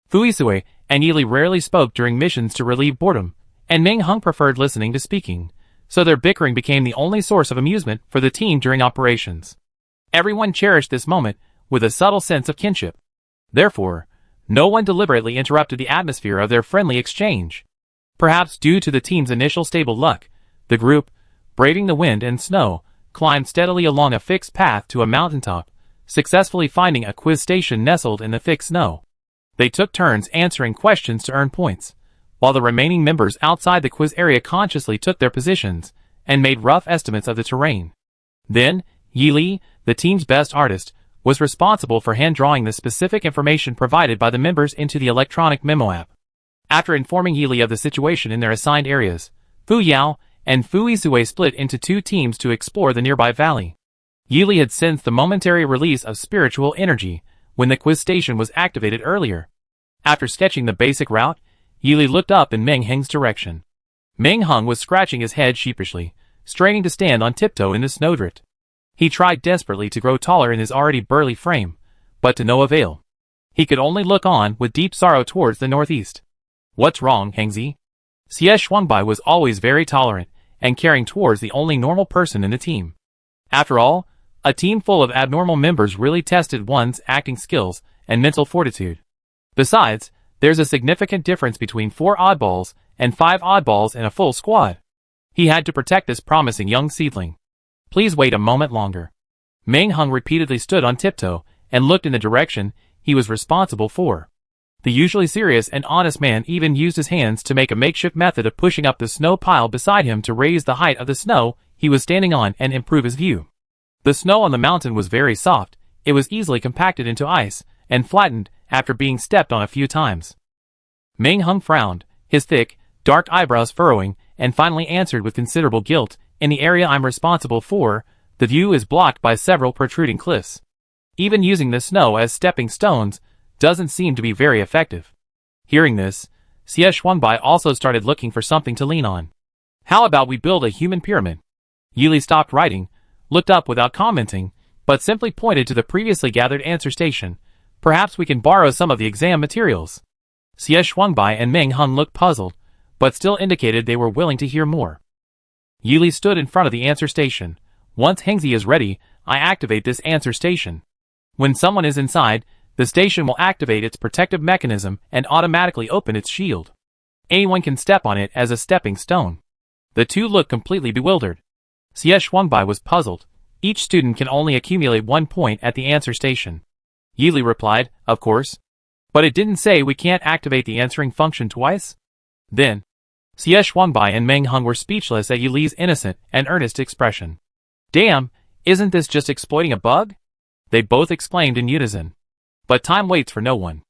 Fu Yisui and Yi Li rarely spoke during missions to relieve boredom, and Meng Hung preferred listening to speaking, so their bickering became the only source of amusement for the team during operations. Everyone cherished this moment with a subtle sense of kinship. Therefore, no one deliberately interrupted the atmosphere of their friendly exchange. Perhaps due to the team's initial stable luck, the group, braving the wind and snow, climbed steadily along a fixed path to a mountaintop, successfully finding a quiz station nestled in the thick snow. They took turns answering questions to earn points, while the remaining members outside the quiz area consciously took their positions and made rough estimates of the terrain. Then, Yi Li, the team's best artist, was responsible for hand-drawing the specific information provided by the members into the electronic memo app. After informing Yi Li of the situation in their assigned areas, Fu Yao and Fu Yisui split into two teams to explore the nearby valley. Yi Li had sensed the momentary release of spiritual energy when the quiz station was activated earlier. After sketching the basic route, Yi Li looked up in Meng Hung's direction. Meng Hung was scratching his head sheepishly, straining to stand on tiptoe in the snowdrift. He tried desperately to grow taller in his already burly frame, but to no avail. He could only look on with deep sorrow towards the northeast. What's wrong, Hengzi? Xie Shuangbai was always very tolerant and caring towards the only normal person in the team. After all, a team full of abnormal members really tested one's acting skills and mental fortitude. Besides, there's a significant difference between 4 oddballs and 5 oddballs in a full squad. He had to protect this promising young seedling. Please wait a moment longer. Meng Hung repeatedly stood on tiptoe and looked in the direction he was responsible for. The usually serious and honest man even used his hands to make a makeshift method of pushing up the snow pile beside him to raise the height of the snow he was standing on and improve his view. The snow on the mountain was very soft. It was easily compacted into ice and flattened after being stepped on a few times. Meng Hung frowned, his thick, dark eyebrows furrowing, and finally answered with considerable guilt, In the area I'm responsible for, the view is blocked by several protruding cliffs. Even using the snow as stepping stones doesn't seem to be very effective. Hearing this, Xie also started looking for something to lean on. How about we build a human pyramid? Yili stopped writing, looked up without commenting, but simply pointed to the previously gathered answer station. Perhaps we can borrow some of the exam materials. Xie and Meng Hung looked puzzled, but still indicated they were willing to hear more. Yili stood in front of the answer station. Once Hengzi is ready, I activate this answer station. When someone is inside, the station will activate its protective mechanism and automatically open its shield. Anyone can step on it as a stepping stone. The two looked completely bewildered. Xie was puzzled. Each student can only accumulate 1 point at the answer station. Yili replied, of course. But it didn't say we can't activate the answering function twice? Then, Xie and Meng Hung were speechless at Yili's innocent and earnest expression. Damn, isn't this just exploiting a bug? They both exclaimed in unison. But time waits for no one.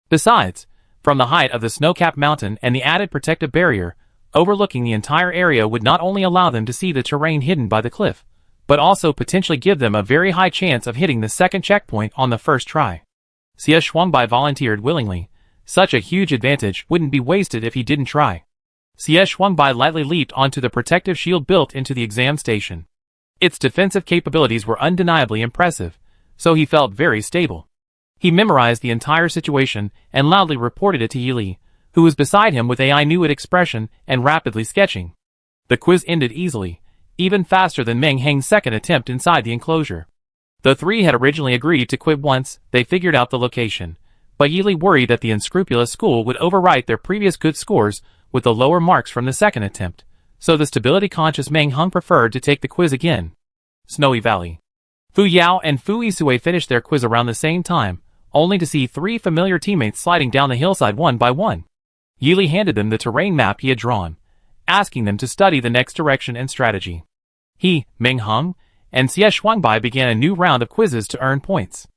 Besides, from the height of the snow-capped mountain and the added protective barrier, overlooking the entire area would not only allow them to see the terrain hidden by the cliff, but also potentially give them a very high chance of hitting the second checkpoint on the first try. Xie volunteered willingly. Such a huge advantage wouldn't be wasted if he didn't try. Xie lightly leaped onto the protective shield built into the exam station. Its defensive capabilities were undeniably impressive, so he felt very stable. He memorized the entire situation and loudly reported it to Yili, who was beside him with AI knew it expression and rapidly sketching. The quiz ended easily, even faster than Meng Heng's second attempt inside the enclosure. The three had originally agreed to quit once they figured out the location, but Yili worried that the unscrupulous school would overwrite their previous good scores with the lower marks from the second attempt, so the stability-conscious Meng Hung preferred to take the quiz again. Snowy Valley. Fu Yao and Fu Yisui finished their quiz around the same time, only to see three familiar teammates sliding down the hillside one by one. Yili handed them the terrain map he had drawn, asking them to study the next direction and strategy. He, Meng Hung, and Xie began a new round of quizzes to earn points.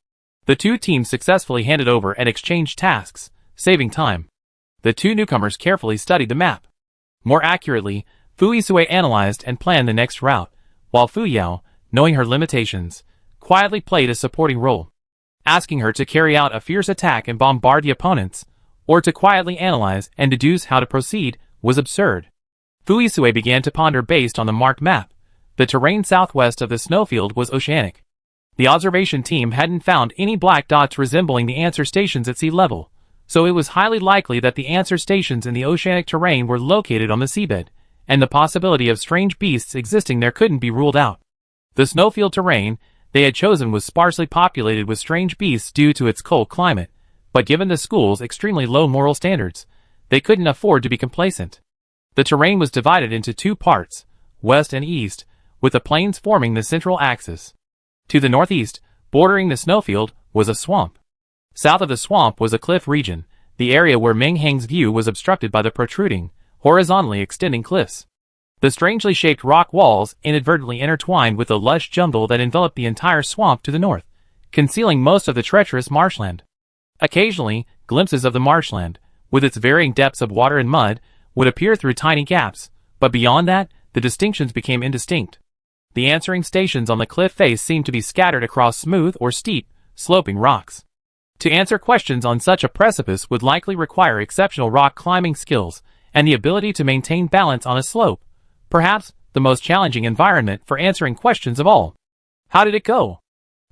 The two teams successfully handed over and exchanged tasks, saving time. The two newcomers carefully studied the map. More accurately, Fu Yisui analyzed and planned the next route, while Fu Yao, knowing her limitations, quietly played a supporting role. Asking her to carry out a fierce attack and bombard the opponents, or to quietly analyze and deduce how to proceed, was absurd. Fu Yisui began to ponder based on the marked map. The terrain southwest of the snowfield was oceanic. The observation team hadn't found any black dots resembling the answer stations at sea level, so it was highly likely that the answer stations in the oceanic terrain were located on the seabed, and the possibility of strange beasts existing there couldn't be ruled out. The snowfield terrain they had chosen was sparsely populated with strange beasts due to its cold climate, but given the school's extremely low moral standards, they couldn't afford to be complacent. The terrain was divided into two parts, west and east, with the plains forming the central axis. To the northeast, bordering the snowfield, was a swamp. South of the swamp was a cliff region, the area where Meng Heng's view was obstructed by the protruding, horizontally extending cliffs. The strangely shaped rock walls inadvertently intertwined with the lush jungle that enveloped the entire swamp to the north, concealing most of the treacherous marshland. Occasionally, glimpses of the marshland, with its varying depths of water and mud, would appear through tiny gaps, but beyond that, the distinctions became indistinct. The answering stations on the cliff face seemed to be scattered across smooth or steep, sloping rocks. To answer questions on such a precipice would likely require exceptional rock climbing skills and the ability to maintain balance on a slope, perhaps the most challenging environment for answering questions of all. How did it go?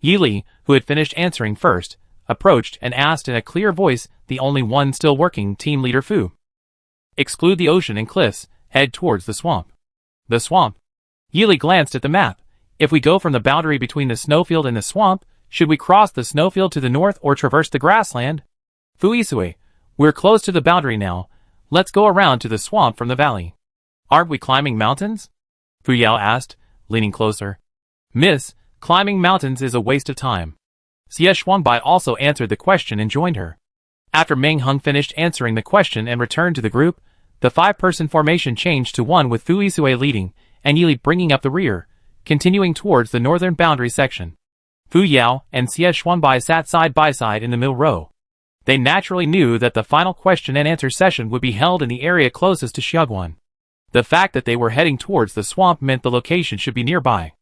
Yili, who had finished answering first, approached and asked in a clear voice, the only one still working, team leader Fu. Exclude the ocean and cliffs, head towards the swamp. The swamp. Yili glanced at the map. If we go from the boundary between the snowfield and the swamp, should we cross the snowfield to the north or traverse the grassland? Fu Yisui, we're close to the boundary now. Let's go around to the swamp from the valley. Aren't we climbing mountains? Fu Yao asked, leaning closer. Miss, climbing mountains is a waste of time. Xie also answered the question and joined her. After Meng Hung finished answering the question and returned to the group, the five-person formation changed to one with Fu Yisui leading and Yili bringing up the rear, continuing towards the northern boundary section. Fu Yao and Xie sat side by side in the middle row. They naturally knew that the final question and answer session would be held in the area closest to Xiaoguan. The fact that they were heading towards the swamp meant the location should be nearby.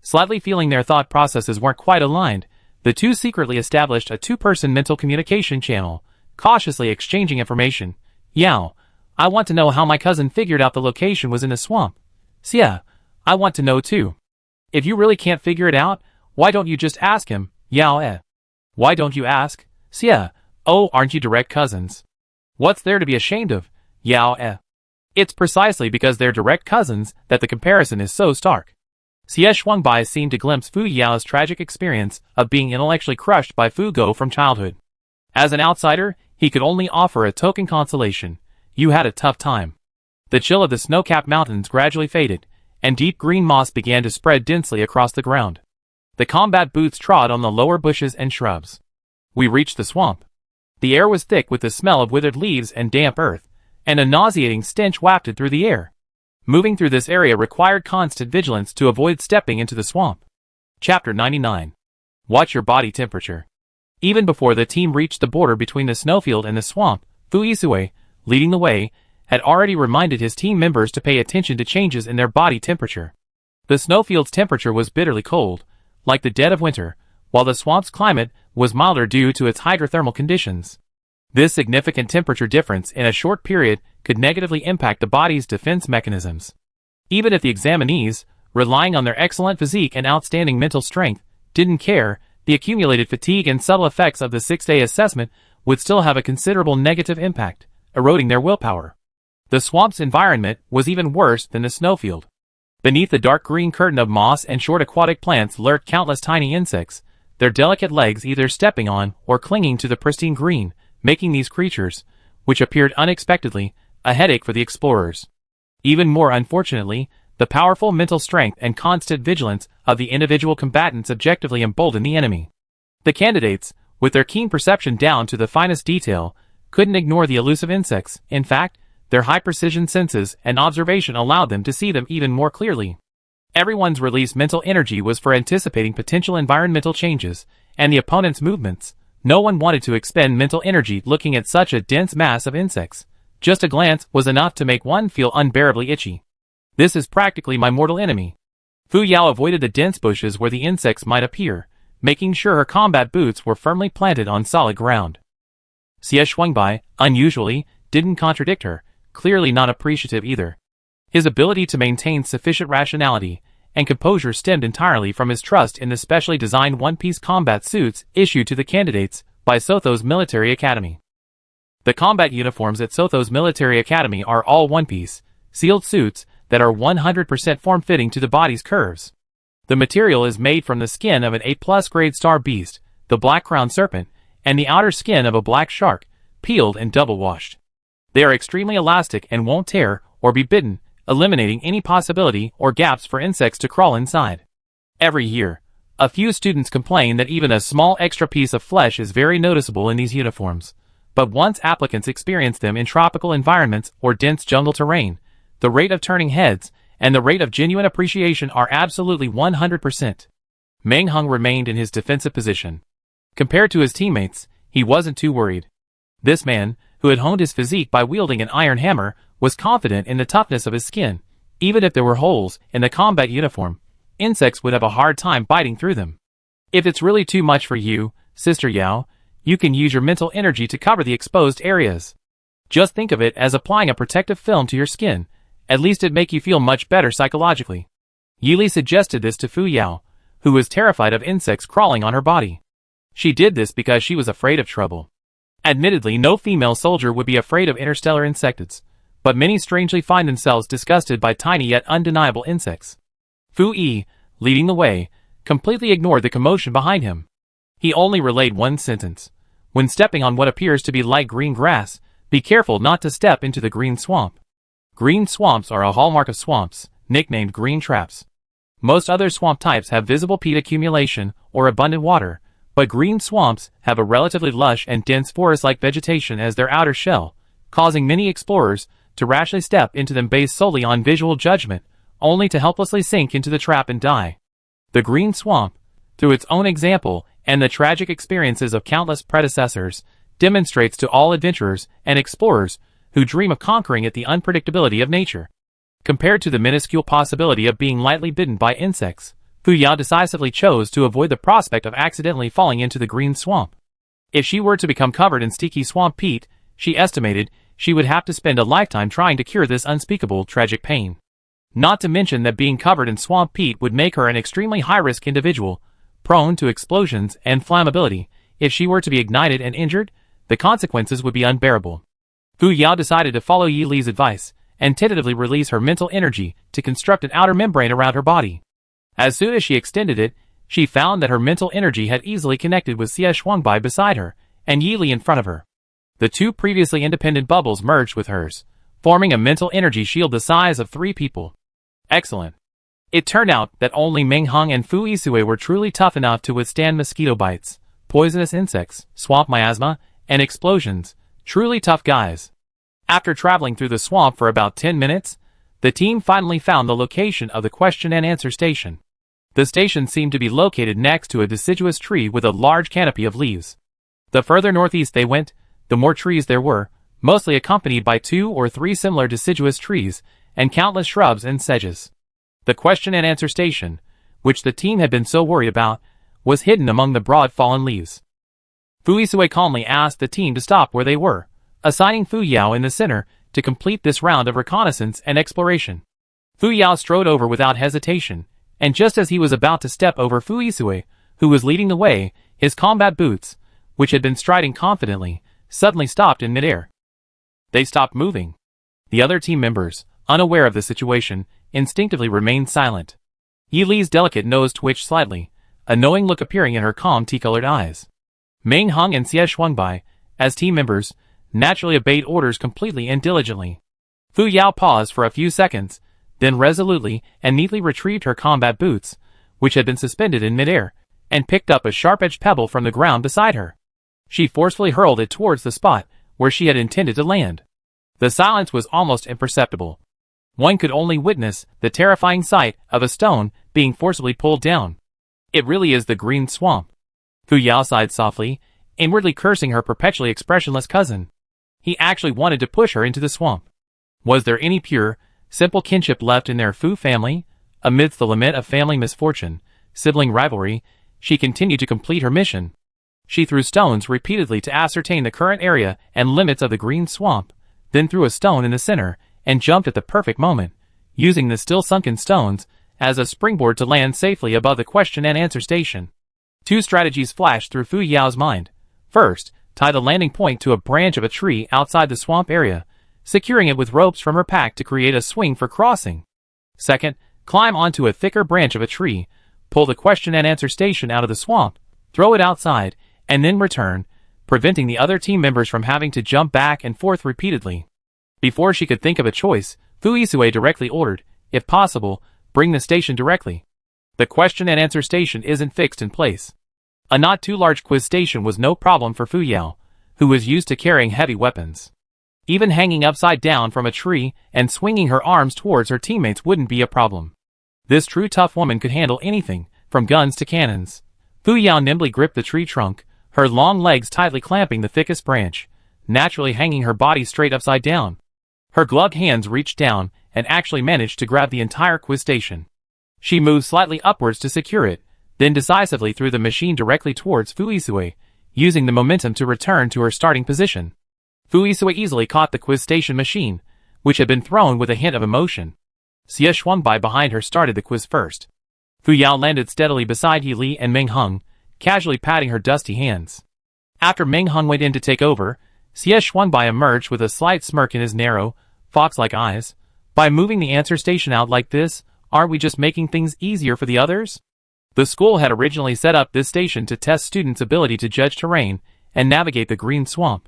Slightly feeling their thought processes weren't quite aligned, the two secretly established a two-person mental communication channel, cautiously exchanging information. Yao, I want to know how my cousin figured out the location was in the swamp. Xia, I want to know too. If you really can't figure it out, why don't you just ask him, Yao? Why don't you ask? Xia, oh, aren't you direct cousins? What's there to be ashamed of, Yao? It's precisely because they're direct cousins that the comparison is so stark. Xie Shuangbai seemed to glimpse Fu Yao's tragic experience of being intellectually crushed by Fu Go from childhood. As an outsider, he could only offer a token consolation. You had a tough time. The chill of the snow-capped mountains gradually faded, and deep green moss began to spread densely across the ground. The combat boots trod on the lower bushes and shrubs. We reached the swamp. The air was thick with the smell of withered leaves and damp earth, and a nauseating stench wafted through the air. Moving through this area required constant vigilance to avoid stepping into the swamp. Chapter 99. Watch your body temperature. Even before the team reached the border between the snowfield and the swamp, Fu Yisue, leading the way, had already reminded his team members to pay attention to changes in their body temperature. The snowfield's temperature was bitterly cold, like the dead of winter, while the swamp's climate was milder due to its hydrothermal conditions. This significant temperature difference in a short period could negatively impact the body's defense mechanisms. Even if the examinees, relying on their excellent physique and outstanding mental strength, didn't care, the accumulated fatigue and subtle effects of the 6-day assessment would still have a considerable negative impact, eroding their willpower. The swamp's environment was even worse than the snowfield. Beneath the dark green curtain of moss and short aquatic plants lurked countless tiny insects, their delicate legs either stepping on or clinging to the pristine green, making these creatures, which appeared unexpectedly, a headache for the explorers. Even more unfortunately, the powerful mental strength and constant vigilance of the individual combatants objectively emboldened the enemy. The candidates, with their keen perception down to the finest detail, couldn't ignore the elusive insects. In fact, their high-precision senses and observation allowed them to see them even more clearly. Everyone's released mental energy was for anticipating potential environmental changes and the opponent's movements. No one wanted to expend mental energy looking at such a dense mass of insects. Just a glance was enough to make one feel unbearably itchy. This is practically my mortal enemy. Fu Yao avoided the dense bushes where the insects might appear, making sure her combat boots were firmly planted on solid ground. Xie Shuangbai, unusually, didn't contradict her, clearly not appreciative either. His ability to maintain sufficient rationality and composure stemmed entirely from his trust in the specially designed one-piece combat suits issued to the candidates by Sotho's military academy. The combat uniforms at Sotho's military academy are all one-piece, sealed suits that are 100% form-fitting to the body's curves. The material is made from the skin of an A+ grade star beast, the black-crowned serpent, and the outer skin of a black shark, peeled and double-washed. They are extremely elastic and won't tear or be bitten, eliminating any possibility or gaps for insects to crawl inside. Every year, a few students complain that even a small extra piece of flesh is very noticeable in these uniforms. But once applicants experience them in tropical environments or dense jungle terrain, the rate of turning heads and the rate of genuine appreciation are absolutely 100%. Meng Hung remained in his defensive position. Compared to his teammates, he wasn't too worried. This man, who had honed his physique by wielding an iron hammer, was confident in the toughness of his skin. Even if there were holes in the combat uniform, insects would have a hard time biting through them. If it's really too much for you, Sister Yao, you can use your mental energy to cover the exposed areas. Just think of it as applying a protective film to your skin. At least it'd make you feel much better psychologically. Yili suggested this to Fu Yao, who was terrified of insects crawling on her body. She did this because she was afraid of trouble. Admittedly, no female soldier would be afraid of interstellar insectids, but many strangely find themselves disgusted by tiny yet undeniable insects. Fu Yi, leading the way, completely ignored the commotion behind him. He only relayed one sentence. When stepping on what appears to be light green grass, be careful not to step into the green swamp. Green swamps are a hallmark of swamps, nicknamed green traps. Most other swamp types have visible peat accumulation or abundant water, but green swamps have a relatively lush and dense forest-like vegetation as their outer shell, causing many explorers to rashly step into them based solely on visual judgment, only to helplessly sink into the trap and die. The green swamp, through its own example and the tragic experiences of countless predecessors, demonstrates to all adventurers and explorers who dream of conquering it the unpredictability of nature. Compared to the minuscule possibility of being lightly bitten by insects, Fu Yao decisively chose to avoid the prospect of accidentally falling into the green swamp. If she were to become covered in sticky swamp peat, she estimated she would have to spend a lifetime trying to cure this unspeakable tragic pain. Not to mention that being covered in swamp peat would make her an extremely high-risk individual, prone to explosions and flammability. If she were to be ignited and injured, the consequences would be unbearable. Fu Yao decided to follow Yi Li's advice and tentatively release her mental energy to construct an outer membrane around her body. As soon as she extended it, she found that her mental energy had easily connected with Xie Shuangbai beside her and Yi Li in front of her. The two previously independent bubbles merged with hers, forming a mental energy shield the size of 3 people. Excellent. It turned out that only Meng Hung and Fu Yisue were truly tough enough to withstand mosquito bites, poisonous insects, swamp miasma, and explosions. Truly tough guys. After traveling through the swamp for about 10 minutes, the team finally found the location of the question and answer station. The station seemed to be located next to a deciduous tree with a large canopy of leaves. The further northeast they went, the more trees there were, mostly accompanied by 2 or 3 similar deciduous trees and countless shrubs and sedges. The question and answer station, which the team had been so worried about, was hidden among the broad fallen leaves. Fu Yisue calmly asked the team to stop where they were, assigning Fu Yao in the center to complete this round of reconnaissance and exploration. Fu Yao strode over without hesitation, and just as he was about to step over Fu Yisue, who was leading the way, his combat boots, which had been striding confidently, suddenly stopped in midair. They stopped moving. The other team members, unaware of the situation, instinctively remained silent. Yi Li's delicate nose twitched slightly, a knowing look appearing in her calm tea-colored eyes. Meng Hung and Xie Shuangbai, as team members, naturally obeyed orders completely and diligently. Fu Yao paused for a few seconds, then resolutely and neatly retrieved her combat boots, which had been suspended in midair, and picked up a sharp-edged pebble from the ground beside her. She forcefully hurled it towards the spot where she had intended to land. The silence was almost imperceptible. One could only witness the terrifying sight of a stone being forcibly pulled down. It really is the green swamp. Fu Yao sighed softly, inwardly cursing her perpetually expressionless cousin. He actually wanted to push her into the swamp. Was there any pure, simple kinship left in their Fu family? Amidst the lament of family misfortune, sibling rivalry, she continued to complete her mission. She threw stones repeatedly to ascertain the current area and limits of the green swamp, then threw a stone in the center, and jumped at the perfect moment, using the still sunken stones as a springboard to land safely above the question and answer station. 2 strategies flashed through Fu Yao's mind. First, tie the landing point to a branch of a tree outside the swamp area, securing it with ropes from her pack to create a swing for crossing. Second, climb onto a thicker branch of a tree, pull the question and answer station out of the swamp, throw it outside, and then return, preventing the other team members from having to jump back and forth repeatedly. Before she could think of a choice, Fu Yisue directly ordered, if possible, bring the station directly. The question and answer station isn't fixed in place. A not too large quiz station was no problem for Fu Yao, who was used to carrying heavy weapons. Even hanging upside down from a tree and swinging her arms towards her teammates wouldn't be a problem. This true tough woman could handle anything, from guns to cannons. Fu Yao nimbly gripped the tree trunk, her long legs tightly clamping the thickest branch, naturally hanging her body straight upside down. Her gloved hands reached down and actually managed to grab the entire quiz station. She moved slightly upwards to secure it, then decisively threw the machine directly towards Fu Yisue, using the momentum to return to her starting position. Fu Yisue easily caught the quiz station machine, which had been thrown with a hint of emotion. Xie Shuangbai behind her started the quiz first. Fu Yao landed steadily beside Yi Li and Meng Hung, casually patting her dusty hands. After Meng Hung went in to take over, Xie Shuangbai emerged with a slight smirk in his narrow, fox-like eyes. By moving the answer station out like this, aren't we just making things easier for the others? The school had originally set up this station to test students' ability to judge terrain and navigate the green swamp.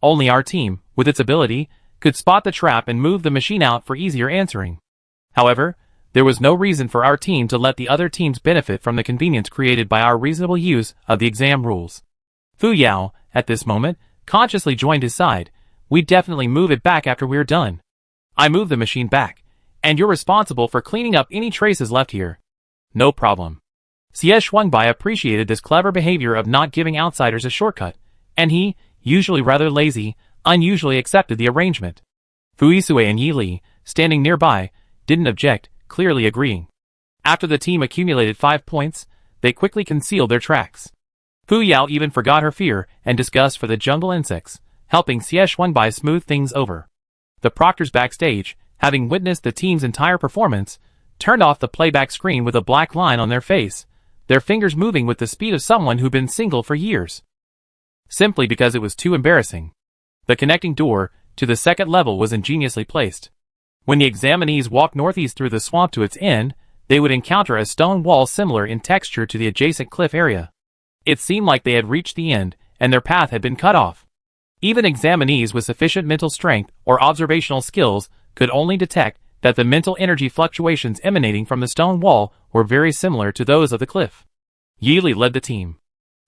Only our team, with its ability, could spot the trap and move the machine out for easier answering. However, there was no reason for our team to let the other teams benefit from the convenience created by our reasonable use of the exam rules. Fu Yao, at this moment, consciously joined his side. We'd definitely move it back after we're done. I moved the machine back, and you're responsible for cleaning up any traces left here. No problem. Xie Shuangbai appreciated this clever behavior of not giving outsiders a shortcut, and he, usually rather lazy, unusually accepted the arrangement. Fu Yisue and Yi Li, standing nearby, didn't object, clearly agreeing. After the team accumulated 5 points, they quickly concealed their tracks. Fu Yao even forgot her fear and disgust for the jungle insects, helping Xie Shuangbai smooth things over. The proctors backstage, having witnessed the team's entire performance, turned off the playback screen with a black line on their face, their fingers moving with the speed of someone who'd been single for years. Simply because it was too embarrassing. The connecting door to the second level was ingeniously placed. When the examinees walked northeast through the swamp to its end, they would encounter a stone wall similar in texture to the adjacent cliff area. It seemed like they had reached the end, and their path had been cut off. Even examinees with sufficient mental strength or observational skills could only detect that the mental energy fluctuations emanating from the stone wall were very similar to those of the cliff. Yili led the team.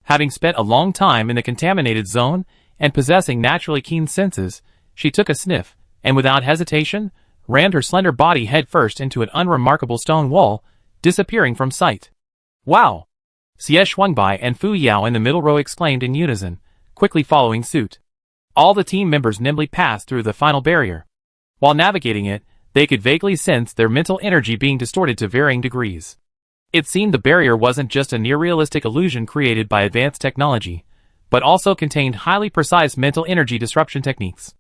Having spent a long time in the contaminated zone and possessing naturally keen senses, she took a sniff, and without hesitation, rammed her slender body headfirst into an unremarkable stone wall, disappearing from sight. Wow! Xie Shuangbai and Fu Yao in the middle row exclaimed in unison, quickly following suit. All the team members nimbly passed through the final barrier. While navigating it, they could vaguely sense their mental energy being distorted to varying degrees. It seemed the barrier wasn't just a near-realistic illusion created by advanced technology, but also contained highly precise mental energy disruption techniques.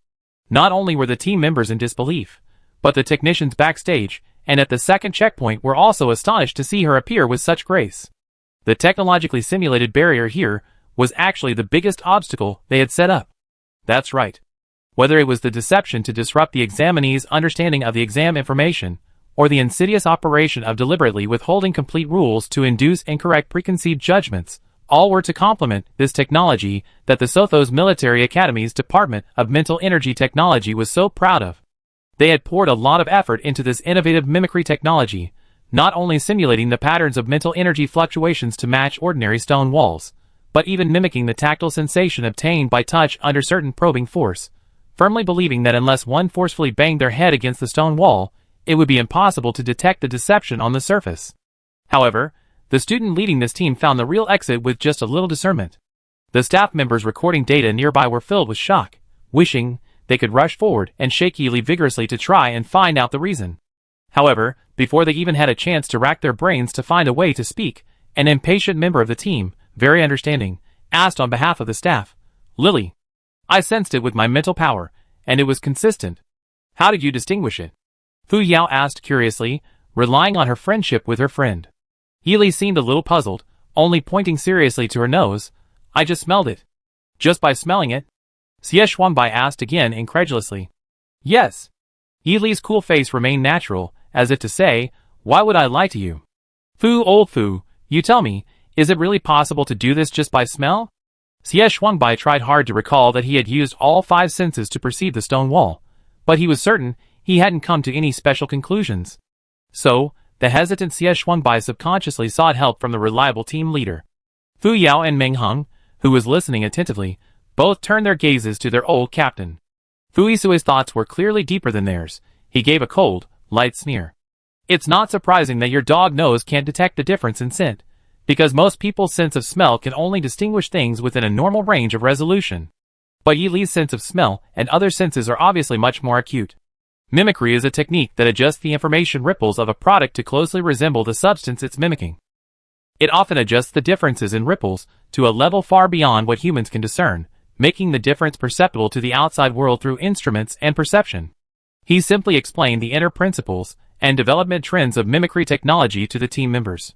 Not only were the team members in disbelief, but the technicians backstage and at the second checkpoint were also astonished to see her appear with such grace. The technologically simulated barrier here was actually the biggest obstacle they had set up. That's right. Whether it was the deception to disrupt the examinee's understanding of the exam information, or the insidious operation of deliberately withholding complete rules to induce incorrect preconceived judgments, all were to complement this technology that the Sothos Military Academy's Department of Mental Energy Technology was so proud of. They had poured a lot of effort into this innovative mimicry technology, not only simulating the patterns of mental energy fluctuations to match ordinary stone walls, but even mimicking the tactile sensation obtained by touch under certain probing force, firmly believing that unless one forcefully banged their head against the stone wall, it would be impossible to detect the deception on the surface. However, the student leading this team found the real exit with just a little discernment. The staff members recording data nearby were filled with shock, wishing they could rush forward and shake Yili vigorously to try and find out the reason. However, before they even had a chance to rack their brains to find a way to speak, an impatient member of the team, very understanding, asked on behalf of the staff, "Lily, I sensed it with my mental power, and it was consistent. How did you distinguish it?" Fu Yao asked curiously, relying on her friendship with her friend. Yili seemed a little puzzled, only pointing seriously to her nose. "I just smelled it." "Just by smelling it?" Xie Shuangbai asked again incredulously. "Yes." Yili's cool face remained natural, as if to say, "Why would I lie to you?" "Fu, old Fu, you tell me, is it really possible to do this just by smell?" Xie Shuangbai tried hard to recall that he had used all 5 senses to perceive the stone wall, but he was certain he hadn't come to any special conclusions. So, the hesitant Xie Shuangbai subconsciously sought help from the reliable team leader. Fu Yao and Meng Heng, who was listening attentively, both turned their gazes to their old captain. Fu Yisui's thoughts were clearly deeper than theirs. He gave a cold, light sneer. "It's not surprising that your dog nose can't detect the difference in scent, because most people's sense of smell can only distinguish things within a normal range of resolution. But Yili's sense of smell and other senses are obviously much more acute. Mimicry is a technique that adjusts the information ripples of a product to closely resemble the substance it's mimicking. It often adjusts the differences in ripples to a level far beyond what humans can discern, making the difference perceptible to the outside world through instruments and perception." He simply explained the inner principles and development trends of mimicry technology to the team members.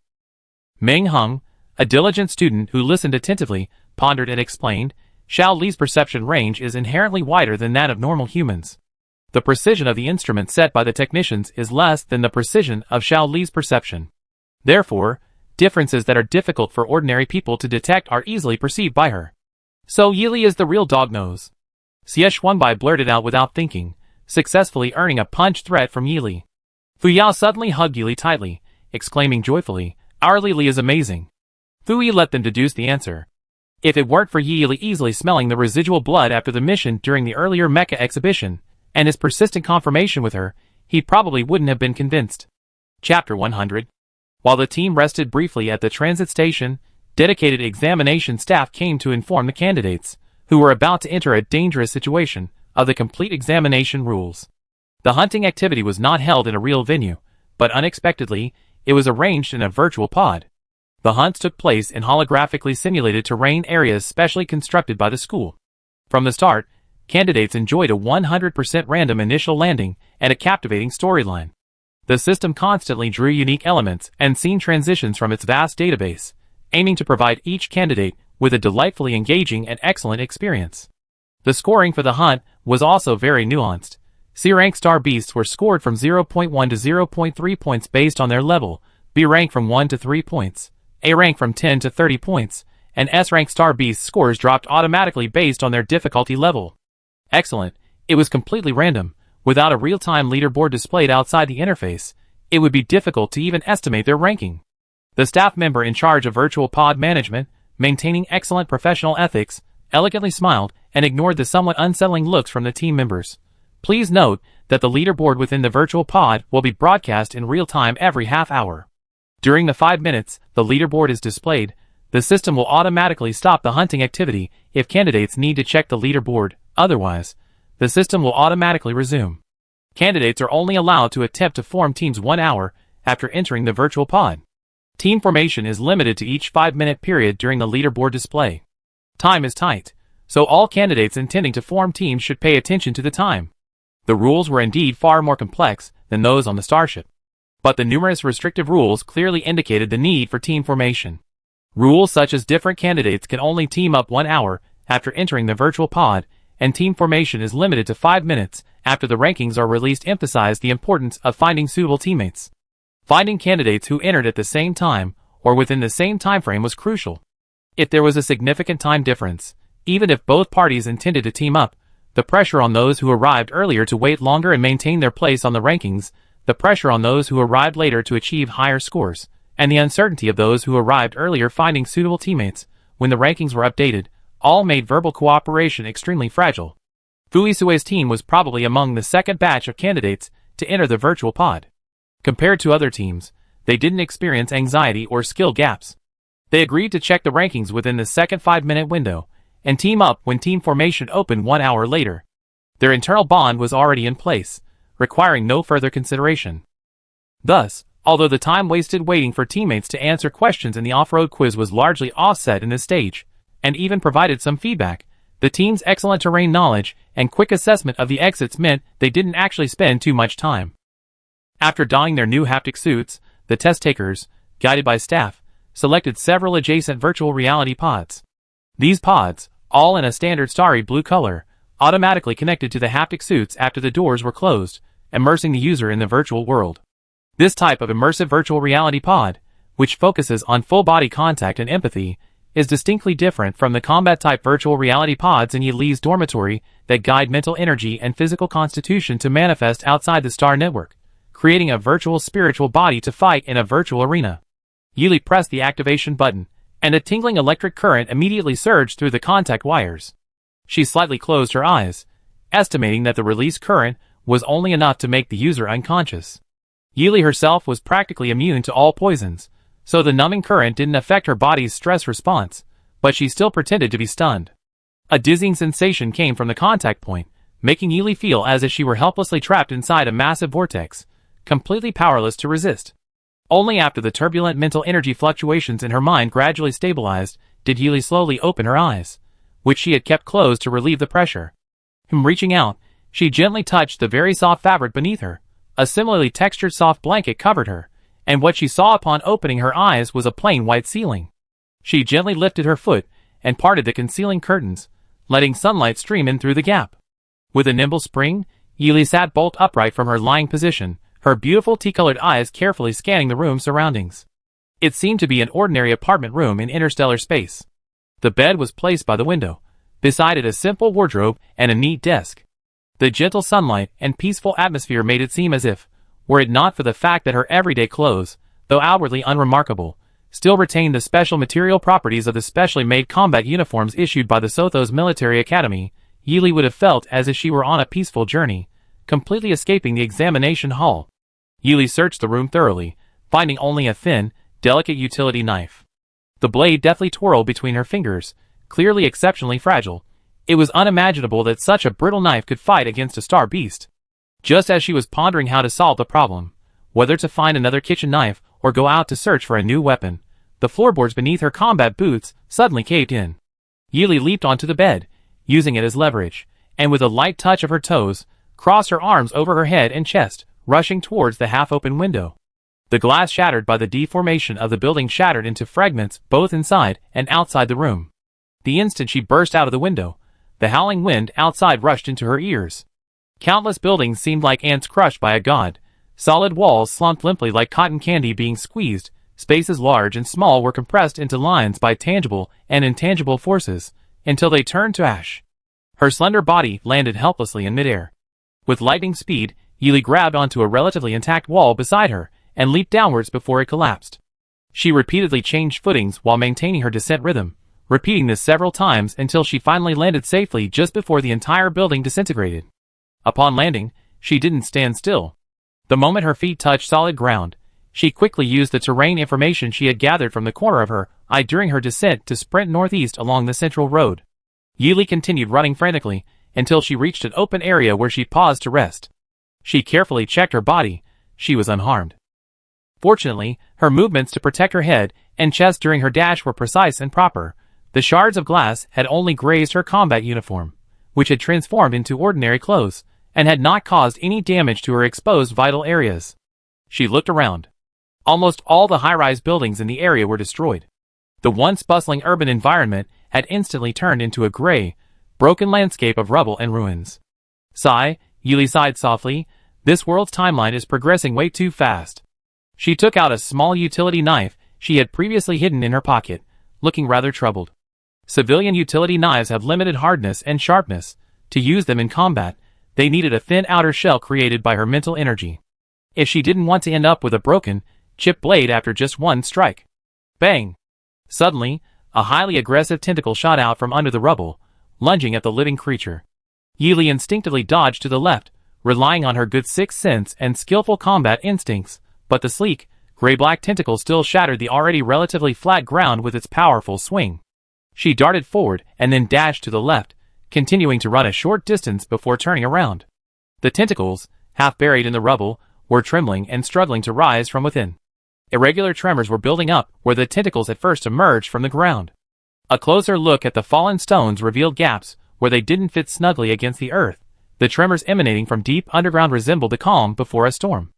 Meng Heng, a diligent student who listened attentively, pondered and explained, "Xiao Li's perception range is inherently wider than that of normal humans. The precision of the instrument set by the technicians is less than the precision of Xiao Li's perception. Therefore, differences that are difficult for ordinary people to detect are easily perceived by her. So Yili is the real dog nose." Xie Shuangbai blurted out without thinking, successfully earning a punch threat from Yili. Fu Yao suddenly hugged Yili tightly, exclaiming joyfully, "Our Lili is amazing." Fu Yi let them deduce the answer. If it weren't for Yili easily smelling the residual blood after the mission during the earlier mecha exhibition, and his persistent confirmation with her, he probably wouldn't have been convinced. Chapter 100. While the team rested briefly at the transit station, dedicated examination staff came to inform the candidates, who were about to enter a dangerous situation, of the complete examination rules. The hunting activity was not held in a real venue, but unexpectedly, it was arranged in a virtual pod. The hunts took place in holographically simulated terrain areas specially constructed by the school. From the start, candidates enjoyed a 100% random initial landing and a captivating storyline. The system constantly drew unique elements and scene transitions from its vast database, aiming to provide each candidate with a delightfully engaging and excellent experience. The scoring for the hunt was also very nuanced. C-rank star beasts were scored from 0.1 to 0.3 points based on their level, B rank from 1 to 3 points, A rank from 10 to 30 points, and S-rank star beasts scores dropped automatically based on their difficulty level. Excellent. It was completely random. Without a real-time leaderboard displayed outside the interface, it would be difficult to even estimate their ranking. The staff member in charge of virtual pod management, maintaining excellent professional ethics, elegantly smiled and ignored the somewhat unsettling looks from the team members. Please note that the leaderboard within the virtual pod will be broadcast in real time every half hour. During the 5 minutes the leaderboard is displayed, the system will automatically stop the hunting activity if candidates need to check the leaderboard. Otherwise, the system will automatically resume. Candidates are only allowed to attempt to form teams 1 hour after entering the virtual pod. Team formation is limited to each 5-minute period during the leaderboard display. Time is tight, so all candidates intending to form teams should pay attention to the time. The rules were indeed far more complex than those on the starship. But the numerous restrictive rules clearly indicated the need for team formation. Rules such as different candidates can only team up 1 hour after entering the virtual pod, and team formation is limited to 5 minutes after the rankings are released emphasized the importance of finding suitable teammates. Finding candidates who entered at the same time or within the same time frame was crucial. If there was a significant time difference, even if both parties intended to team up, the pressure on those who arrived earlier to wait longer and maintain their place on the rankings, the pressure on those who arrived later to achieve higher scores, and the uncertainty of those who arrived earlier finding suitable teammates when the rankings were updated, all made verbal cooperation extremely fragile. Fuisue's team was probably among the second batch of candidates to enter the virtual pod. Compared to other teams, they didn't experience anxiety or skill gaps. They agreed to check the rankings within the second 5-minute window, and team up when team formation opened 1 hour later. Their internal bond was already in place, requiring no further consideration. Thus, although the time wasted waiting for teammates to answer questions in the off-road quiz was largely offset in this stage, and even provided some feedback, the team's excellent terrain knowledge and quick assessment of the exits meant they didn't actually spend too much time. After donning their new haptic suits, the test takers, guided by staff, selected several adjacent virtual reality pods. These pods, all in a standard starry blue color, automatically connected to the haptic suits after the doors were closed, immersing the user in the virtual world. This type of immersive virtual reality pod, which focuses on full body contact and empathy, is distinctly different from the combat-type virtual reality pods in Yili's dormitory that guide mental energy and physical constitution to manifest outside the star network, creating a virtual spiritual body to fight in a virtual arena. Yili pressed the activation button, and a tingling electric current immediately surged through the contact wires. She slightly closed her eyes, estimating that the released current was only enough to make the user unconscious. Yili herself was practically immune to all poisons, so the numbing current didn't affect her body's stress response, but she still pretended to be stunned. A dizzying sensation came from the contact point, making Yili feel as if she were helplessly trapped inside a massive vortex, completely powerless to resist. Only after the turbulent mental energy fluctuations in her mind gradually stabilized did Yili slowly open her eyes, which she had kept closed to relieve the pressure. Reaching out, she gently touched the very soft fabric beneath her. A similarly textured soft blanket covered her, and what she saw upon opening her eyes was a plain white ceiling. She gently lifted her foot and parted the concealing curtains, letting sunlight stream in through the gap. With a nimble spring, Yili sat bolt upright from her lying position, her beautiful tea-colored eyes carefully scanning the room's surroundings. It seemed to be an ordinary apartment room in interstellar space. The bed was placed by the window, beside it a simple wardrobe and a neat desk. The gentle sunlight and peaceful atmosphere made it seem as if, were it not for the fact that her everyday clothes, though outwardly unremarkable, still retained the special material properties of the specially made combat uniforms issued by the Sothos Military Academy, Yili would have felt as if she were on a peaceful journey, completely escaping the examination hall. Yili searched the room thoroughly, finding only a thin, delicate utility knife. The blade deftly twirled between her fingers, clearly exceptionally fragile. It was unimaginable that such a brittle knife could fight against a star beast. Just as she was pondering how to solve the problem, whether to find another kitchen knife or go out to search for a new weapon, the floorboards beneath her combat boots suddenly caved in. Yili leaped onto the bed, using it as leverage, and with a light touch of her toes, crossed her arms over her head and chest, rushing towards the half-open window. The glass shattered by the deformation of the building shattered into fragments both inside and outside the room. The instant she burst out of the window, the howling wind outside rushed into her ears. Countless buildings seemed like ants crushed by a god. Solid walls slumped limply like cotton candy being squeezed. Spaces large and small were compressed into lines by tangible and intangible forces, until they turned to ash. Her slender body landed helplessly in midair. With lightning speed, Yili grabbed onto a relatively intact wall beside her, and leaped downwards before it collapsed. She repeatedly changed footings while maintaining her descent rhythm, repeating this several times until she finally landed safely just before the entire building disintegrated. Upon landing, she didn't stand still. The moment her feet touched solid ground, she quickly used the terrain information she had gathered from the corner of her eye during her descent to sprint northeast along the central road. Yili continued running frantically until she reached an open area where she paused to rest. She carefully checked her body. She was unharmed. Fortunately, her movements to protect her head and chest during her dash were precise and proper. The shards of glass had only grazed her combat uniform, which had transformed into ordinary clothes, and had not caused any damage to her exposed vital areas. She looked around. Almost all the high-rise buildings in the area were destroyed. The once bustling urban environment had instantly turned into a gray, broken landscape of rubble and ruins. Sigh, Yili sighed softly. This world's timeline is progressing way too fast. She took out a small utility knife she had previously hidden in her pocket, looking rather troubled. Civilian utility knives have limited hardness and sharpness. To use them in combat, they needed a thin outer shell created by her mental energy. If she didn't want to end up with a broken, chipped blade after just one strike. Bang! Suddenly, a highly aggressive tentacle shot out from under the rubble, lunging at the living creature. Yili instinctively dodged to the left, relying on her good sixth sense and skillful combat instincts, but the sleek, gray-black tentacle still shattered the already relatively flat ground with its powerful swing. She darted forward and then dashed to the left, continuing to run a short distance before turning around. The tentacles, half buried in the rubble, were trembling and struggling to rise from within. Irregular tremors were building up where the tentacles had first emerged from the ground. A closer look at the fallen stones revealed gaps where they didn't fit snugly against the earth. The tremors emanating from deep underground resembled the calm before a storm.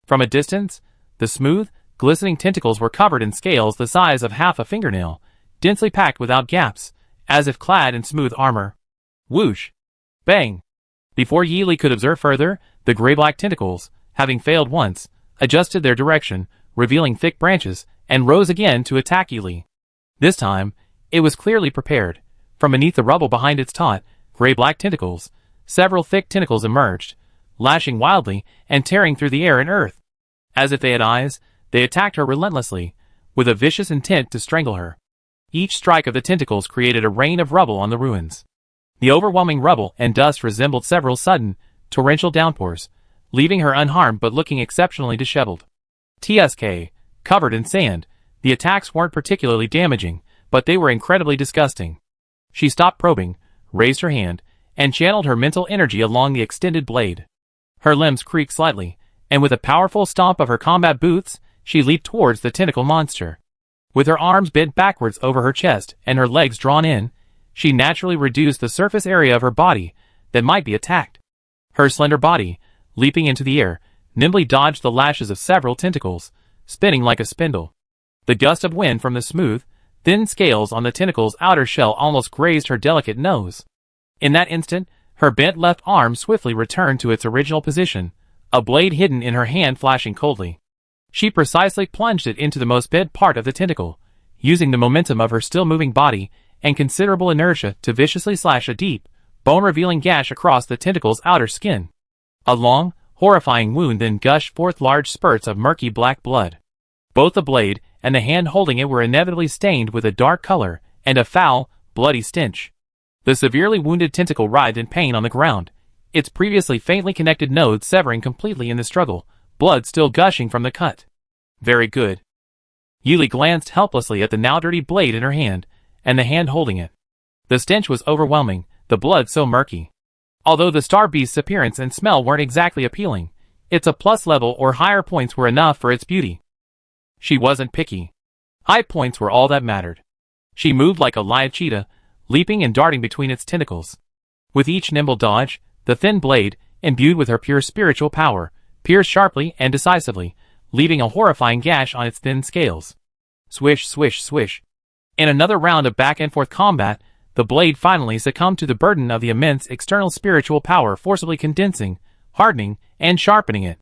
From a distance, the smooth, glistening tentacles were covered in scales the size of half a fingernail, densely packed without gaps, as if clad in smooth armor. Whoosh! Bang! Before Yili could observe further, the gray-black tentacles, having failed once, adjusted their direction, revealing thick branches, and rose again to attack Yili. This time, it was clearly prepared. From beneath the rubble behind its taut, gray-black tentacles, several thick tentacles emerged, lashing wildly and tearing through the air and earth. As if they had eyes, they attacked her relentlessly, with a vicious intent to strangle her. Each strike of the tentacles created a rain of rubble on the ruins. The overwhelming rubble and dust resembled several sudden, torrential downpours, leaving her unharmed but looking exceptionally disheveled. TSK, covered in sand, the attacks weren't particularly damaging, but they were incredibly disgusting. She stopped probing, raised her hand, and channeled her mental energy along the extended blade. Her limbs creaked slightly, and with a powerful stomp of her combat boots, she leaped towards the tentacle monster. With her arms bent backwards over her chest and her legs drawn in, she naturally reduced the surface area of her body that might be attacked. Her slender body, leaping into the air, nimbly dodged the lashes of several tentacles, spinning like a spindle. The gust of wind from the smooth, thin scales on the tentacle's outer shell almost grazed her delicate nose. In that instant, her bent left arm swiftly returned to its original position, a blade hidden in her hand flashing coldly. She precisely plunged it into the most bent part of the tentacle, using the momentum of her still-moving body and considerable inertia to viciously slash a deep, bone-revealing gash across the tentacle's outer skin. A long, horrifying wound then gushed forth large spurts of murky black blood. Both the blade and the hand holding it were inevitably stained with a dark color and a foul, bloody stench. The severely wounded tentacle writhed in pain on the ground, its previously faintly connected nodes severing completely in the struggle, blood still gushing from the cut. Very good. Yili glanced helplessly at the now dirty blade in her hand, and the hand holding it. The stench was overwhelming, the blood so murky. Although the star beast's appearance and smell weren't exactly appealing, its A+ level or higher points were enough for its beauty. She wasn't picky. High points were all that mattered. She moved like a lithe cheetah, leaping and darting between its tentacles. With each nimble dodge, the thin blade, imbued with her pure spiritual power, pierced sharply and decisively, leaving a horrifying gash on its thin scales. Swish, swish, swish. In another round of back-and-forth combat, the blade finally succumbed to the burden of the immense external spiritual power forcibly condensing, hardening, and sharpening it.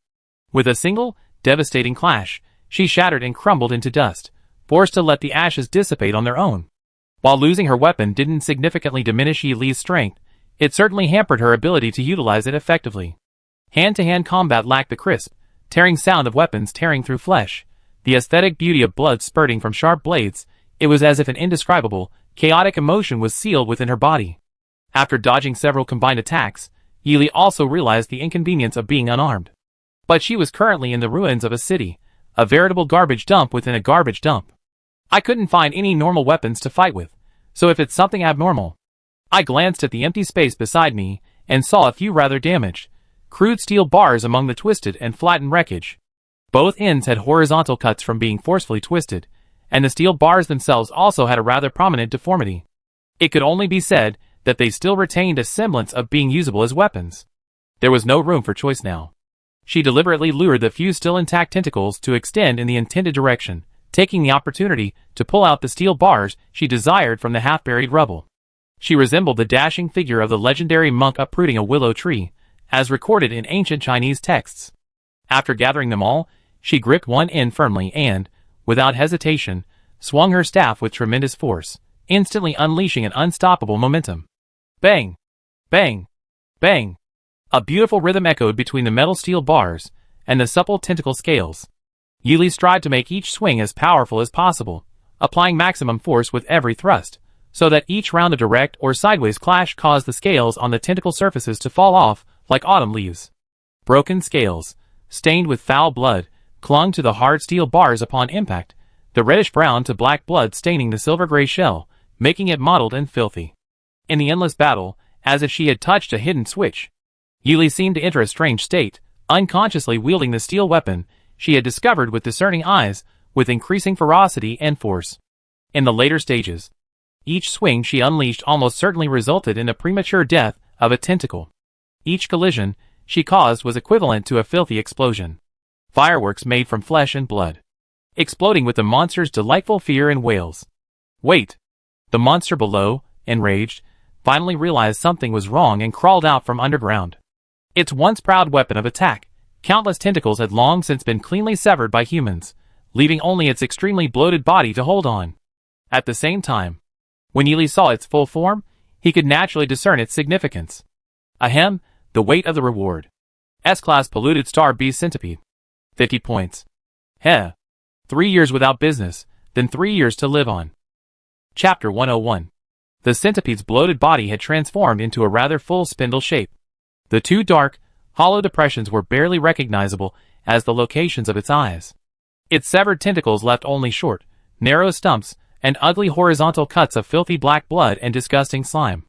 With a single, devastating clash, she shattered and crumbled into dust, forced to let the ashes dissipate on their own. While losing her weapon didn't significantly diminish Yi Li's strength, it certainly hampered her ability to utilize it effectively. Hand-to-hand combat lacked the crisp, tearing sound of weapons tearing through flesh, the aesthetic beauty of blood spurting from sharp blades. It was as if an indescribable, chaotic emotion was sealed within her body. After dodging several combined attacks, Yi Li also realized the inconvenience of being unarmed. But she was currently in the ruins of a city, a veritable garbage dump within a garbage dump. I couldn't find any normal weapons to fight with, so if it's something abnormal. I glanced at the empty space beside me and saw a few rather damaged, crude steel bars among the twisted and flattened wreckage. Both ends had horizontal cuts from being forcefully twisted, and the steel bars themselves also had a rather prominent deformity. It could only be said that they still retained a semblance of being usable as weapons. There was no room for choice now. She deliberately lured the few still intact tentacles to extend in the intended direction, taking the opportunity to pull out the steel bars she desired from the half-buried rubble. She resembled the dashing figure of the legendary monk uprooting a willow tree, as recorded in ancient Chinese texts. After gathering them all, she gripped one end firmly and, without hesitation, swung her staff with tremendous force, instantly unleashing an unstoppable momentum. Bang! Bang! Bang! A beautiful rhythm echoed between the metal steel bars and the supple tentacle scales. Yi Li strived to make each swing as powerful as possible, applying maximum force with every thrust, so that each round of direct or sideways clash caused the scales on the tentacle surfaces to fall off like autumn leaves. Broken scales, stained with foul blood, clung to the hard steel bars upon impact, the reddish-brown to black blood staining the silver-gray shell, making it mottled and filthy. In the endless battle, as if she had touched a hidden switch, Yi Li seemed to enter a strange state, unconsciously wielding the steel weapon she had discovered with discerning eyes, with increasing ferocity and force. In the later stages, each swing she unleashed almost certainly resulted in the premature death of a tentacle. Each collision she caused was equivalent to a filthy explosion. Fireworks made from flesh and blood, exploding with the monster's delightful fear and wails. Wait! The monster below, enraged, finally realized something was wrong and crawled out from underground. Its once proud weapon of attack, countless tentacles had long since been cleanly severed by humans, leaving only its extremely bloated body to hold on. At the same time, when Yi Li saw its full form, he could naturally discern its significance. Ahem, the weight of the reward. S-Class Polluted Star Beast Centipede. 50 points. Heh. 3 years without business, then 3 years to live on. Chapter 101. The centipede's bloated body had transformed into a rather full spindle shape. The two dark, hollow depressions were barely recognizable as the locations of its eyes. Its severed tentacles left only short, narrow stumps and ugly horizontal cuts of filthy black blood and disgusting slime.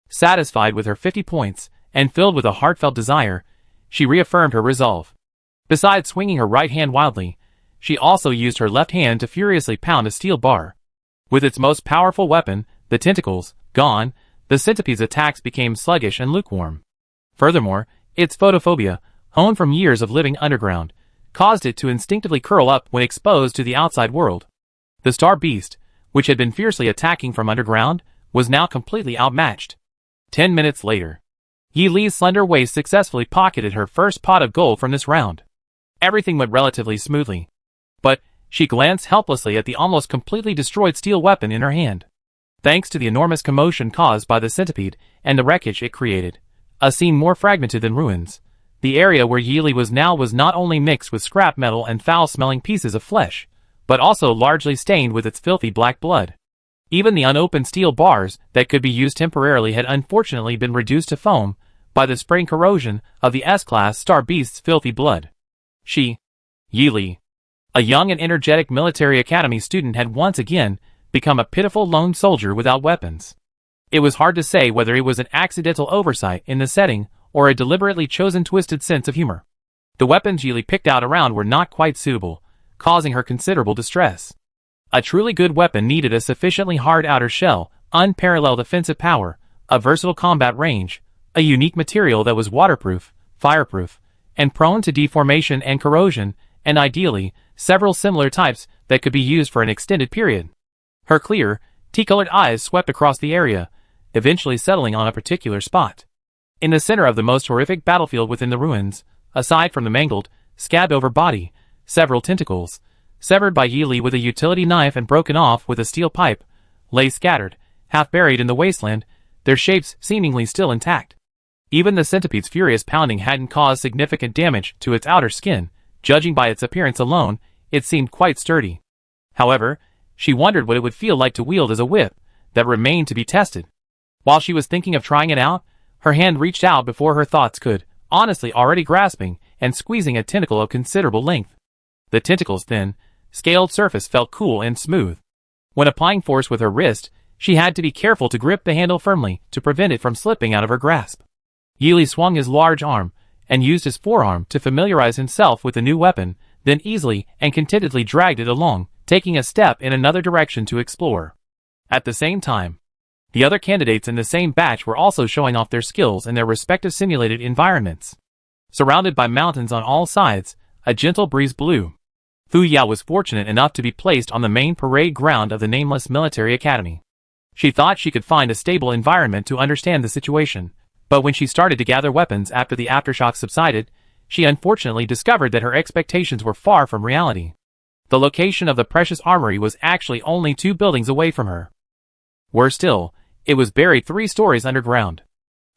Satisfied with her 50 points, and filled with a heartfelt desire, she reaffirmed her resolve. Besides swinging her right hand wildly, she also used her left hand to furiously pound a steel bar. With its most powerful weapon, the tentacles, gone, the centipede's attacks became sluggish and lukewarm. Furthermore, its photophobia, honed from years of living underground, caused it to instinctively curl up when exposed to the outside world. The star beast, which had been fiercely attacking from underground, was now completely outmatched. 10 minutes later, Yi Li's slender waist successfully pocketed her first pot of gold from this round. Everything went relatively smoothly. But she glanced helplessly at the almost completely destroyed steel weapon in her hand. Thanks to the enormous commotion caused by the centipede and the wreckage it created, a scene more fragmented than ruins, the area where Yi Li was now was not only mixed with scrap metal and foul-smelling pieces of flesh, but also largely stained with its filthy black blood. Even the unopened steel bars that could be used temporarily had unfortunately been reduced to foam by the spraying corrosion of the S-Class Star Beast's filthy blood. Yi Li, a young and energetic military academy student, had once again become a pitiful lone soldier without weapons. It was hard to say whether it was an accidental oversight in the setting or a deliberately chosen twisted sense of humor. The weapons Yili picked out around were not quite suitable, causing her considerable distress. A truly good weapon needed a sufficiently hard outer shell, unparalleled offensive power, a versatile combat range, a unique material that was waterproof, fireproof, and prone to deformation and corrosion, and ideally, several similar types that could be used for an extended period. Her clear, tea-colored eyes swept across the area, eventually settling on a particular spot. In the center of the most horrific battlefield within the ruins, aside from the mangled, scabbed-over body, several tentacles, severed by Yili with a utility knife and broken off with a steel pipe, lay scattered, half buried in the wasteland, their shapes seemingly still intact. Even the centipede's furious pounding hadn't caused significant damage to its outer skin. Judging by its appearance alone, it seemed quite sturdy. However, she wondered what it would feel like to wield as a whip that remained to be tested. While she was thinking of trying it out, her hand reached out before her thoughts could, honestly already grasping and squeezing a tentacle of considerable length. The tentacle's thin, scaled surface felt cool and smooth. When applying force with her wrist, she had to be careful to grip the handle firmly to prevent it from slipping out of her grasp. Yili swung his large arm and used his forearm to familiarize himself with the new weapon, then easily and contentedly dragged it along, taking a step in another direction to explore. At the same time, the other candidates in the same batch were also showing off their skills in their respective simulated environments. Surrounded by mountains on all sides, a gentle breeze blew. Fu Yao was fortunate enough to be placed on the main parade ground of the nameless military academy. She thought she could find a stable environment to understand the situation, but when she started to gather weapons after the aftershock subsided, she unfortunately discovered that her expectations were far from reality. The location of the precious armory was actually only 2 buildings away from her. Worse still, it was buried 3 stories underground.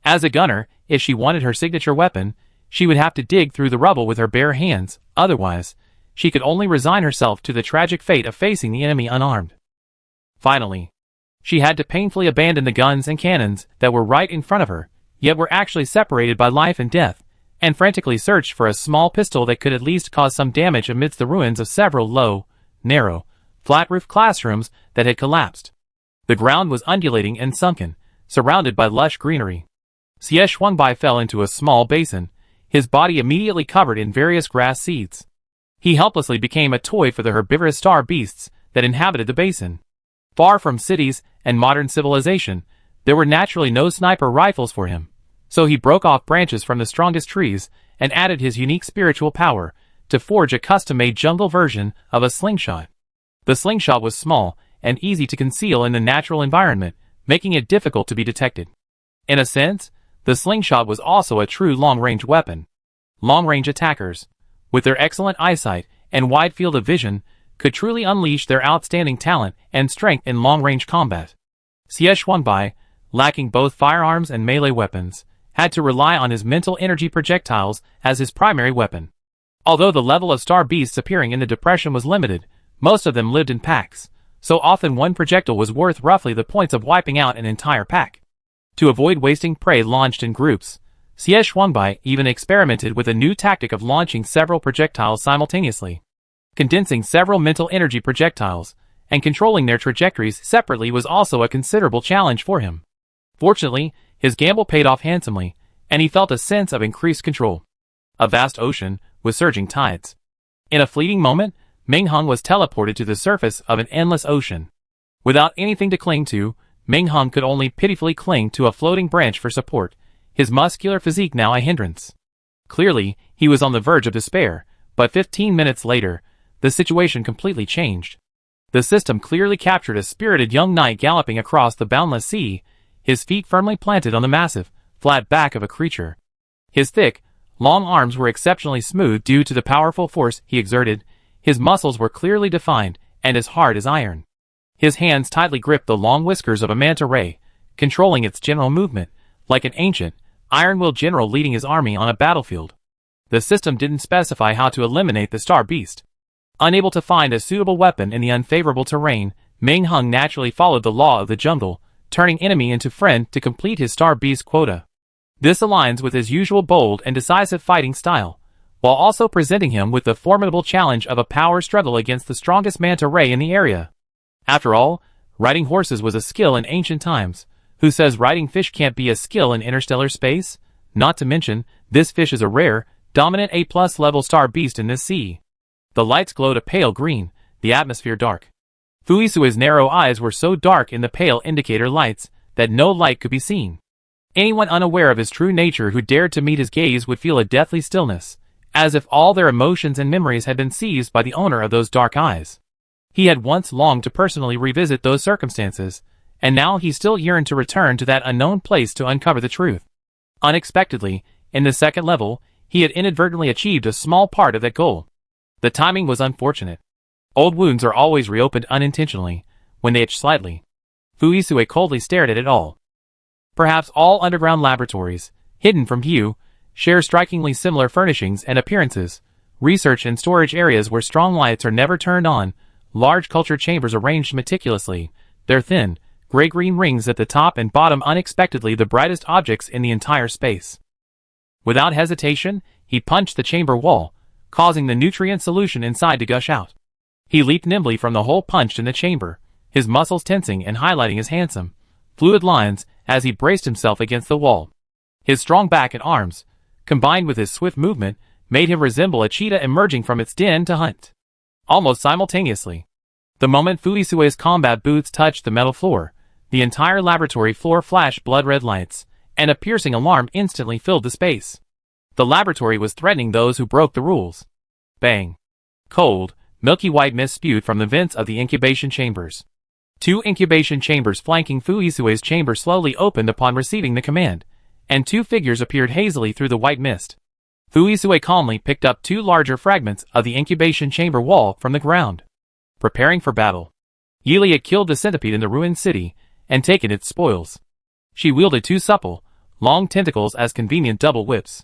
As a gunner, if she wanted her signature weapon, she would have to dig through the rubble with her bare hands, otherwise, she could only resign herself to the tragic fate of facing the enemy unarmed. Finally, she had to painfully abandon the guns and cannons that were right in front of her, yet were actually separated by life and death, and frantically searched for a small pistol that could at least cause some damage amidst the ruins of several low, narrow, flat-roofed classrooms that had collapsed. The ground was undulating and sunken, surrounded by lush greenery. Xie Shuangbai fell into a small basin, his body immediately covered in various grass seeds. He helplessly became a toy for the herbivorous star beasts that inhabited the basin. Far from cities and modern civilization, there were naturally no sniper rifles for him, so he broke off branches from the strongest trees and added his unique spiritual power to forge a custom-made jungle version of a slingshot. The slingshot was small and easy to conceal in the natural environment, making it difficult to be detected. In a sense, the slingshot was also a true long-range weapon. Long-range attackers, with their excellent eyesight and wide field of vision, could truly unleash their outstanding talent and strength in long-range combat. Xie Shuangbai, lacking both firearms and melee weapons, had to rely on his mental energy projectiles as his primary weapon. Although the level of star beasts appearing in the depression was limited, most of them lived in packs, so often one projectile was worth roughly the points of wiping out an entire pack. To avoid wasting prey launched in groups, Xie Shuangbai even experimented with a new tactic of launching several projectiles simultaneously. Condensing several mental energy projectiles and controlling their trajectories separately was also a considerable challenge for him. Fortunately, his gamble paid off handsomely, and he felt a sense of increased control. A vast ocean with surging tides. In a fleeting moment, Ming Hung was teleported to the surface of an endless ocean. Without anything to cling to, Ming Hung could only pitifully cling to a floating branch for support, his muscular physique now a hindrance. Clearly, he was on the verge of despair, but 15 minutes later, the situation completely changed. The system clearly captured a spirited young knight galloping across the boundless sea, his feet firmly planted on the massive, flat back of a creature. His thick, long arms were exceptionally smooth due to the powerful force he exerted, his muscles were clearly defined and as hard as iron. His hands tightly gripped the long whiskers of a manta ray, controlling its general movement, like an ancient, iron-willed general leading his army on a battlefield. The system didn't specify how to eliminate the star beast. Unable to find a suitable weapon in the unfavorable terrain, Ming Hung naturally followed the law of the jungle, turning enemy into friend to complete his star beast quota. This aligns with his usual bold and decisive fighting style, while also presenting him with the formidable challenge of a power struggle against the strongest manta ray in the area. After all, riding horses was a skill in ancient times, Who says riding fish can't be a skill in interstellar space? Not to mention, this fish is a rare, dominant A+ level star beast in this sea. The lights glowed a pale green, the atmosphere dark. Fuisue's narrow eyes were so dark in the pale indicator lights that no light could be seen. Anyone unaware of his true nature who dared to meet his gaze would feel a deathly stillness, as if all their emotions and memories had been seized by the owner of those dark eyes. He had once longed to personally revisit those circumstances, and now he still yearned to return to that unknown place to uncover the truth. Unexpectedly, in the second level, he had inadvertently achieved a small part of that goal. The timing was unfortunate. Old wounds are always reopened unintentionally, when they itch slightly. Fuisue coldly stared at it all. Perhaps all underground laboratories, hidden from view, share strikingly similar furnishings and appearances. Research and storage areas where strong lights are never turned on, large culture chambers arranged meticulously, their thin, gray-green rings at the top and bottom unexpectedly the brightest objects in the entire space. Without hesitation, he punched the chamber wall, causing the nutrient solution inside to gush out. He leaped nimbly from the hole punched in the chamber, his muscles tensing and highlighting his handsome, fluid lines as he braced himself against the wall. His strong back and arms, combined with his swift movement, made him resemble a cheetah emerging from its den to hunt. Almost simultaneously, the moment Fuisue's combat boots touched the metal floor, the entire laboratory floor flashed blood-red lights, and a piercing alarm instantly filled the space. The laboratory was threatening those who broke the rules. Bang! Cold, milky white mist spewed from the vents of the incubation chambers. 2 incubation chambers flanking Fuisue's chamber slowly opened upon receiving the command, and 2 figures appeared hazily through the white mist. Fuisue calmly picked up 2 larger fragments of the incubation chamber wall from the ground. Preparing for battle. Yili had killed the centipede in the ruined city, and taken its spoils. She wielded 2 supple, long tentacles as convenient double whips.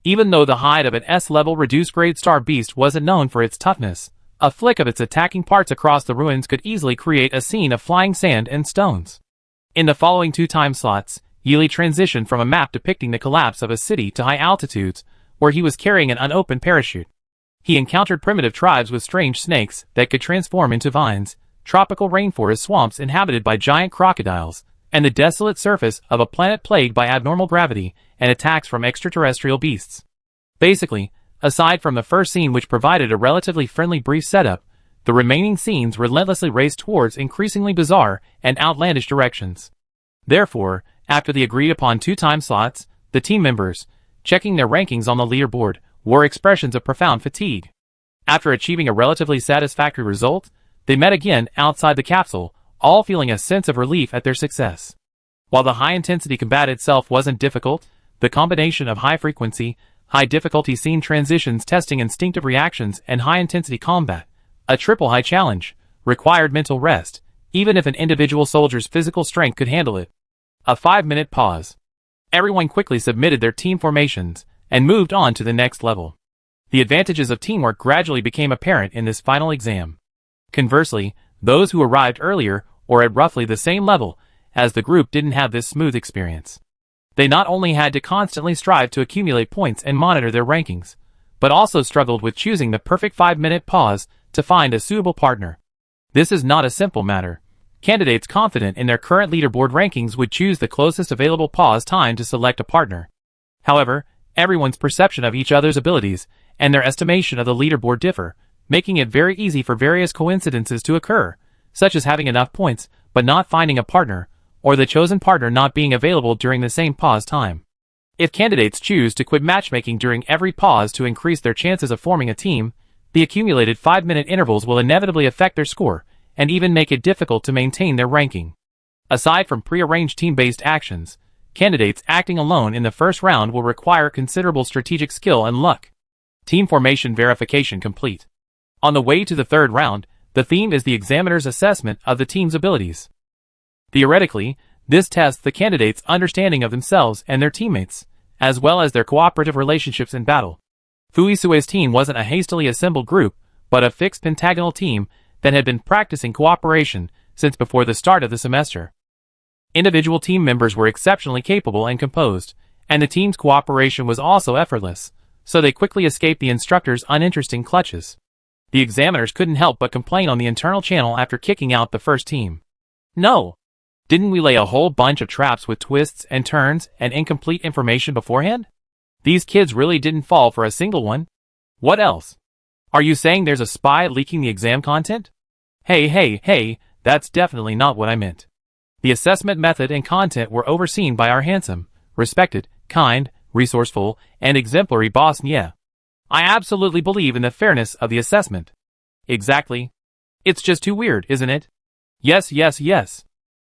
Even though the hide of an S-level reduced-grade star beast wasn't known for its toughness, a flick of its attacking parts across the ruins could easily create a scene of flying sand and stones. In the following 2 time slots, Yili transitioned from a map depicting the collapse of a city to high altitudes, where he was carrying an unopened parachute. He encountered primitive tribes with strange snakes that could transform into vines, tropical rainforest swamps inhabited by giant crocodiles, and the desolate surface of a planet plagued by abnormal gravity and attacks from extraterrestrial beasts. Basically, aside from the first scene which provided a relatively friendly brief setup, the remaining scenes relentlessly raced towards increasingly bizarre and outlandish directions. Therefore, after the agreed-upon 2 time slots, the team members, checking their rankings on the leaderboard, wore expressions of profound fatigue. After achieving a relatively satisfactory result, they met again outside the capsule, all feeling a sense of relief at their success. While the high-intensity combat itself wasn't difficult, the combination of high-frequency, high-difficulty scene transitions testing instinctive reactions and high-intensity combat, a triple high challenge, required mental rest, even if an individual soldier's physical strength could handle it. A 5-minute pause. Everyone quickly submitted their team formations, and moved on to the next level. The advantages of teamwork gradually became apparent in this final exam. Conversely, those who arrived earlier, or at roughly the same level, as the group didn't have this smooth experience. They not only had to constantly strive to accumulate points and monitor their rankings, but also struggled with choosing the perfect 5-minute pause to find a suitable partner. This is not a simple matter. Candidates confident in their current leaderboard rankings would choose the closest available pause time to select a partner. However, everyone's perception of each other's abilities and their estimation of the leaderboard differ, making it very easy for various coincidences to occur, such as having enough points but not finding a partner, or the chosen partner not being available during the same pause time. If candidates choose to quit matchmaking during every pause to increase their chances of forming a team, the accumulated 5-minute intervals will inevitably affect their score, and even make it difficult to maintain their ranking. Aside from pre-arranged team-based actions, candidates acting alone in the first round will require considerable strategic skill and luck. Team formation verification complete. On the way to the third round, the theme is the examiner's assessment of the team's abilities. Theoretically, this tests the candidates' understanding of themselves and their teammates, as well as their cooperative relationships in battle. Fuisue's team wasn't a hastily assembled group, but a fixed pentagonal team that had been practicing cooperation since before the start of the semester. Individual team members were exceptionally capable and composed, and the team's cooperation was also effortless, so they quickly escaped the instructor's uninteresting clutches. The examiners couldn't help but complain on the internal channel after kicking out the first team. No! Didn't we lay a whole bunch of traps with twists and turns and incomplete information beforehand? These kids really didn't fall for a single one. What else? Are you saying there's a spy leaking the exam content? Hey, that's definitely not what I meant. The assessment method and content were overseen by our handsome, respected, kind, resourceful, and exemplary boss Nye. I absolutely believe in the fairness of the assessment. Exactly. It's just too weird, isn't it? Yes.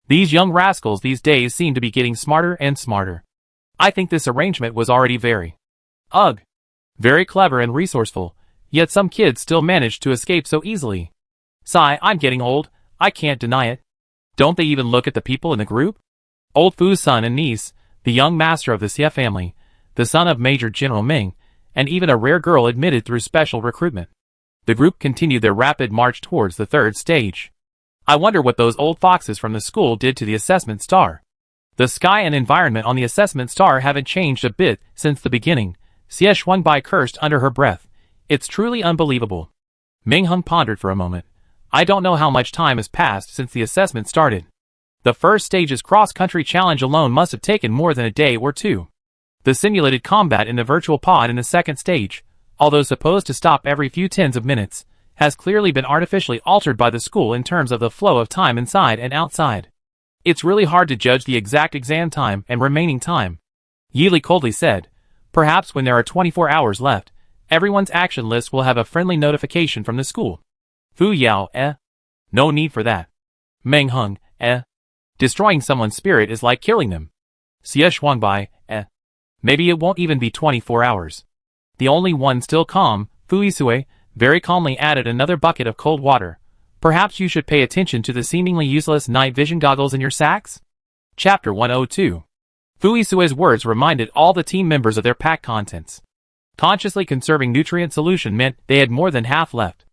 These young rascals these days seem to be getting smarter and smarter. I think this arrangement was already very clever and resourceful, yet some kids still manage to escape so easily. Sigh, I'm getting old, I can't deny it. Don't they even look at the people in the group? Old Fu's son and niece, the young master of the Xie family, the son of Major General Ming, and even a rare girl admitted through special recruitment. The group continued their rapid march towards the third stage. I wonder what those old foxes from the school did to the assessment star. The sky and environment on the assessment star haven't changed a bit since the beginning, Xie Shuangbai cursed under her breath. It's truly unbelievable. Ming Hung pondered for a moment. I don't know how much time has passed since the assessment started. The first stage's cross-country challenge alone must have taken more than a day or two. The simulated combat in the virtual pod in the second stage, although supposed to stop every few tens of minutes, has clearly been artificially altered by the school in terms of the flow of time inside and outside. It's really hard to judge the exact exam time and remaining time. Yili coldly said, perhaps when there are 24 hours left, everyone's action list will have a friendly notification from the school. Fu Yao, No need for that. Meng Hung, Destroying someone's spirit is like killing them. Xie Shuangbai, Maybe it won't even be 24 hours. The only one still calm, Fu Yisue, very calmly added another bucket of cold water. Perhaps you should pay attention to the seemingly useless night vision goggles in your sacks? Chapter 102. Fu Yisue's words reminded all the team members of their pack contents. Consciously conserving nutrient solution meant they had more than half left.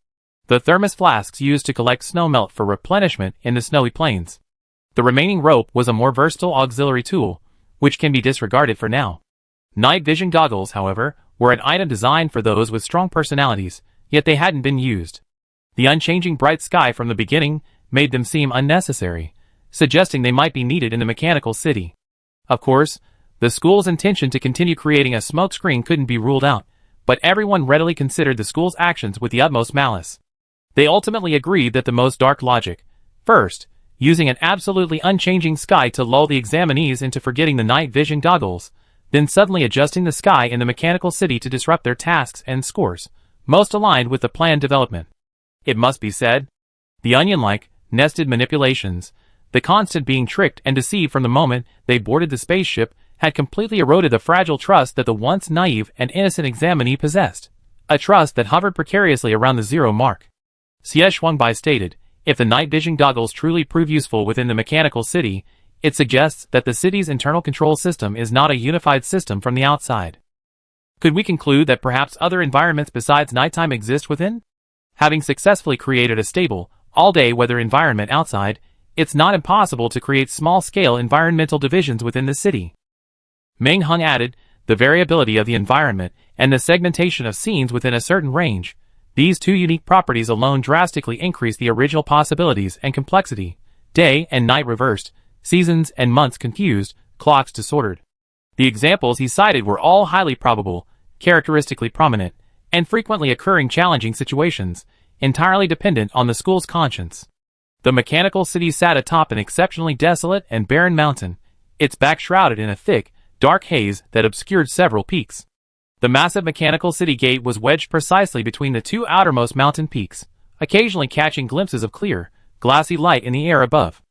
The thermos flasks used to collect snowmelt for replenishment in the snowy plains. The remaining rope was a more versatile auxiliary tool, which can be disregarded for now. Night vision goggles, however, were an item designed for those with strong personalities, yet they hadn't been used. The unchanging bright sky from the beginning made them seem unnecessary, suggesting they might be needed in the mechanical city. Of course, the school's intention to continue creating a smokescreen couldn't be ruled out, but everyone readily considered the school's actions with the utmost malice. They ultimately agreed that the most dark logic, first, using an absolutely unchanging sky to lull the examinees into forgetting the night vision goggles, then suddenly adjusting the sky in the mechanical city to disrupt their tasks and scores, most aligned with the planned development. It must be said, the onion-like, nested manipulations, the constant being tricked and deceived from the moment they boarded the spaceship, had completely eroded the fragile trust that the once naive and innocent examinee possessed, a trust that hovered precariously around the zero mark. Xie Shuangbai stated, if the night vision goggles truly prove useful within the mechanical city, it suggests that the city's internal control system is not a unified system from the outside. Could we conclude that perhaps other environments besides nighttime exist within? Having successfully created a stable, all-day weather environment outside, it's not impossible to create small-scale environmental divisions within the city. Meng Hung added, the variability of the environment and the segmentation of scenes within a certain range. These two unique properties alone drastically increase the original possibilities and complexity. Day and night reversed, seasons and months confused, clocks disordered. The examples he cited were all highly probable, characteristically prominent, and frequently occurring challenging situations, entirely dependent on the school's conscience. The mechanical city sat atop an exceptionally desolate and barren mountain, its back shrouded in a thick, dark haze that obscured several peaks. The massive mechanical city gate was wedged precisely between the two outermost mountain peaks, occasionally catching glimpses of clear, glassy light in the air above.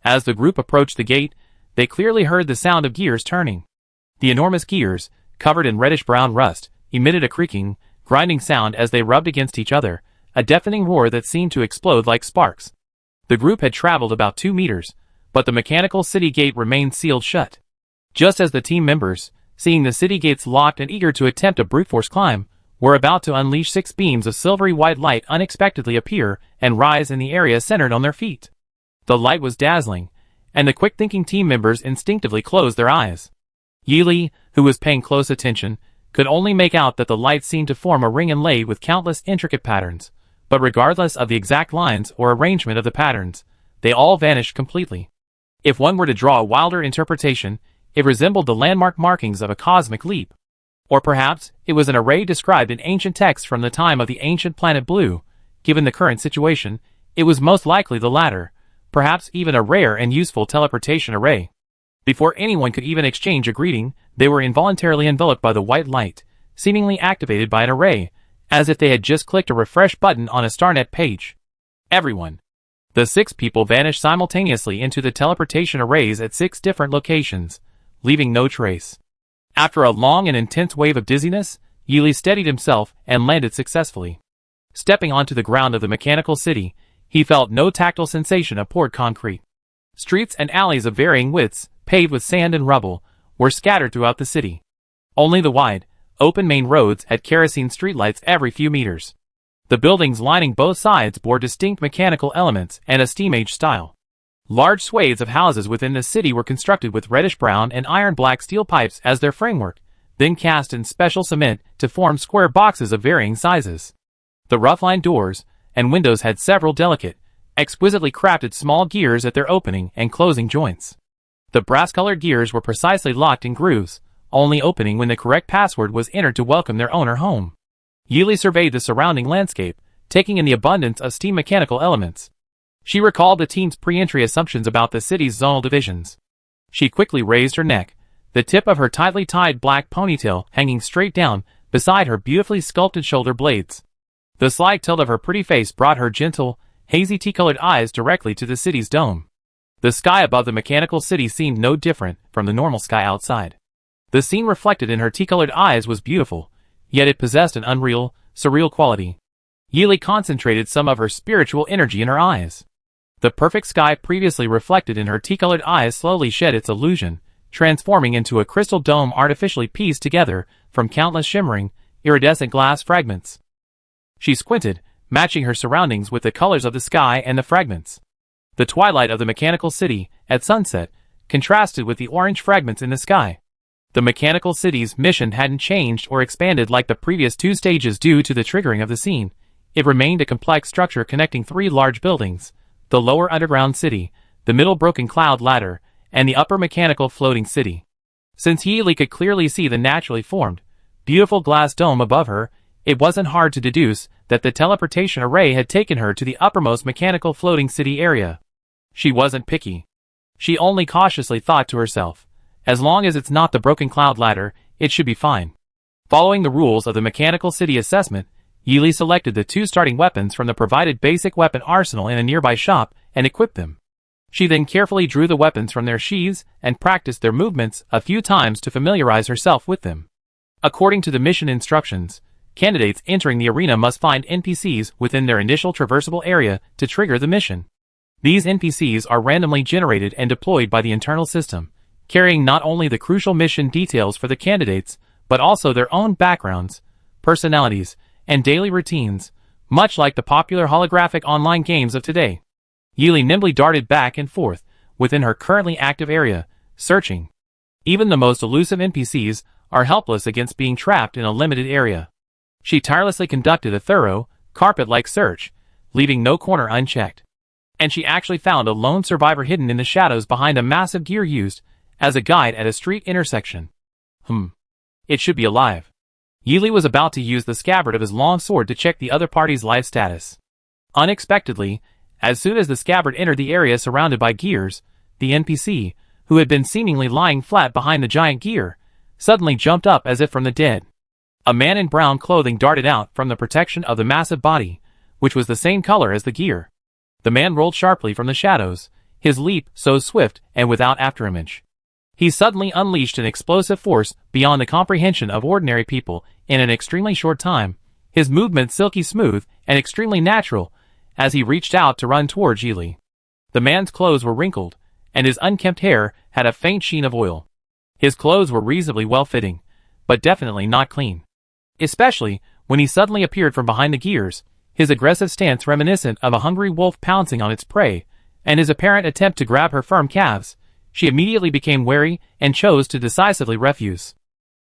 As the group approached the gate, they clearly heard the sound of gears turning. The enormous gears, covered in reddish-brown rust, emitted a creaking, grinding sound as they rubbed against each other, a deafening roar that seemed to explode like sparks. The group had traveled about 2 meters, but the mechanical city gate remained sealed shut. Just as the team members, seeing the city gates locked and eager to attempt a brute force climb, were about to unleash 6 beams of silvery white light unexpectedly appear and rise in the area centered on their feet. The light was dazzling, and the quick-thinking team members instinctively closed their eyes. Yili, who was paying close attention, could only make out that the light seemed to form a ring inlaid with countless intricate patterns, but regardless of the exact lines or arrangement of the patterns, they all vanished completely. If one were to draw a wilder interpretation, it resembled the landmark markings of a cosmic leap. Or perhaps, it was an array described in ancient texts from the time of the ancient planet Blue. Given the current situation, it was most likely the latter, perhaps even a rare and useful teleportation array. Before anyone could even exchange a greeting, they were involuntarily enveloped by the white light, seemingly activated by an array, as if they had just clicked a refresh button on a StarNet page. Everyone. The 6 people vanished simultaneously into the teleportation arrays at 6 different locations, leaving no trace. After a long and intense wave of dizziness, Yili steadied himself and landed successfully. Stepping onto the ground of the mechanical city, he felt no tactile sensation of poured concrete. Streets and alleys of varying widths, paved with sand and rubble, were scattered throughout the city. Only the wide, open main roads had kerosene streetlights every few meters. The buildings lining both sides bore distinct mechanical elements and a steam-age style. Large swathes of houses within the city were constructed with reddish-brown and iron-black steel pipes as their framework, then cast in special cement to form square boxes of varying sizes. The rough-lined doors and windows had several delicate, exquisitely crafted small gears at their opening and closing joints. The brass-colored gears were precisely locked in grooves, only opening when the correct password was entered to welcome their owner home. Yili surveyed the surrounding landscape, taking in the abundance of steam mechanical elements. She recalled the team's pre-entry assumptions about the city's zonal divisions. She quickly raised her neck, the tip of her tightly tied black ponytail hanging straight down beside her beautifully sculpted shoulder blades. The slight tilt of her pretty face brought her gentle, hazy tea-colored eyes directly to the city's dome. The sky above the mechanical city seemed no different from the normal sky outside. The scene reflected in her tea-colored eyes was beautiful, yet it possessed an unreal, surreal quality. Yili concentrated some of her spiritual energy in her eyes. The perfect sky previously reflected in her tea-colored eyes slowly shed its illusion, transforming into a crystal dome artificially pieced together from countless shimmering, iridescent glass fragments. She squinted, matching her surroundings with the colors of the sky and the fragments. The twilight of the mechanical city, at sunset, contrasted with the orange fragments in the sky. The mechanical city's mission hadn't changed or expanded like the previous 2 stages due to the triggering of the scene. It remained a complex structure connecting 3 large buildings: the lower underground city, the middle broken cloud ladder, and the upper mechanical floating city. Since Yili could clearly see the naturally formed, beautiful glass dome above her, it wasn't hard to deduce that the teleportation array had taken her to the uppermost mechanical floating city area. She wasn't picky. She only cautiously thought to herself, as long as it's not the broken cloud ladder, it should be fine. Following the rules of the mechanical city assessment, Yili selected the 2 starting weapons from the provided basic weapon arsenal in a nearby shop and equipped them. She then carefully drew the weapons from their sheaths and practiced their movements a few times to familiarize herself with them. According to the mission instructions, candidates entering the arena must find NPCs within their initial traversable area to trigger the mission. These NPCs are randomly generated and deployed by the internal system, carrying not only the crucial mission details for the candidates, but also their own backgrounds, personalities, and daily routines, much like the popular holographic online games of today. Yili nimbly darted back and forth within her currently active area, searching. Even the most elusive NPCs are helpless against being trapped in a limited area. She tirelessly conducted a thorough, carpet-like search, leaving no corner unchecked. And she actually found a lone survivor hidden in the shadows behind a massive gear used as a guide at a street intersection. It should be alive. Yili was about to use the scabbard of his long sword to check the other party's life status. Unexpectedly, as soon as the scabbard entered the area surrounded by gears, the NPC, who had been seemingly lying flat behind the giant gear, suddenly jumped up as if from the dead. A man in brown clothing darted out from the protection of the massive body, which was the same color as the gear. The man rolled sharply from the shadows, his leap so swift and without afterimage. He suddenly unleashed an explosive force beyond the comprehension of ordinary people in an extremely short time, his movements silky smooth and extremely natural, as he reached out to run towards Yili. The man's clothes were wrinkled, and his unkempt hair had a faint sheen of oil. His clothes were reasonably well-fitting, but definitely not clean. Especially when he suddenly appeared from behind the gears, his aggressive stance reminiscent of a hungry wolf pouncing on its prey, and his apparent attempt to grab her firm calves. She immediately became wary and chose to decisively refuse.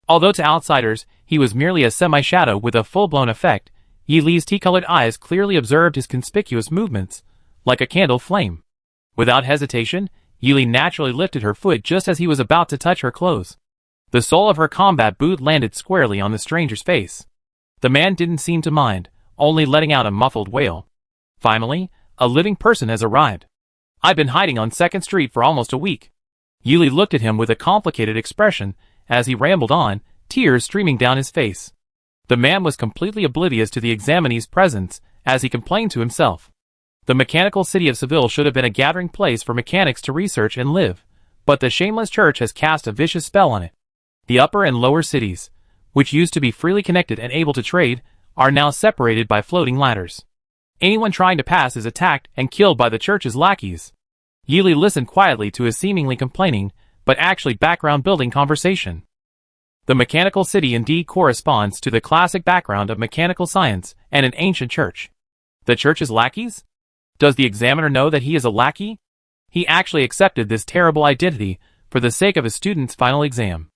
Although to outsiders, he was merely a semi-shadow with a full-blown effect, Yili's tea-colored eyes clearly observed his conspicuous movements, like a candle flame. Without hesitation, Yili naturally lifted her foot just as he was about to touch her clothes. The sole of her combat boot landed squarely on the stranger's face. The man didn't seem to mind, only letting out a muffled wail. Finally, a living person has arrived. I've been hiding on 2nd Street for almost a week. Yili looked at him with a complicated expression as he rambled on, tears streaming down his face. The man was completely oblivious to the examinee's presence as he complained to himself. The mechanical city of Seville should have been a gathering place for mechanics to research and live, but the shameless church has cast a vicious spell on it. The upper and lower cities, which used to be freely connected and able to trade, are now separated by floating ladders. Anyone trying to pass is attacked and killed by the church's lackeys. Yili listened quietly to his seemingly complaining, but actually background-building conversation. The mechanical city indeed corresponds to the classic background of mechanical science and an ancient church. The church's lackeys? Does the examiner know that he is a lackey? He actually accepted this terrible identity for the sake of his student's final exam.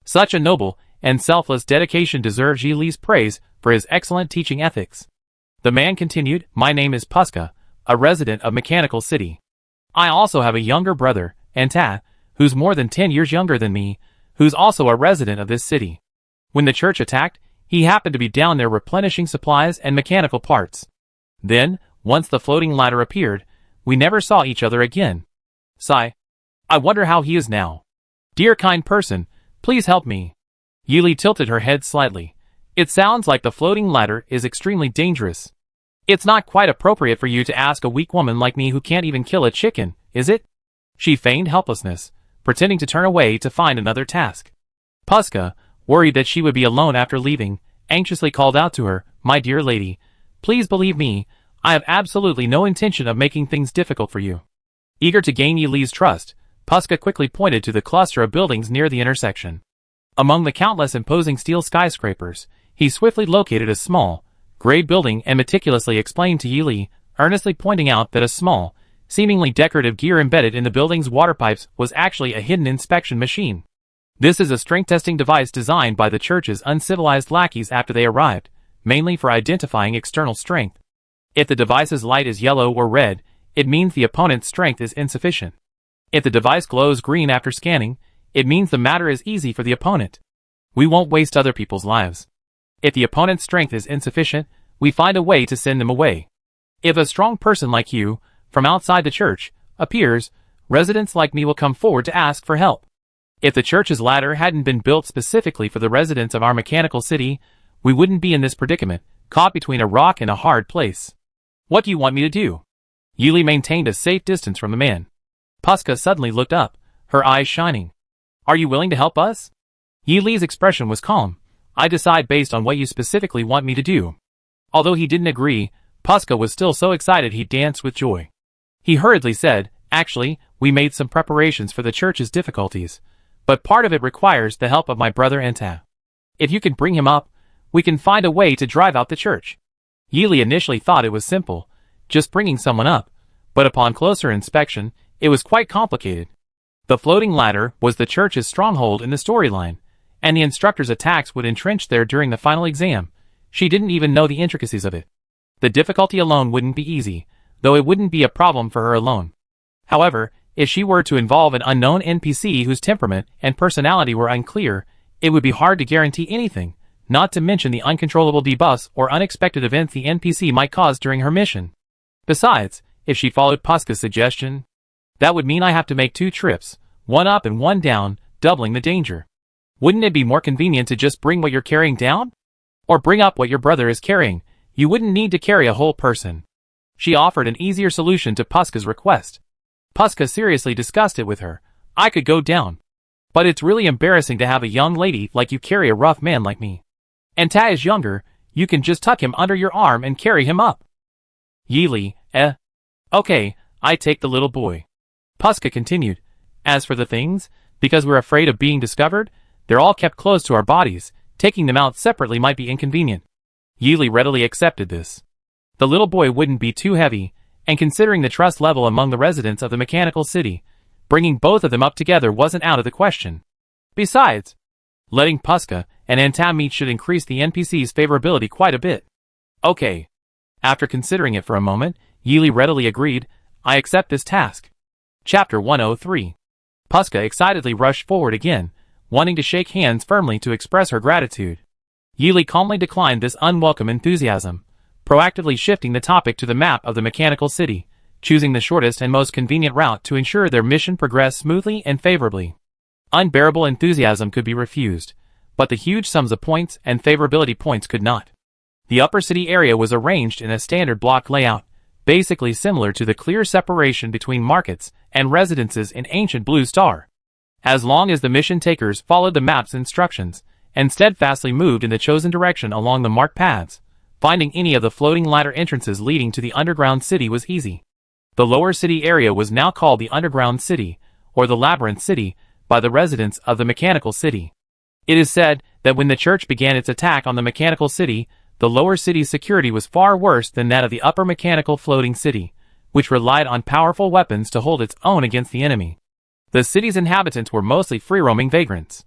Such a noble and selfless dedication deserves Yili's praise for his excellent teaching ethics. The man continued, "My name is Puska, a resident of Mechanical City. I also have a younger brother, Anta, who's more than 10 years younger than me, who's also a resident of this city. When the church attacked, he happened to be down there replenishing supplies and mechanical parts. Then, once the floating ladder appeared, we never saw each other again. Sigh. I wonder how he is now. Dear kind person, please help me." Yili tilted her head slightly. "It sounds like the floating ladder is extremely dangerous. It's not quite appropriate for you to ask a weak woman like me who can't even kill a chicken, is it?" She feigned helplessness, pretending to turn away to find another task. Puska, worried that she would be alone after leaving, anxiously called out to her, "My dear lady, please believe me, I have absolutely no intention of making things difficult for you." Eager to gain Yili's trust, Puska quickly pointed to the cluster of buildings near the intersection. Among the countless imposing steel skyscrapers, he swiftly located a small, gray building and meticulously explained to Yili, earnestly pointing out that a small, seemingly decorative gear embedded in the building's water pipes was actually a hidden inspection machine. This is a strength-testing device designed by the church's uncivilized lackeys after they arrived, mainly for identifying external strength. If the device's light is yellow or red, it means the opponent's strength is insufficient. If the device glows green after scanning, it means the matter is easy for the opponent. We won't waste other people's lives. If the opponent's strength is insufficient, we find a way to send them away. If a strong person like you, from outside the church, appears, residents like me will come forward to ask for help. If the church's ladder hadn't been built specifically for the residents of our mechanical city, we wouldn't be in this predicament, caught between a rock and a hard place. What do you want me to do?" Yili maintained a safe distance from the man. Puska suddenly looked up, her eyes shining. "Are you willing to help us?" Yili's expression was calm. "I decide based on what you specifically want me to do." Although he didn't agree, Puska was still so excited he danced with joy. He hurriedly said, "Actually, we made some preparations for the church's difficulties, but part of it requires the help of my brother Anta. If you can bring him up, we can find a way to drive out the church." Yili initially thought it was simple, just bringing someone up, but upon closer inspection, it was quite complicated. The floating ladder was the church's stronghold in the storyline, and the instructor's attacks would entrench there during the final exam. She didn't even know the intricacies of it. The difficulty alone wouldn't be easy, though it wouldn't be a problem for her alone. However, if she were to involve an unknown NPC whose temperament and personality were unclear, it would be hard to guarantee anything, not to mention the uncontrollable debuffs or unexpected events the NPC might cause during her mission. Besides, if she followed Puska's suggestion, that would mean I have to make 2 trips, one up and one down, doubling the danger. Wouldn't it be more convenient to just bring what you're carrying down? Or bring up what your brother is carrying? You wouldn't need to carry a whole person. She offered an easier solution to Puska's request. Puska seriously discussed it with her. "I could go down. But it's really embarrassing to have a young lady like you carry a rough man like me. And Ta is younger, you can just tuck him under your arm and carry him up." Yili, Okay, I take the little boy. Puska continued. "As for the things, because we're afraid of being discovered, they're all kept close to our bodies. Taking them out separately might be inconvenient." Yili readily accepted this. The little boy wouldn't be too heavy, and considering the trust level among the residents of the mechanical city, bringing both of them up together wasn't out of the question. Besides, letting Puska and Anta meet should increase the NPC's favorability quite a bit. Okay. After considering it for a moment, Yili readily agreed, "I accept this task." Chapter 103. Puska excitedly rushed forward again, wanting to shake hands firmly to express her gratitude. Yili calmly declined this unwelcome enthusiasm, proactively shifting the topic to the map of the mechanical city, choosing the shortest and most convenient route to ensure their mission progressed smoothly and favorably. Unbearable enthusiasm could be refused, but the huge sums of points and favorability points could not. The upper city area was arranged in a standard block layout, basically similar to the clear separation between markets and residences in ancient Blue Star. As long as the mission takers followed the map's instructions and steadfastly moved in the chosen direction along the marked paths, finding any of the floating ladder entrances leading to the underground city was easy. The lower city area was now called the Underground City, or the Labyrinth City, by the residents of the Mechanical City. It is said that when the church began its attack on the Mechanical City, the lower city's security was far worse than that of the upper mechanical floating city, which relied on powerful weapons to hold its own against the enemy. The city's inhabitants were mostly free-roaming vagrants.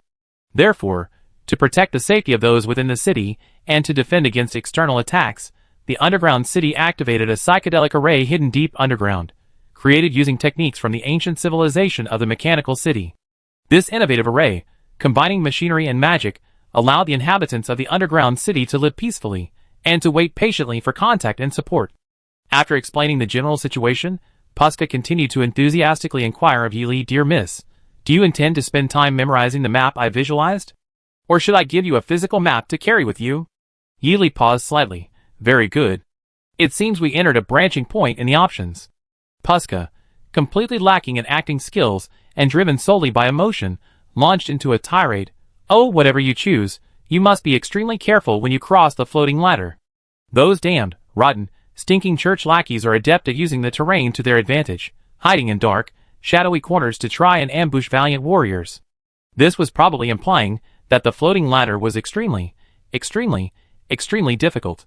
Therefore, to protect the safety of those within the city and to defend against external attacks, the underground city activated a psychedelic array hidden deep underground, created using techniques from the ancient civilization of the Mechanical City. This innovative array, combining machinery and magic, allowed the inhabitants of the underground city to live peacefully and to wait patiently for contact and support. After explaining the general situation, Puska continued to enthusiastically inquire of Yili, "Dear Miss, do you intend to spend time memorizing the map I visualized? Or should I give you a physical map to carry with you?" Yili paused slightly. "Very good. It seems we entered a branching point in the options." Puska, completely lacking in acting skills and driven solely by emotion, launched into a tirade. "Oh, whatever you choose, you must be extremely careful when you cross the floating ladder. Those damned, rotten, stinking church lackeys are adept at using the terrain to their advantage, hiding in dark, shadowy corners to try and ambush valiant warriors." This was probably implying that the floating ladder was extremely difficult.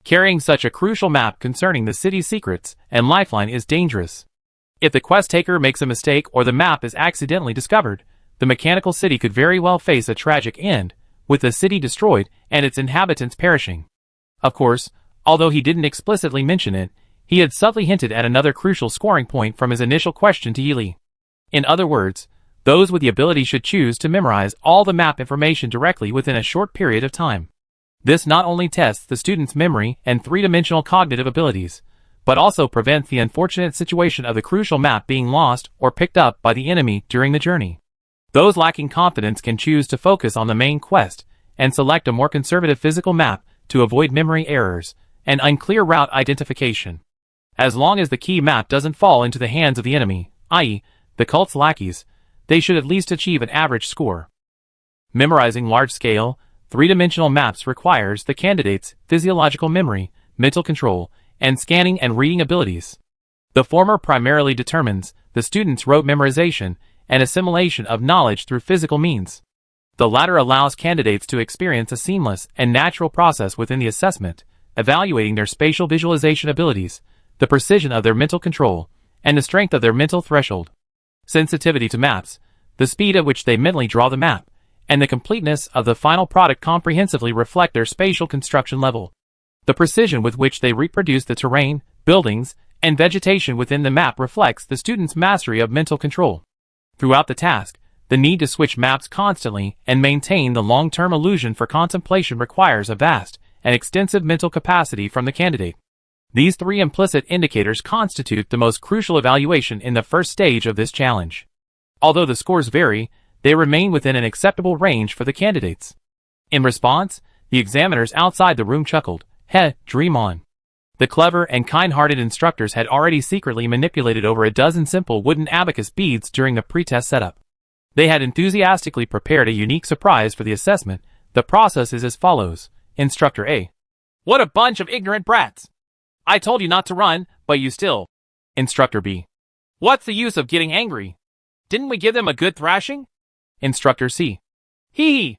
Carrying such a crucial map concerning the city's secrets and lifeline is dangerous. If the quest taker makes a mistake or the map is accidentally discovered, the Mechanical City could very well face a tragic end, with the city destroyed and its inhabitants perishing. Of course, although he didn't explicitly mention it, he had subtly hinted at another crucial scoring point from his initial question to Yili. In other words, those with the ability should choose to memorize all the map information directly within a short period of time. This not only tests the student's memory and three-dimensional cognitive abilities, but also prevents the unfortunate situation of the crucial map being lost or picked up by the enemy during the journey. Those lacking confidence can choose to focus on the main quest and select a more conservative physical map to avoid memory errors and unclear route identification. As long as the key map doesn't fall into the hands of the enemy, i.e., the cult's lackeys, they should at least achieve an average score. Memorizing large-scale, three-dimensional maps requires the candidate's physiological memory, mental control, and scanning and reading abilities. The former primarily determines the student's rote memorization and assimilation of knowledge through physical means. The latter allows candidates to experience a seamless and natural process within the assessment, evaluating their spatial visualization abilities, the precision of their mental control, and the strength of their mental threshold. Sensitivity to maps, the speed at which they mentally draw the map, and the completeness of the final product comprehensively reflect their spatial construction level. The precision with which they reproduce the terrain, buildings, and vegetation within the map reflects the student's mastery of mental control. Throughout the task, the need to switch maps constantly and maintain the long-term illusion for contemplation requires a vast and extensive mental capacity from the candidate. These three implicit indicators constitute the most crucial evaluation in the first stage of this challenge. Although the scores vary, they remain within an acceptable range for the candidates. In response, the examiners outside the room chuckled. Dream on. The clever and kind-hearted instructors had already secretly manipulated over a dozen simple wooden abacus beads during the pretest setup. They had enthusiastically prepared a unique surprise for the assessment. The process is as follows. Instructor A. "What a bunch of ignorant brats! I told you not to run, but you still." Instructor B. "What's the use of getting angry? Didn't we give them a good thrashing?" Instructor C. "Hee.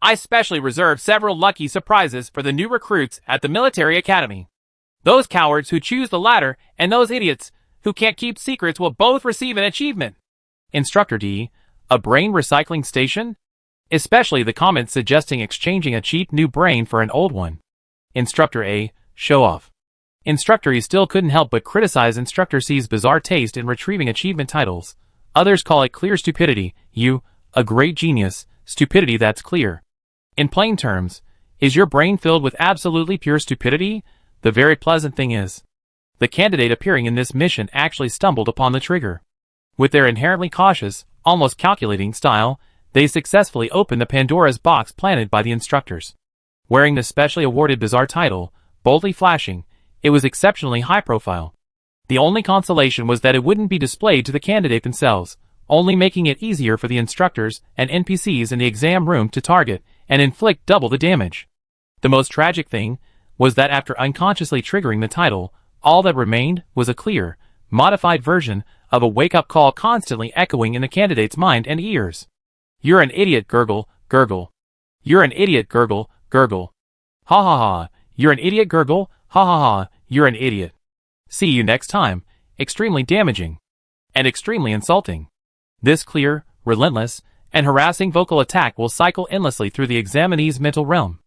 I specially reserved several lucky surprises for the new recruits at the military academy. Those cowards who choose the latter and those idiots who can't keep secrets will both receive an achievement." Instructor D. "A brain recycling station? Especially the comments suggesting exchanging a cheap new brain for an old one." Instructor A. "Show off." Instructor E still couldn't help but criticize Instructor C's bizarre taste in retrieving achievement titles. Others call it clear stupidity. You, a great genius, stupidity that's clear. In plain terms, is your brain filled with absolutely pure stupidity? The very pleasant thing is, the candidate appearing in this mission actually stumbled upon the trigger. With their inherently cautious, almost calculating style, they successfully opened the Pandora's box planted by the instructors. Wearing the specially awarded bizarre title, boldly flashing, it was exceptionally high profile. The only consolation was that it wouldn't be displayed to the candidate themselves, only making it easier for the instructors and NPCs in the exam room to target and inflict double the damage. The most tragic thing was that after unconsciously triggering the title, all that remained was a clear, modified version of a wake-up call constantly echoing in the candidate's mind and ears. You're an idiot, gurgle, gurgle. You're an idiot, gurgle, gurgle. Ha ha ha, you're an idiot, gurgle, ha ha ha, you're an idiot. See you next time. Extremely damaging. And extremely insulting. This clear, relentless, and harassing vocal attack will cycle endlessly through the examinee's mental realm.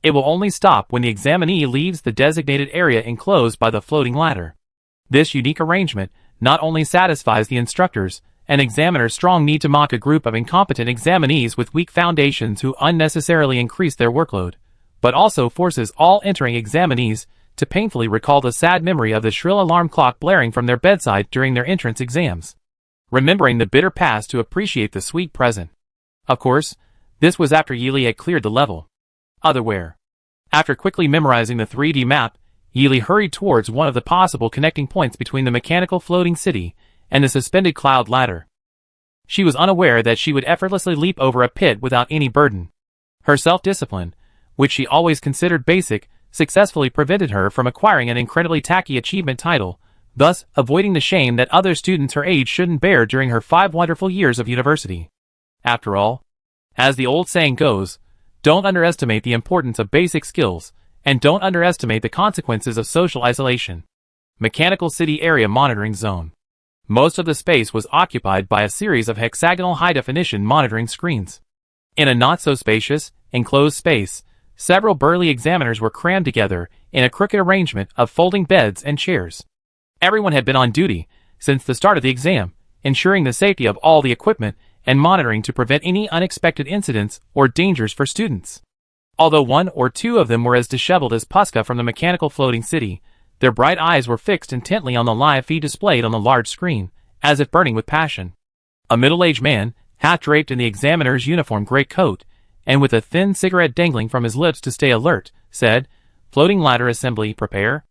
It will only stop when the examinee leaves the designated area enclosed by the floating ladder. This unique arrangement not only satisfies the instructors and examiners' strong need to mock a group of incompetent examinees with weak foundations who unnecessarily increase their workload, but also forces all entering examinees to painfully recall the sad memory of the shrill alarm clock blaring from their bedside during their entrance exams, remembering the bitter past to appreciate the sweet present. Of course, this was after Yili had cleared the level. Otherwhere. After quickly memorizing the 3D map, Yili hurried towards one of the possible connecting points between the mechanical floating city and the suspended cloud ladder. She was unaware that she would effortlessly leap over a pit without any burden. Her self-discipline, which she always considered basic, successfully prevented her from acquiring an incredibly tacky achievement title, thus avoiding the shame that other students her age shouldn't bear during her 5 wonderful years of university. After all, as the old saying goes, don't underestimate the importance of basic skills, and don't underestimate the consequences of social isolation. Mechanical City Area Monitoring Zone. Most of the space was occupied by a series of hexagonal high-definition monitoring screens. In a not-so-spacious, enclosed space, several burly examiners were crammed together in a crooked arrangement of folding beds and chairs. Everyone had been on duty since the start of the exam, ensuring the safety of all the equipment and monitoring to prevent any unexpected incidents or dangers for students. Although 1 or 2 of them were as disheveled as Puska from the mechanical floating city, their bright eyes were fixed intently on the live feed displayed on the large screen, as if burning with passion. A middle-aged man, half-draped in the examiner's uniform gray coat, and with a thin cigarette dangling from his lips to stay alert, said, "Floating ladder assembly, prepare.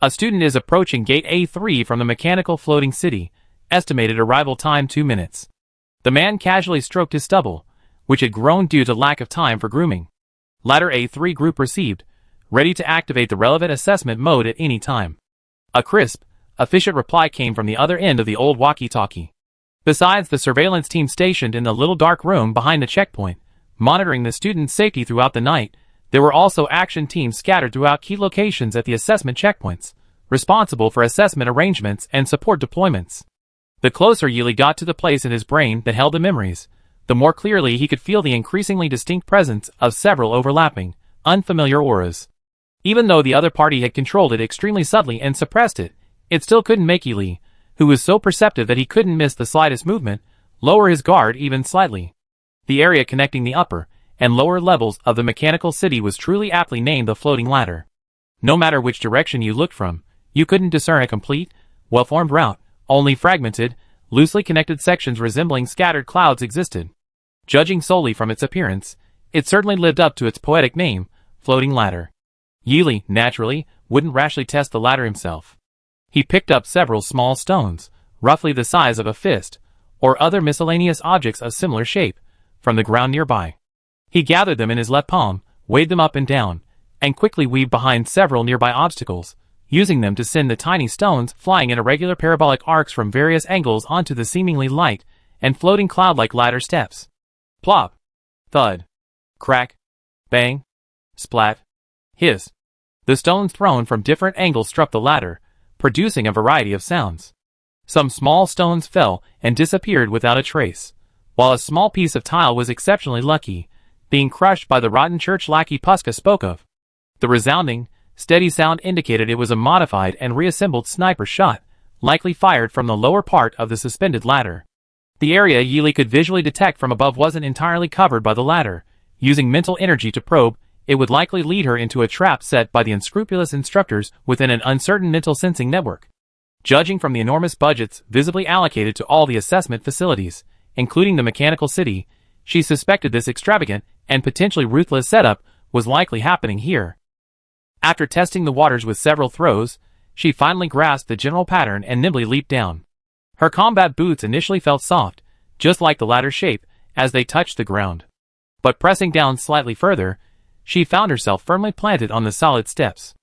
A student is approaching gate A3 from the mechanical floating city, estimated arrival time 2 minutes." The man casually stroked his stubble, which had grown due to lack of time for grooming. Ladder A3 group received, ready to activate the relevant assessment mode at any time. A crisp, efficient reply came from the other end of the old walkie-talkie. Besides the surveillance team stationed in the little dark room behind the checkpoint, monitoring the students' safety throughout the night, there were also action teams scattered throughout key locations at the assessment checkpoints, responsible for assessment arrangements and support deployments. The closer Yili got to the place in his brain that held the memories, the more clearly he could feel the increasingly distinct presence of several overlapping, unfamiliar auras. Even though the other party had controlled it extremely subtly and suppressed it, it still couldn't make Yili, who was so perceptive that he couldn't miss the slightest movement, lower his guard even slightly. The area connecting the upper and lower levels of the mechanical city was truly aptly named the floating ladder. No matter which direction you looked from, you couldn't discern a complete, well-formed route, only fragmented, loosely connected sections resembling scattered clouds existed. Judging solely from its appearance, it certainly lived up to its poetic name, floating ladder. Yili, naturally, wouldn't rashly test the ladder himself. He picked up several small stones, roughly the size of a fist, or other miscellaneous objects of similar shape, from the ground nearby. He gathered them in his left palm, weighed them up and down, and quickly weaved behind several nearby obstacles, using them to send the tiny stones flying in irregular parabolic arcs from various angles onto the seemingly light and floating cloud-like ladder steps. Plop! Thud! Crack! Bang! Splat! Hiss! The stones thrown from different angles struck the ladder, producing a variety of sounds. Some small stones fell and disappeared without a trace, while a small piece of tile was exceptionally lucky, being crushed by the rotten church lackey Puska spoke of. The resounding, steady sound indicated it was a modified and reassembled sniper shot, likely fired from the lower part of the suspended ladder. The area Yili could visually detect from above wasn't entirely covered by the ladder. Using mental energy to probe, it would likely lead her into a trap set by the unscrupulous instructors within an uncertain mental sensing network. Judging from the enormous budgets visibly allocated to all the assessment facilities, including the mechanical city, she suspected this extravagant and potentially ruthless setup was likely happening here. After testing the waters with several throws, she finally grasped the general pattern and nimbly leaped down. Her combat boots initially felt soft, just like the ladder's shape, as they touched the ground. But pressing down slightly further, she found herself firmly planted on the solid steps.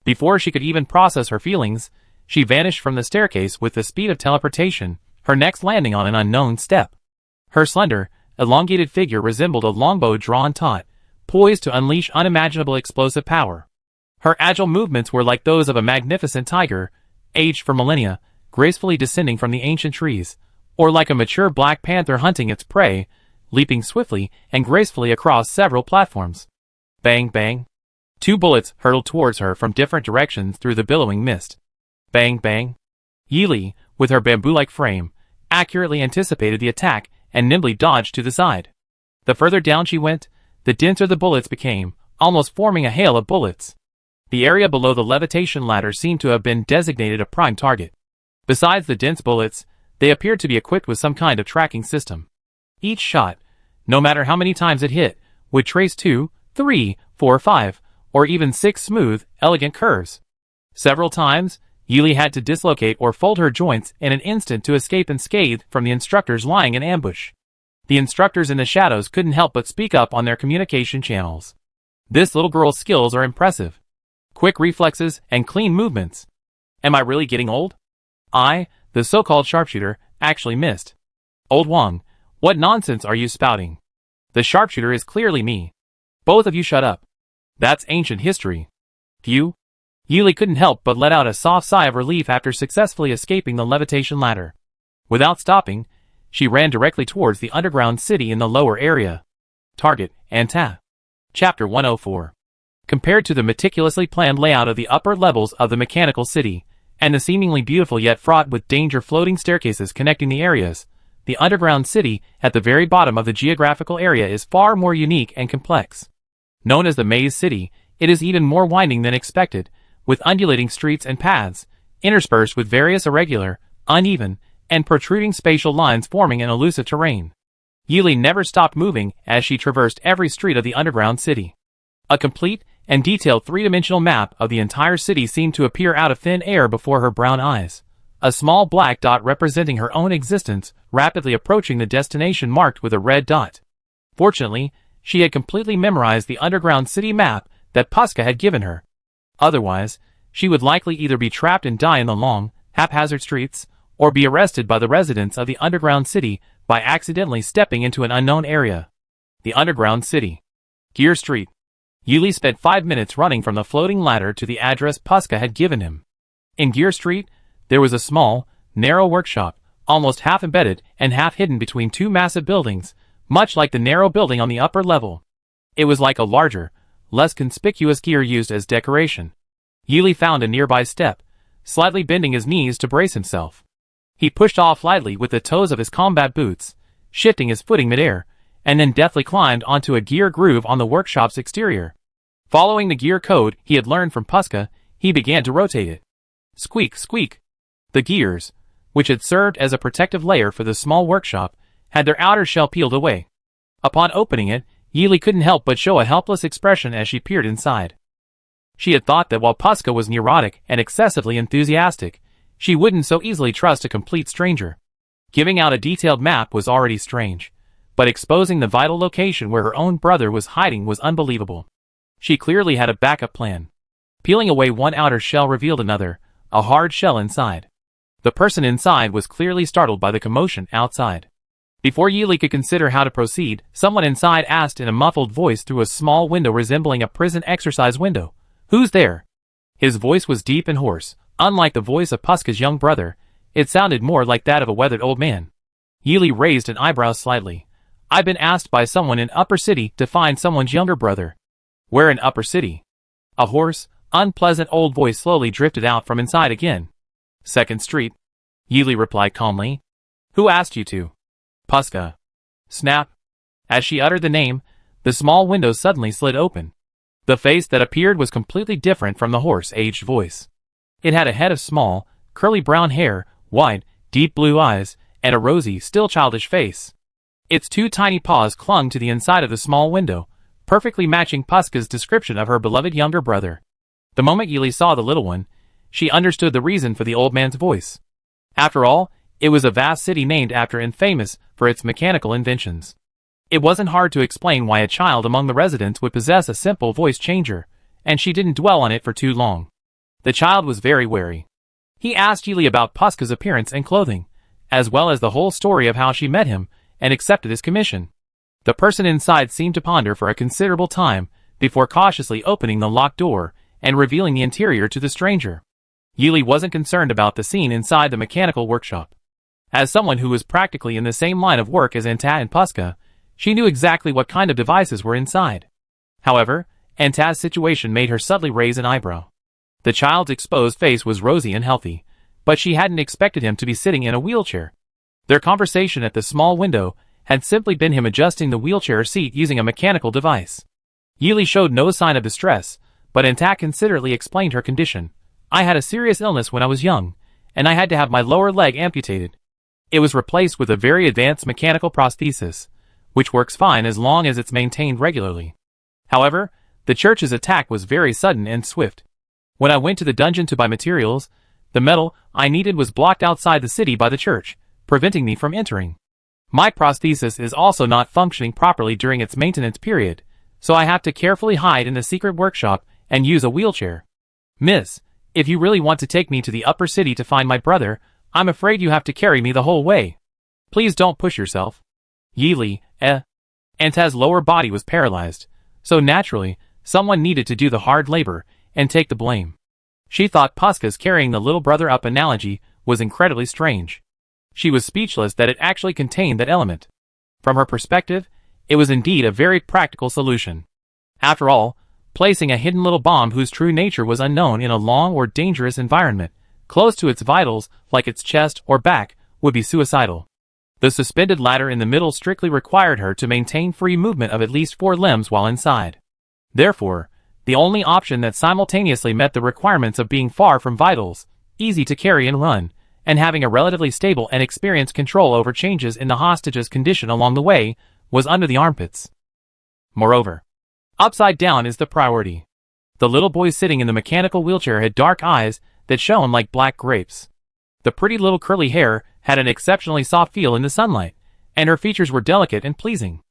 Before she could even process her feelings, she vanished from the staircase with the speed of teleportation, her next landing on an unknown step. Her slender, elongated figure resembled a longbow drawn taut, poised to unleash unimaginable explosive power. Her agile movements were like those of a magnificent tiger, aged for millennia, gracefully descending from the ancient trees, or like a mature black panther hunting its prey, leaping swiftly and gracefully across several platforms. Bang bang. 2 bullets hurtled towards her from different directions through the billowing mist. Bang bang. Yili, with her bamboo-like frame, accurately anticipated the attack and nimbly dodged to the side. The further down she went, the denser the bullets became, almost forming a hail of bullets. The area below the levitation ladder seemed to have been designated a prime target. Besides the dense bullets, they appeared to be equipped with some kind of tracking system. Each shot, no matter how many times it hit, would trace 2, 3, 4, 5, or even 6 smooth, elegant curves. Several times, Yili had to dislocate or fold her joints in an instant to escape unscathed from the instructors lying in ambush. The instructors in the shadows couldn't help but speak up on their communication channels. This little girl's skills are impressive. Quick reflexes and clean movements. Am I really getting old? I, the so-called sharpshooter, actually missed. Old Wang, what nonsense are you spouting? The sharpshooter is clearly me. Both of you shut up. That's ancient history. Phew. Yili couldn't help but let out a soft sigh of relief after successfully escaping the levitation ladder. Without stopping, she ran directly towards the underground city in the lower area. Target, Anta. Chapter 104. Compared to the meticulously planned layout of the upper levels of the mechanical city, and the seemingly beautiful yet fraught with danger floating staircases connecting the areas, the underground city at the very bottom of the geographical area is far more unique and complex. Known as the Maze City, it is even more winding than expected, with undulating streets and paths, interspersed with various irregular, uneven, and protruding spatial lines forming an elusive terrain. Yili never stopped moving as she traversed every street of the underground city. A complete and detailed three-dimensional map of the entire city seemed to appear out of thin air before her brown eyes. A small black dot representing her own existence, rapidly approaching the destination marked with a red dot. Fortunately, she had completely memorized the underground city map that Puska had given her. Otherwise, she would likely either be trapped and die in the long, haphazard streets, or be arrested by the residents of the underground city by accidentally stepping into an unknown area. The underground city. Gear Street. Yili spent 5 minutes running from the floating ladder to the address Puska had given him. In Gear Street, there was a small, narrow workshop, almost half embedded and half hidden between 2 massive buildings, much like the narrow building on the upper level. It was like a larger, less conspicuous gear used as decoration. Yili found a nearby step, slightly bending his knees to brace himself. He pushed off lightly with the toes of his combat boots, shifting his footing midair, and then deftly climbed onto a gear groove on the workshop's exterior. Following the gear code he had learned from Puska, he began to rotate it. Squeak, squeak. The gears, which had served as a protective layer for the small workshop, had their outer shell peeled away. Upon opening it, Yili couldn't help but show a helpless expression as she peered inside. She had thought that while Puska was neurotic and excessively enthusiastic, she wouldn't so easily trust a complete stranger. Giving out a detailed map was already strange, but exposing the vital location where her own brother was hiding was unbelievable. She clearly had a backup plan. Peeling away one outer shell revealed another, a hard shell inside. The person inside was clearly startled by the commotion outside. Before Yili could consider how to proceed, someone inside asked in a muffled voice through a small window resembling a prison exercise window, "Who's there?" His voice was deep and hoarse. Unlike the voice of Puska's young brother, it sounded more like that of a weathered old man. Yili raised an eyebrow slightly. "I've been asked by someone in Upper City to find someone's younger brother." "Where in Upper City?" A hoarse, unpleasant old voice slowly drifted out from inside again. "2nd Street," Yili replied calmly. "Who asked you to?" "Puska." Snap. As she uttered the name, the small window suddenly slid open. The face that appeared was completely different from the hoarse, aged voice. It had a head of small, curly brown hair, wide, deep blue eyes, and a rosy, still childish face. Its 2 tiny paws clung to the inside of the small window, perfectly matching Puska's description of her beloved younger brother. The moment Yili saw the little one, she understood the reason for the old man's voice. After all, it was a vast city named after and famous for its mechanical inventions. It wasn't hard to explain why a child among the residents would possess a simple voice changer, and she didn't dwell on it for too long. The child was very wary. He asked Yili about Puska's appearance and clothing, as well as the whole story of how she met him and accepted his commission. The person inside seemed to ponder for a considerable time before cautiously opening the locked door and revealing the interior to the stranger. Yili wasn't concerned about the scene inside the mechanical workshop. As someone who was practically in the same line of work as Anta and Puska, she knew exactly what kind of devices were inside. However, Anta's situation made her subtly raise an eyebrow. The child's exposed face was rosy and healthy, but she hadn't expected him to be sitting in a wheelchair. Their conversation at the small window had simply been him adjusting the wheelchair seat using a mechanical device. Yili showed no sign of distress, but Anta considerately explained her condition. "I had a serious illness when I was young, and I had to have my lower leg amputated. It was replaced with a very advanced mechanical prosthesis, which works fine as long as it's maintained regularly. However, the church's attack was very sudden and swift. When I went to the dungeon to buy materials, the metal I needed was blocked outside the city by the church, preventing me from entering. My prosthesis is also not functioning properly during its maintenance period, so I have to carefully hide in the secret workshop and use a wheelchair. Miss, if you really want to take me to the upper city to find my brother, I'm afraid you have to carry me the whole way. Please don't push yourself." Yili, Anta's lower body was paralyzed, so naturally, someone needed to do the hard labor and take the blame. She thought Puska's carrying the little brother up analogy was incredibly strange. She was speechless that it actually contained that element. From her perspective, it was indeed a very practical solution. After all, placing a hidden little bomb whose true nature was unknown in a long or dangerous environment, close to its vitals like its chest or back, would be suicidal. The suspended ladder in the middle strictly required her to maintain free movement of at least 4 limbs while inside. Therefore, the only option that simultaneously met the requirements of being far from vitals, easy to carry and run, and having a relatively stable and experienced control over changes in the hostage's condition along the way, was under the armpits. Moreover, upside down is the priority. The little boy sitting in the mechanical wheelchair had dark eyes that shone like black grapes. The pretty little curly hair had an exceptionally soft feel in the sunlight, and her features were delicate and pleasing.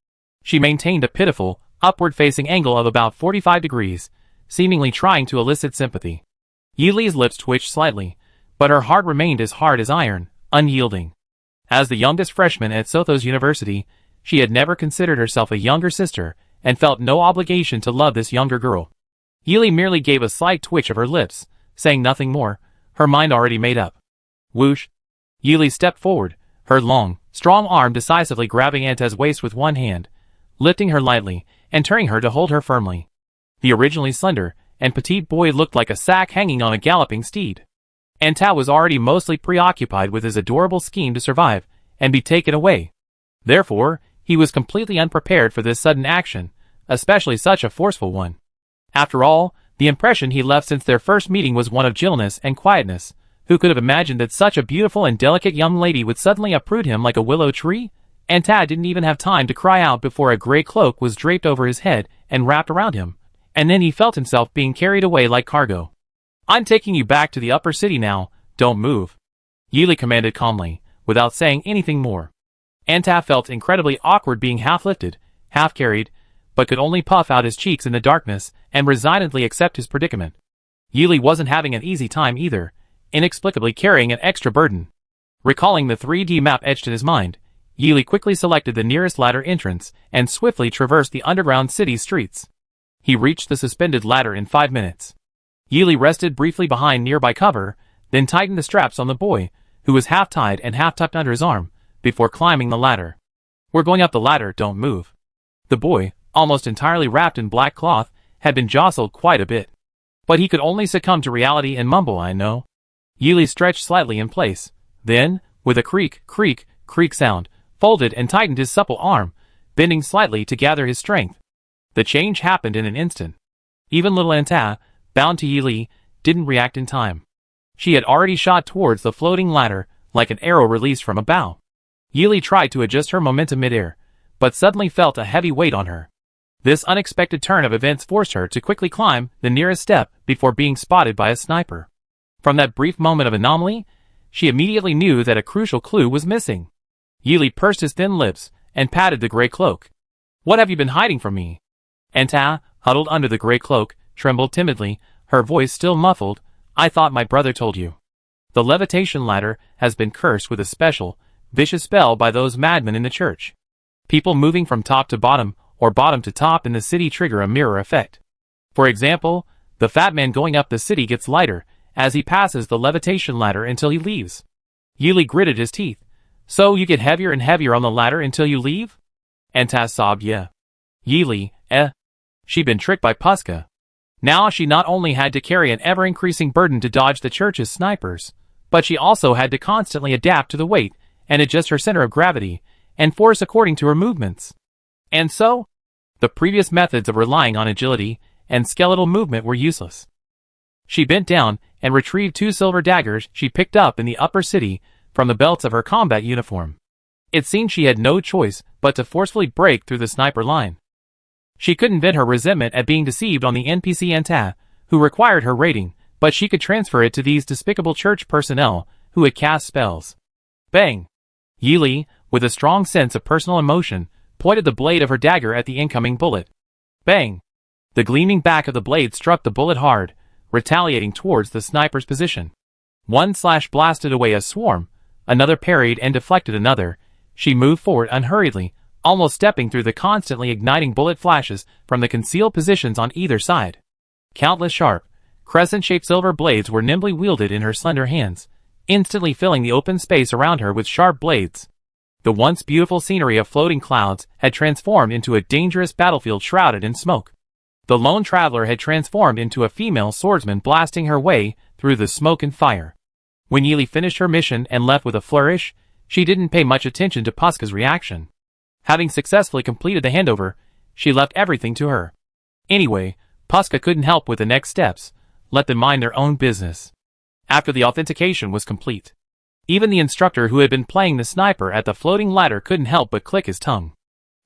She maintained a pitiful, upward-facing angle of about 45 degrees, seemingly trying to elicit sympathy. Yili's lips twitched slightly, but her heart remained as hard as iron, unyielding. As the youngest freshman at Sothos University, she had never considered herself a younger sister, and felt no obligation to love this younger girl. Yili merely gave a slight twitch of her lips, saying nothing more, her mind already made up. Whoosh! Yili stepped forward, her long, strong arm decisively grabbing Anta's waist with one hand, lifting her lightly, and turning her to hold her firmly. The originally slender and petite boy looked like a sack hanging on a galloping steed. Anta was already mostly preoccupied with his adorable scheme to survive and be taken away. Therefore, he was completely unprepared for this sudden action, especially such a forceful one. After all, the impression he left since their first meeting was one of gentleness and quietness. Who could have imagined that such a beautiful and delicate young lady would suddenly uproot him like a willow tree? Anta didn't even have time to cry out before a gray cloak was draped over his head and wrapped around him, and then he felt himself being carried away like cargo. "I'm taking you back to the upper city now, don't move," Yili commanded calmly, without saying anything more. Anta felt incredibly awkward being half lifted, half carried, but could only puff out his cheeks in the darkness and resignedly accept his predicament. Yili wasn't having an easy time either, inexplicably carrying an extra burden. Recalling the 3D map etched in his mind, Yili quickly selected the nearest ladder entrance and swiftly traversed the underground city streets. He reached the suspended ladder in 5 minutes. Yili rested briefly behind nearby cover, then tightened the straps on the boy, who was half tied and half tucked under his arm, before climbing the ladder. "We're going up the ladder, don't move." The boy, almost entirely wrapped in black cloth, had been jostled quite a bit. But he could only succumb to reality and mumble, "I know." Yili stretched slightly in place. Then, with a creak, creak, creak sound, folded and tightened his supple arm, bending slightly to gather his strength. The change happened in an instant. Even little Anta, bound to Yili, didn't react in time. She had already shot towards the floating ladder, like an arrow released from a bow. Yili tried to adjust her momentum midair, but suddenly felt a heavy weight on her. This unexpected turn of events forced her to quickly climb the nearest step before being spotted by a sniper. From that brief moment of anomaly, she immediately knew that a crucial clue was missing. Yili pursed his thin lips and patted the gray cloak. "What have you been hiding from me?" Anta, huddled under the gray cloak, trembled timidly, her voice still muffled. "I thought my brother told you. The levitation ladder has been cursed with a special, vicious spell by those madmen in the church. People moving from top to bottom, or bottom to top in the city trigger a mirror effect. For example, the fat man going up the city gets lighter as he passes the levitation ladder until he leaves." Yili gritted his teeth. "So you get heavier and heavier on the ladder until you leave?" Anta sobbed. "Yeah." Yili, She'd been tricked by Puska. Now she not only had to carry an ever-increasing burden to dodge the church's snipers, but she also had to constantly adapt to the weight and adjust her center of gravity and force according to her movements. And so, the previous methods of relying on agility and skeletal movement were useless. She bent down and retrieved 2 silver daggers she picked up in the upper city from the belts of her combat uniform. It seemed she had no choice but to forcefully break through the sniper line. She couldn't vent her resentment at being deceived on the NPC Anta, who required her rating, but she could transfer it to these despicable church personnel who had cast spells. Bang! Yili, with a strong sense of personal emotion, pointed the blade of her dagger at the incoming bullet. Bang! The gleaming back of the blade struck the bullet hard, retaliating towards the sniper's position. One slash blasted away a swarm, another parried and deflected another. She moved forward unhurriedly, almost stepping through the constantly igniting bullet flashes from the concealed positions on either side. Countless sharp, crescent-shaped silver blades were nimbly wielded in her slender hands, instantly filling the open space around her with sharp blades. The once beautiful scenery of floating clouds had transformed into a dangerous battlefield shrouded in smoke. The lone traveler had transformed into a female swordsman blasting her way through the smoke and fire. When Yili finished her mission and left with a flourish, she didn't pay much attention to Puska's reaction. Having successfully completed the handover, she left everything to her. Anyway, Puska couldn't help with the next steps. Let them mind their own business. After the authentication was complete, even the instructor who had been playing the sniper at the floating ladder couldn't help but click his tongue.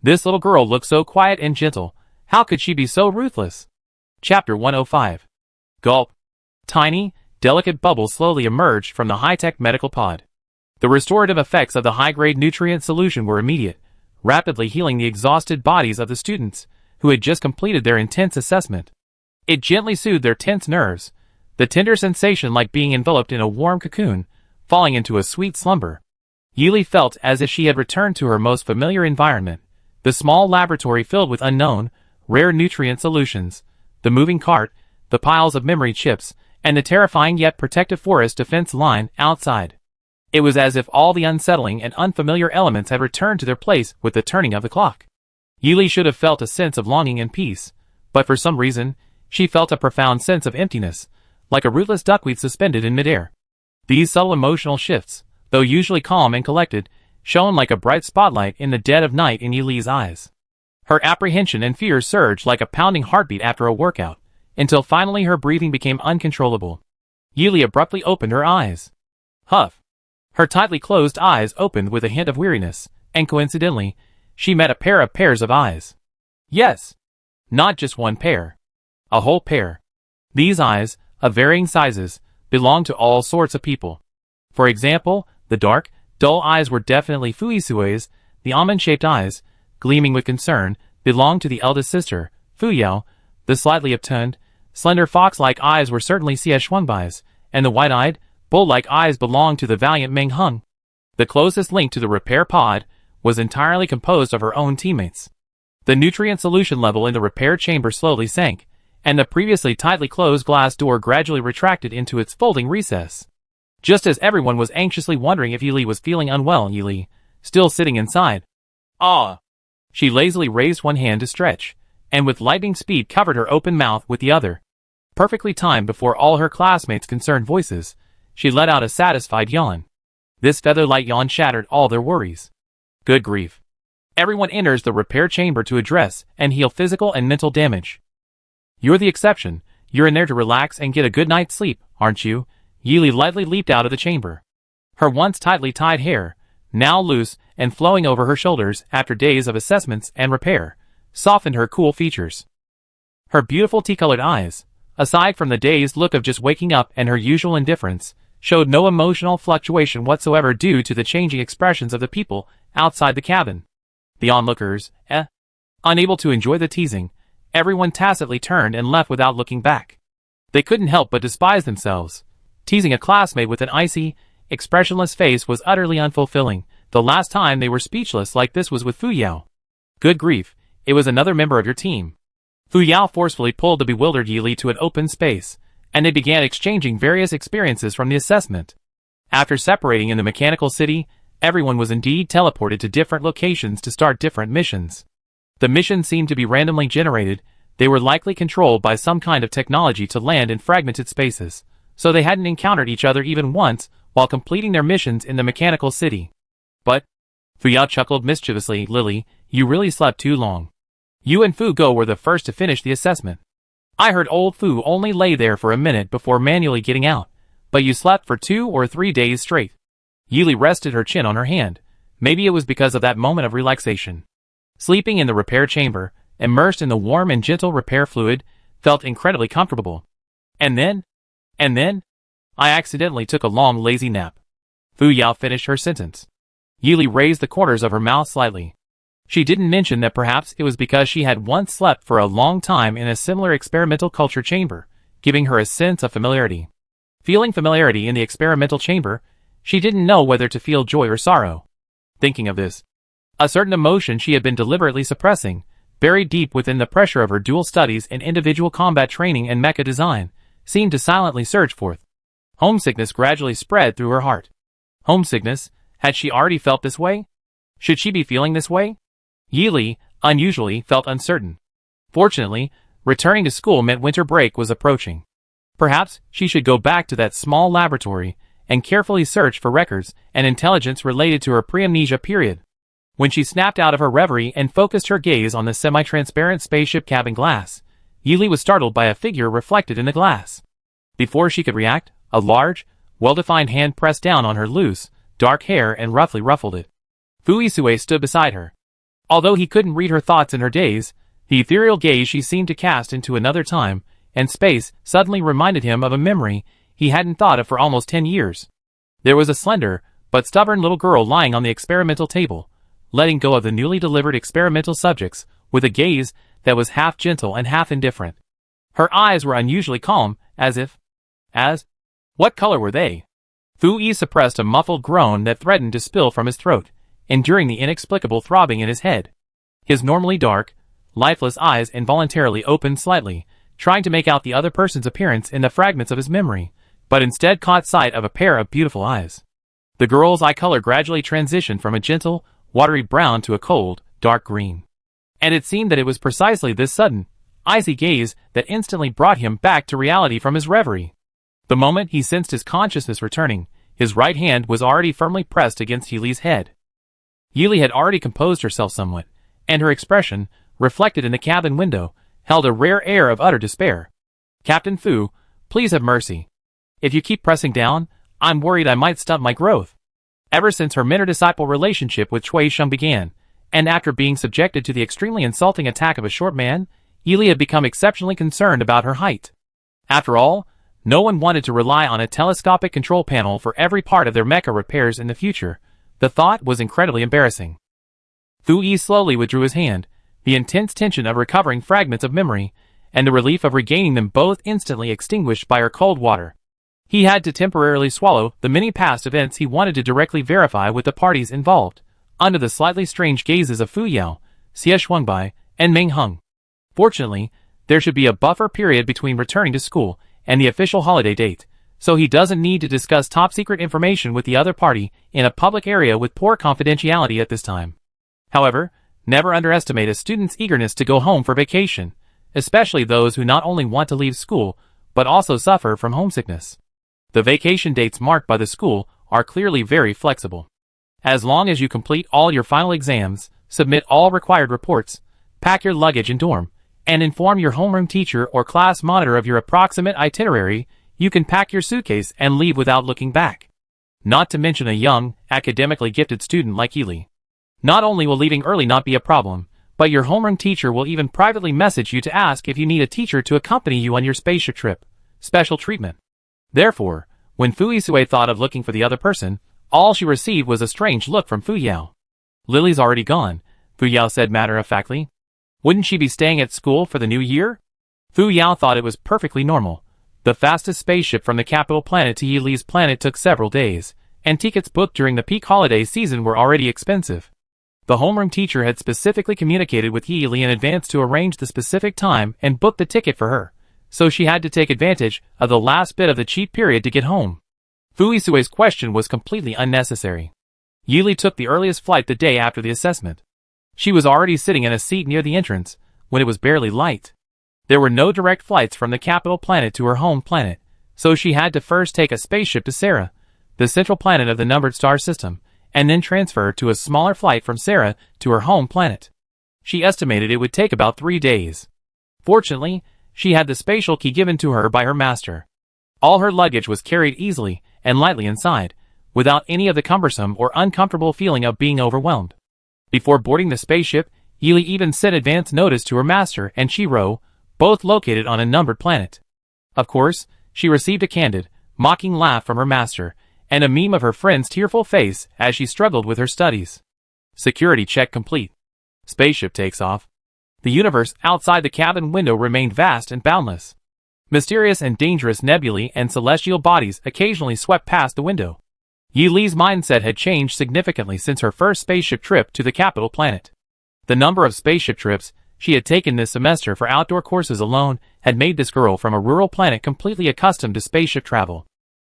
This little girl looked so quiet and gentle. How could she be so ruthless? Chapter 105. Gulp. Tiny, delicate bubbles slowly emerged from the high-tech medical pod. The restorative effects of the high-grade nutrient solution were immediate, rapidly healing the exhausted bodies of the students who had just completed their intense assessment. It gently soothed their tense nerves, the tender sensation like being enveloped in a warm cocoon, falling into a sweet slumber. Yili felt as if she had returned to her most familiar environment, the small laboratory filled with unknown, rare nutrient solutions, the moving cart, the piles of memory chips, and the terrifying yet protective forest defense line outside. It was as if all the unsettling and unfamiliar elements had returned to their place with the turning of the clock. Yili should have felt a sense of longing and peace, but for some reason, she felt a profound sense of emptiness, like a rootless duckweed suspended in midair. These subtle emotional shifts, though usually calm and collected, shone like a bright spotlight in the dead of night in Yili's eyes. Her apprehension and fear surged like a pounding heartbeat after a workout, until finally her breathing became uncontrollable. Yili abruptly opened her eyes. Huff! Her tightly closed eyes opened with a hint of weariness, and coincidentally, she met a pair of pairs of eyes. Yes! Not just one pair. A whole pair. These eyes, of varying sizes, belonged to all sorts of people. For example, the dark, dull eyes were definitely Fuisue's, the almond-shaped eyes, gleaming with concern, belonged to the eldest sister, Fuyao, the slightly upturned, slender fox-like eyes were certainly Xie Shuangbai's, and the wide-eyed, bull-like eyes belonged to the valiant Meng Heng. The closest link to the repair pod was entirely composed of her own teammates. The nutrient solution level in the repair chamber slowly sank, and the previously tightly closed glass door gradually retracted into its folding recess. Just as everyone was anxiously wondering if Yili was feeling unwell, Yili, still sitting inside. Ah! She lazily raised one hand to stretch, and with lightning speed covered her open mouth with the other. Perfectly timed before all her classmates' concerned voices, she let out a satisfied yawn. This feather-light yawn shattered all their worries. Good grief. Everyone enters the repair chamber to address and heal physical and mental damage. You're the exception. You're in there to relax and get a good night's sleep, aren't you? Yili lightly leaped out of the chamber. Her once tightly tied hair, now loose and flowing over her shoulders after days of assessments and repair, softened her cool features. Her beautiful tea-colored eyes, aside from the dazed look of just waking up and her usual indifference, showed no emotional fluctuation whatsoever due to the changing expressions of the people outside the cabin. The onlookers, unable to enjoy the teasing, everyone tacitly turned and left without looking back. They couldn't help but despise themselves. Teasing a classmate with an icy, expressionless face was utterly unfulfilling. The last time they were speechless like this was with Fu Yao. Good grief, it was another member of your team. Fu Yao forcefully pulled the bewildered Yili to an open space, and they began exchanging various experiences from the assessment. After separating in the mechanical city, everyone was indeed teleported to different locations to start different missions. The missions seemed to be randomly generated. They were likely controlled by some kind of technology to land in fragmented spaces, so they hadn't encountered each other even once while completing their missions in the mechanical city. But, Fu Yao chuckled mischievously, Lily, you really slept too long. You and Fu Go were the first to finish the assessment. I heard old Fu only lay there for a minute before manually getting out, but you slept for 2 or 3 days straight. Yili rested her chin on her hand. Maybe it was because of that moment of relaxation. Sleeping in the repair chamber, immersed in the warm and gentle repair fluid, felt incredibly comfortable. And then, I accidentally took a long lazy nap. Fu Yao finished her sentence. Yili raised the corners of her mouth slightly. She didn't mention that perhaps it was because she had once slept for a long time in a similar experimental culture chamber, giving her a sense of familiarity. Feeling familiarity in the experimental chamber, she didn't know whether to feel joy or sorrow. Thinking of this, a certain emotion she had been deliberately suppressing, buried deep within the pressure of her dual studies in individual combat training and mecha design, seemed to silently surge forth. Homesickness gradually spread through her heart. Homesickness? Had she already felt this way? Should she be feeling this way? Yili, unusually, felt uncertain. Fortunately, returning to school meant winter break was approaching. Perhaps she should go back to that small laboratory and carefully search for records and intelligence related to her pre-amnesia period. When she snapped out of her reverie and focused her gaze on the semi-transparent spaceship cabin glass, Yili was startled by a figure reflected in the glass. Before she could react, a large, well-defined hand pressed down on her loose, dark hair and roughly ruffled it. Fu Isue stood beside her. Although he couldn't read her thoughts in her daze, the ethereal gaze she seemed to cast into another time and space suddenly reminded him of a memory he hadn't thought of for almost 10 years. There was a slender, but stubborn little girl lying on the experimental table, letting go of the newly delivered experimental subjects with a gaze that was half gentle and half indifferent. Her eyes were unusually calm, what color were they? Fu Yi suppressed a muffled groan that threatened to spill from his throat, enduring the inexplicable throbbing in his head. His normally dark, lifeless eyes involuntarily opened slightly, trying to make out the other person's appearance in the fragments of his memory, but instead caught sight of a pair of beautiful eyes. The girl's eye color gradually transitioned from a gentle, watery brown to a cold, dark green. And it seemed that it was precisely this sudden, icy gaze that instantly brought him back to reality from his reverie. The moment he sensed his consciousness returning, his right hand was already firmly pressed against Yili's head. Yili had already composed herself somewhat, and her expression, reflected in the cabin window, held a rare air of utter despair. Captain Fu, please have mercy. If you keep pressing down, I'm worried I might stunt my growth. Ever since her mentor-disciple relationship with Cui Sheng began, and after being subjected to the extremely insulting attack of a short man, Yili had become exceptionally concerned about her height. After all, no one wanted to rely on a telescopic control panel for every part of their mecha repairs in the future. The thought was incredibly embarrassing. Fu Yi slowly withdrew his hand, the intense tension of recovering fragments of memory, and the relief of regaining them both instantly extinguished by her cold water. He had to temporarily swallow the many past events he wanted to directly verify with the parties involved, under the slightly strange gazes of Fu Yao, Xie Shuangbai, and Ming Heng. Fortunately, there should be a buffer period between returning to school and the official holiday date, so he doesn't need to discuss top-secret information with the other party in a public area with poor confidentiality at this time. However, never underestimate a student's eagerness to go home for vacation, especially those who not only want to leave school, but also suffer from homesickness. The vacation dates marked by the school are clearly very flexible. As long as you complete all your final exams, submit all required reports, pack your luggage in dorm, and inform your homeroom teacher or class monitor of your approximate itinerary, you can pack your suitcase and leave without looking back. Not to mention a young, academically gifted student like Yili. Not only will leaving early not be a problem, but your homeroom teacher will even privately message you to ask if you need a teacher to accompany you on your spaceship trip. Special treatment. Therefore, when Fuisue thought of looking for the other person, all she received was a strange look from Fuyao. Lily's already gone, Fuyao said matter-of-factly. Wouldn't she be staying at school for the new year? Fuyao thought it was perfectly normal. The fastest spaceship from the capital planet to Yili's planet took several days, and tickets booked during the peak holiday season were already expensive. The homeroom teacher had specifically communicated with Yili in advance to arrange the specific time and book the ticket for her, so she had to take advantage of the last bit of the cheap period to get home. Fuisue's question was completely unnecessary. Yili took the earliest flight the day after the assessment. She was already sitting in a seat near the entrance, when it was barely light. There were no direct flights from the capital planet to her home planet, so she had to first take a spaceship to Sarah, the central planet of the numbered star system, and then transfer to a smaller flight from Sarah to her home planet. She estimated it would take about 3 days. Fortunately, she had the spatial key given to her by her master. All her luggage was carried easily and lightly inside, without any of the cumbersome or uncomfortable feeling of being overwhelmed. Before boarding the spaceship, Yili even sent advance notice to her master and Shiro, both located on a numbered planet. Of course, she received a candid, mocking laugh from her master, and a meme of her friend's tearful face as she struggled with her studies. Security check complete. Spaceship takes off. The universe outside the cabin window remained vast and boundless. Mysterious and dangerous nebulae and celestial bodies occasionally swept past the window. Yili's mindset had changed significantly since her first spaceship trip to the capital planet. The number of spaceship trips she had taken this semester for outdoor courses alone had made this girl from a rural planet completely accustomed to spaceship travel.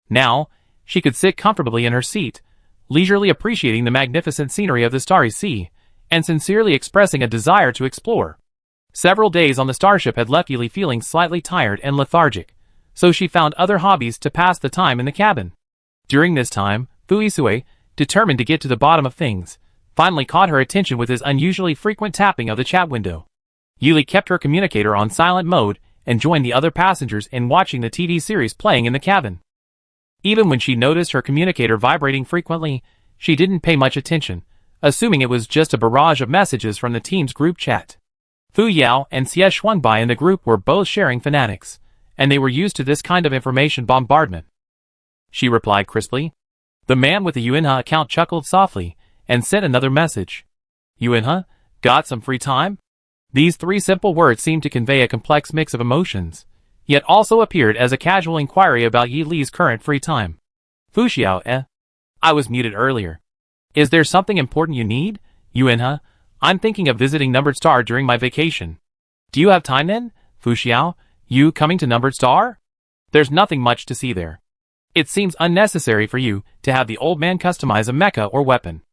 Now, she could sit comfortably in her seat, leisurely appreciating the magnificent scenery of the starry sea, and sincerely expressing a desire to explore. Several days on the starship had left Yili feeling slightly tired and lethargic, so she found other hobbies to pass the time in the cabin. During this time, Fuisue, determined to get to the bottom of things, finally caught her attention with his unusually frequent tapping of the chat window. Yili kept her communicator on silent mode and joined the other passengers in watching the TV series playing in the cabin. Even when she noticed her communicator vibrating frequently, she didn't pay much attention, assuming it was just a barrage of messages from the team's group chat. Fu Yao and Xie Shuangbai in the group were both sharing fanatics, and they were used to this kind of information bombardment. She replied crisply. The man with the Yuanhe account chuckled softly and sent another message. Yuanhe, got some free time? These 3 simple words seemed to convey a complex mix of emotions, yet also appeared as a casual inquiry about Yi Li's current free time. Fu Xiao, I was muted earlier. Is there something important you need? Yuanhe, I'm thinking of visiting Numbered Star during my vacation. Do you have time then? Fu Xiao, you coming to Numbered Star? There's nothing much to see there. It seems unnecessary for you to have the old man customize a mecha or weapon.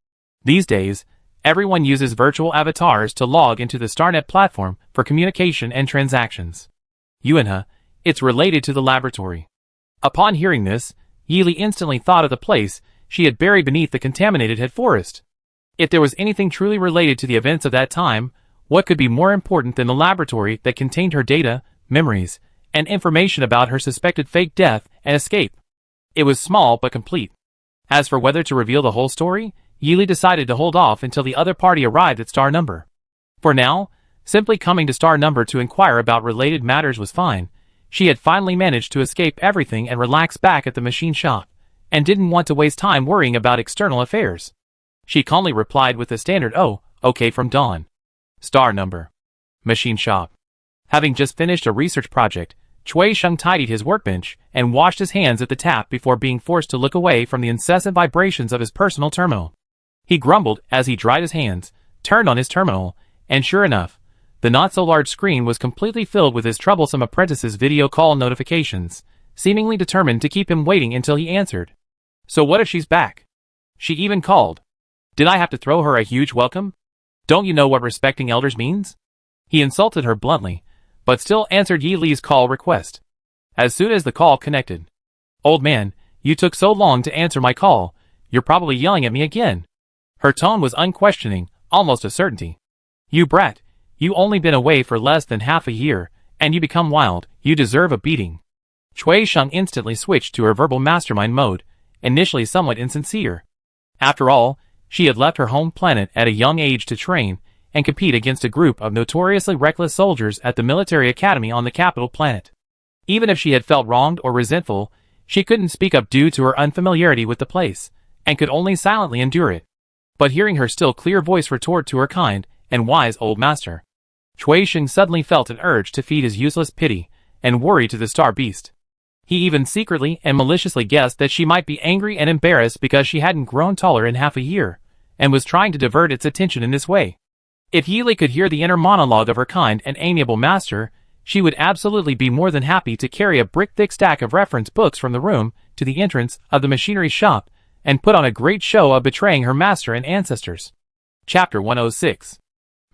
These days, everyone uses virtual avatars to log into the StarNet platform for communication and transactions. Yuanhe, it's related to the laboratory. Upon hearing this, Yili instantly thought of the place she had buried beneath the contaminated head forest. If there was anything truly related to the events of that time, what could be more important than the laboratory that contained her data, memories, and information about her suspected fake death and escape? It was small but complete. As for whether to reveal the whole story, Yili decided to hold off until the other party arrived at Star Number. For now, simply coming to Star Number to inquire about related matters was fine. She had finally managed to escape everything and relax back at the machine shop, and didn't want to waste time worrying about external affairs. She calmly replied with the standard "Oh, okay" from Dawn. Star Number. Machine shop. Having just finished a research project, Cui Sheng tidied his workbench and washed his hands at the tap before being forced to look away from the incessant vibrations of his personal terminal. He grumbled as he dried his hands, turned on his terminal, and sure enough, the not-so-large screen was completely filled with his troublesome apprentice's video call notifications, seemingly determined to keep him waiting until he answered. So what if she's back? She even called. Did I have to throw her a huge welcome? Don't you know what respecting elders means? He insulted her bluntly, but still answered Yi Li's call request. as soon as the call connected. "Old man, you took so long to answer my call, you're probably yelling at me again." Her tone was unquestioning, almost a certainty. "You brat, you only been away for less than half a year, and you become wild, you deserve a beating." Cui Sheng instantly switched to her verbal mastermind mode, initially somewhat insincere. After all, she had left her home planet at a young age to train and compete against a group of notoriously reckless soldiers at the military academy on the capital planet. Even if she had felt wronged or resentful, she couldn't speak up due to her unfamiliarity with the place, and could only silently endure it. But hearing her still clear voice retort to her kind and wise old master, Cui Sheng suddenly felt an urge to feed his useless pity and worry to the star beast. He even secretly and maliciously guessed that she might be angry and embarrassed because she hadn't grown taller in half a year, and was trying to divert its attention in this way. If Yili could hear the inner monologue of her kind and amiable master, she would absolutely be more than happy to carry a brick-thick stack of reference books from the room to the entrance of the machinery shop and put on a great show of betraying her master and ancestors. Chapter 106.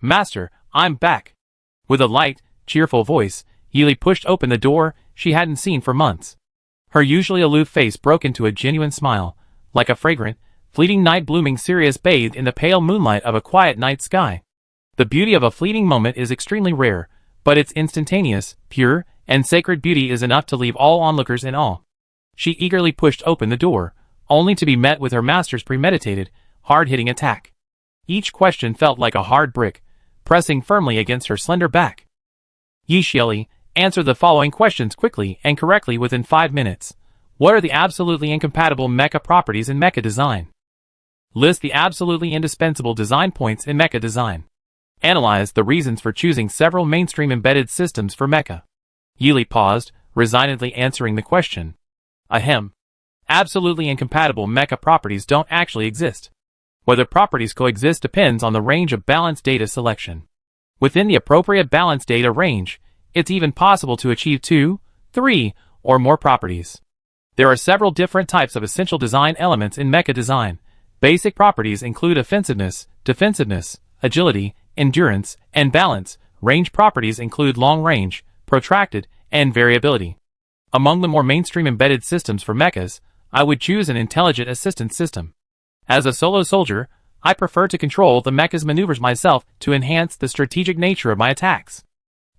Master, I'm back. With a light, cheerful voice, Yili pushed open the door she hadn't seen for months. Her usually aloof face broke into a genuine smile, like a fragrant, fleeting night blooming cereus bathed in the pale moonlight of a quiet night sky. The beauty of a fleeting moment is extremely rare, but its instantaneous, pure, and sacred beauty is enough to leave all onlookers in awe. She eagerly pushed open the door, only to be met with her master's premeditated, hard-hitting attack. Each question felt like a hard brick, pressing firmly against her slender back. "Yi Xieli, answer the following questions quickly and correctly within 5 minutes. What are the absolutely incompatible mecha properties in mecha design? List the absolutely indispensable design points in mecha design. Analyze the reasons for choosing several mainstream embedded systems for mecha." Yili paused, resignedly answering the question. Ahem. Absolutely incompatible mecha properties don't actually exist. Whether properties coexist depends on the range of balanced data selection. Within the appropriate balanced data range, it's even possible to achieve 2, 3, or more properties. There are several different types of essential design elements in mecha design. Basic properties include offensiveness, defensiveness, agility, endurance, and balance. Range properties include long range, protracted, and variability. Among the more mainstream embedded systems for mechas, I would choose an intelligent assistance system. As a solo soldier, I prefer to control the mecha's maneuvers myself to enhance the strategic nature of my attacks.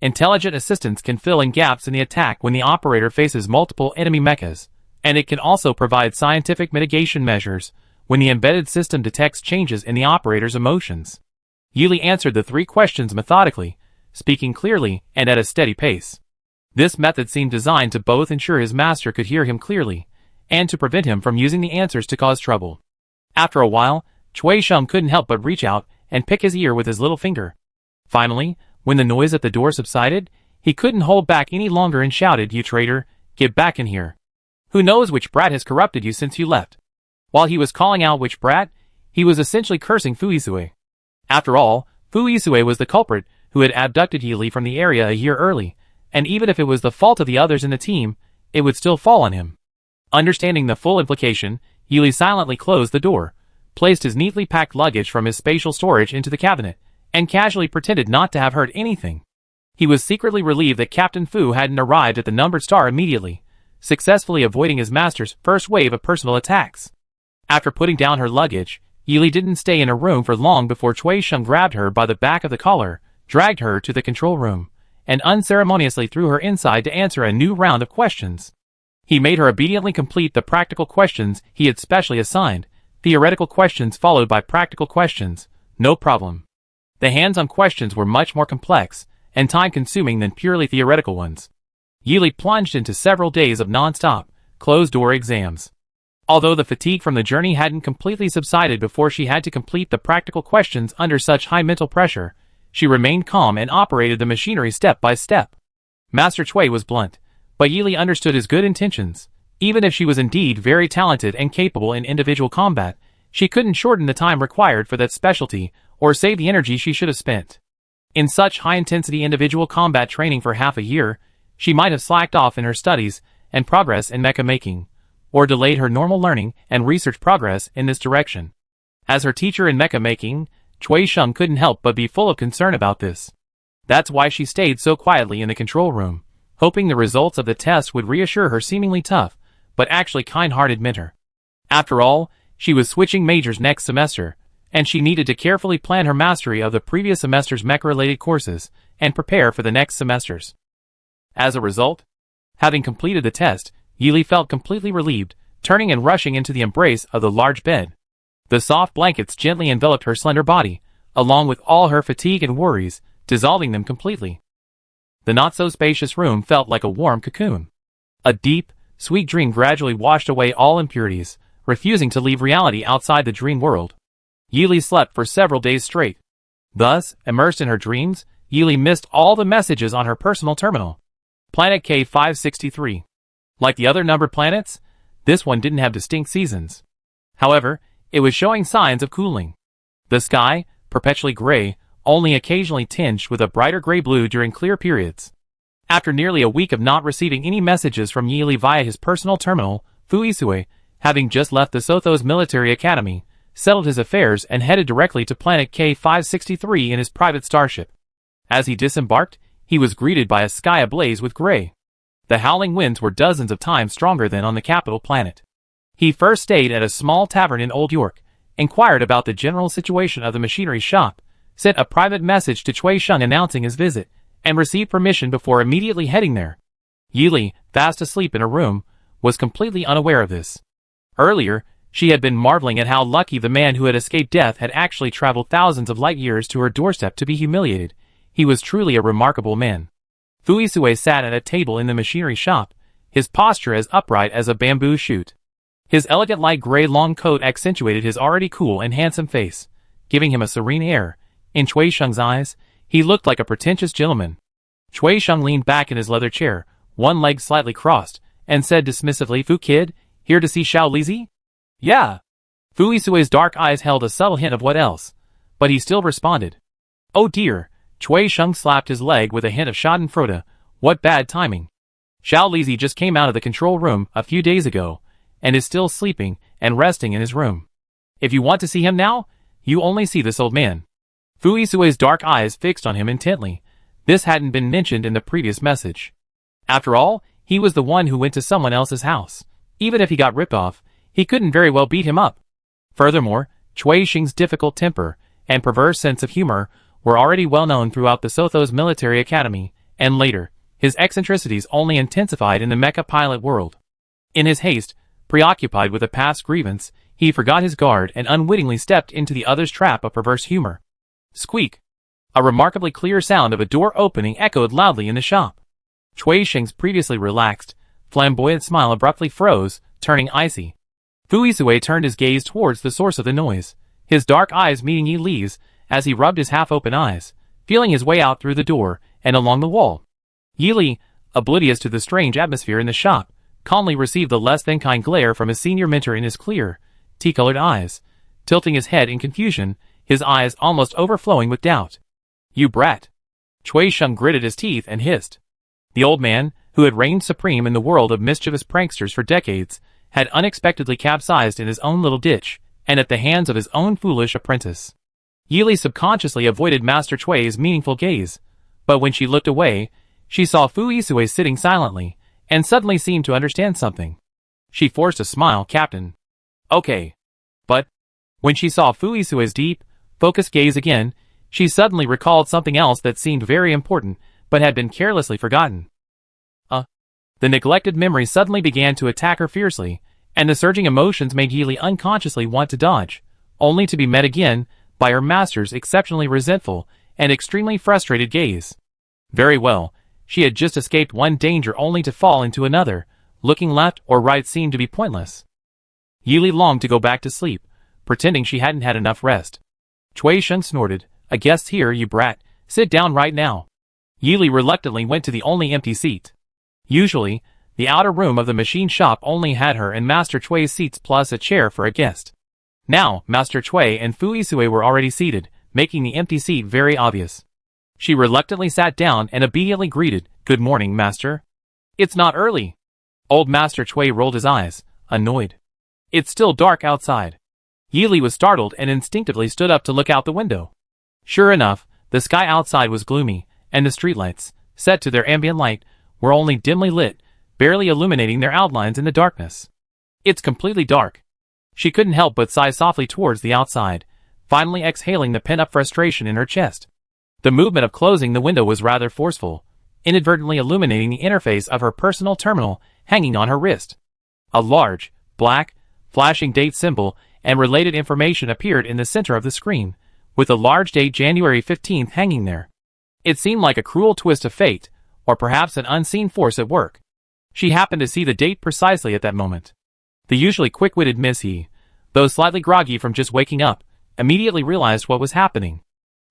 Intelligent assistance can fill in gaps in the attack when the operator faces multiple enemy mechas, and it can also provide scientific mitigation measures when the embedded system detects changes in the operator's emotions. Yili answered the 3 questions methodically, speaking clearly and at a steady pace. This method seemed designed to both ensure his master could hear him clearly, and to prevent him from using the answers to cause trouble. After a while, Cui Sheng couldn't help but reach out and pick his ear with his little finger. Finally, when the noise at the door subsided, he couldn't hold back any longer and shouted, "You traitor, get back in here. Who knows which brat has corrupted you since you left?" While he was calling out which brat, he was essentially cursing Fuisue. After all, Fuisue was the culprit who had abducted Yili from the area a year early, and even if it was the fault of the others in the team, it would still fall on him. Understanding the full implication, Yili silently closed the door, placed his neatly packed luggage from his spatial storage into the cabinet, and casually pretended not to have heard anything. He was secretly relieved that Captain Fu hadn't arrived at the numbered star immediately, successfully avoiding his master's first wave of personal attacks. After putting down her luggage, Yili didn't stay in her room for long before Cui Sheng grabbed her by the back of the collar, dragged her to the control room, and unceremoniously threw her inside to answer a new round of questions. He made her obediently complete the practical questions he had specially assigned, theoretical questions followed by practical questions, no problem. The hands-on questions were much more complex and time-consuming than purely theoretical ones. Yili plunged into several days of non-stop, closed-door exams. Although the fatigue from the journey hadn't completely subsided before she had to complete the practical questions under such high mental pressure, she remained calm and operated the machinery step by step. Master Cui was blunt, but Yili understood his good intentions. Even if she was indeed very talented and capable in individual combat, she couldn't shorten the time required for that specialty or save the energy she should have spent. In such high-intensity individual combat training for half a year, she might have slacked off in her studies and progress in mecha making, or delayed her normal learning and research progress in this direction. As her teacher in mecha making, Cui Sheng couldn't help but be full of concern about this. That's why she stayed so quietly in the control room, hoping the results of the test would reassure her seemingly tough, but actually kind-hearted mentor. After all, she was switching majors next semester, and she needed to carefully plan her mastery of the previous semester's mech-related courses and prepare for the next semesters. As a result, having completed the test, Yili felt completely relieved, turning and rushing into the embrace of the large bed. The soft blankets gently enveloped her slender body, along with all her fatigue and worries, dissolving them completely. The not-so-spacious room felt like a warm cocoon. A deep, sweet dream gradually washed away all impurities, refusing to leave reality outside the dream world. Yili slept for several days straight. Thus, immersed in her dreams, Yili missed all the messages on her personal terminal. Planet K563. Like the other numbered planets, this one didn't have distinct seasons. However, it was showing signs of cooling. The sky, perpetually gray, only occasionally tinged with a brighter gray-blue during clear periods. After nearly a week of not receiving any messages from Yili via his personal terminal, Fuisue, having just left the Sothos Military Academy, settled his affairs and headed directly to planet K563 in his private starship. As he disembarked, he was greeted by a sky ablaze with gray. The howling winds were dozens of times stronger than on the capital planet. He first stayed at a small tavern in Old York, inquired about the general situation of the machinery shop, sent a private message to Cui Sheng announcing his visit, and received permission before immediately heading there. Yili, fast asleep in her room, was completely unaware of this. Earlier, she had been marveling at how lucky the man who had escaped death had actually traveled thousands of light years to her doorstep to be humiliated. He was truly a remarkable man. Fuisue sat at a table in the machinery shop, his posture as upright as a bamboo shoot. His elegant light gray long coat accentuated his already cool and handsome face, giving him a serene air. In Cui Sheng's eyes, he looked like a pretentious gentleman. Cui Sheng leaned back in his leather chair, one leg slightly crossed, and said dismissively, "Fu kid, here to see Xiao Lizi?" "Yeah." Fuisue's dark eyes held a subtle hint of what else, but he still responded. "Oh dear." Cui Sheng slapped his leg with a hint of schadenfreude. "What bad timing. Xiao Lizi just came out of the control room a few days ago, and is still sleeping and resting in his room. If you want to see him now, you only see this old man." Fuisue's dark eyes fixed on him intently. This hadn't been mentioned in the previous message. After all, he was the one who went to someone else's house. Even if he got ripped off, he couldn't very well beat him up. Furthermore, Cui Sheng's difficult temper and perverse sense of humor were already well known throughout the Sothos Military Academy, and later, his eccentricities only intensified in the mecha pilot world. In his haste, preoccupied with a past grievance, he forgot his guard and unwittingly stepped into the other's trap of perverse humor. Squeak! A remarkably clear sound of a door opening echoed loudly in the shop. Cui Sheng's previously relaxed, flamboyant smile abruptly froze, turning icy. Fuisue turned his gaze towards the source of the noise, his dark eyes meeting Yili's as he rubbed his half-open eyes, feeling his way out through the door and along the wall. Yili, oblivious to the strange atmosphere in the shop, calmly received the less-than-kind glare from his senior mentor in his clear, tea-colored eyes, tilting his head in confusion, his eyes almost overflowing with doubt. "You brat!" Cui Sheng gritted his teeth and hissed. The old man, who had reigned supreme in the world of mischievous pranksters for decades, had unexpectedly capsized in his own little ditch, and at the hands of his own foolish apprentice. Yili subconsciously avoided Master Cui's meaningful gaze, but when she looked away, she saw Fuisue sitting silently, and suddenly seemed to understand something. She forced a smile. "Captain." "Okay." But, when she saw Fuisue's deep, focused gaze again, she suddenly recalled something else that seemed very important, but had been carelessly forgotten. The neglected memory suddenly began to attack her fiercely, and the surging emotions made Yili unconsciously want to dodge, only to be met again by her master's exceptionally resentful and extremely frustrated gaze. Very well, she had just escaped one danger only to fall into another. Looking left or right seemed to be pointless. Yili longed to go back to sleep, pretending she hadn't had enough rest. Cui Sheng snorted, "A guest here, you brat. Sit down right now." Yili reluctantly went to the only empty seat. Usually, the outer room of the machine shop only had her and Master Cui's seats plus a chair for a guest. Now, Master Cui and Fuisue were already seated, making the empty seat very obvious. She reluctantly sat down and obediently greeted, "Good morning, Master." "It's not early." Old Master Cui rolled his eyes, annoyed. "It's still dark outside." Yili was startled and instinctively stood up to look out the window. Sure enough, the sky outside was gloomy, and the streetlights, set to their ambient light, were only dimly lit, barely illuminating their outlines in the darkness. It's completely dark. She couldn't help but sigh softly towards the outside, finally exhaling the pent-up frustration in her chest. The movement of closing the window was rather forceful, inadvertently illuminating the interface of her personal terminal hanging on her wrist. A large, black, flashing date symbol and related information appeared in the center of the screen, with a large date January 15th hanging there. It seemed like a cruel twist of fate, or perhaps an unseen force at work. She happened to see the date precisely at that moment. The usually quick-witted Miss He, though slightly groggy from just waking up, immediately realized what was happening.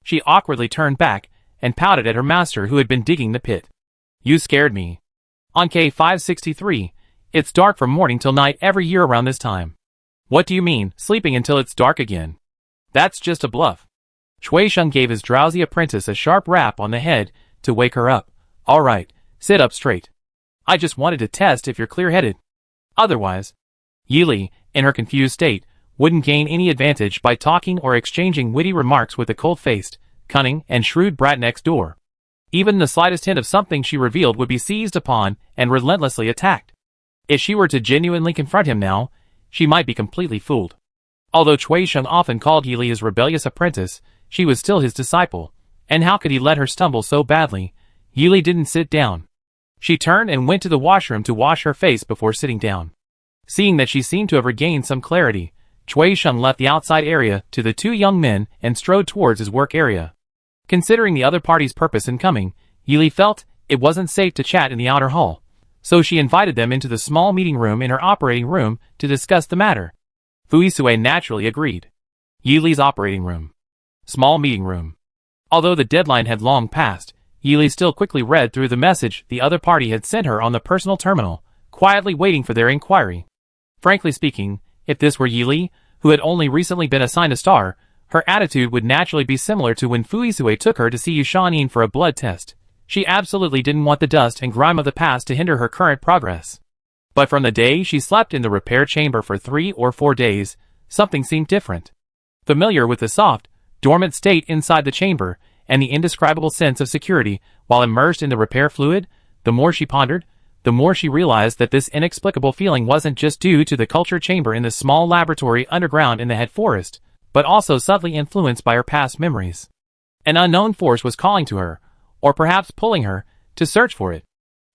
She awkwardly turned back and pouted at her master who had been digging the pit. "You scared me. On K563, it's dark from morning till night every year around this time." "What do you mean, sleeping until it's dark again? That's just a bluff." Shui Sheng gave his drowsy apprentice a sharp rap on the head to wake her up. "All right, sit up straight. I just wanted to test if you're clear-headed. Otherwise." Yi Li, in her confused state, wouldn't gain any advantage by talking or exchanging witty remarks with the cold-faced, cunning, and shrewd brat next door. Even the slightest hint of something she revealed would be seized upon and relentlessly attacked. If she were to genuinely confront him now, she might be completely fooled. Although Shui Sheng often called Yi Li his rebellious apprentice, she was still his disciple, and how could he let her stumble so badly? Yi Li didn't sit down. She turned and went to the washroom to wash her face before sitting down. Seeing that she seemed to have regained some clarity, Shui Sheng left the outside area to the two young men and strode towards his work area. Considering the other party's purpose in coming, Yi Li felt it wasn't safe to chat in the outer hall, so she invited them into the small meeting room in her operating room to discuss the matter. Fu Sui naturally agreed. Yi Li's operating room. Small meeting room. Although the deadline had long passed, Yi Li still quickly read through the message the other party had sent her on the personal terminal, quietly waiting for their inquiry. Frankly speaking, if this were Yi Li, who had only recently been assigned a star, her attitude would naturally be similar to when Fu Sui took her to see Yushanin for a blood test. She absolutely didn't want the dust and grime of the past to hinder her current progress. But from the day she slept in the repair chamber for 3 or 4 days, something seemed different. Familiar with the soft, dormant state inside the chamber, and the indescribable sense of security while immersed in the repair fluid, the more she pondered, the more she realized that this inexplicable feeling wasn't just due to the culture chamber in the small laboratory underground in the head forest, but also subtly influenced by her past memories. An unknown force was calling to her, or perhaps pulling her, to search for it.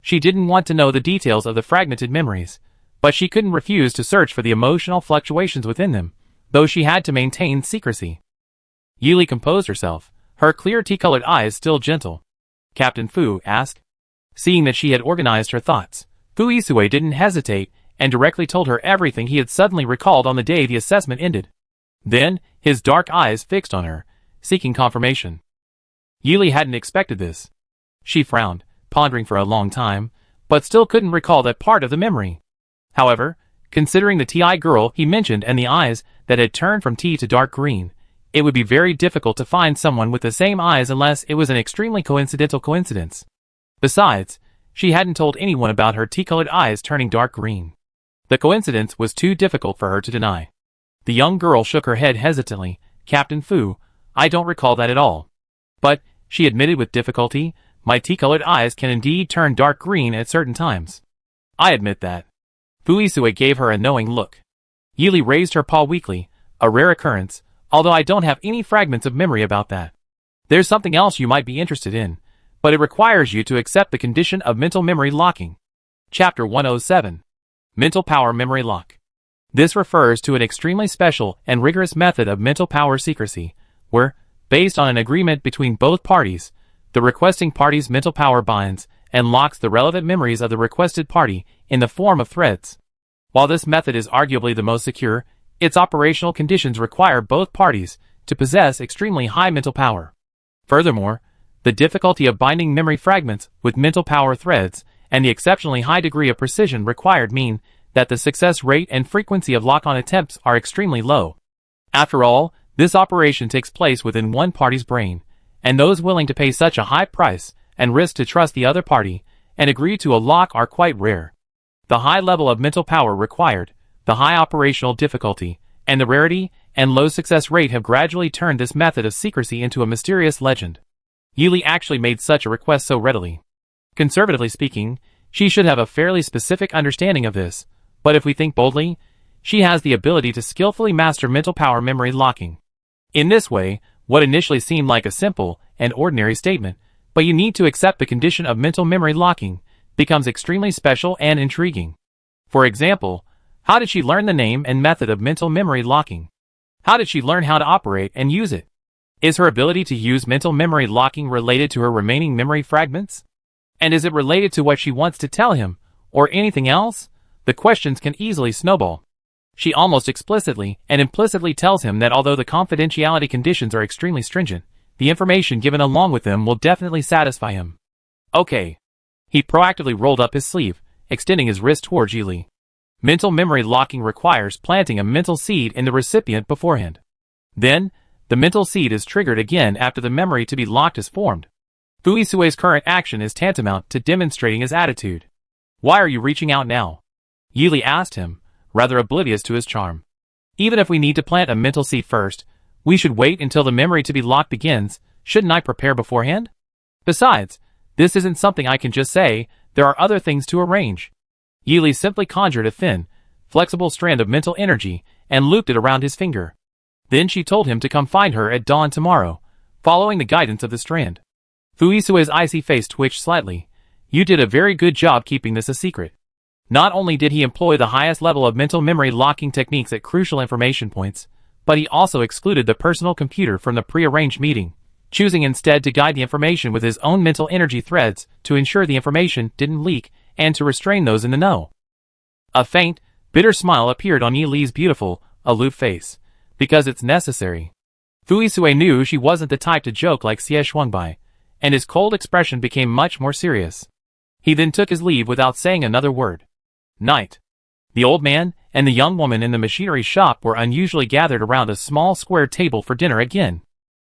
She didn't want to know the details of the fragmented memories, but she couldn't refuse to search for the emotional fluctuations within them, though she had to maintain secrecy. Yi Li composed herself, her clear tea-colored eyes still gentle. "Captain Fu asked." Seeing that she had organized her thoughts, Fu Sui didn't hesitate and directly told her everything he had suddenly recalled on the day the assessment ended. Then, his dark eyes fixed on her, seeking confirmation. Yi Li hadn't expected this. She frowned, pondering for a long time, but still couldn't recall that part of the memory. However, considering the TI girl he mentioned and the eyes that had turned from tea to dark green, it would be very difficult to find someone with the same eyes unless it was an extremely coincidental coincidence. Besides, she hadn't told anyone about her tea-colored eyes turning dark green. The coincidence was too difficult for her to deny. The young girl shook her head hesitantly. "Captain Fu, I don't recall that at all. But," she admitted with difficulty, "my tea-colored eyes can indeed turn dark green at certain times." "I admit that." Fu Sui gave her a knowing look. Yi Li raised her paw weakly, "A rare occurrence, although I don't have any fragments of memory about that. There's something else you might be interested in, but it requires you to accept the condition of mental memory locking." Chapter 107. Mental Power Memory Lock. This refers to an extremely special and rigorous method of mental power secrecy, where, based on an agreement between both parties, the requesting party's mental power binds and locks the relevant memories of the requested party in the form of threads. While this method is arguably the most secure, its operational conditions require both parties to possess extremely high mental power. Furthermore, the difficulty of binding memory fragments with mental power threads and the exceptionally high degree of precision required mean that the success rate and frequency of lock-on attempts are extremely low. After all, this operation takes place within one party's brain, and those willing to pay such a high price and risk to trust the other party and agree to a lock are quite rare. The high level of mental power required, the high operational difficulty, and the rarity and low success rate have gradually turned this method of secrecy into a mysterious legend. Yi Li actually made such a request so readily. Conservatively speaking, she should have a fairly specific understanding of this, but if we think boldly, she has the ability to skillfully master mental power memory locking. In this way, what initially seemed like a simple and ordinary statement, but you need to accept the condition of mental memory locking, becomes extremely special and intriguing. For example, how did she learn the name and method of mental memory locking? How did she learn how to operate and use it? Is her ability to use mental memory locking related to her remaining memory fragments? And is it related to what she wants to tell him, or anything else? The questions can easily snowball. She almost explicitly and implicitly tells him that although the confidentiality conditions are extremely stringent, the information given along with them will definitely satisfy him. Okay. He proactively rolled up his sleeve, extending his wrist towards Yili. Mental memory locking requires planting a mental seed in the recipient beforehand. Then, the mental seed is triggered again after the memory to be locked is formed. Fuisue's current action is tantamount to demonstrating his attitude. Why are you reaching out now? Yili asked him, rather oblivious to his charm. Even if we need to plant a mental seed first, we should wait until the memory to be locked begins. Shouldn't I prepare beforehand? Besides, this isn't something I can just say, there are other things to arrange. Yili simply conjured a thin, flexible strand of mental energy and looped it around his finger. Then she told him to come find her at dawn tomorrow, following the guidance of the strand. Fuisue's icy face twitched slightly. You did a very good job keeping this a secret. Not only did he employ the highest level of mental memory locking techniques at crucial information points, but he also excluded the personal computer from the pre-arranged meeting, choosing instead to guide the information with his own mental energy threads to ensure the information didn't leak and to restrain those in the know. A faint, bitter smile appeared on Yili's beautiful, aloof face. Because it's necessary. Fuisue knew she wasn't the type to joke like Xie Shuangbai, and his cold expression became much more serious. He then took his leave without saying another word. Night. The old man and the young woman in the machinery shop were unusually gathered around a small square table for dinner again.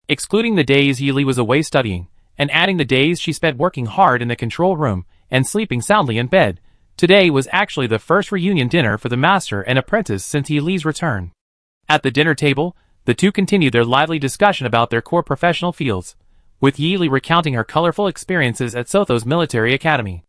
Excluding the days Yili was away studying, and adding the days she spent working hard in the control room and sleeping soundly in bed, today was actually the first reunion dinner for the master and apprentice since Yili's return. At the dinner table, the two continued their lively discussion about their core professional fields, with Yili recounting her colorful experiences at Sotho's military academy.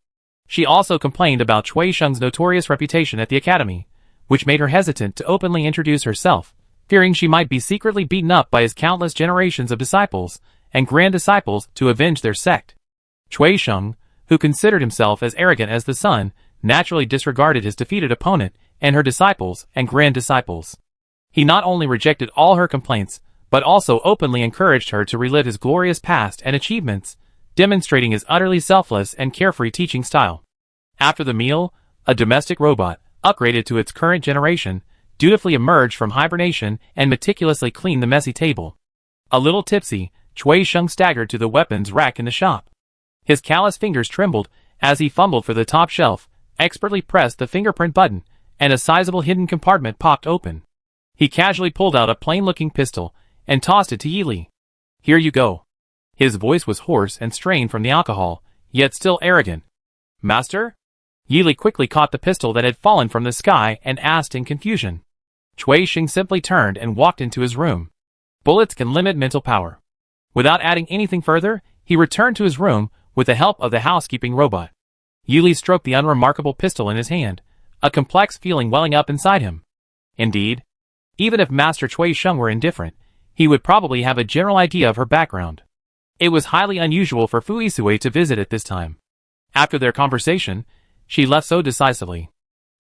She also complained about Cui Sheng's notorious reputation at the academy, which made her hesitant to openly introduce herself, fearing she might be secretly beaten up by his countless generations of disciples and grand disciples to avenge their sect. Cui Sheng, who considered himself as arrogant as the sun, naturally disregarded his defeated opponent and her disciples and grand disciples. He not only rejected all her complaints, but also openly encouraged her to relive his glorious past and achievements, demonstrating his utterly selfless and carefree teaching style. After the meal, a domestic robot, upgraded to its current generation, dutifully emerged from hibernation and meticulously cleaned the messy table. A little tipsy, Cui Sheng staggered to the weapons rack in the shop. His callous fingers trembled as he fumbled for the top shelf, expertly pressed the fingerprint button, and a sizable hidden compartment popped open. He casually pulled out a plain-looking pistol and tossed it to Yili. Here you go. His voice was hoarse and strained from the alcohol, yet still arrogant. Master? Yili quickly caught the pistol that had fallen from the sky and asked in confusion. Cui Sheng simply turned and walked into his room. Bullets can limit mental power. Without adding anything further, he returned to his room with the help of the housekeeping robot. Yili stroked the unremarkable pistol in his hand, a complex feeling welling up inside him. Indeed, even if Master Cui Sheng were indifferent, he would probably have a general idea of her background. It was highly unusual for Fuisue to visit at this time. After their conversation, she left so decisively.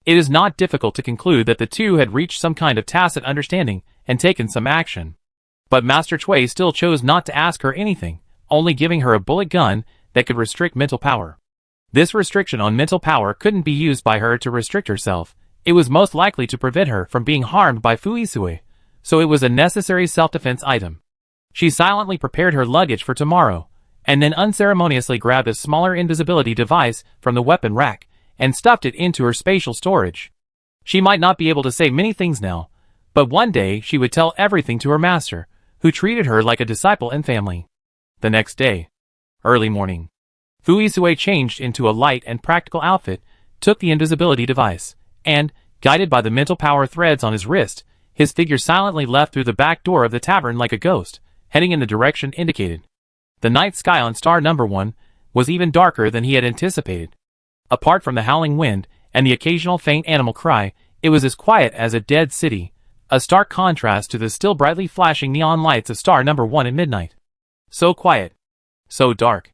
It is not difficult to conclude that the two had reached some kind of tacit understanding and taken some action. But Master Cui still chose not to ask her anything, only giving her a bullet gun that could restrict mental power. This restriction on mental power couldn't be used by her to restrict herself. It was most likely to prevent her from being harmed by Fuisue, so it was a necessary self-defense item. She silently prepared her luggage for tomorrow, and then unceremoniously grabbed a smaller invisibility device from the weapon rack and stuffed it into her spatial storage. She might not be able to say many things now, but one day she would tell everything to her master, who treated her like a disciple and family. The next day, early morning, Fuisue changed into a light and practical outfit, took the invisibility device, and, guided by the mental power threads on his wrist, his figure silently left through the back door of the tavern like a ghost, heading in the direction indicated. The night sky on star number 1, was even darker than he had anticipated. Apart from the howling wind and the occasional faint animal cry, it was as quiet as a dead city, a stark contrast to the still brightly flashing neon lights of star number 1 at midnight. So quiet. So dark.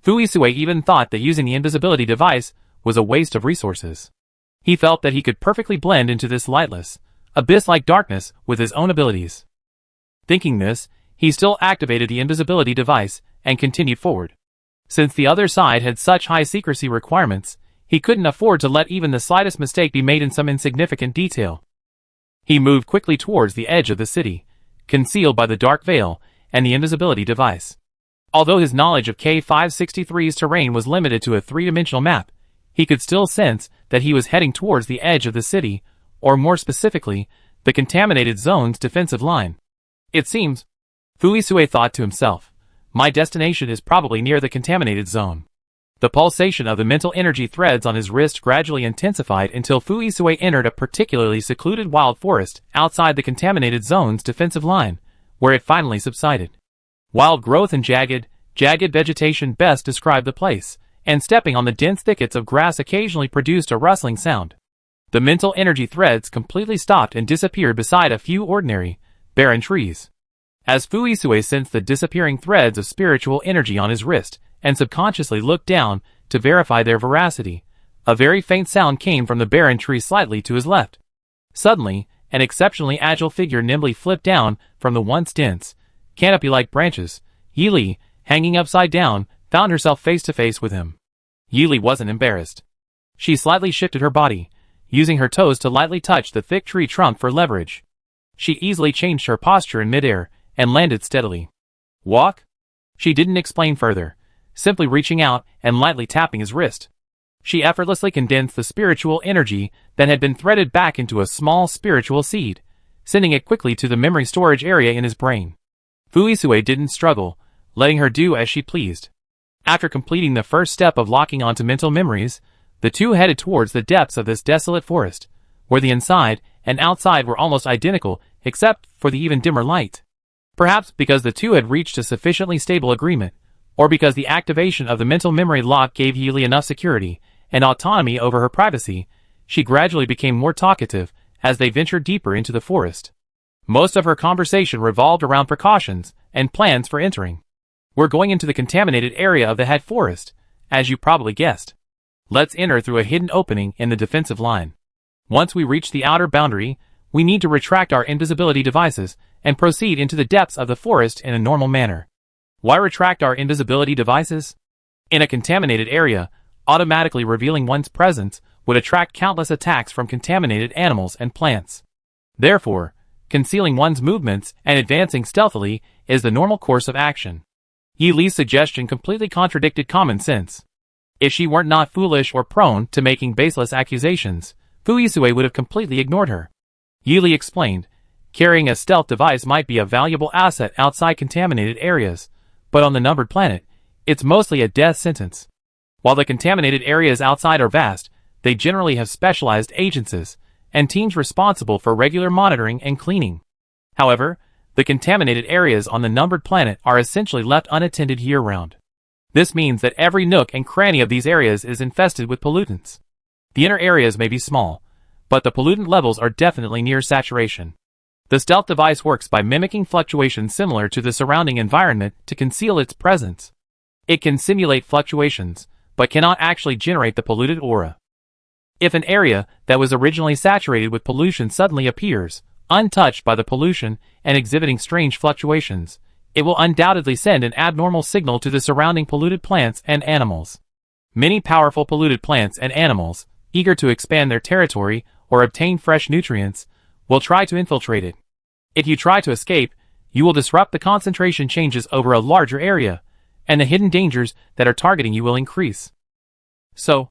Fuisue even thought that using the invisibility device was a waste of resources. He felt that he could perfectly blend into this lightless, abyss-like darkness with his own abilities. Thinking this, he still activated the invisibility device and continued forward. Since the other side had such high secrecy requirements, he couldn't afford to let even the slightest mistake be made in some insignificant detail. He moved quickly towards the edge of the city, concealed by the dark veil and the invisibility device. Although his knowledge of K563's terrain was limited to a three-dimensional map, he could still sense that he was heading towards the edge of the city, or more specifically, the contaminated zone's defensive line. It seems, Fuisue thought to himself, my destination is probably near the contaminated zone. The pulsation of the mental energy threads on his wrist gradually intensified until Fuisue entered a particularly secluded wild forest outside the contaminated zone's defensive line, where it finally subsided. Wild growth and jagged vegetation best described the place, and stepping on the dense thickets of grass occasionally produced a rustling sound. The mental energy threads completely stopped and disappeared beside a few ordinary, barren trees. As Fuisue sensed the disappearing threads of spiritual energy on his wrist, and subconsciously looked down to verify their veracity, a very faint sound came from the barren tree slightly to his left. Suddenly, an exceptionally agile figure nimbly flipped down from the once dense, canopy-like branches. Yili, hanging upside down, found herself face to face with him. Yili wasn't embarrassed. She slightly shifted her body, using her toes to lightly touch the thick tree trunk for leverage. She easily changed her posture in midair and landed steadily. Walk? She didn't explain further, simply reaching out and lightly tapping his wrist. She effortlessly condensed the spiritual energy that had been threaded back into a small spiritual seed, sending it quickly to the memory storage area in his brain. Fuisue didn't struggle, letting her do as she pleased. After completing the first step of locking onto mental memories, the two headed towards the depths of this desolate forest, where the inside and outside were almost identical except for the even dimmer light. Perhaps because the two had reached a sufficiently stable agreement, or because the activation of the mental memory lock gave Yili enough security and autonomy over her privacy, she gradually became more talkative as they ventured deeper into the forest. Most of her conversation revolved around precautions and plans for entering. We're going into the contaminated area of the head forest, as you probably guessed. Let's enter through a hidden opening in the defensive line. Once we reach the outer boundary, we need to retract our invisibility devices and proceed into the depths of the forest in a normal manner. Why retract our invisibility devices? In a contaminated area, automatically revealing one's presence would attract countless attacks from contaminated animals and plants. Therefore, concealing one's movements and advancing stealthily is the normal course of action. Yili's suggestion completely contradicted common sense. If she weren't not foolish or prone to making baseless accusations, Fuisue would have completely ignored her. Yili explained, carrying a stealth device might be a valuable asset outside contaminated areas, but on the numbered planet, it's mostly a death sentence. While the contaminated areas outside are vast, they generally have specialized agencies and teams responsible for regular monitoring and cleaning. However, the contaminated areas on the numbered planet are essentially left unattended year-round. This means that every nook and cranny of these areas is infested with pollutants. The inner areas may be small, but the pollutant levels are definitely near saturation. The stealth device works by mimicking fluctuations similar to the surrounding environment to conceal its presence. It can simulate fluctuations, but cannot actually generate the polluted aura. If an area that was originally saturated with pollution suddenly appears, untouched by the pollution and exhibiting strange fluctuations, it will undoubtedly send an abnormal signal to the surrounding polluted plants and animals. Many powerful polluted plants and animals, eager to expand their territory or obtain fresh nutrients, will try to infiltrate it. If you try to escape, you will disrupt the concentration changes over a larger area, and the hidden dangers that are targeting you will increase. So,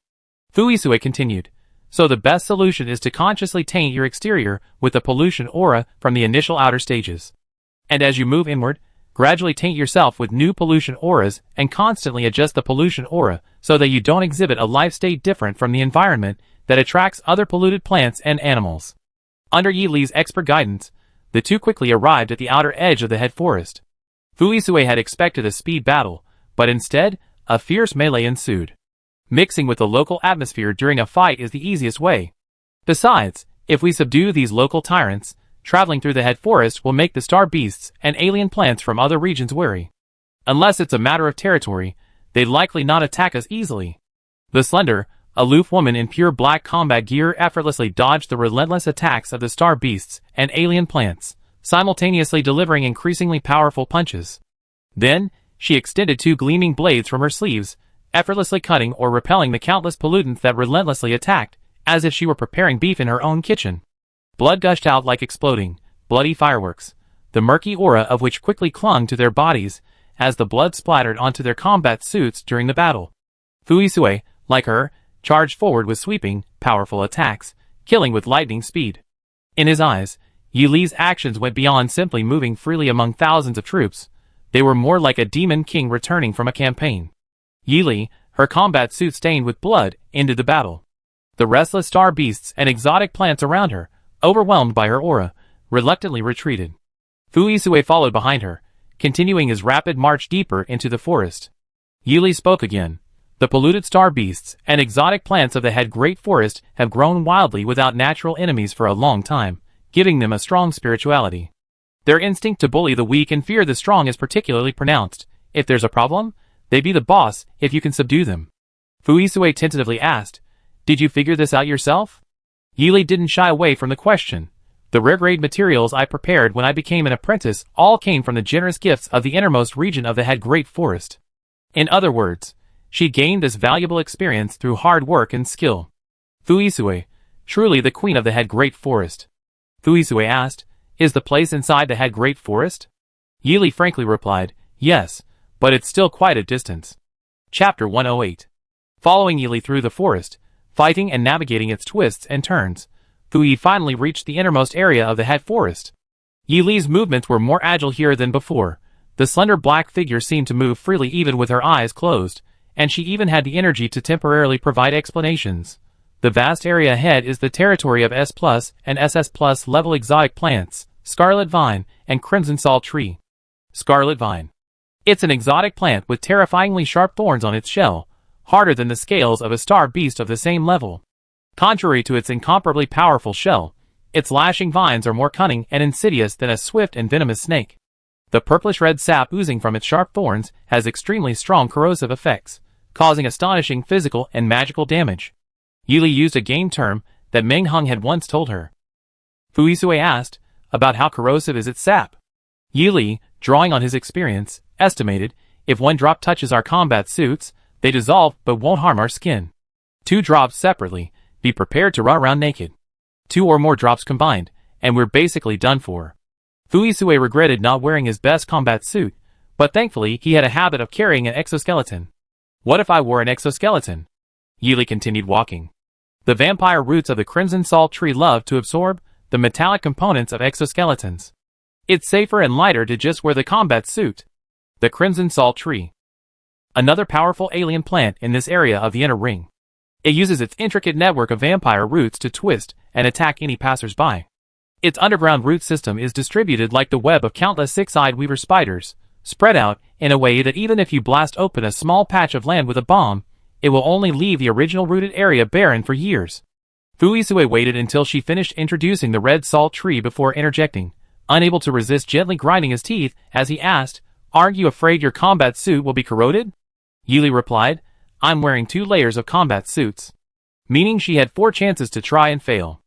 Fuisue continued, so the best solution is to consciously taint your exterior with the pollution aura from the initial outer stages. And as you move inward, gradually taint yourself with new pollution auras and constantly adjust the pollution aura so that you don't exhibit a life state different from the environment that attracts other polluted plants and animals. Under Yili's expert guidance, the two quickly arrived at the outer edge of the head forest. Fuisue had expected a speed battle, but instead, a fierce melee ensued. Mixing with the local atmosphere during a fight is the easiest way. Besides, if we subdue these local tyrants, traveling through the head forest will make the star beasts and alien plants from other regions wary. Unless it's a matter of territory, they'd likely not attack us easily. The slender, aloof woman in pure black combat gear effortlessly dodged the relentless attacks of the star beasts and alien plants, simultaneously delivering increasingly powerful punches. Then, she extended two gleaming blades from her sleeves, effortlessly cutting or repelling the countless pollutants that relentlessly attacked, as if she were preparing beef in her own kitchen. Blood gushed out like exploding, bloody fireworks, the murky aura of which quickly clung to their bodies as the blood splattered onto their combat suits during the battle. Fuisue, like her, charged forward with sweeping, powerful attacks, killing with lightning speed. In his eyes, Yi Li's actions went beyond simply moving freely among thousands of troops. They were more like a demon king returning from a campaign. Yi Li, her combat suit stained with blood, ended the battle. The restless star beasts and exotic plants around her, overwhelmed by her aura, reluctantly retreated. Fuisue followed behind her, continuing his rapid march deeper into the forest. Yi Li spoke again. The polluted star beasts and exotic plants of the head great forest have grown wildly without natural enemies for a long time, giving them a strong spirituality. Their instinct to bully the weak and fear the strong is particularly pronounced. If there's a problem, they be the boss if you can subdue them. Fuisue tentatively asked, "Did you figure this out yourself?" Yi Li didn't shy away from the question. The rare-grade materials I prepared when I became an apprentice all came from the generous gifts of the innermost region of the head great forest. In other words, she gained this valuable experience through hard work and skill. Fuisue, truly the queen of the head great forest. Fuisue asked, "Is the place inside the head great forest?" Yi Li frankly replied, "Yes, but it's still quite a distance." Chapter 108. Following Yi Li through the forest, fighting and navigating its twists and turns, Fui finally reached the innermost area of the head forest. Yi Li's movements were more agile here than before. The slender black figure seemed to move freely even with her eyes closed, and she even had the energy to temporarily provide explanations. The vast area ahead is the territory of S+ and SS+ level exotic plants, scarlet vine, and crimson salt tree. Scarlet vine. It's an exotic plant with terrifyingly sharp thorns on its shell, harder than the scales of a star beast of the same level. Contrary to its incomparably powerful shell, its lashing vines are more cunning and insidious than a swift and venomous snake. The purplish-red sap oozing from its sharp thorns has extremely strong corrosive effects, causing astonishing physical and magical damage. Yi Li used a game term that Meng Hung had once told her. Fuisue asked, "About how corrosive is its sap?" Yi Li, drawing on his experience, estimated, "If one drop touches our combat suits, they dissolve but won't harm our skin. 2 drops separately, be prepared to run around naked. 2 or more drops combined, and we're basically done for." Fuisue regretted not wearing his best combat suit, but thankfully he had a habit of carrying an exoskeleton. "What if I wore an exoskeleton?" Yi Li continued walking. The vampire roots of the crimson salt tree love to absorb the metallic components of exoskeletons. It's safer and lighter to just wear the combat suit. The crimson salt tree. Another powerful alien plant in this area of the inner ring. It uses its intricate network of vampire roots to twist and attack any passers-by. Its underground root system is distributed like the web of countless six-eyed weaver spiders, spread out in a way that even if you blast open a small patch of land with a bomb, it will only leave the original rooted area barren for years. Fuisue waited until she finished introducing the red salt tree before interjecting, unable to resist gently grinding his teeth as he asked, "Aren't you afraid your combat suit will be corroded?" Yi Li replied, "I'm wearing 2 layers of combat suits." Meaning she had 4 chances to try and fail.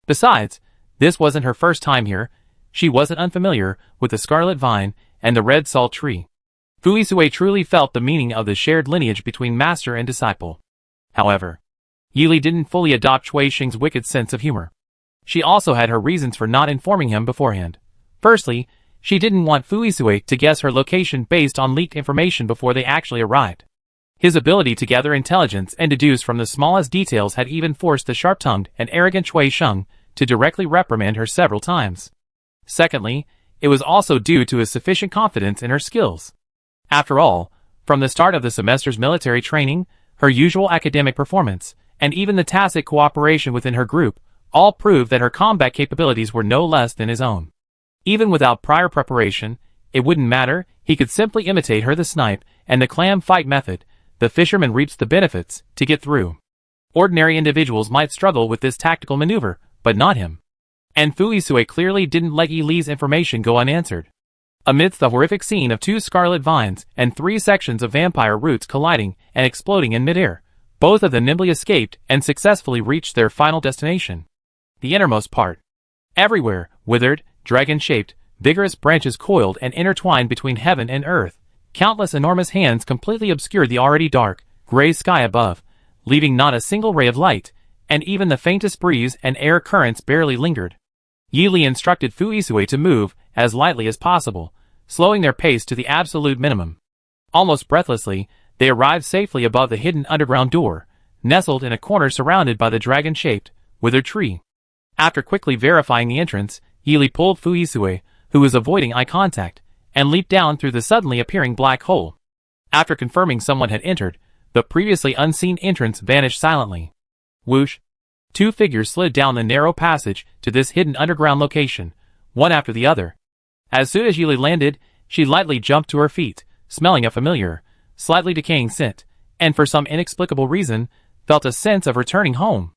Besides, this wasn't her first time here. She wasn't unfamiliar with the scarlet vine and the red salt tree. Fuisue truly felt the meaning of the shared lineage between master and disciple. However, Yi Li didn't fully adopt Cui Xing's wicked sense of humor. She also had her reasons for not informing him beforehand. Firstly, she didn't want Fuisue to guess her location based on leaked information before they actually arrived. His ability to gather intelligence and deduce from the smallest details had even forced the sharp-tongued and arrogant Cui Xing to directly reprimand her several times. Secondly, it was also due to his sufficient confidence in her skills. After all, from the start of the semester's military training, her usual academic performance, and even the tacit cooperation within her group, all proved that her combat capabilities were no less than his own. Even without prior preparation, it wouldn't matter, he could simply imitate her the snipe and the clam fight method. The fisherman reaps the benefits to get through. Ordinary individuals might struggle with this tactical maneuver, but not him. And Fuisue clearly didn't let Yi Li's information go unanswered. Amidst the horrific scene of 2 scarlet vines and 3 sections of vampire roots colliding and exploding in midair, both of them nimbly escaped and successfully reached their final destination. The innermost part. Everywhere, withered, dragon-shaped, vigorous branches coiled and intertwined between heaven and earth. Countless enormous hands completely obscured the already dark, gray sky above, leaving not a single ray of light, and even the faintest breeze and air currents barely lingered. Yi Li instructed Fuisue to move as lightly as possible, slowing their pace to the absolute minimum. Almost breathlessly, they arrived safely above the hidden underground door, nestled in a corner surrounded by the dragon-shaped, withered tree. After quickly verifying the entrance, Yi Li pulled Fuisue, who was avoiding eye contact, and leaped down through the suddenly appearing black hole. After confirming someone had entered, the previously unseen entrance vanished silently. Whoosh! 2 figures slid down the narrow passage to this hidden underground location, one after the other. As soon as Yi Li landed, she lightly jumped to her feet, smelling a familiar, slightly decaying scent, and for some inexplicable reason, felt a sense of returning home.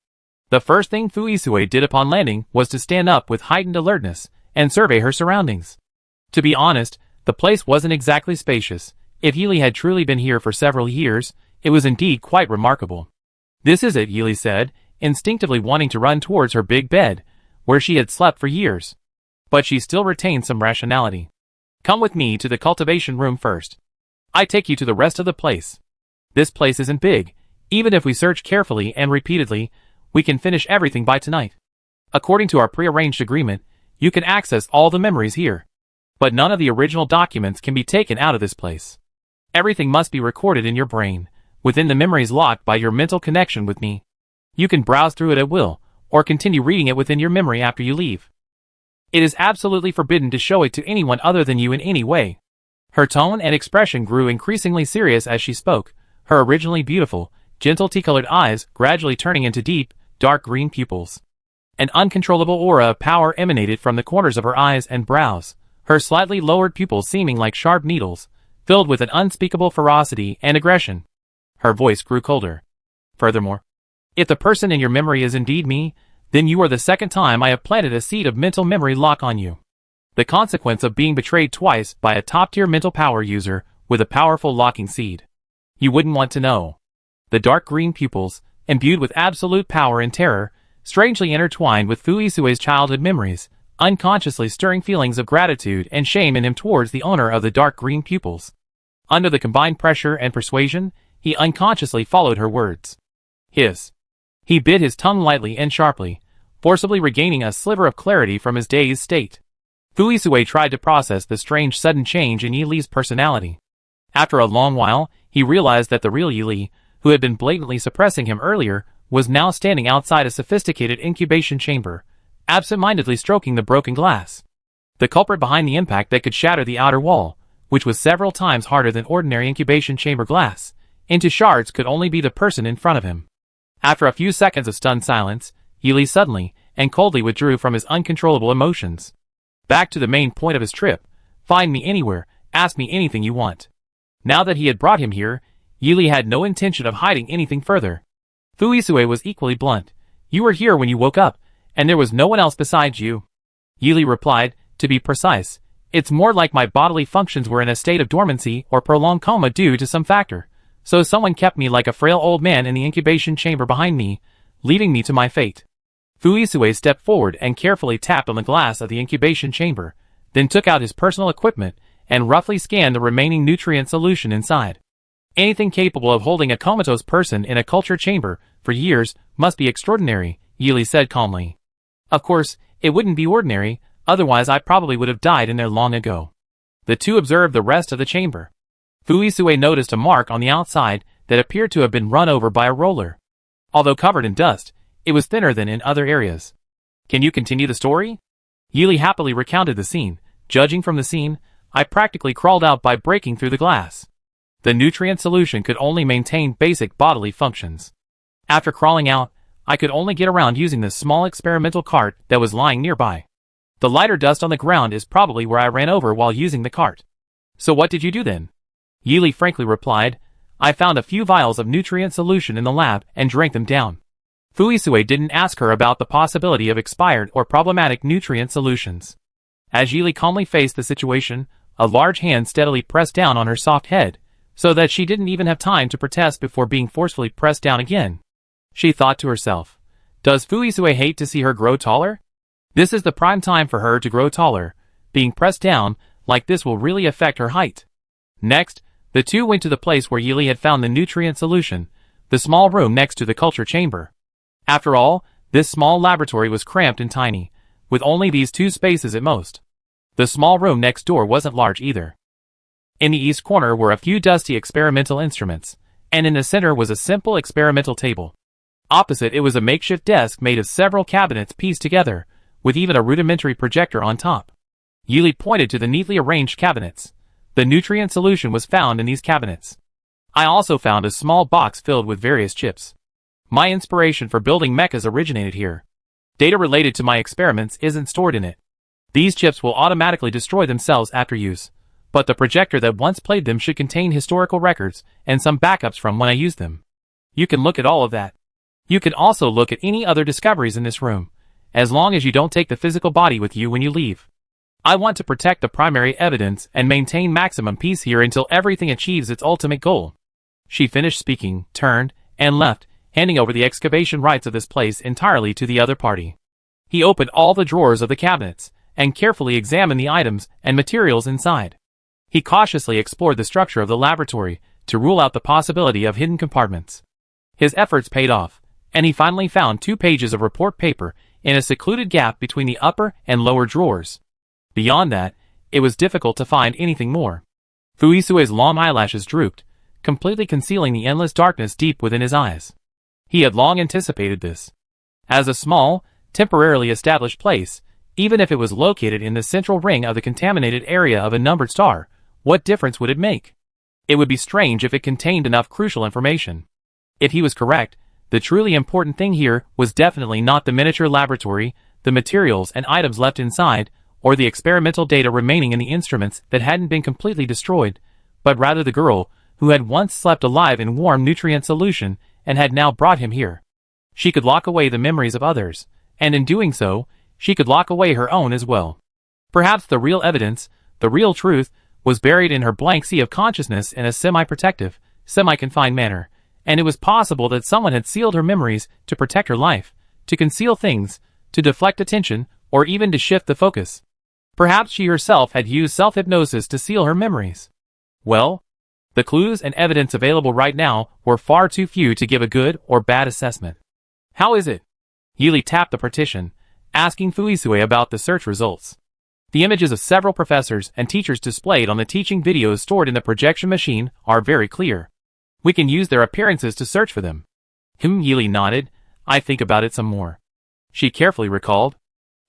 The first thing Fuisue did upon landing was to stand up with heightened alertness and survey her surroundings. To be honest, the place wasn't exactly spacious. If Yi Li had truly been here for several years, it was indeed quite remarkable. "This is it," Yi Li said, instinctively wanting to run towards her big bed, where she had slept for years. But she still retained some rationality. "Come with me to the cultivation room first. I take you to the rest of the place. This place isn't big. Even if we search carefully and repeatedly, we can finish everything by tonight. According to our prearranged agreement, you can access all the memories here. But none of the original documents can be taken out of this place. Everything must be recorded in your brain, within the memories locked by your mental connection with me. You can browse through it at will, or continue reading it within your memory after you leave. It is absolutely forbidden to show it to anyone other than you in any way." Her tone and expression grew increasingly serious as she spoke, her originally beautiful, gentle tea-colored eyes gradually turning into deep, dark green pupils. An uncontrollable aura of power emanated from the corners of her eyes and brows, her slightly lowered pupils seeming like sharp needles, filled with an unspeakable ferocity and aggression. Her voice grew colder. "Furthermore, if the person in your memory is indeed me, then you are the second time I have planted a seed of mental memory lock on you. The consequence of being betrayed twice by a top-tier mental power user with a powerful locking seed. You wouldn't want to know." The dark green pupils, imbued with absolute power and terror, strangely intertwined with Fuisue's childhood memories, unconsciously stirring feelings of gratitude and shame in him towards the owner of the dark green pupils. Under the combined pressure and persuasion, he unconsciously followed her words. Hiss. He bit his tongue lightly and sharply, forcibly regaining a sliver of clarity from his dazed state. Fuisue tried to process the strange sudden change in Yi Li's personality. After a long while, he realized that the real Yi Li, who had been blatantly suppressing him earlier, was now standing outside a sophisticated incubation chamber, absent-mindedly stroking the broken glass. The culprit behind the impact that could shatter the outer wall, which was several times harder than ordinary incubation chamber glass, into shards could only be the person in front of him. After a few seconds of stunned silence, Yi Li suddenly and coldly withdrew from his uncontrollable emotions. Back to the main point of his trip. Find me anywhere, ask me anything you want. Now that he had brought him here, Yi Li had no intention of hiding anything further. Fuisue was equally blunt. You were here when you woke up, and there was no one else besides you. Yi Li replied, to be precise, it's more like my bodily functions were in a state of dormancy or prolonged coma due to some factor. So someone kept me like a frail old man in the incubation chamber behind me, leaving me to my fate. Fuisue stepped forward and carefully tapped on the glass of the incubation chamber, then took out his personal equipment and roughly scanned the remaining nutrient solution inside. Anything capable of holding a comatose person in a culture chamber for years must be extraordinary, Yi Li said calmly. Of course, it wouldn't be ordinary, otherwise I probably would have died in there long ago. The two observed the rest of the chamber. Fuisue noticed a mark on the outside that appeared to have been run over by a roller. Although covered in dust, it was thinner than in other areas. Can you continue the story? Yi Li happily recounted the scene. Judging from the scene, I practically crawled out by breaking through the glass. The nutrient solution could only maintain basic bodily functions. After crawling out, I could only get around using the small experimental cart that was lying nearby. The lighter dust on the ground is probably where I ran over while using the cart. So what did you do then? Yi Li frankly replied, I found a few vials of nutrient solution in the lab and drank them down. Fuisue didn't ask her about the possibility of expired or problematic nutrient solutions. As Yili calmly faced the situation, a large hand steadily pressed down on her soft head, so that she didn't even have time to protest before being forcefully pressed down again. She thought to herself, does Fuisue hate to see her grow taller? This is the prime time for her to grow taller. Being pressed down like this will really affect her height. Next, the two went to the place where Yili had found the nutrient solution, the small room next to the culture chamber. After all, this small laboratory was cramped and tiny, with only these two spaces at most. The small room next door wasn't large either. In the east corner were a few dusty experimental instruments, and in the center was a simple experimental table. Opposite it was a makeshift desk made of several cabinets pieced together, with even a rudimentary projector on top. Yili pointed to the neatly arranged cabinets. The nutrient solution was found in these cabinets. I also found a small box filled with various chips. My inspiration for building mechas originated here. Data related to my experiments isn't stored in it. These chips will automatically destroy themselves after use, but the projector that once played them should contain historical records and some backups from when I used them. You can look at all of that. You can also look at any other discoveries in this room, as long as you don't take the physical body with you when you leave. I want to protect the primary evidence and maintain maximum peace here until everything achieves its ultimate goal. She finished speaking, turned, and left, handing over the excavation rights of this place entirely to the other party. He opened all the drawers of the cabinets, and carefully examined the items and materials inside. He cautiously explored the structure of the laboratory to rule out the possibility of hidden compartments. His efforts paid off, and he finally found 2 pages of report paper in a secluded gap between the upper and lower drawers. Beyond that, it was difficult to find anything more. Fuisue's long eyelashes drooped, completely concealing the endless darkness deep within his eyes. He had long anticipated this. As a small, temporarily established place, even if it was located in the central ring of the contaminated area of a numbered star, what difference would it make? It would be strange if it contained enough crucial information. If he was correct, the truly important thing here was definitely not the miniature laboratory, the materials and items left inside, or the experimental data remaining in the instruments that hadn't been completely destroyed, but rather the girl who had once slept alive in warm nutrient solution and had now brought him here. She could lock away the memories of others, and in doing so, she could lock away her own as well. Perhaps the real evidence, the real truth, was buried in her blank sea of consciousness in a semi-protective, semi-confined manner, and it was possible that someone had sealed her memories to protect her life, to conceal things, to deflect attention, or even to shift the focus. Perhaps she herself had used self-hypnosis to seal her memories. Well, the clues and evidence available right now were far too few to give a good or bad assessment. How is it? Yili tapped the partition, asking Fuisue about the search results. The images of several professors and teachers displayed on the teaching videos stored in the projection machine are very clear. We can use their appearances to search for them. Yili nodded. I think about it some more. She carefully recalled.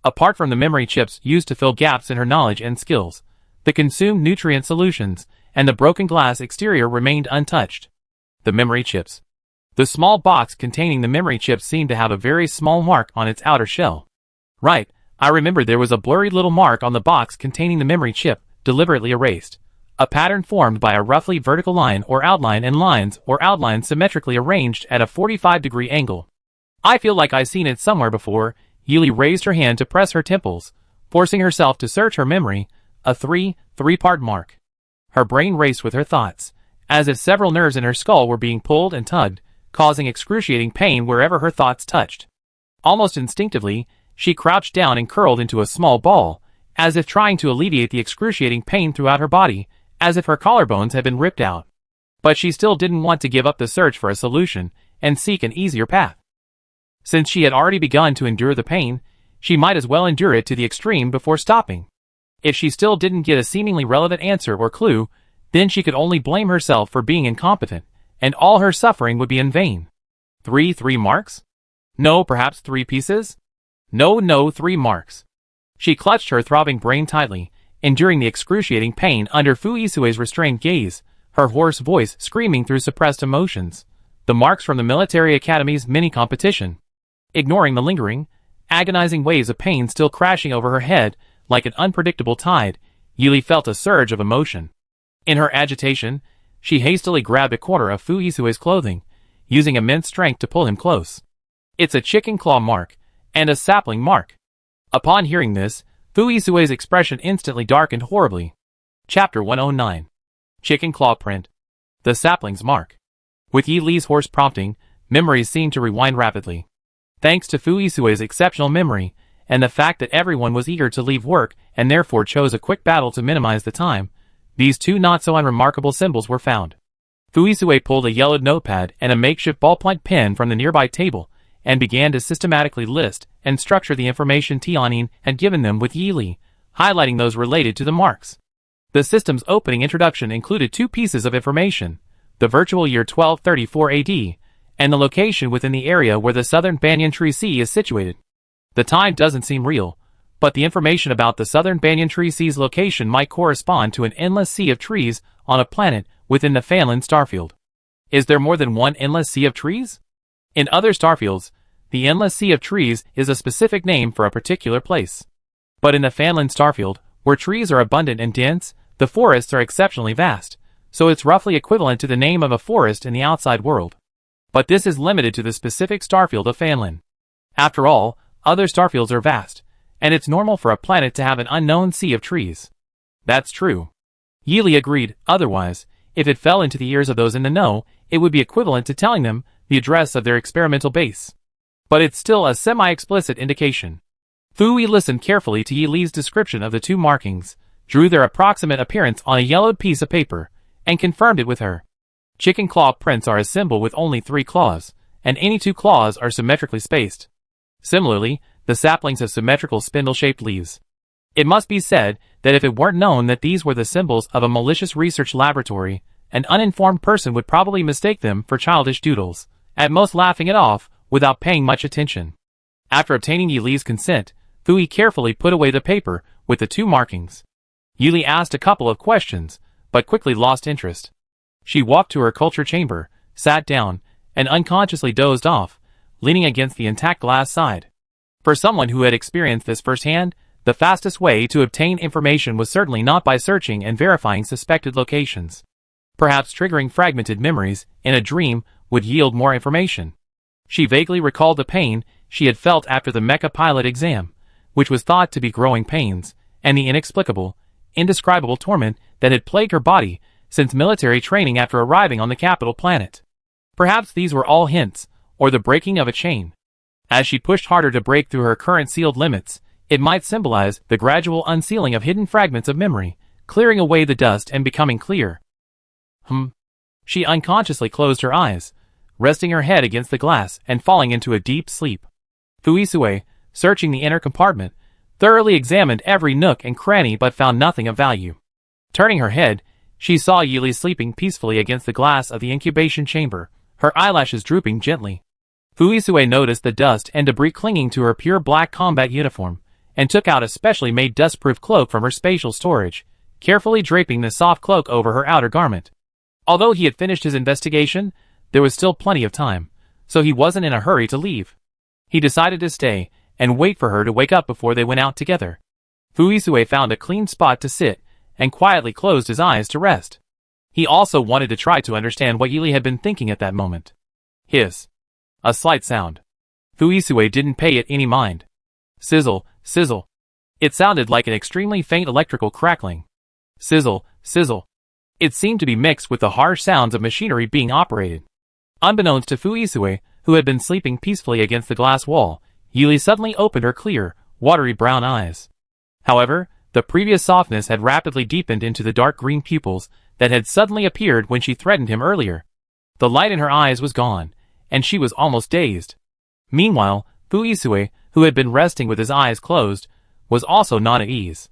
Apart from the memory chips used to fill gaps in her knowledge and skills, the consumed nutrient solutions and the broken glass exterior remained untouched. The memory chips. The small box containing the memory chips seemed to have a very small mark on its outer shell. Right, I remember there was a blurry little mark on the box containing the memory chip, deliberately erased. A pattern formed by a roughly vertical line or outline and lines or outlines symmetrically arranged at a 45-degree angle. I feel like I've seen it somewhere before. Yili raised her hand to press her temples, forcing herself to search her memory, a three-part mark. Her brain raced with her thoughts, as if several nerves in her skull were being pulled and tugged, causing excruciating pain wherever her thoughts touched. Almost instinctively, she crouched down and curled into a small ball, as if trying to alleviate the excruciating pain throughout her body, as if her collarbones had been ripped out. But she still didn't want to give up the search for a solution and seek an easier path. Since she had already begun to endure the pain, she might as well endure it to the extreme before stopping. If she still didn't get a seemingly relevant answer or clue, then she could only blame herself for being incompetent, and all her suffering would be in vain. Three marks? No, perhaps 3 pieces? No, 3 marks. She clutched her throbbing brain tightly, enduring the excruciating pain under Fuisue's restrained gaze, her hoarse voice screaming through suppressed emotions. The marks from the military academy's mini-competition. Ignoring the lingering, agonizing waves of pain still crashing over her head like an unpredictable tide, Yili felt a surge of emotion. In her agitation, She hastily grabbed a corner of Fu Isue's clothing, using immense strength to pull him close. It's a chicken claw mark, and a sapling mark. Upon hearing this, Fu Isue's expression instantly darkened horribly. Chapter 109. Chicken Claw Print. The Sapling's Mark. With Yi Li's hoarse prompting, memories seemed to rewind rapidly. Thanks to Fu Isue's exceptional memory, and the fact that everyone was eager to leave work and therefore chose a quick battle to minimize the time, these two not-so-unremarkable symbols were found. Fu Isue pulled a yellowed notepad and a makeshift ballpoint pen from the nearby table, and began to systematically list and structure the information Tianyin had given them with Yi Li, highlighting those related to the marks. The system's opening introduction included two pieces of information: the virtual year 1234 AD, and the location within the area where the southern Banyan Tree Sea is situated. The time doesn't seem real, but the information about the southern Banyan Tree Sea's location might correspond to an endless sea of trees on a planet within the Fanlin starfield. Is there more than one endless sea of trees? In other starfields, the endless sea of trees is a specific name for a particular place. But in the Fanlin starfield, where trees are abundant and dense, the forests are exceptionally vast, so it's roughly equivalent to the name of a forest in the outside world. But this is limited to the specific starfield of Fanlin. After all, other starfields are vast, and it's normal for a planet to have an unknown sea of trees. That's true. Yi Li agreed. Otherwise, if it fell into the ears of those in the know, it would be equivalent to telling them the address of their experimental base. But it's still a semi-explicit indication. Fu Yi listened carefully to Yi Li's description of the two markings, drew their approximate appearance on a yellowed piece of paper, and confirmed it with her. Chicken claw prints are a symbol with only 3 claws, and any 2 claws are symmetrically spaced. Similarly, the saplings have symmetrical spindle-shaped leaves. It must be said that if it weren't known that these were the symbols of a malicious research laboratory, an uninformed person would probably mistake them for childish doodles, at most laughing it off without paying much attention. After obtaining Yi Li's consent, Fu Yi carefully put away the paper with the 2 markings. Yi Li asked a couple of questions, but quickly lost interest. She walked to her culture chamber, sat down, and unconsciously dozed off, leaning against the intact glass side. For someone who had experienced this firsthand, the fastest way to obtain information was certainly not by searching and verifying suspected locations. Perhaps triggering fragmented memories in a dream would yield more information. She vaguely recalled the pain she had felt after the mecha pilot exam, which was thought to be growing pains, and the inexplicable, indescribable torment that had plagued her body since military training after arriving on the capital planet. Perhaps these were all hints, or the breaking of a chain. As she pushed harder to break through her current sealed limits, it might symbolize the gradual unsealing of hidden fragments of memory, clearing away the dust and becoming clear. She unconsciously closed her eyes, resting her head against the glass and falling into a deep sleep. Fu Isue, searching the inner compartment, thoroughly examined every nook and cranny but found nothing of value. Turning her head, she saw Yi Li sleeping peacefully against the glass of the incubation chamber, her eyelashes drooping gently. Fu Isue noticed the dust and debris clinging to her pure black combat uniform, and took out a specially made dust-proof cloak from her spatial storage, carefully draping the soft cloak over her outer garment. Although he had finished his investigation, there was still plenty of time, so he wasn't in a hurry to leave. He decided to stay and wait for her to wake up before they went out together. Fu Isue found a clean spot to sit and quietly closed his eyes to rest. He also wanted to try to understand what Yi Li had been thinking at that moment. Hiss. A slight sound. Fu Isue didn't pay it any mind. Sizzle, sizzle. It sounded like an extremely faint electrical crackling. Sizzle, sizzle. It seemed to be mixed with the harsh sounds of machinery being operated. Unbeknownst to Fu Isue, who had been sleeping peacefully against the glass wall, Yi Li suddenly opened her clear, watery brown eyes. However, the previous softness had rapidly deepened into the dark green pupils that had suddenly appeared when she threatened him earlier. The light in her eyes was gone, and she was almost dazed. Meanwhile, Fu Isue, who had been resting with his eyes closed, was also not at ease.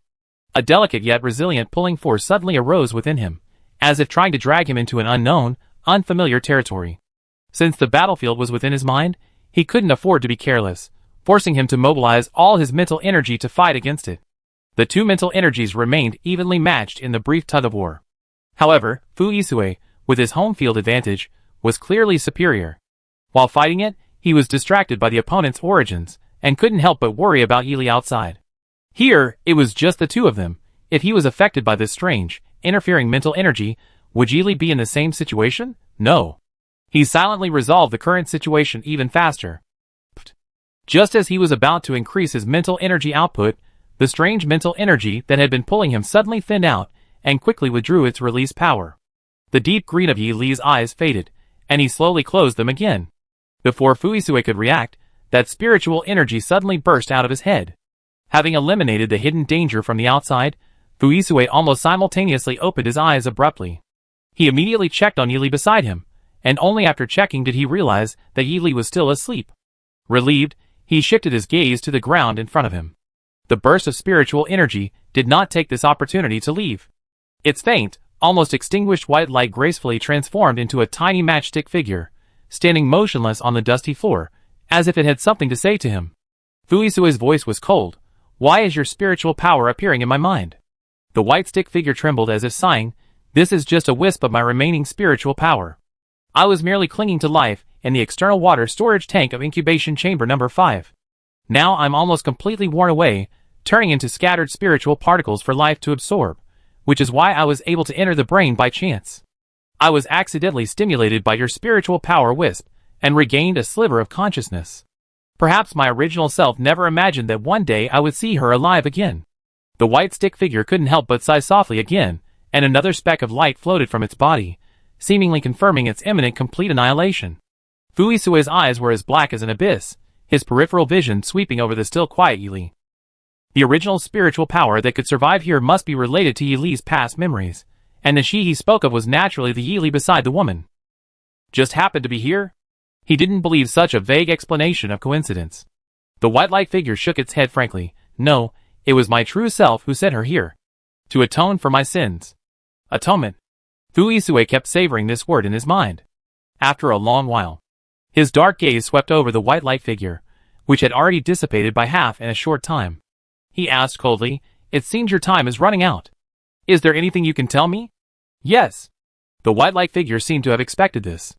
A delicate yet resilient pulling force suddenly arose within him, as if trying to drag him into an unknown, unfamiliar territory. Since the battlefield was within his mind, he couldn't afford to be careless, forcing him to mobilize all his mental energy to fight against it. The two mental energies remained evenly matched in the brief tug-of-war. However, Fu Isue, with his home field advantage, was clearly superior. While fighting it, he was distracted by the opponent's origins, and couldn't help but worry about Yi Li outside. Here, it was just the two of them. If he was affected by this strange, interfering mental energy, Would Yili be in the same situation? No. He silently resolved the current situation even faster. Just as he was about to increase his mental energy output, the strange mental energy that had been pulling him suddenly thinned out and quickly withdrew its released power. The deep green of Yili's eyes faded, and he slowly closed them again. Before Fuisue could react, that spiritual energy suddenly burst out of his head. Having eliminated the hidden danger from the outside, Fuisue almost simultaneously opened his eyes abruptly. He immediately checked on Yili beside him, and only after checking did he realize that Yili was still asleep. Relieved, he shifted his gaze to the ground in front of him. The burst of spiritual energy did not take this opportunity to leave. Its faint, almost extinguished white light gracefully transformed into a tiny matchstick figure, standing motionless on the dusty floor, as if it had something to say to him. Fuisue's voice was cold. Why is your spiritual power appearing in my mind? The white stick figure trembled as if sighing, this is just a wisp of my remaining spiritual power. I was merely clinging to life in the external water storage tank of incubation chamber number 5. Now I'm almost completely worn away, turning into scattered spiritual particles for life to absorb, which is why I was able to enter the brain by chance. I was accidentally stimulated by your spiritual power wisp, and regained a sliver of consciousness. Perhaps my original self never imagined that one day I would see her alive again. The white stick figure couldn't help but sigh softly again, and another speck of light floated from its body, seemingly confirming its imminent complete annihilation. Fuisue's eyes were as black as an abyss, his peripheral vision sweeping over the still quiet Yili. The original spiritual power that could survive here must be related to Yili's past memories, and the she he spoke of was naturally the Yili beside the woman. Just happened to be here? He didn't believe such a vague explanation of coincidence. The white light figure shook its head frankly. No, it was my true self who sent her here. To atone for my sins. Atonement. Fuisue kept savoring this word in his mind. After a long while, his dark gaze swept over the white light figure, which had already dissipated by half in a short time. He asked coldly, it seems your time is running out. Is there anything you can tell me? Yes. The white light figure seemed to have expected this.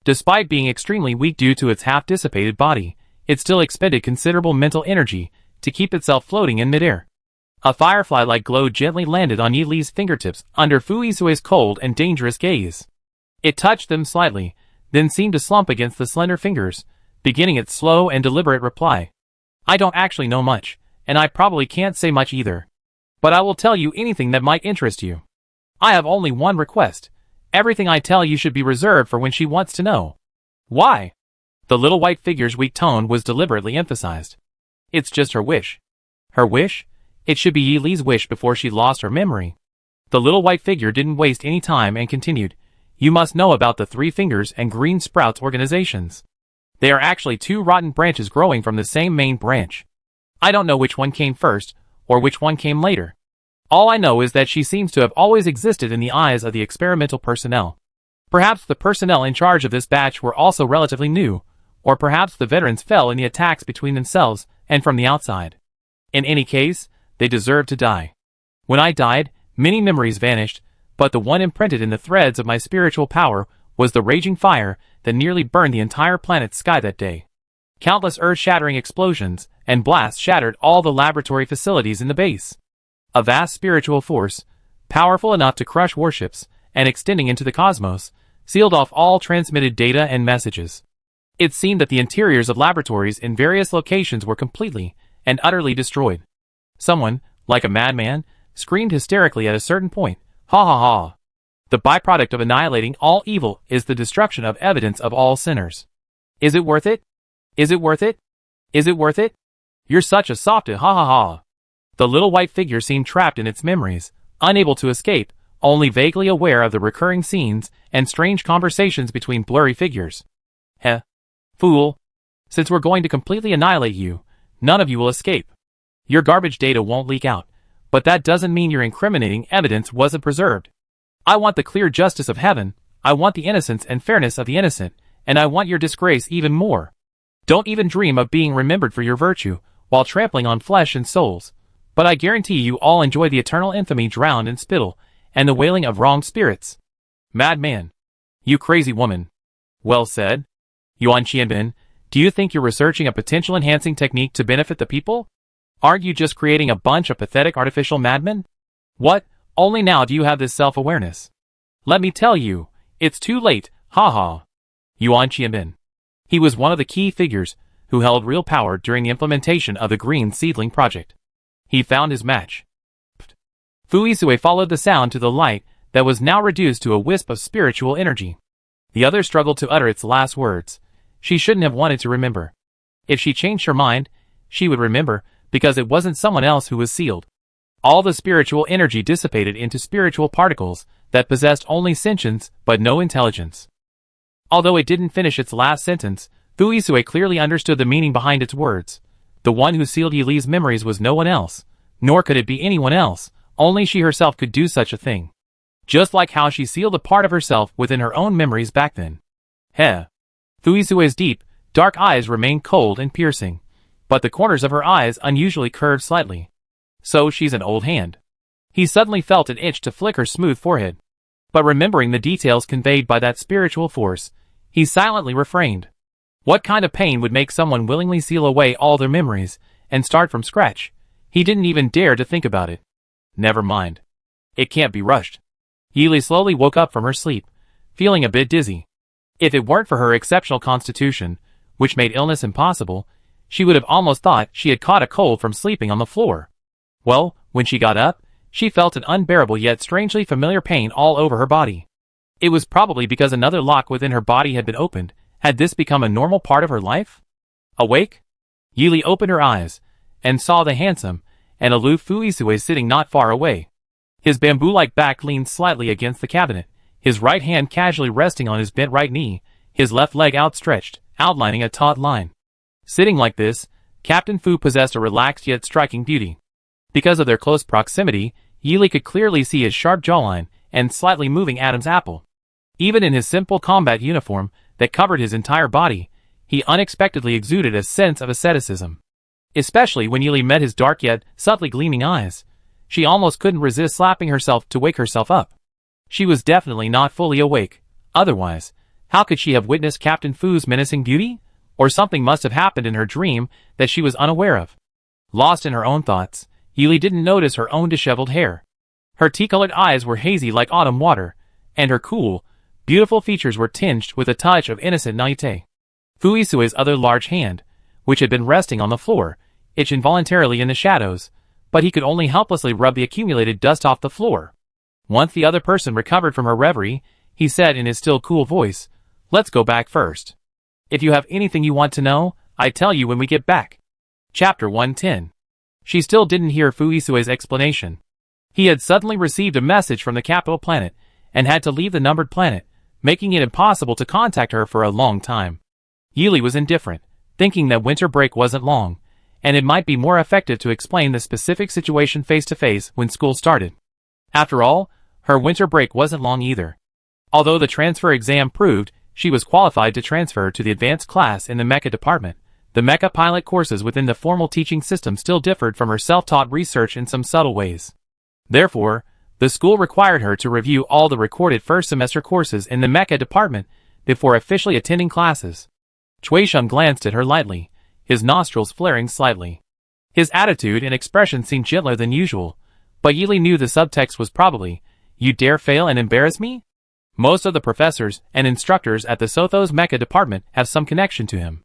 Despite being extremely weak due to its half-dissipated body, it still expended considerable mental energy to keep itself floating in midair. A firefly-like glow gently landed on Yili's fingertips under Fuisue's cold and dangerous gaze. It touched them slightly, then seemed to slump against the slender fingers, beginning its slow and deliberate reply. I don't actually know much, and I probably can't say much either. But I will tell you anything that might interest you. I have only one request. Everything I tell you should be reserved for when she wants to know. Why? The little white figure's weak tone was deliberately emphasized. It's just her wish. Her wish? It should be Yili's wish before she lost her memory. The little white figure didn't waste any time and continued. You must know about the Three Fingers and Green Sprouts organizations. They are actually two rotten branches growing from the same main branch. I don't know which one came first, or which one came later. All I know is that she seems to have always existed in the eyes of the experimental personnel. Perhaps the personnel in charge of this batch were also relatively new, or perhaps the veterans fell in the attacks between themselves and from the outside. In any case, they deserved to die. When I died, many memories vanished, but the one imprinted in the threads of my spiritual power was the raging fire that nearly burned the entire planet's sky that day. Countless earth-shattering explosions and blasts shattered all the laboratory facilities in the base. A vast spiritual force, powerful enough to crush warships and extending into the cosmos, sealed off all transmitted data and messages. It seemed that the interiors of laboratories in various locations were completely and utterly destroyed. Someone, like a madman, screamed hysterically at a certain point. Ha ha ha. The byproduct of annihilating all evil is the destruction of evidence of all sinners. Is it worth it? Is it worth it? Is it worth it? You're such a softy, ha ha ha. The little white figure seemed trapped in its memories, unable to escape, only vaguely aware of the recurring scenes and strange conversations between blurry figures. Heh. Fool. Since we're going to completely annihilate you, none of you will escape. Your garbage data won't leak out, but that doesn't mean your incriminating evidence wasn't preserved. I want the clear justice of heaven, I want the innocence and fairness of the innocent, and I want your disgrace even more. Don't even dream of being remembered for your virtue, while trampling on flesh and souls, but I guarantee you all enjoy the eternal infamy drowned in spittle, and the wailing of wronged spirits. Madman. You crazy woman. Well said. Yuan Qianbin, do you think you're researching a potential enhancing technique to benefit the people? Aren't you just creating a bunch of pathetic artificial madmen? What? Only now do you have this self-awareness. Let me tell you, it's too late, haha. Yuan Qianbin. He was one of the key figures who held real power during the implementation of the Green Seedling Project. He found his match. Fu Yisui followed the sound to the light that was now reduced to a wisp of spiritual energy. The other struggled to utter its last words. She shouldn't have wanted to remember. If she changed her mind, she would remember, because it wasn't someone else who was sealed. All the spiritual energy dissipated into spiritual particles that possessed only sentience but no intelligence. Although it didn't finish its last sentence, Fu Yisui clearly understood the meaning behind its words. The one who sealed Yi Li's memories was no one else, nor could it be anyone else, only she herself could do such a thing. Just like how she sealed a part of herself within her own memories back then. Heh. Fu Yisui's deep, dark eyes remained cold and piercing, but the corners of her eyes unusually curved slightly. So she's an old hand. He suddenly felt an itch to flick her smooth forehead. But remembering the details conveyed by that spiritual force, he silently refrained. What kind of pain would make someone willingly seal away all their memories and start from scratch? He didn't even dare to think about it. Never mind. It can't be rushed. Yi Li slowly woke up from her sleep, feeling a bit dizzy. If it weren't for her exceptional constitution, which made illness impossible, she would have almost thought she had caught a cold from sleeping on the floor. Well, when she got up, she felt an unbearable yet strangely familiar pain all over her body. It was probably because another lock within her body had been opened. Had this become a normal part of her life? Awake? Yi Li opened her eyes, and saw the handsome and aloof Fu Yisui sitting not far away. His bamboo-like back leaned slightly against the cabinet, his right hand casually resting on his bent right knee, his left leg outstretched, outlining a taut line. Sitting like this, Captain Fu possessed a relaxed yet striking beauty. Because of their close proximity, Yi Li could clearly see his sharp jawline and slightly moving Adam's apple. Even in his simple combat uniform that covered his entire body, he unexpectedly exuded a sense of asceticism. Especially when Yi Li met his dark yet subtly gleaming eyes. She almost couldn't resist slapping herself to wake herself up. She was definitely not fully awake. Otherwise, how could she have witnessed Captain Fu's menacing beauty? Or something must have happened in her dream that she was unaware of. Lost in her own thoughts, Yi Li didn't notice her own disheveled hair. Her tea-colored eyes were hazy like autumn water, and her cool, beautiful features were tinged with a touch of innocent naivete. Fu Yisui's other large hand, which had been resting on the floor, itched involuntarily in the shadows, but he could only helplessly rub the accumulated dust off the floor. Once the other person recovered from her reverie, he said in his still cool voice, "Let's go back first. If you have anything you want to know, I tell you when we get back." Chapter 110. She still didn't hear Fu Yisui's explanation. He had suddenly received a message from the capital planet, and had to leave the numbered planet, making it impossible to contact her for a long time. Yi Li was indifferent, thinking that winter break wasn't long, and it might be more effective to explain the specific situation face to face when school started. After all, her winter break wasn't long either. Although the transfer exam proved she was qualified to transfer to the advanced class in the mecha department, the mecha pilot courses within the formal teaching system still differed from her self-taught research in some subtle ways. Therefore, the school required her to review all the recorded first semester courses in the mecha department before officially attending classes. Cui Shun glanced at her lightly, his nostrils flaring slightly. His attitude and expression seemed gentler than usual, but Yi Li knew the subtext was probably, "You dare fail and embarrass me?" Most of the professors and instructors at the Sotho's mecha department have some connection to him.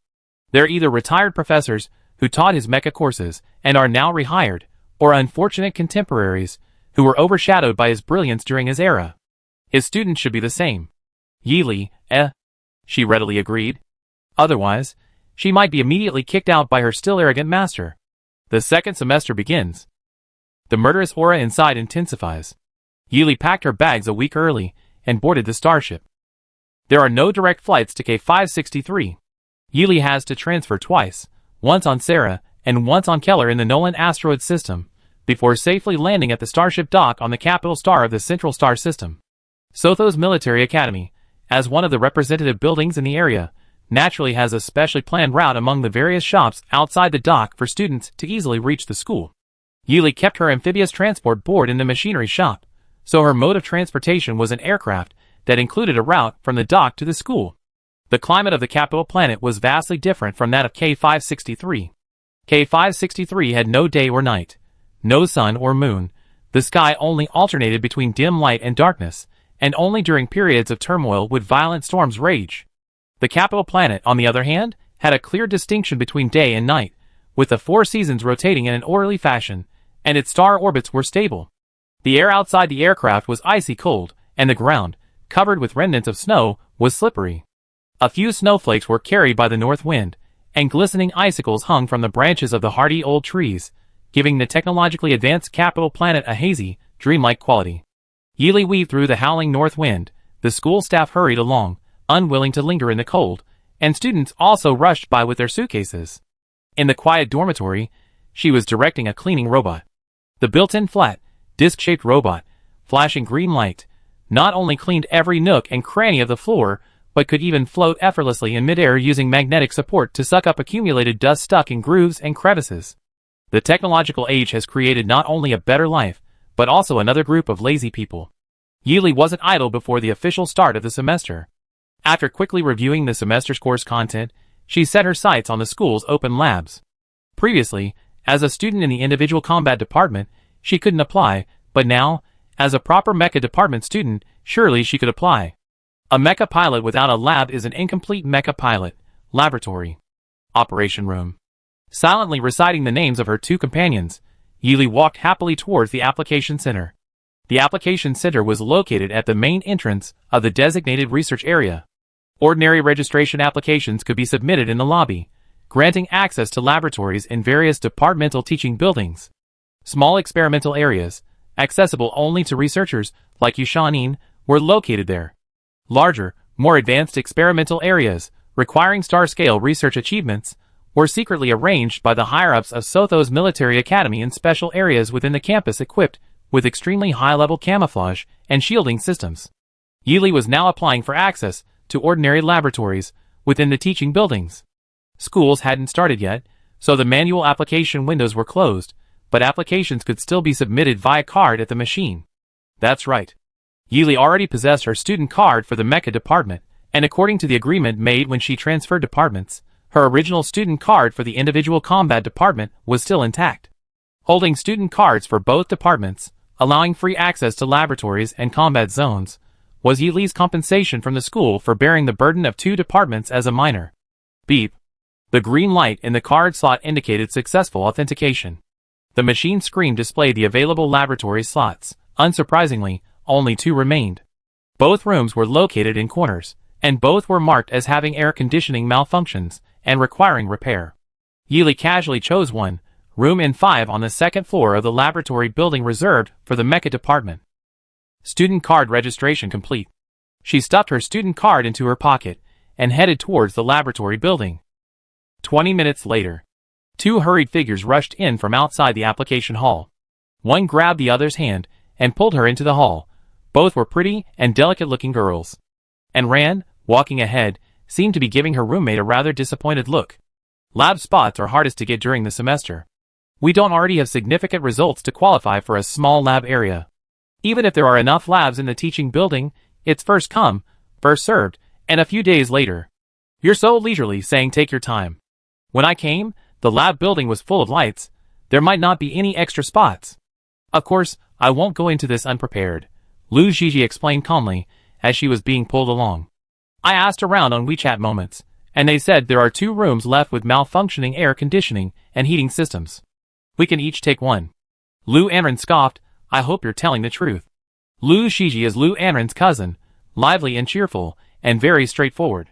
They're either retired professors who taught his mecha courses and are now rehired, or unfortunate contemporaries who were overshadowed by his brilliance during his era. His students should be the same. Yi Li, she readily agreed. Otherwise, she might be immediately kicked out by her still arrogant master. The second semester begins. The murderous aura inside intensifies. Yi Li packed her bags a week early and boarded the starship. There are no direct flights to K563. Yi Li has to transfer twice, once on Sarah and once on Keller in the Nolan asteroid system, before safely landing at the starship dock on the capital star of the Central Star System. Sotho's Military Academy, as one of the representative buildings in the area, naturally has a specially planned route among the various shops outside the dock for students to easily reach the school. Yi Li kept her amphibious transport board in the machinery shop, so her mode of transportation was an aircraft that included a route from the dock to the school. The climate of the capital planet was vastly different from that of K563. K563 had no day or night, no sun or moon, the sky only alternated between dim light and darkness, and only during periods of turmoil would violent storms rage. The capital planet, on the other hand, had a clear distinction between day and night, with the 4 seasons rotating in an orderly fashion, and its star orbits were stable. The air outside the aircraft was icy cold, and the ground, covered with remnants of snow, was slippery. A few snowflakes were carried by the north wind, and glistening icicles hung from the branches of the hardy old trees, giving the technologically advanced capital planet a hazy, dreamlike quality. Yeely weaved through the howling north wind, the school staff hurried along, unwilling to linger in the cold, and students also rushed by with their suitcases. In the quiet dormitory, she was directing a cleaning robot. The built-in flat, disc-shaped robot, flashing green light, not only cleaned every nook and cranny of the floor, but could even float effortlessly in midair using magnetic support to suck up accumulated dust stuck in grooves and crevices. The technological age has created not only a better life, but also another group of lazy people. Yeely wasn't idle before the official start of the semester. After quickly reviewing the semester's course content, she set her sights on the school's open labs. Previously, as a student in the individual combat department, she couldn't apply, but now, as a proper mecha department student, surely she could apply. A mecha pilot without a lab is an incomplete mecha pilot. Laboratory. Operation room. Silently reciting the names of her 2 companions, Yeely walked happily towards the application center. The application center was located at the main entrance of the designated research area. Ordinary registration applications could be submitted in the lobby, granting access to laboratories in various departmental teaching buildings. Small experimental areas, accessible only to researchers like Yushanin, were located there. Larger, more advanced experimental areas, requiring star-scale research achievements, were secretly arranged by the higher-ups of Sotho's military academy in special areas within the campus equipped with extremely high-level camouflage and shielding systems. Yeely was now applying for access to ordinary laboratories within the teaching buildings. Schools hadn't started yet, so the manual application windows were closed, but applications could still be submitted via card at the machine. That's right. Yeely already possessed her student card for the mecha department, and according to the agreement made when she transferred departments, her original student card for the individual combat department was still intact. Holding student cards for both departments, allowing free access to laboratories and combat zones, was Yeely's compensation from the school for bearing the burden of 2 departments as a minor. Beep. The green light in the card slot indicated successful authentication. The machine screen displayed the available laboratory slots. Unsurprisingly, only 2 remained. Both rooms were located in corners, and both were marked as having air conditioning malfunctions and requiring repair. Yeely casually chose one, room N5 on the 2nd floor of the laboratory building reserved for the mecha department. Student card registration complete. She stuffed her student card into her pocket and headed towards the laboratory building. 20 minutes later, 2 hurried figures rushed in from outside the application hall. One grabbed the other's hand and pulled her into the hall. Both were pretty and delicate-looking girls. And Ran, walking ahead, seemed to be giving her roommate a rather disappointed look. Lab spots are hardest to get during the semester. We don't already have significant results to qualify for a small lab area. Even if there are enough labs in the teaching building, it's first come, first served, and a few days later. You're so leisurely saying take your time. When I came, the lab building was full of lights. There might not be any extra spots. Of course, I won't go into this unprepared, Lu Zhizhi explained calmly, as she was being pulled along. I asked around on WeChat Moments, and they said there are 2 rooms left with malfunctioning air conditioning and heating systems. We can each take one. Lu Anren scoffed, I hope you're telling the truth. Lu Zhizhi is Lu Anren's cousin, lively and cheerful, and very straightforward.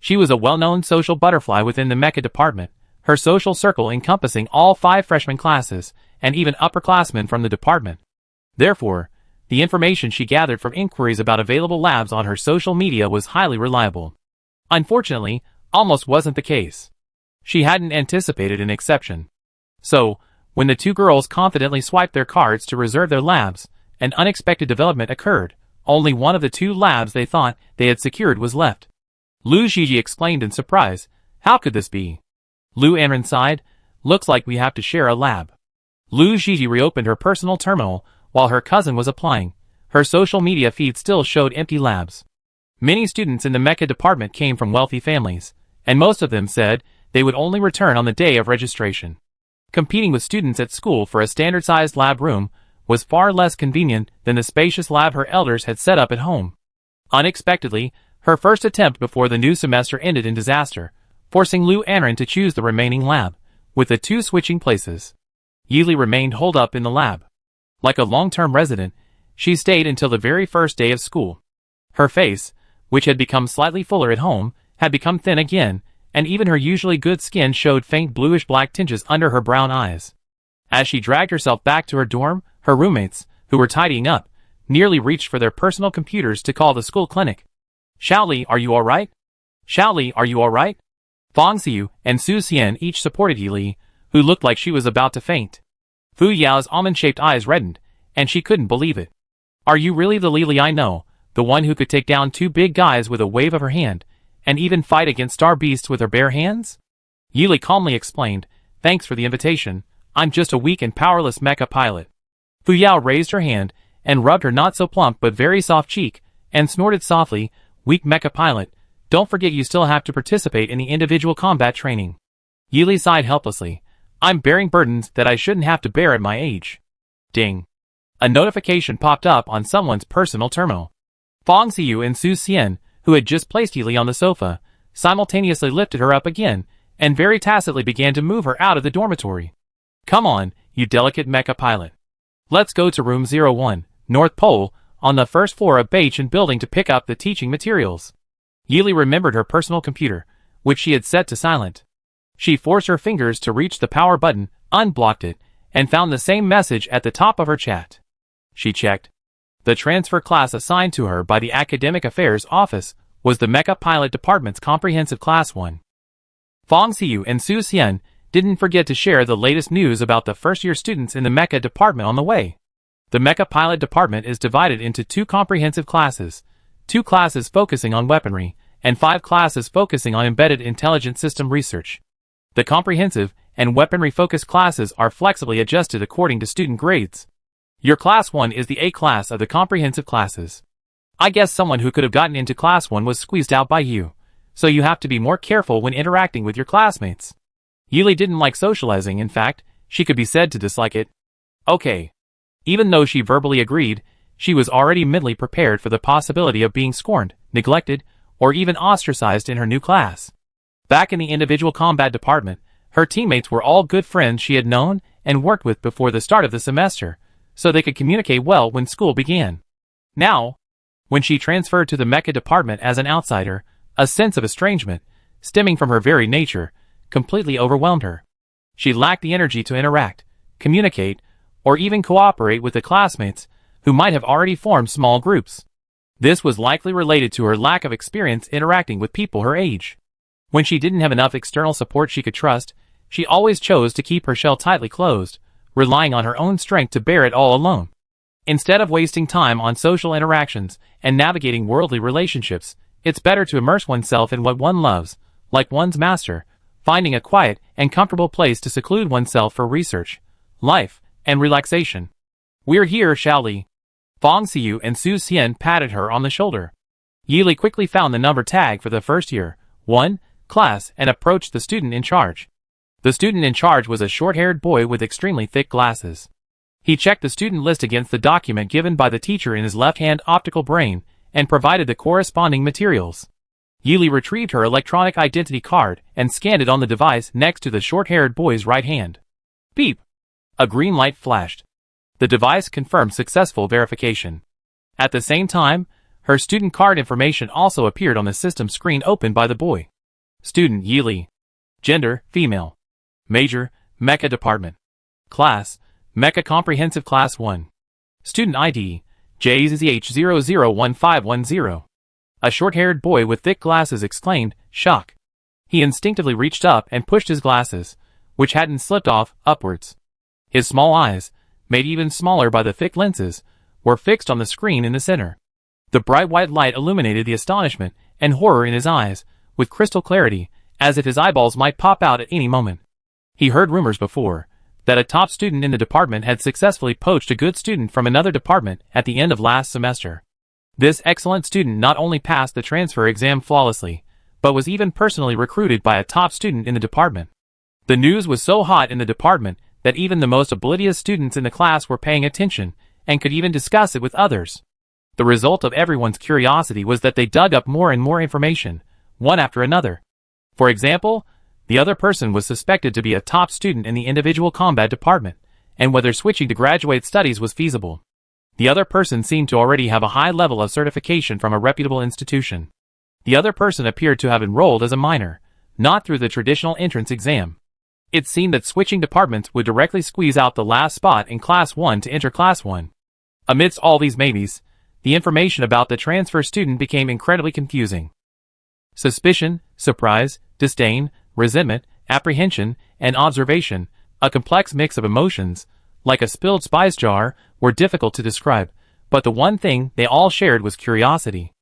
She was a well-known social butterfly within the mecha department, her social circle encompassing all 5 freshman classes, and even upperclassmen from the department. Therefore, the information she gathered from inquiries about available labs on her social media was highly reliable. Unfortunately, almost wasn't the case. She hadn't anticipated an exception. So, when the 2 girls confidently swiped their cards to reserve their labs, an unexpected development occurred. Only one of the 2 labs they thought they had secured was left. Lu Zhizhi explained in surprise, how could this be? Lu Anren sighed, looks like we have to share a lab. Lu Zhizhi reopened her personal terminal while her cousin was applying. Her social media feed still showed empty labs. Many students in the mecha department came from wealthy families, and most of them said they would only return on the day of registration. Competing with students at school for a standard-sized lab room was far less convenient than the spacious lab her elders had set up at home. Unexpectedly, her first attempt before the new semester ended in disaster, forcing Lu Anren to choose the remaining lab, with the two switching places. Yili remained holed up in the lab. Like a long-term resident, she stayed until the very first day of school. Her face, which had become slightly fuller at home, had become thin again, and even her usually good skin showed faint bluish-black tinges under her brown eyes. As she dragged herself back to her dorm, her roommates, who were tidying up, nearly reached for their personal computers to call the school clinic. "Xiaoli, are you alright? Xiaoli, are you alright?" Fang Xiu and Su Xian each supported Yili, who looked like she was about to faint. Fu Yao's almond-shaped eyes reddened, and she couldn't believe it. "Are you really the Lili I know, the one who could take down two big guys with a wave of her hand, and even fight against star beasts with her bare hands?" Yili calmly explained, "Thanks for the invitation. I'm just a weak and powerless mecha pilot." Fu Yao raised her hand, and rubbed her not-so-plump but very soft cheek, and snorted softly, "Weak mecha pilot, don't forget you still have to participate in the individual combat training." Yili sighed helplessly. "I'm bearing burdens that I shouldn't have to bear at my age." Ding. A notification popped up on someone's personal terminal. Fang Xiu and Su Xian, who had just placed Yili on the sofa, simultaneously lifted her up again, and very tacitly began to move her out of the dormitory. "Come on, you delicate mecha pilot. Let's go to room 01, North Pole, on the first floor of Baichan building to pick up the teaching materials." Yili remembered her personal computer, which she had set to silent. She forced her fingers to reach the power button, unblocked it, and found the same message at the top of her chat. She checked. The transfer class assigned to her by the Academic Affairs Office was the Mecha Pilot Department's Comprehensive Class 1. Fang Xiu and Su Xian didn't forget to share the latest news about the first-year students in the Mecha Department on the way. The Mecha Pilot Department is divided into 2 comprehensive classes, 2 classes focusing on weaponry, and 5 classes focusing on embedded intelligent system research. The comprehensive and weaponry-focused classes are flexibly adjusted according to student grades. Your Class 1 is the A class of the comprehensive classes. I guess someone who could have gotten into Class 1 was squeezed out by you, so you have to be more careful when interacting with your classmates. Yili didn't like socializing. In fact, she could be said to dislike it. Okay. Even though she verbally agreed, she was already mentally prepared for the possibility of being scorned, neglected, or even ostracized in her new class. Back in the individual combat department, her teammates were all good friends she had known and worked with before the start of the semester, so they could communicate well when school began. Now, when she transferred to the mecha department as an outsider, a sense of estrangement, stemming from her very nature, completely overwhelmed her. She lacked the energy to interact, communicate, or even cooperate with the classmates, who might have already formed small groups. This was likely related to her lack of experience interacting with people her age. When she didn't have enough external support she could trust, she always chose to keep her shell tightly closed, relying on her own strength to bear it all alone. Instead of wasting time on social interactions and navigating worldly relationships, it's better to immerse oneself in what one loves, like one's master, finding a quiet and comfortable place to seclude oneself for research, life, and relaxation. "We're here, Xiaoli." Fang Xiu and Su Xian patted her on the shoulder. Yili quickly found the number tag for the first year, 1, class, and approached the student in charge. The student in charge was a short-haired boy with extremely thick glasses. He checked the student list against the document given by the teacher in his left-hand optical brain, and provided the corresponding materials. Yili retrieved her electronic identity card and scanned it on the device next to the short-haired boy's right hand. Beep! A green light flashed. The device confirmed successful verification. At the same time, her student card information also appeared on the system screen opened by the boy. Student Yili. Gender, female. Major, Mecha Department. Class, Mecha Comprehensive Class 1. Student ID, JZH001510. A short-haired boy with thick glasses exclaimed, shock. He instinctively reached up and pushed his glasses, which hadn't slipped off, upwards. His small eyes, made even smaller by the thick lenses, were fixed on the screen in the center. The bright white light illuminated the astonishment and horror in his eyes, with crystal clarity, as if his eyeballs might pop out at any moment. He heard rumors before, that a top student in the department had successfully poached a good student from another department at the end of last semester. This excellent student not only passed the transfer exam flawlessly, but was even personally recruited by a top student in the department. The news was so hot in the department that even the most oblivious students in the class were paying attention and could even discuss it with others. The result of everyone's curiosity was that they dug up more and more information, one after another. For example, the other person was suspected to be a top student in the individual combat department, and whether switching to graduate studies was feasible. The other person seemed to already have a high level of certification from a reputable institution. The other person appeared to have enrolled as a minor, not through the traditional entrance exam. It seemed that switching departments would directly squeeze out the last spot in Class 1 to enter Class 1. Amidst all these maybes, the information about the transfer student became incredibly confusing. Suspicion, surprise, disdain, resentment, apprehension, and observation, a complex mix of emotions, like a spilled spice jar, were difficult to describe, but the one thing they all shared was curiosity.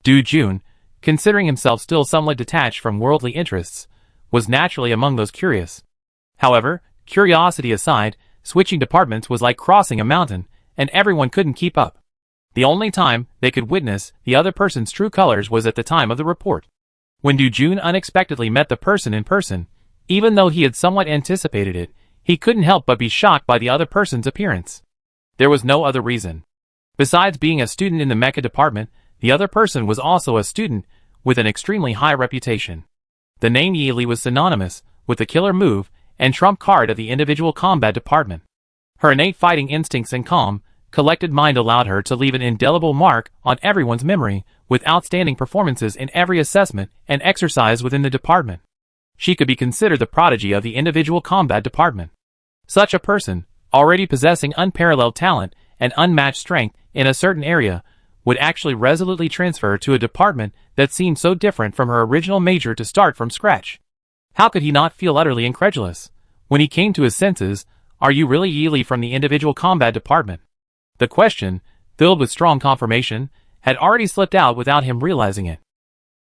Du Jun, considering himself still somewhat detached from worldly interests, was naturally among those curious. However, curiosity aside, switching departments was like crossing a mountain, and everyone couldn't keep up. The only time they could witness the other person's true colors was at the time of the report. When Du Jun unexpectedly met the person in person, even though he had somewhat anticipated it, he couldn't help but be shocked by the other person's appearance. There was no other reason. Besides being a student in the mecha department, the other person was also a student with an extremely high reputation. The name Yi Li was synonymous with the killer move and trump card of the individual combat department. Her innate fighting instincts and calm, collected mind allowed her to leave an indelible mark on everyone's memory, with outstanding performances in every assessment and exercise within the department. She could be considered the prodigy of the individual combat department. Such a person, already possessing unparalleled talent and unmatched strength in a certain area, would actually resolutely transfer to a department that seemed so different from her original major to start from scratch. How could he not feel utterly incredulous? When he came to his senses, "Are you really Yi Li from the individual combat department?" The question, filled with strong confirmation, had already slipped out without him realizing it.